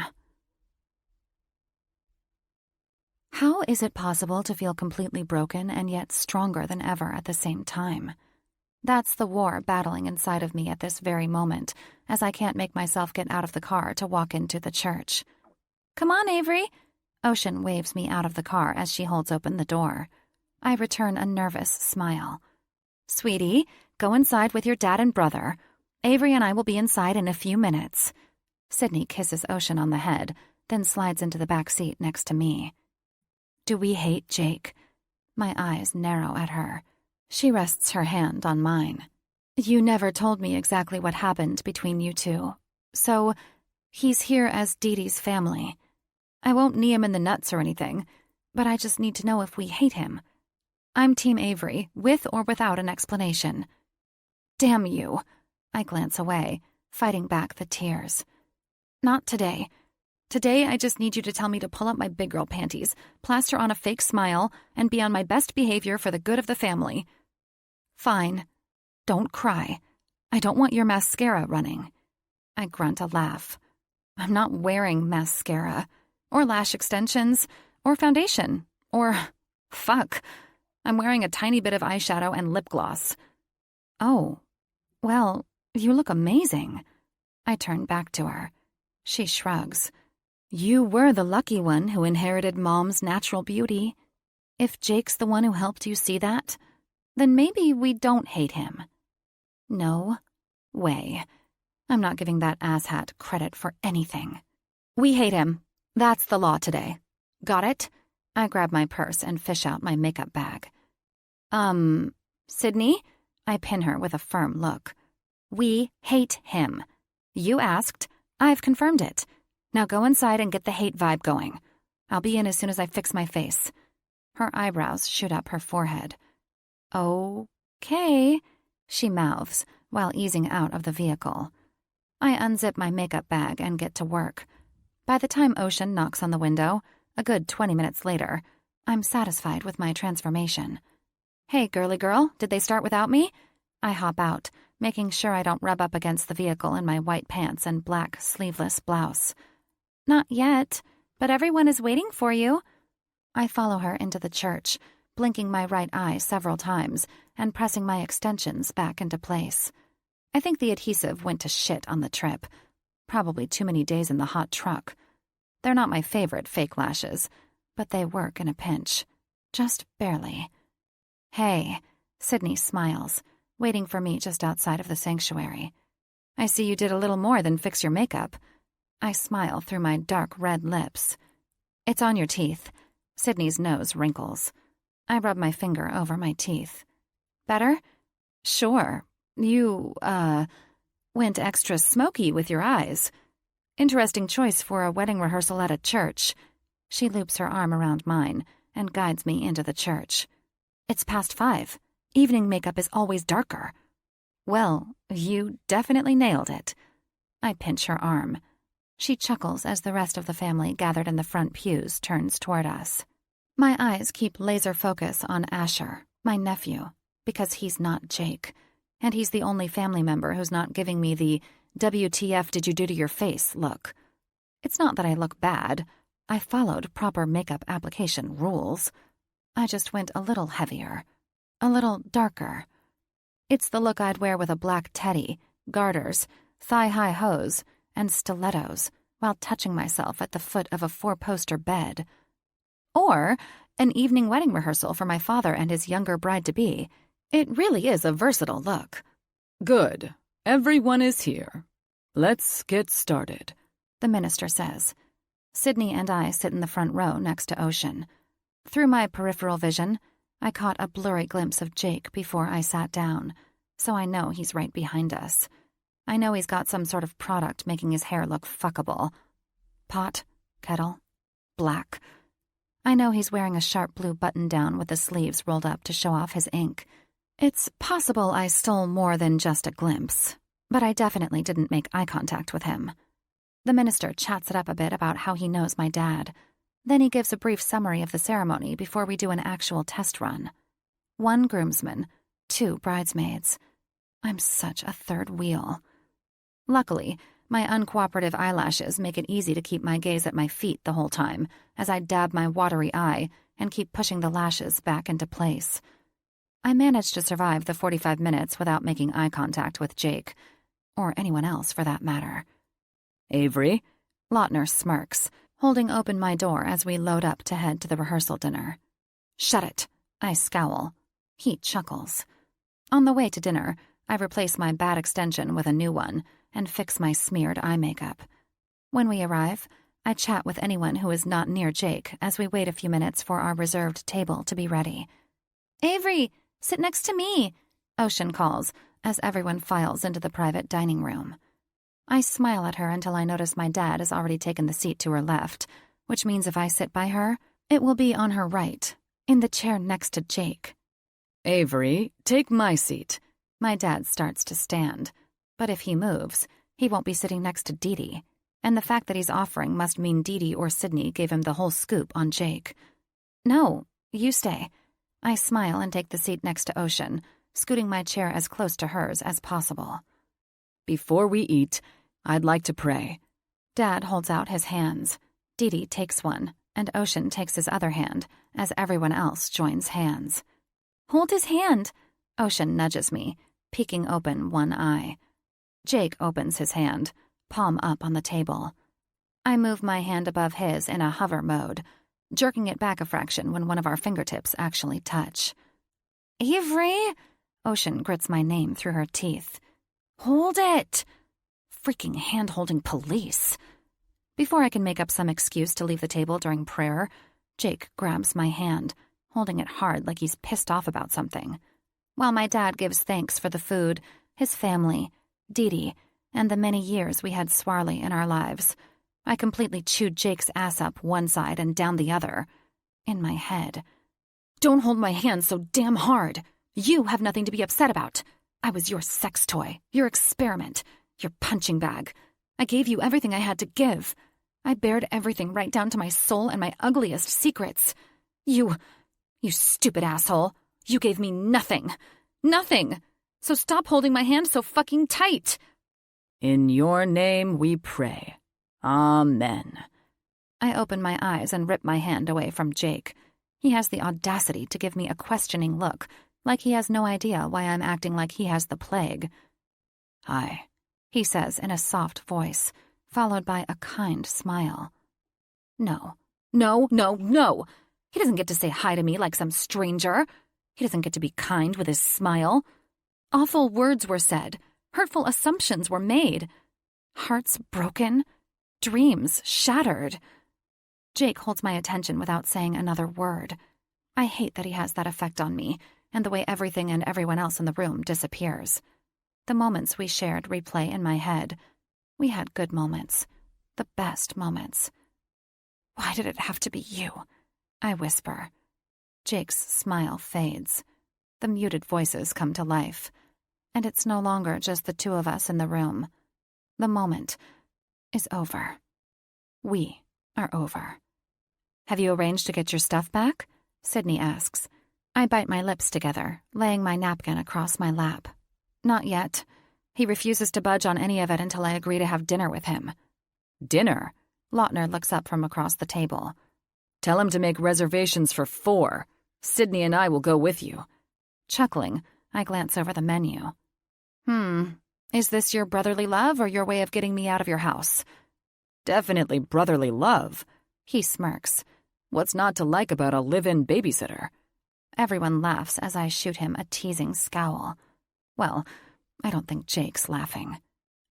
How is it possible to feel completely broken and yet stronger than ever at the same time? That's the war battling inside of me at this very moment, as I can't make myself get out of the car to walk into the church. Come on, Avery. Ocean waves me out of the car as she holds open the door. I return a nervous smile. Sweetie, go inside with your dad and brother. Avery and I will be inside in a few minutes. Sydney kisses Ocean on the head, then slides into the back seat next to me. Do we hate Jake? My eyes narrow at her. She rests her hand on mine. You never told me exactly what happened between you two. So, he's here as Dee Dee's family. I won't knee him in the nuts or anything, but I just need to know if we hate him. I'm Team Avery, with or without an explanation. Damn you. I glance away, fighting back the tears. Not today. Today, I just need you to tell me to pull up my big girl panties, plaster on a fake smile, and be on my best behavior for the good of the family. Fine. Don't cry. I don't want your mascara running. I grunt a laugh. I'm not wearing mascara, or lash extensions, or foundation, or... fuck. I'm wearing a tiny bit of eyeshadow and lip gloss. Oh, well, you look amazing. I turn back to her. She shrugs. You were the lucky one who inherited Mom's natural beauty. If Jake's the one who helped you see that, then maybe we don't hate him. No way. I'm not giving that asshat credit for anything. We hate him. That's the law today. Got it? I grab my purse and fish out my makeup bag. Sydney? I pin her with a firm look. We hate him. You asked. I've confirmed it. Now go inside and get the hate vibe going. I'll be in as soon as I fix my face. Her eyebrows shoot up her forehead. Okay. she mouths while easing out of the vehicle. I unzip my makeup bag and get to work. By the time Ocean knocks on the window, a good 20 minutes later, I'm satisfied with my transformation. "Hey, girly girl, did they start without me?" I hop out, making sure I don't rub up against the vehicle in my white pants and black sleeveless blouse. "Not yet, but everyone is waiting for you." I follow her into the church, blinking my right eye several times and pressing my extensions back into place. I think the adhesive went to shit on the trip. Probably too many days in the hot truck. They're not my favorite fake lashes, but they work in a pinch. Just barely. "Hey," Sydney smiles, waiting for me just outside of the sanctuary. "I see you did a little more than fix your makeup." I smile through my dark red lips. "It's on your teeth." Sydney's nose wrinkles. I rub my finger over my teeth. "Better?" "Sure. You, went extra smoky with your eyes. Interesting choice for a wedding rehearsal at a church." She loops her arm around mine and guides me into the church. "It's past 5. Evening makeup is always darker." "Well, you definitely nailed it." I pinch her arm. She chuckles as the rest of the family gathered in the front pews turns toward us. My eyes keep laser focus on Asher, my nephew, because he's not Jake, and he's the only family member who's not giving me the "WTF did you do to your face" look. It's not that I look bad. I followed proper makeup application rules. I just went a little heavier, a little darker. It's the look I'd wear with a black teddy, garters, thigh-high hose, and stilettos while touching myself at the foot of a 4-poster bed. Or an evening wedding rehearsal for my father and his younger bride-to-be. It really is a versatile look. "Good. Everyone is here. Let's get started," the minister says. Sydney and I sit in the front row next to Ocean. Through my peripheral vision, I caught a blurry glimpse of Jake before I sat down, so I know he's right behind us. I know he's got some sort of product making his hair look fuckable. Pot, kettle, black. I know he's wearing a sharp blue button-down with the sleeves rolled up to show off his ink. It's possible I stole more than just a glimpse, but I definitely didn't make eye contact with him. The minister chats it up a bit about how he knows my dad. Then he gives a brief summary of the ceremony before we do an actual test run. 1 groomsman, 2 bridesmaids. I'm such a third wheel. Luckily, my uncooperative eyelashes make it easy to keep my gaze at my feet the whole time as I dab my watery eye and keep pushing the lashes back into place. I managed to survive the 45 minutes without making eye contact with Jake, or anyone else for that matter. "Avery?" Lautner smirks, holding open my door as we load up to head to the rehearsal dinner. "Shut it," I scowl. He chuckles. On the way to dinner, I replace my bad extension with a new one and fix my smeared eye makeup. When we arrive, I chat with anyone who is not near Jake as we wait a few minutes for our reserved table to be ready. "Avery, sit next to me," Ocean calls as everyone files into the private dining room. I smile at her until I notice my dad has already taken the seat to her left, which means if I sit by her, it will be on her right, in the chair next to Jake. "Avery, take my seat." My dad starts to stand, but if he moves, he won't be sitting next to Dee Dee, and the fact that he's offering must mean Dee Dee or Sydney gave him the whole scoop on Jake. "No, you stay." I smile and take the seat next to Ocean, scooting my chair as close to hers as possible. "Before we eat, I'd like to pray." Dad holds out his hands. Dee Dee takes one, and Ocean takes his other hand, as everyone else joins hands. "Hold his hand," Ocean nudges me, peeking open one eye. Jake opens his hand, palm up on the table. I move my hand above his in a hover mode, jerking it back a fraction when one of our fingertips actually touch. "Avery!" Ocean grits my name through her teeth. "Hold it!" Freaking hand-holding police. Before I can make up some excuse to leave the table during prayer, Jake grabs my hand, holding it hard like he's pissed off about something. While my dad gives thanks for the food, his family, Dee Dee, and the many years we had Swarley in our lives, I completely chewed Jake's ass up one side and down the other. In my head. "Don't hold my hand so damn hard. You have nothing to be upset about," I was your sex toy, your experiment, your punching bag. I gave you everything I had to give. I bared everything right down to my soul and my ugliest secrets. You stupid asshole. You gave me nothing. Nothing. So stop holding my hand so fucking tight. In your name we pray. Amen. I open my eyes and rip my hand away from Jake. He has the audacity to give me a questioning look, like he has no idea why I'm acting like he has the plague. Hi, he says in a soft voice, followed by a kind smile. No. He doesn't get to say hi to me like some stranger. He doesn't get to be kind with his smile. Awful words were said. Hurtful assumptions were made. Hearts broken. Dreams shattered. Jake holds my attention without saying another word. I hate that he has that effect on me, and the way everything and everyone else in the room disappears. The moments we shared replay in my head. We had good moments. The best moments. Why did it have to be you? I whisper. Jake's smile fades. The muted voices come to life. And it's no longer just the two of us in the room. The moment is over. We are over. Have you arranged to get your stuff back? Sydney asks. I bite my lips together, laying my napkin across my lap. Not yet. He refuses to budge on any of it until I agree to have dinner with him. Dinner? Lautner looks up from across the table. Tell him to make reservations for 4. Sydney and I will go with you. Chuckling, I glance over the menu. Is this your brotherly love or your way of getting me out of your house? Definitely brotherly love. He smirks. What's not to like about a live-in babysitter? Everyone laughs as I shoot him a teasing scowl. Well, I don't think Jake's laughing.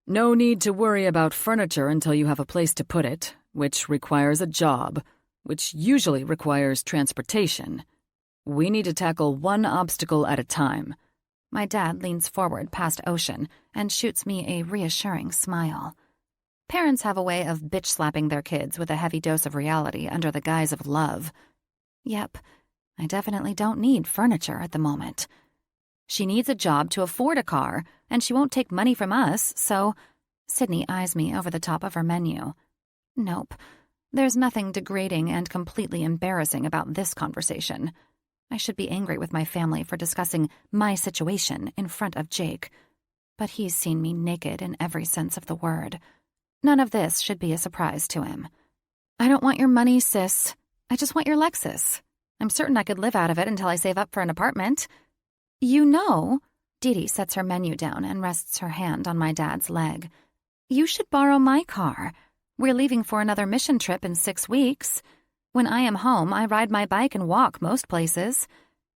No need to worry about furniture until you have a place to put it, which requires a job, which usually requires transportation. We need to tackle one obstacle at a time. My dad leans forward past Ocean and shoots me a reassuring smile. Parents have a way of bitch-slapping their kids with a heavy dose of reality under the guise of love. Yep, I definitely don't need furniture at the moment. She needs a job to afford a car, and she won't take money from us, so... Sydney eyes me over the top of her menu. Nope, there's nothing degrading and completely embarrassing about this conversation. I should be angry with my family for discussing my situation in front of Jake. But he's seen me naked in every sense of the word. None of this should be a surprise to him. I don't want your money, sis. I just want your Lexus. I'm certain I could live out of it until I save up for an apartment. You know, Dee sets her menu down and rests her hand on my dad's leg. You should borrow my car. We're leaving for another mission trip in 6 weeks. When I am home, I ride my bike and walk most places.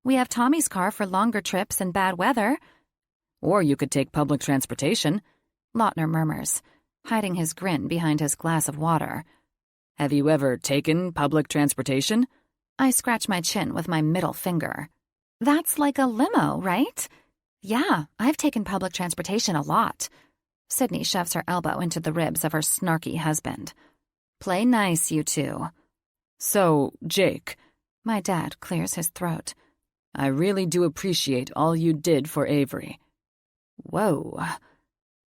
We have Tommy's car for longer trips and bad weather. Or you could take public transportation, Lautner murmurs, hiding his grin behind his glass of water. Have you ever taken public transportation? I scratch my chin with my middle finger. That's like a limo, right? Yeah, I've taken public transportation a lot. Sydney shoves her elbow into the ribs of her snarky husband. Play nice, you two. So, Jake. My dad clears his throat. I really do appreciate all you did for Avery. Whoa.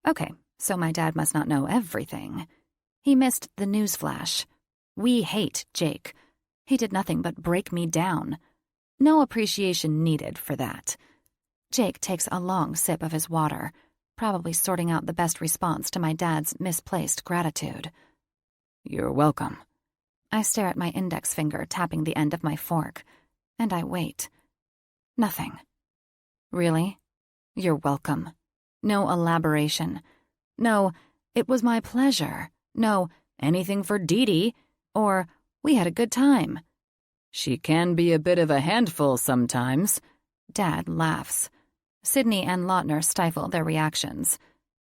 Okay, so my dad must not know everything. He missed the news flash. We hate Jake. He did nothing but break me down. No appreciation needed for that. Jake takes a long sip of his water, probably sorting out the best response to my dad's misplaced gratitude. You're welcome. I stare at my index finger tapping the end of my fork, and I wait. Nothing. Really? You're welcome. No elaboration. No, it was my pleasure. No, anything for Dee, or we had a good time. She can be a bit of a handful sometimes. Dad laughs. Sydney and Lautner stifle their reactions.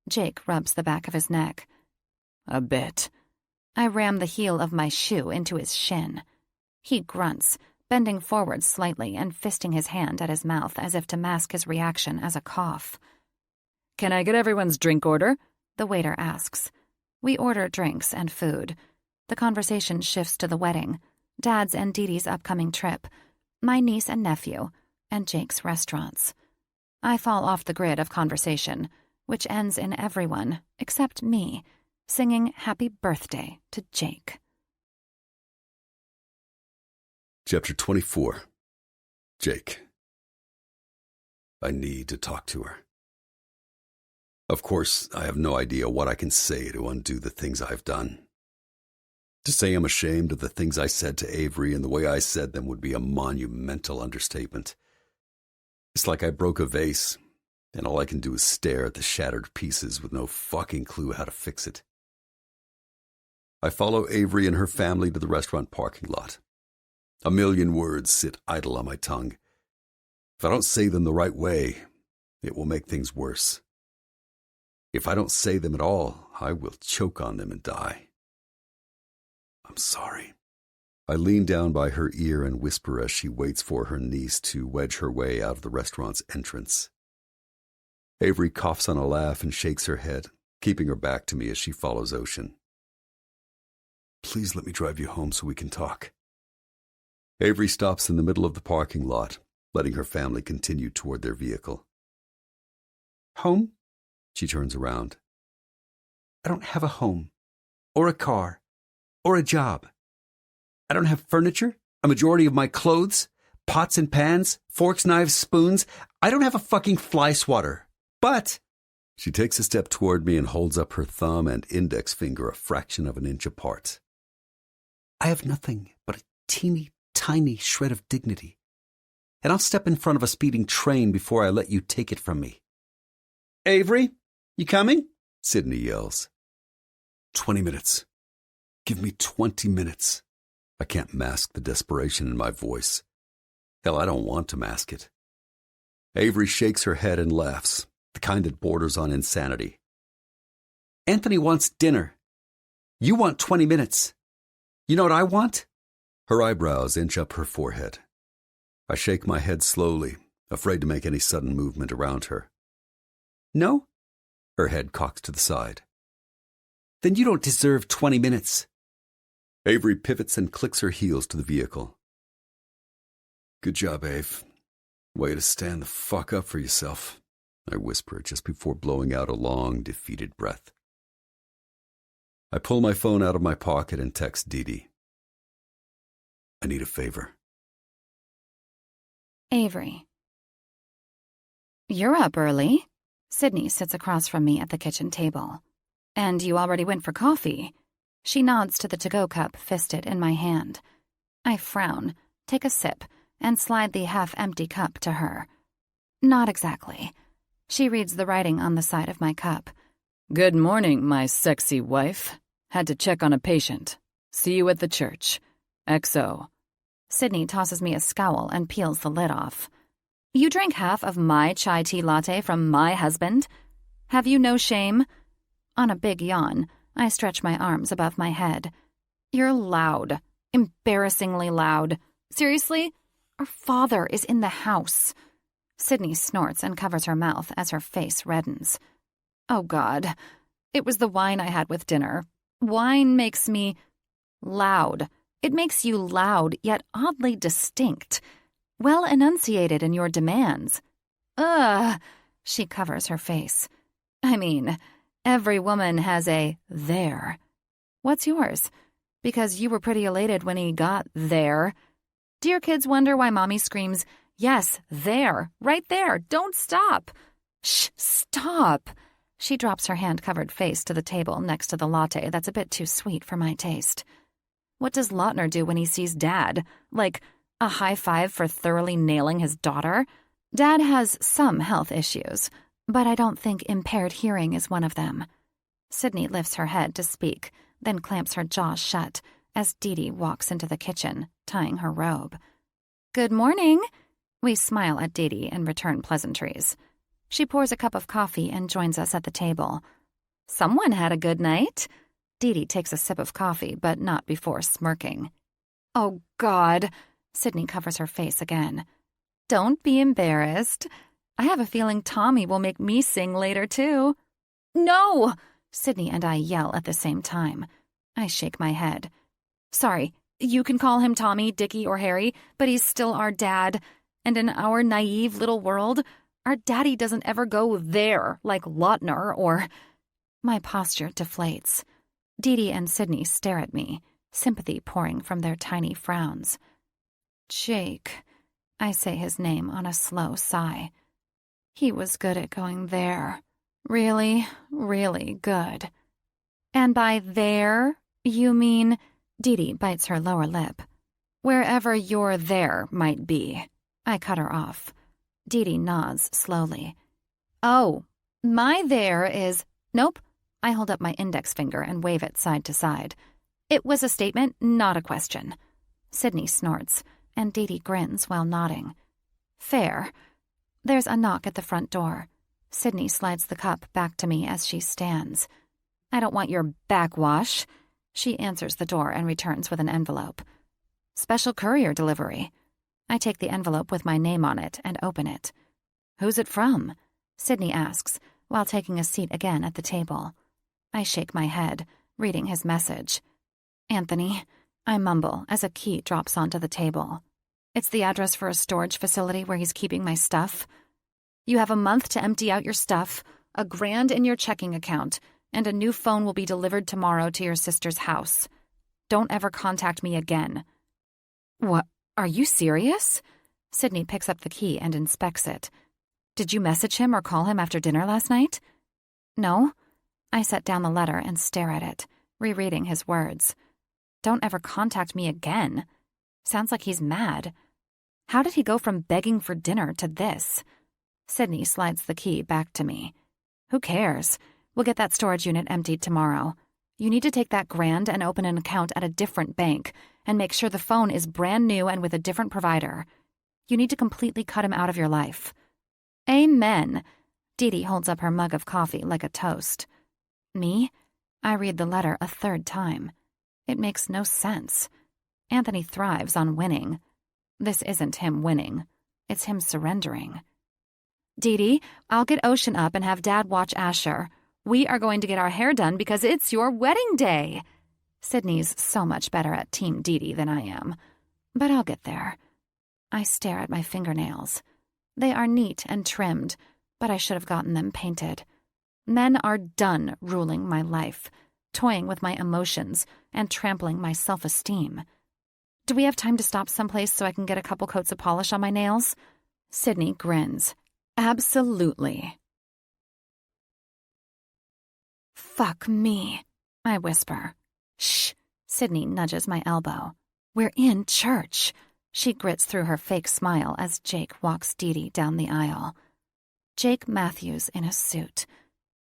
Jake rubs the back of his neck. A bit. I ram the heel of my shoe into his shin. He grunts, bending forward slightly and fisting his hand at his mouth as if to mask his reaction as a cough. Can I get everyone's drink order? The waiter asks. We order drinks and food. The conversation shifts to the wedding, Dad's and Dee Dee's upcoming trip, my niece and nephew, and Jake's restaurants. I fall off the grid of conversation, which ends in everyone, except me, singing happy birthday to Jake. Chapter 24. Jake. I need to talk to her. Of course, I have no idea what I can say to undo the things I've done. To say I'm ashamed of the things I said to Avery and the way I said them would be a monumental understatement. It's like I broke a vase, and all I can do is stare at the shattered pieces with no fucking clue how to fix it. I follow Avery and her family to the restaurant parking lot. A million words sit idle on my tongue. If I don't say them the right way, it will make things worse. If I don't say them at all, I will choke on them and die. I'm sorry. I lean down by her ear and whisper as she waits for her niece to wedge her way out of the restaurant's entrance. Avery coughs on a laugh and shakes her head, keeping her back to me as she follows Ocean. Please let me drive you home so we can talk. Avery stops in the middle of the parking lot, letting her family continue toward their vehicle. Home? She turns around. I don't have a home, or a car, or a job. I don't have furniture, a majority of my clothes, pots and pans, forks, knives, spoons. I don't have a fucking fly swatter. But... She takes a step toward me and holds up her thumb and index finger a fraction of an inch apart. I have nothing but a teeny, tiny shred of dignity. And I'll step in front of a speeding train before I let you take it from me. Avery, you coming? Sydney yells. 20 minutes. Give me 20 minutes. I can't mask the desperation in my voice. Hell, I don't want to mask it. Avery shakes her head and laughs, the kind that borders on insanity. Anthony wants dinner. You want 20 minutes. You know what I want? Her eyebrows inch up her forehead. I shake my head slowly, afraid to make any sudden movement around her. No? Her head cocks to the side. Then you don't deserve 20 minutes. Avery pivots and clicks her heels to the vehicle. Good job, Ave. Way to stand the fuck up for yourself, I whisper just before blowing out a long, defeated breath. I pull my phone out of my pocket and text Dee Dee. I need a favor. Avery. You're up early. Sydney sits across from me at the kitchen table. And you already went for coffee. She nods to the to-go cup fisted in my hand. I frown, take a sip, and slide the half-empty cup to her. Not exactly. She reads the writing on the side of my cup. Good morning, my sexy wife. Had to check on a patient. See you at the church. XO. Sydney tosses me a scowl and peels the lid off. You drank half of my chai tea latte from my husband? Have you no shame? On a big yawn, I stretch my arms above my head. You're loud. Embarrassingly loud. Seriously? Our father is in the house. Sydney snorts and covers her mouth as her face reddens. Oh, God. It was the wine I had with dinner. Wine makes me loud. It makes you loud, yet oddly distinct. Well enunciated in your demands. Ugh. She covers her face. I mean, every woman has a there. What's yours? Because you were pretty elated when he got there. Do your kids wonder why Mommy screams, yes, there, right there, don't stop. Shh, stop. She drops her hand-covered face to the table next to the latte that's a bit too sweet for my taste. What does Lautner do when he sees Dad? Like, a high five for thoroughly nailing his daughter? Dad has some health issues, but I don't think impaired hearing is one of them. Sydney lifts her head to speak, then clamps her jaw shut as Dee Dee walks into the kitchen, tying her robe. Good morning. We smile at Dee Dee and return pleasantries. She pours a cup of coffee and joins us at the table. Someone had a good night. Dee Dee takes a sip of coffee, but not before smirking. Oh, God. Sydney covers her face again. Don't be embarrassed. I have a feeling Tommy will make me sing later, too. No! Sydney and I yell at the same time. I shake my head. Sorry, you can call him Tommy, Dickie, or Harry, but he's still our dad. And in our naive little world, Our daddy doesn't ever go there like Lautner or... My posture deflates. Dee and Sydney stare at me, sympathy pouring from their tiny frowns. Jake. I say his name on a slow sigh. He was good at going there. Really, really good. And by there, you mean... Dee bites her lower lip. Wherever your there might be. I cut her off. Dee nods slowly. Oh, my there is... Nope. I hold up my index finger and wave it side to side. It was a statement, not a question. Sydney snorts, and Dee grins while nodding. Fair. There's a knock at the front door. Sydney slides the cup back to me as she stands. I don't want your backwash. She answers the door and returns with an envelope. Special courier delivery. I take the envelope with my name on it and open it. Who's it from? Sydney asks, while taking a seat again at the table. I shake my head, reading his message. Anthony, I mumble as a key drops onto the table. It's the address for a storage facility where he's keeping my stuff. You have a month to empty out your stuff, $1,000 in your checking account, and a new phone will be delivered tomorrow to your sister's house. Don't ever contact me again. What? Are you serious? Sydney picks up the key and inspects it. Did you message him or call him after dinner last night? No. I set down the letter and stare at it, rereading his words. Don't ever contact me again. Sounds like he's mad. How did he go from begging for dinner to this? Sydney slides the key back to me. Who cares? We'll get that storage unit emptied tomorrow. You need to take that $1,000 and open an account at a different bank and make sure the phone is brand new and with a different provider. You need to completely cut him out of your life. Amen. Dee holds up her mug of coffee like a toast. Me? I read the letter a third time. It makes no sense. Anthony thrives on winning. This isn't him winning. It's him surrendering. Dee, I'll get Ocean up and have Dad watch Asher. We are going to get our hair done because it's your wedding day. Sydney's so much better at Team Dee than I am. But I'll get there. I stare at my fingernails. They are neat and trimmed, but I should have gotten them painted. Men are done ruling my life, toying with my emotions, and trampling my self-esteem. Do we have time to stop someplace so I can get a couple coats of polish on my nails? Sydney grins. Absolutely. Fuck me, I whisper. Shh, Sydney nudges my elbow. We're in church. She grits through her fake smile as Jake walks Dee down the aisle. Jake Matthews in a suit.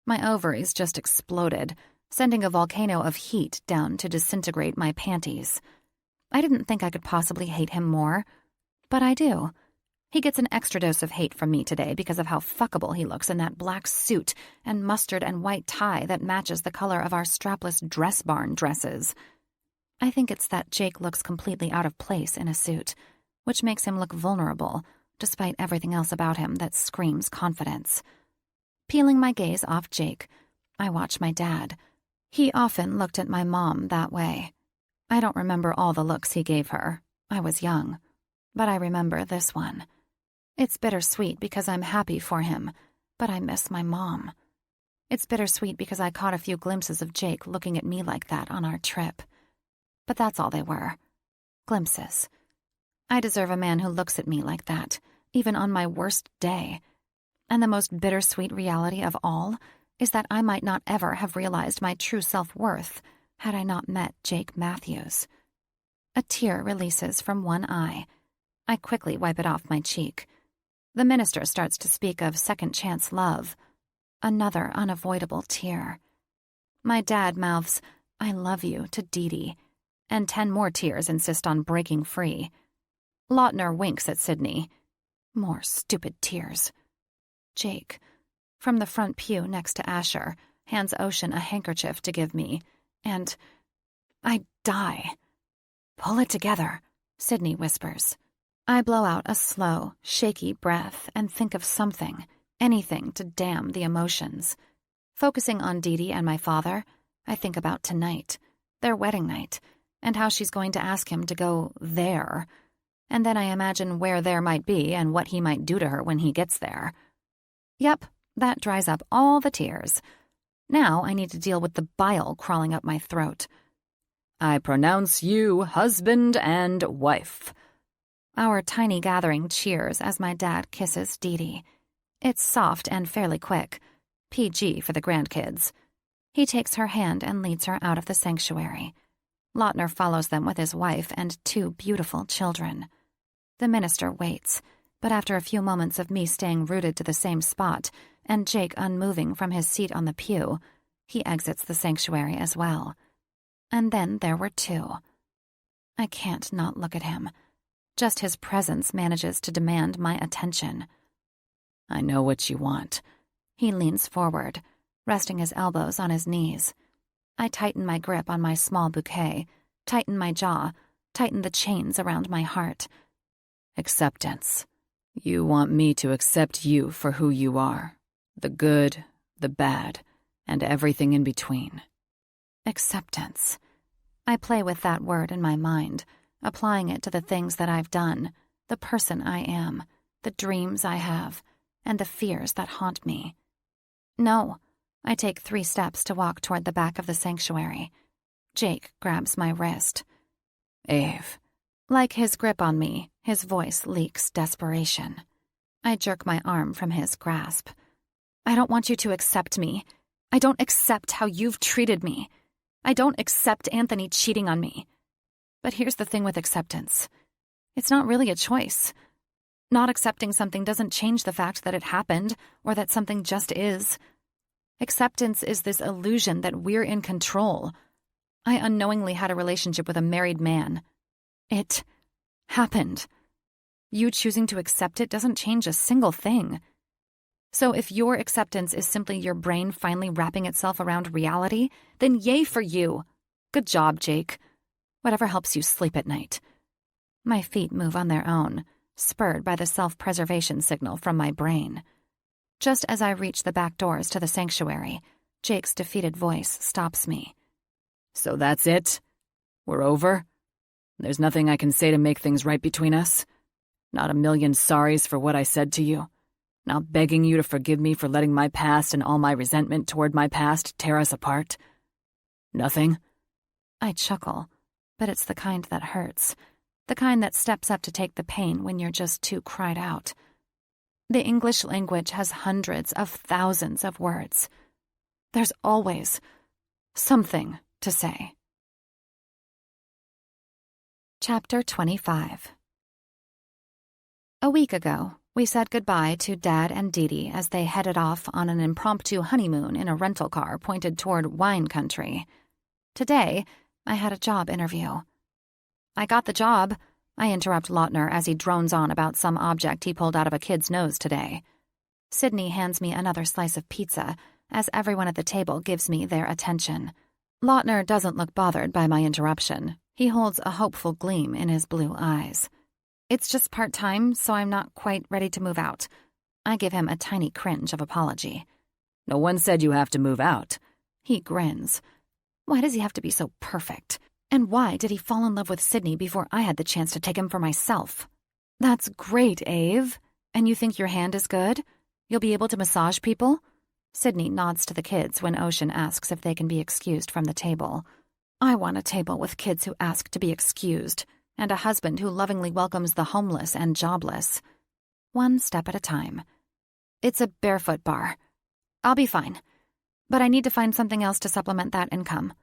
My ovaries just exploded, sending a volcano of heat down to disintegrate my panties. I didn't think I could possibly hate him more, but I do. He gets an extra dose of hate from me today because of how fuckable he looks in that black suit and mustard and white tie that matches the color of our strapless dress barn dresses. I think it's that Jake looks completely out of place in a suit, which makes him look vulnerable, despite everything else about him that screams confidence. Peeling my gaze off Jake, I watch my dad. He often looked at my mom that way. I don't remember all the looks he gave her. I was young. But I remember this one. It's bittersweet because I'm happy for him, but I miss my mom. It's bittersweet because I caught a few glimpses of Jake looking at me like that on our trip. But that's all they were. Glimpses. I deserve a man who looks at me like that, even on my worst day. And the most bittersweet reality of all is that I might not ever have realized my true self-worth had I not met Jake Matthews. A tear releases from one eye. I quickly wipe it off my cheek. The minister starts to speak of second-chance love. Another unavoidable tear. My dad mouths, "I love you," to Dee, and 10 more tears insist on breaking free. Lautner winks at Sydney. More stupid tears. Jake, from the front pew next to Asher, hands Ocean a handkerchief to give me, and I die. Pull it together, Sydney whispers. I blow out a slow, shaky breath and think of something, anything to damn the emotions. Focusing on Dee and my father, I think about tonight, their wedding night, and how she's going to ask him to go there. And then I imagine where there might be and what he might do to her when he gets there. Yep, that dries up all the tears. Now I need to deal with the bile crawling up my throat. I pronounce you husband and wife. Our tiny gathering cheers as my dad kisses Dee Dee. It's soft and fairly quick. PG for the grandkids. He takes her hand and leads her out of the sanctuary. Lautner follows them with his wife and 2 beautiful children. The minister waits, but after a few moments of me staying rooted to the same spot and Jake unmoving from his seat on the pew, he exits the sanctuary as well. And then there were 2. I can't not look at him. Just his presence manages to demand my attention. I know what you want. He leans forward, resting his elbows on his knees. I tighten my grip on my small bouquet, tighten my jaw, tighten the chains around my heart. Acceptance. You want me to accept you for who you are. The good, the bad, and everything in between. Acceptance. I play with that word in my mind, applying it to the things that I've done, the person I am, the dreams I have, and the fears that haunt me. No, I take 3 steps to walk toward the back of the sanctuary. Jake grabs my wrist. Ave. Like his grip on me, his voice leaks desperation. I jerk my arm from his grasp. I don't want you to accept me. I don't accept how you've treated me. I don't accept Anthony cheating on me. But here's the thing with acceptance. It's not really a choice. Not accepting something doesn't change the fact that it happened or that something just is. Acceptance is this illusion that we're in control. I unknowingly had a relationship with a married man. It happened. You choosing to accept it doesn't change a single thing. So if your acceptance is simply your brain finally wrapping itself around reality, then yay for you. Good job, Jake. Whatever helps you sleep at night. My feet move on their own, spurred by the self-preservation signal from my brain. Just as I reach the back doors to the sanctuary, Jake's defeated voice stops me. So that's it? We're over? There's nothing I can say to make things right between us? Not a million sorries for what I said to you? Not begging you to forgive me for letting my past and all my resentment toward my past tear us apart? Nothing? I chuckle, but it's the kind that hurts. The kind that steps up to take the pain when you're just too cried out. The English language has hundreds of thousands of words. There's always something to say. Chapter 25. A week ago, we said goodbye to Dad and Dee Dee as they headed off on an impromptu honeymoon in a rental car pointed toward wine country. Today, I had a job interview. I got the job, I interrupt Lautner as he drones on about some object he pulled out of a kid's nose today. Sydney hands me another slice of pizza as everyone at the table gives me their attention. Lautner doesn't look bothered by my interruption. He holds a hopeful gleam in his blue eyes. It's just part-time, so I'm not quite ready to move out. I give him a tiny cringe of apology. No one said you have to move out. He grins. Why does he have to be so perfect? And why did he fall in love with Sydney before I had the chance to take him for myself? That's great, Ave. And you think your hand is good? You'll be able to massage people? Sydney nods to the kids when Ocean asks if they can be excused from the table. I want a table with kids who ask to be excused, and a husband who lovingly welcomes the homeless and jobless. One step at a time. It's a barefoot bar. I'll be fine. But I need to find something else to supplement that income.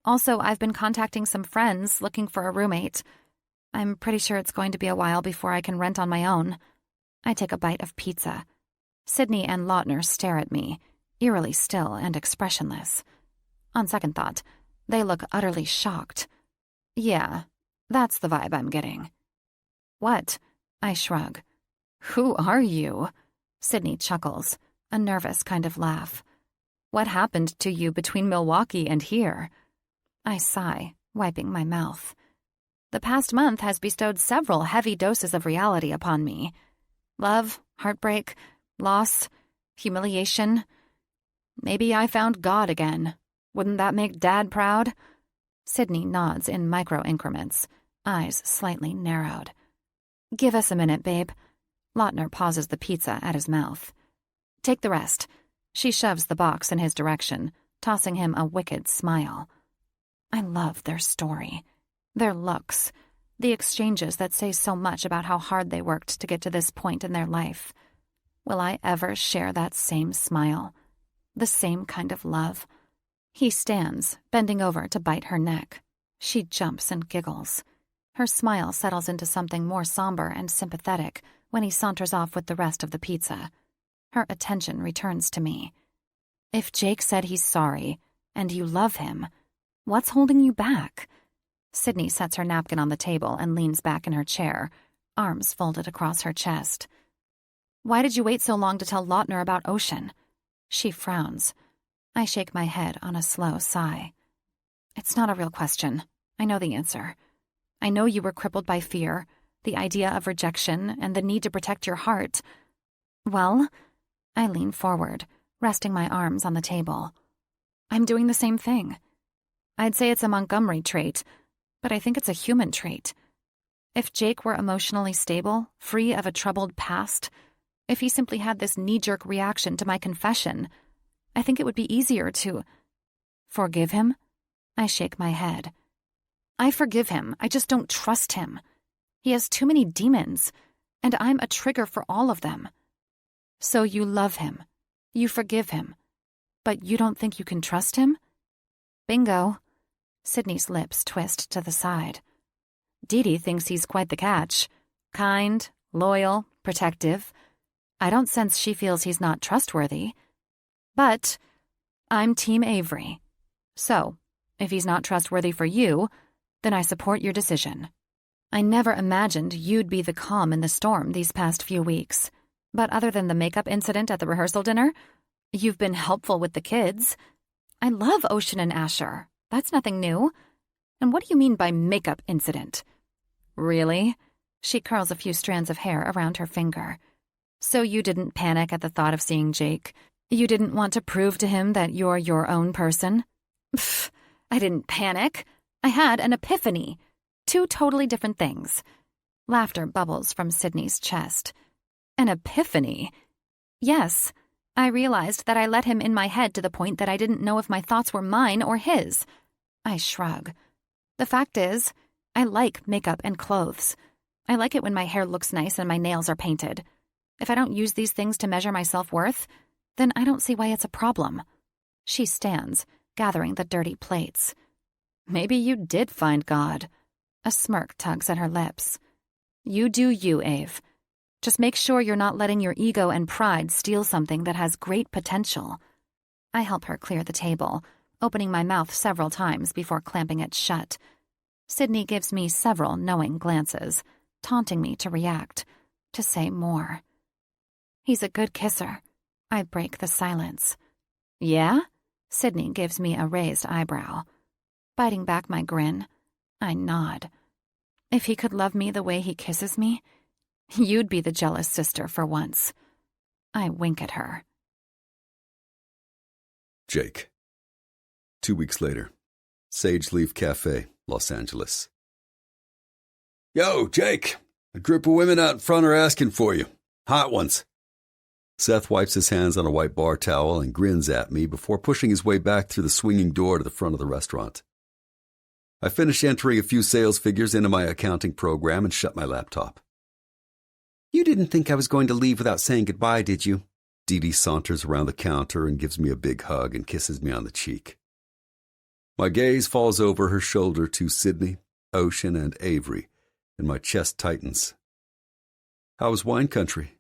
Also, I've been contacting some friends looking for a roommate. I'm pretty sure it's going to be a while before I can rent on my own. I take a bite of pizza. Sydney and Lautner stare at me, eerily still and expressionless. On second thought, they look utterly shocked. Yeah, that's the vibe I'm getting. What? I shrug. Who are you? Sydney chuckles, a nervous kind of laugh. What happened to you between Milwaukee and here? I sigh, wiping my mouth. The past month has bestowed several heavy doses of reality upon me. Love, heartbreak, loss, humiliation. Maybe I found God again. Wouldn't that make Dad proud? Sydney nods in micro-increments, eyes slightly narrowed. Give us a minute, babe. Lautner pauses the pizza at his mouth. Take the rest." She shoves the box in his direction, tossing him a wicked smile. I love their story, their looks, the exchanges that say so much about how hard they worked to get to this point in their life. Will I ever share that same smile? The same kind of love? He stands, bending over to bite her neck. She jumps and giggles. Her smile settles into something more somber and sympathetic when he saunters off with the rest of the pizza. Her attention returns to me. If Jake said he's sorry, and you love him, what's holding you back? Sydney sets her napkin on the table and leans back in her chair, arms folded across her chest. Why did you wait so long to tell Lautner about Ocean? She frowns. I shake my head on a slow sigh. It's not a real question. I know the answer. I know you were crippled by fear, the idea of rejection, and the need to protect your heart. Well, I lean forward, resting my arms on the table. I'm doing the same thing. I'd say it's a Montgomery trait, but I think it's a human trait. If Jake were emotionally stable, free of a troubled past, if he simply had this knee-jerk reaction to my confession, I think it would be easier to... Forgive him? I shake my head. I forgive him, I just don't trust him. He has too many demons, and I'm a trigger for all of them. So you love him, you forgive him, but you don't think you can trust him? Bingo. Sydney's lips twist to the side. Dee Dee thinks he's quite the catch. Kind, loyal, protective. I don't sense she feels he's not trustworthy. But I'm Team Avery. So, if he's not trustworthy for you, then I support your decision. I never imagined you'd be the calm in the storm these past few weeks. But other than the makeup incident at the rehearsal dinner, you've been helpful with the kids. I love Ocean and Asher. That's nothing new. And what do you mean by makeup incident? Really? She curls a few strands of hair around her finger. So you didn't panic at the thought of seeing Jake? You didn't want to prove to him that you're your own person? Pfft, I didn't panic. I had an epiphany. Two totally different things. Laughter bubbles from Sydney's chest. An epiphany? Yes. I realized that I let him in my head to the point that I didn't know if my thoughts were mine or his. I shrug. The fact is, I like makeup and clothes. I like it when my hair looks nice and my nails are painted. If I don't use these things to measure my self-worth, then I don't see why it's a problem. She stands, gathering the dirty plates. Maybe you did find God. A smirk tugs at her lips. You do you, Ave. Just make sure you're not letting your ego and pride steal something that has great potential. I help her clear the table, opening my mouth several times before clamping it shut. Sydney gives me several knowing glances, taunting me to react, to say more. He's a good kisser. I break the silence. Yeah? Sydney gives me a raised eyebrow. Biting back my grin, I nod. If he could love me the way he kisses me, you'd be the jealous sister for once. I wink at her. Jake. 2 weeks later. Sage Leaf Cafe, Los Angeles. Yo, Jake. A group of women out in front are asking for you. Hot ones. Seth wipes his hands on a white bar towel and grins at me before pushing his way back through the swinging door to the front of the restaurant. I finish entering a few sales figures into my accounting program and shut my laptop. You didn't think I was going to leave without saying goodbye, did you? Dee Dee saunters around the counter and gives me a big hug and kisses me on the cheek. My gaze falls over her shoulder to Sydney, Ocean, and Avery, and my chest tightens. How was wine country?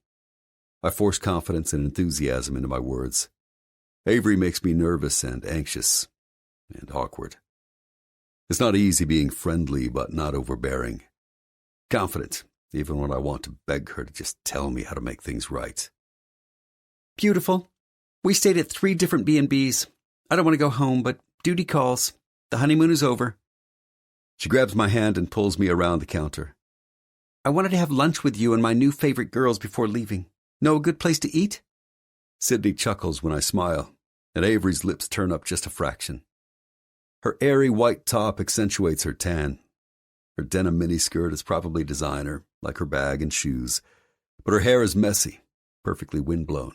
I force confidence and enthusiasm into my words. Avery makes me nervous and anxious and awkward. It's not easy being friendly but not overbearing. Confident, even when I want to beg her to just tell me how to make things right. Beautiful. We stayed at 3 different B&Bs. I don't want to go home, but duty calls. The honeymoon is over. She grabs my hand and pulls me around the counter. I wanted to have lunch with you and my new favorite girls before leaving. Know a good place to eat? Sydney chuckles when I smile, and Avery's lips turn up just a fraction. Her airy white top accentuates her tan. Her denim miniskirt is probably designer, like her bag and shoes, but her hair is messy, perfectly windblown,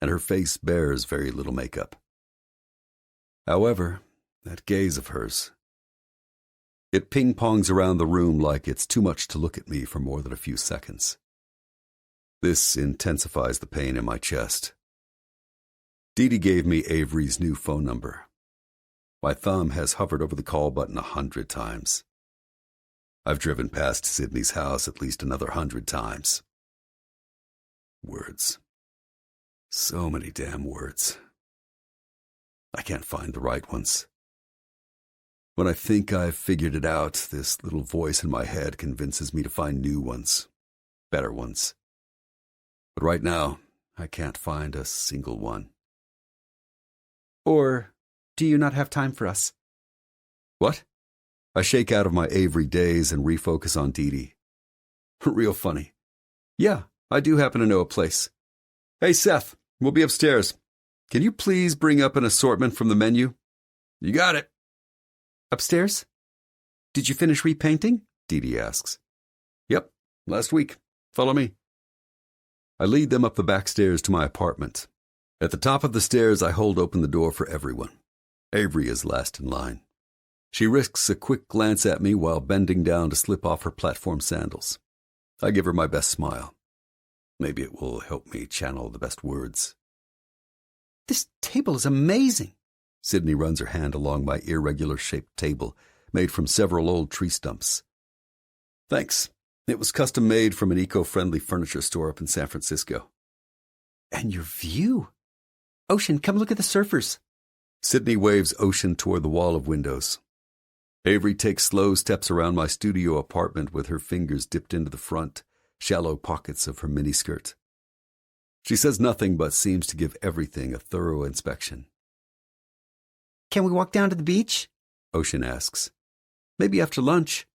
and her face bears very little makeup. However, that gaze of hers, it ping-pongs around the room like it's too much to look at me for more than a few seconds. This intensifies the pain in my chest. Dee gave me Avery's new phone number. My thumb has hovered over the call button 100 times. I've driven past Sydney's house at least another 100 times. Words. So many damn words. I can't find the right ones. When I think I've figured it out, this little voice in my head convinces me to find new ones, better ones. But right now, I can't find a single one. Or do you not have time for us? What? I shake out of my Avery daze and refocus on Dee. Real funny. Yeah, I do happen to know a place. Hey, Seth, we'll be upstairs. Can you please bring up an assortment from the menu? You got it. Upstairs? Did you finish repainting? Dee asks. Yep, last week. Follow me. I lead them up the back stairs to my apartment. At the top of the stairs, I hold open the door for everyone. Avery is last in line. She risks a quick glance at me while bending down to slip off her platform sandals. I give her my best smile. Maybe it will help me channel the best words. This table is amazing. Sydney runs her hand along my irregular-shaped table, made from several old tree stumps. Thanks. It was custom-made from an eco-friendly furniture store up in San Francisco. And your view. Ocean, come look at the surfers. Sydney waves Ocean toward the wall of windows. Avery takes slow steps around my studio apartment with her fingers dipped into the front, shallow pockets of her miniskirt. She says nothing but seems to give everything a thorough inspection. Can we walk down to the beach? Ocean asks. Maybe after lunch.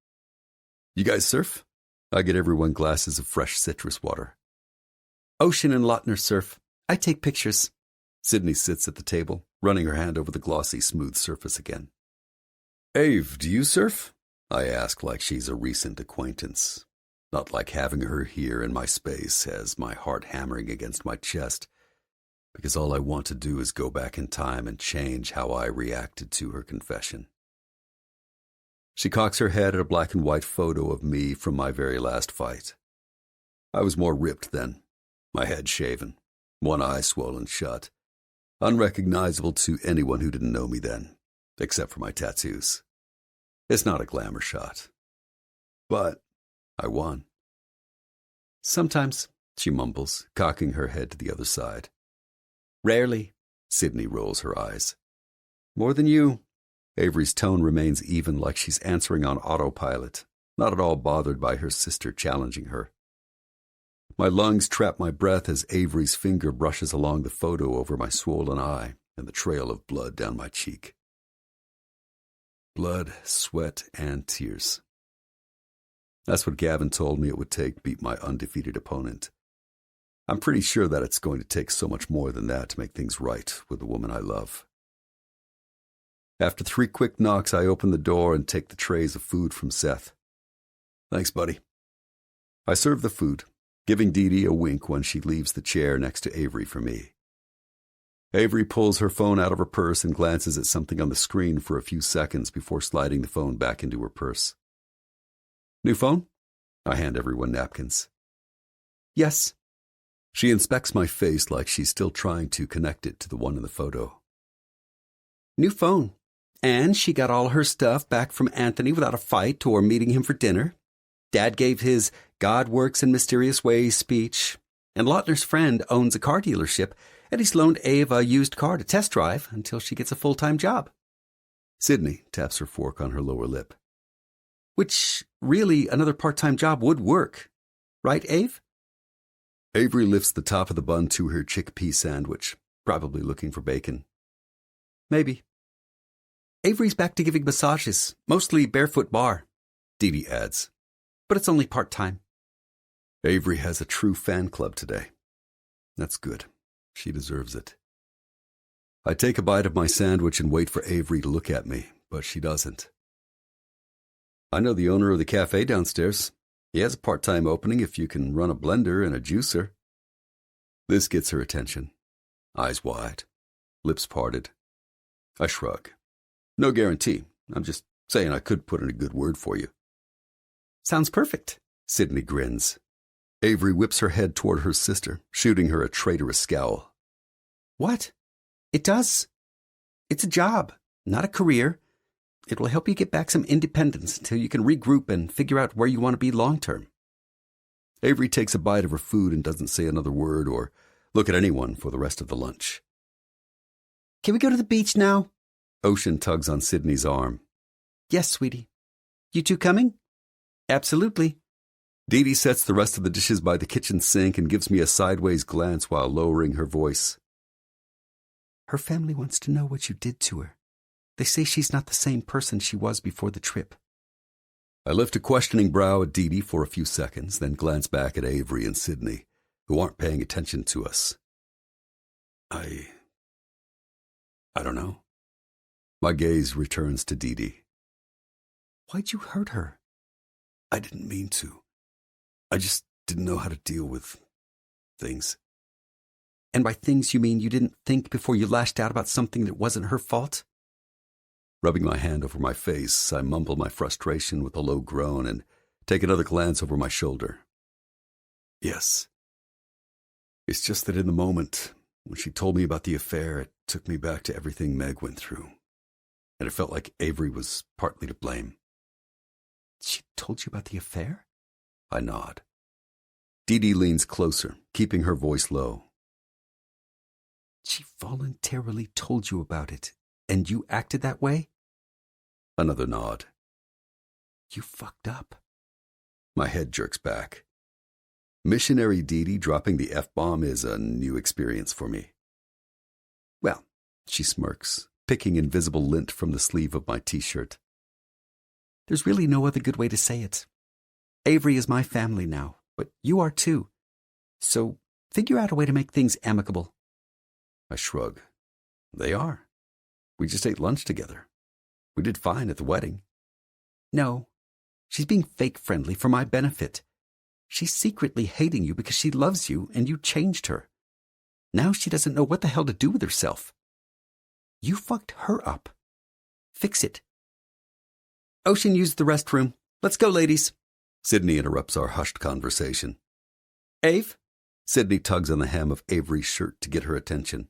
You guys surf? I get everyone glasses of fresh citrus water. Ocean and Lautner surf. I take pictures. Sydney sits at the table, running her hand over the glossy, smooth surface again. Ave, do you surf? I ask like she's a recent acquaintance. Not like having her here in my space has my heart hammering against my chest, because all I want to do is go back in time and change how I reacted to her confession. She cocks her head at a black and white photo of me from my very last fight. I was more ripped then, my head shaven, one eye swollen shut, unrecognizable to anyone who didn't know me then, except for my tattoos. It's not a glamour shot. But I won. Sometimes, she mumbles, cocking her head to the other side. Rarely. Sydney rolls her eyes. More than you. Avery's tone remains even, like she's answering on autopilot, not at all bothered by her sister challenging her. My lungs trap my breath as Avery's finger brushes along the photo over my swollen eye and the trail of blood down my cheek. Blood, sweat, and tears. That's what Gavin told me it would take to beat my undefeated opponent. I'm pretty sure that it's going to take so much more than that to make things right with the woman I love. After 3 quick knocks, I open the door and take the trays of food from Seth. Thanks, buddy. I serve the food, giving Dee a wink when she leaves the chair next to Avery for me. Avery pulls her phone out of her purse and glances at something on the screen for a few seconds before sliding the phone back into her purse. New phone? I hand everyone napkins. Yes. She inspects my face like she's still trying to connect it to the one in the photo. New phone. And she got all her stuff back from Anthony without a fight or meeting him for dinner. Dad gave his God works in mysterious ways speech. And Lautner's friend owns a car dealership, and he's loaned Ava a used car to test drive until she gets a full-time job. Sydney taps her fork on her lower lip. Which, really, another part-time job would work. Right, Ave? Avery lifts the top of the bun to her chickpea sandwich, probably looking for bacon. Maybe. Avery's back to giving massages, mostly barefoot bar, Dee adds. But it's only part-time. Avery has a true fan club today. That's good. She deserves it. I take a bite of my sandwich and wait for Avery to look at me, but she doesn't. I know the owner of the cafe downstairs. He has a part-time opening if you can run a blender and a juicer. This gets her attention. Eyes wide, lips parted. I shrug. No guarantee. I'm just saying I could put in a good word for you. Sounds perfect. Sydney grins. Avery whips her head toward her sister, shooting her a traitorous scowl. What? It does. It's a job, not a career. It will help you get back some independence until you can regroup and figure out where you want to be long term. Avery takes a bite of her food and doesn't say another word or look at anyone for the rest of the lunch. Can we go to the beach now? Ocean tugs on Sydney's arm. Yes, sweetie. You two coming? Absolutely. Dee Dee sets the rest of the dishes by the kitchen sink and gives me a sideways glance while lowering her voice. Her family wants to know what you did to her. They say she's not the same person she was before the trip. I lift a questioning brow at Dee Dee for a few seconds, then glance back at Avery and Sydney, who aren't paying attention to us. I don't know. My gaze returns to Dee Dee. Why'd you hurt her? I didn't mean to. I just didn't know how to deal with things. And by things you mean you didn't think before you lashed out about something that wasn't her fault? Rubbing my hand over my face, I mumble my frustration with a low groan and take another glance over my shoulder. Yes. It's just that in the moment, when she told me about the affair, it took me back to everything Meg went through. And it felt like Avery was partly to blame. She told you about the affair? I nod. Dee Dee leans closer, keeping her voice low. She voluntarily told you about it, and you acted that way? Another nod. You fucked up. My head jerks back. Missionary Dee Dee dropping the F-bomb is a new experience for me. Well, she smirks, picking invisible lint from the sleeve of my t-shirt. There's really no other good way to say it. Avery is my family now, but you are too. So figure out a way to make things amicable. I shrug. They are. We just ate lunch together. We did fine at the wedding. No, she's being fake friendly for my benefit. She's secretly hating you because she loves you and you changed her. Now she doesn't know what the hell to do with herself. You fucked her up. Fix it. Ocean used the restroom. Let's go, ladies. Sydney interrupts our hushed conversation. Ave? Sydney tugs on the hem of Avery's shirt to get her attention.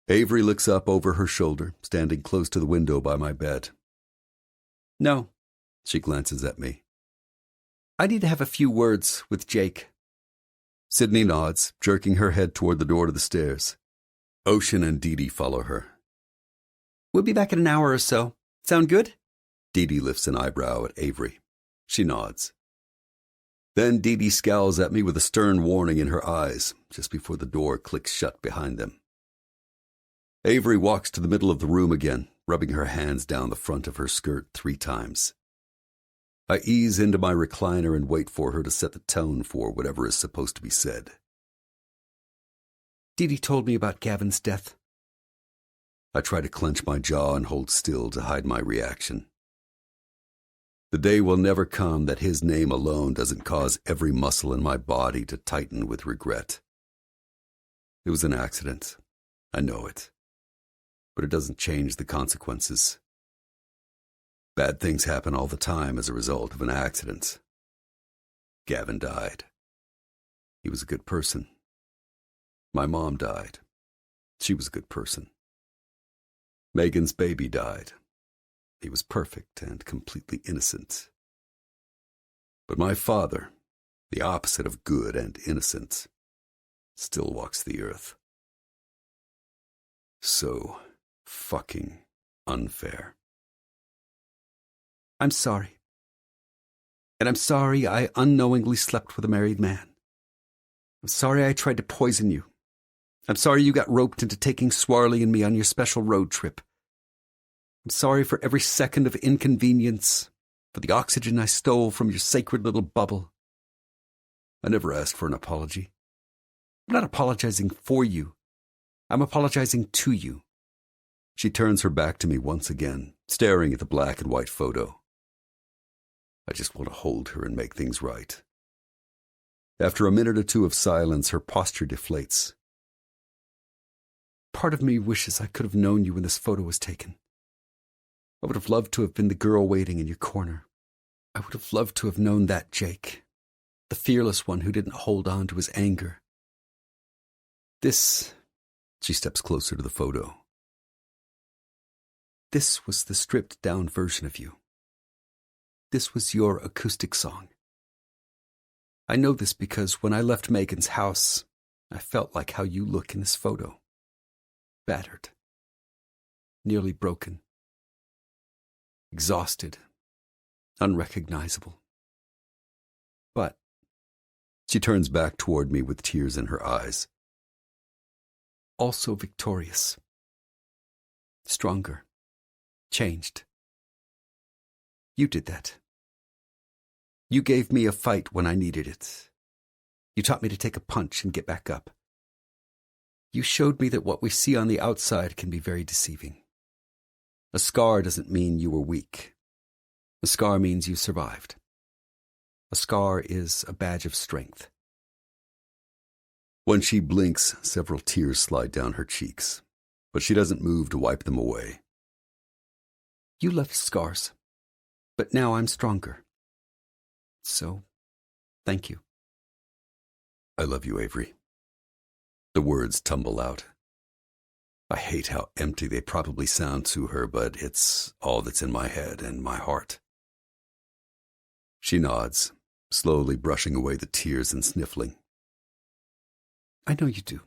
Avery looks up over her shoulder, standing close to the window by my bed. No. She glances at me. I need to have a few words with Jake. Sydney nods, jerking her head toward the door to the stairs. Ocean and Dee Dee follow her. We'll be back in an hour or so. Sound good? Dee Dee lifts an eyebrow at Avery. She nods. Then Dee Dee scowls at me with a stern warning in her eyes, just before the door clicks shut behind them. Avery walks to the middle of the room again, rubbing her hands down the front of her skirt 3 times. I ease into my recliner and wait for her to set the tone for whatever is supposed to be said. Dee Dee told me about Gavin's death. I try to clench my jaw and hold still to hide my reaction. The day will never come that his name alone doesn't cause every muscle in my body to tighten with regret. It was an accident. I know it. But it doesn't change the consequences. Bad things happen all the time as a result of an accident. Gavin died. He was a good person. My mom died. She was a good person. Megan's baby died. He was perfect and completely innocent. But my father, the opposite of good and innocent, still walks the earth. So fucking unfair. I'm sorry. And I'm sorry I unknowingly slept with a married man. I'm sorry I tried to poison you. I'm sorry you got roped into taking Swarley and me on your special road trip. I'm sorry for every second of inconvenience, for the oxygen I stole from your sacred little bubble. I never asked for an apology. I'm not apologizing for you. I'm apologizing to you. She turns her back to me once again, staring at the black and white photo. I just want to hold her and make things right. After a minute or two of silence, her posture deflates. part of me wishes I could have known you when this photo was taken. I would have loved to have been the girl waiting in your corner. I would have loved to have known that Jake, the fearless one who didn't hold on to his anger. This, she steps closer to the photo. This was the stripped-down version of you. This was your acoustic song. I know this because when I left Megan's house, I felt like how you look in this photo. Battered. Nearly broken. Exhausted. Unrecognizable. But She turns back toward me with tears in her eyes. Also victorious. Stronger. Changed. You did that. You gave me a fight when I needed it. You taught me to take a punch and get back up. You showed me that what we see on the outside can be very deceiving. A scar doesn't mean you were weak. A scar means you survived. A scar is a badge of strength. When she blinks, several tears slide down her cheeks, but she doesn't move to wipe them away. You left scars, but now I'm stronger. So, thank you. I love you, Avery. The words tumble out. I hate how empty they probably sound to her, but it's all that's in my head and my heart. She nods, slowly brushing away the tears and sniffling. I know you do.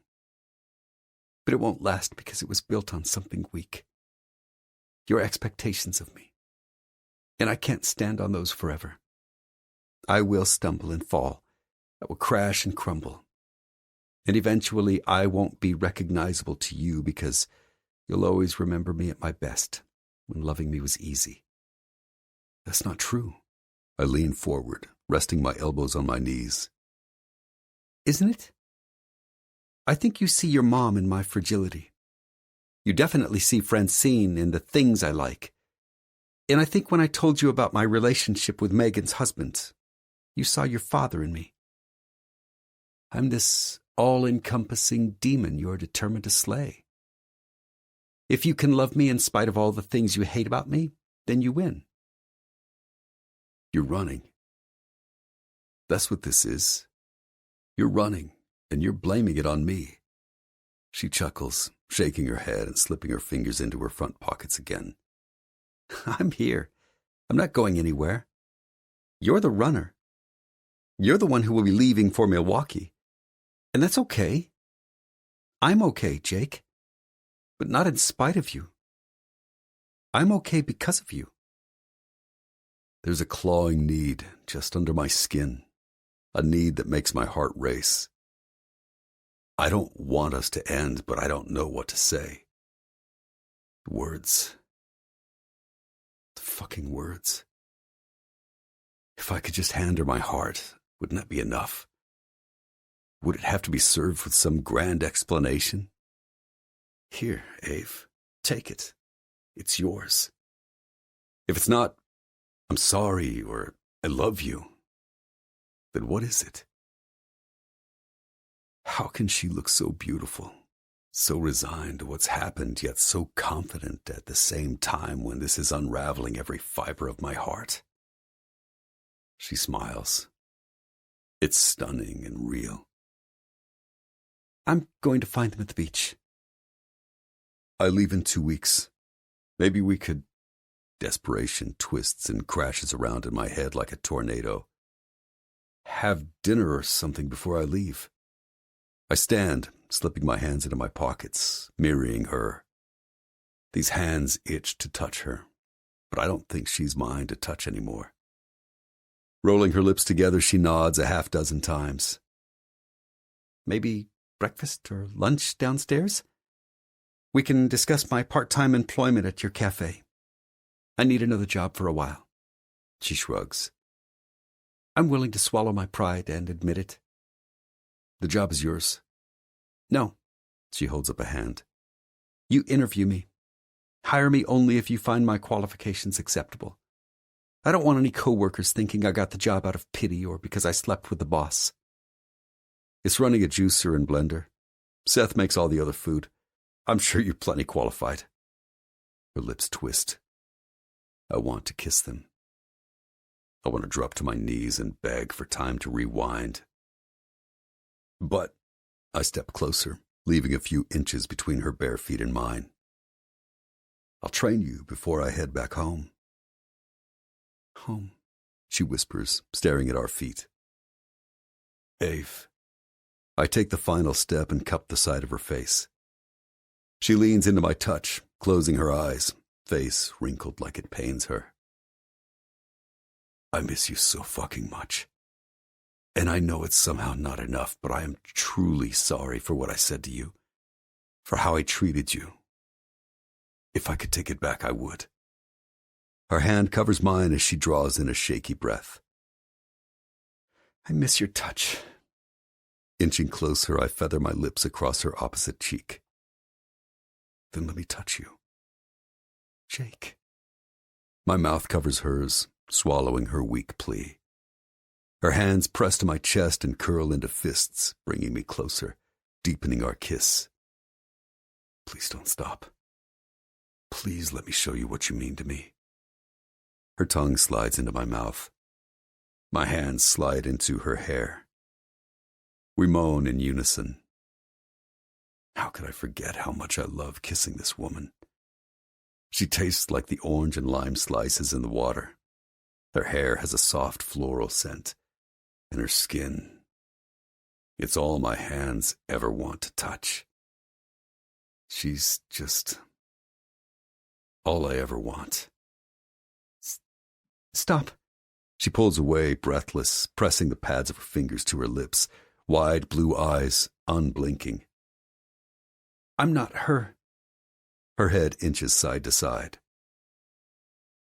But it won't last because it was built on something weak. Your expectations of me. And I can't stand on those forever. I will stumble and fall. I will crash and crumble. And eventually I won't be recognizable to you because you'll always remember me at my best, when loving me was easy. That's not true. I lean forward, resting my elbows on my knees. Isn't it? I think you see your mom in my fragility. You definitely see Francine in the things I like. And I think when I told you about my relationship with Megan's husband, you saw your father in me. I'm this all-encompassing demon you're determined to slay. If you can love me in spite of all the things you hate about me, then you win. You're running. That's what this is. You're running, and you're blaming it on me. She chuckles, shaking her head and slipping her fingers into her front pockets again. I'm here. I'm not going anywhere. You're the runner. You're the one who will be leaving for Milwaukee. And that's okay. I'm okay, Jake. But not in spite of you. I'm okay because of you. There's a clawing need just under my skin, a need that makes my heart race. I don't want us to end, but I don't know what to say. Words. The fucking words. If I could just hand her my heart, wouldn't that be enough? Would it have to be served with some grand explanation? Here, Ave, take it. It's yours. If it's not, I'm sorry, or I love you, then what is it? How can she look so beautiful, so resigned to what's happened, yet so confident at the same time when this is unraveling every fiber of my heart? She smiles. It's stunning and real. I'm going to find them at the beach. I leave in 2 weeks. Maybe we could... Desperation twists and crashes around in my head like a tornado. Have dinner or something before I leave. I stand, slipping my hands into my pockets, mirroring her. These hands itch to touch her, but I don't think she's mine to touch anymore. Rolling her lips together, she nods a half-dozen times. Maybe breakfast or lunch downstairs? We can discuss my part-time employment at your cafe. I need another job for a while. She shrugs. I'm willing to swallow my pride and admit it. The job is yours. No. She holds up a hand. You interview me. Hire me only if you find my qualifications acceptable. I don't want any coworkers thinking I got the job out of pity or because I slept with the boss. It's running a juicer and blender. Seth makes all the other food. I'm sure you're plenty qualified. Her lips twist. I want to kiss them. I want to drop to my knees and beg for time to rewind. But I step closer, leaving a few inches between her bare feet and mine. I'll train you before I head back home. Home, she whispers, staring at our feet. Ave. I take the final step and cup the side of her face. She leans into my touch, closing her eyes, face wrinkled like it pains her. I miss you so fucking much. And I know it's somehow not enough, but I am truly sorry for what I said to you, for how I treated you. If I could take it back, I would. Her hand covers mine as she draws in a shaky breath. I miss your touch. Inching closer, I feather my lips across her opposite cheek. Then let me touch you. Jake. My mouth covers hers, swallowing her weak plea. Her hands press to my chest and curl into fists, bringing me closer, deepening our kiss. Please don't stop. Please let me show you what you mean to me. Her tongue slides into my mouth. My hands slide into her hair. We moan in unison. How could I forget how much I love kissing this woman? She tastes like the orange and lime slices in the water. Her hair has a soft floral scent, and her skin, it's all my hands ever want to touch. She's just all I ever want. Stop. She pulls away, breathless, pressing the pads of her fingers to her lips, wide blue eyes, unblinking. I'm not her. Her head inches side to side.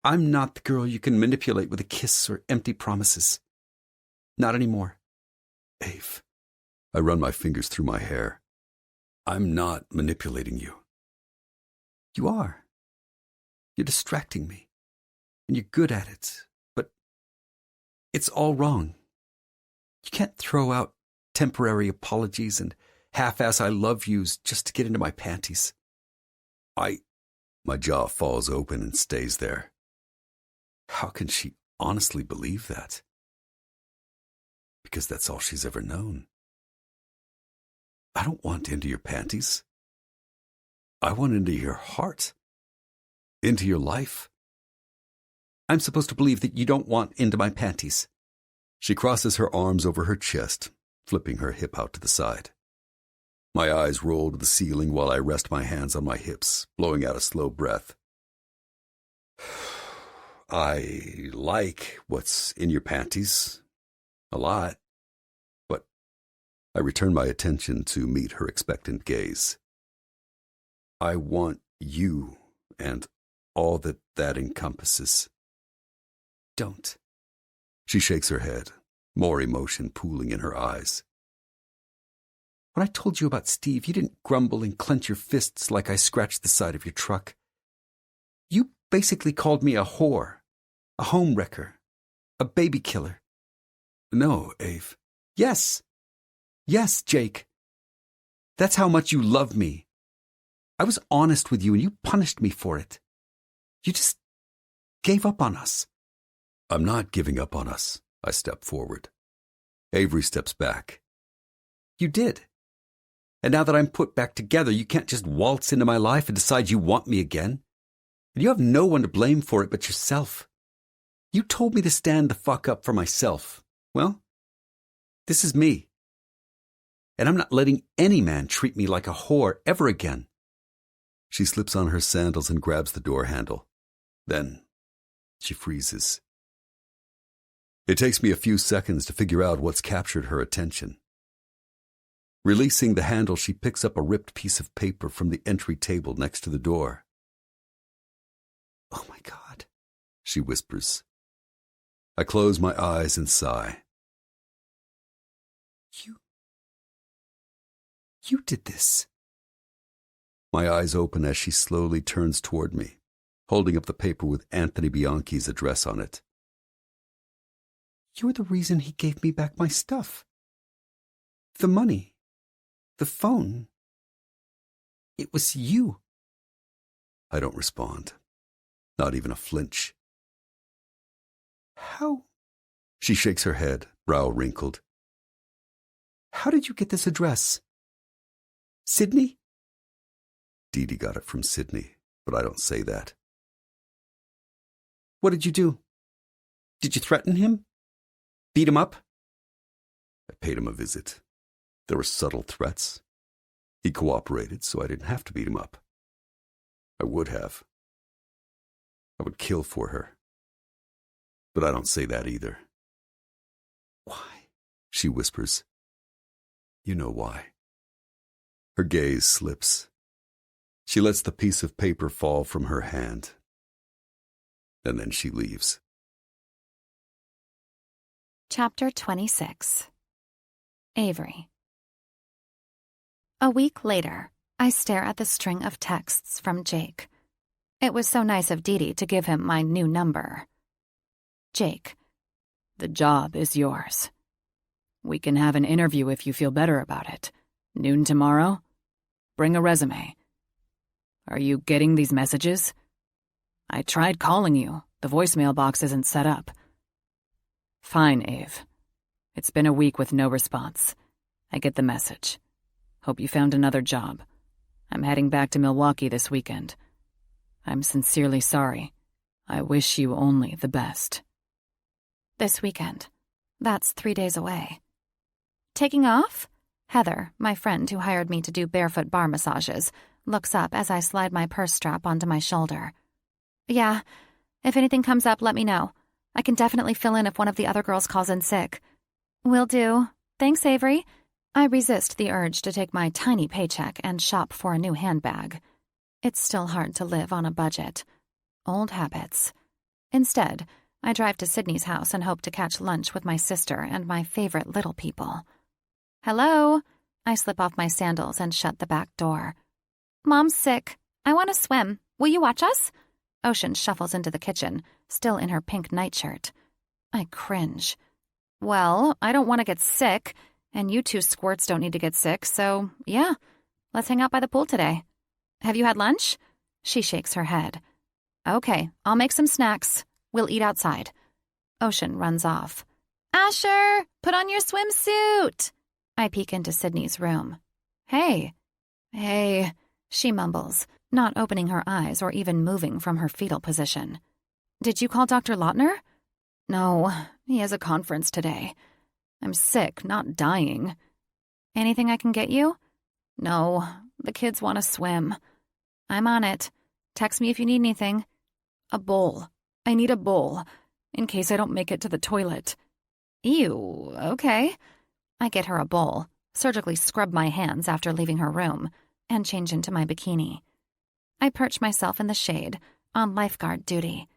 I'm not the girl you can manipulate with a kiss or empty promises. Not anymore. Ave. I run my fingers through my hair. I'm not manipulating you. You are. You're distracting me. And you're good at it. But it's all wrong. You can't throw out temporary apologies and half-ass I love yous just to get into my panties. My jaw falls open and stays there. How can she honestly believe that? Because that's all she's ever known. I don't want into your panties. I want into your heart. Into your life. I'm supposed to believe that you don't want into my panties. She crosses her arms over her chest, flipping her hip out to the side. My eyes roll to the ceiling while I rest my hands on my hips, blowing out a slow breath. I like what's in your panties. A lot. But I return my attention to meet her expectant gaze. I want you and all that encompasses. Don't. She shakes her head, more emotion pooling in her eyes. When I told you about Steve, you didn't grumble and clench your fists like I scratched the side of your truck. You basically called me a whore, a home wrecker, a baby killer. No, Ave. Yes. Yes, Jake. That's how much you love me. I was honest with you and you punished me for it. You just gave up on us. I'm not giving up on us. I step forward. Avery steps back. You did. And now that I'm put back together, you can't just waltz into my life and decide you want me again. And you have no one to blame for it but yourself. You told me to stand the fuck up for myself. Well, this is me. And I'm not letting any man treat me like a whore ever again. She slips on her sandals and grabs the door handle. Then she freezes. It takes me a few seconds to figure out what's captured her attention. Releasing the handle, she picks up a ripped piece of paper from the entry table next to the door. Oh my God, she whispers. I close my eyes and sigh. You did this. My eyes open as she slowly turns toward me, holding up the paper with Anthony Bianchi's address on it. You're the reason he gave me back my stuff. The money. The phone. It was you. I don't respond. Not even a flinch. How? She shakes her head, brow wrinkled. How did you get this address? Sydney? Dee Dee got it from Sydney, but I don't say that. What did you do? Did you threaten him? Beat him up? I paid him a visit. There were subtle threats. He cooperated, so I didn't have to beat him up. I would have. I would kill for her. But I don't say that either. Why? She whispers. You know why. Her gaze slips. She lets the piece of paper fall from her hand. And then she leaves. Chapter 26. Avery. A week later, I stare at the string of texts from Jake. It was so nice of Dee Dee to give him my new number. Jake. The job is yours. We can have an interview if you feel better about it. Noon tomorrow? Bring a resume. Are you getting these messages? I tried calling you. The voicemail box isn't set up. Fine, Ave. It's been a week with no response. I get the message. Hope you found another job. I'm heading back to Milwaukee this weekend. I'm sincerely sorry. I wish you only the best. This weekend. That's 3 days away. Taking off? Heather, my friend who hired me to do barefoot bar massages, looks up as I slide my purse strap onto my shoulder. Yeah, if anything comes up, let me know. I can definitely fill in if one of the other girls calls in sick. Will do. Thanks, Avery. I resist the urge to take my tiny paycheck and shop for a new handbag. It's still hard to live on a budget. Old habits. Instead, I drive to Sydney's house and hope to catch lunch with my sister and my favorite little people. Hello? I slip off my sandals and shut the back door. Mom's sick. I want to swim. Will you watch us? Ocean shuffles into the kitchen, still in her pink nightshirt. I cringe. Well, I don't want to get sick, and you two squirts don't need to get sick, so yeah, let's hang out by the pool today. Have you had lunch? She shakes her head. Okay, I'll make some snacks. We'll eat outside. Ocean runs off. Asher, put on your swimsuit. I peek into Sydney's room. Hey, she mumbles, not opening her eyes or even moving from her fetal position. Did you call Dr. Lautner? No, he has a conference today. I'm sick, not dying. Anything I can get you? No, the kids want to swim. I'm on it. Text me if you need anything. A bowl. I need a bowl, in case I don't make it to the toilet. Ew, okay. I get her a bowl, surgically scrub my hands after leaving her room, and change into my bikini. I perch myself in the shade, on lifeguard duty.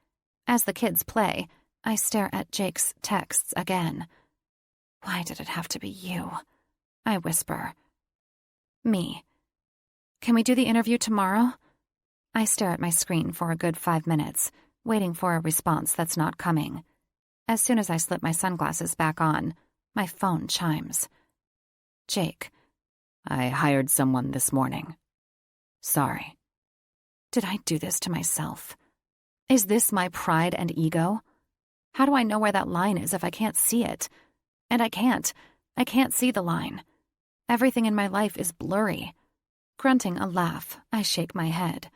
As the kids play, I stare at Jake's texts again. Why did it have to be you? I whisper. Me. Can we do the interview tomorrow? I stare at my screen for a good 5 minutes, waiting for a response that's not coming. As soon as I slip my sunglasses back on, my phone chimes. Jake. I hired someone this morning. Sorry. Did I do this to myself? Is this my pride and ego? How do I know where that line is if I can't see it? And I can't. I can't see the line. Everything in my life is blurry. Grunting a laugh, I shake my head.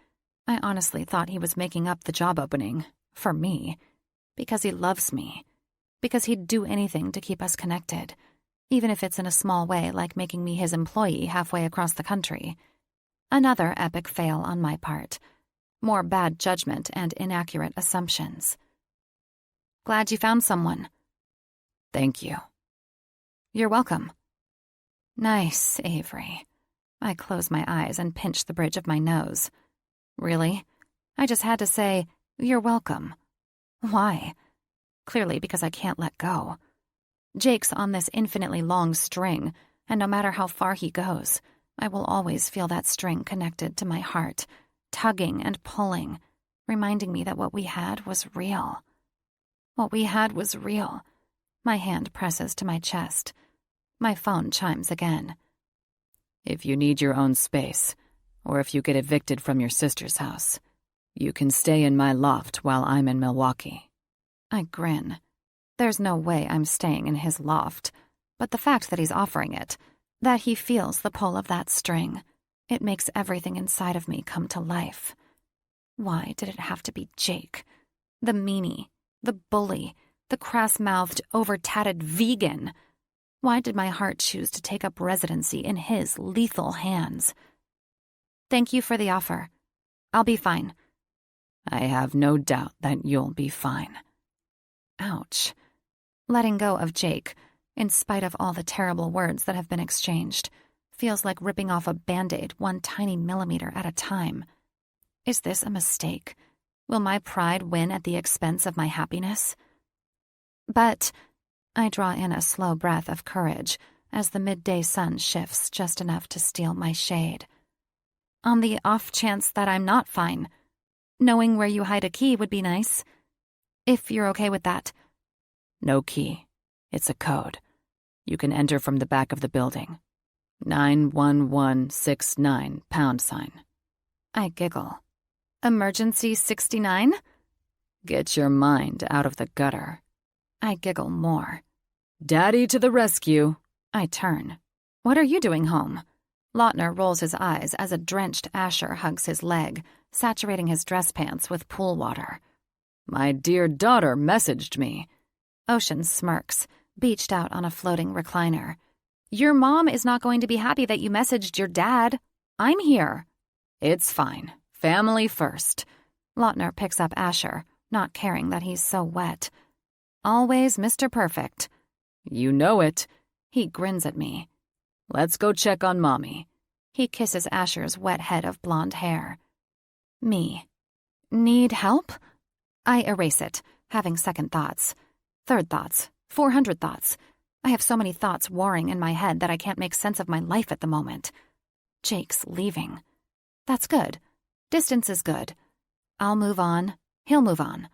I honestly thought he was making up the job opening. For me. Because he loves me. Because he'd do anything to keep us connected. Even if it's in a small way like making me his employee halfway across the country. Another epic fail on my part. More bad judgment and inaccurate assumptions. Glad you found someone. Thank you. You're welcome. Nice, Avery. I close my eyes and pinch the bridge of my nose. Really? I just had to say, you're welcome. Why? Clearly because I can't let go. Jake's on this infinitely long string, and no matter how far he goes, I will always feel that string connected to my heart, tugging and pulling, reminding me that what we had was real. What we had was real. My hand presses to my chest. My phone chimes again. If you need your own space, or if you get evicted from your sister's house. You can stay in my loft while I'm in Milwaukee." I grin. There's no way I'm staying in his loft, but the fact that he's offering it, that he feels the pull of that string, it makes everything inside of me come to life. Why did it have to be Jake? The meanie, the bully, the crass-mouthed, over-tatted vegan. Why did my heart choose to take up residency in his lethal hands? "Thank you for the offer. I'll be fine." "I have no doubt that you'll be fine." Ouch. Letting go of Jake, in spite of all the terrible words that have been exchanged, feels like ripping off a Band-Aid 1 tiny millimeter at a time. Is this a mistake? Will my pride win at the expense of my happiness? But I draw in a slow breath of courage as the midday sun shifts just enough to steal my shade. On the off chance that I'm not fine, knowing where you hide a key would be nice. If you're okay with that. "No key. It's a code. You can enter from the back of the building. 91169 #. I giggle. Emergency 69? Get your mind out of the gutter. I giggle more. Daddy to the rescue. I turn. What are you doing home? Lautner rolls his eyes as a drenched Asher hugs his leg, saturating his dress pants with pool water. My dear daughter messaged me. Ocean smirks, beached out on a floating recliner. Your mom is not going to be happy that you messaged your dad. I'm here. It's fine. Family first. Lautner picks up Asher, not caring that he's so wet. Always Mr. Perfect. You know it. He grins at me. Let's go check on Mommy. He kisses Asher's wet head of blonde hair. Me. Need help? I erase it, having second thoughts. Third thoughts. 400 thoughts. I have so many thoughts warring in my head that I can't make sense of my life at the moment. Jake's leaving. That's good. Distance is good. I'll move on. He'll move on.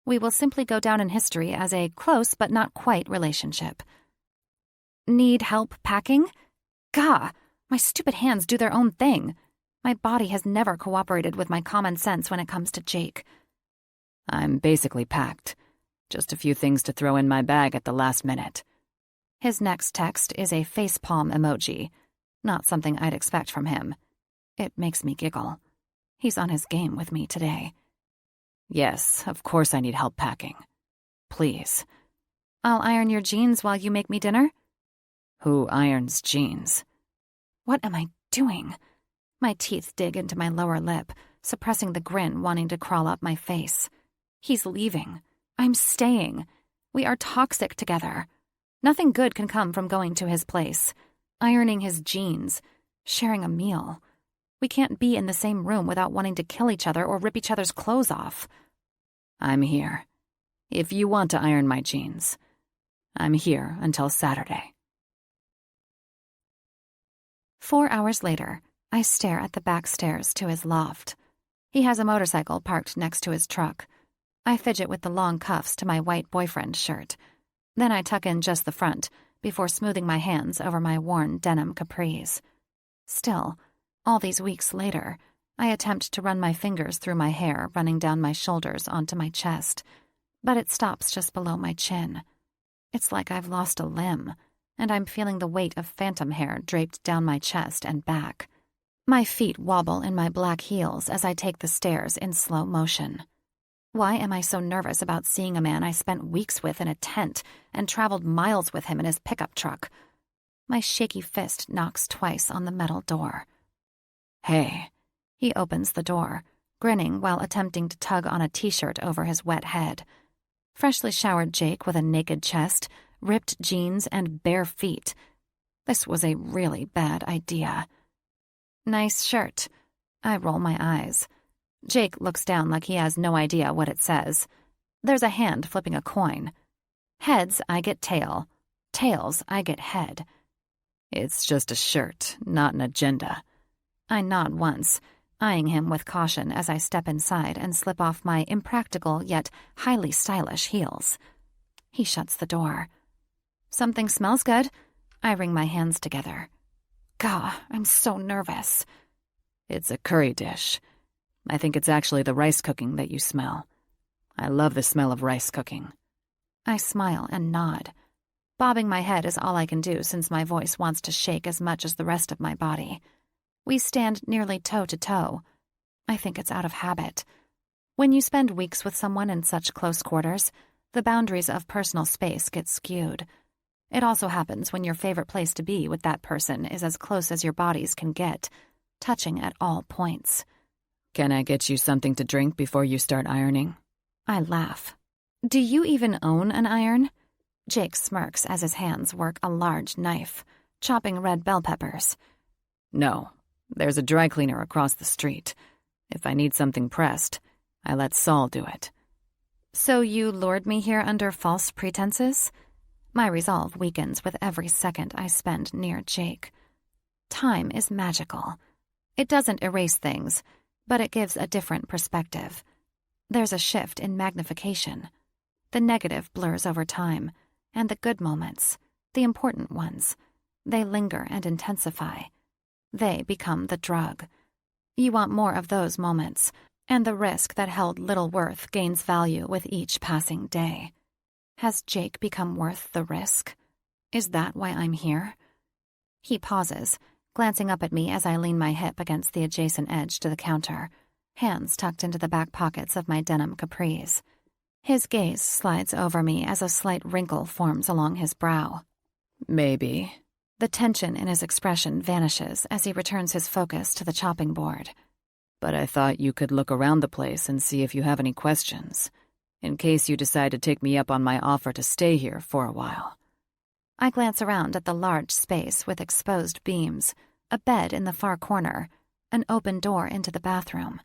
We will simply go down in history as a close but not quite relationship. Need help packing? Gah, my stupid hands do their own thing. My body has never cooperated with my common sense when it comes to Jake. I'm basically packed. Just a few things to throw in my bag at the last minute. His next text is a facepalm emoji. Not something I'd expect from him. It makes me giggle. He's on his game with me today. Yes, of course I need help packing. Please. I'll iron your jeans while you make me dinner? Who irons jeans? What am I doing? My teeth dig into my lower lip, suppressing the grin wanting to crawl up my face. He's leaving. I'm staying. We are toxic together. Nothing good can come from going to his place, ironing his jeans, sharing a meal. We can't be in the same room without wanting to kill each other or rip each other's clothes off. I'm here. If you want to iron my jeans, I'm here until Saturday. 4 hours later, I stare at the back stairs to his loft. He has a motorcycle parked next to his truck. I fidget with the long cuffs to my white boyfriend shirt. Then I tuck in just the front before smoothing my hands over my worn denim capris. Still, all these weeks later, I attempt to run my fingers through my hair running down my shoulders onto my chest, but it stops just below my chin. It's like I've lost a limb, and I'm feeling the weight of phantom hair draped down my chest and back. My feet wobble in my black heels as I take the stairs in slow motion. Why am I so nervous about seeing a man I spent weeks with in a tent and traveled miles with him in his pickup truck? My shaky fist knocks twice on the metal door. Hey. He opens the door, grinning while attempting to tug on a t-shirt over his wet head. Freshly showered Jake with a naked chest, ripped jeans, and bare feet. This was a really bad idea. Nice shirt. I roll my eyes. Jake looks down like he has no idea what it says. There's a hand flipping a coin. Heads, I get tail. Tails, I get head. It's just a shirt, not an agenda. I nod once, eyeing him with caution as I step inside and slip off my impractical yet highly stylish heels. He shuts the door. Something smells good. I wring my hands together. Gah, I'm so nervous. It's a curry dish. I think it's actually the rice cooking that you smell. I love the smell of rice cooking. I smile and nod. Bobbing my head is all I can do since my voice wants to shake as much as the rest of my body. We stand nearly toe to toe. I think it's out of habit. When you spend weeks with someone in such close quarters, the boundaries of personal space get skewed. It also happens when your favorite place to be with that person is as close as your bodies can get, touching at all points. Can I get you something to drink before you start ironing? I laugh. Do you even own an iron? Jake smirks as his hands work a large knife, chopping red bell peppers. No, there's a dry cleaner across the street. If I need something pressed, I let Saul do it. So you lured me here under false pretenses? My resolve weakens with every second I spend near Jake. Time is magical. It doesn't erase things, but it gives a different perspective. There's a shift in magnification. The negative blurs over time, and the good moments, the important ones, they linger and intensify. They become the drug. You want more of those moments, and the risk that held little worth gains value with each passing day. Has Jake become worth the risk? Is that why I'm here? He pauses, glancing up at me as I lean my hip against the adjacent edge to the counter, hands tucked into the back pockets of my denim capris. His gaze slides over me as a slight wrinkle forms along his brow. Maybe. The tension in his expression vanishes as he returns his focus to the chopping board. But I thought you could look around the place and see if you have any questions, in case you decide to take me up on my offer to stay here for a while. I glance around at the large space with exposed beams, a bed in the far corner, an open door into the bathroom.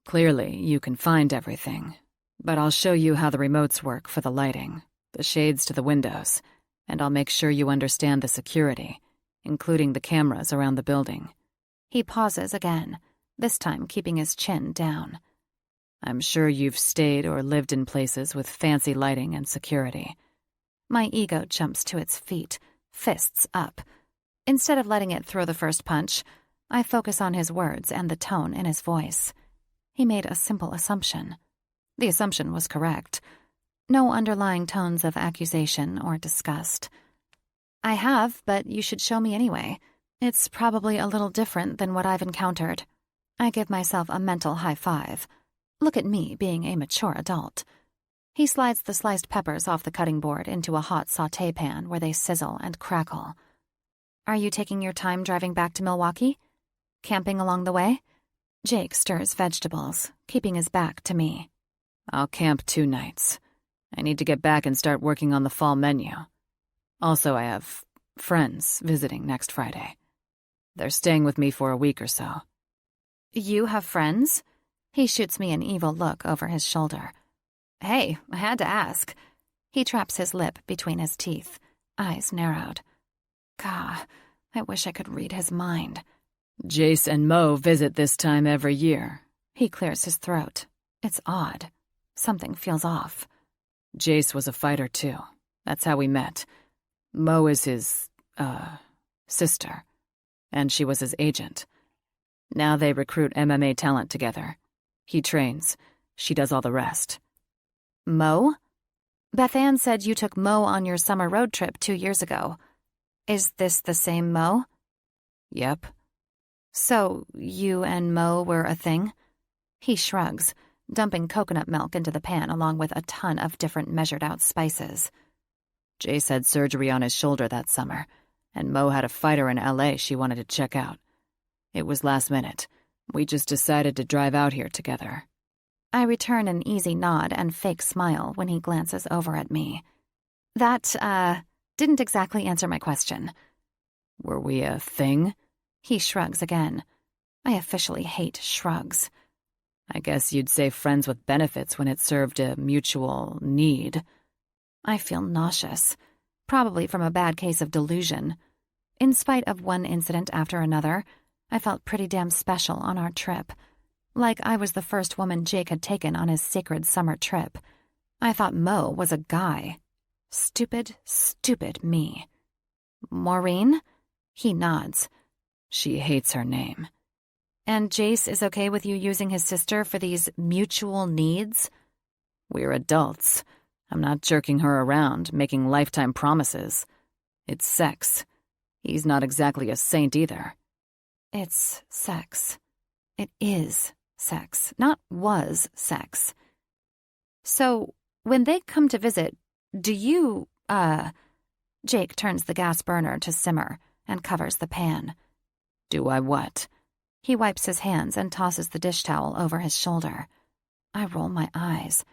Clearly, you can find everything, but I'll show you how the remotes work for the lighting, the shades to the windows, and I'll make sure you understand the security, including the cameras around the building. He pauses again, this time keeping his chin down. I'm sure you've stayed or lived in places with fancy lighting and security. My ego jumps to its feet, fists up. Instead of letting it throw the first punch, I focus on his words and the tone in his voice. He made a simple assumption. The assumption was correct. No underlying tones of accusation or disgust. I have, but you should show me anyway. It's probably a little different than what I've encountered. I give myself a mental high five. Look at me being a mature adult. He slides the sliced peppers off the cutting board into a hot sauté pan where they sizzle and crackle. Are you taking your time driving back to Milwaukee? Camping along the way? Jake stirs vegetables, keeping his back to me. I'll camp 2 nights. I need to get back and start working on the fall menu. Also, I have friends visiting next Friday. They're staying with me for a week or so. You have friends? He shoots me an evil look over his shoulder. Hey, I had to ask. He traps his lip between his teeth, eyes narrowed. Gah, I wish I could read his mind. Jace and Mo visit this time every year. He clears his throat. It's odd. Something feels off. Jace was a fighter, too. That's how we met. Mo is his, sister. And she was his agent. Now they recruit MMA talent together. He trains. She does all the rest. Mo? Beth Ann said you took Mo on your summer road trip 2 years ago. Is this the same Mo? Yep. So, you and Mo were a thing? He shrugs, dumping coconut milk into the pan along with a ton of different measured-out spices. Jace had surgery on his shoulder that summer, and Mo had a fighter in L.A. she wanted to check out. It was last minute. We just decided to drive out here together. I return an easy nod and fake smile when he glances over at me. That, didn't exactly answer my question. Were we a thing? He shrugs again. I officially hate shrugs. I guess you'd say friends with benefits when it served a mutual need. I feel nauseous, probably from a bad case of delusion. In spite of one incident after another, I felt pretty damn special on our trip. Like I was the first woman Jake had taken on his sacred summer trip. I thought Mo was a guy. Stupid, stupid me. Maureen? He nods. She hates her name. And Jace is okay with you using his sister for these mutual needs? We're adults. I'm not jerking her around, making lifetime promises. It's sex. He's not exactly a saint either. It's sex. It is sex, not was sex. So, when they come to visit, do you, Jake turns the gas burner to simmer and covers the pan. Do I what? He wipes his hands and tosses the dish towel over his shoulder. I roll my eyes.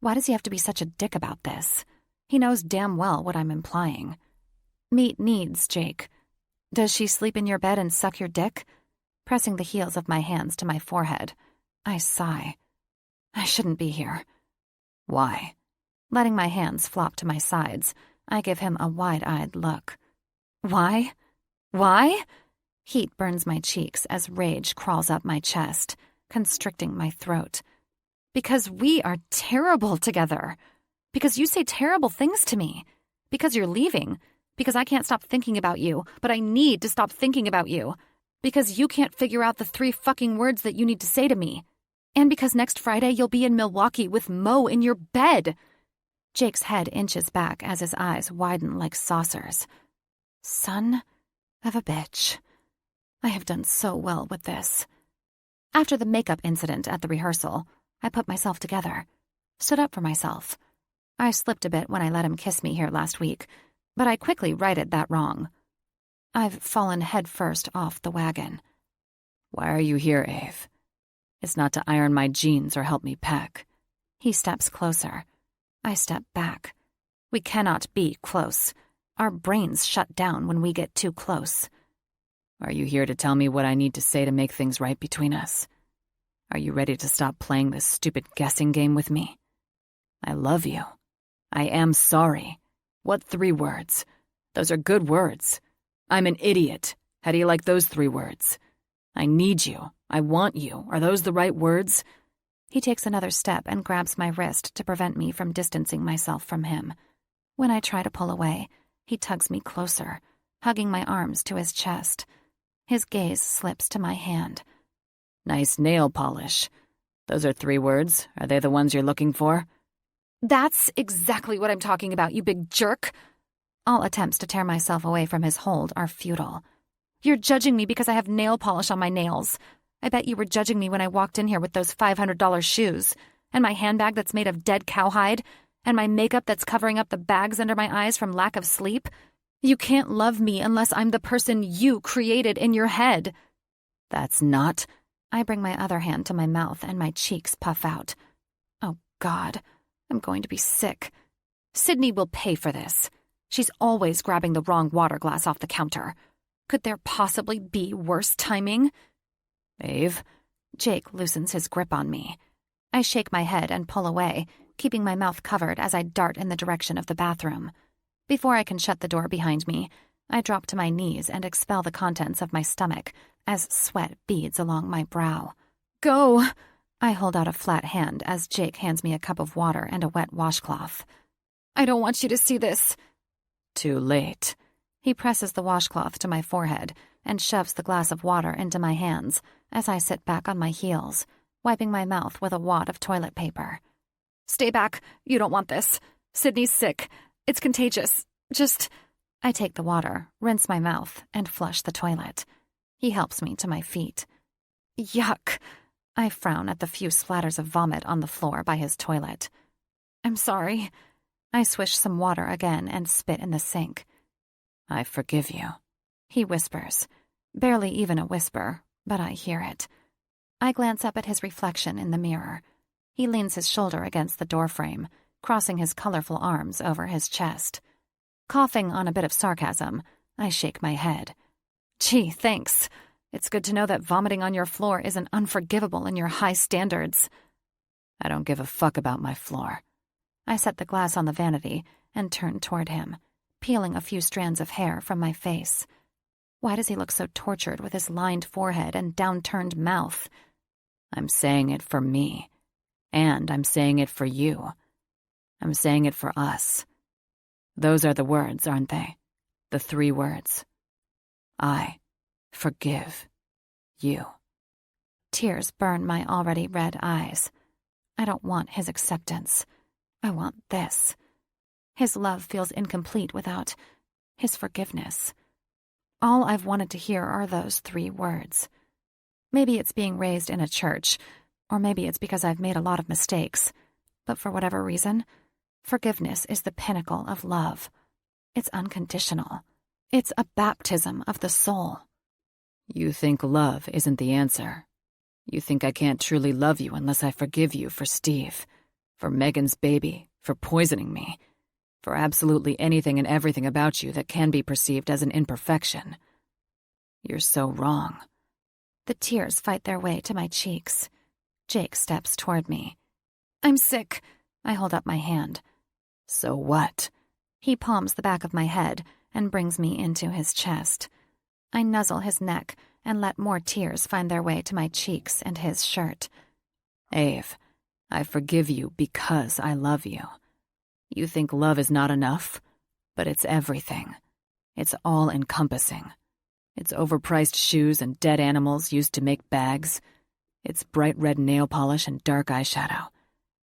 Why does he have to be such a dick about this? He knows damn well what I'm implying. Meet needs, Jake. Does she sleep in your bed and suck your dick? Pressing the heels of my hands to my forehead, I sigh. I shouldn't be here. Why? Letting my hands flop to my sides, I give him a wide-eyed look. Why? Why? Heat burns my cheeks as rage crawls up my chest, constricting my throat. Because we are terrible together. Because you say terrible things to me. Because you're leaving. Because I can't stop thinking about you, but I need to stop thinking about you. Because you can't figure out the 3 fucking words that you need to say to me. And because next Friday you'll be in Milwaukee with Mo in your bed. Jake's head inches back as his eyes widen like saucers. Son of a bitch. I have done so well with this. After the makeup incident at the rehearsal, I put myself together, stood up for myself. I slipped a bit when I let him kiss me here last week, but I quickly righted that wrong. I've fallen headfirst off the wagon. Why are you here, Ave? It's not to iron my jeans or help me pack. He steps closer. I step back. We cannot be close. Our brains shut down when we get too close. Are you here to tell me what I need to say to make things right between us? Are you ready to stop playing this stupid guessing game with me? I love you. I am sorry. What 3 words? Those are good words. I'm an idiot. How do you like those 3 words? I need you. I want you. Are those the right words? He takes another step and grabs my wrist to prevent me from distancing myself from him. When I try to pull away, he tugs me closer, hugging my arms to his chest. His gaze slips to my hand. Nice nail polish. Those are 3 words. Are they the ones you're looking for? That's exactly what I'm talking about, you big jerk. All attempts to tear myself away from his hold are futile. You're judging me because I have nail polish on my nails. I bet you were judging me when I walked in here with those $500 shoes, and my handbag that's made of dead cowhide, and my makeup that's covering up the bags under my eyes from lack of sleep. You can't love me unless I'm the person you created in your head. That's not... I bring my other hand to my mouth and my cheeks puff out. Oh, God. I'm going to be sick. Sydney will pay for this. She's always grabbing the wrong water glass off the counter. Could there possibly be worse timing? Ave? Jake loosens his grip on me. I shake my head and pull away, keeping my mouth covered as I dart in the direction of the bathroom. Before I can shut the door behind me, I drop to my knees and expel the contents of my stomach as sweat beads along my brow. Go! I hold out a flat hand as Jake hands me a cup of water and a wet washcloth. I don't want you to see this. Too late. He presses the washcloth to my forehead and shoves the glass of water into my hands as I sit back on my heels, wiping my mouth with a wad of toilet paper. Stay back. You don't want this. Sydney's sick. It's contagious. Just... I take the water, rinse my mouth, and flush the toilet. He helps me to my feet. Yuck. I frown at the few splatters of vomit on the floor by his toilet. I'm sorry. I swish some water again and spit in the sink. I forgive you, he whispers. Barely even a whisper, but I hear it. I glance up at his reflection in the mirror. He leans his shoulder against the doorframe, crossing his colorful arms over his chest. Coughing on a bit of sarcasm, I shake my head. Gee, thanks. It's good to know that vomiting on your floor isn't unforgivable in your high standards. I don't give a fuck about my floor. I set the glass on the vanity and turn toward him, peeling a few strands of hair from my face. Why does he look so tortured with his lined forehead and downturned mouth? I'm saying it for me. And I'm saying it for you. I'm saying it for us. Those are the words, aren't they? The 3 words. I forgive you. Tears burn my already red eyes. I don't want his acceptance. I want this. His love feels incomplete without his forgiveness. All I've wanted to hear are those 3 words. Maybe it's being raised in a church, or maybe it's because I've made a lot of mistakes. But for whatever reason, forgiveness is the pinnacle of love. It's unconditional. It's a baptism of the soul. You think love isn't the answer. You think I can't truly love you unless I forgive you for Steve, for Megan's baby, for poisoning me, for absolutely anything and everything about you that can be perceived as an imperfection. You're so wrong. The tears fight their way to my cheeks. Jake steps toward me. I'm sick. I hold up my hand. So what? He palms the back of my head and brings me into his chest. I nuzzle his neck and let more tears find their way to my cheeks and his shirt. Ave, I forgive you because I love you. You think love is not enough, but it's everything. It's all-encompassing. It's overpriced shoes and dead animals used to make bags. It's bright red nail polish and dark eyeshadow.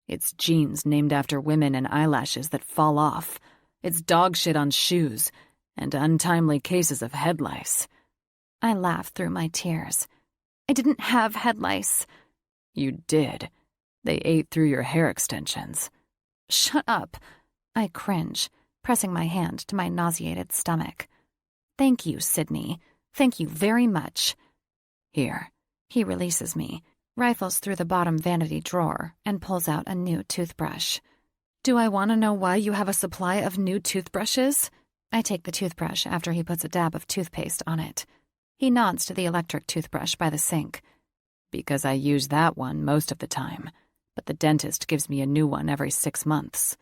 It's jeans named after women and eyelashes that fall off. It's dog shit on shoes and untimely cases of head lice. I laugh through my tears. I didn't have head lice. You did. They ate through your hair extensions. Shut up. I cringe, pressing my hand to my nauseated stomach. Thank you, Sydney. Thank you very much. Here. He releases me, rifles through the bottom vanity drawer, and pulls out a new toothbrush. Do I want to know why you have a supply of new toothbrushes? I take the toothbrush after he puts a dab of toothpaste on it. He nods to the electric toothbrush by the sink. Because I use that one most of the time, but the dentist gives me a new one every 6 months.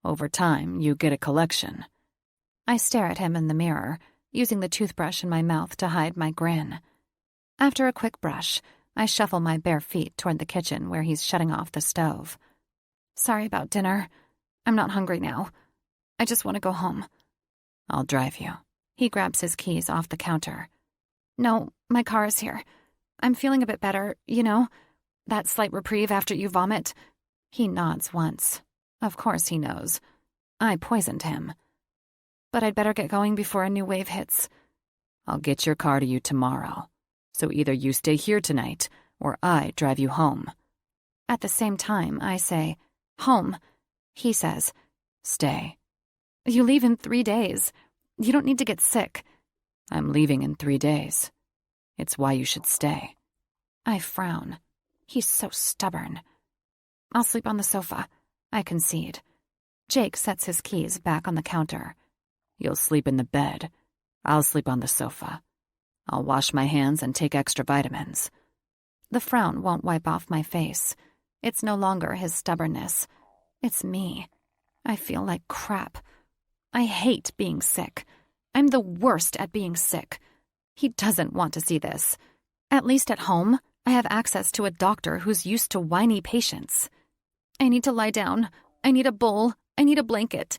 Over time, you get a collection. I stare at him in the mirror, using the toothbrush in my mouth to hide my grin. After a quick brush, I shuffle my bare feet toward the kitchen where he's shutting off the stove. Sorry about dinner. I'm not hungry now. I just want to go home. I'll drive you. He grabs his keys off the counter. No, my car is here. I'm feeling a bit better, you know? That slight reprieve after you vomit. He nods once. Of course he knows. I poisoned him. But I'd better get going before a new wave hits. I'll get your car to you tomorrow. So either you stay here tonight, or I drive you home. At the same time, I say, home. He says, stay. You leave in 3 days. You don't need to get sick. I'm leaving in 3 days. It's why you should stay. I frown. He's so stubborn. I'll sleep on the sofa, I concede. Jake sets his keys back on the counter. You'll sleep in the bed. I'll sleep on the sofa. I'll wash my hands and take extra vitamins. The frown won't wipe off my face. It's no longer his stubbornness. It's me. I feel like crap. I hate being sick. I'm the worst at being sick. He doesn't want to see this. At least at home, I have access to a doctor who's used to whiny patients. I need to lie down. I need a bowl. I need a blanket.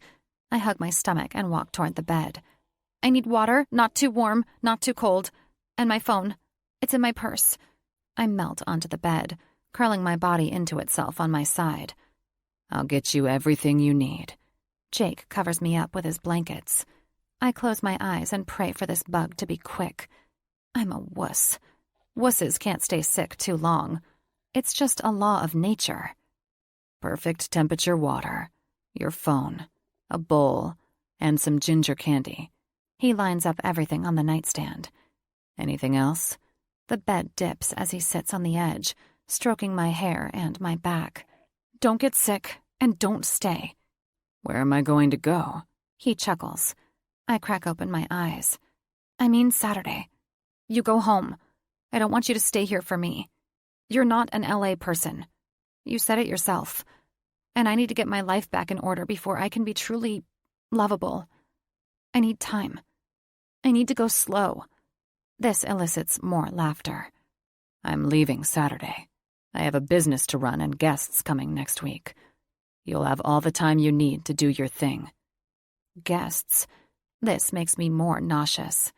I hug my stomach and walk toward the bed. I need water, not too warm, not too cold. And my phone. It's in my purse. I melt onto the bed, curling my body into itself on my side. I'll get you everything you need. Jake covers me up with his blankets. I close my eyes and pray for this bug to be quick. I'm a wuss. Wusses can't stay sick too long. It's just a law of nature. Perfect temperature water, your phone, a bowl, and some ginger candy. He lines up everything on the nightstand. Anything else? The bed dips as he sits on the edge, stroking my hair and my back. Don't get sick, and don't stay. Where am I going to go? He chuckles. I crack open my eyes. I mean Saturday. You go home. I don't want you to stay here for me. You're not an LA person. You said it yourself. And I need to get my life back in order before I can be truly lovable. I need time. I need to go slow. This elicits more laughter. I'm leaving Saturday. I have a business to run and guests coming next week. You'll have all the time you need to do your thing. Guests. This makes me more nauseous.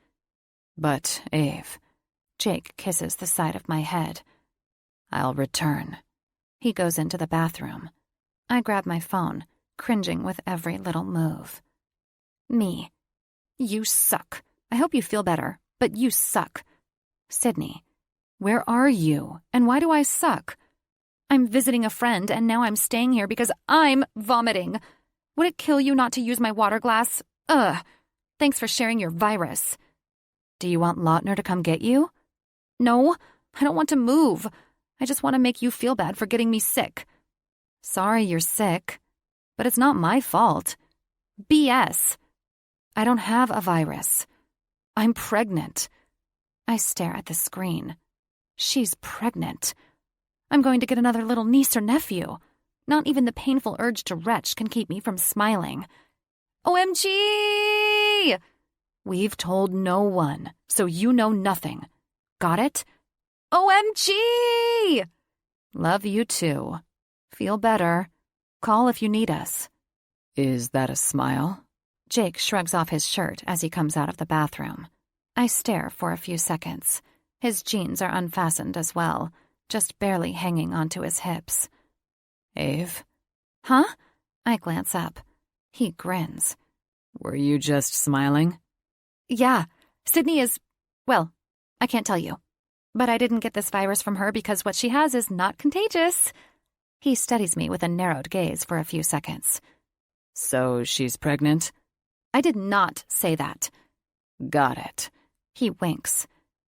But, Ave... Jake kisses the side of my head. I'll return. He goes into the bathroom. I grab my phone, cringing with every little move. Me. You suck. I hope you feel better, but you suck. Sydney. Where are you, and why do I suck? I'm visiting a friend, and now I'm staying here because I'm vomiting. Would it kill you not to use my water glass? Ugh. Thanks for sharing your virus. Do you want Lautner to come get you? No, I don't want to move. I just want to make you feel bad for getting me sick. Sorry you're sick, but it's not my fault. BS. I don't have a virus. I'm pregnant. I stare at the screen. She's pregnant. I'm going to get another little niece or nephew. Not even the painful urge to retch can keep me from smiling. OMG! We've told no one, so you know nothing. Got it? OMG! Love you too. Feel better. Call if you need us. Is that a smile? Jake shrugs off his shirt as he comes out of the bathroom. I stare for a few seconds. His jeans are unfastened as well, just barely hanging onto his hips. Ave? Huh? I glance up. He grins. Were you just smiling? Yeah, Sydney is, well, I can't tell you. But I didn't get this virus from her because what she has is not contagious. He studies me with a narrowed gaze for a few seconds. So she's pregnant? I did not say that. Got it. He winks.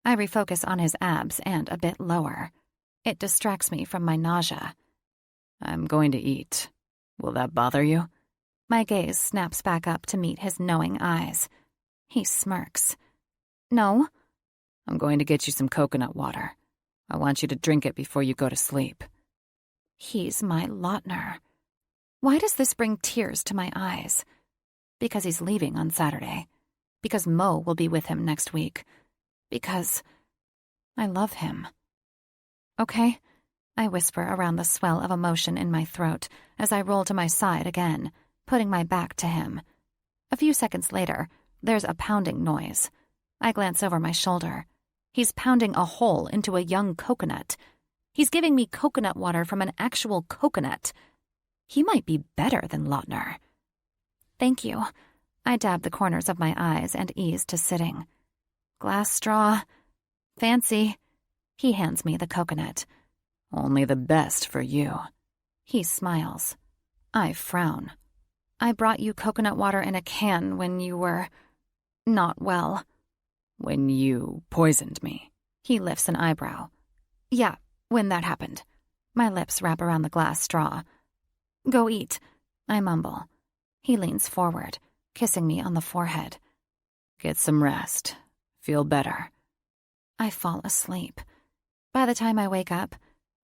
I refocus on his abs and a bit lower. It distracts me from my nausea. I'm going to eat. Will that bother you? My gaze snaps back up to meet his knowing eyes. He smirks. No. I'm going to get you some coconut water. I want you to drink it before you go to sleep. He's my Lautner. Why does this bring tears to my eyes? Because he's leaving on Saturday. Because Mo will be with him next week. Because I love him. Okay, I whisper around the swell of emotion in my throat as I roll to my side again, putting my back to him. A few seconds later, there's a pounding noise. I glance over my shoulder. He's pounding a hole into a young coconut. He's giving me coconut water from an actual coconut. He might be better than Lautner. Thank you. I dab the corners of my eyes and ease to sitting. Glass straw. Fancy. He hands me the coconut. Only the best for you. He smiles. I frown. I brought you coconut water in a can when you were not well. When you poisoned me. He lifts an eyebrow. Yeah, when that happened. My lips wrap around the glass straw. Go eat, I mumble. He leans forward, kissing me on the forehead. Get some rest. Feel better. I fall asleep. By the time I wake up,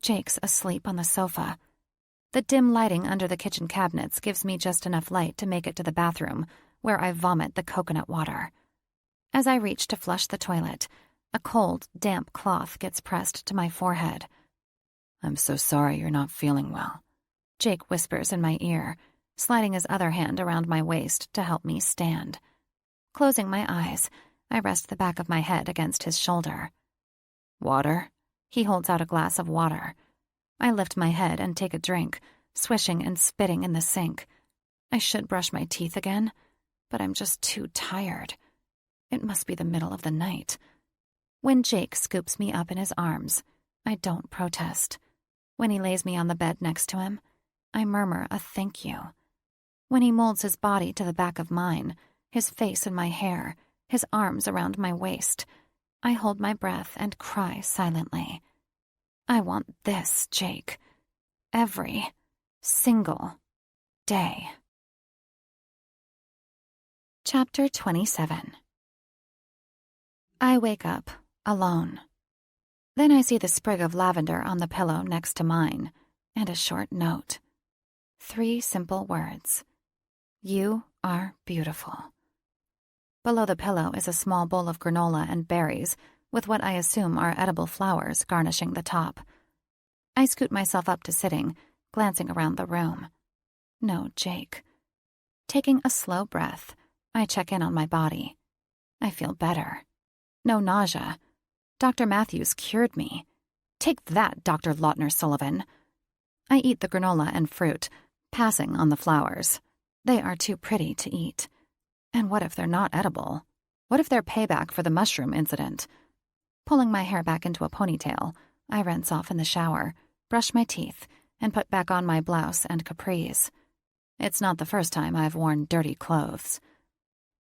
Jake's asleep on the sofa. The dim lighting under the kitchen cabinets gives me just enough light to make it to the bathroom, where I vomit the coconut water. As I reach to flush the toilet, a cold, damp cloth gets pressed to my forehead. I'm so sorry you're not feeling well. Jake whispers in my ear, sliding his other hand around my waist to help me stand. Closing my eyes, I rest the back of my head against his shoulder. Water? He holds out a glass of water. I lift my head and take a drink, swishing and spitting in the sink. I should brush my teeth again, but I'm just too tired. It must be the middle of the night. When Jake scoops me up in his arms, I don't protest. When he lays me on the bed next to him, I murmur a thank you. When he molds his body to the back of mine, his face in my hair, his arms around my waist, I hold my breath and cry silently. I want this, Jake. Every single day. Chapter 27. I wake up, alone. Then I see the sprig of lavender on the pillow next to mine, and a short note. 3 simple words. You are beautiful. Below the pillow is a small bowl of granola and berries, with what I assume are edible flowers garnishing the top. I scoot myself up to sitting, glancing around the room. No Jake. Taking a slow breath, I check in on my body. I feel better. No nausea. Dr. Matthews cured me. Take that, Dr. Lautner Sullivan. I eat the granola and fruit, passing on the flowers. They are too pretty to eat. And what if they're not edible? What if they're payback for the mushroom incident? Pulling my hair back into a ponytail, I rinse off in the shower, brush my teeth, and put back on my blouse and capris. It's not the first time I've worn dirty clothes.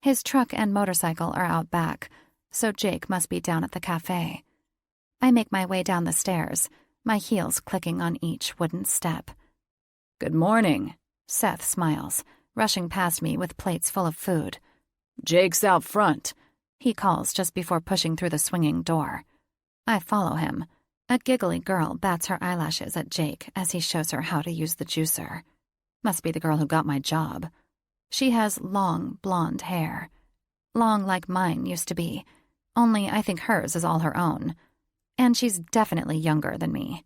His truck and motorcycle are out back, so Jake must be down at the cafe. I make my way down the stairs, my heels clicking on each wooden step. Good morning. Seth smiles, rushing past me with plates full of food. Jake's out front. He calls just before pushing through the swinging door. I follow him. A giggly girl bats her eyelashes at Jake as he shows her how to use the juicer. Must be the girl who got my job. She has long, blonde hair. Long like mine used to be, only I think hers is all her own. And she's definitely younger than me.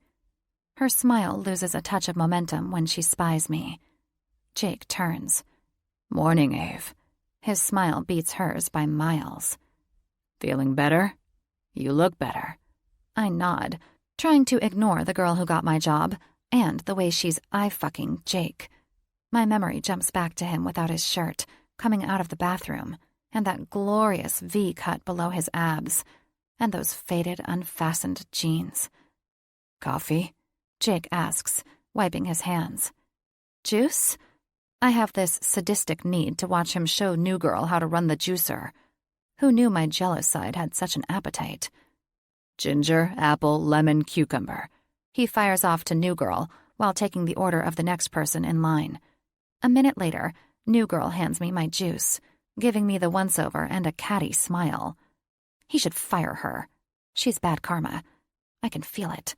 Her smile loses a touch of momentum when she spies me. Jake turns. Morning, Ave. His smile beats hers by miles. Feeling better? You look better. I nod, trying to ignore the girl who got my job and the way she's eye-fucking Jake. My memory jumps back to him without his shirt, coming out of the bathroom, and that glorious V-cut below his abs, and those faded, unfastened jeans. Coffee? Jake asks, wiping his hands. Juice? I have this sadistic need to watch him show New Girl how to run the juicer. Who knew my jealous side had such an appetite? Ginger, apple, lemon, cucumber. He fires off to New Girl while taking the order of the next person in line. A minute later, New Girl hands me my juice, giving me the once-over and a catty smile. He should fire her. She's bad karma. I can feel it.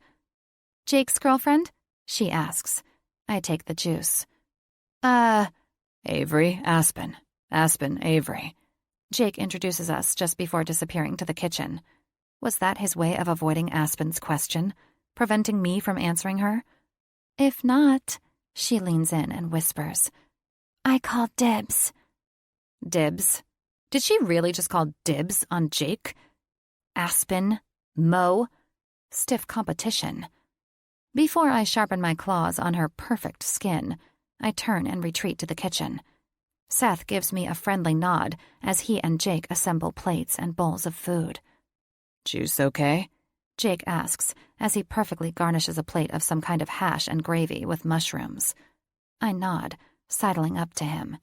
Jake's girlfriend? She asks. I take the juice. Avery, Aspen. Aspen, Avery. Jake introduces us just before disappearing to the kitchen. Was that his way of avoiding Aspen's question, preventing me from answering her? If not, she leans in and whispers, I call dibs. Dibs? Did she really just call dibs on Jake? Aspen? Mo? Stiff competition. Before I sharpen my claws on her perfect skin, I turn and retreat to the kitchen. Seth gives me a friendly nod as he and Jake assemble plates and bowls of food. Juice okay? Jake asks as he perfectly garnishes a plate of some kind of hash and gravy with mushrooms. I nod, sidling up to him.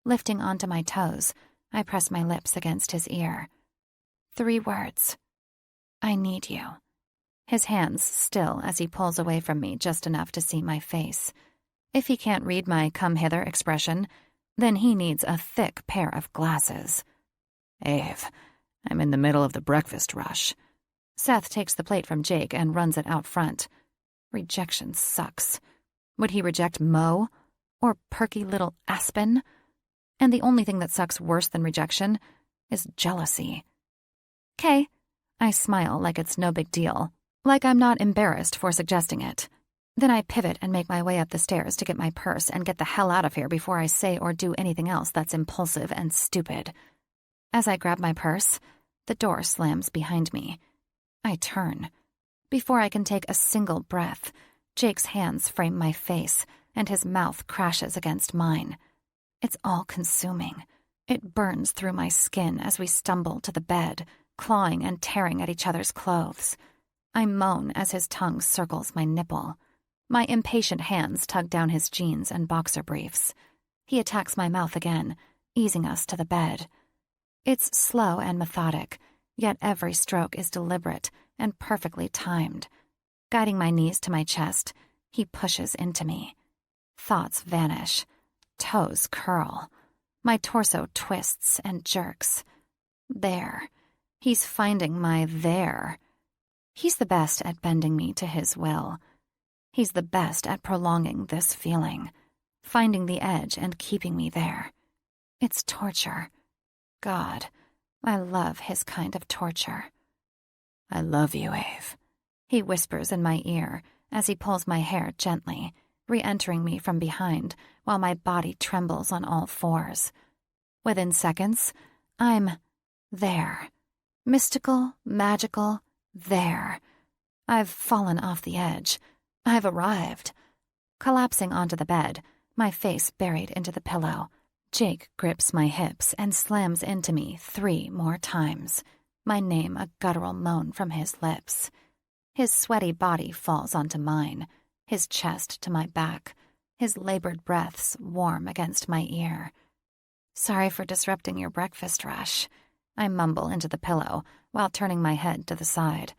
Lifting onto my toes, I press my lips against his ear. 3 words. I need you. His hands still as he pulls away from me just enough to see my face. If he can't read my come hither expression, then he needs a thick pair of glasses. Ave, I'm in the middle of the breakfast rush. Seth takes the plate from Jake and runs it out front. Rejection sucks. Would he reject Mo? Or perky little Aspen? And the only thing that sucks worse than rejection is jealousy. 'Kay. I smile like it's no big deal, like I'm not embarrassed for suggesting it. Then I pivot and make my way up the stairs to get my purse and get the hell out of here before I say or do anything else that's impulsive and stupid. As I grab my purse, the door slams behind me. I turn. Before I can take a single breath, Jake's hands frame my face and his mouth crashes against mine. It's all-consuming. It burns through my skin as we stumble to the bed, clawing and tearing at each other's clothes. I moan as his tongue circles my nipple. My impatient hands tug down his jeans and boxer briefs. He attacks my mouth again, easing us to the bed. It's slow and methodic, yet every stroke is deliberate and perfectly timed. Guiding my knees to my chest, he pushes into me. Thoughts vanish. Toes curl. My torso twists and jerks. There. He's finding my there. He's the best at bending me to his will. He's the best at prolonging this feeling, finding the edge and keeping me there. It's torture. God, I love his kind of torture. I love you, Ave. He whispers in my ear as he pulls my hair gently, re-entering me from behind while my body trembles on all fours. Within seconds, I'm there. Mystical, magical, there. I've fallen off the edge. I've arrived. Collapsing onto the bed, my face buried into the pillow, Jake grips my hips and slams into me 3 more times, my name a guttural moan from his lips. His sweaty body falls onto mine, his chest to my back, his labored breaths warm against my ear. Sorry for disrupting your breakfast rush, I mumble into the pillow while turning my head to the side.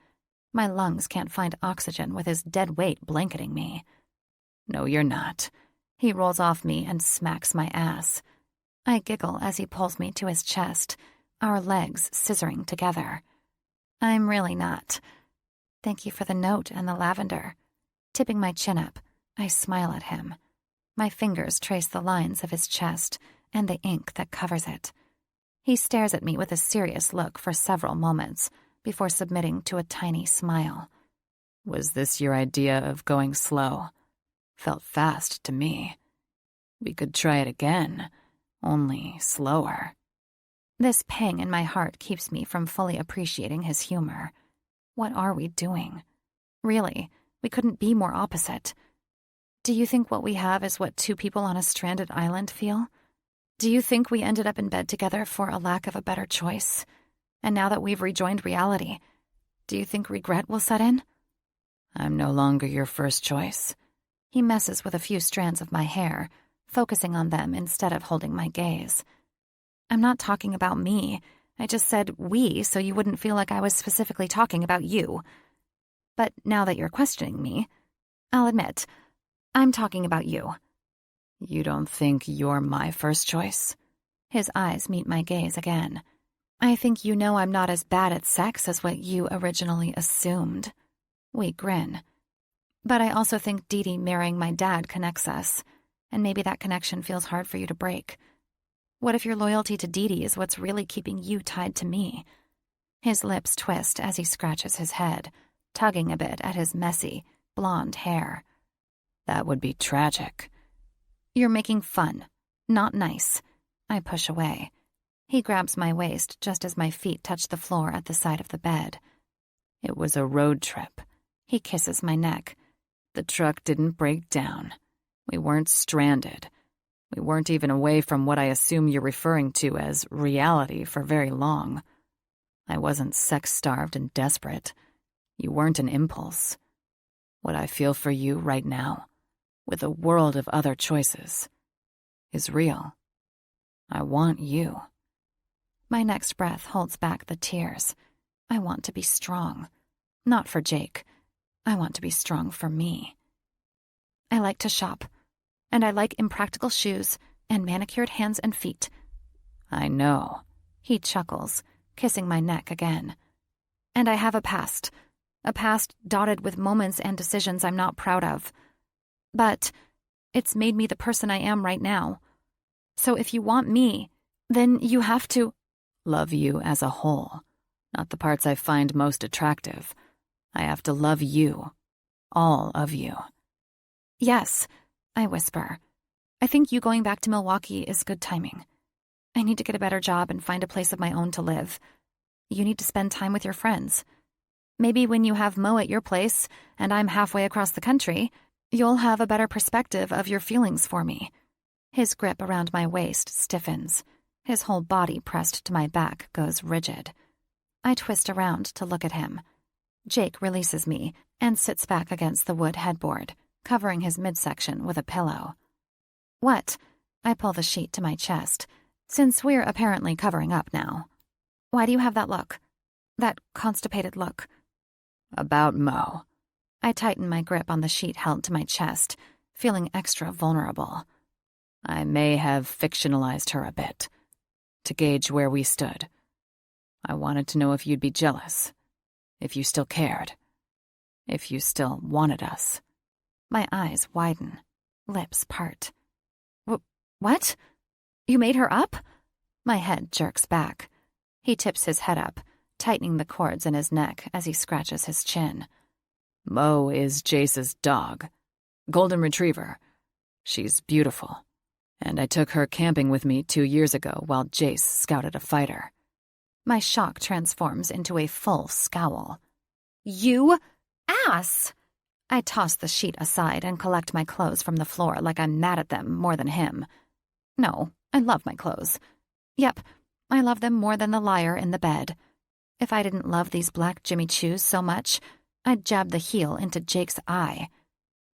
My lungs can't find oxygen with his dead weight blanketing me. No, you're not. He rolls off me and smacks my ass. I giggle as he pulls me to his chest, our legs scissoring together. I'm really not. Thank you for the note and the lavender. Tipping my chin up, I smile at him. My fingers trace the lines of his chest and the ink that covers it. He stares at me with a serious look for several moments before submitting to a tiny smile. Was this your idea of going slow? Felt fast to me. We could try it again, only slower. This pang in my heart keeps me from fully appreciating his humor. What are we doing? Really, we couldn't be more opposite. Do you think what we have is what 2 people on a stranded island feel? Do you think we ended up in bed together for a lack of a better choice? And now that we've rejoined reality, do you think regret will set in? I'm no longer your first choice. He messes with a few strands of my hair, focusing on them instead of holding my gaze. I'm not talking about me. I just said we so you wouldn't feel like I was specifically talking about you. But now that you're questioning me, I'll admit, I'm talking about you. You don't think you're my first choice? His eyes meet my gaze again. I think you know I'm not as bad at sex as what you originally assumed. We grin. But I also think Dee Dee marrying my dad connects us, and maybe that connection feels hard for you to break. What if your loyalty to Dee Dee is what's really keeping you tied to me? His lips twist as he scratches his head, tugging a bit at his messy, blonde hair. That would be tragic. You're making fun. Not nice. I push away. He grabs my waist just as my feet touch the floor at the side of the bed. It was a road trip. He kisses my neck. The truck didn't break down. We weren't stranded. We weren't even away from what I assume you're referring to as reality for very long. I wasn't sex-starved and desperate. You weren't an impulse. What I feel for you right now, with a world of other choices, is real. I want you. My next breath holds back the tears. I want to be strong. Not for Jake. I want to be strong for me. I like to shop, and I like impractical shoes and manicured hands and feet. I know. He chuckles, kissing my neck again. And I have a past dotted with moments and decisions I'm not proud of. But it's made me the person I am right now. So if you want me, then you have to love you as a whole, not the parts I find most attractive. I have to love you, all of you. Yes, I whisper. I think you going back to Milwaukee is good timing. I need to get a better job and find a place of my own to live. You need to spend time with your friends. Maybe when you have Mo at your place and I'm halfway across the country, you'll have a better perspective of your feelings for me. His grip around my waist stiffens. His whole body pressed to my back goes rigid. I twist around to look at him. Jake releases me and sits back against the wood headboard, covering his midsection with a pillow. What? I pull the sheet to my chest, since we're apparently covering up now. Why do you have that look? That constipated look? About Mo. I tighten my grip on the sheet held to my chest, feeling extra vulnerable. I may have fictionalized her a bit, to gauge where we stood. I wanted to know if you'd be jealous, if you still cared, if you still wanted us. My eyes widen, lips part. What? You made her up? My head jerks back. He tips his head up, tightening the cords in his neck as he scratches his chin. Mo is Jace's dog, golden retriever. She's beautiful, and I took her camping with me 2 years ago while Jace scouted a fighter. My shock transforms into a full scowl. You? ass! I toss the sheet aside and collect my clothes from the floor like I'm mad at them more than him. No, I love my clothes. Yep, I love them more than the liar in the bed. If I didn't love these black Jimmy Choos so much, I'd jab the heel into Jake's eye.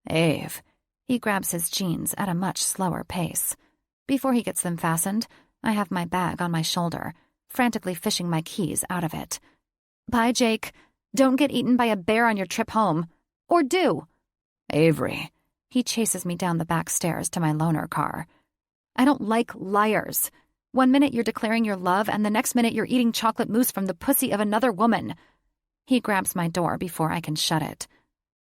Ave. He grabs his jeans at a much slower pace. Before he gets them fastened, I have my bag on my shoulder, frantically fishing my keys out of it. Bye, Jake. Don't get eaten by a bear on your trip home. Or do. Avery. He chases me down the back stairs to my loaner car. I don't like liars. 1 minute you're declaring your love, and the next minute you're eating chocolate mousse from the pussy of another woman. He grabs my door before I can shut it.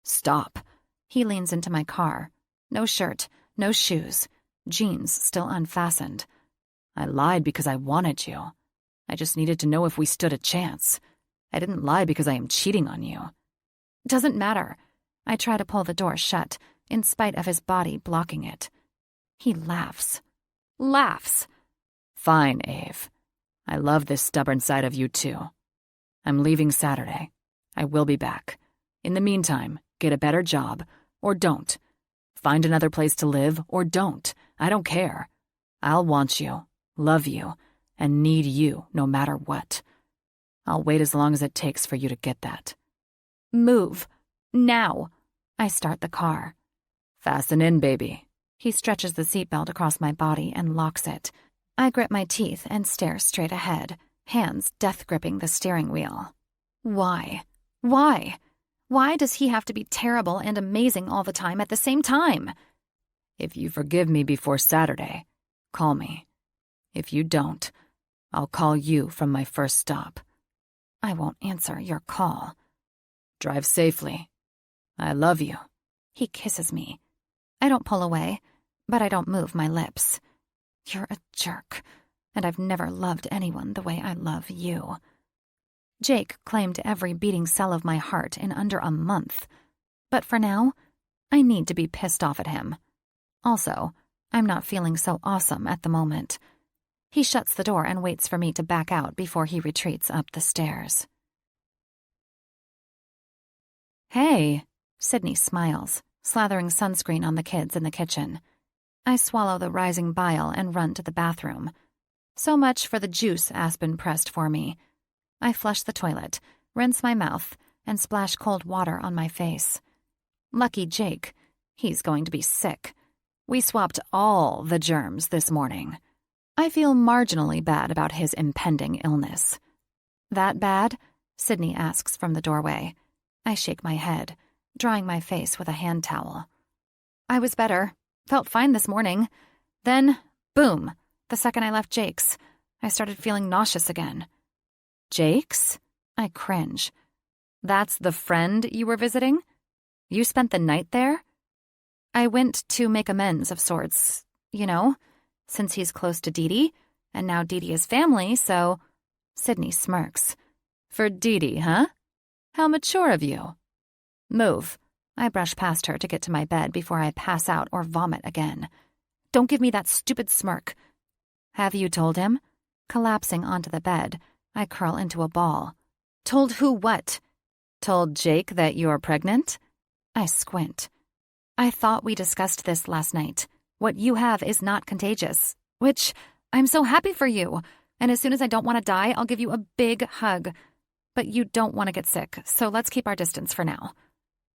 Stop. He leans into my car. No shirt, no shoes, jeans still unfastened. I lied because I wanted you. I just needed to know if we stood a chance. I didn't lie because I am cheating on you. Doesn't matter. I try to pull the door shut, in spite of his body blocking it. He laughs. Laughs. Fine, Ave. I love this stubborn side of you, too. I'm leaving Saturday. I will be back. In the meantime, get a better job, or don't. Find another place to live, or don't. I don't care. I'll want you, love you, and need you no matter what. I'll wait as long as it takes for you to get that. Move. Now. I start the car. Fasten in, baby. He stretches the seatbelt across my body and locks it. I grit my teeth and stare straight ahead, hands death-gripping the steering wheel. Why? Why? Why does he have to be terrible and amazing all the time at the same time? If you forgive me before Saturday, call me. If you don't, I'll call you from my first stop. I won't answer your call. Drive safely. I love you. He kisses me. I don't pull away, but I don't move my lips. You're a jerk, and I've never loved anyone the way I love you. Jake claimed every beating cell of my heart in under a month. But for now, I need to be pissed off at him. Also, I'm not feeling so awesome at the moment. He shuts the door and waits for me to back out before he retreats up the stairs. Hey, Sydney smiles, slathering sunscreen on the kids in the kitchen. I swallow the rising bile and run to the bathroom. So much for the juice Aspen pressed for me. I flush the toilet, rinse my mouth, and splash cold water on my face. Lucky Jake. He's going to be sick. We swapped all the germs this morning. I feel marginally bad about his impending illness. That bad? Sydney asks from the doorway. I shake my head, drying my face with a hand towel. I was better. Felt fine this morning. Then, boom, the second I left Jake's, I started feeling nauseous again. Jake's? I cringe. That's the friend you were visiting? You spent the night there? I went to make amends of sorts, you know, since he's close to Dee Dee, and now Dee Dee is family, so... Sydney smirks. For Dee Dee, huh? How mature of you. Move. I brush past her to get to my bed before I pass out or vomit again. Don't give me that stupid smirk. Have you told him? Collapsing onto the bed, I curl into a ball. Told who what? Told Jake that you're pregnant? I squint. I thought we discussed this last night. What you have is not contagious, which I'm so happy for you. And as soon as I don't want to die, I'll give you a big hug. But you don't want to get sick, so let's keep our distance for now.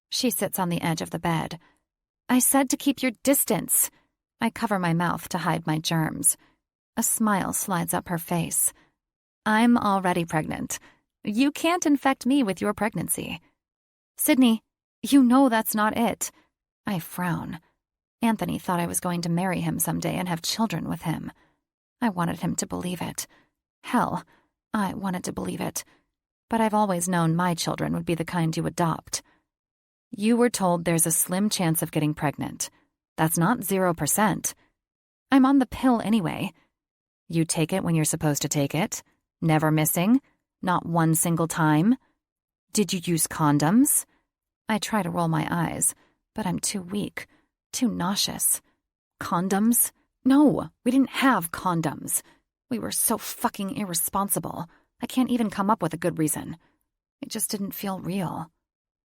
She sits on the edge of the bed. I said to keep your distance. I cover my mouth to hide my germs. A smile slides up her face. I'm already pregnant. You can't infect me with your pregnancy. Sydney, you know that's not it. I frown. Anthony thought I was going to marry him someday and have children with him. I wanted him to believe it. Hell, I wanted to believe it. But I've always known my children would be the kind you adopt. You were told there's a slim chance of getting pregnant. That's not 0%. I'm on the pill anyway. You take it when you're supposed to take it. Never missing. Not one single time. Did you use condoms? I try to roll my eyes, but I'm too weak, too nauseous. Condoms? No, we didn't have condoms. We were so fucking irresponsible. I can't even come up with a good reason. It just didn't feel real.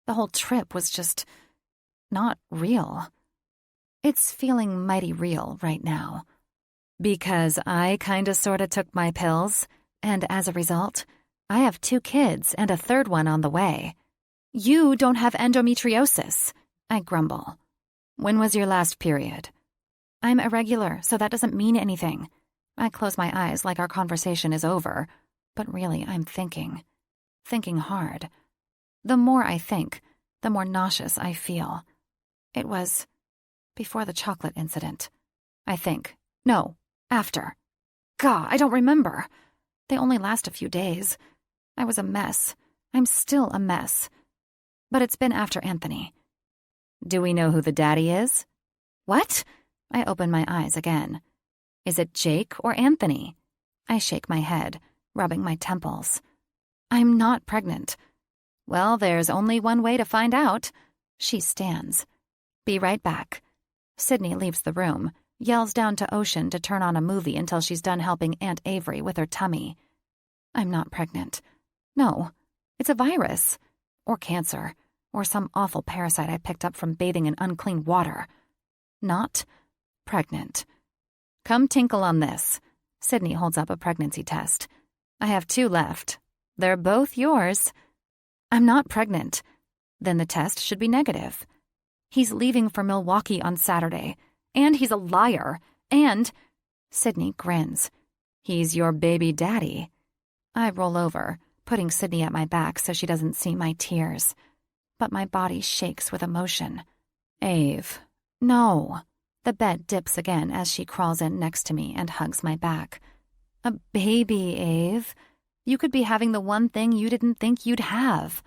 The whole trip was just not real. It's feeling mighty real right now. Because I kinda sorta took my pills, and as a result, I have 2 kids and a 3rd one on the way. You don't have endometriosis, I grumble. When was your last period? I'm irregular, so that doesn't mean anything. I close my eyes like our conversation is over, but really I'm thinking hard. The more I think, the more nauseous I feel. It was before the chocolate incident, I think. No, after. God, I don't remember. They only last a few days. I was a mess. I'm still a mess. But it's been after Anthony. Do we know who the daddy is? What? I open my eyes again. Is it Jake or Anthony? I shake my head, rubbing my temples. I'm not pregnant. Well, there's only one way to find out. She stands. Be right back. Sydney leaves the room, yells down to Ocean to turn on a movie until she's done helping Aunt Avery with her tummy. I'm not pregnant. No, it's a virus. Or cancer. Or some awful parasite I picked up from bathing in unclean water. Not pregnant. Come tinkle on this. Sydney holds up a pregnancy test. I have 2 left. They're both yours. I'm not pregnant. Then the test should be negative. He's leaving for Milwaukee on Saturday. And he's a liar. And... Sydney grins. He's your baby daddy. I roll over, putting Sydney at my back so she doesn't see my tears. But my body shakes with emotion. Ave. No. The bed dips again as she crawls in next to me and hugs my back. A baby, Ave. You could be having the one thing you didn't think you'd have.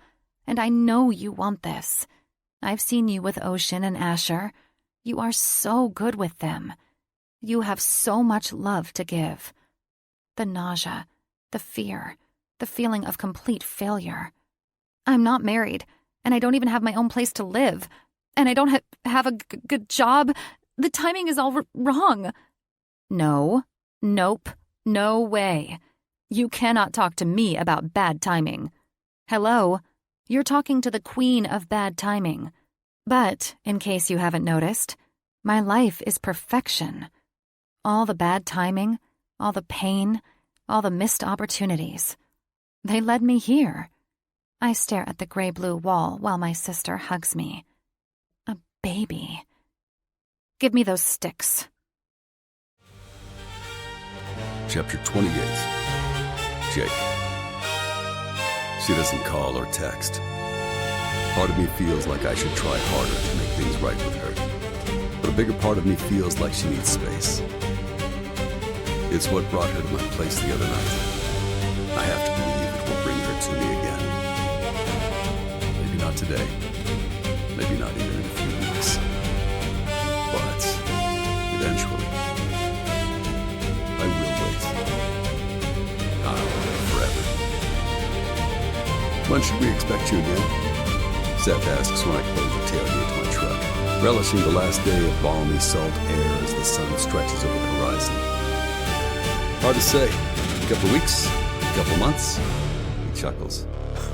And I know you want this. I've seen you with Ocean and Asher. You are so good with them. You have so much love to give. The nausea, the fear, the feeling of complete failure. I'm not married, and I don't even have my own place to live. And I don't have a good job. The timing is all wrong. No. Nope. No way. You cannot talk to me about bad timing. Hello? You're talking to the queen of bad timing. But, in case you haven't noticed, my life is perfection. All the bad timing, all the pain, all the missed opportunities. They led me here. I stare at the gray-blue wall while my sister hugs me. A baby. Give me those sticks. Chapter 28. Jake. She doesn't call or text. Part of me feels like I should try harder to make things right with her. But a bigger part of me feels like she needs space. It's what brought her to my place the other night. I have to believe it will bring her to me again. Maybe not today. Maybe not even in a few weeks. But eventually, I will wait. I'll wait forever. When should we expect you again? Seth asks when I close the tailgate to my truck, relishing the last day of balmy salt air as the sun stretches over the horizon. Hard to say. A couple of weeks? A couple months? He chuckles.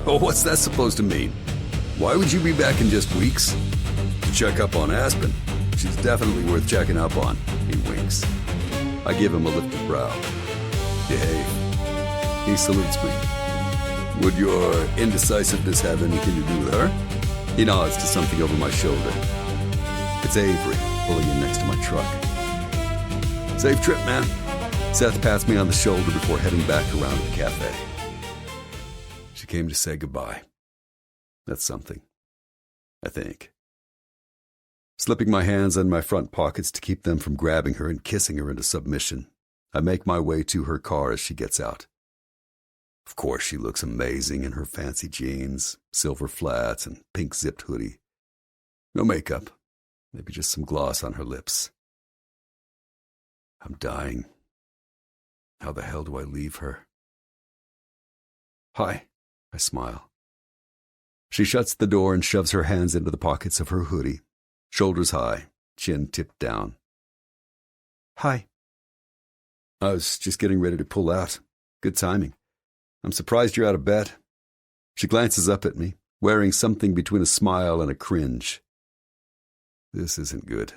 Oh, what's that supposed to mean? Why would you be back in just weeks? To check up on Aspen. She's definitely worth checking up on. He winks. I give him a lifted brow. Behave. He salutes me. Would your indecisiveness have anything to do with her? He nods to something over my shoulder. It's Avery, pulling in next to my truck. Safe trip, man. Seth pats me on the shoulder before heading back around to the cafe. She came to say goodbye. That's something. I think. Slipping my hands in my front pockets to keep them from grabbing her and kissing her into submission, I make my way to her car as she gets out. Of course, she looks amazing in her fancy jeans, silver flats, and pink zipped hoodie. No makeup, maybe just some gloss on her lips. I'm dying. How the hell do I leave her? Hi, I smile. She shuts the door and shoves her hands into the pockets of her hoodie, shoulders high, chin tipped down. Hi. I was just getting ready to pull out. Good timing. I'm surprised you're out of bed. She glances up at me, wearing something between a smile and a cringe. This isn't good.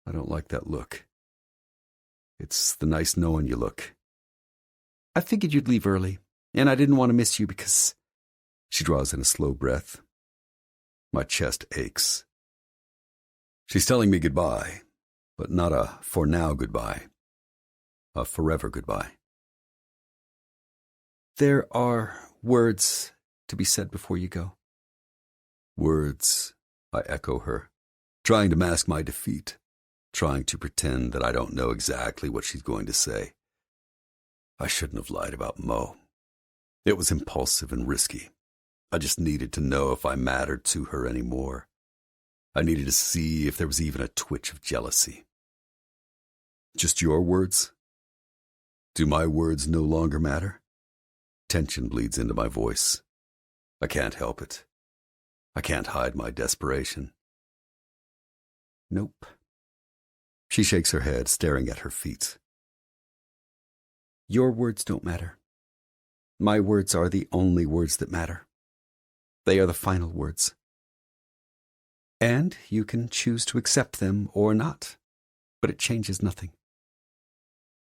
I don't like that look. It's the nice knowing you look. I figured you'd leave early, and I didn't want to miss you because... She draws in a slow breath. My chest aches. She's telling me goodbye, but not a for now goodbye. A forever goodbye. There are words to be said before you go. Words, I echo her, trying to mask my defeat, trying to pretend that I don't know exactly what she's going to say. I shouldn't have lied about Mo. It was impulsive and risky. I just needed to know if I mattered to her anymore. I needed to see if there was even a twitch of jealousy. Just your words? Do my words no longer matter? Tension bleeds into my voice. I can't help it. I can't hide my desperation. Nope. She shakes her head, staring at her feet. Your words don't matter. My words are the only words that matter. They are the final words. And you can choose to accept them or not, but it changes nothing.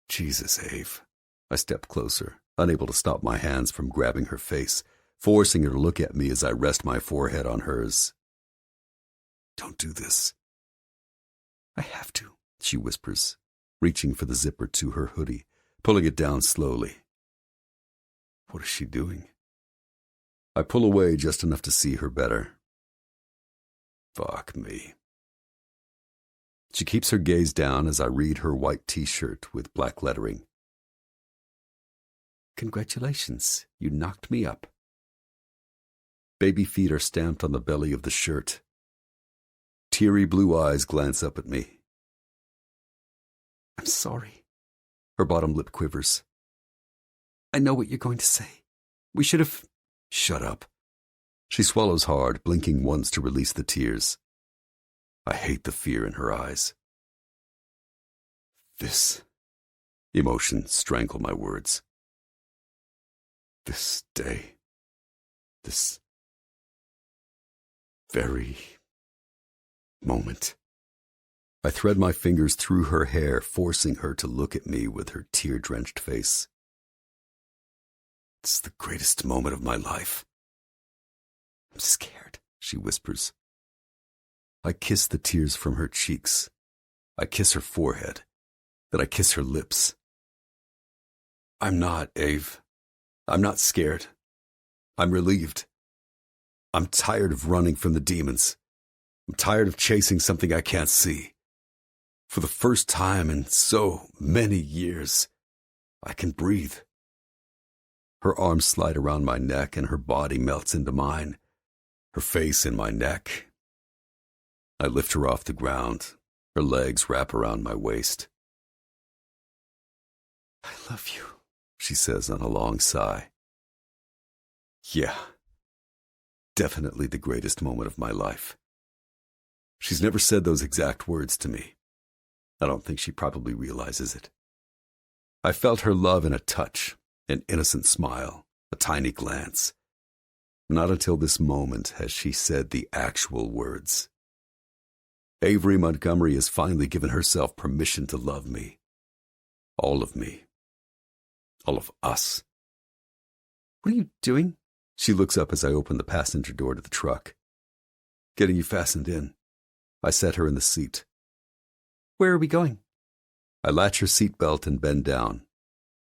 Jesus, Ave. I step closer, unable to stop my hands from grabbing her face, forcing her to look at me as I rest my forehead on hers. Don't do this. I have to, she whispers, reaching for the zipper to her hoodie, pulling it down slowly. What is she doing? I pull away just enough to see her better. Fuck me. She keeps her gaze down as I read her white t-shirt with black lettering. Congratulations, you knocked me up. Baby feet are stamped on the belly of the shirt. Teary blue eyes glance up at me. I'm sorry. Her bottom lip quivers. I know what you're going to say. We should have... Shut up. She swallows hard, blinking once to release the tears. I hate the fear in her eyes. This... Emotions strangle my words. This day. This... very... moment. I thread my fingers through her hair, forcing her to look at me with her tear-drenched face. It's the greatest moment of my life. I'm scared, she whispers. I kiss the tears from her cheeks. I kiss her forehead. Then I kiss her lips. I'm not, Ave. I'm not scared. I'm relieved. I'm tired of running from the demons. I'm tired of chasing something I can't see. For the first time in so many years, I can breathe. Her arms slide around my neck and her body melts into mine, her face in my neck. I lift her off the ground. Her legs wrap around my waist. I love you, she says on a long sigh. Yeah, definitely the greatest moment of my life. She's never said those exact words to me. I don't think she probably realizes it. I felt her love in a touch, an innocent smile, a tiny glance. Not until this moment has she said the actual words. Avery Montgomery has finally given herself permission to love me. All of me. All of us. What are you doing? She looks up as I open the passenger door to the truck. Getting you fastened in. I set her in the seat. Where are we going? I latch her seatbelt and bend down.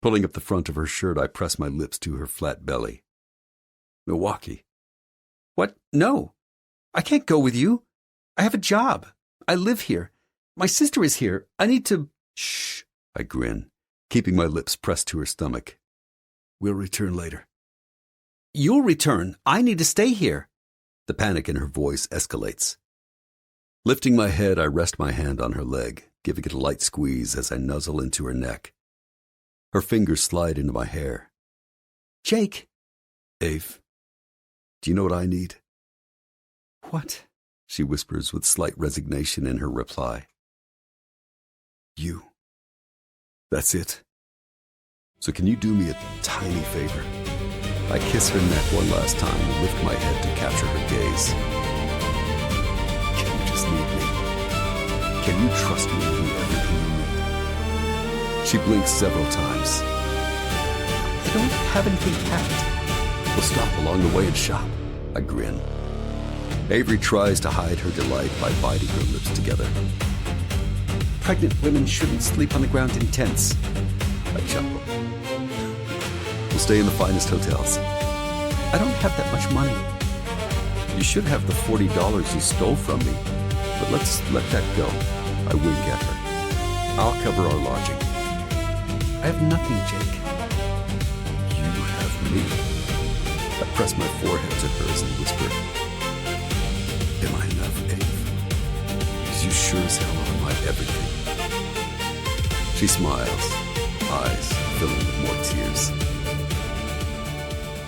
Pulling up the front of her shirt, I press my lips to her flat belly. Milwaukee. What? No. I can't go with you. I have a job. I live here. My sister is here. I need to... Shh, I grin, keeping my lips pressed to her stomach. We'll return later. You'll return. I need to stay here. The panic in her voice escalates. Lifting my head, I rest my hand on her leg, giving it a light squeeze as I nuzzle into her neck. Her fingers slide into my hair. Jake. Ave, do you know what I need? What? She whispers with slight resignation in her reply. You. That's it. So can you do me a tiny favor? I kiss her neck one last time and lift my head to capture her gaze. Can you just need me? Can you trust me to do everything you need? She blinks several times. I don't have anything packed. We'll stop along the way and shop. I grin. Avery tries to hide her delight by biting her lips together. Pregnant women shouldn't sleep on the ground in tents. I chuckle. We'll stay in the finest hotels. I don't have that much money. You should have the $40 you stole from me. But let's let that go. I wink at her. I'll cover our lodging. I have nothing, Jake. You have me. I press my forehead to hers and whisper, am I enough, Ave? Because you sure as hell are my everything. She smiles, eyes filling with more tears.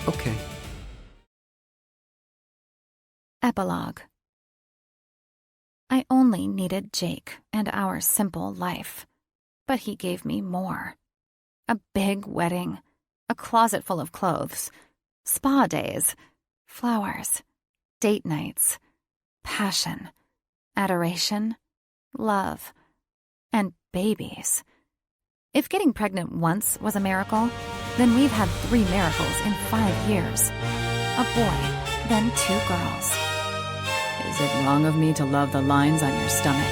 Okay. Epilogue. I only needed Jake and our simple life, but he gave me more. A big wedding, a closet full of clothes, spa days, flowers, date nights, passion, adoration, love, and babies. If getting pregnant once was a miracle, then we've had 3 miracles in 5 years. A boy, then 2 girls. Is it wrong of me to love the lines on your stomach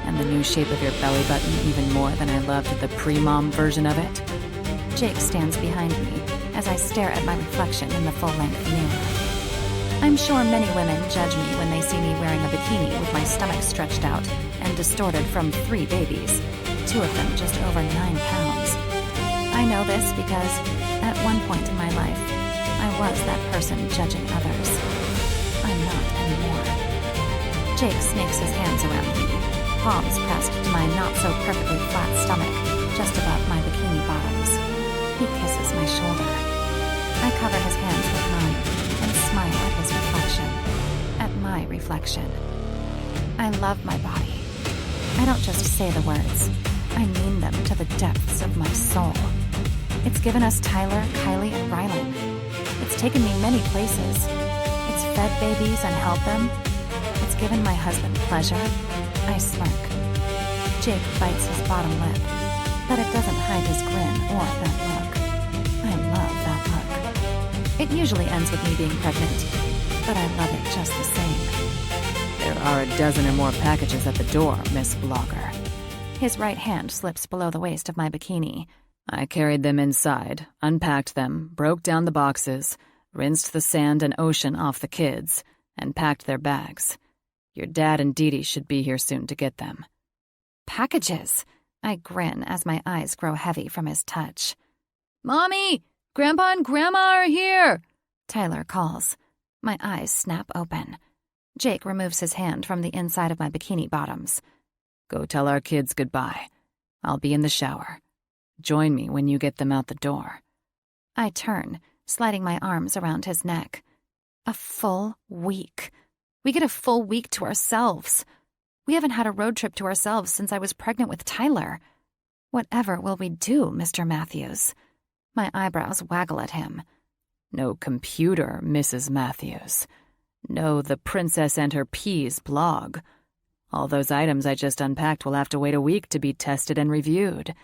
and the new shape of your belly button even more than I loved the pre-mom version of it? Jake stands behind me as I stare at my reflection in the full-length mirror. I'm sure many women judge me when they see me wearing a bikini with my stomach stretched out and distorted from 3 babies, 2 of them just over 9 pounds. I know this because, at one point in my life, I was that person judging others. I'm not anymore. Jake snakes his hands around me, palms pressed to my not-so-perfectly flat stomach, just above my bikini bottoms. He kisses my shoulder. I cover his hands with mine and smile at his reflection, at my reflection. I love my body. I don't just say the words. I mean them to the depths of my soul. It's given us Tyler, Kylie, and Rylan. It's taken me many places. It's fed babies and held them. It's given my husband pleasure. I smirk. Jake bites his bottom lip, but it doesn't hide his grin or that look. I love that look. It usually ends with me being pregnant, but I love it just the same. There are a dozen or more packages at the door, Miss Blogger. His right hand slips below the waist of my bikini. I carried them inside, unpacked them, broke down the boxes, rinsed the sand and ocean off the kids, and packed their bags. Your dad and Dee Dee should be here soon to get them. Packages! I grin as my eyes grow heavy from his touch. Mommy! Grandpa and Grandma are here! Tyler calls. My eyes snap open. Jake removes his hand from the inside of my bikini bottoms. Go tell our kids goodbye. I'll be in the shower. Join me when you get them out the door. I turn, sliding my arms around his neck. A full week. We get a full week to ourselves. We haven't had a road trip to ourselves since I was pregnant with Tyler. Whatever will we do, Mr. Matthews? My eyebrows waggle at him. No computer, Mrs. Matthews. No, the Princess and Her Peas blog. All those items I just unpacked will have to wait a week to be tested and reviewed.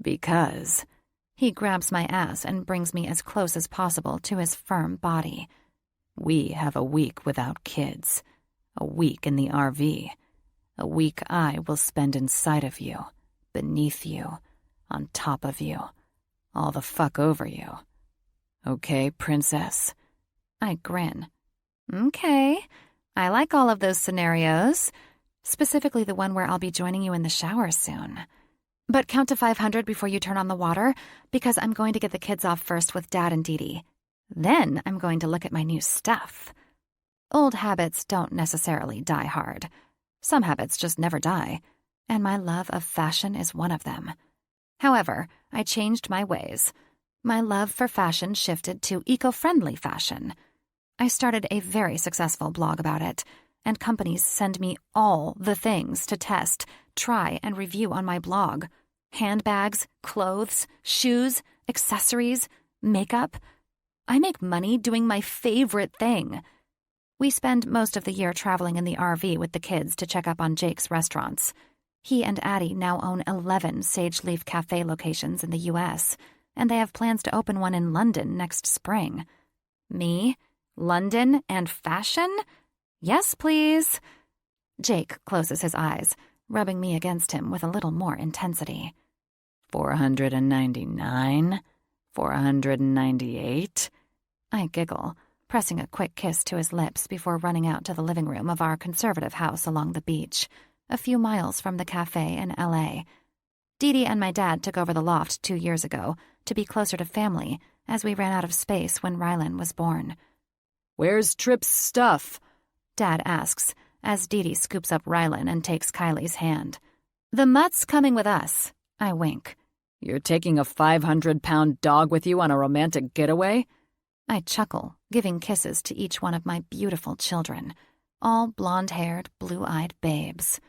Because he grabs my ass and brings me as close as possible to his firm body. We have a week without kids. A week in the RV. A week I will spend inside of you, beneath you, on top of you, all the fuck over you. Okay, princess? I grin. Okay. I like all of those scenarios. Specifically the one where I'll be joining you in the shower soon. But count to 500 before you turn on the water, because I'm going to get the kids off first with Dad and Dee Dee. Then I'm going to look at my new stuff. Old habits don't necessarily die hard. Some habits just never die, and my love of fashion is one of them. However, I changed my ways. My love for fashion shifted to eco-friendly fashion. I started a very successful blog about it, and companies send me all the things to test, try, and review on my blog. Handbags, clothes, shoes, accessories, makeup. I make money doing my favorite thing. We spend most of the year traveling in the RV with the kids to check up on Jake's restaurants. He and Addie now own 11 Sage Leaf Cafe locations in the U.S., and they have plans to open one in London next spring. Me? London and fashion? Yes, please. Jake closes his eyes, rubbing me against him with a little more intensity. 499? 498? I giggle, pressing a quick kiss to his lips before running out to the living room of our conservative house along the beach, a few miles from the cafe in L.A. Dee Dee and my dad took over the loft 2 years ago to be closer to family as we ran out of space when Rylan was born. Where's Trip's stuff? Dad asks as Dee Dee scoops up Rylan and takes Kylie's hand. The mutt's coming with us. I wink. You're taking a 500-pound dog with you on a romantic getaway? I chuckle, giving kisses to each one of my beautiful children, all blonde-haired, blue-eyed babes.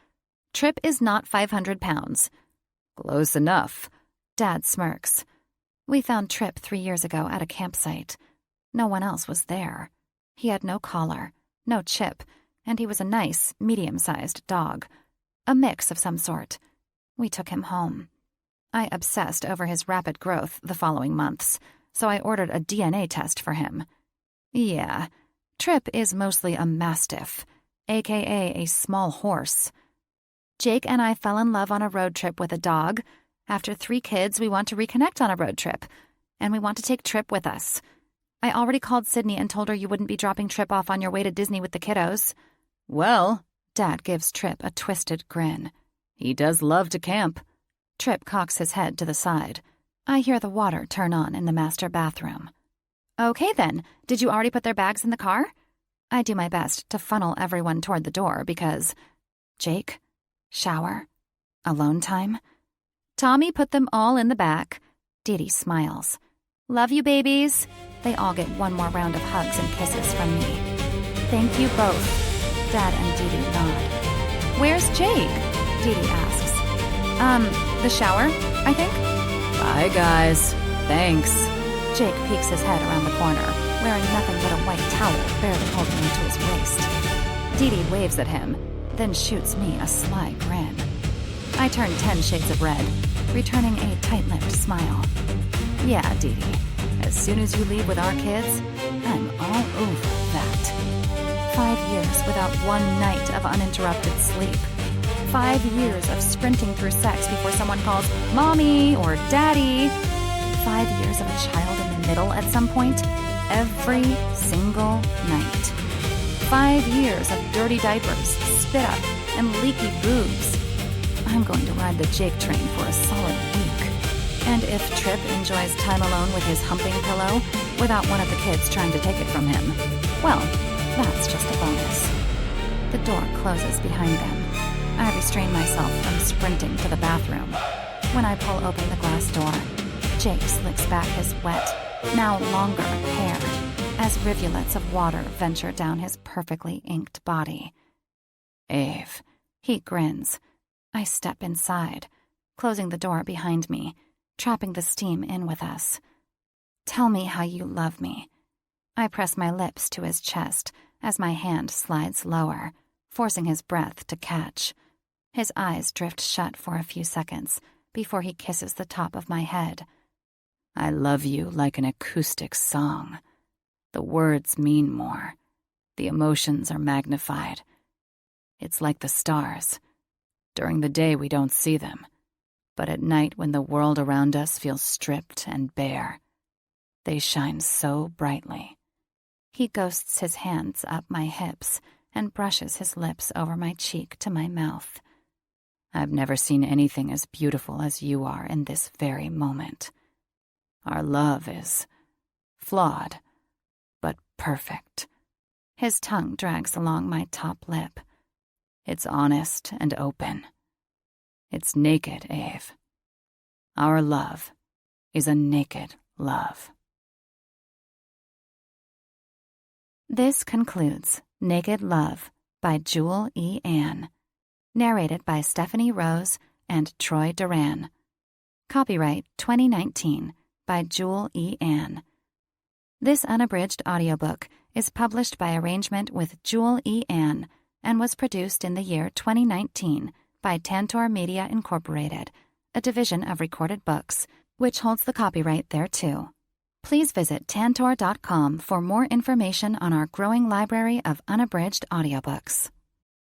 Trip is not 500 pounds. Close enough. Dad smirks. We found Trip 3 years ago at a campsite. No one else was there. He had no collar, no chip, and he was a nice, medium-sized dog. A mix of some sort. We took him home. I obsessed over his rapid growth the following months, so I ordered a DNA test for him. Yeah, Trip is mostly a mastiff, aka a small horse. Jake and I fell in love on a road trip with a dog. After 3 kids, we want to reconnect on a road trip, and we want to take Trip with us. I already called Sydney and told her you wouldn't be dropping Trip off on your way to Disney with the kiddos. Well, Dad gives Trip a twisted grin. He does love to camp. Trip cocks his head to the side. I hear the water turn on in the master bathroom. Okay then, did you already put their bags in the car? I do my best to funnel everyone toward the door because... Jake? Shower? Alone time? Tommy put them all in the back. Dee Dee smiles. Love you, babies. They all get one more round of hugs and kisses from me. Thank you both. Dad and Dee Dee nod. Where's Jake? Dee Dee asks. The shower, I think? Bye, guys. Thanks. Jake peeks his head around the corner, wearing nothing but a white towel barely holding him to his waist. Dee Dee waves at him, then shoots me a sly grin. I turn 10 shades of red, returning a tight-lipped smile. Yeah, Dee Dee, as soon as you leave with our kids, I'm all over that. 5 years without one night of uninterrupted sleep. 5 years of sprinting through sex before someone calls Mommy or Daddy. 5 years of a child in the middle at some point, every single night. 5 years of dirty diapers, spit up, and leaky boobs. I'm going to ride the Jake train for a solid week. And if Trip enjoys time alone with his humping pillow without one of the kids trying to take it from him, well, that's just a bonus. The door closes behind them. I restrain myself from sprinting to the bathroom. When I pull open the glass door, Jake slicks back his wet, now longer hair, as rivulets of water venture down his perfectly inked body. Ave, he grins. I step inside, closing the door behind me, trapping the steam in with us. Tell me how you love me. I press my lips to his chest as my hand slides lower, forcing his breath to catch. His eyes drift shut for a few seconds before he kisses the top of my head. I love you like an acoustic song. The words mean more. The emotions are magnified. It's like the stars. During the day we don't see them, but at night when the world around us feels stripped and bare, they shine so brightly. He ghosts his hands up my hips and brushes his lips over my cheek to my mouth. I've never seen anything as beautiful as you are in this very moment. Our love is flawed, but perfect. His tongue drags along my top lip. It's honest and open. It's naked, Ave. Our love is a naked love. This concludes Naked Love by Jewel E. Ann. Narrated by Stephanie Rose and Troy Duran. Copyright 2019 by Jewel E. Ann. This unabridged audiobook is published by arrangement with Jewel E. Ann and was produced in the year 2019 by Tantor Media Incorporated, a division of Recorded Books, which holds the copyright thereto. Please visit tantor.com for more information on our growing library of unabridged audiobooks.